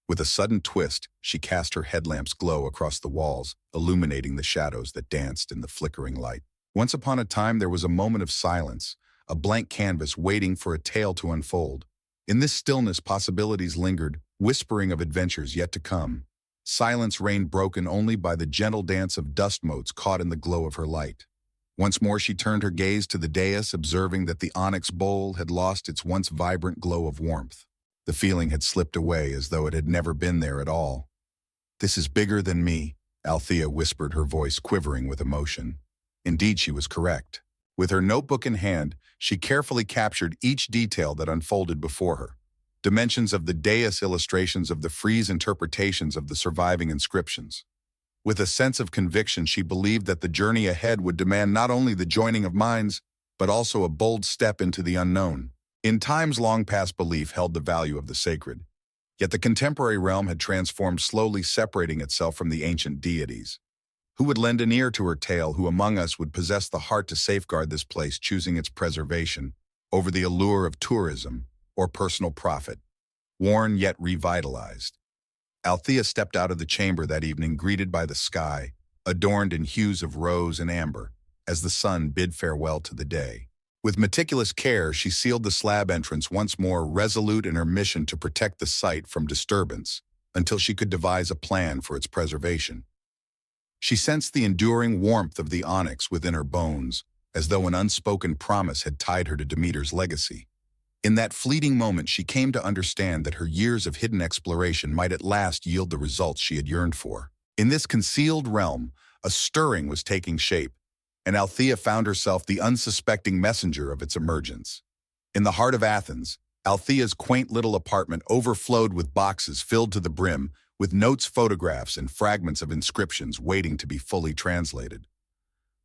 With a sudden twist, she cast her headlamp's glow across the walls, illuminating the shadows that danced in the flickering light. Once upon a time, there was a moment of silence, a blank canvas waiting for a tale to unfold. In this stillness, possibilities lingered, whispering of adventures yet to come. Silence reigned, broken only by the gentle dance of dust motes caught in the glow of her light. Once more she turned her gaze to the dais, observing that the onyx bowl had lost its once vibrant glow of warmth. The feeling had slipped away, as though it had never been there at all. "This is bigger than me," Althea whispered, her voice quivering with emotion. Indeed, she was correct. With her notebook in hand, she carefully captured each detail that unfolded before her. Dimensions of the dais, illustrations of the frieze, interpretations of the surviving inscriptions. With a sense of conviction, she believed that the journey ahead would demand not only the joining of minds, but also a bold step into the unknown. In times long past, belief held the value of the sacred. Yet the contemporary realm had transformed, slowly separating itself from the ancient deities. Who would lend an ear to her tale? Who among us would possess the heart to safeguard this place, choosing its preservation over the allure of tourism or personal profit? Worn yet revitalized, Althea stepped out of the chamber that evening, greeted by the sky, adorned in hues of rose and amber, as the sun bid farewell to the day. With meticulous care, she sealed the slab entrance once more, resolute in her mission to protect the site from disturbance until she could devise a plan for its preservation. She sensed the enduring warmth of the onyx within her bones, as though an unspoken promise had tied her to Demeter's legacy. In that fleeting moment, she came to understand that her years of hidden exploration might at last yield the results she had yearned for. In this concealed realm, a stirring was taking shape, and Althea found herself the unsuspecting messenger of its emergence. In the heart of Athens, Althea's quaint little apartment overflowed with boxes filled to the brim with notes, photographs, and fragments of inscriptions waiting to be fully translated.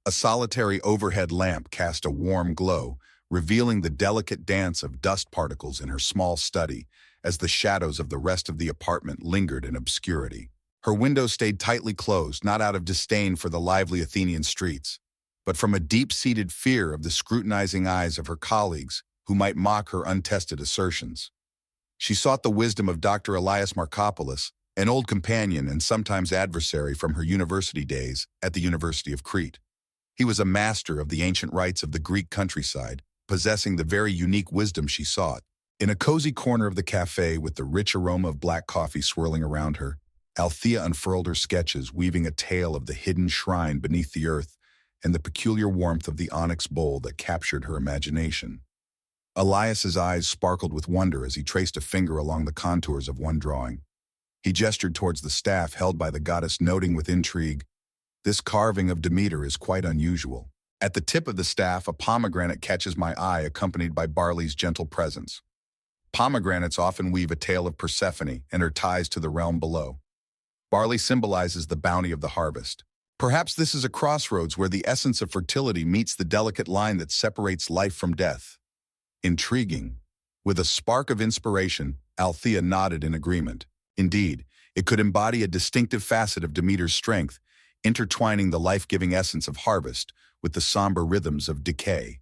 A solitary overhead lamp cast a warm glow, revealing the delicate dance of dust particles in her small study as the shadows of the rest of the apartment lingered in obscurity. Her window stayed tightly closed, not out of disdain for the lively Athenian streets, but from a deep-seated fear of the scrutinizing eyes of her colleagues who might mock her untested assertions. She sought the wisdom of Dr. Elias Markopoulos, an old companion and sometimes adversary from her university days at the University of Crete. He was a master of the ancient rites of the Greek countryside, possessing the very unique wisdom she sought. In a cozy corner of the cafe, with the rich aroma of black coffee swirling around her, Althea unfurled her sketches, weaving a tale of the hidden shrine beneath the earth and the peculiar warmth of the onyx bowl that captured her imagination. Elias's eyes sparkled with wonder as he traced a finger along the contours of one drawing. He gestured towards the staff held by the goddess, noting with intrigue, "This carving of Demeter is quite unusual." At the tip of the staff, a pomegranate catches my eye, accompanied by barley's gentle presence. Pomegranates often weave a tale of Persephone and her ties to the realm below. Barley symbolizes the bounty of the harvest. Perhaps this is a crossroads where the essence of fertility meets the delicate line that separates life from death. Intriguing. With a spark of inspiration, Althea nodded in agreement. Indeed, it could embody a distinctive facet of Demeter's strength, intertwining the life-giving essence of harvest with the somber rhythms of decay.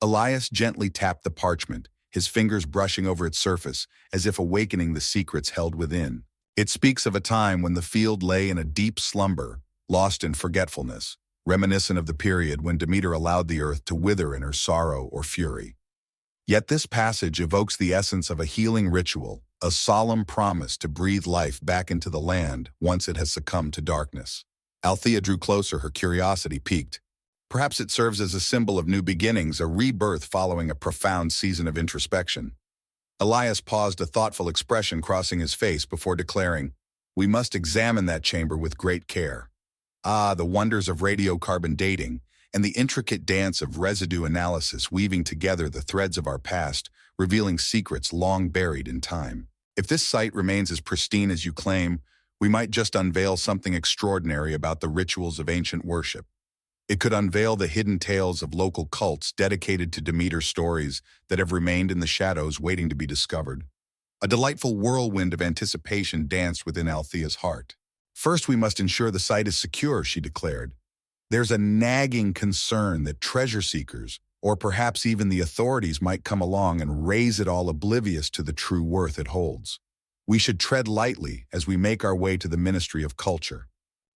Elias gently tapped the parchment, his fingers brushing over its surface, as if awakening the secrets held within. It speaks of a time when the field lay in a deep slumber, lost in forgetfulness, reminiscent of the period when Demeter allowed the earth to wither in her sorrow or fury. Yet this passage evokes the essence of a healing ritual, a solemn promise to breathe life back into the land once it has succumbed to darkness. Althea drew closer, her curiosity piqued. Perhaps it serves as a symbol of new beginnings, a rebirth following a profound season of introspection. Elias paused, a thoughtful expression crossing his face before declaring, "We must examine that chamber with great care." Ah, the wonders of radiocarbon dating and the intricate dance of residue analysis, weaving together the threads of our past, revealing secrets long buried in time. If this site remains as pristine as you claim, we might just unveil something extraordinary about the rituals of ancient worship. It could unveil the hidden tales of local cults dedicated to Demeter, stories that have remained in the shadows waiting to be discovered. A delightful whirlwind of anticipation danced within Althea's heart. "First, we must ensure the site is secure," she declared. "There's a nagging concern that treasure seekers, or perhaps even the authorities, might come along and raze it all, oblivious to the true worth it holds. We should tread lightly as we make our way to the Ministry of Culture."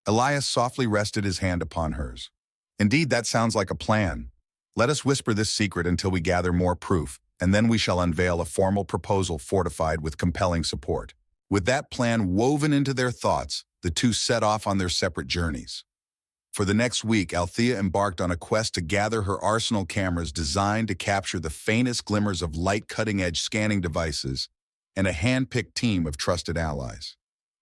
Elias softly rested his hand upon hers. "Indeed, that sounds like a plan. Let us whisper this secret until we gather more proof, and then we shall unveil a formal proposal fortified with compelling support." With that plan woven into their thoughts, the two set off on their separate journeys. For the next week, Althea embarked on a quest to gather her arsenal cameras designed to capture the faintest glimmers of light, cutting-edge scanning devices, and a hand-picked team of trusted allies.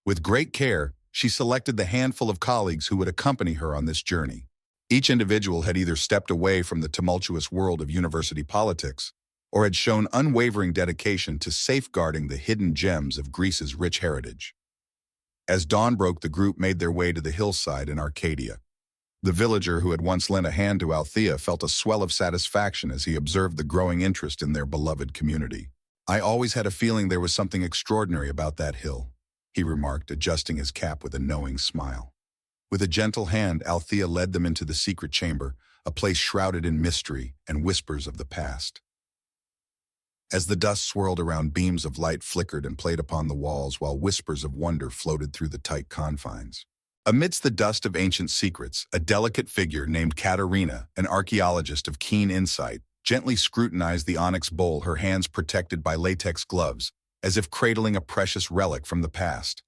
With great care, she selected the handful of colleagues who would accompany her on this journey. Each individual had either stepped away from the tumultuous world of university politics or had shown unwavering dedication to safeguarding the hidden gems of Greece's rich heritage. As dawn broke, the group made their way to the hillside in Arcadia. The villager who had once lent a hand to Althea felt a swell of satisfaction as he observed the growing interest in their beloved community. "I always had a feeling there was something extraordinary about that hill," he remarked, adjusting his cap with a knowing smile. With a gentle hand, Althea led them into the secret chamber, a place shrouded in mystery and whispers of the past. As the dust swirled around, beams of light flickered and played upon the walls, while whispers of wonder floated through the tight confines. Amidst the dust of ancient secrets, a delicate figure named Katerina, an archaeologist of keen insight, gently scrutinized the onyx bowl, her hands protected by latex gloves, as if cradling a precious relic from the past.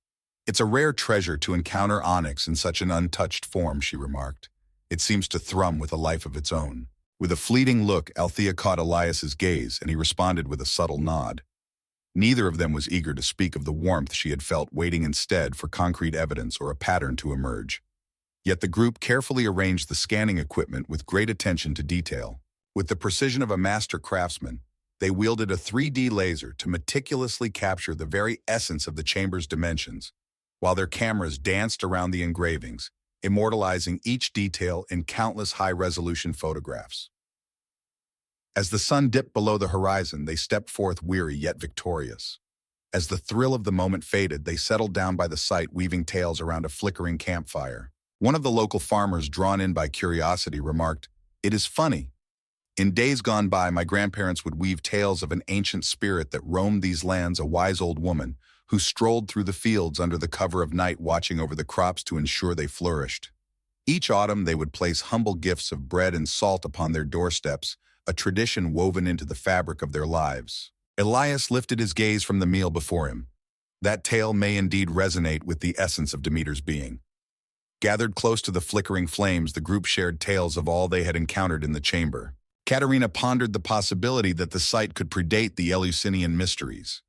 "It's a rare treasure to encounter onyx in such an untouched form," she remarked. "It seems to thrum with a life of its own." With a fleeting look, Althea caught Elias's gaze, and he responded with a subtle nod. Neither of them was eager to speak of the warmth she had felt, waiting instead for concrete evidence or a pattern to emerge. Yet the group carefully arranged the scanning equipment with great attention to detail. With the precision of a master craftsman, they wielded a 3D laser to meticulously capture the very essence of the chamber's dimensions, while their cameras danced around the engravings, immortalizing each detail in countless high-resolution photographs. As the sun dipped below the horizon, they stepped forth, weary yet victorious. As the thrill of the moment faded, they settled down by the site, weaving tales around a flickering campfire. One of the local farmers, drawn in by curiosity, remarked, "It is funny. In days gone by, my grandparents would weave tales of an ancient spirit that roamed these lands, a wise old woman who strolled through the fields under the cover of night, watching over the crops to ensure they flourished. Each autumn, they would place humble gifts of bread and salt upon their doorsteps, a tradition woven into the fabric of their lives." Elias lifted his gaze from the meal before him. That tale may indeed resonate with the essence of Demeter's being. Gathered close to the flickering flames, the group shared tales of all they had encountered in the chamber. Katerina pondered the possibility that the site could predate the Eleusinian mysteries.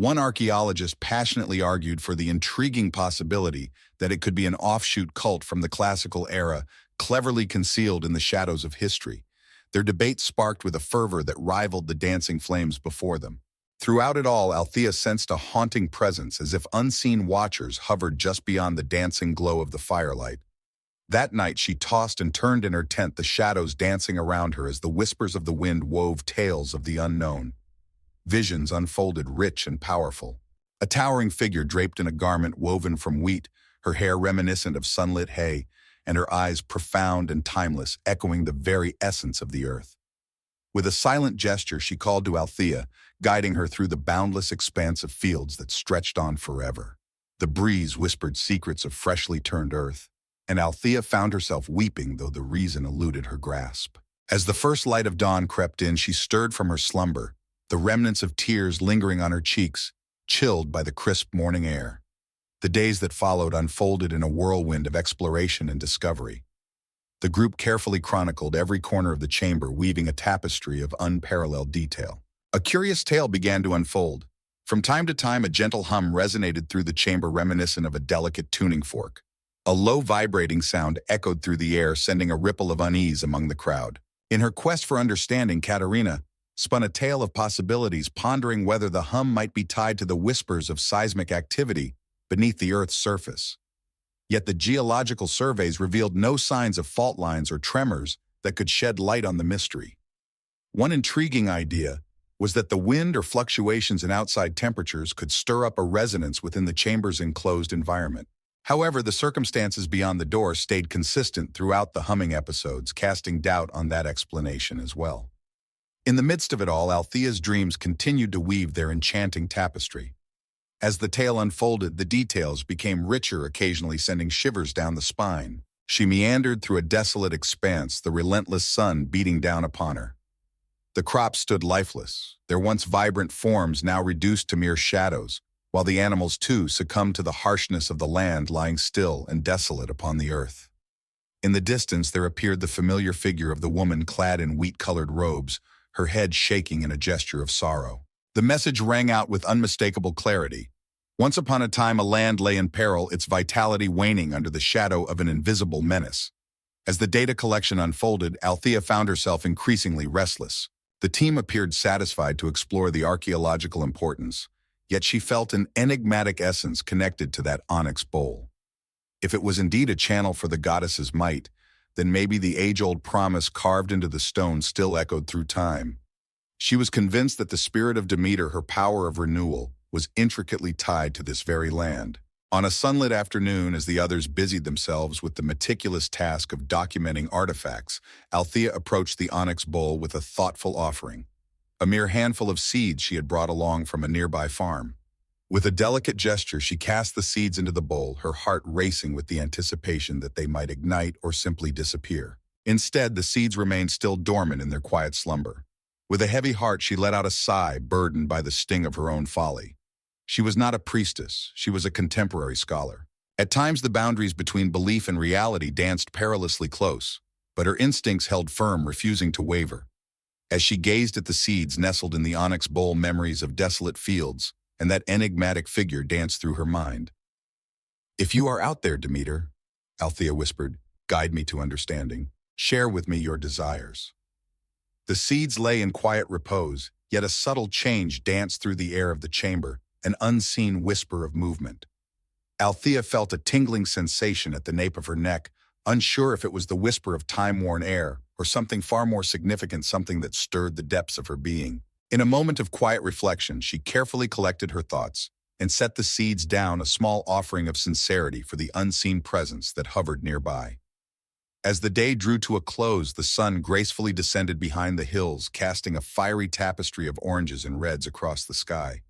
One archaeologist passionately argued for the intriguing possibility that it could be an offshoot cult from the classical era, cleverly concealed in the shadows of history. Their debate sparked with a fervor that rivaled the dancing flames before them. Throughout it all, Althea sensed a haunting presence, as if unseen watchers hovered just beyond the dancing glow of the firelight. That night she tossed and turned in her tent, the shadows dancing around her as the whispers of the wind wove tales of the unknown. Visions unfolded, rich and powerful. A towering figure draped in a garment woven from wheat, her hair reminiscent of sunlit hay, and her eyes profound and timeless, echoing the very essence of the earth. With a silent gesture, she called to Althea, guiding her through the boundless expanse of fields that stretched on forever. The breeze whispered secrets of freshly turned earth, and Althea found herself weeping, though the reason eluded her grasp. As the first light of dawn crept in, she stirred from her slumber, the remnants of tears lingering on her cheeks, chilled by the crisp morning air. The days that followed unfolded in a whirlwind of exploration and discovery. The group carefully chronicled every corner of the chamber, weaving a tapestry of unparalleled detail. A curious tale began to unfold. From time to time, a gentle hum resonated through the chamber, reminiscent of a delicate tuning fork. A low vibrating sound echoed through the air, sending a ripple of unease among the crowd. In her quest for understanding, Katerina spun a tale of possibilities, pondering whether the hum might be tied to the whispers of seismic activity beneath the Earth's surface. Yet the geological surveys revealed no signs of fault lines or tremors that could shed light on the mystery. One intriguing idea was that the wind or fluctuations in outside temperatures could stir up a resonance within the chamber's enclosed environment. However, the circumstances beyond the door stayed consistent throughout the humming episodes, casting doubt on that explanation as well. In the midst of it all, Althea's dreams continued to weave their enchanting tapestry. As the tale unfolded, the details became richer, occasionally sending shivers down the spine. She meandered through a desolate expanse, the relentless sun beating down upon her. The crops stood lifeless, their once vibrant forms now reduced to mere shadows, while the animals too succumbed to the harshness of the land, lying still and desolate upon the earth. In the distance there appeared the familiar figure of the woman clad in wheat-colored robes, her head shaking in a gesture of sorrow. The message rang out with unmistakable clarity. Once upon a time, a land lay in peril, its vitality waning under the shadow of an invisible menace. As the data collection unfolded, Althea found herself increasingly restless. The team appeared satisfied to explore the archaeological importance, yet she felt an enigmatic essence connected to that onyx bowl. If it was indeed a channel for the goddess's might, then maybe the age-old promise carved into the stone still echoed through time. She was convinced that the spirit of Demeter, her power of renewal, was intricately tied to this very land. On a sunlit afternoon, as the others busied themselves with the meticulous task of documenting artifacts, Althea approached the onyx bowl with a thoughtful offering, a mere handful of seeds she had brought along from a nearby farm. With a delicate gesture, she cast the seeds into the bowl, her heart racing with the anticipation that they might ignite or simply disappear. Instead, the seeds remained still dormant in their quiet slumber. With a heavy heart, she let out a sigh, burdened by the sting of her own folly. She was not a priestess, she was a contemporary scholar. At times, the boundaries between belief and reality danced perilously close, but her instincts held firm, refusing to waver. As she gazed at the seeds nestled in the onyx bowl, memories of desolate fields and that enigmatic figure danced through her mind. "If you are out there, Demeter," Althea whispered, "guide me to understanding. Share with me your desires." The seeds lay in quiet repose, yet a subtle change danced through the air of the chamber, an unseen whisper of movement. Althea felt a tingling sensation at the nape of her neck, unsure if it was the whisper of time-worn air or something far more significant, something that stirred the depths of her being. In a moment of quiet reflection, she carefully collected her thoughts and set the seeds down, a small offering of sincerity for the unseen presence that hovered nearby. As the day drew to a close, the sun gracefully descended behind the hills, casting a fiery tapestry of oranges and reds across the sky.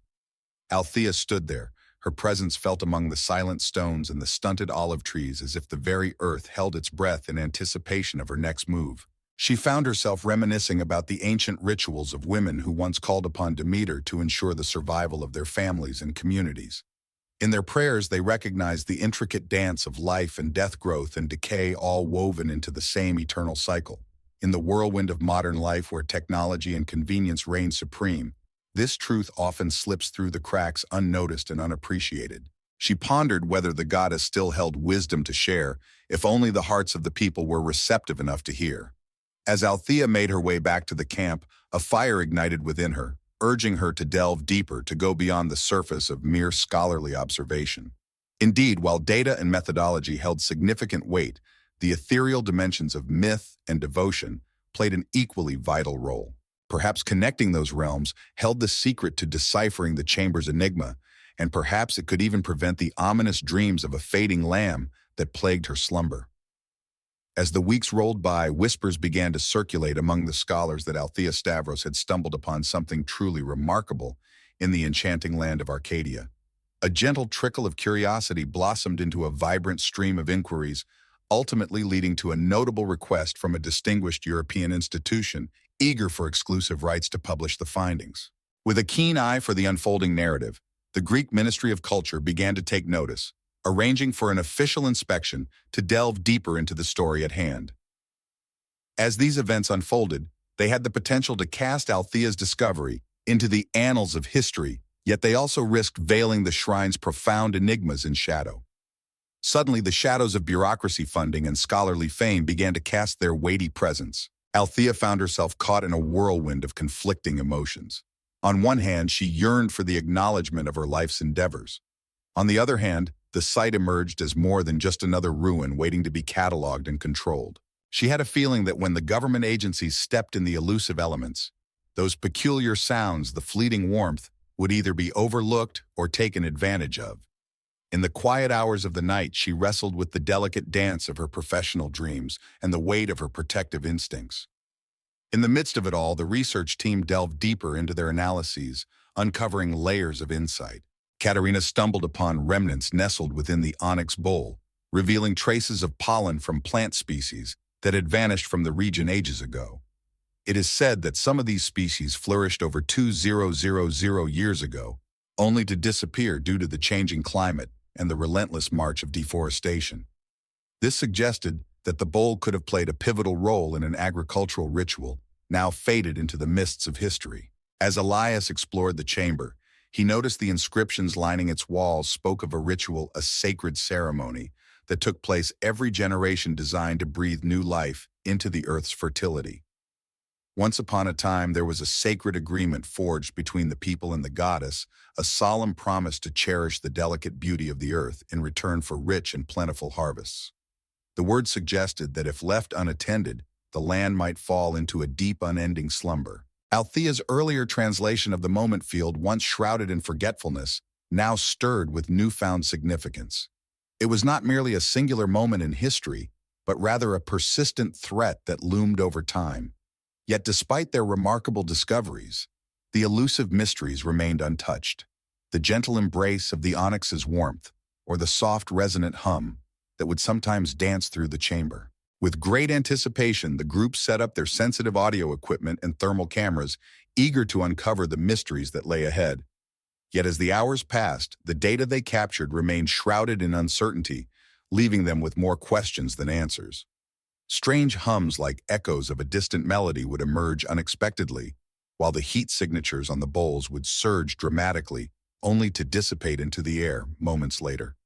Althea stood there, her presence felt among the silent stones and the stunted olive trees, as if the very earth held its breath in anticipation of her next move. She found herself reminiscing about the ancient rituals of women who once called upon Demeter to ensure the survival of their families and communities. In their prayers, they recognized the intricate dance of life and death, growth and decay, all woven into the same eternal cycle. In the whirlwind of modern life, where technology and convenience reign supreme, This truth often slips through the cracks unnoticed and unappreciated. She pondered whether the goddess still held wisdom to share, if only the hearts of the people were receptive enough to hear. As Althea made her way back to the camp, a fire ignited within her, urging her to delve deeper, to go beyond the surface of mere scholarly observation. Indeed, while data and methodology held significant weight, the ethereal dimensions of myth and devotion played an equally vital role. Perhaps connecting those realms held the secret to deciphering the chamber's enigma, and perhaps it could even prevent the ominous dreams of a fading lamb that plagued her slumber. As the weeks rolled by, whispers began to circulate among the scholars that Althea Stavros had stumbled upon something truly remarkable in the enchanting land of Arcadia. A gentle trickle of curiosity blossomed into a vibrant stream of inquiries, ultimately leading to a notable request from a distinguished European institution eager for exclusive rights to publish the findings. With a keen eye for the unfolding narrative, the Greek Ministry of Culture began to take notice, arranging for an official inspection to delve deeper into the story at hand. As these events unfolded, they had the potential to cast Althea's discovery into the annals of history, yet they also risked veiling the shrine's profound enigmas in shadow. Suddenly, the shadows of bureaucracy, funding, and scholarly fame began to cast their weighty presence. Althea found herself caught in a whirlwind of conflicting emotions. On one hand, she yearned for the acknowledgement of her life's endeavors. On the other hand, the site emerged as more than just another ruin waiting to be cataloged and controlled. She had a feeling that when the government agencies stepped in the elusive elements, those peculiar sounds, the fleeting warmth, would either be overlooked or taken advantage of. In the quiet hours of the night, she wrestled with the delicate dance of her professional dreams and the weight of her protective instincts. In the midst of it all, the research team delved deeper into their analyses, uncovering layers of insight. Katerina stumbled upon remnants nestled within the onyx bowl, revealing traces of pollen from plant species that had vanished from the region ages ago. It is said that some of these species flourished over 2000 years ago, only to disappear due to the changing climate and the relentless march of deforestation. This suggested that the bowl could have played a pivotal role in an agricultural ritual, now faded into the mists of history. As Elias explored the chamber, he noticed the inscriptions lining its walls spoke of a ritual, a sacred ceremony, that took place every generation designed to breathe new life into the earth's fertility. Once upon a time, there was a sacred agreement forged between the people and the goddess, a solemn promise to cherish the delicate beauty of the earth in return for rich and plentiful harvests. The word suggested that if left unattended, the land might fall into a deep, unending slumber. Althea's earlier translation of the moment field, once shrouded in forgetfulness, now stirred with newfound significance. It was not merely a singular moment in history, but rather a persistent threat that loomed over time. Yet despite their remarkable discoveries, the elusive mysteries remained untouched. The gentle embrace of the onyx's warmth, or the soft resonant hum that would sometimes dance through the chamber. With great anticipation, the group set up their sensitive audio equipment and thermal cameras, eager to uncover the mysteries that lay ahead. Yet as the hours passed, the data they captured remained shrouded in uncertainty, leaving them with more questions than answers. Strange hums like echoes of a distant melody would emerge unexpectedly, while the heat signatures on the bowls would surge dramatically, only to dissipate into the air moments later.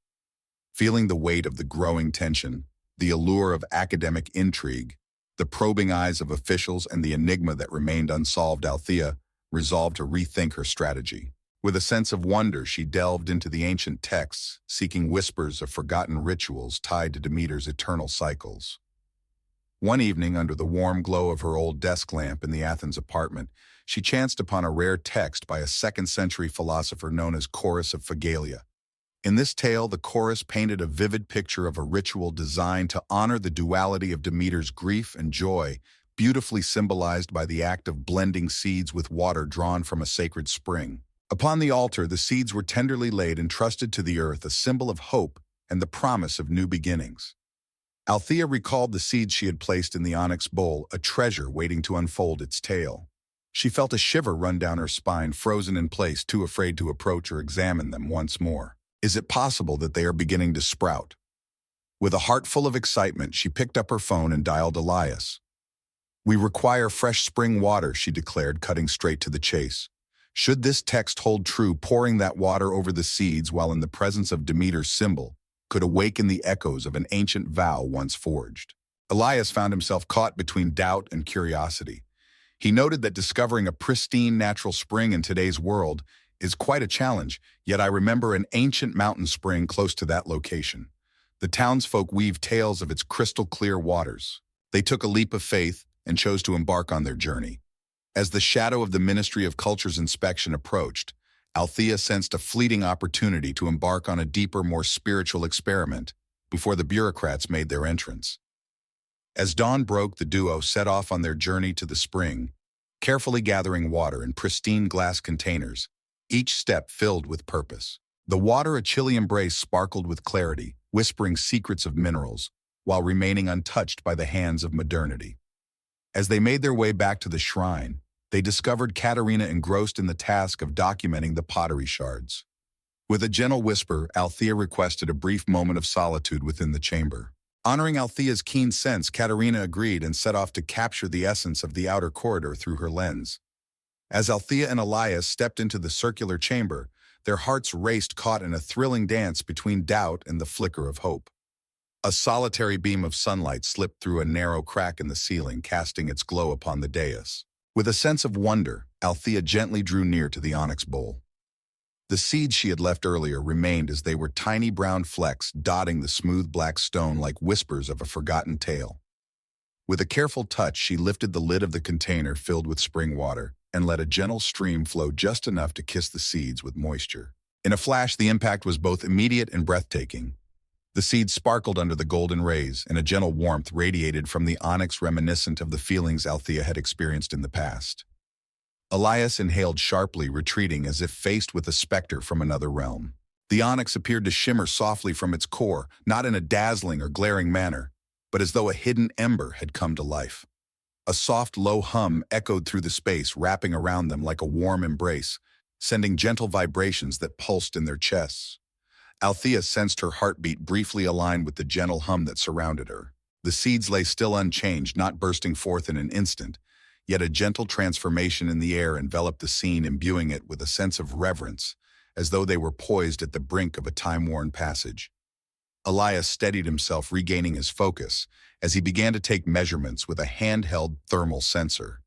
Feeling the weight of the growing tension, the allure of academic intrigue, the probing eyes of officials, and the enigma that remained unsolved, Althea resolved to rethink her strategy. With a sense of wonder, she delved into the ancient texts, seeking whispers of forgotten rituals tied to Demeter's eternal cycles. One evening, under the warm glow of her old desk lamp in the Athens apartment, she chanced upon a rare text by a second-century philosopher known as Chorus of Phegalia. In this tale, the chorus painted a vivid picture of a ritual designed to honor the duality of Demeter's grief and joy, beautifully symbolized by the act of blending seeds with water drawn from a sacred spring. Upon the altar, the seeds were tenderly laid and trusted to the earth, a symbol of hope and the promise of new beginnings. Althea recalled the seeds she had placed in the onyx bowl, a treasure waiting to unfold its tale. She felt a shiver run down her spine, frozen in place, too afraid to approach or examine them once more. Is it possible that they are beginning to sprout? With a heart full of excitement, she picked up her phone and dialed Elias. "We require fresh spring water," she declared, cutting straight to the chase. Should this text hold true, pouring that water over the seeds while in the presence of Demeter's symbol could awaken the echoes of an ancient vow once forged. Elias found himself caught between doubt and curiosity. He noted that discovering a pristine natural spring in today's world is quite a challenge, yet I remember an ancient mountain spring close to that location. The townsfolk weave tales of its crystal-clear waters. They took a leap of faith and chose to embark on their journey. As the shadow of the Ministry of Culture's inspection approached, Althea sensed a fleeting opportunity to embark on a deeper, more spiritual experiment before the bureaucrats made their entrance. As dawn broke, the duo set off on their journey to the spring, carefully gathering water in pristine glass containers, each step filled with purpose. The water a chilly embrace sparkled with clarity, whispering secrets of minerals, while remaining untouched by the hands of modernity. As they made their way back to the shrine, they discovered Katerina engrossed in the task of documenting the pottery shards. With a gentle whisper, Althea requested a brief moment of solitude within the chamber. Honoring Althea's keen sense, Katerina agreed and set off to capture the essence of the outer corridor through her lens. As Althea and Elias stepped into the circular chamber, their hearts raced, caught in a thrilling dance between doubt and the flicker of hope. A solitary beam of sunlight slipped through a narrow crack in the ceiling, casting its glow upon the dais. With a sense of wonder, Althea gently drew near to the onyx bowl. The seeds she had left earlier remained as they were tiny brown flecks dotting the smooth black stone like whispers of a forgotten tale. With a careful touch, she lifted the lid of the container filled with spring water and let a gentle stream flow just enough to kiss the seeds with moisture. In a flash, the impact was both immediate and breathtaking. The seeds sparkled under the golden rays, and a gentle warmth radiated from the onyx, reminiscent of the feelings Althea had experienced in the past. Elias inhaled sharply, retreating as if faced with a specter from another realm. The onyx appeared to shimmer softly from its core, not in a dazzling or glaring manner, but as though a hidden ember had come to life. A soft, low hum echoed through the space, wrapping around them like a warm embrace, sending gentle vibrations that pulsed in their chests. Althea sensed her heartbeat briefly align with the gentle hum that surrounded her. The seeds lay still unchanged, not bursting forth in an instant, yet a gentle transformation in the air enveloped the scene, imbuing it with a sense of reverence, as though they were poised at the brink of a time-worn passage. Elias steadied himself, regaining his focus, as he began to take measurements with a handheld thermal sensor.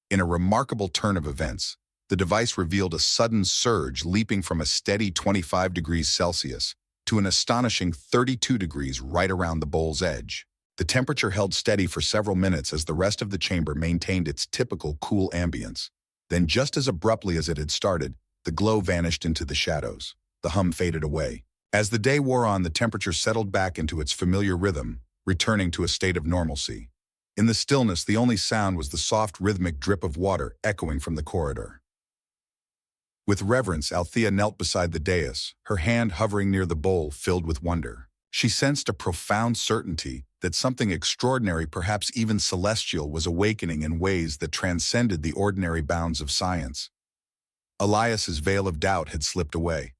In a remarkable turn of events, the device revealed a sudden surge, leaping from a steady 25 degrees Celsius to an astonishing 32 degrees right around the bowl's edge. The temperature held steady for several minutes as the rest of the chamber maintained its typical cool ambience. Then, just as abruptly as it had started, the glow vanished into the shadows. The hum faded away. As the day wore on, the temperature settled back into its familiar rhythm, returning to a state of normalcy. In the stillness, the only sound was the soft, rhythmic drip of water echoing from the corridor. With reverence, Althea knelt beside the dais, her hand hovering near the bowl, filled with wonder. She sensed a profound certainty that something extraordinary, perhaps even celestial, was awakening in ways that transcended the ordinary bounds of science. Elias's veil of doubt had slipped away.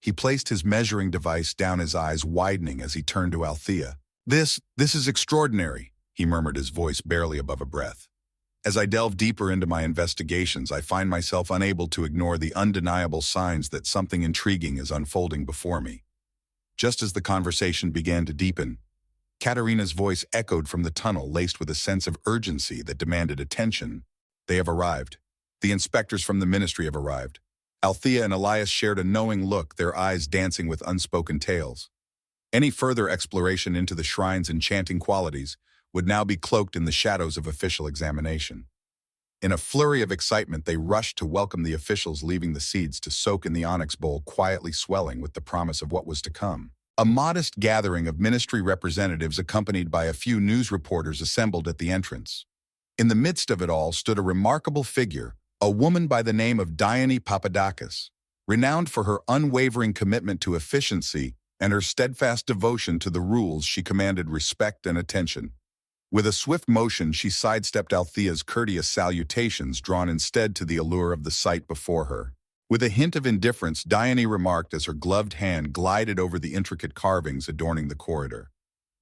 He placed his measuring device down, his eyes widening as he turned to Althea. This is extraordinary," he murmured, his voice barely above a breath. As I delve deeper into my investigations, I find myself unable to ignore the undeniable signs that something intriguing is unfolding before me. Just as the conversation began to deepen, Katerina's voice echoed from the tunnel, laced with a sense of urgency that demanded attention. "They have arrived. The inspectors from the ministry have arrived." Althea and Elias shared a knowing look, their eyes dancing with unspoken tales. Any further exploration into the shrine's enchanting qualities would now be cloaked in the shadows of official examination. In a flurry of excitement, they rushed to welcome the officials, leaving the seeds to soak in the onyx bowl, quietly swelling with the promise of what was to come. A modest gathering of ministry representatives, accompanied by a few news reporters, assembled at the entrance. In the midst of it all stood a remarkable figure, a woman by the name of Dione Papadakis, renowned for her unwavering commitment to efficiency and her steadfast devotion to the rules. She commanded respect and attention. With a swift motion, she sidestepped Althea's courteous salutations, drawn instead to the allure of the sight before her. With a hint of indifference, Dione remarked as her gloved hand glided over the intricate carvings adorning the corridor.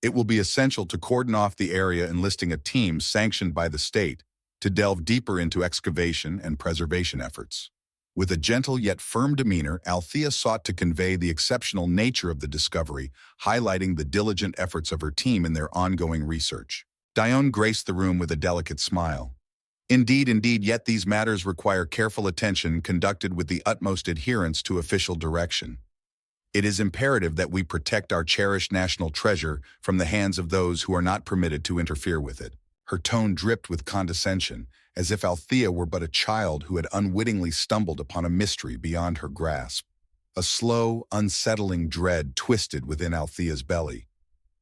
"It will be essential to cordon off the area, enlisting a team sanctioned by the state to delve deeper into excavation and preservation efforts." With a gentle yet firm demeanor, Althea sought to convey the exceptional nature of the discovery, highlighting the diligent efforts of her team in their ongoing research. Dione graced the room with a delicate smile. Indeed, yet these matters require careful attention conducted with the utmost adherence to official direction. It is imperative that we protect our cherished national treasure from the hands of those who are not permitted to interfere with it. Her tone dripped with condescension, as if Althea were but a child who had unwittingly stumbled upon a mystery beyond her grasp. A slow, unsettling dread twisted within Althea's belly.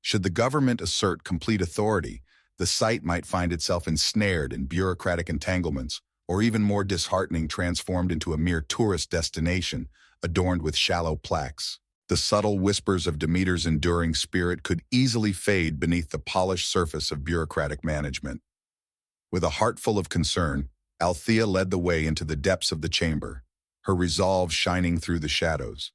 Should the government assert complete authority, the site might find itself ensnared in bureaucratic entanglements, or even more disheartening, transformed into a mere tourist destination, adorned with shallow plaques. The subtle whispers of Demeter's enduring spirit could easily fade beneath the polished surface of bureaucratic management. With a heart full of concern, Althea led the way into the depths of the chamber, her resolve shining through the shadows.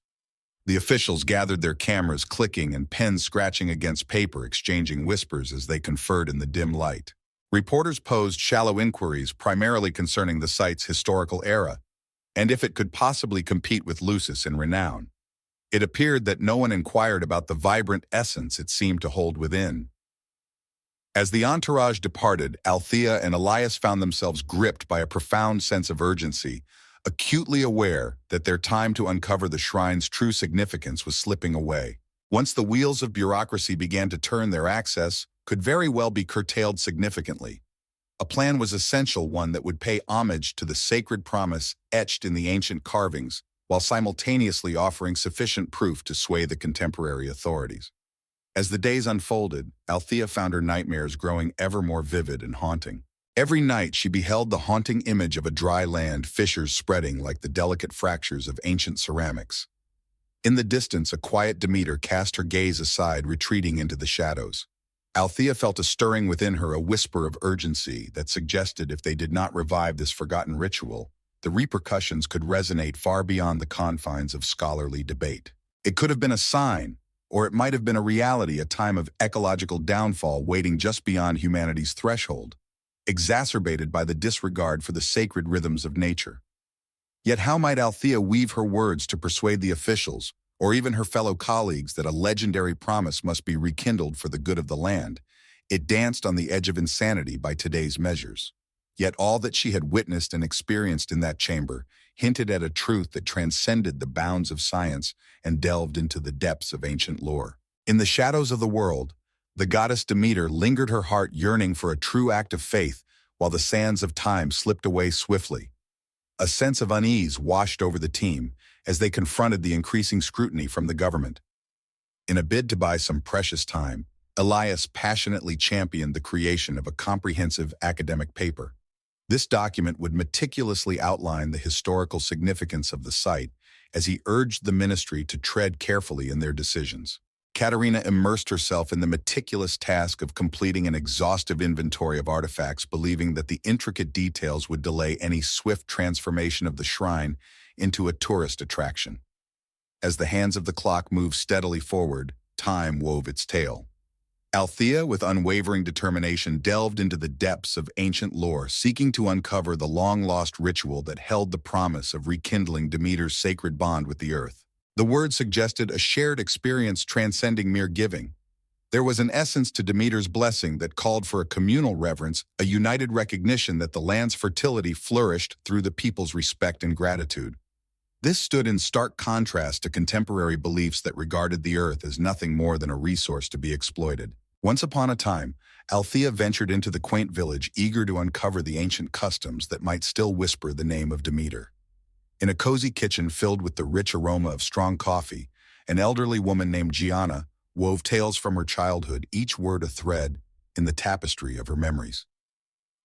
The officials gathered, their cameras clicking and pens scratching against paper, exchanging whispers as they conferred in the dim light. Reporters posed shallow inquiries primarily concerning the site's historical era, and if it could possibly compete with Lucis in renown. It appeared that no one inquired about the vibrant essence it seemed to hold within. As the entourage departed, Althea and Elias found themselves gripped by a profound sense of urgency, acutely aware that their time to uncover the shrine's true significance was slipping away. Once the wheels of bureaucracy began to turn, their access could very well be curtailed significantly. A plan was essential, one that would pay homage to the sacred promise etched in the ancient carvings, while simultaneously offering sufficient proof to sway the contemporary authorities. As the days unfolded, Althea found her nightmares growing ever more vivid and haunting. Every night she beheld the haunting image of a dry land, fissures spreading like the delicate fractures of ancient ceramics. In the distance, a quiet Demeter cast her gaze aside, retreating into the shadows. Althea felt a stirring within her, a whisper of urgency that suggested if they did not revive this forgotten ritual, the repercussions could resonate far beyond the confines of scholarly debate. It could have been a sign, or it might have been a reality, a time of ecological downfall waiting just beyond humanity's threshold, exacerbated by the disregard for the sacred rhythms of nature. Yet how might Althea weave her words to persuade the officials, or even her fellow colleagues, that a legendary promise must be rekindled for the good of the land? It danced on the edge of insanity by today's measures. Yet all that she had witnessed and experienced in that chamber hinted at a truth that transcended the bounds of science and delved into the depths of ancient lore. In the shadows of the world, the goddess Demeter lingered, her heart yearning for a true act of faith, while the sands of time slipped away swiftly. A sense of unease washed over the team as they confronted the increasing scrutiny from the government. In a bid to buy some precious time, Elias passionately championed the creation of a comprehensive academic paper. This document would meticulously outline the historical significance of the site, as he urged the ministry to tread carefully in their decisions. Katerina immersed herself in the meticulous task of completing an exhaustive inventory of artifacts, believing that the intricate details would delay any swift transformation of the shrine into a tourist attraction. As the hands of the clock moved steadily forward, time wove its tale. Althea, with unwavering determination, delved into the depths of ancient lore, seeking to uncover the long-lost ritual that held the promise of rekindling Demeter's sacred bond with the earth. The word suggested a shared experience transcending mere giving. There was an essence to Demeter's blessing that called for a communal reverence, a united recognition that the land's fertility flourished through the people's respect and gratitude. This stood in stark contrast to contemporary beliefs that regarded the earth as nothing more than a resource to be exploited. Once upon a time, Althea ventured into the quaint village, eager to uncover the ancient customs that might still whisper the name of Demeter. In a cozy kitchen filled with the rich aroma of strong coffee, an elderly woman named Gianna wove tales from her childhood, each word a thread in the tapestry of her memories.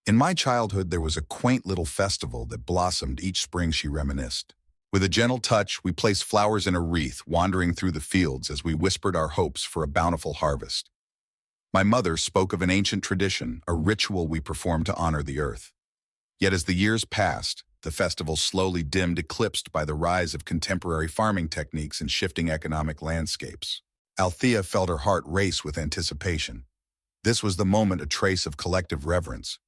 In my childhood, there was a quaint little festival that blossomed each spring, she reminisced. With a gentle touch, we placed flowers in a wreath, wandering through the fields as we whispered our hopes for a bountiful harvest. My mother spoke of an ancient tradition, a ritual we performed to honor the earth. Yet as the years passed, the festival slowly dimmed, eclipsed by the rise of contemporary farming techniques and shifting economic landscapes. Althea felt her heart race with anticipation. This was the moment, a trace of collective reverence.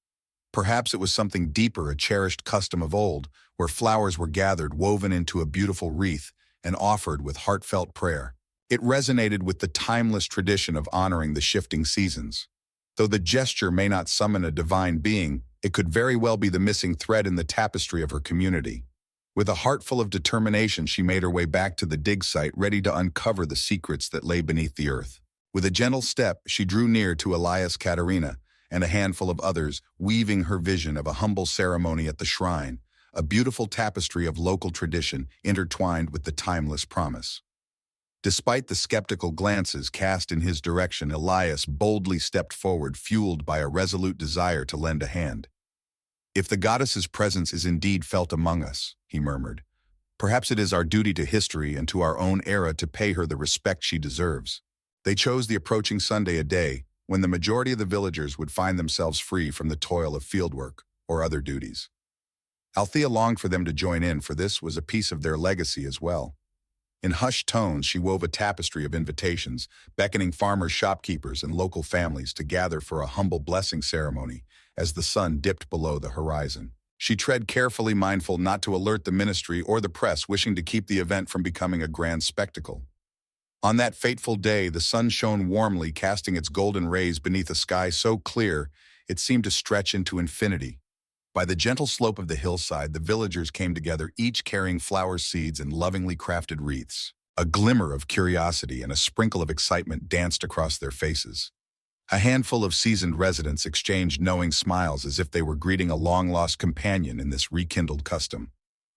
Perhaps it was something deeper, a cherished custom of old, where flowers were gathered, woven into a beautiful wreath, and offered with heartfelt prayer. It resonated with the timeless tradition of honoring the shifting seasons. Though the gesture may not summon a divine being, it could very well be the missing thread in the tapestry of her community. With a heart full of determination, she made her way back to the dig site, ready to uncover the secrets that lay beneath the earth. With a gentle step, she drew near to Elias Katerina and a handful of others, weaving her vision of a humble ceremony at the shrine, a beautiful tapestry of local tradition intertwined with the timeless promise. Despite the skeptical glances cast in his direction, Elias boldly stepped forward, fueled by a resolute desire to lend a hand. "If the goddess's presence is indeed felt among us," he murmured, "perhaps it is our duty to history and to our own era to pay her the respect she deserves." They chose the approaching Sunday, a day when the majority of the villagers would find themselves free from the toil of fieldwork or other duties. Althea longed for them to join in, for this was a piece of their legacy as well. In hushed tones, she wove a tapestry of invitations, beckoning farmers, shopkeepers, and local families to gather for a humble blessing ceremony as the sun dipped below the horizon. She tread carefully, mindful not to alert the ministry or the press, wishing to keep the event from becoming a grand spectacle. On that fateful day, the sun shone warmly, casting its golden rays beneath a sky so clear it seemed to stretch into infinity. By the gentle slope of the hillside, the villagers came together, each carrying flower seeds and lovingly crafted wreaths. A glimmer of curiosity and a sprinkle of excitement danced across their faces. A handful of seasoned residents exchanged knowing smiles as if they were greeting a long-lost companion in this rekindled custom.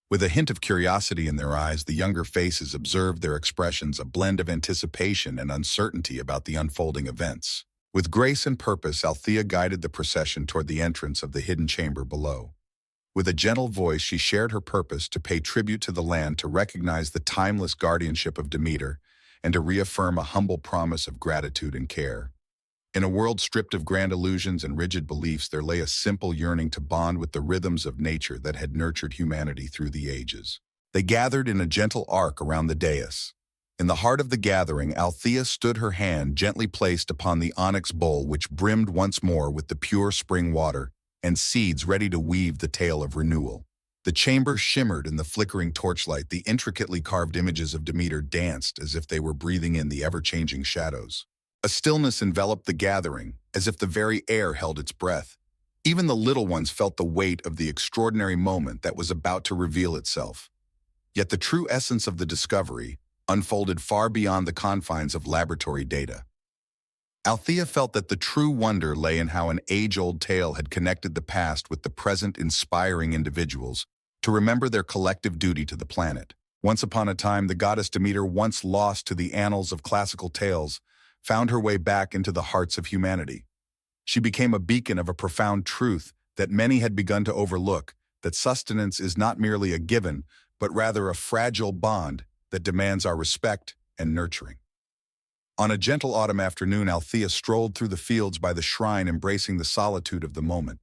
With a hint of curiosity in their eyes, the younger faces observed their expressions, a blend of anticipation and uncertainty about the unfolding events. With grace and purpose, Althea guided the procession toward the entrance of the hidden chamber below. With a gentle voice, she shared her purpose: to pay tribute to the land, to recognize the timeless guardianship of Demeter, and to reaffirm a humble promise of gratitude and care. In a world stripped of grand illusions and rigid beliefs, there lay a simple yearning to bond with the rhythms of nature that had nurtured humanity through the ages. They gathered in a gentle arc around the dais. In the heart of the gathering, Althea stood, her hand gently placed upon the onyx bowl, which brimmed once more with the pure spring water and seeds ready to weave the tale of renewal. The chamber shimmered in the flickering torchlight. The intricately carved images of Demeter danced as if they were breathing in the ever-changing shadows. A stillness enveloped the gathering, as if the very air held its breath. Even the little ones felt the weight of the extraordinary moment that was about to reveal itself. Yet the true essence of the discovery unfolded far beyond the confines of laboratory data. Althea felt that the true wonder lay in how an age-old tale had connected the past with the present, inspiring individuals to remember their collective duty to the planet. Once upon a time, the goddess Demeter, once lost to the annals of classical tales, found her way back into the hearts of humanity. She became a beacon of a profound truth that many had begun to overlook: that sustenance is not merely a given, but rather a fragile bond that demands our respect and nurturing. On a gentle autumn afternoon, Althea strolled through the fields by the shrine, embracing the solitude of the moment.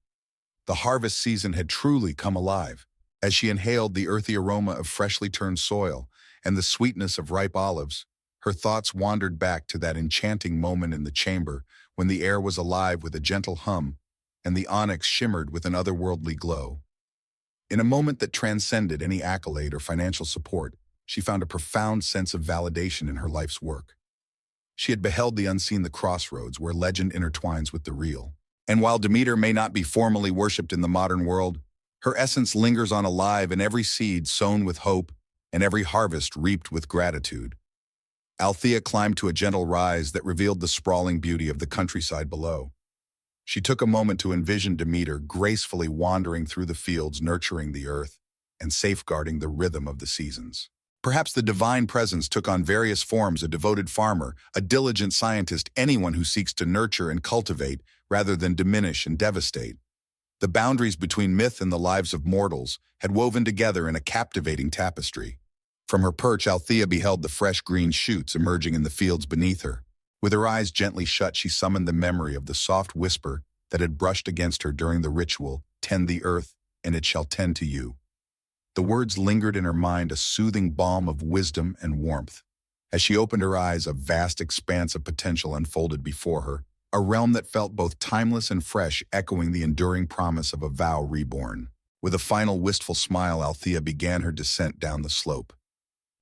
The harvest season had truly come alive. As she inhaled the earthy aroma of freshly turned soil and the sweetness of ripe olives, her thoughts wandered back to that enchanting moment in the chamber when the air was alive with a gentle hum and the onyx shimmered with an otherworldly glow. In a moment that transcended any accolade or financial support, she found a profound sense of validation in her life's work. She had beheld the unseen, the crossroads where legend intertwines with the real. And while Demeter may not be formally worshipped in the modern world, her essence lingers on, alive in every seed sown with hope and every harvest reaped with gratitude. Althea climbed to a gentle rise that revealed the sprawling beauty of the countryside below. She took a moment to envision Demeter gracefully wandering through the fields, nurturing the earth and safeguarding the rhythm of the seasons. Perhaps the divine presence took on various forms: a devoted farmer, a diligent scientist, anyone who seeks to nurture and cultivate rather than diminish and devastate. The boundaries between myth and the lives of mortals had woven together in a captivating tapestry. From her perch, Althea beheld the fresh green shoots emerging in the fields beneath her. With her eyes gently shut, she summoned the memory of the soft whisper that had brushed against her during the ritual: "Tend the earth, and it shall tend to you." The words lingered in her mind, a soothing balm of wisdom and warmth. As she opened her eyes, a vast expanse of potential unfolded before her, a realm that felt both timeless and fresh, echoing the enduring promise of a vow reborn. With a final wistful smile, Althea began her descent down the slope.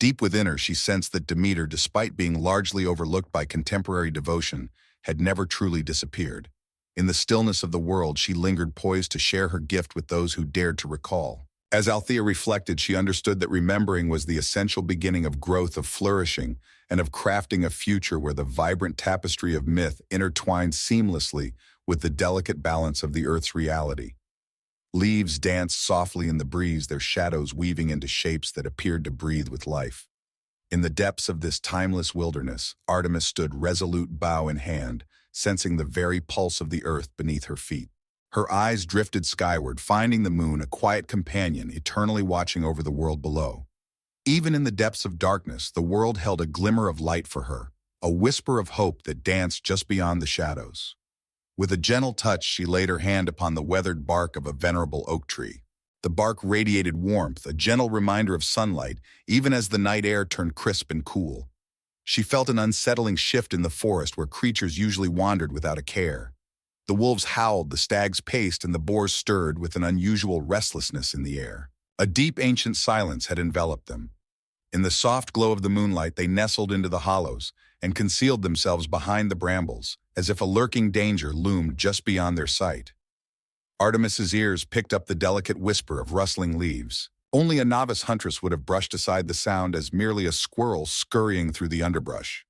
Deep within her, she sensed that Demeter, despite being largely overlooked by contemporary devotion, had never truly disappeared. In the stillness of the world, she lingered poised to share her gift with those who dared to recall. As Althea reflected, she understood that remembering was the essential beginning of growth, of flourishing, and of crafting a future where the vibrant tapestry of myth intertwined seamlessly with the delicate balance of the earth's reality. Leaves danced softly in the breeze, their shadows weaving into shapes that appeared to breathe with life. In the depths of this timeless wilderness, Artemis stood resolute, bow in hand, sensing the very pulse of the earth beneath her feet. Her eyes drifted skyward, finding the moon a quiet companion, eternally watching over the world below. Even in the depths of darkness, the world held a glimmer of light for her, a whisper of hope that danced just beyond the shadows. With a gentle touch, she laid her hand upon the weathered bark of a venerable oak tree. The bark radiated warmth, a gentle reminder of sunlight, even as the night air turned crisp and cool. She felt an unsettling shift in the forest where creatures usually wandered without a care. The wolves howled, the stags paced, and the boars stirred with an unusual restlessness in the air. A deep, ancient silence had enveloped them. In the soft glow of the moonlight, they nestled into the hollows and concealed themselves behind the brambles, as if a lurking danger loomed just beyond their sight. Artemis's ears picked up the delicate whisper of rustling leaves. Only a novice huntress would have brushed aside the sound as merely a squirrel scurrying through the underbrush.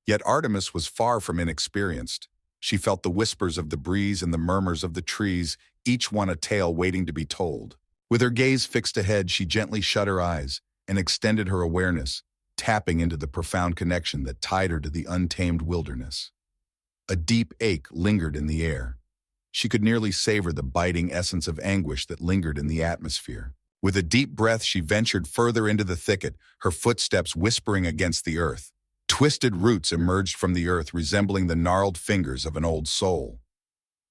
Yet Artemis was far from inexperienced. She felt the whispers of the breeze and the murmurs of the trees, each one a tale waiting to be told. With her gaze fixed ahead, she gently shut her eyes and extended her awareness, tapping into the profound connection that tied her to the untamed wilderness. A deep ache lingered in the air. She could nearly savor the biting essence of anguish that lingered in the atmosphere. With a deep breath, she ventured further into the thicket, her footsteps whispering against the earth. Twisted roots emerged from the earth, resembling the gnarled fingers of an old soul.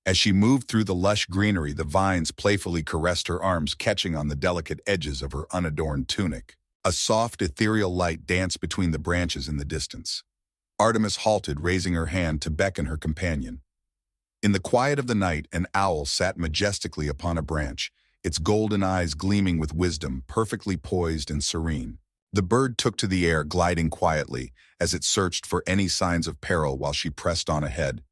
As she moved through the lush greenery, the vines playfully caressed her arms, catching on the delicate edges of her unadorned tunic. A soft, ethereal light danced between the branches in the distance. Artemis halted, raising her hand to beckon her companion. In the quiet of the night, an owl sat majestically upon a branch, its golden eyes gleaming with wisdom, perfectly poised and serene. The bird took to the air, gliding quietly, as it searched for any signs of peril while she pressed on ahead.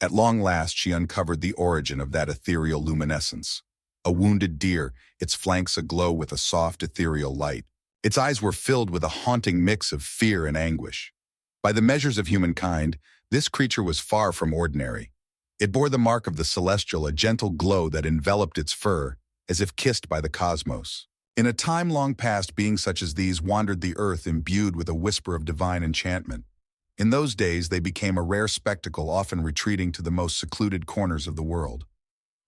At long last, she uncovered the origin of that ethereal luminescence. A wounded deer, its flanks aglow with a soft, ethereal light. Its eyes were filled with a haunting mix of fear and anguish. By the measures of humankind, this creature was far from ordinary. It bore the mark of the celestial, a gentle glow that enveloped its fur, as if kissed by the cosmos. In a time long past, beings such as these wandered the earth imbued with a whisper of divine enchantment. In those days, they became a rare spectacle, often retreating to the most secluded corners of the world.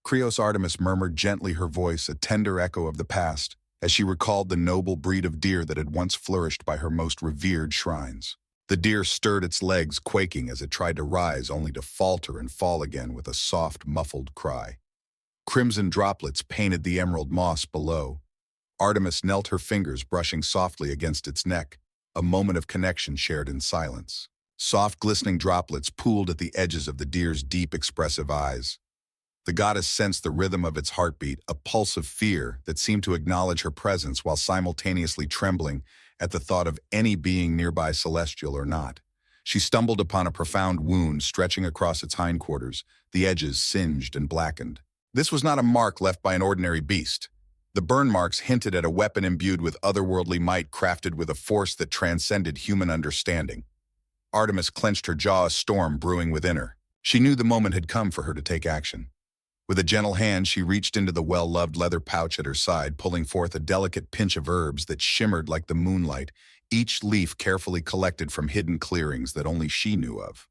Krios Artemis murmured gently, her voice a tender echo of the past, as she recalled the noble breed of deer that had once flourished by her most revered shrines. The deer stirred its legs, quaking as it tried to rise, only to falter and fall again with a soft, muffled cry. Crimson droplets painted the emerald moss below. Artemis knelt, her fingers brushing softly against its neck, a moment of connection shared in silence. Soft, glistening droplets pooled at the edges of the deer's deep, expressive eyes. The goddess sensed the rhythm of its heartbeat, a pulse of fear that seemed to acknowledge her presence while simultaneously trembling at the thought of any being nearby, celestial or not. She stumbled upon a profound wound stretching across its hindquarters, the edges singed and blackened. This was not a mark left by an ordinary beast. The burn marks hinted at a weapon imbued with otherworldly might, crafted with a force that transcended human understanding. Artemis clenched her jaw, a storm brewing within her. She knew the moment had come for her to take action. With a gentle hand, she reached into the well-loved leather pouch at her side, pulling forth a delicate pinch of herbs that shimmered like the moonlight, each leaf carefully collected from hidden clearings that only she knew of.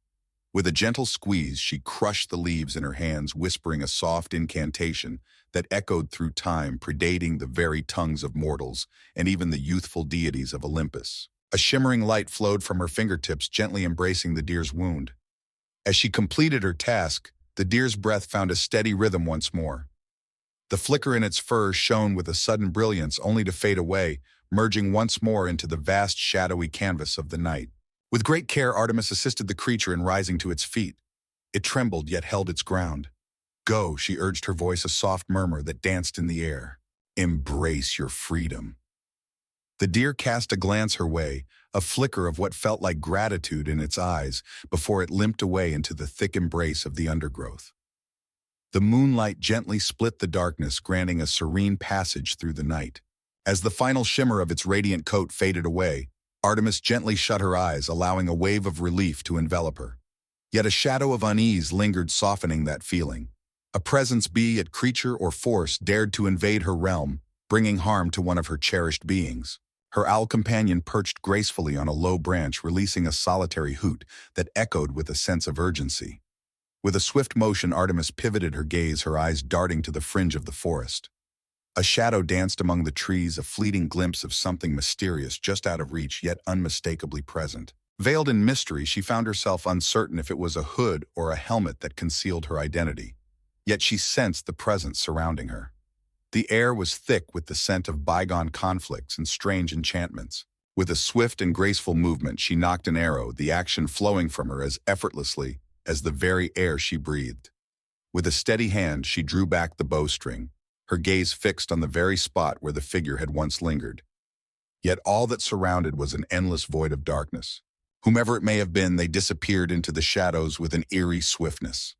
With a gentle squeeze, she crushed the leaves in her hands, whispering a soft incantation that echoed through time, predating the very tongues of mortals and even the youthful deities of Olympus. A shimmering light flowed from her fingertips, gently embracing the deer's wound. As she completed her task, the deer's breath found a steady rhythm once more. The flicker in its fur shone with a sudden brilliance, only to fade away, merging once more into the vast shadowy canvas of the night. With great care, Artemis assisted the creature in rising to its feet. It trembled yet held its ground. "Go," she urged, her voice a soft murmur that danced in the air. "Embrace your freedom." The deer cast a glance her way, a flicker of what felt like gratitude in its eyes, before it limped away into the thick embrace of the undergrowth. The moonlight gently split the darkness, granting a serene passage through the night. As the final shimmer of its radiant coat faded away, Artemis gently shut her eyes, allowing a wave of relief to envelop her. Yet a shadow of unease lingered, softening that feeling. A presence, be it creature or force, dared to invade her realm, bringing harm to one of her cherished beings. Her owl companion perched gracefully on a low branch, releasing a solitary hoot that echoed with a sense of urgency. With a swift motion, Artemis pivoted her gaze, her eyes darting to the fringe of the forest. A shadow danced among the trees, a fleeting glimpse of something mysterious just out of reach, yet unmistakably present. Veiled in mystery, she found herself uncertain if it was a hood or a helmet that concealed her identity. Yet she sensed the presence surrounding her. The air was thick with the scent of bygone conflicts and strange enchantments. With a swift and graceful movement, she knocked an arrow, the action flowing from her as effortlessly as the very air she breathed. With a steady hand, she drew back the bowstring, her gaze fixed on the very spot where the figure had once lingered. Yet all that surrounded was an endless void of darkness. Whomever it may have been, they disappeared into the shadows with an eerie swiftness.